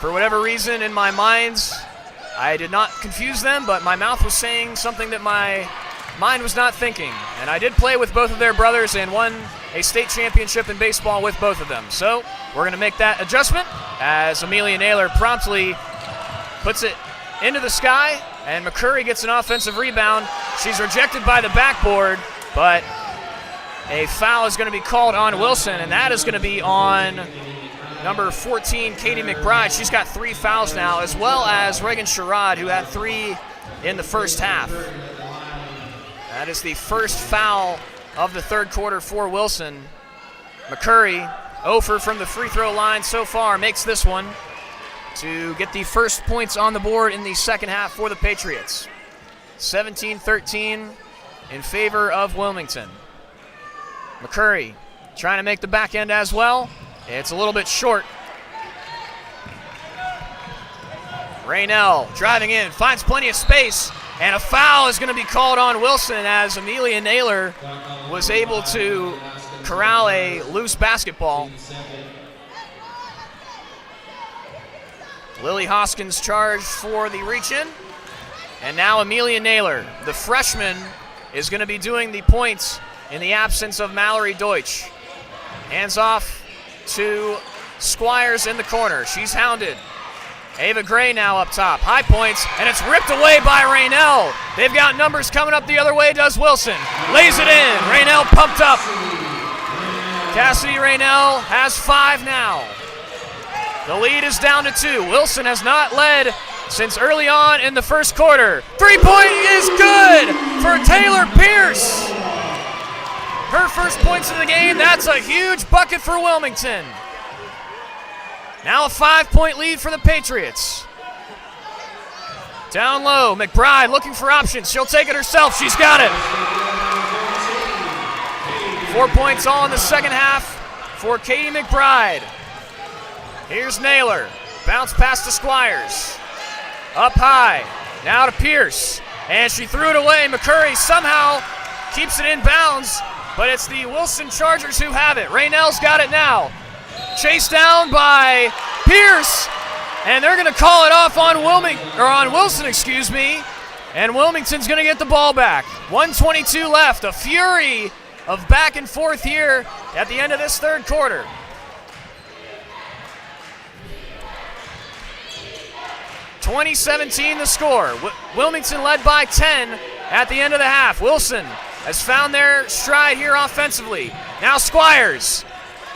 For whatever reason in my mind, I did not confuse them, but my mouth was saying something that my mind was not thinking. And I did play with both of their brothers and won a state championship in baseball with both of them. So we're going to make that adjustment as Amelia Naylor promptly puts it into the sky, and McCurry gets an offensive rebound. She's rejected by the backboard, but a foul is going to be called on Wilson, and that is going to be on number 14, Katie McBride. She's got 3 fouls now, as well as Reagan Sherrod, who had 3 in the first half. That is the first foul of the third quarter for Wilson. McCurry, 0 from the free throw line so far, makes this one to get the first points on the board in the second half for the Patriots. 17-13 in favor of Wilmington. McCurry trying to make the back end as well. It's a little bit short. Raynell driving in, finds plenty of space, and a foul is going to be called on Wilson, as Amelia Naylor was able to corral a loose basketball. Lily Hoskins charged for the reach-in, and now Amelia Naylor, the freshman, is going to be doing the points in the absence of Mallory Deutsch. Hands off to Squires in the corner. She's hounded. Ava Gray now up top. High points, and it's ripped away by Raynell. They've got numbers coming up the other way, does Wilson. Lays it in. Raynell pumped up. Cassidy Raynell has 5 now. The lead is down to 2. Wilson has not led since early on in the first quarter. 3-point is good for Taylor Pierce. Her first points of the game. That's a huge bucket for Wilmington. Now a 5-point lead for the Patriots. Down low, McBride looking for options. She'll take it herself. She's got it. 4 points all in the second half for Katie McBride. Here's Naylor. Bounce pass to Squires. Up high. Now to Pierce. And she threw it away. McCurry somehow keeps it in bounds, but it's the Wilson Chargers who have it. Raynell's got it now. Chased down by Pierce, and they're going to call it off on Wilson, and Wilmington's going to get the ball back. 1:22 left. A fury of back and forth here at the end of this third quarter. (2017) the score. Wilmington led by 10 at the end of the half. Wilson has found their stride here offensively. Now Squires.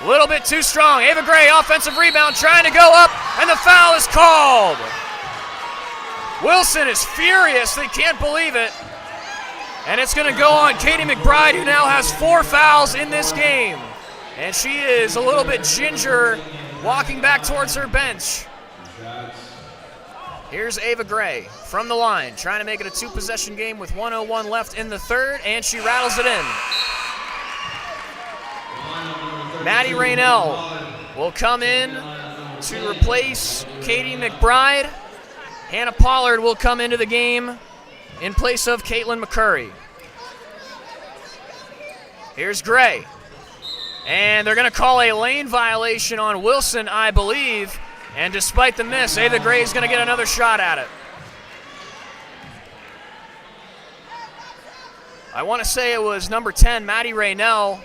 A little bit too strong. Ava Gray, offensive rebound, trying to go up, and the foul is called. Wilson is furious. They can't believe it. And it's going to go on Katie McBride, who now has 4 fouls in this game. And she is a little bit ginger, walking back towards her bench. Here's Ava Gray from the line, trying to make it a 2-possession game with 1:01 left in the third, and she rattles it in. Maddie Raynell will come in to replace Katie McBride. Hannah Pollard will come into the game in place of Caitlin McCurry. Here's Gray. And they're going to call a lane violation on Wilson, I believe. And despite the miss, Ava Gray is going to get another shot at it. I want to say it was number 10, Maddie Raynell,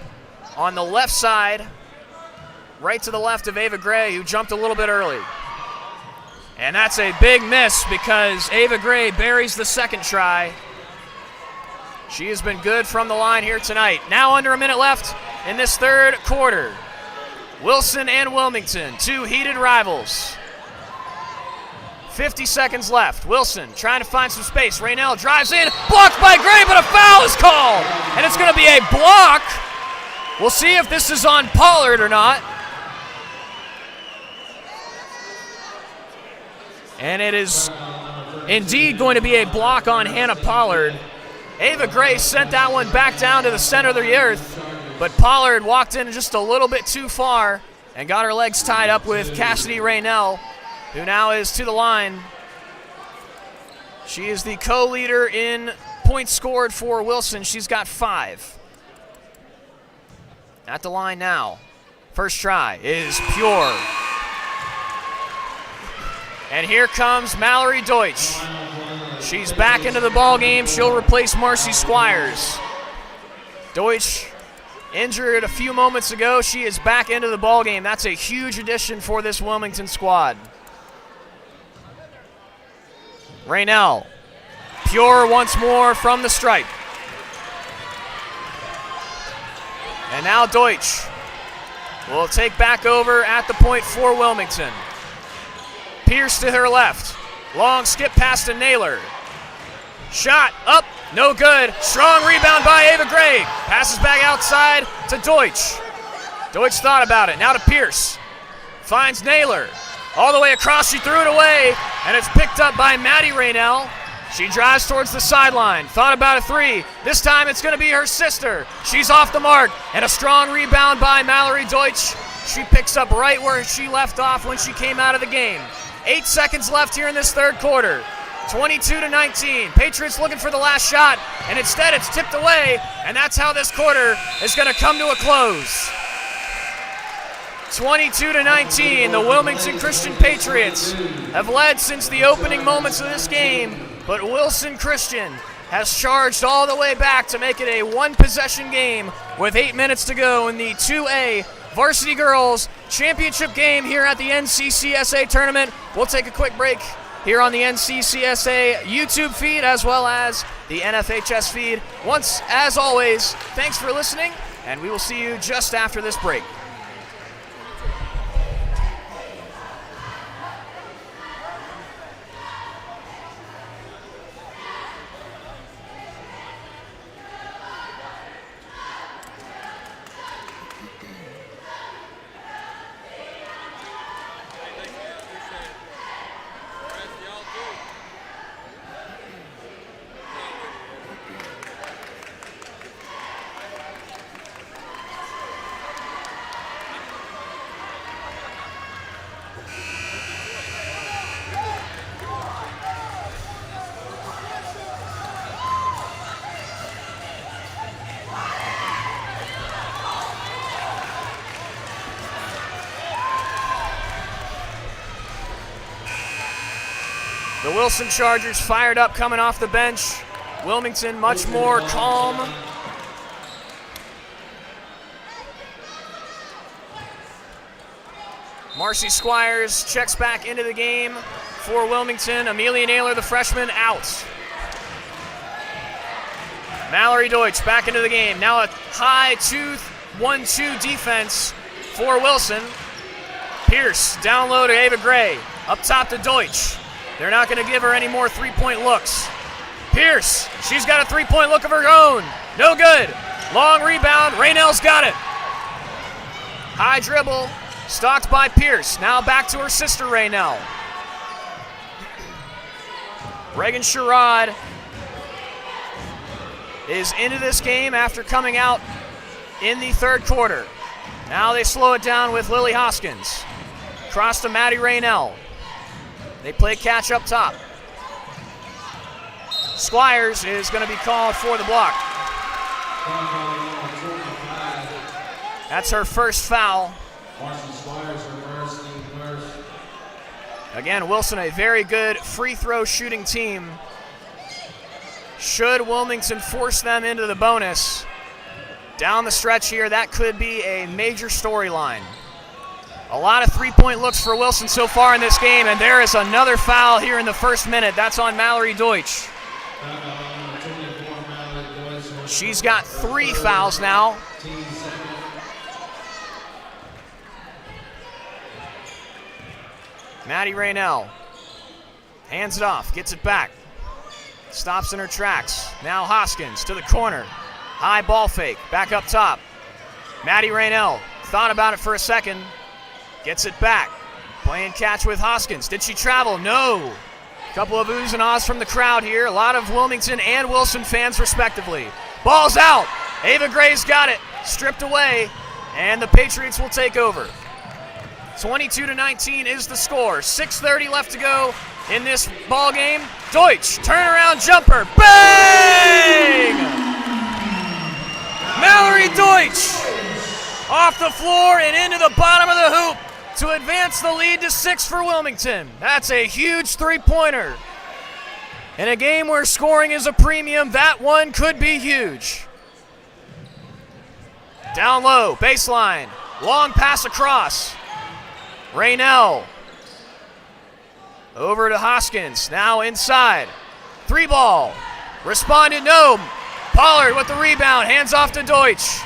on the left side, right to the left of Ava Gray, who jumped a little bit early. And that's a big miss because Ava Gray buries the second try. She has been good from the line here tonight. Now under a minute left in this third quarter. Wilson and Wilmington, 2 heated rivals. 50 seconds left. Wilson trying to find some space. Raynell drives in, blocked by Gray, but a foul is called. And it's going to be a block. We'll see if this is on Pollard or not. And it is indeed going to be a block on Hannah Pollard. Ava Gray sent that one back down to the center of the earth, but Pollard walked in just a little bit too far and got her legs tied up with Cassidy Raynell, who now is to the line. She is the co-leader in points scored for Wilson. She's got 5. At the line now. First try is pure. And here comes Mallory Deutsch. She's back into the ball game. She'll replace Marcy Squires. Deutsch injured a few moments ago. She is back into the ball game. That's a huge addition for this Wilmington squad. Raynell, pure once more from the stripe. And now Deutsch will take back over at the point for Wilmington. Pierce to her left. Long skip pass to Naylor. Shot up, no good. Strong rebound by Ava Gray. Passes back outside to Deutsch. Deutsch thought about it. Now to Pierce. Finds Naylor. All the way across, she threw it away, and it's picked up by Maddie Raynell. She drives towards the sideline. Thought about a 3. This time it's going to be her sister. She's off the mark, and a strong rebound by Mallory Deutsch. She picks up right where she left off when she came out of the game. 8 seconds left here in this third quarter. 22-19. Patriots looking for the last shot, and instead it's tipped away, and that's how this quarter is going to come to a close. 22-19, the Wilmington Christian Patriots have led since the opening moments of this game, but Wilson Christian has charged all the way back to make it a one-possession game with 8 minutes to go in the 2A Varsity Girls Championship game here at the NCCSA tournament. We'll take a quick break here on the NCCSA YouTube feed as well as the NFHS feed. Once, as always, thanks for listening, and we will see you just after this break. The Wilson Chargers fired up coming off the bench. Wilmington much more calm. Marcy Squires checks back into the game for Wilmington. Amelia Naylor, the freshman, out. Mallory Deutsch back into the game. Now a high 2-1-2 defense for Wilson. Pierce down low to Ava Gray. Up top to Deutsch. They're not going to give her any more three-point looks. Pierce, she's got a three-point look of her own. No good. Long rebound. Raynell's got it. High dribble. Stalked by Pierce. Now back to her sister, Raynell. Reagan Sherrod is into this game after coming out in the third quarter. Now they slow it down with Lily Hoskins. Cross to Maddie Raynell. They play catch up top. Squires is going to be called for the block. That's her first foul. Again, Wilson, a very good free throw shooting team. Should Wilmington force them into the bonus down the stretch here, that could be a major storyline. A lot of three-point looks for Wilson so far in this game, and there is another foul here in the first minute. That's on Mallory Deutsch. She's got 3 fouls now. Maddie Raynell hands it off, gets it back. Stops in her tracks. Now Hoskins to the corner. High ball fake, back up top. Maddie Raynell thought about it for a second. Gets it back. Playing catch with Hoskins. Did she travel? No. Couple of oohs and ahs from the crowd here. A lot of Wilmington and Wilson fans respectively. Ball's out. Ava Gray's got it. Stripped away, and the Patriots will take over. 22-19 is the score. 6:30 left to go in this ball game. Deutsch, turnaround jumper. Bang! Mallory Deutsch off the floor and into the bottom of the hoop to advance the lead to 6 for Wilmington. That's a huge three-pointer. In a game where scoring is a premium, that one could be huge. Down low, baseline, long pass across. Raynell over to Hoskins, now inside. 3-ball, responded no. Pollard with the rebound, hands off to Deutsch.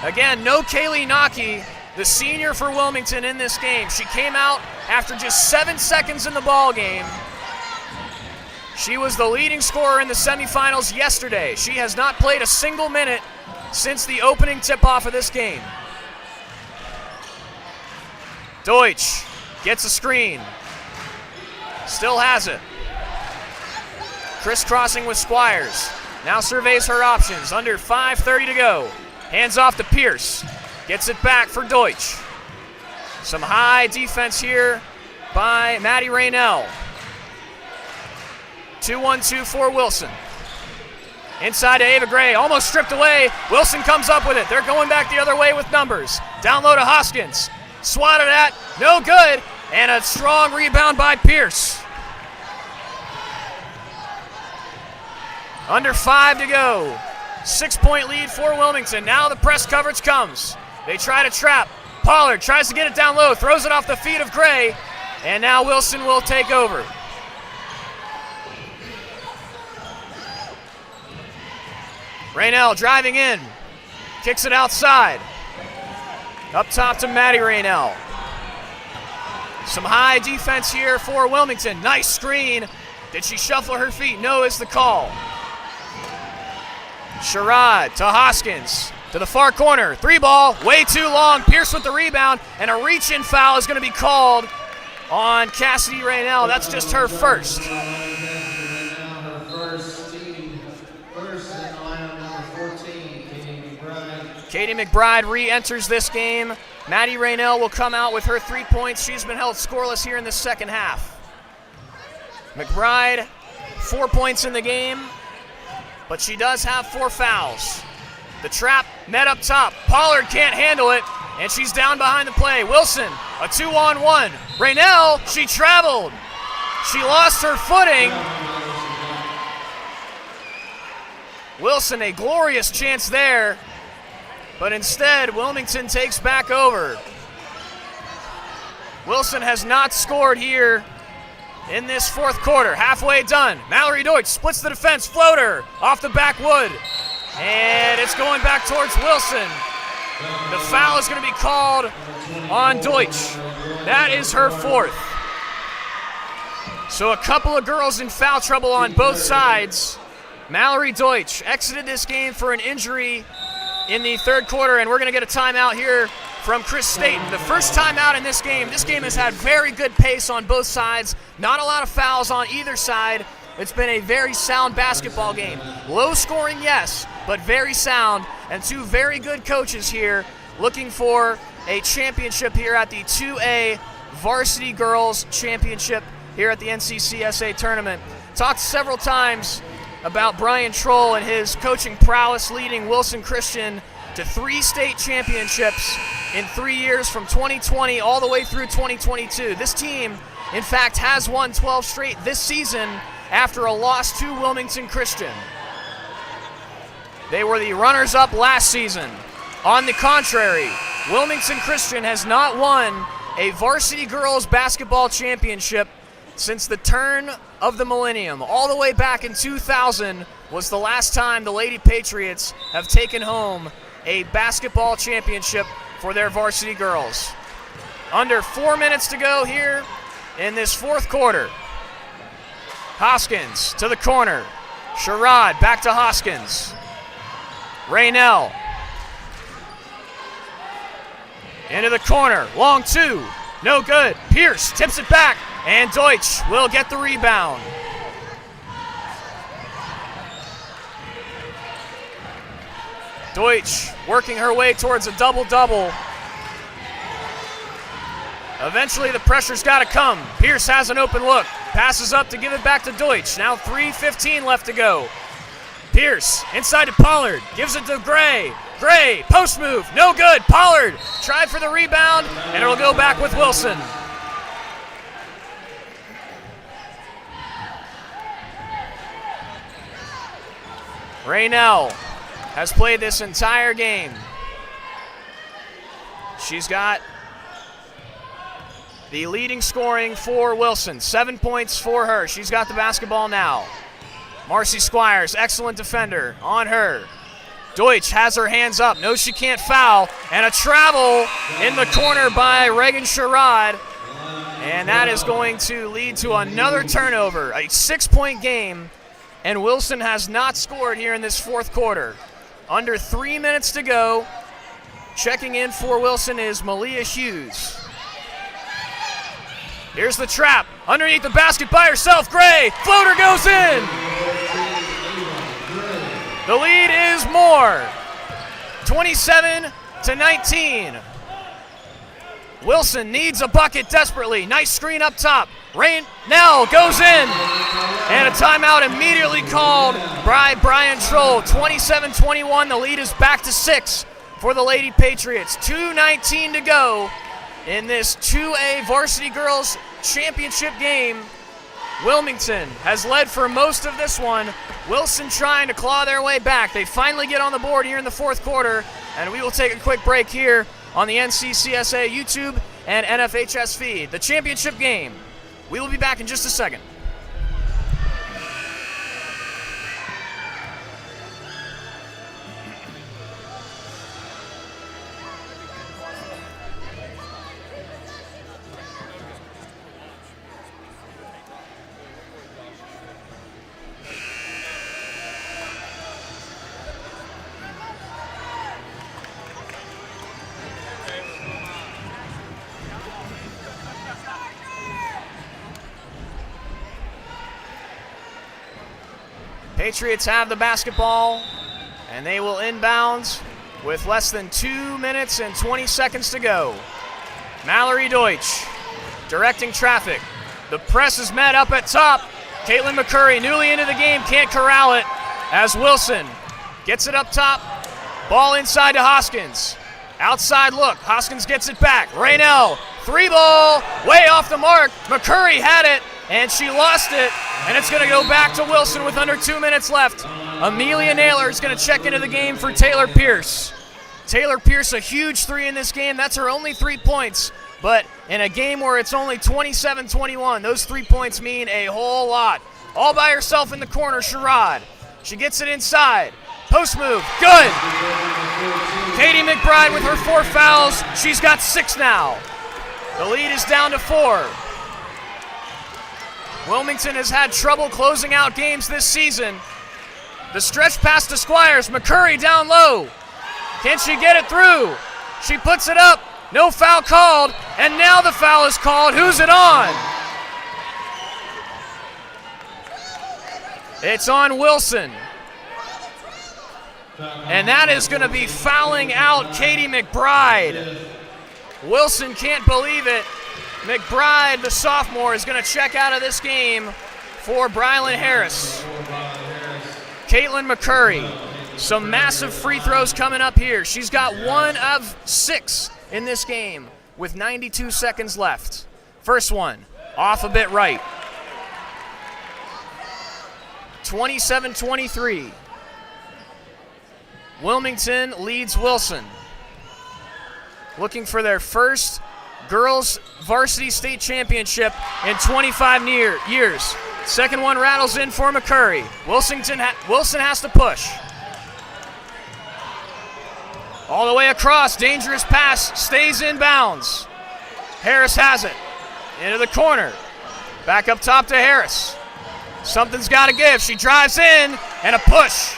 Again, no Kaylee Naki, the senior for Wilmington in this game. She came out after just 7 seconds in the ball game. She was the leading scorer in the semifinals yesterday. She has not played a single minute since the opening tip-off of this game. Deutsch gets a screen. Still has it. Crisscrossing with Squires. Now surveys her options. Under 5:30 to go. Hands off to Pierce. Gets it back for Deutsch. Some high defense here by Maddie Raynell. 2-1-2 for Wilson. Inside to Ava Gray, almost stripped away. Wilson comes up with it. They're going back the other way with numbers. Down low to Hoskins. Swatted at, no good. And a strong rebound by Pierce. Under 5 to go. 6-point lead for Wilmington. Now the press coverage comes. They try to trap. Pollard tries to get it down low, throws it off the feet of Gray. And now Wilson will take over. Raynell driving in, kicks it outside. Up top to Maddie Raynell. Some high defense here for Wilmington. Nice screen. Did she shuffle her feet? No is the call. Sherrod to Hoskins to the far corner. 3-ball, way too long. Pierce with the rebound, and a reach-in foul is going to be called on Cassidy Raynell. That's just her first. Katie McBride re-enters this game. Maddie Raynell will come out with her 3 points. She's been held scoreless here in the second half. McBride, 4 points in the game, but she does have 4 fouls. The trap met up top. Pollard can't handle it, and she's down behind the play. Wilson, a 2-on-1. Raynell, she traveled. She lost her footing. Wilson, a glorious chance there. But instead, Wilmington takes back over. Wilson has not scored here in this fourth quarter. Halfway done. Mallory Deutsch splits the defense. Floater off the backwood. And it's going back towards Wilson. The foul is going to be called on Deutsch. That is her 4th. So a couple of girls in foul trouble on both sides. Mallory Deutsch exited this game for an injury in the third quarter, and we're going to get a timeout here from Chris Staten. The first timeout in this game. This game has had very good pace on both sides. Not a lot of fouls on either side. It's been a very sound basketball game. Low scoring, yes, but very sound. And 2 very good coaches here looking for a championship here at the 2A Varsity Girls Championship here at the NCCSA tournament. Talked several times about Brian Troll and his coaching prowess leading Wilson Christian to 3 state championships in 3 years from 2020 all the way through 2022. This team, in fact, has won 12 straight this season after a loss to Wilmington Christian. They were the runners-up last season. On the contrary, Wilmington Christian has not won a varsity girls basketball championship since the turn of the millennium. All the way back in 2000 was the last time the Lady Patriots have taken home a basketball championship for their varsity girls. Under 4 minutes to go here in this fourth quarter. Hoskins to the corner. Sherrod back to Hoskins. Raynell into the corner. Long 2. No good. Pierce tips it back, and Deutsch will get the rebound. Deutsch working her way towards a double-double. Eventually, the pressure's got to come. Pierce has an open look. Passes up to give it back to Deutsch. Now 3:15 left to go. Pierce inside to Pollard. Gives it to Gray. Gray, post move. No good. Pollard tried for the rebound, and it'll go back with Wilson. Raynell has played this entire game. She's got the leading scoring for Wilson. 7 points for her. She's got the basketball now. Marcy Squires, excellent defender on her. Deutsch has her hands up, knows she can't foul, and a travel in the corner by Reagan Sherrod. And that is going to lead to another turnover, a 6-point game, and Wilson has not scored here in this fourth quarter. Under 3 minutes to go. Checking in for Wilson is Malia Hughes. Here's the trap, underneath the basket by herself, Gray, floater goes in. The lead is more, 27-19. Wilson needs a bucket desperately, nice screen up top. Raynell goes in, and a timeout immediately called by Brian Troll. 27-21, the lead is back to 6 for the Lady Patriots. 2:19 to go in this 2A Varsity Girls Championship game. Wilmington has led for most of this one. Wilson trying to claw their way back. They finally get on the board here in the fourth quarter, and we will take a quick break here on the NCCSA YouTube and NFHS feed. The championship game. We will be back in just a second. Patriots have the basketball, and they will inbound with less than 2 minutes and 20 seconds to go. Mallory Deutsch directing traffic. The press is met up at top. Caitlin McCurry, newly into the game, can't corral it as Wilson gets it up top. Ball inside to Hoskins. Outside look. Hoskins gets it back. Raynell, 3-ball, way off the mark. McCurry had it, and she lost it. And it's going to go back to Wilson with under 2 minutes left. Amelia Naylor is going to check into the game for Taylor Pierce. Taylor Pierce, a huge three in this game. That's her only 3 points. But in a game where it's only 27-21, those 3 points mean a whole lot. All by herself in the corner, Sherrod. She gets it inside. Post move, good. Katie McBride with her 4 fouls. She's got 6 now. The lead is down to 4. Wilmington has had trouble closing out games this season. The stretch pass to Squires. McCurry down low. Can she get it through? She puts it up. No foul called. And now the foul is called. Who's it on? It's on Wilson. And that is going to be fouling out Katie McBride. Wilson can't believe it. McBride, the sophomore, is going to check out of this game for Brylan Harris. Caitlin McCurry, some massive free throws coming up here. She's got 1 of 6 in this game with 92 seconds left. First one, off a bit right. 27-23. Wilmington leads Wilson. Looking for their first girls varsity state championship in 25 years. Second one rattles in for McCurry. Wilson has to push. All the way across, dangerous pass, stays in bounds. Harris has it, into the corner. Back up top to Harris. Something's got to give. She drives in, and a push.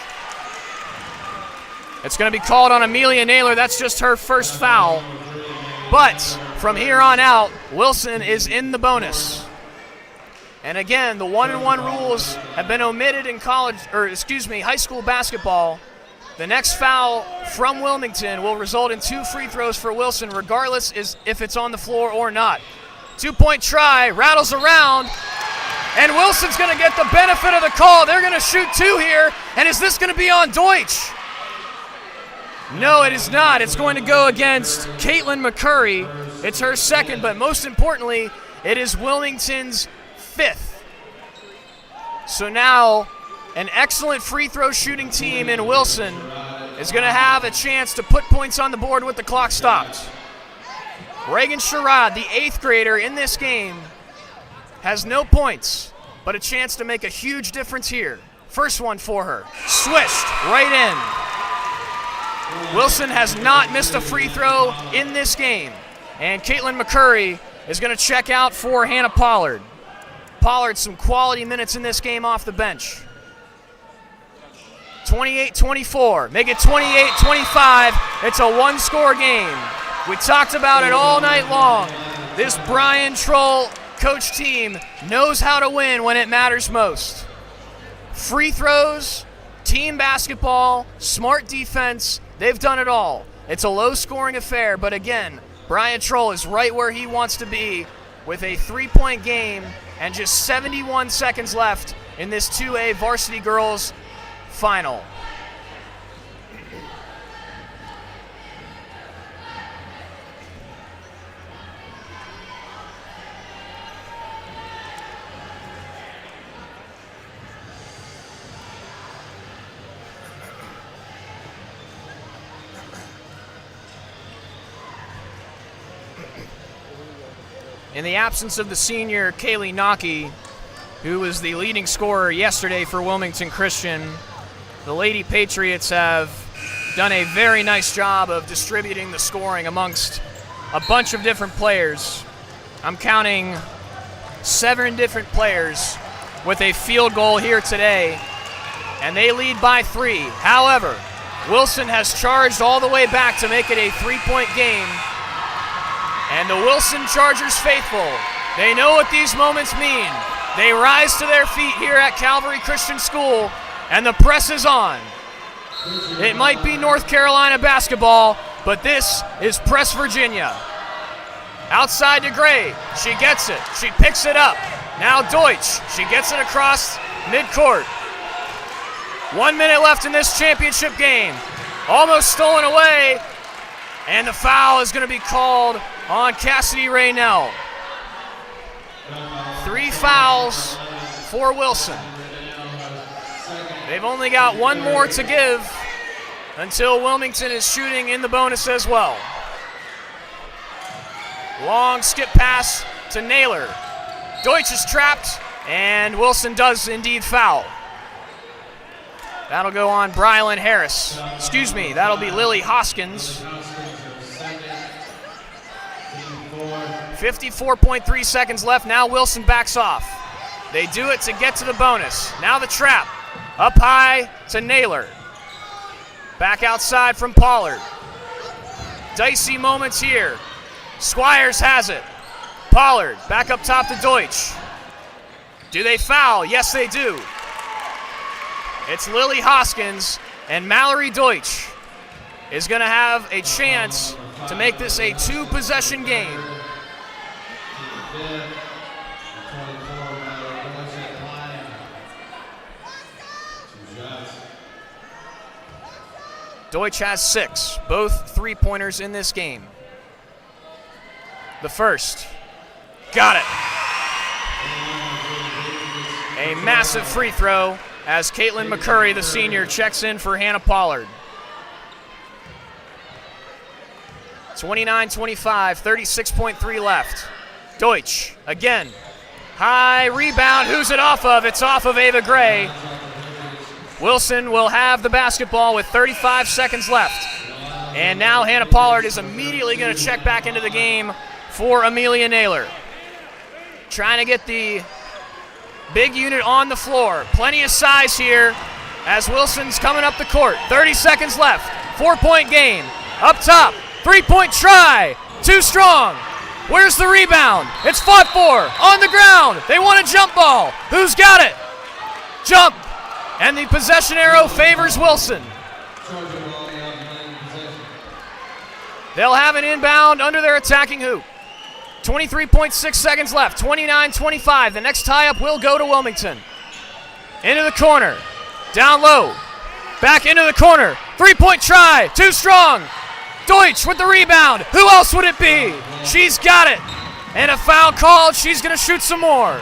It's going to be called on Amelia Naylor. That's just her first foul. But From here on out, Wilson is in the bonus. And again, the 1-and-1 rules have been omitted in high school basketball. The next foul from Wilmington will result in 2 free throws for Wilson, regardless if it's on the floor or not. 2-point try, rattles around, and Wilson's going to get the benefit of the call. They're going to shoot 2 here, and is this going to be on Deutsch? No, it is not. It's going to go against Caitlin McCurry. It's her second, but most importantly, it is Wilmington's 5th. So now, an excellent free throw shooting team in Wilson is going to have a chance to put points on the board with the clock stopped. Reagan Sherrod, the 8th grader in this game, has no points, but a chance to make a huge difference here. First one for her. Swished right in. Wilson has not missed a free throw in this game. And Caitlin McCurry is going to check out for Hannah Pollard. Pollard, some quality minutes in this game off the bench. 28-24. Make it 28-25. It's a 1-score game. We talked about it all night long. This Brian Troll coach team knows how to win when it matters most. Free throws, team basketball, smart defense, they've done it all. It's a low-scoring affair, but again, Brian Troll is right where he wants to be with a 3-point game and just 71 seconds left in this 2A Varsity Girls final. In the absence of the senior Kaylee Nocky, who was the leading scorer yesterday for Wilmington Christian, the Lady Patriots have done a very nice job of distributing the scoring amongst a bunch of different players. I'm counting 7 different players with a field goal here today, and they lead by 3. However, Wilson has charged all the way back to make it a 3-point game. And the Wilson Chargers faithful, they know what these moments mean. They rise to their feet here at Calvary Christian School, and the press is on. It might be North Carolina basketball, but this is Press Virginia. Outside to Gray, she gets it, she picks it up. Now Deutsch, she gets it across midcourt. 1 minute left in this championship game. Almost stolen away, and the foul is going to be called on Cassidy Raynell. 3 fouls for Wilson. They've only got 1 more to give until Wilmington is shooting in the bonus as well. Long skip pass to Naylor. Deutsch is trapped, and Wilson does indeed foul. That'll go on Brylan Harris. Excuse me, that'll be Lily Hoskins. 54.3 seconds left. Now Wilson backs off. They do it to get to the bonus. Now the trap. Up high to Naylor. Back outside from Pollard. Dicey moments here. Squires has it. Pollard back up top to Deutsch. Do they foul? Yes, they do. It's Lily Hoskins, and Mallory Deutsch is going to have a chance to make this a 2-possession game. Deutsch has 6, both 3-pointers in this game. The first, got it. A massive free throw as Caitlin McCurry, the senior, checks in for Hannah Pollard. 29-25, 36.3 left. Deutsch, again. High rebound, who's it off of? It's off of Ava Gray. Wilson will have the basketball with 35 seconds left. And now Hannah Pollard is immediately going to check back into the game for Amelia Naylor. Trying to get the big unit on the floor. Plenty of size here as Wilson's coming up the court. 30 seconds left. 4-point game. Up top. 3-point try. Too strong. Where's the rebound? It's fought for. On the ground. They want a jump ball. Who's got it? Jump. And the possession arrow favors Wilson. They'll have an inbound under their attacking hoop. 23.6 seconds left. 29-25. The next tie-up will go to Wilmington. Into the corner. Down low. Back into the corner. Three-point try. Too strong. Deutsch with the rebound. Who else would it be? She's got it. And a foul called. She's going to shoot some more.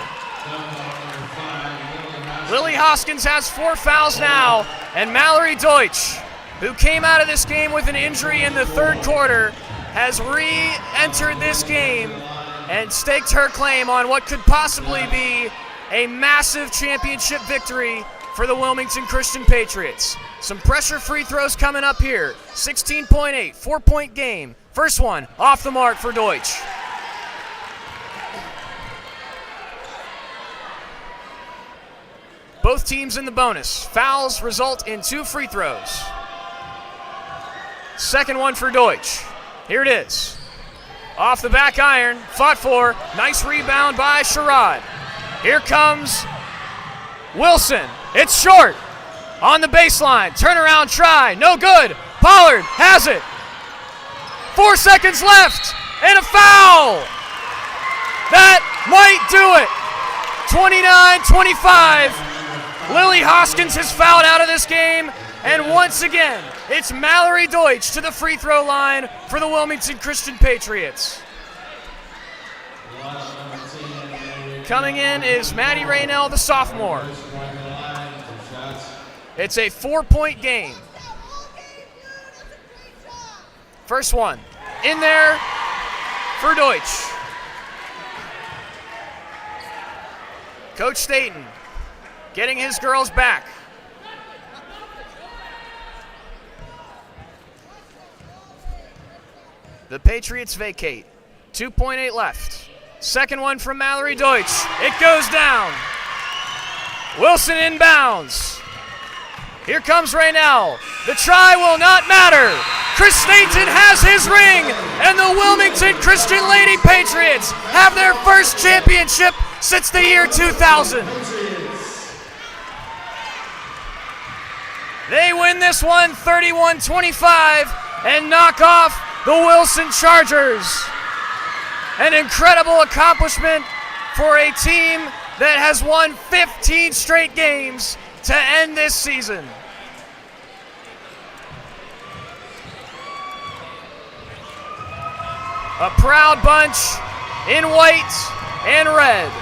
Lily Hoskins has 4 fouls now. And Mallory Deutsch, who came out of this game with an injury in the third quarter, has re-entered this game and staked her claim on what could possibly be a massive championship victory for the Wilmington Christian Patriots. Some pressure free throws coming up here. 16.8, 4-point game. First one off the mark for Deutsch. Both teams in the bonus. Fouls result in 2 free throws. Second one for Deutsch. Here it is. Off the back iron, fought for. Nice rebound by Sherrod. Here comes Wilson. It's short. On the baseline. Turnaround try. No good. Pollard has it. 4 seconds left. And a foul. That might do it. 29-25. Lily Hoskins has fouled out of this game. And once again, it's Mallory Deutsch to the free throw line for the Wilmington Christian Patriots. Coming in is Maddie Raynell, the sophomore. It's a 4-point game. First one in there for Deutsch. Coach Staten getting his girls back. The Patriots vacate. 2.8 left. Second one from Mallory Deutsch. It goes down. Wilson inbounds. Here comes Raynell. The try will not matter. Chris Staten has his ring, and the Wilmington Christian Lady Patriots have their first championship since the year 2000. They win this one 31-25 and knock off the Wilson Chargers. An incredible accomplishment for a team that has won 15 straight games to end this season. A proud bunch in white and red.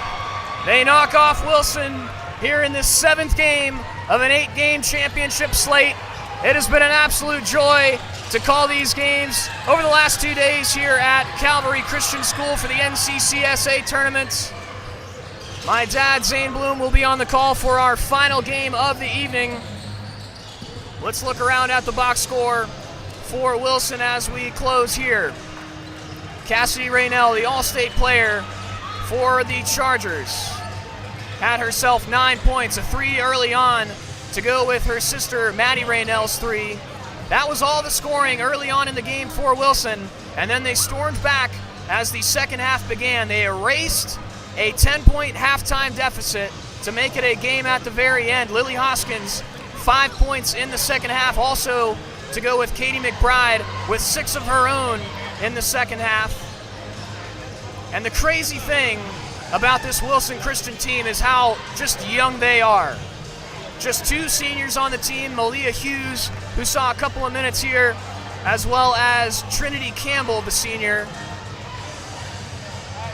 They knock off Wilson here in this 7th game of an 8-game championship slate. It has been an absolute joy to call these games over the last 2 days here at Calvary Christian School for the NCCSA tournament. My dad, Zane Bloom, will be on the call for our final game of the evening. Let's look around at the box score for Wilson as we close here. Cassidy Raynell, the All-State player for the Chargers, had herself 9 points, a 3 early on to go with her sister Maddie Raynell's 3. That was all the scoring early on in the game for Wilson, and then they stormed back as the second half began. They erased a 10-point halftime deficit to make it a game at the very end. Lily Hoskins, 5 points in the second half, also to go with Katie McBride with 6 of her own in the second half. And the crazy thing about this Wilson Christian team is how just young they are. Just 2 seniors on the team, Malia Hughes, who saw a couple of minutes here, as well as Trinity Campbell, the senior.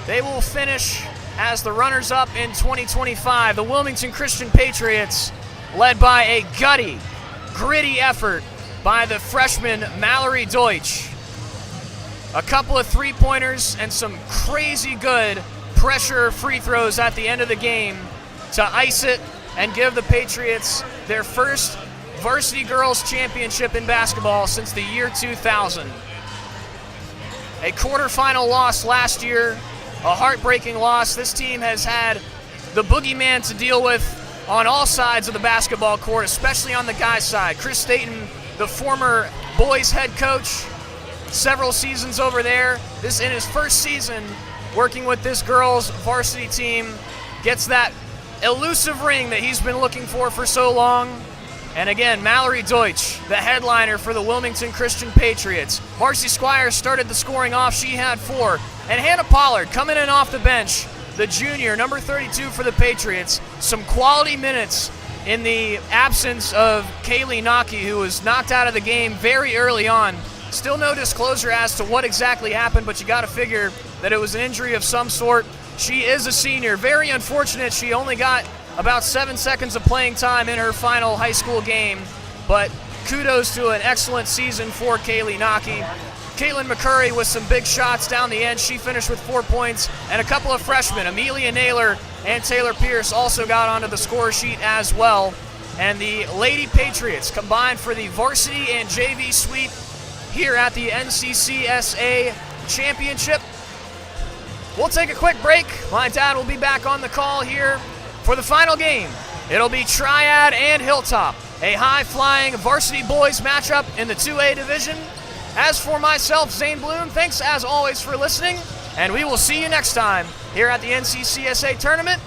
They will finish as the runners-up in 2025. The Wilmington Christian Patriots, led by a gutty, gritty effort by the freshman Mallory Deutsch. A couple of 3-pointers and some crazy good pressure free throws at the end of the game to ice it and give the Patriots their first varsity girls championship in basketball since the year 2000. A quarterfinal loss last year, a heartbreaking loss. This team has had the boogeyman to deal with on all sides of the basketball court, especially on the guys' side. Chris Staten, the former boys head coach, several seasons over there. This in his first season working with this girls varsity team, gets that elusive ring that he's been looking for so long. And again, Mallory Deutsch, the headliner for the Wilmington Christian Patriots. Marcy Squires started the scoring off. She had 4. And Hannah Pollard coming in off the bench, the junior, number 32 for the Patriots. Some quality minutes in the absence of Kaylee Nockey, who was knocked out of the game very early on. Still no disclosure as to what exactly happened, but you got to figure that it was an injury of some sort. She is a senior. Very unfortunate. She only got about 7 seconds of playing time in her final high school game, but kudos to an excellent season for Kaylee Nockey. Caitlin McCurry with some big shots down the end. She finished with 4 points, and a couple of freshmen, Amelia Naylor and Taylor Pierce, also got onto the score sheet as well. And the Lady Patriots combined for the varsity and JV sweep here at the NCCSA Championship. We'll take a quick break. My dad will be back on the call here for the final game. It'll be Triad and Hilltop, a high-flying varsity boys matchup in the 2A division. As for myself, Zane Bloom, thanks as always for listening, and we will see you next time here at the NCCSA Tournament.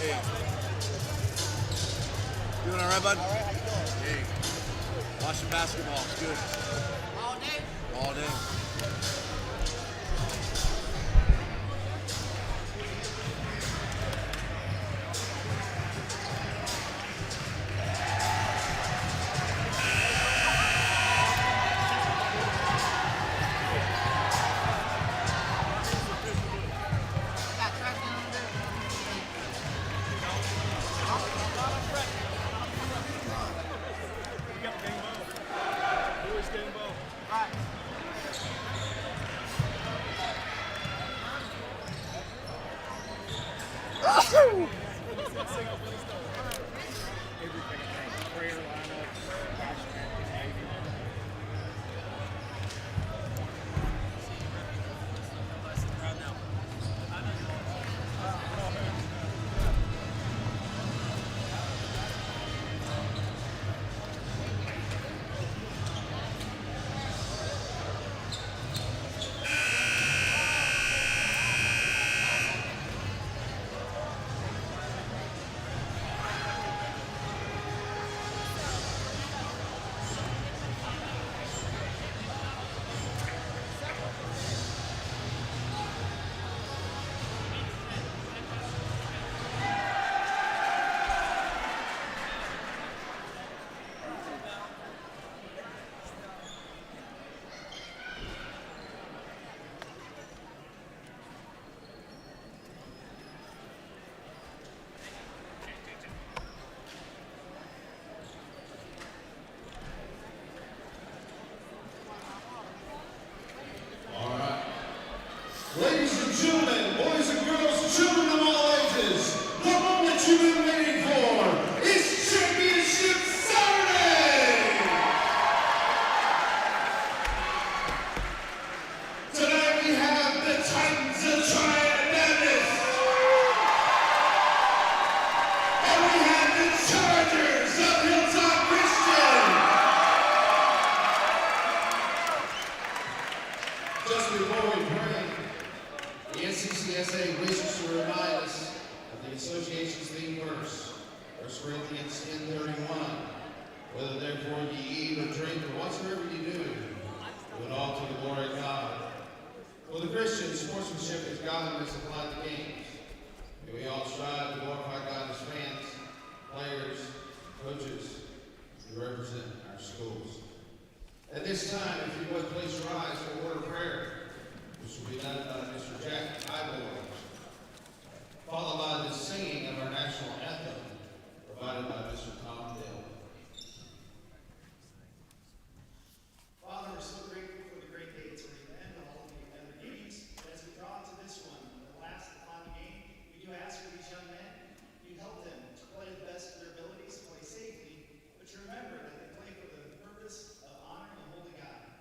Hey. Doing all right, bud? All right, how you doing? Hey. Watching basketball. It's good. All day? All day. Ladies and gentlemen, boys and girls, children of all ages, the moment you've been waiting for is Championship Saturday! Tonight we have the Titans of Triad Madness, and we have the Chargers of Hilltop Christian. Just before we pray, the NCCSA wishes to remind us of the association's theme verse, 1 Corinthians 10:31. Whether therefore ye eat or drink or whatsoever ye do, do it all to the glory of God. For the Christian, sportsmanship is godliness applied to games. May we all strive to glorify God as fans, players, coaches, who represent our schools. At this time, if you would please rise for a word of prayer, which will be done by Mr. Jack Iboy, followed by the singing of our national anthem, provided by Mr. Tom Dale. Father, we're so grateful for the great day today and all of the other games. As we draw to this one, the last and final game, we do ask for these young men, you help them to play the best of their abilities, play safely, but to remember that they play for the purpose of honoring the Holy God.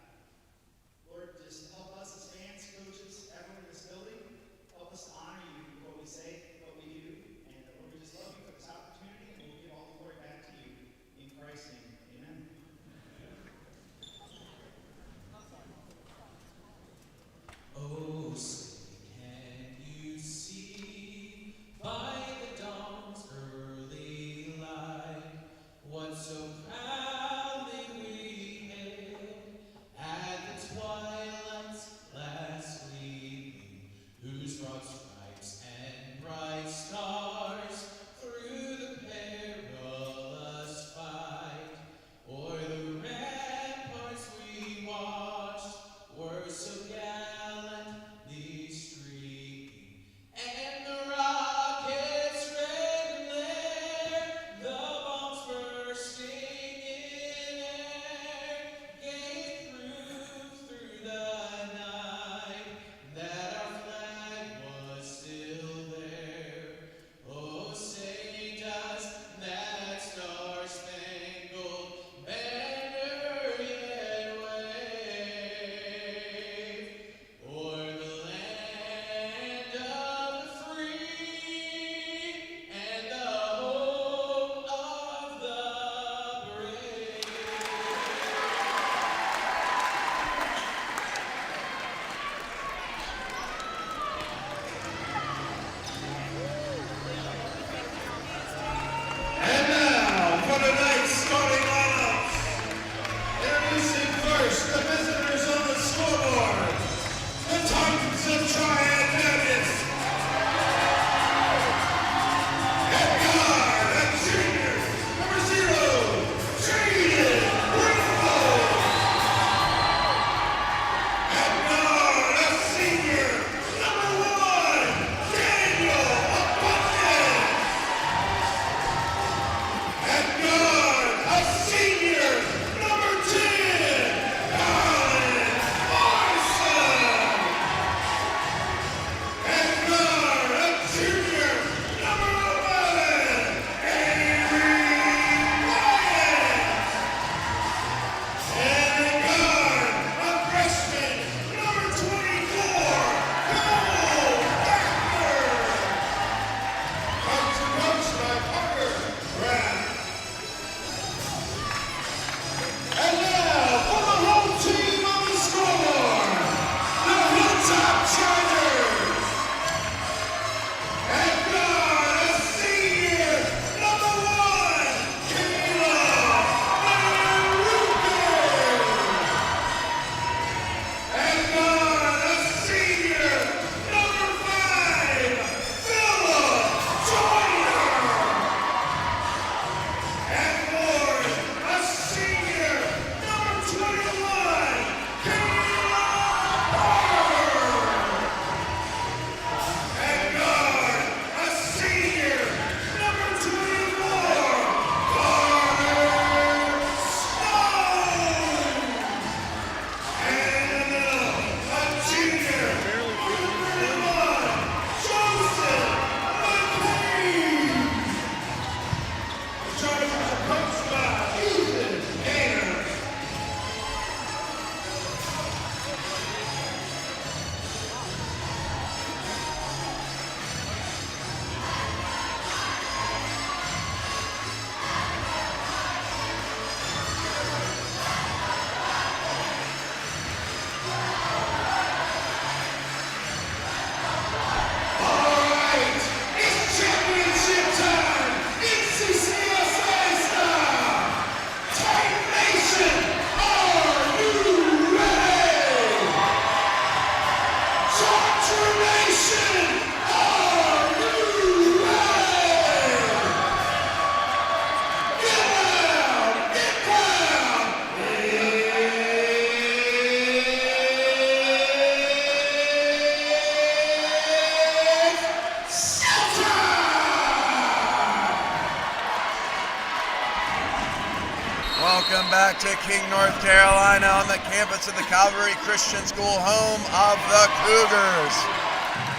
Welcome back to King, North Carolina on the campus of the Calvary Christian School, home of the Cougars.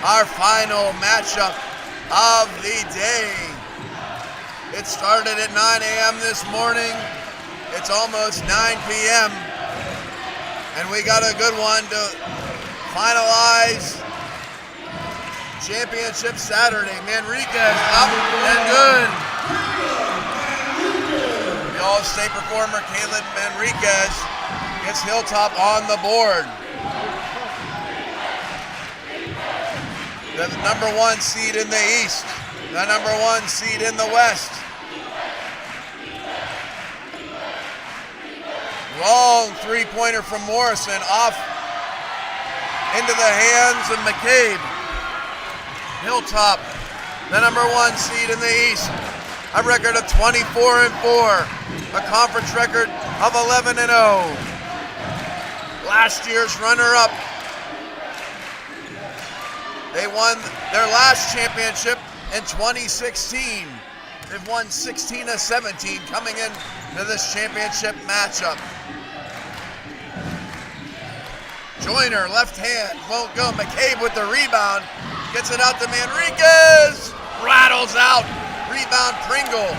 Our final matchup of the day. It started at 9 a.m. this morning. It's almost 9 p.m. And we got a good one to finalize championship Saturday. Manriquez up and good. The All-State performer Caleb Manriquez gets Hilltop on the board. The number 1 seed in the East, the number 1 seed in the West. Long three-pointer from Morrison, off into the hands of McCabe. Hilltop, the number 1 seed in the East, a record of 24-4, a conference record of 11-0. Last year's runner-up. They won their last championship in 2016. They've won 16 of 17 coming into this championship matchup. Joyner, left hand, won't go. McCabe with the rebound. Gets it out to Manriquez. Rattles out. Rebound Pringle.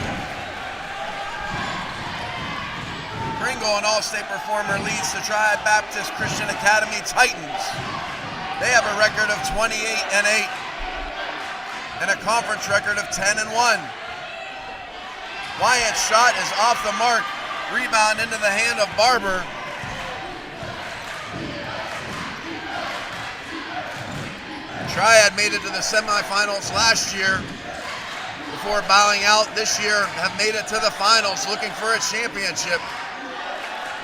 Pringle, an All-State performer, leads the Triad Baptist Christian Academy Titans. They have a record of 28-8 and a conference record of 10-1. Wyatt's shot is off the mark. Rebound into the hand of Barber. Triad made it to the semifinals last year before bowing out. This year have made it to the finals looking for a championship.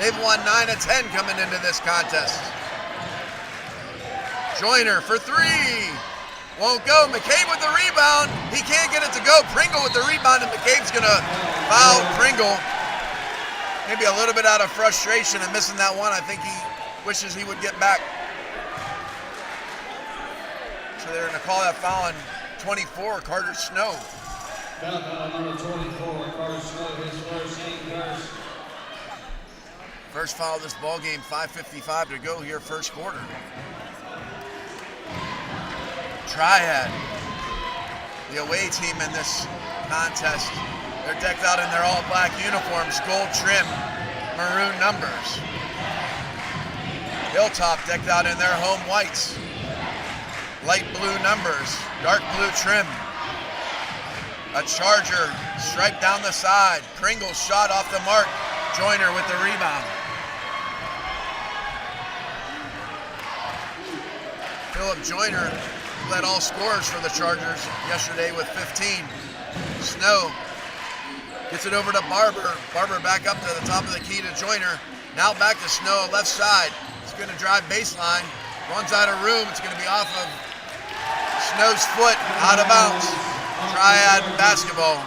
They've won 9 of 10 coming into this contest. Joyner for 3. Won't go. McCabe with the rebound. He can't get it to go. Pringle with the rebound, and McCabe's going to foul Pringle. Maybe a little bit out of frustration and missing that one. I think he wishes he would get back. So they're going to call that foul on 24, Carter Snow. Foul on number 24, Carter Snow, his first, team first. First foul of this ball game, 5:55 to go here, first quarter. Triad, the away team in this contest. They're decked out in their all-black uniforms, gold trim, maroon numbers. Hilltop decked out in their home whites, light blue numbers, dark blue trim. A Charger stripe down the side. Pringle shot off the mark. Joyner with the rebound. Philip Joyner led all scorers for the Chargers yesterday with 15. Snow gets it over to Barber. Barber back up to the top of the key to Joyner. Now back to Snow, left side. He's going to drive baseline. Runs out of room. It's going to be off of Snow's foot, out of bounds. Triad basketball.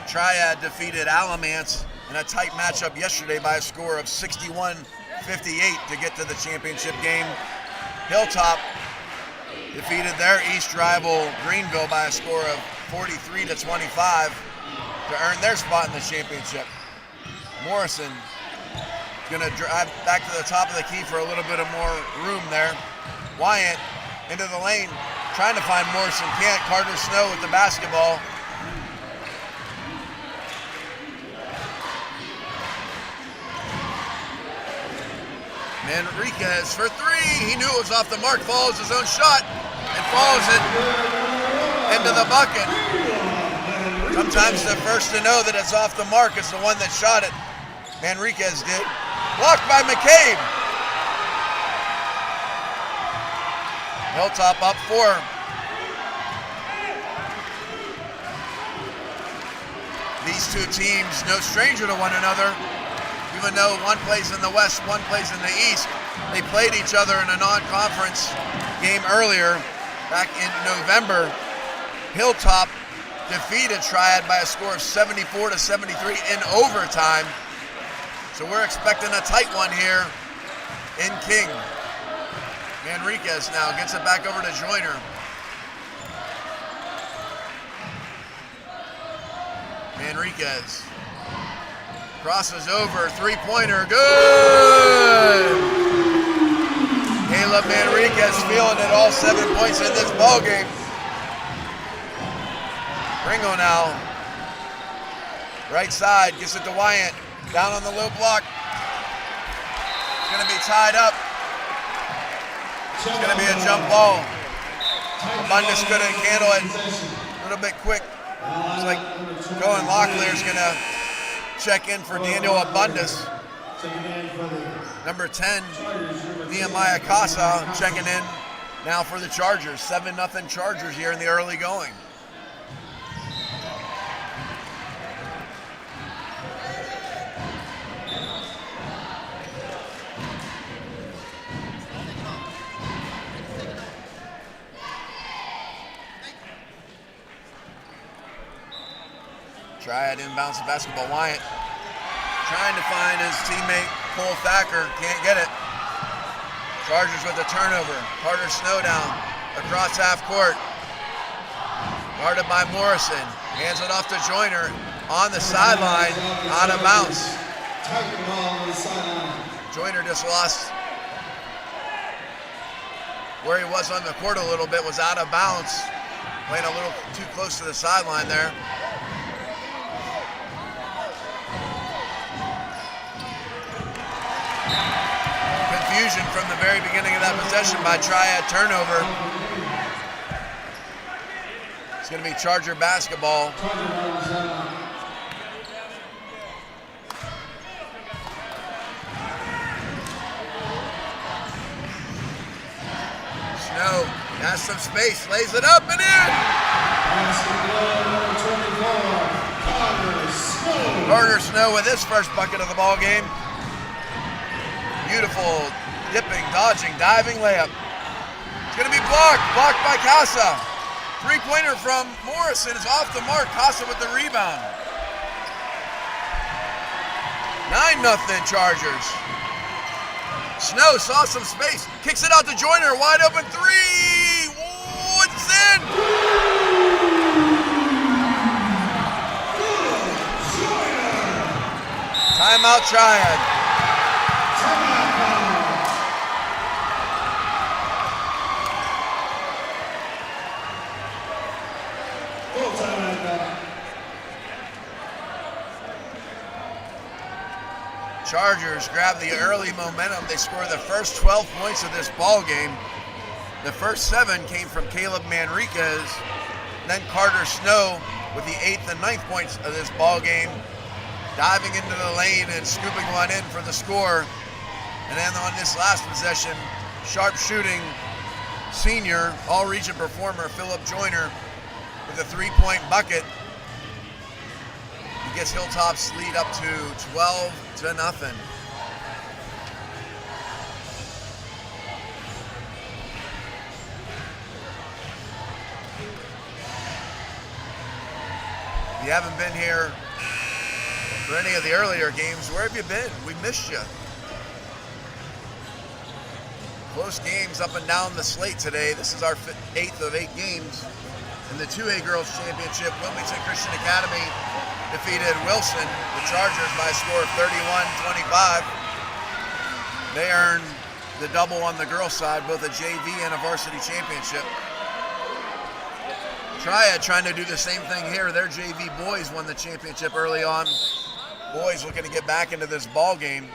Triad defeated Alamance in a tight matchup yesterday by a score of 61-58 to get to the championship game. Hilltop defeated their East rival Greenville by a score of 43-25 to earn their spot in the championship. Morrison going to drive back to the top of the key for a little bit of more room there. Wyatt into the lane, trying to find Morrison, can't. Carter Snow with the basketball. Manriquez for 3. He knew it was off the mark, follows his own shot, and follows it into the bucket. Sometimes the first to know that it's off the mark is the one that shot it. Manriquez did. Blocked by McCabe. Hilltop up 4. These two teams, no stranger to one another. Even though one plays in the West, one plays in the East, they played each other in a non-conference game earlier, back in November. Hilltop defeated Triad by a score of 74-73 in overtime. So we're expecting a tight one here in King. Manriquez now gets it back over to Joyner. Manriquez crosses over, three-pointer, good! Caleb Manriquez feeling it, all 7 points in this ball game. Pringle now, right side, gets it to Wyatt, down on the low block. It's gonna be tied up. It's gonna be a jump ball. Abundus couldn't handle it, a little bit quick. It's like Cohen Locklear's gonna check in for Daniel Abundus. Number 10, Nehemiah Casa checking in now for the Chargers. 7-0 Chargers here in the early going. Triad inbounds the basketball. Wyatt trying to find his teammate Cole Thacker, can't get it. Chargers with a turnover. Carter Snow down across half court. Guarded by Morrison. Hands it off to Joyner on the sideline, out of bounds. Joyner just lost where he was on the court a little bit, was out of bounds. Playing a little too close to the sideline there. Confusion from the very beginning of that possession by Triad turnover. It's going to be Charger basketball. Snow has some space, lays it up and in. Carter Snow with his first bucket of the ball game. Beautiful dipping, dodging, diving layup. It's going to be blocked by Casa. Three-pointer from Morrison is off the mark. Casa with the rebound. 9-0 Chargers. Snow saw some space, kicks it out to Joyner, wide open three. Whoa, it's in. Timeout Triad. Chargers grab the early momentum. They score the first 12 points of this ball game. The first 7 came from Caleb Manriquez, then Carter Snow with the 8th and 9th points of this ball game, diving into the lane and scooping one in for the score. And then on this last possession, sharp shooting senior, all-region performer Philip Joyner with a 3-point bucket. He gets Hilltop's lead up to 12-0. If you haven't been here for any of the earlier games, where have you been? We missed you. Close games up and down the slate today. This is our 8th of 8 games. In the 2A Girls Championship, Wilmington Christian Academy defeated Wilson, the Chargers, by a score of 31-25. They earned the double on the girls' side, both a JV and a varsity championship. Triad trying to do the same thing here. Their JV boys won the championship early on. Boys looking to get back into this ball game.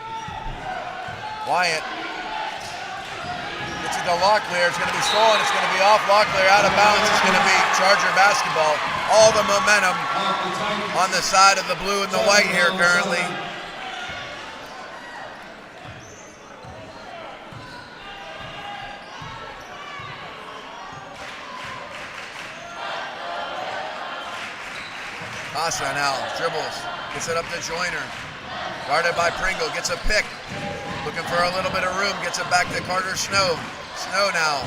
Wyatt gets it to Locklear. It's going to be stolen. It's going to be off Locklear, out of bounds. It's going to be Charger basketball. All the momentum on the side of the blue and the white here currently. Casa now dribbles, gets it up to Joyner. Guarded by Pringle, gets a pick. Looking for a little bit of room, gets it back to Carter Snow. Snow now,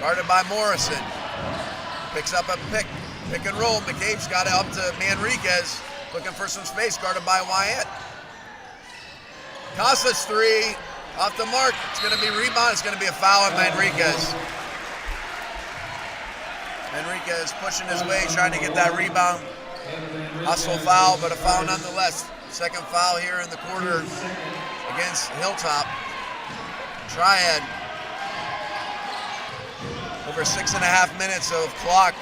guarded by Morrison. Picks up a pick and roll. McCabe's got it up to Manriquez. Looking for some space, guarded by Wyatt. Casa's three, off the mark. It's going to be rebound. It's going to be a foul on Manriquez. Manriquez pushing his way, trying to get that rebound. Hustle foul, but a foul nonetheless. Second foul here in the quarter against Hilltop. Triad. Over 6.5 minutes of clock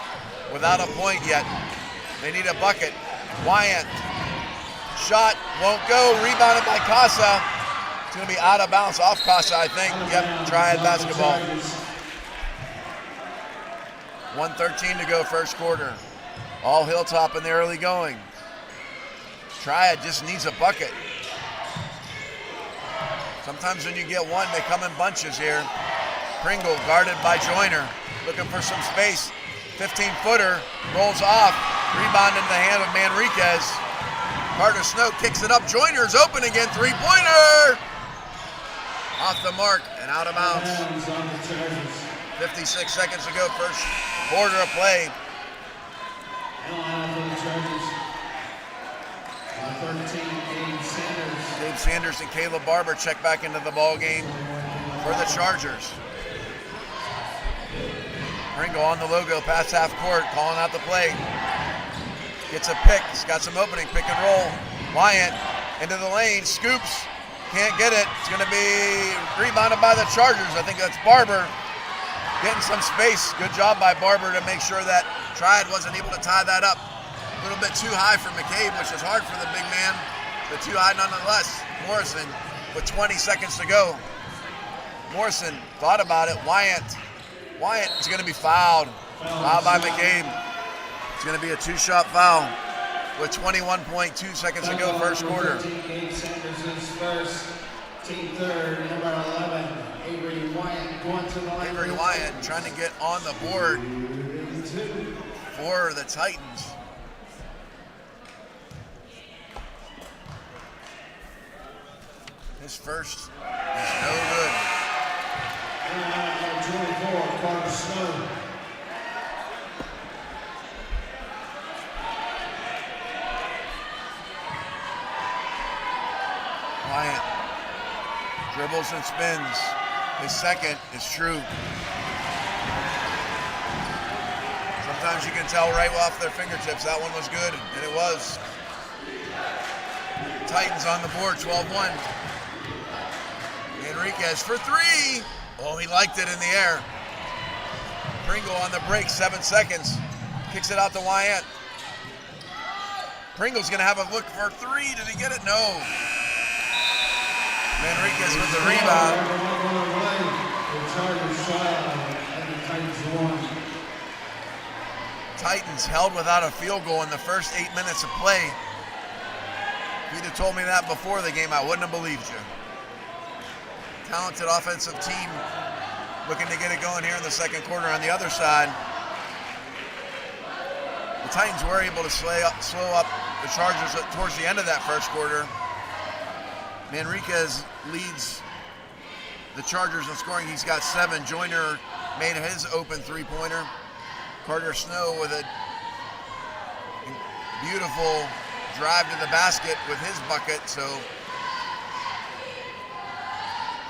without a point yet. They need a bucket. Wyant. Shot won't go. Rebounded by Casa. It's going to be out of bounds off Casa, I think. Yep, Triad basketball. 1:13 to go first quarter. All Hilltop in the early going. Triad just needs a bucket. Sometimes when you get one, they come in bunches here. Pringle guarded by Joyner. Looking for some space. 15-footer rolls off. Rebound into the hand of Manriquez. Carter Snow kicks it up. Joyner's open again. Three-pointer! Off the mark and out of bounds. 56 seconds to go. First quarter of play. Dave Sanders and Caleb Barber check back into the ball game for the Chargers. Pringle on the logo, past half court, calling out the play. Gets a pick, he's got some opening, pick and roll. Wyant into the lane, scoops, can't get it. It's gonna be rebounded by the Chargers. I think that's Barber getting some space. Good job by Barber to make sure that Triad wasn't able to tie that up. A little bit too high for McCabe, which is hard for the big man, but too high nonetheless. Morrison with 20 seconds to go. Morrison thought about it. Wyant is going to be fouled. Fouled by McCabe. It's going to be a two-shot foul with 21.2 seconds to go first quarter. Dave Sanders is first. Team third, number 11, Avery Wyant going to the line. Avery Wyant trying to get on the board for the Titans. His first is no good. And 24, Carter Snow. Wyant dribbles and spins. His second is true. Sometimes you can tell right off their fingertips that one was good, and it was. Titans on the board, 12-1. Enriquez for three. Oh, he liked it in the air. Pringle on the break, 7 seconds. Kicks it out to Wyant. Pringle's gonna have a look for three. Did he get it? No. Enriquez with the rebound. Titans held without a field goal in the first 8 minutes of play. If you'd have told me that before the game, I wouldn't have believed you. Talented offensive team looking to get it going here in the second quarter. On the other side, the Titans were able to slow up the Chargers towards the end of that first quarter. Manriquez leads the Chargers in scoring. He's got 7. Joyner made his open three-pointer. Carter Snow with a beautiful drive to the basket with his bucket. So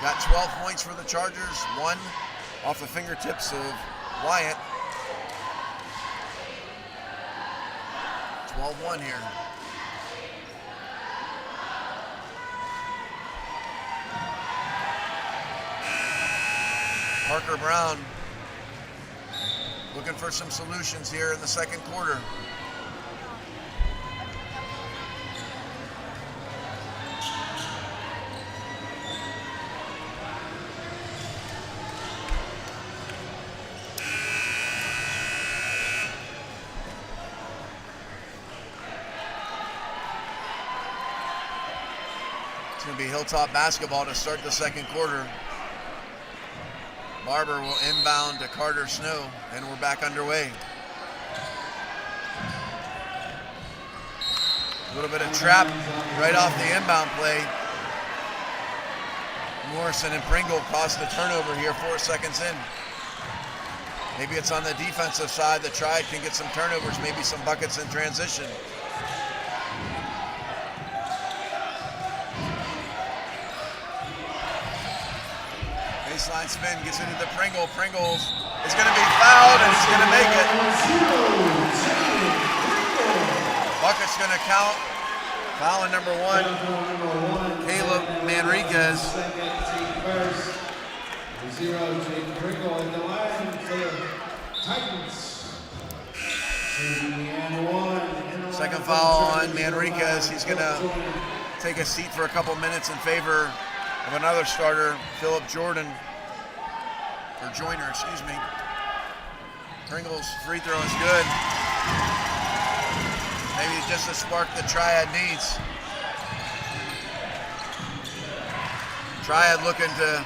got 12 points for the Chargers, 1 off the fingertips of Wyant. 12-1 here. Parker Brown looking for some solutions here in the second quarter. It's going to be Hilltop basketball to start the second quarter. Barber will inbound to Carter Snow, and we're back underway. A little bit of trap right off the inbound play. Morrison and Pringle caused the turnover here 4 seconds in. Maybe it's on the defensive side. The Triad can get some turnovers, maybe some buckets in transition. Baseline spin, gets into the Pringle. Pringles is going to be fouled, and he's going to make it. Bucket's going to count. Foul on number 1, Caleb Manriquez. Second, team first. 0, Jaden Pringle in the line for the Titans. 2-1. Second foul on Manriquez. He's going to take a seat for a couple minutes in favor of another starter, Philip Jordan, or Joyner, excuse me. Pringle's free throw is good. Maybe just a spark that Triad needs. Triad looking to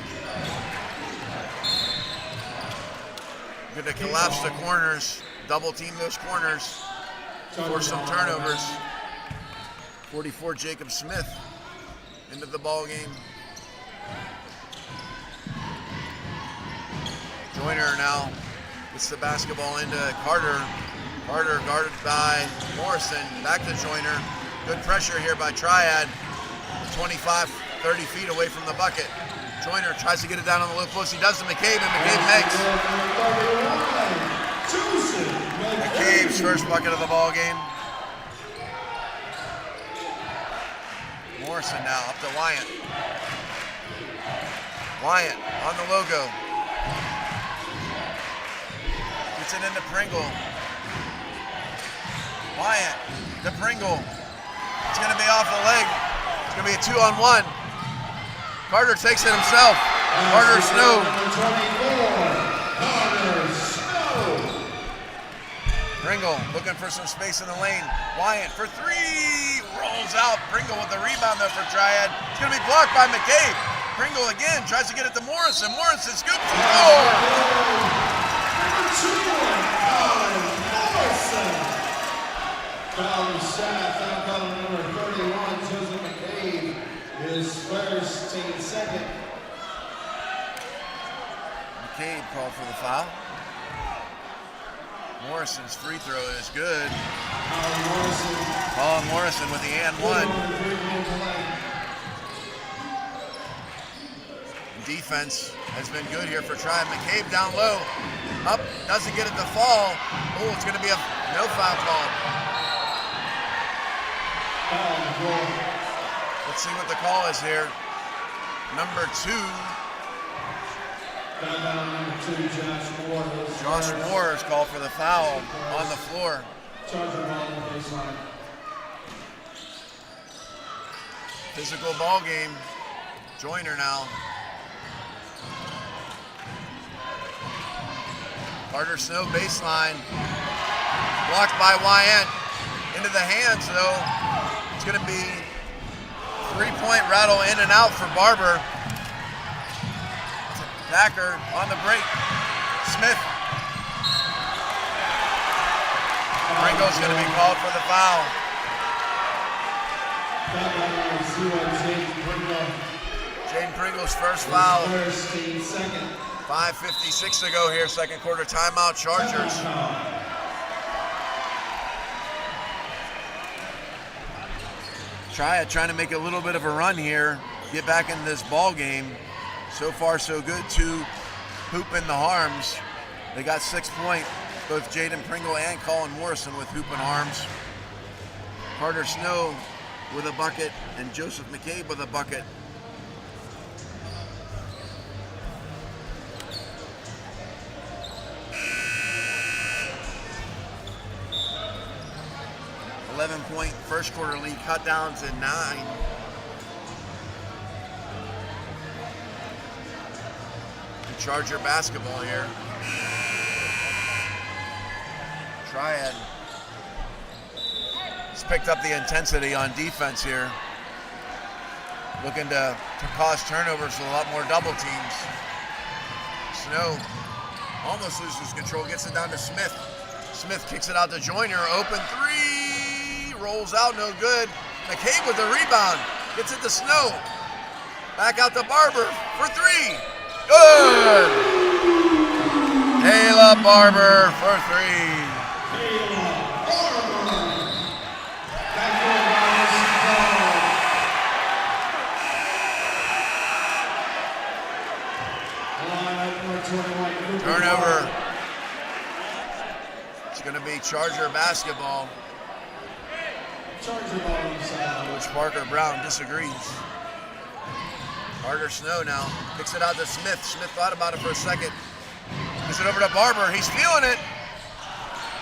collapse the corners, double team those corners, force some turnovers. 44 Jacob Smith into the ball game. Joyner now gets the basketball into Carter. Carter guarded by Morrison. Back to Joyner. Good pressure here by Triad. 25, 30 feet away from the bucket. Joyner tries to get it down on the low post. He does to McCabe, and McCabe makes. McCabe's first bucket of the ball game. Morrison now up to Wyant. Wyant on the logo. Gets it into Pringle. Wyant to Pringle. It's going to be off the leg. It's going to be a 2-on-1. Carter takes it himself. Carter Snow. Pringle looking for some space in the lane. Wyant for 3. Rolls out. Pringle with the rebound though for Triad. It's going to be blocked by McCabe. Pringle again tries to get it to Morrison. Morrison scoops and goal. Foul shot, foul call number 31, Joseph McCabe, his first, team second. McCabe called for the foul. Morrison's free throw is good. Colin Morrison with the and 1. Defense has been good here for Triad. McCabe down low. Up, doesn't get it to fall. Oh, it's going to be a no foul call. Let's see what the call is here. Number 2. Josh Moore is called for the foul on the floor. Physical ball game. Joyner now. Carter Snow baseline. Blocked by Wyant. Into the hands though. It's going to be 3-point rattle in and out for Barber. Thacker on the break. Smith. Pringle's going to be called for the foul. Jaden Pringle's first foul. 5:56 to go here, second quarter timeout, Chargers. Triad trying to make a little bit of a run here, get back in this ball game. So far, so good. 2 hoop in the harms. They got 6 points, both Jaden Pringle and Colin Morrison with hoop and arms. Carter Snow with a bucket and Joseph McCabe with a bucket. .11 first quarter lead cut down to 9. Charger basketball here. Triad has picked up the intensity on defense here. Looking to cause turnovers with a lot more double teams. Snow almost loses control, gets it down to Smith. Smith kicks it out to Joyner, open 3, rolls out, no good. McCabe with the rebound, gets it to Snow. Back out to Barber for 3. Good! Kayla Barber for 3. Turnover. It's going to be Charger basketball. Charger ball on the side. Coach Parker Brown disagrees. Carter Snow now kicks it out to Smith. Smith thought about it for a second. Gives it over to Barber. He's feeling it.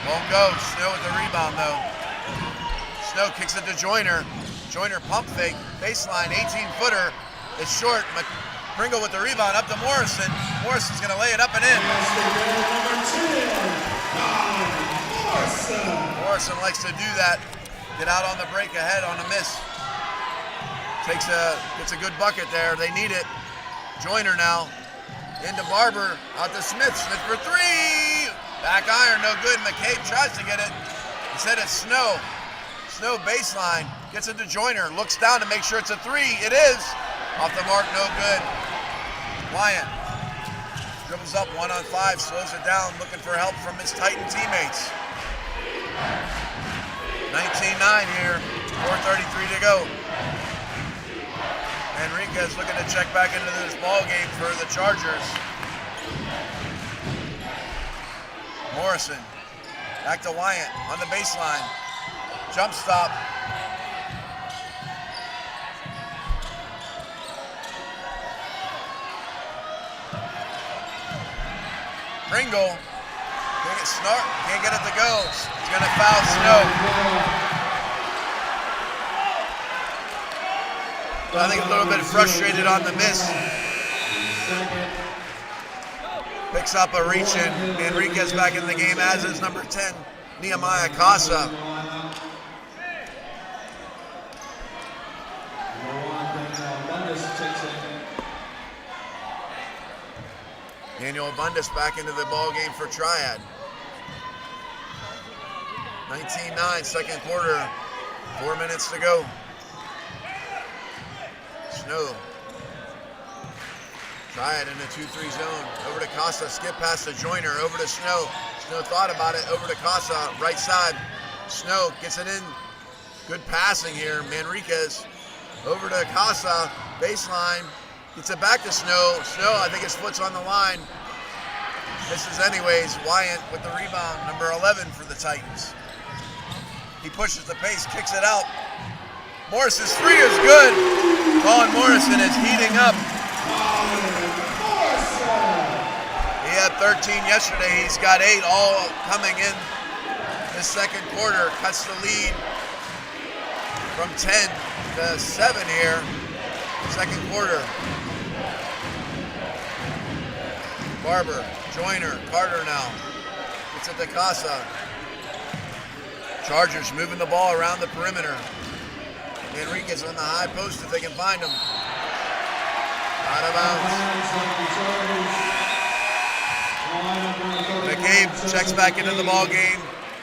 Won't go. Snow with the rebound though. Snow kicks it to Joyner. Joyner pump fake. Baseline 18-footer. It's short. Pringle with the rebound up to Morrison. Morrison's going to lay it up and in. Morrison likes to do that. Get out on the break ahead on a miss. Gets a good bucket there. They need it. Joyner now. Into Barber. Out to Smith. Smith for three. Back iron. No good. McCabe tries to get it. Instead it's Snow. Snow baseline. Gets it to Joyner. Looks down to make sure it's a three. It is. Off the mark. No good. Wyatt dribbles up 1-on-5. Slows it down. Looking for help from his Titan teammates. 19-9 here. 4:33 to go. Enriquez looking to check back into this ball game for the Chargers. Morrison back to Wyatt on the baseline. Jump stop. Pringle can't get it to go. He's going to foul Snow. I think a little bit frustrated on the miss. Picks up a reach in. Enriquez back in the game, as is number 10, Nehemiah Casa. Daniel Abundis back into the ball game for Triad. 19-9, second quarter, 4 minutes to go. Snow. Triad in the 2-3 zone. Over to Casa, skip pass to Joyner, over to Snow. Snow thought about it, over to Casa, right side. Snow gets it in. Good passing here, Manriquez. Over to Casa, baseline. Gets it back to Snow. Snow, I think his foot's on the line. Misses anyways. Wyatt with the rebound, number 11 for the Titans. He pushes the pace, kicks it out. Morrison's three is good. Colin Morrison is heating up. He had 13 yesterday. He's got 8 all coming in this second quarter. Cuts the lead from 10 to 7 here. Second quarter. Barber, Joyner, Carter now. Gets it to Casa. Chargers moving the ball around the perimeter. Enriquez on the high post if they can find him. Out of bounds. McCabe checks back into the ball game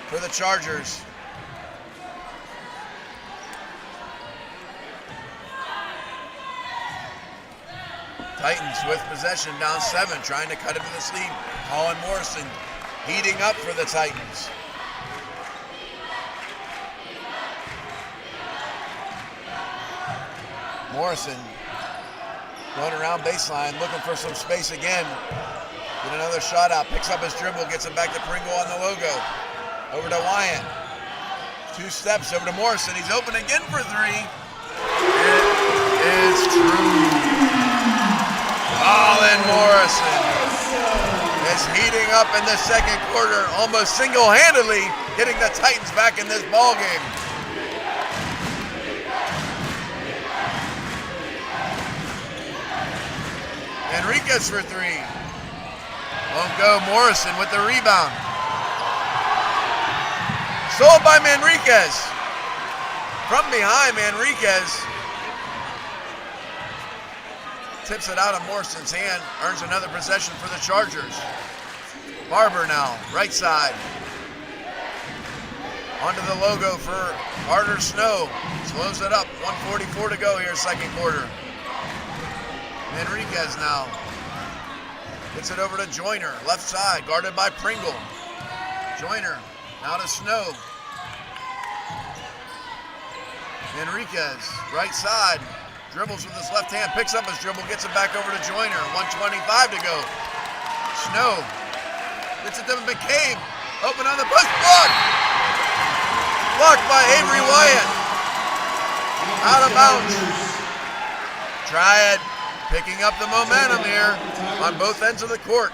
for the Chargers. Titans with possession, down 7, trying to cut into this lead. Colin Morrison heating up for the Titans. Morrison going around baseline, looking for some space again. Get another shot out, picks up his dribble, gets it back to Pringle on the logo. Over to Wyatt. 2 steps over to Morrison. He's open again for 3. It is true. Colin Morrison is heating up in the second quarter, almost single-handedly getting the Titans back in this ball game. Enriquez for 3. Won't go. Morrison with the rebound. Sold by Manriquez. From behind, Manriquez tips it out of Morrison's hand. Earns another possession for the Chargers. Barber now, right side. Onto the logo for Carter Snow. Slows it up. 1:44 to go here, second quarter. Enriquez now. Gets it over to Joyner, left side, guarded by Pringle. Joyner, now to Snow. Enriquez, right side, dribbles with his left hand, picks up his dribble, gets it back over to Joyner. 1:25 to go. Snow gets it to McCabe. Open on the push, blocked. Blocked by Avery Wyatt. Out of bounds. Triad picking up the momentum here on both ends of the court.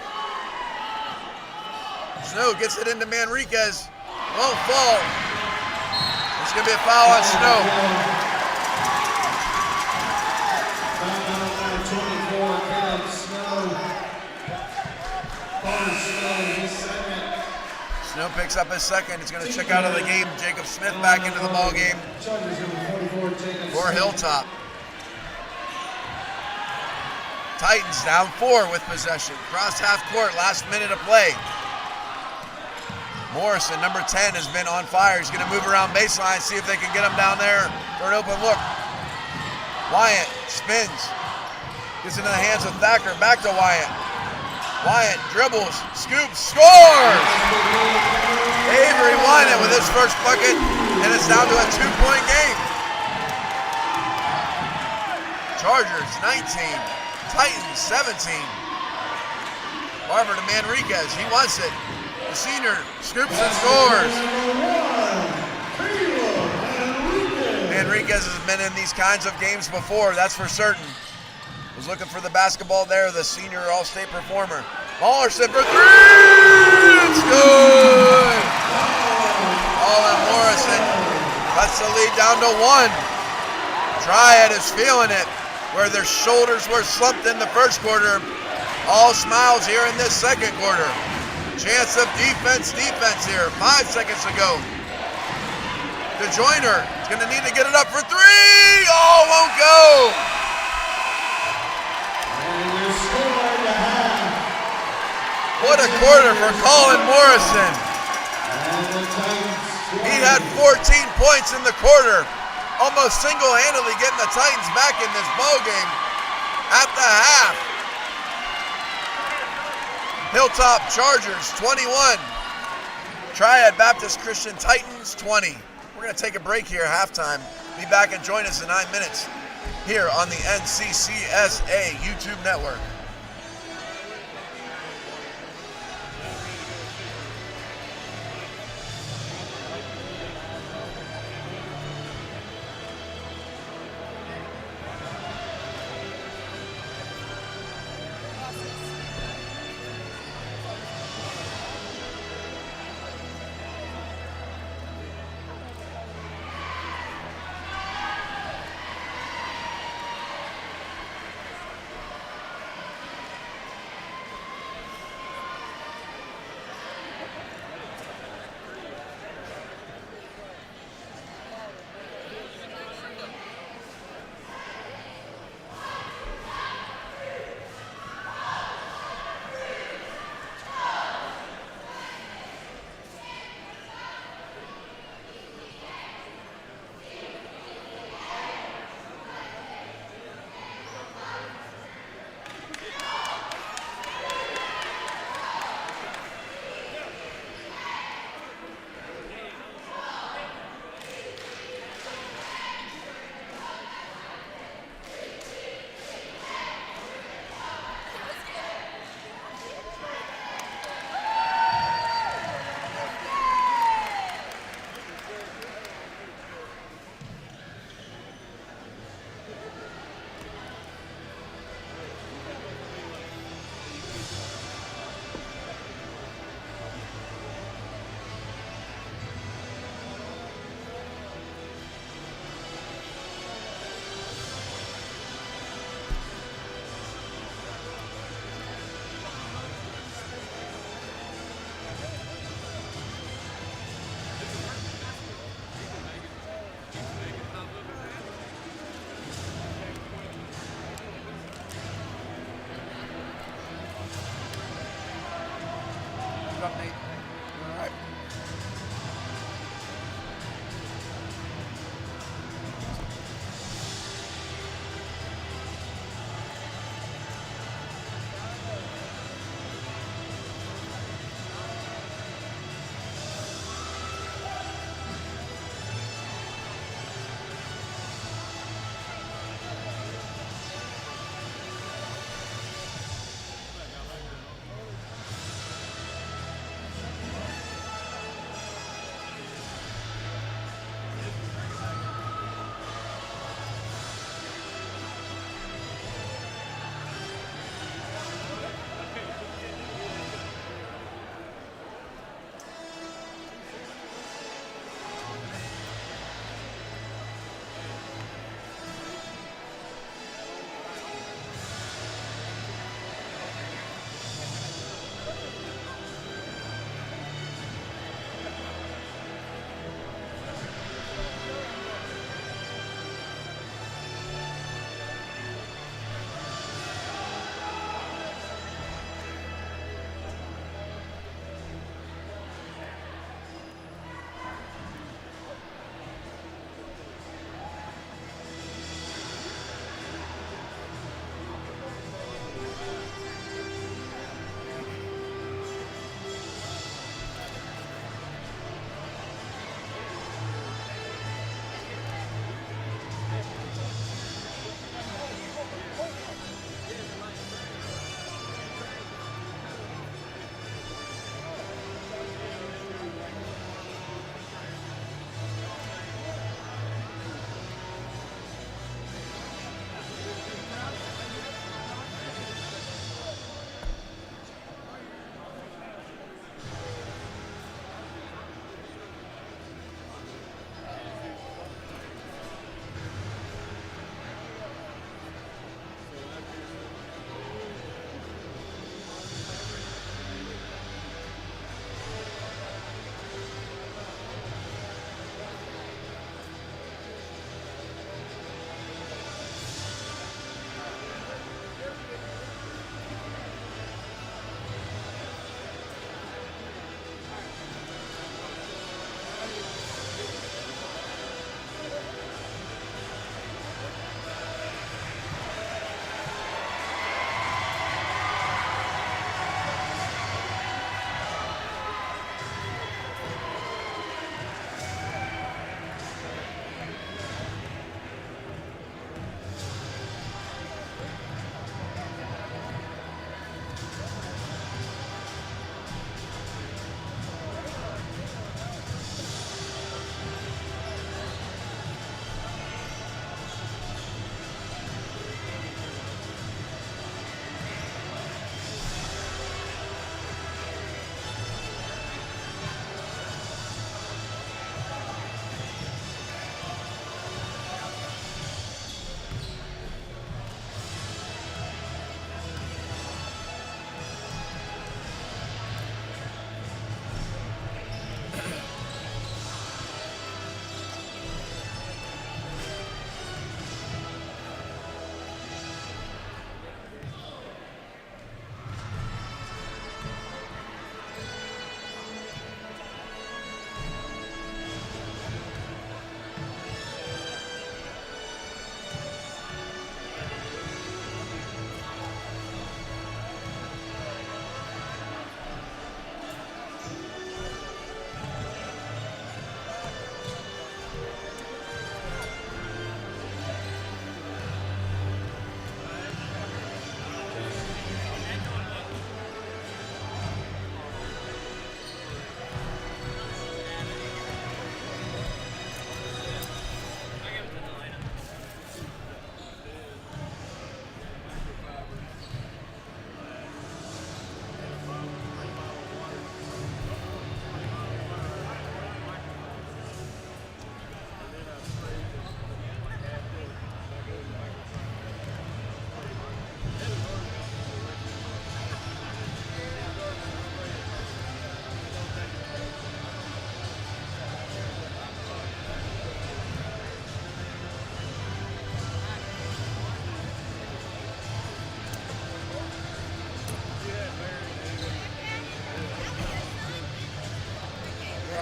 Snow gets it into Manriquez. Won't fall. There's going to be a foul on Snow. Number 24, Caleb Snow. Connor Snow, his second. Snow picks up his second. He's going to check out of the game. Jacob Smith back into the ball game for Hilltop. Titans down 4 with possession. Cross half court, last minute of play. Morrison, number 10, has been on fire. He's going to move around baseline, see if they can get him down there for an open look. Wyatt spins. Gets into the hands of Thacker. Back to Wyatt. Wyatt dribbles, scoops, scores! Avery Wyatt with his first bucket, and it's down to a 2-point game. Chargers 19. Titans 17. Barber to Manriquez. He wants it. The senior scoops and scores. Manriquez has been in these kinds of games before, that's for certain. Was looking for the basketball there, the senior all-state performer. Mallerson for 3! It's good! Olin Morrison cuts the lead down to 1. Triad is feeling it. Where their shoulders were slumped in the first quarter, all smiles here in this second quarter. Chance of defense here. 5 seconds to go. DeJoyner is going to need to get it up for 3. Oh, won't go. What a quarter for Colin Morrison. He had 14 points in the quarter. Almost single-handedly getting the Titans back in this ballgame at the half. Hilltop Chargers 21. Triad Baptist Christian Titans 20. We're going to take a break here at halftime. Be back and join us in 9 minutes here on the NCCSA YouTube network.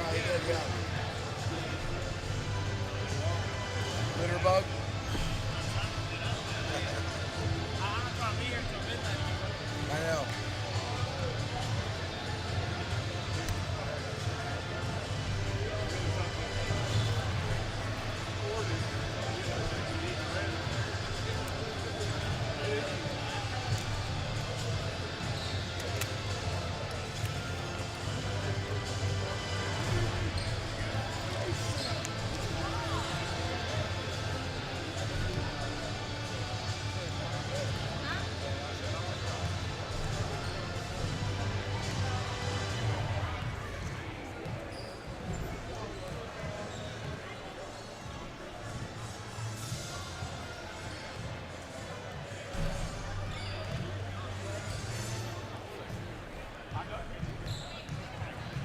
Yeah, he did, yeah. Litter bug? I know.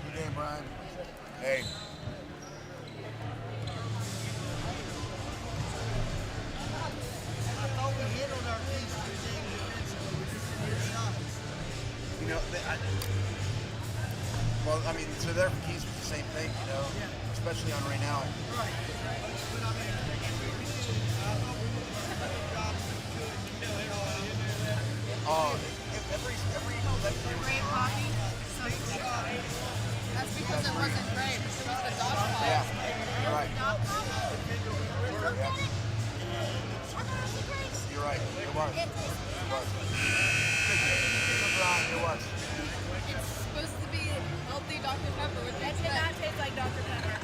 Good game, Brian. Hey. You know, well, I mean, to their keys was the same thing, you know, especially on right now. Oh, every Grape hockey. That's because it wasn't grape. It was the dog pile. Yeah, you're right. Dog pile? You're right. It was. It was. It was. It's supposed to be healthy Dr. Pepper, which that did not taste like Dr. Pepper.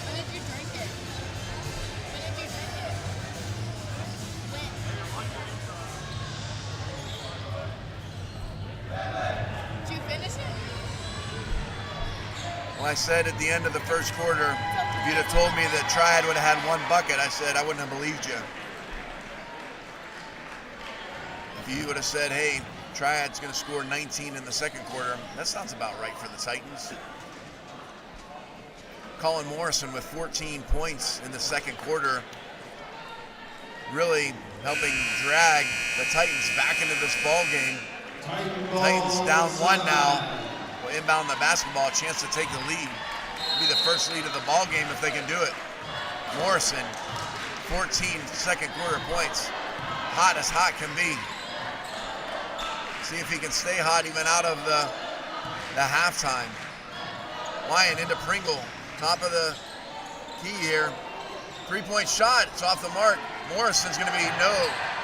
When did you drink it? When did you drink it? When? Did you finish it? Well, I said at the end of the first quarter, if you'd have told me that Triad would have had one bucket, I said I wouldn't have believed you. If you would have said, hey, Triad's going to score 19 in the second quarter, that sounds about right for the Titans. Colin Morrison with 14 points in the second quarter, really helping drag the Titans back into this ball game. Titans down one now. Will inbound the basketball, a chance to take the lead. Be the first lead of the ball game if they can do it. Morrison, 14 second quarter points. Hot as hot can be. See if he can stay hot even out of the halftime. Lyon into Pringle, top of the key here. 3-point shot, it's off the mark. Morrison's gonna be no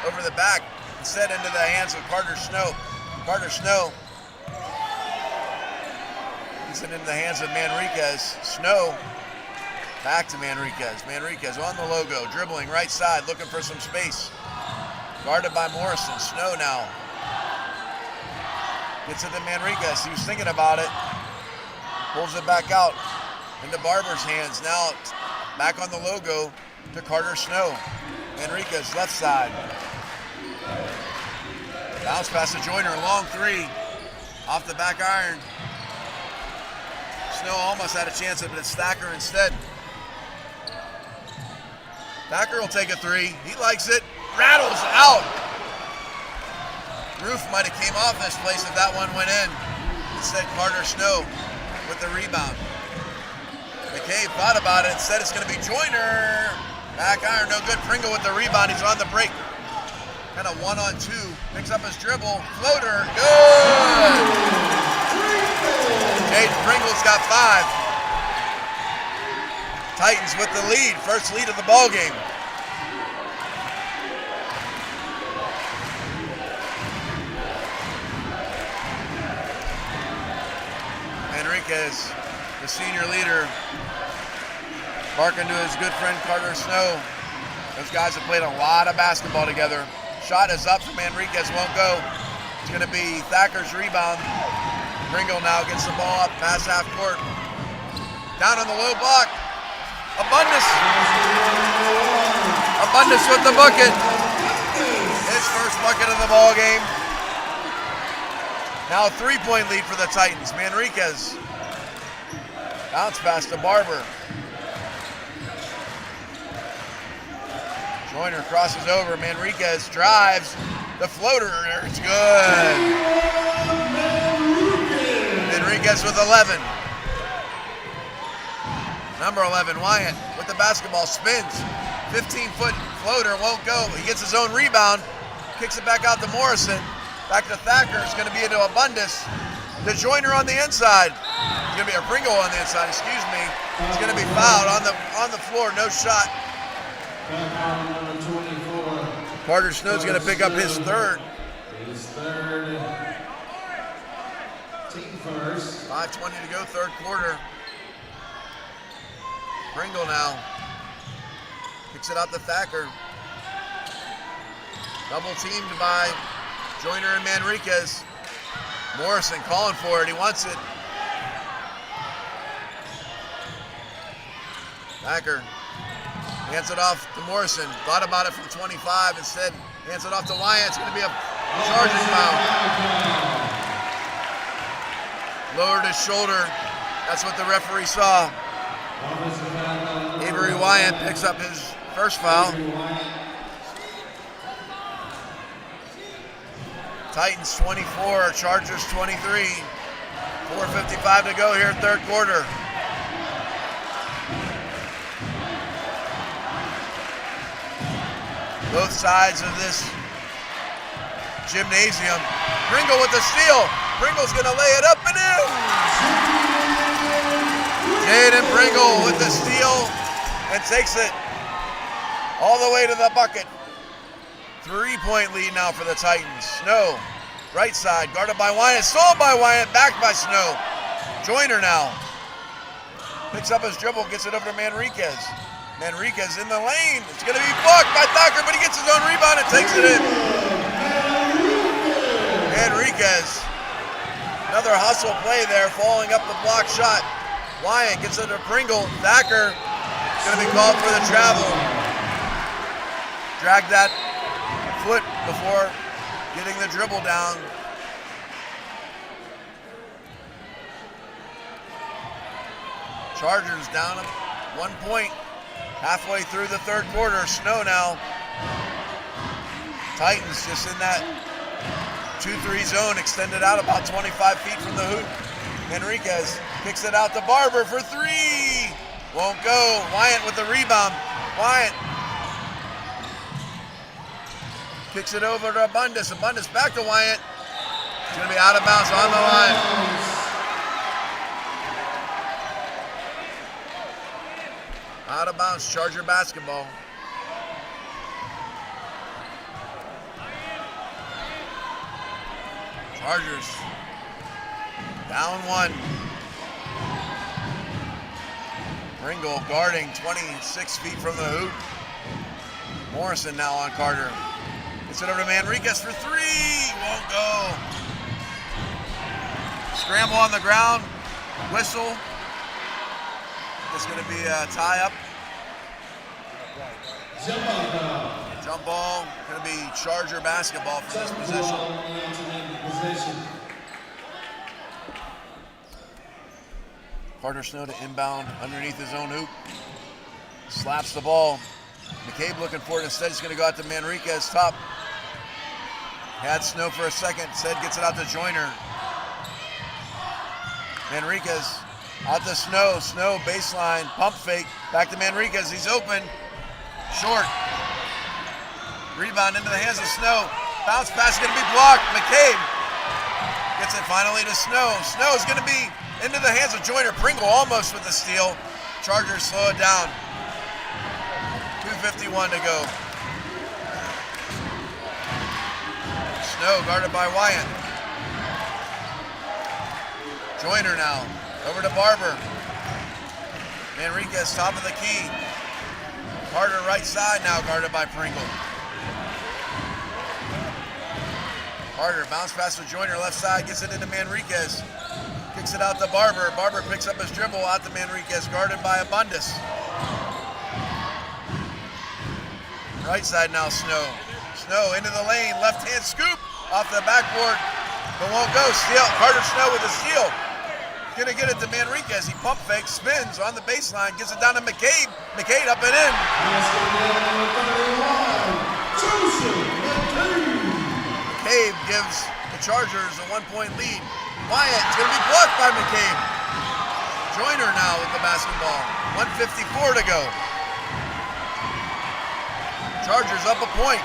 over the back. Instead into the hands of Carter Snow. Carter Snow. He's into the hands of Manriquez. Snow back to Manriquez. Manriquez on the logo, dribbling right side, looking for some space. Guarded by Morrison. Snow now. Gets it to Manriquez. He was thinking about it. Pulls it back out into Barber's hands. Now back on the logo to Carter Snow. Manriquez left side. Bounce pass to Joyner, long three. Off the back iron. Snow almost had a chance, but it's Thacker instead. Thacker will take a three. He likes it. Rattles out. Roof might have came off this place if that one went in. Instead, Carter Snow with the rebound. McCabe thought about it. Instead, it's going to be Joyner. Back iron, no good. Pringle with the rebound. He's on the break. Kind of 1-on-2. Picks up his dribble. Floater. Good. Jaden Pringle's got 5. Titans with the lead. First lead of the ball game. Enriquez, the senior leader, barking to his good friend Carter Snow. Those guys have played a lot of basketball together. Shot is up from Enriquez, won't go. It's going to be Thacker's rebound. Pringle now gets the ball up past half court. Down on the low block. Abundance with the bucket. His first bucket of the ball game. Now a 3-point lead for the Titans. Manriquez. Bounce pass to Barber. Joyner crosses over. Manriquez drives. The floater. It's good. Manriquez with 11. Number 11, Wyatt with the basketball. Spins. 15-foot floater. Won't go. He gets his own rebound. Kicks it back out to Morrison. Back to Thacker. It's going to be into Abundis. The Joyner on the inside. It's going to be a Pringle on the inside. Excuse me. It's going to be fouled on the floor. No shot. Carter Snow's going to pick up his third. His third. Team first. 5:20 to go, third quarter. Pringle now. Kicks it out to Thacker. Double teamed by Joyner and Manriquez. Morrison calling for it. He wants it. Thacker hands it off to Morrison. Thought about it from 25. Instead, hands it off to Wyatt. It's going to be a Chargers foul. Lowered his shoulder. That's what the referee saw. Avery Wyatt picks up his first foul. Titans 24, Chargers 23. 4:55 to go here, third quarter. Both sides of this gymnasium. Pringle with the steal. Pringle's gonna lay it up and in. Jaden Pringle with the steal and takes it all the way to the bucket. 3-point lead now for the Titans. Snow, right side, guarded by Wyatt, stolen by Wyatt, backed by Snow. Joyner now. Picks up his dribble, gets it over to Manriquez. Manriquez in the lane. It's going to be blocked by Thacker, but he gets his own rebound and takes it in. Manriquez. Another hustle play there, following up the block shot. Wyatt gets it to Pringle. Thacker is going to be called for the travel. Dragged that foot before getting the dribble down. Chargers down 1 point. Halfway through the third quarter. Snow now. Titans just in that 2-3 zone, extended out about 25 feet from the hoop. Manriquez kicks it out to Barber for three. Won't go. Wyatt with the rebound. Wyatt kicks it over to Abundis. Abundis back to Wyatt. It's going to be out of bounds on the line. Out of bounds, Charger basketball. Chargers down 1. Pringle guarding 26 feet from the hoop. Morrison now on Carter. Gets it over to Manriquez for three. Won't go. Scramble on the ground. Whistle. It's going to be a tie-up. Jump ball. Going to be Charger basketball for this possession. Carter Snow to inbound underneath his own hoop. Slaps the ball. McCabe looking for it. Instead, he's going to go out to Manriquez. Top. Had Snow for a second. Instead, gets it out to Joyner. Manriquez out to Snow. Snow baseline. Pump fake. Back to Manriquez. He's open. Short. Rebound into the hands of Snow. Bounce pass is going to be blocked. McCabe gets it finally to Snow. Snow is going to be into the hands of Joyner. Pringle almost with the steal. Chargers slow it down. 2:51 to go. Snow guarded by Wyatt. Joyner now. Over to Barber. Manriquez top of the key. Carter right side now guarded by Pringle. Carter bounce pass to Joyner left side. Gets it into Manriquez. Kicks it out to Barber. Barber picks up his dribble out to Manriquez. Guarded by Abundis. Right side now Snow. Snow into the lane. Left hand scoop. Off the backboard. but won't go. Steal. Carter Snow with a steal. Gonna get it to Manriquez. He pump fakes, spins on the baseline, gives it down to McCabe. McCabe up and in. McCabe gives the Chargers a 1-point lead. Wyatt's gonna be blocked by McCabe. Joyner now with the basketball. 1:54 to go. Chargers up a point.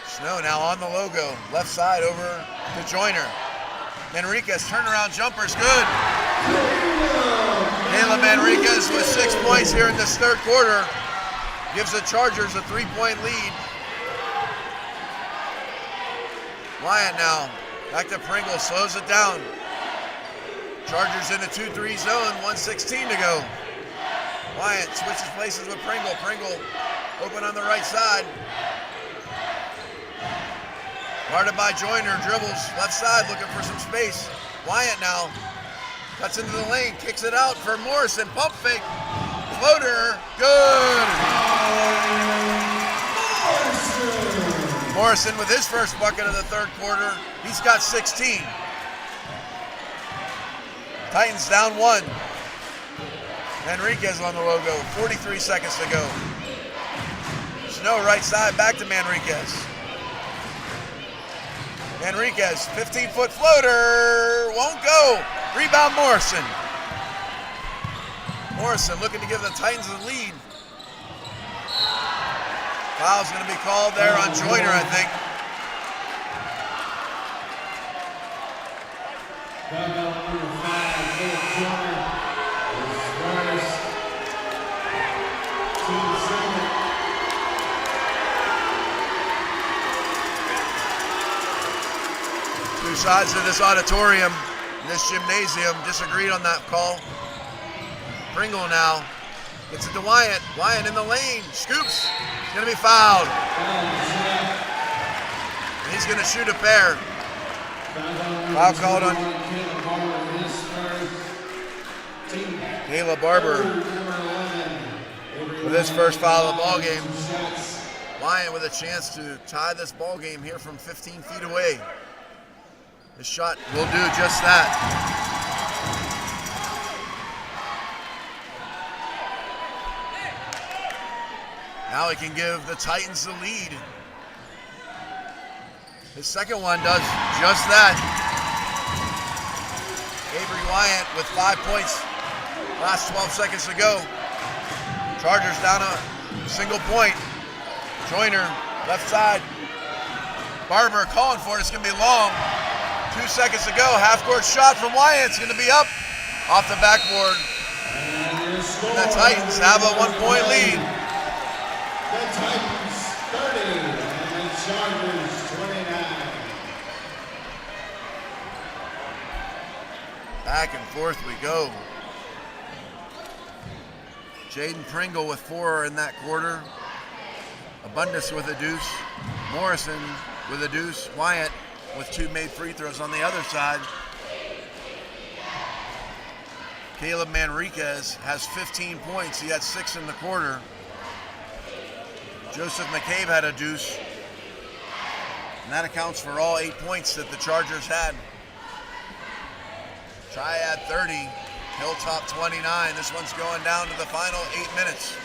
Snow now on the logo. Left side over to Joyner. Manriquez turnaround jumper's good. Caleb Manriquez with 6 points here in this third quarter. Gives the Chargers a 3-point lead. Wyatt now. Back to Pringle, slows it down. Chargers in a 2-3 zone, 1:16 to go. Wyatt switches places with Pringle. Pringle open on the right side. Guarded by Joyner, dribbles left side looking for some space. Wyatt now cuts into the lane, kicks it out for Morrison. Pump fake, floater, good. Morrison with his first bucket of the third quarter. He's got 16. Titans down 1. Manriquez on the logo, 43 seconds to go. Snow right side, back to Manriquez. Manriquez, 15-foot floater, won't go. Rebound Morrison. Morrison looking to give the Titans the lead. Foul's going to be called there on Joyner, I think. Two sides of this auditorium, this gymnasium, disagreed on that call. Pringle now gets it to Wyatt. Wyatt in the lane, scoops. He's going to be fouled. And he's going to shoot a pair. Foul called on Caleb Barber with his first foul of the ball game. Wyatt with a chance to tie this ball game here from 15 feet away. This shot will do just that. Now he can give the Titans the lead. His second one does just that. Avery Wyatt with 5 points. Last 12 seconds to go. Chargers down a single point. Joyner, left side. Barber calling for it. It's going to be long. 2 seconds to go. Half-court shot from Wyatt. It's going to be up off the backboard. And the Titans have a 1-point lead. The Titans 30 and the Chargers 29. Back and forth we go. Jaden Pringle with 4 in that quarter. Abundance with a deuce. Morrison with a deuce. Wyatt with 2 made free throws on the other side. Caleb Manriquez has 15 points. He had 6 in the quarter. Joseph McCabe had a deuce. And that accounts for all 8 points that the Chargers had. Triad 30, Hilltop 29. This one's going down to the final 8 minutes.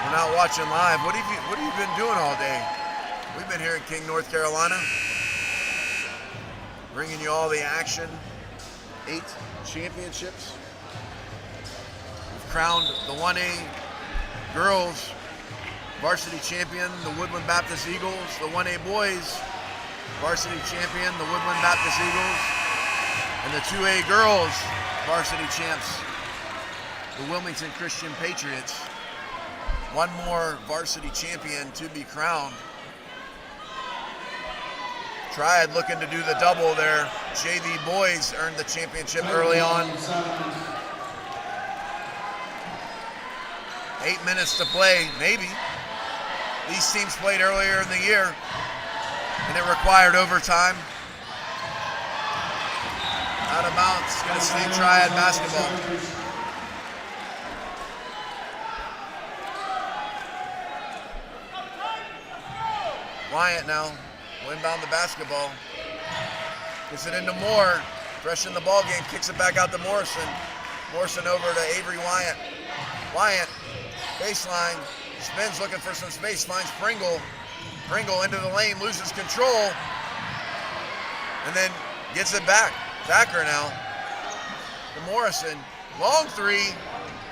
If we're not watching live, what have you been doing all day? We've been here in King, North Carolina, bringing you all the action. 8 championships. We've crowned the 1A girls varsity champion, the Woodland Baptist Eagles. The 1A boys varsity champion, the Woodland Baptist Eagles. And the 2A girls varsity champs, the Wilmington Christian Patriots. One more varsity champion to be crowned. Triad looking to do the double there. JV boys earned the championship early on. 8 minutes to play, maybe. these teams played earlier in the year, and it required overtime. Out of bounds, going to stay Triad basketball. Wyatt now, will inbound the basketball. Gets it into Moore, fresh in the ball game, kicks it back out to Morrison. Morrison over to Avery Wyatt. Wyatt, baseline, spins looking for some space, finds Pringle. Pringle into the lane, loses control, and then gets it back. Thacker now to Morrison. Long three,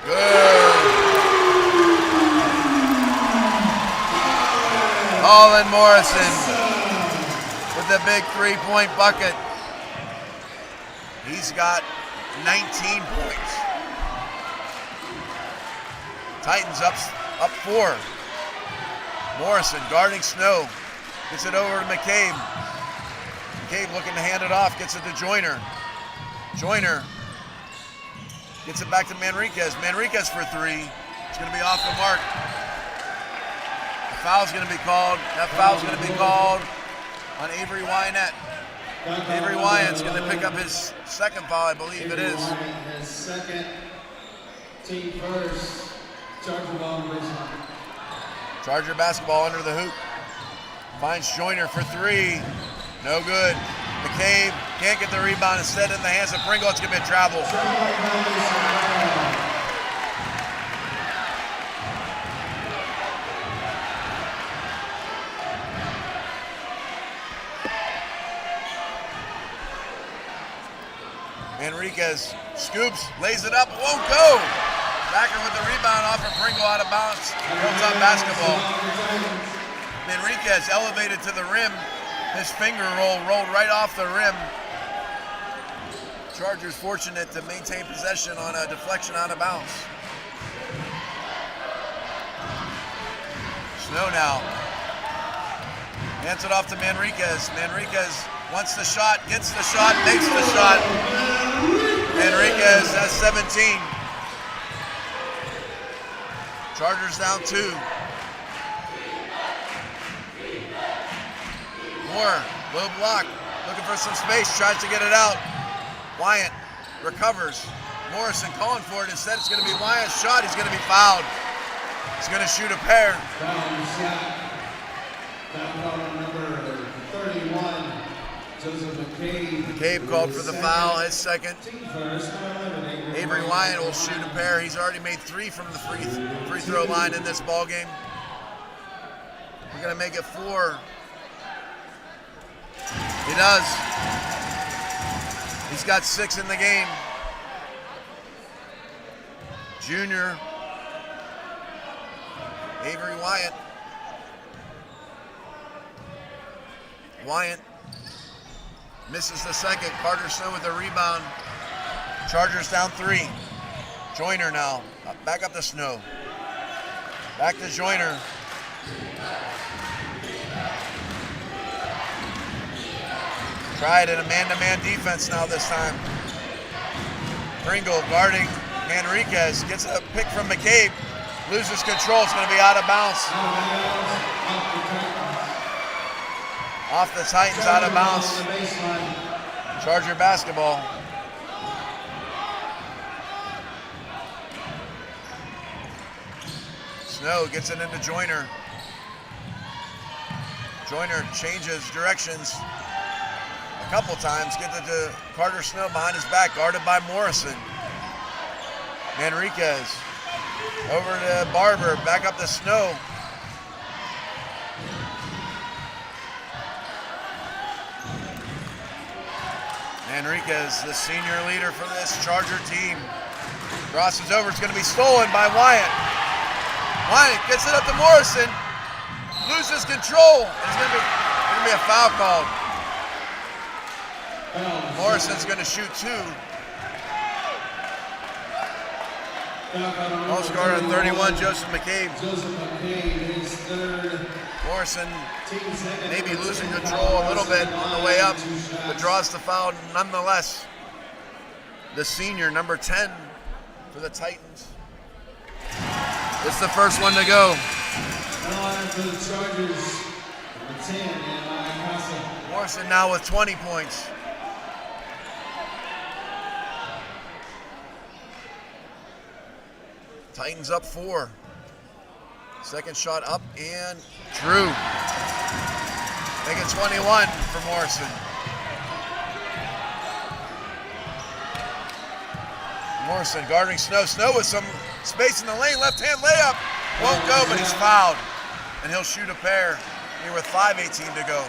good. Colin Morrison with the big three-point bucket. He's got 19 points. Titans up 4. Morrison guarding Snow. Gets it over to McCabe. McCabe looking to hand it off. Gets it to Joyner. Joyner gets it back to Manriquez. Manriquez for 3. It's going to be off the mark. The foul's going to be called. That foul's going to be called on Avery Wyatt. Avery Wyatt's going to pick up his second foul, I believe it is. His second, team first. Charger ball baseline. Charger basketball under the hoop. Finds Joyner for 3. No good. McCabe can't get the rebound. Instead in the hands of Pringle. It's going to be a travel. Enriquez scoops, lays it up, won't go. Thacker with the rebound off of Pringle out of bounds. Hilltop basketball. Enriquez elevated to the rim. His finger rolled right off the rim. Chargers fortunate to maintain possession on a deflection out of bounds. Snow now. Hands it off to Manriquez. Manriquez wants the shot, gets the shot, makes the shot. Manriquez has 17. Chargers down 2. Moore, low block, looking for some space, tries to get it out. Wyatt recovers. Morrison calling for it. Instead, it's going to be Wyatt's shot. He's going to be fouled. He's going to shoot a pair. Number 31, Joseph McCabe. McCabe called for the foul, his second. Avery Wyatt will shoot a pair. He's already made 3 from the free throw line in this ball game. We're going to make it 4. He does. He's got 6 in the game. Junior Avery Wyatt. Wyatt misses the second. Carter Snow with the rebound. Chargers down 3. Joyner now. Back up to Snow. Back to Joyner. Tried in a man-to-man defense now this time. Pringle guarding Manriquez. Gets a pick from McCabe. Loses control. It's going to be out of bounds. Off the Titans, out of bounds. Charger basketball. Snow gets it into Joyner. Joyner changes directions a couple times. Gets it to Carter Snow behind his back, guarded by Morrison. Manriquez over to Barber, back up to Snow. Manriquez, the senior leader for this Charger team. Crosses over, it's going to be stolen by Wyatt. Wyatt gets it up to Morrison, loses control. It's going to be a foul called. Morrison's going to shoot 2. Ball scorer on 31, Joseph McCabe. His third. Morrison maybe losing control a little bit on the way up, but draws the foul nonetheless. The senior, number 10 for the Titans. It's the first one to go. for the Chargers, number 10, Nehemiah Casa. Morrison now with 20 points. Titans up 4. Second shot up and Drew. Make it 21 for Morrison. Morrison guarding Snow. Snow with some space in the lane. Left-hand layup. Won't go, but he's fouled. And he'll shoot a pair here with 5:18 to go.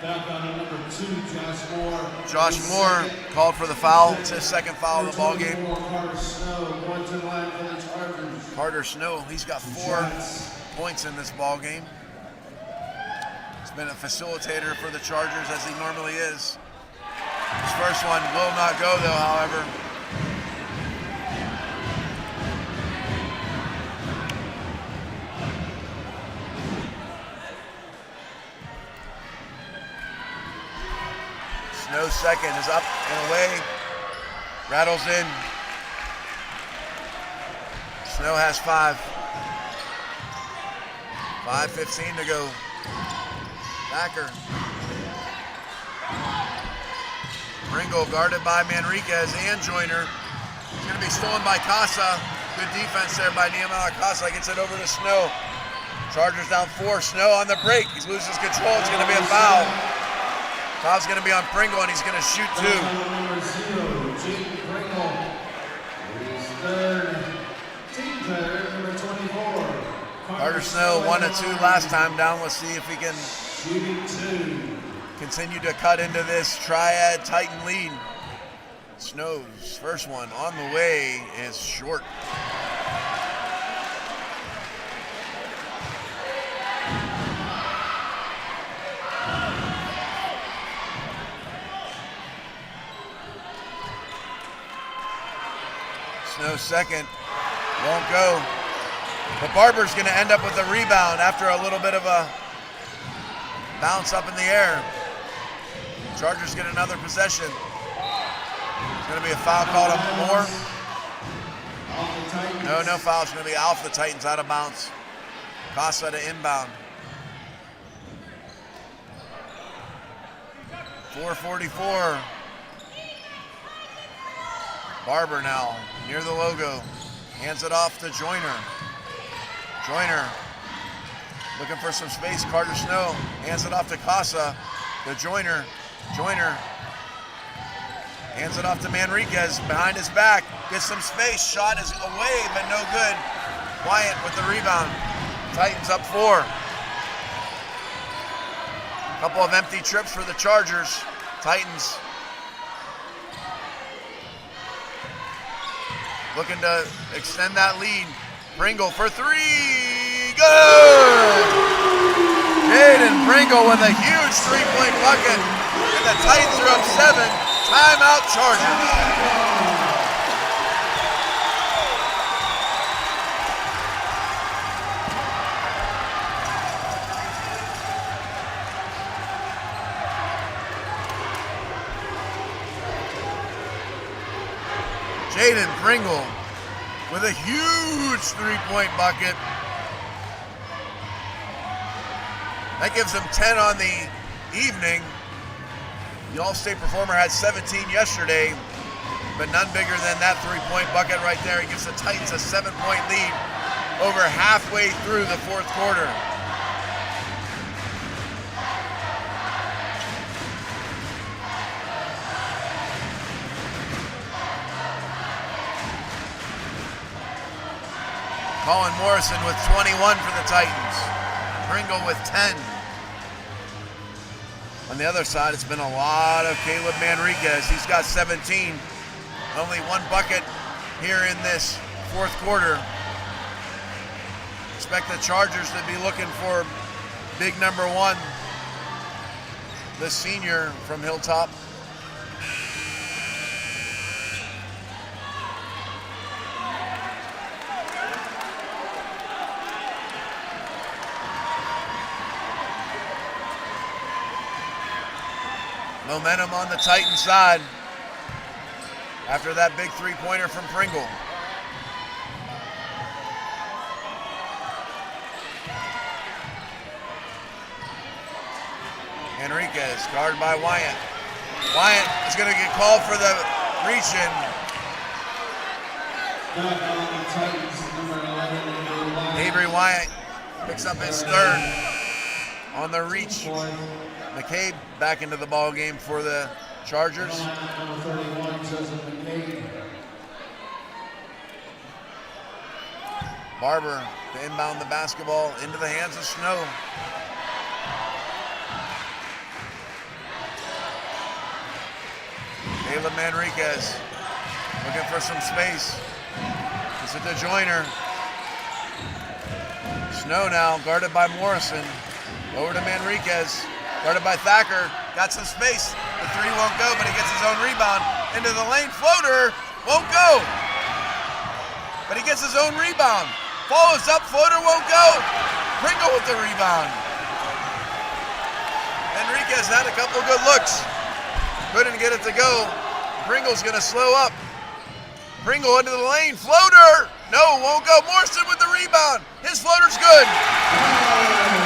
Foul on number 2, Josh Moore. Josh Moore called for the foul. It's his second foul of the ball game. Carter Snow going to the line for the Chargers. Carter Snow, he's got 4 points in this ball game. He's been a facilitator for the Chargers as he normally is. His first one will not go though, however. Snow's second is up and away. Rattles in. Snow has 5. 5:15 to go. Backer. Pringle guarded by Manriquez and Joyner. It's going to be stolen by Casa. Good defense there by Nehemiah Casa. Gets it over to Snow. Chargers down 4. Snow on the break. He loses control. It's going to be a foul. Foul's going to be on Pringle, and he's going to shoot 2. Number 0, Jaden Pringle. His third team player, number 24. Carter Snow 1 of 2 last time down. Let's see if he can Shooting 2. continue to cut into this Triad Titan lead. Snow's first one on the way is short. Snow's second won't go. But Barber's going to end up with a rebound after a little bit of a bounce up in the air. Chargers get another possession. It's going to be a foul called on Moore. No foul. It's going to be off the Titans, out of bounds. Casa to inbound. 4:44. Barber now near the logo. Hands it off to Joyner. Joyner looking for some space. Carter Snow hands it off to Casa. To Joyner. Joyner hands it off to Manriquez behind his back. Gets some space. Shot is away, but no good. Wyatt with the rebound. Titans up 4. Couple of empty trips for the Chargers. Titans looking to extend that lead. Pringle for 3. Good! Jaden Pringle with a huge 3-point bucket. And the Titans are up 7. Timeout Chargers. Jaden Pringle with a huge 3-point bucket. That gives him 10 on the evening. The All-State performer had 17 yesterday, but none bigger than that 3-point bucket right there. It gives the Titans a 7-point lead over halfway through the 4th quarter. Colin Morrison with 21 for the Titans. Pringle with 10. On the other side, it's been a lot of Caleb Manriquez. He's got 17. Only 1 bucket here in this 4th quarter. Expect the Chargers to be looking for big number 1, the senior from Hilltop. Momentum on the Titan side after that big 3-pointer from Pringle. Enriquez, guarded by Wyatt. Wyatt is going to get called for the reach-in. Avery Wyatt picks up his third on the reach. McCabe back into the ball game for the Chargers. Barber to inbound the basketball into the hands of Snow. Caleb Manriquez looking for some space. It's a DeJoyner. Snow now guarded by Morrison. Over to Manriquez. Guarded by Thacker. Got some space. The three won't go, but he gets his own rebound. Into the lane. Floater. Won't go. But he gets his own rebound. Follows up. Floater won't go. Pringle with the rebound. Enriquez had a couple good looks. Couldn't get it to go. Pringle's going to slow up. Pringle into the lane. Floater. No, won't go. Morrison with the rebound. His floater's good.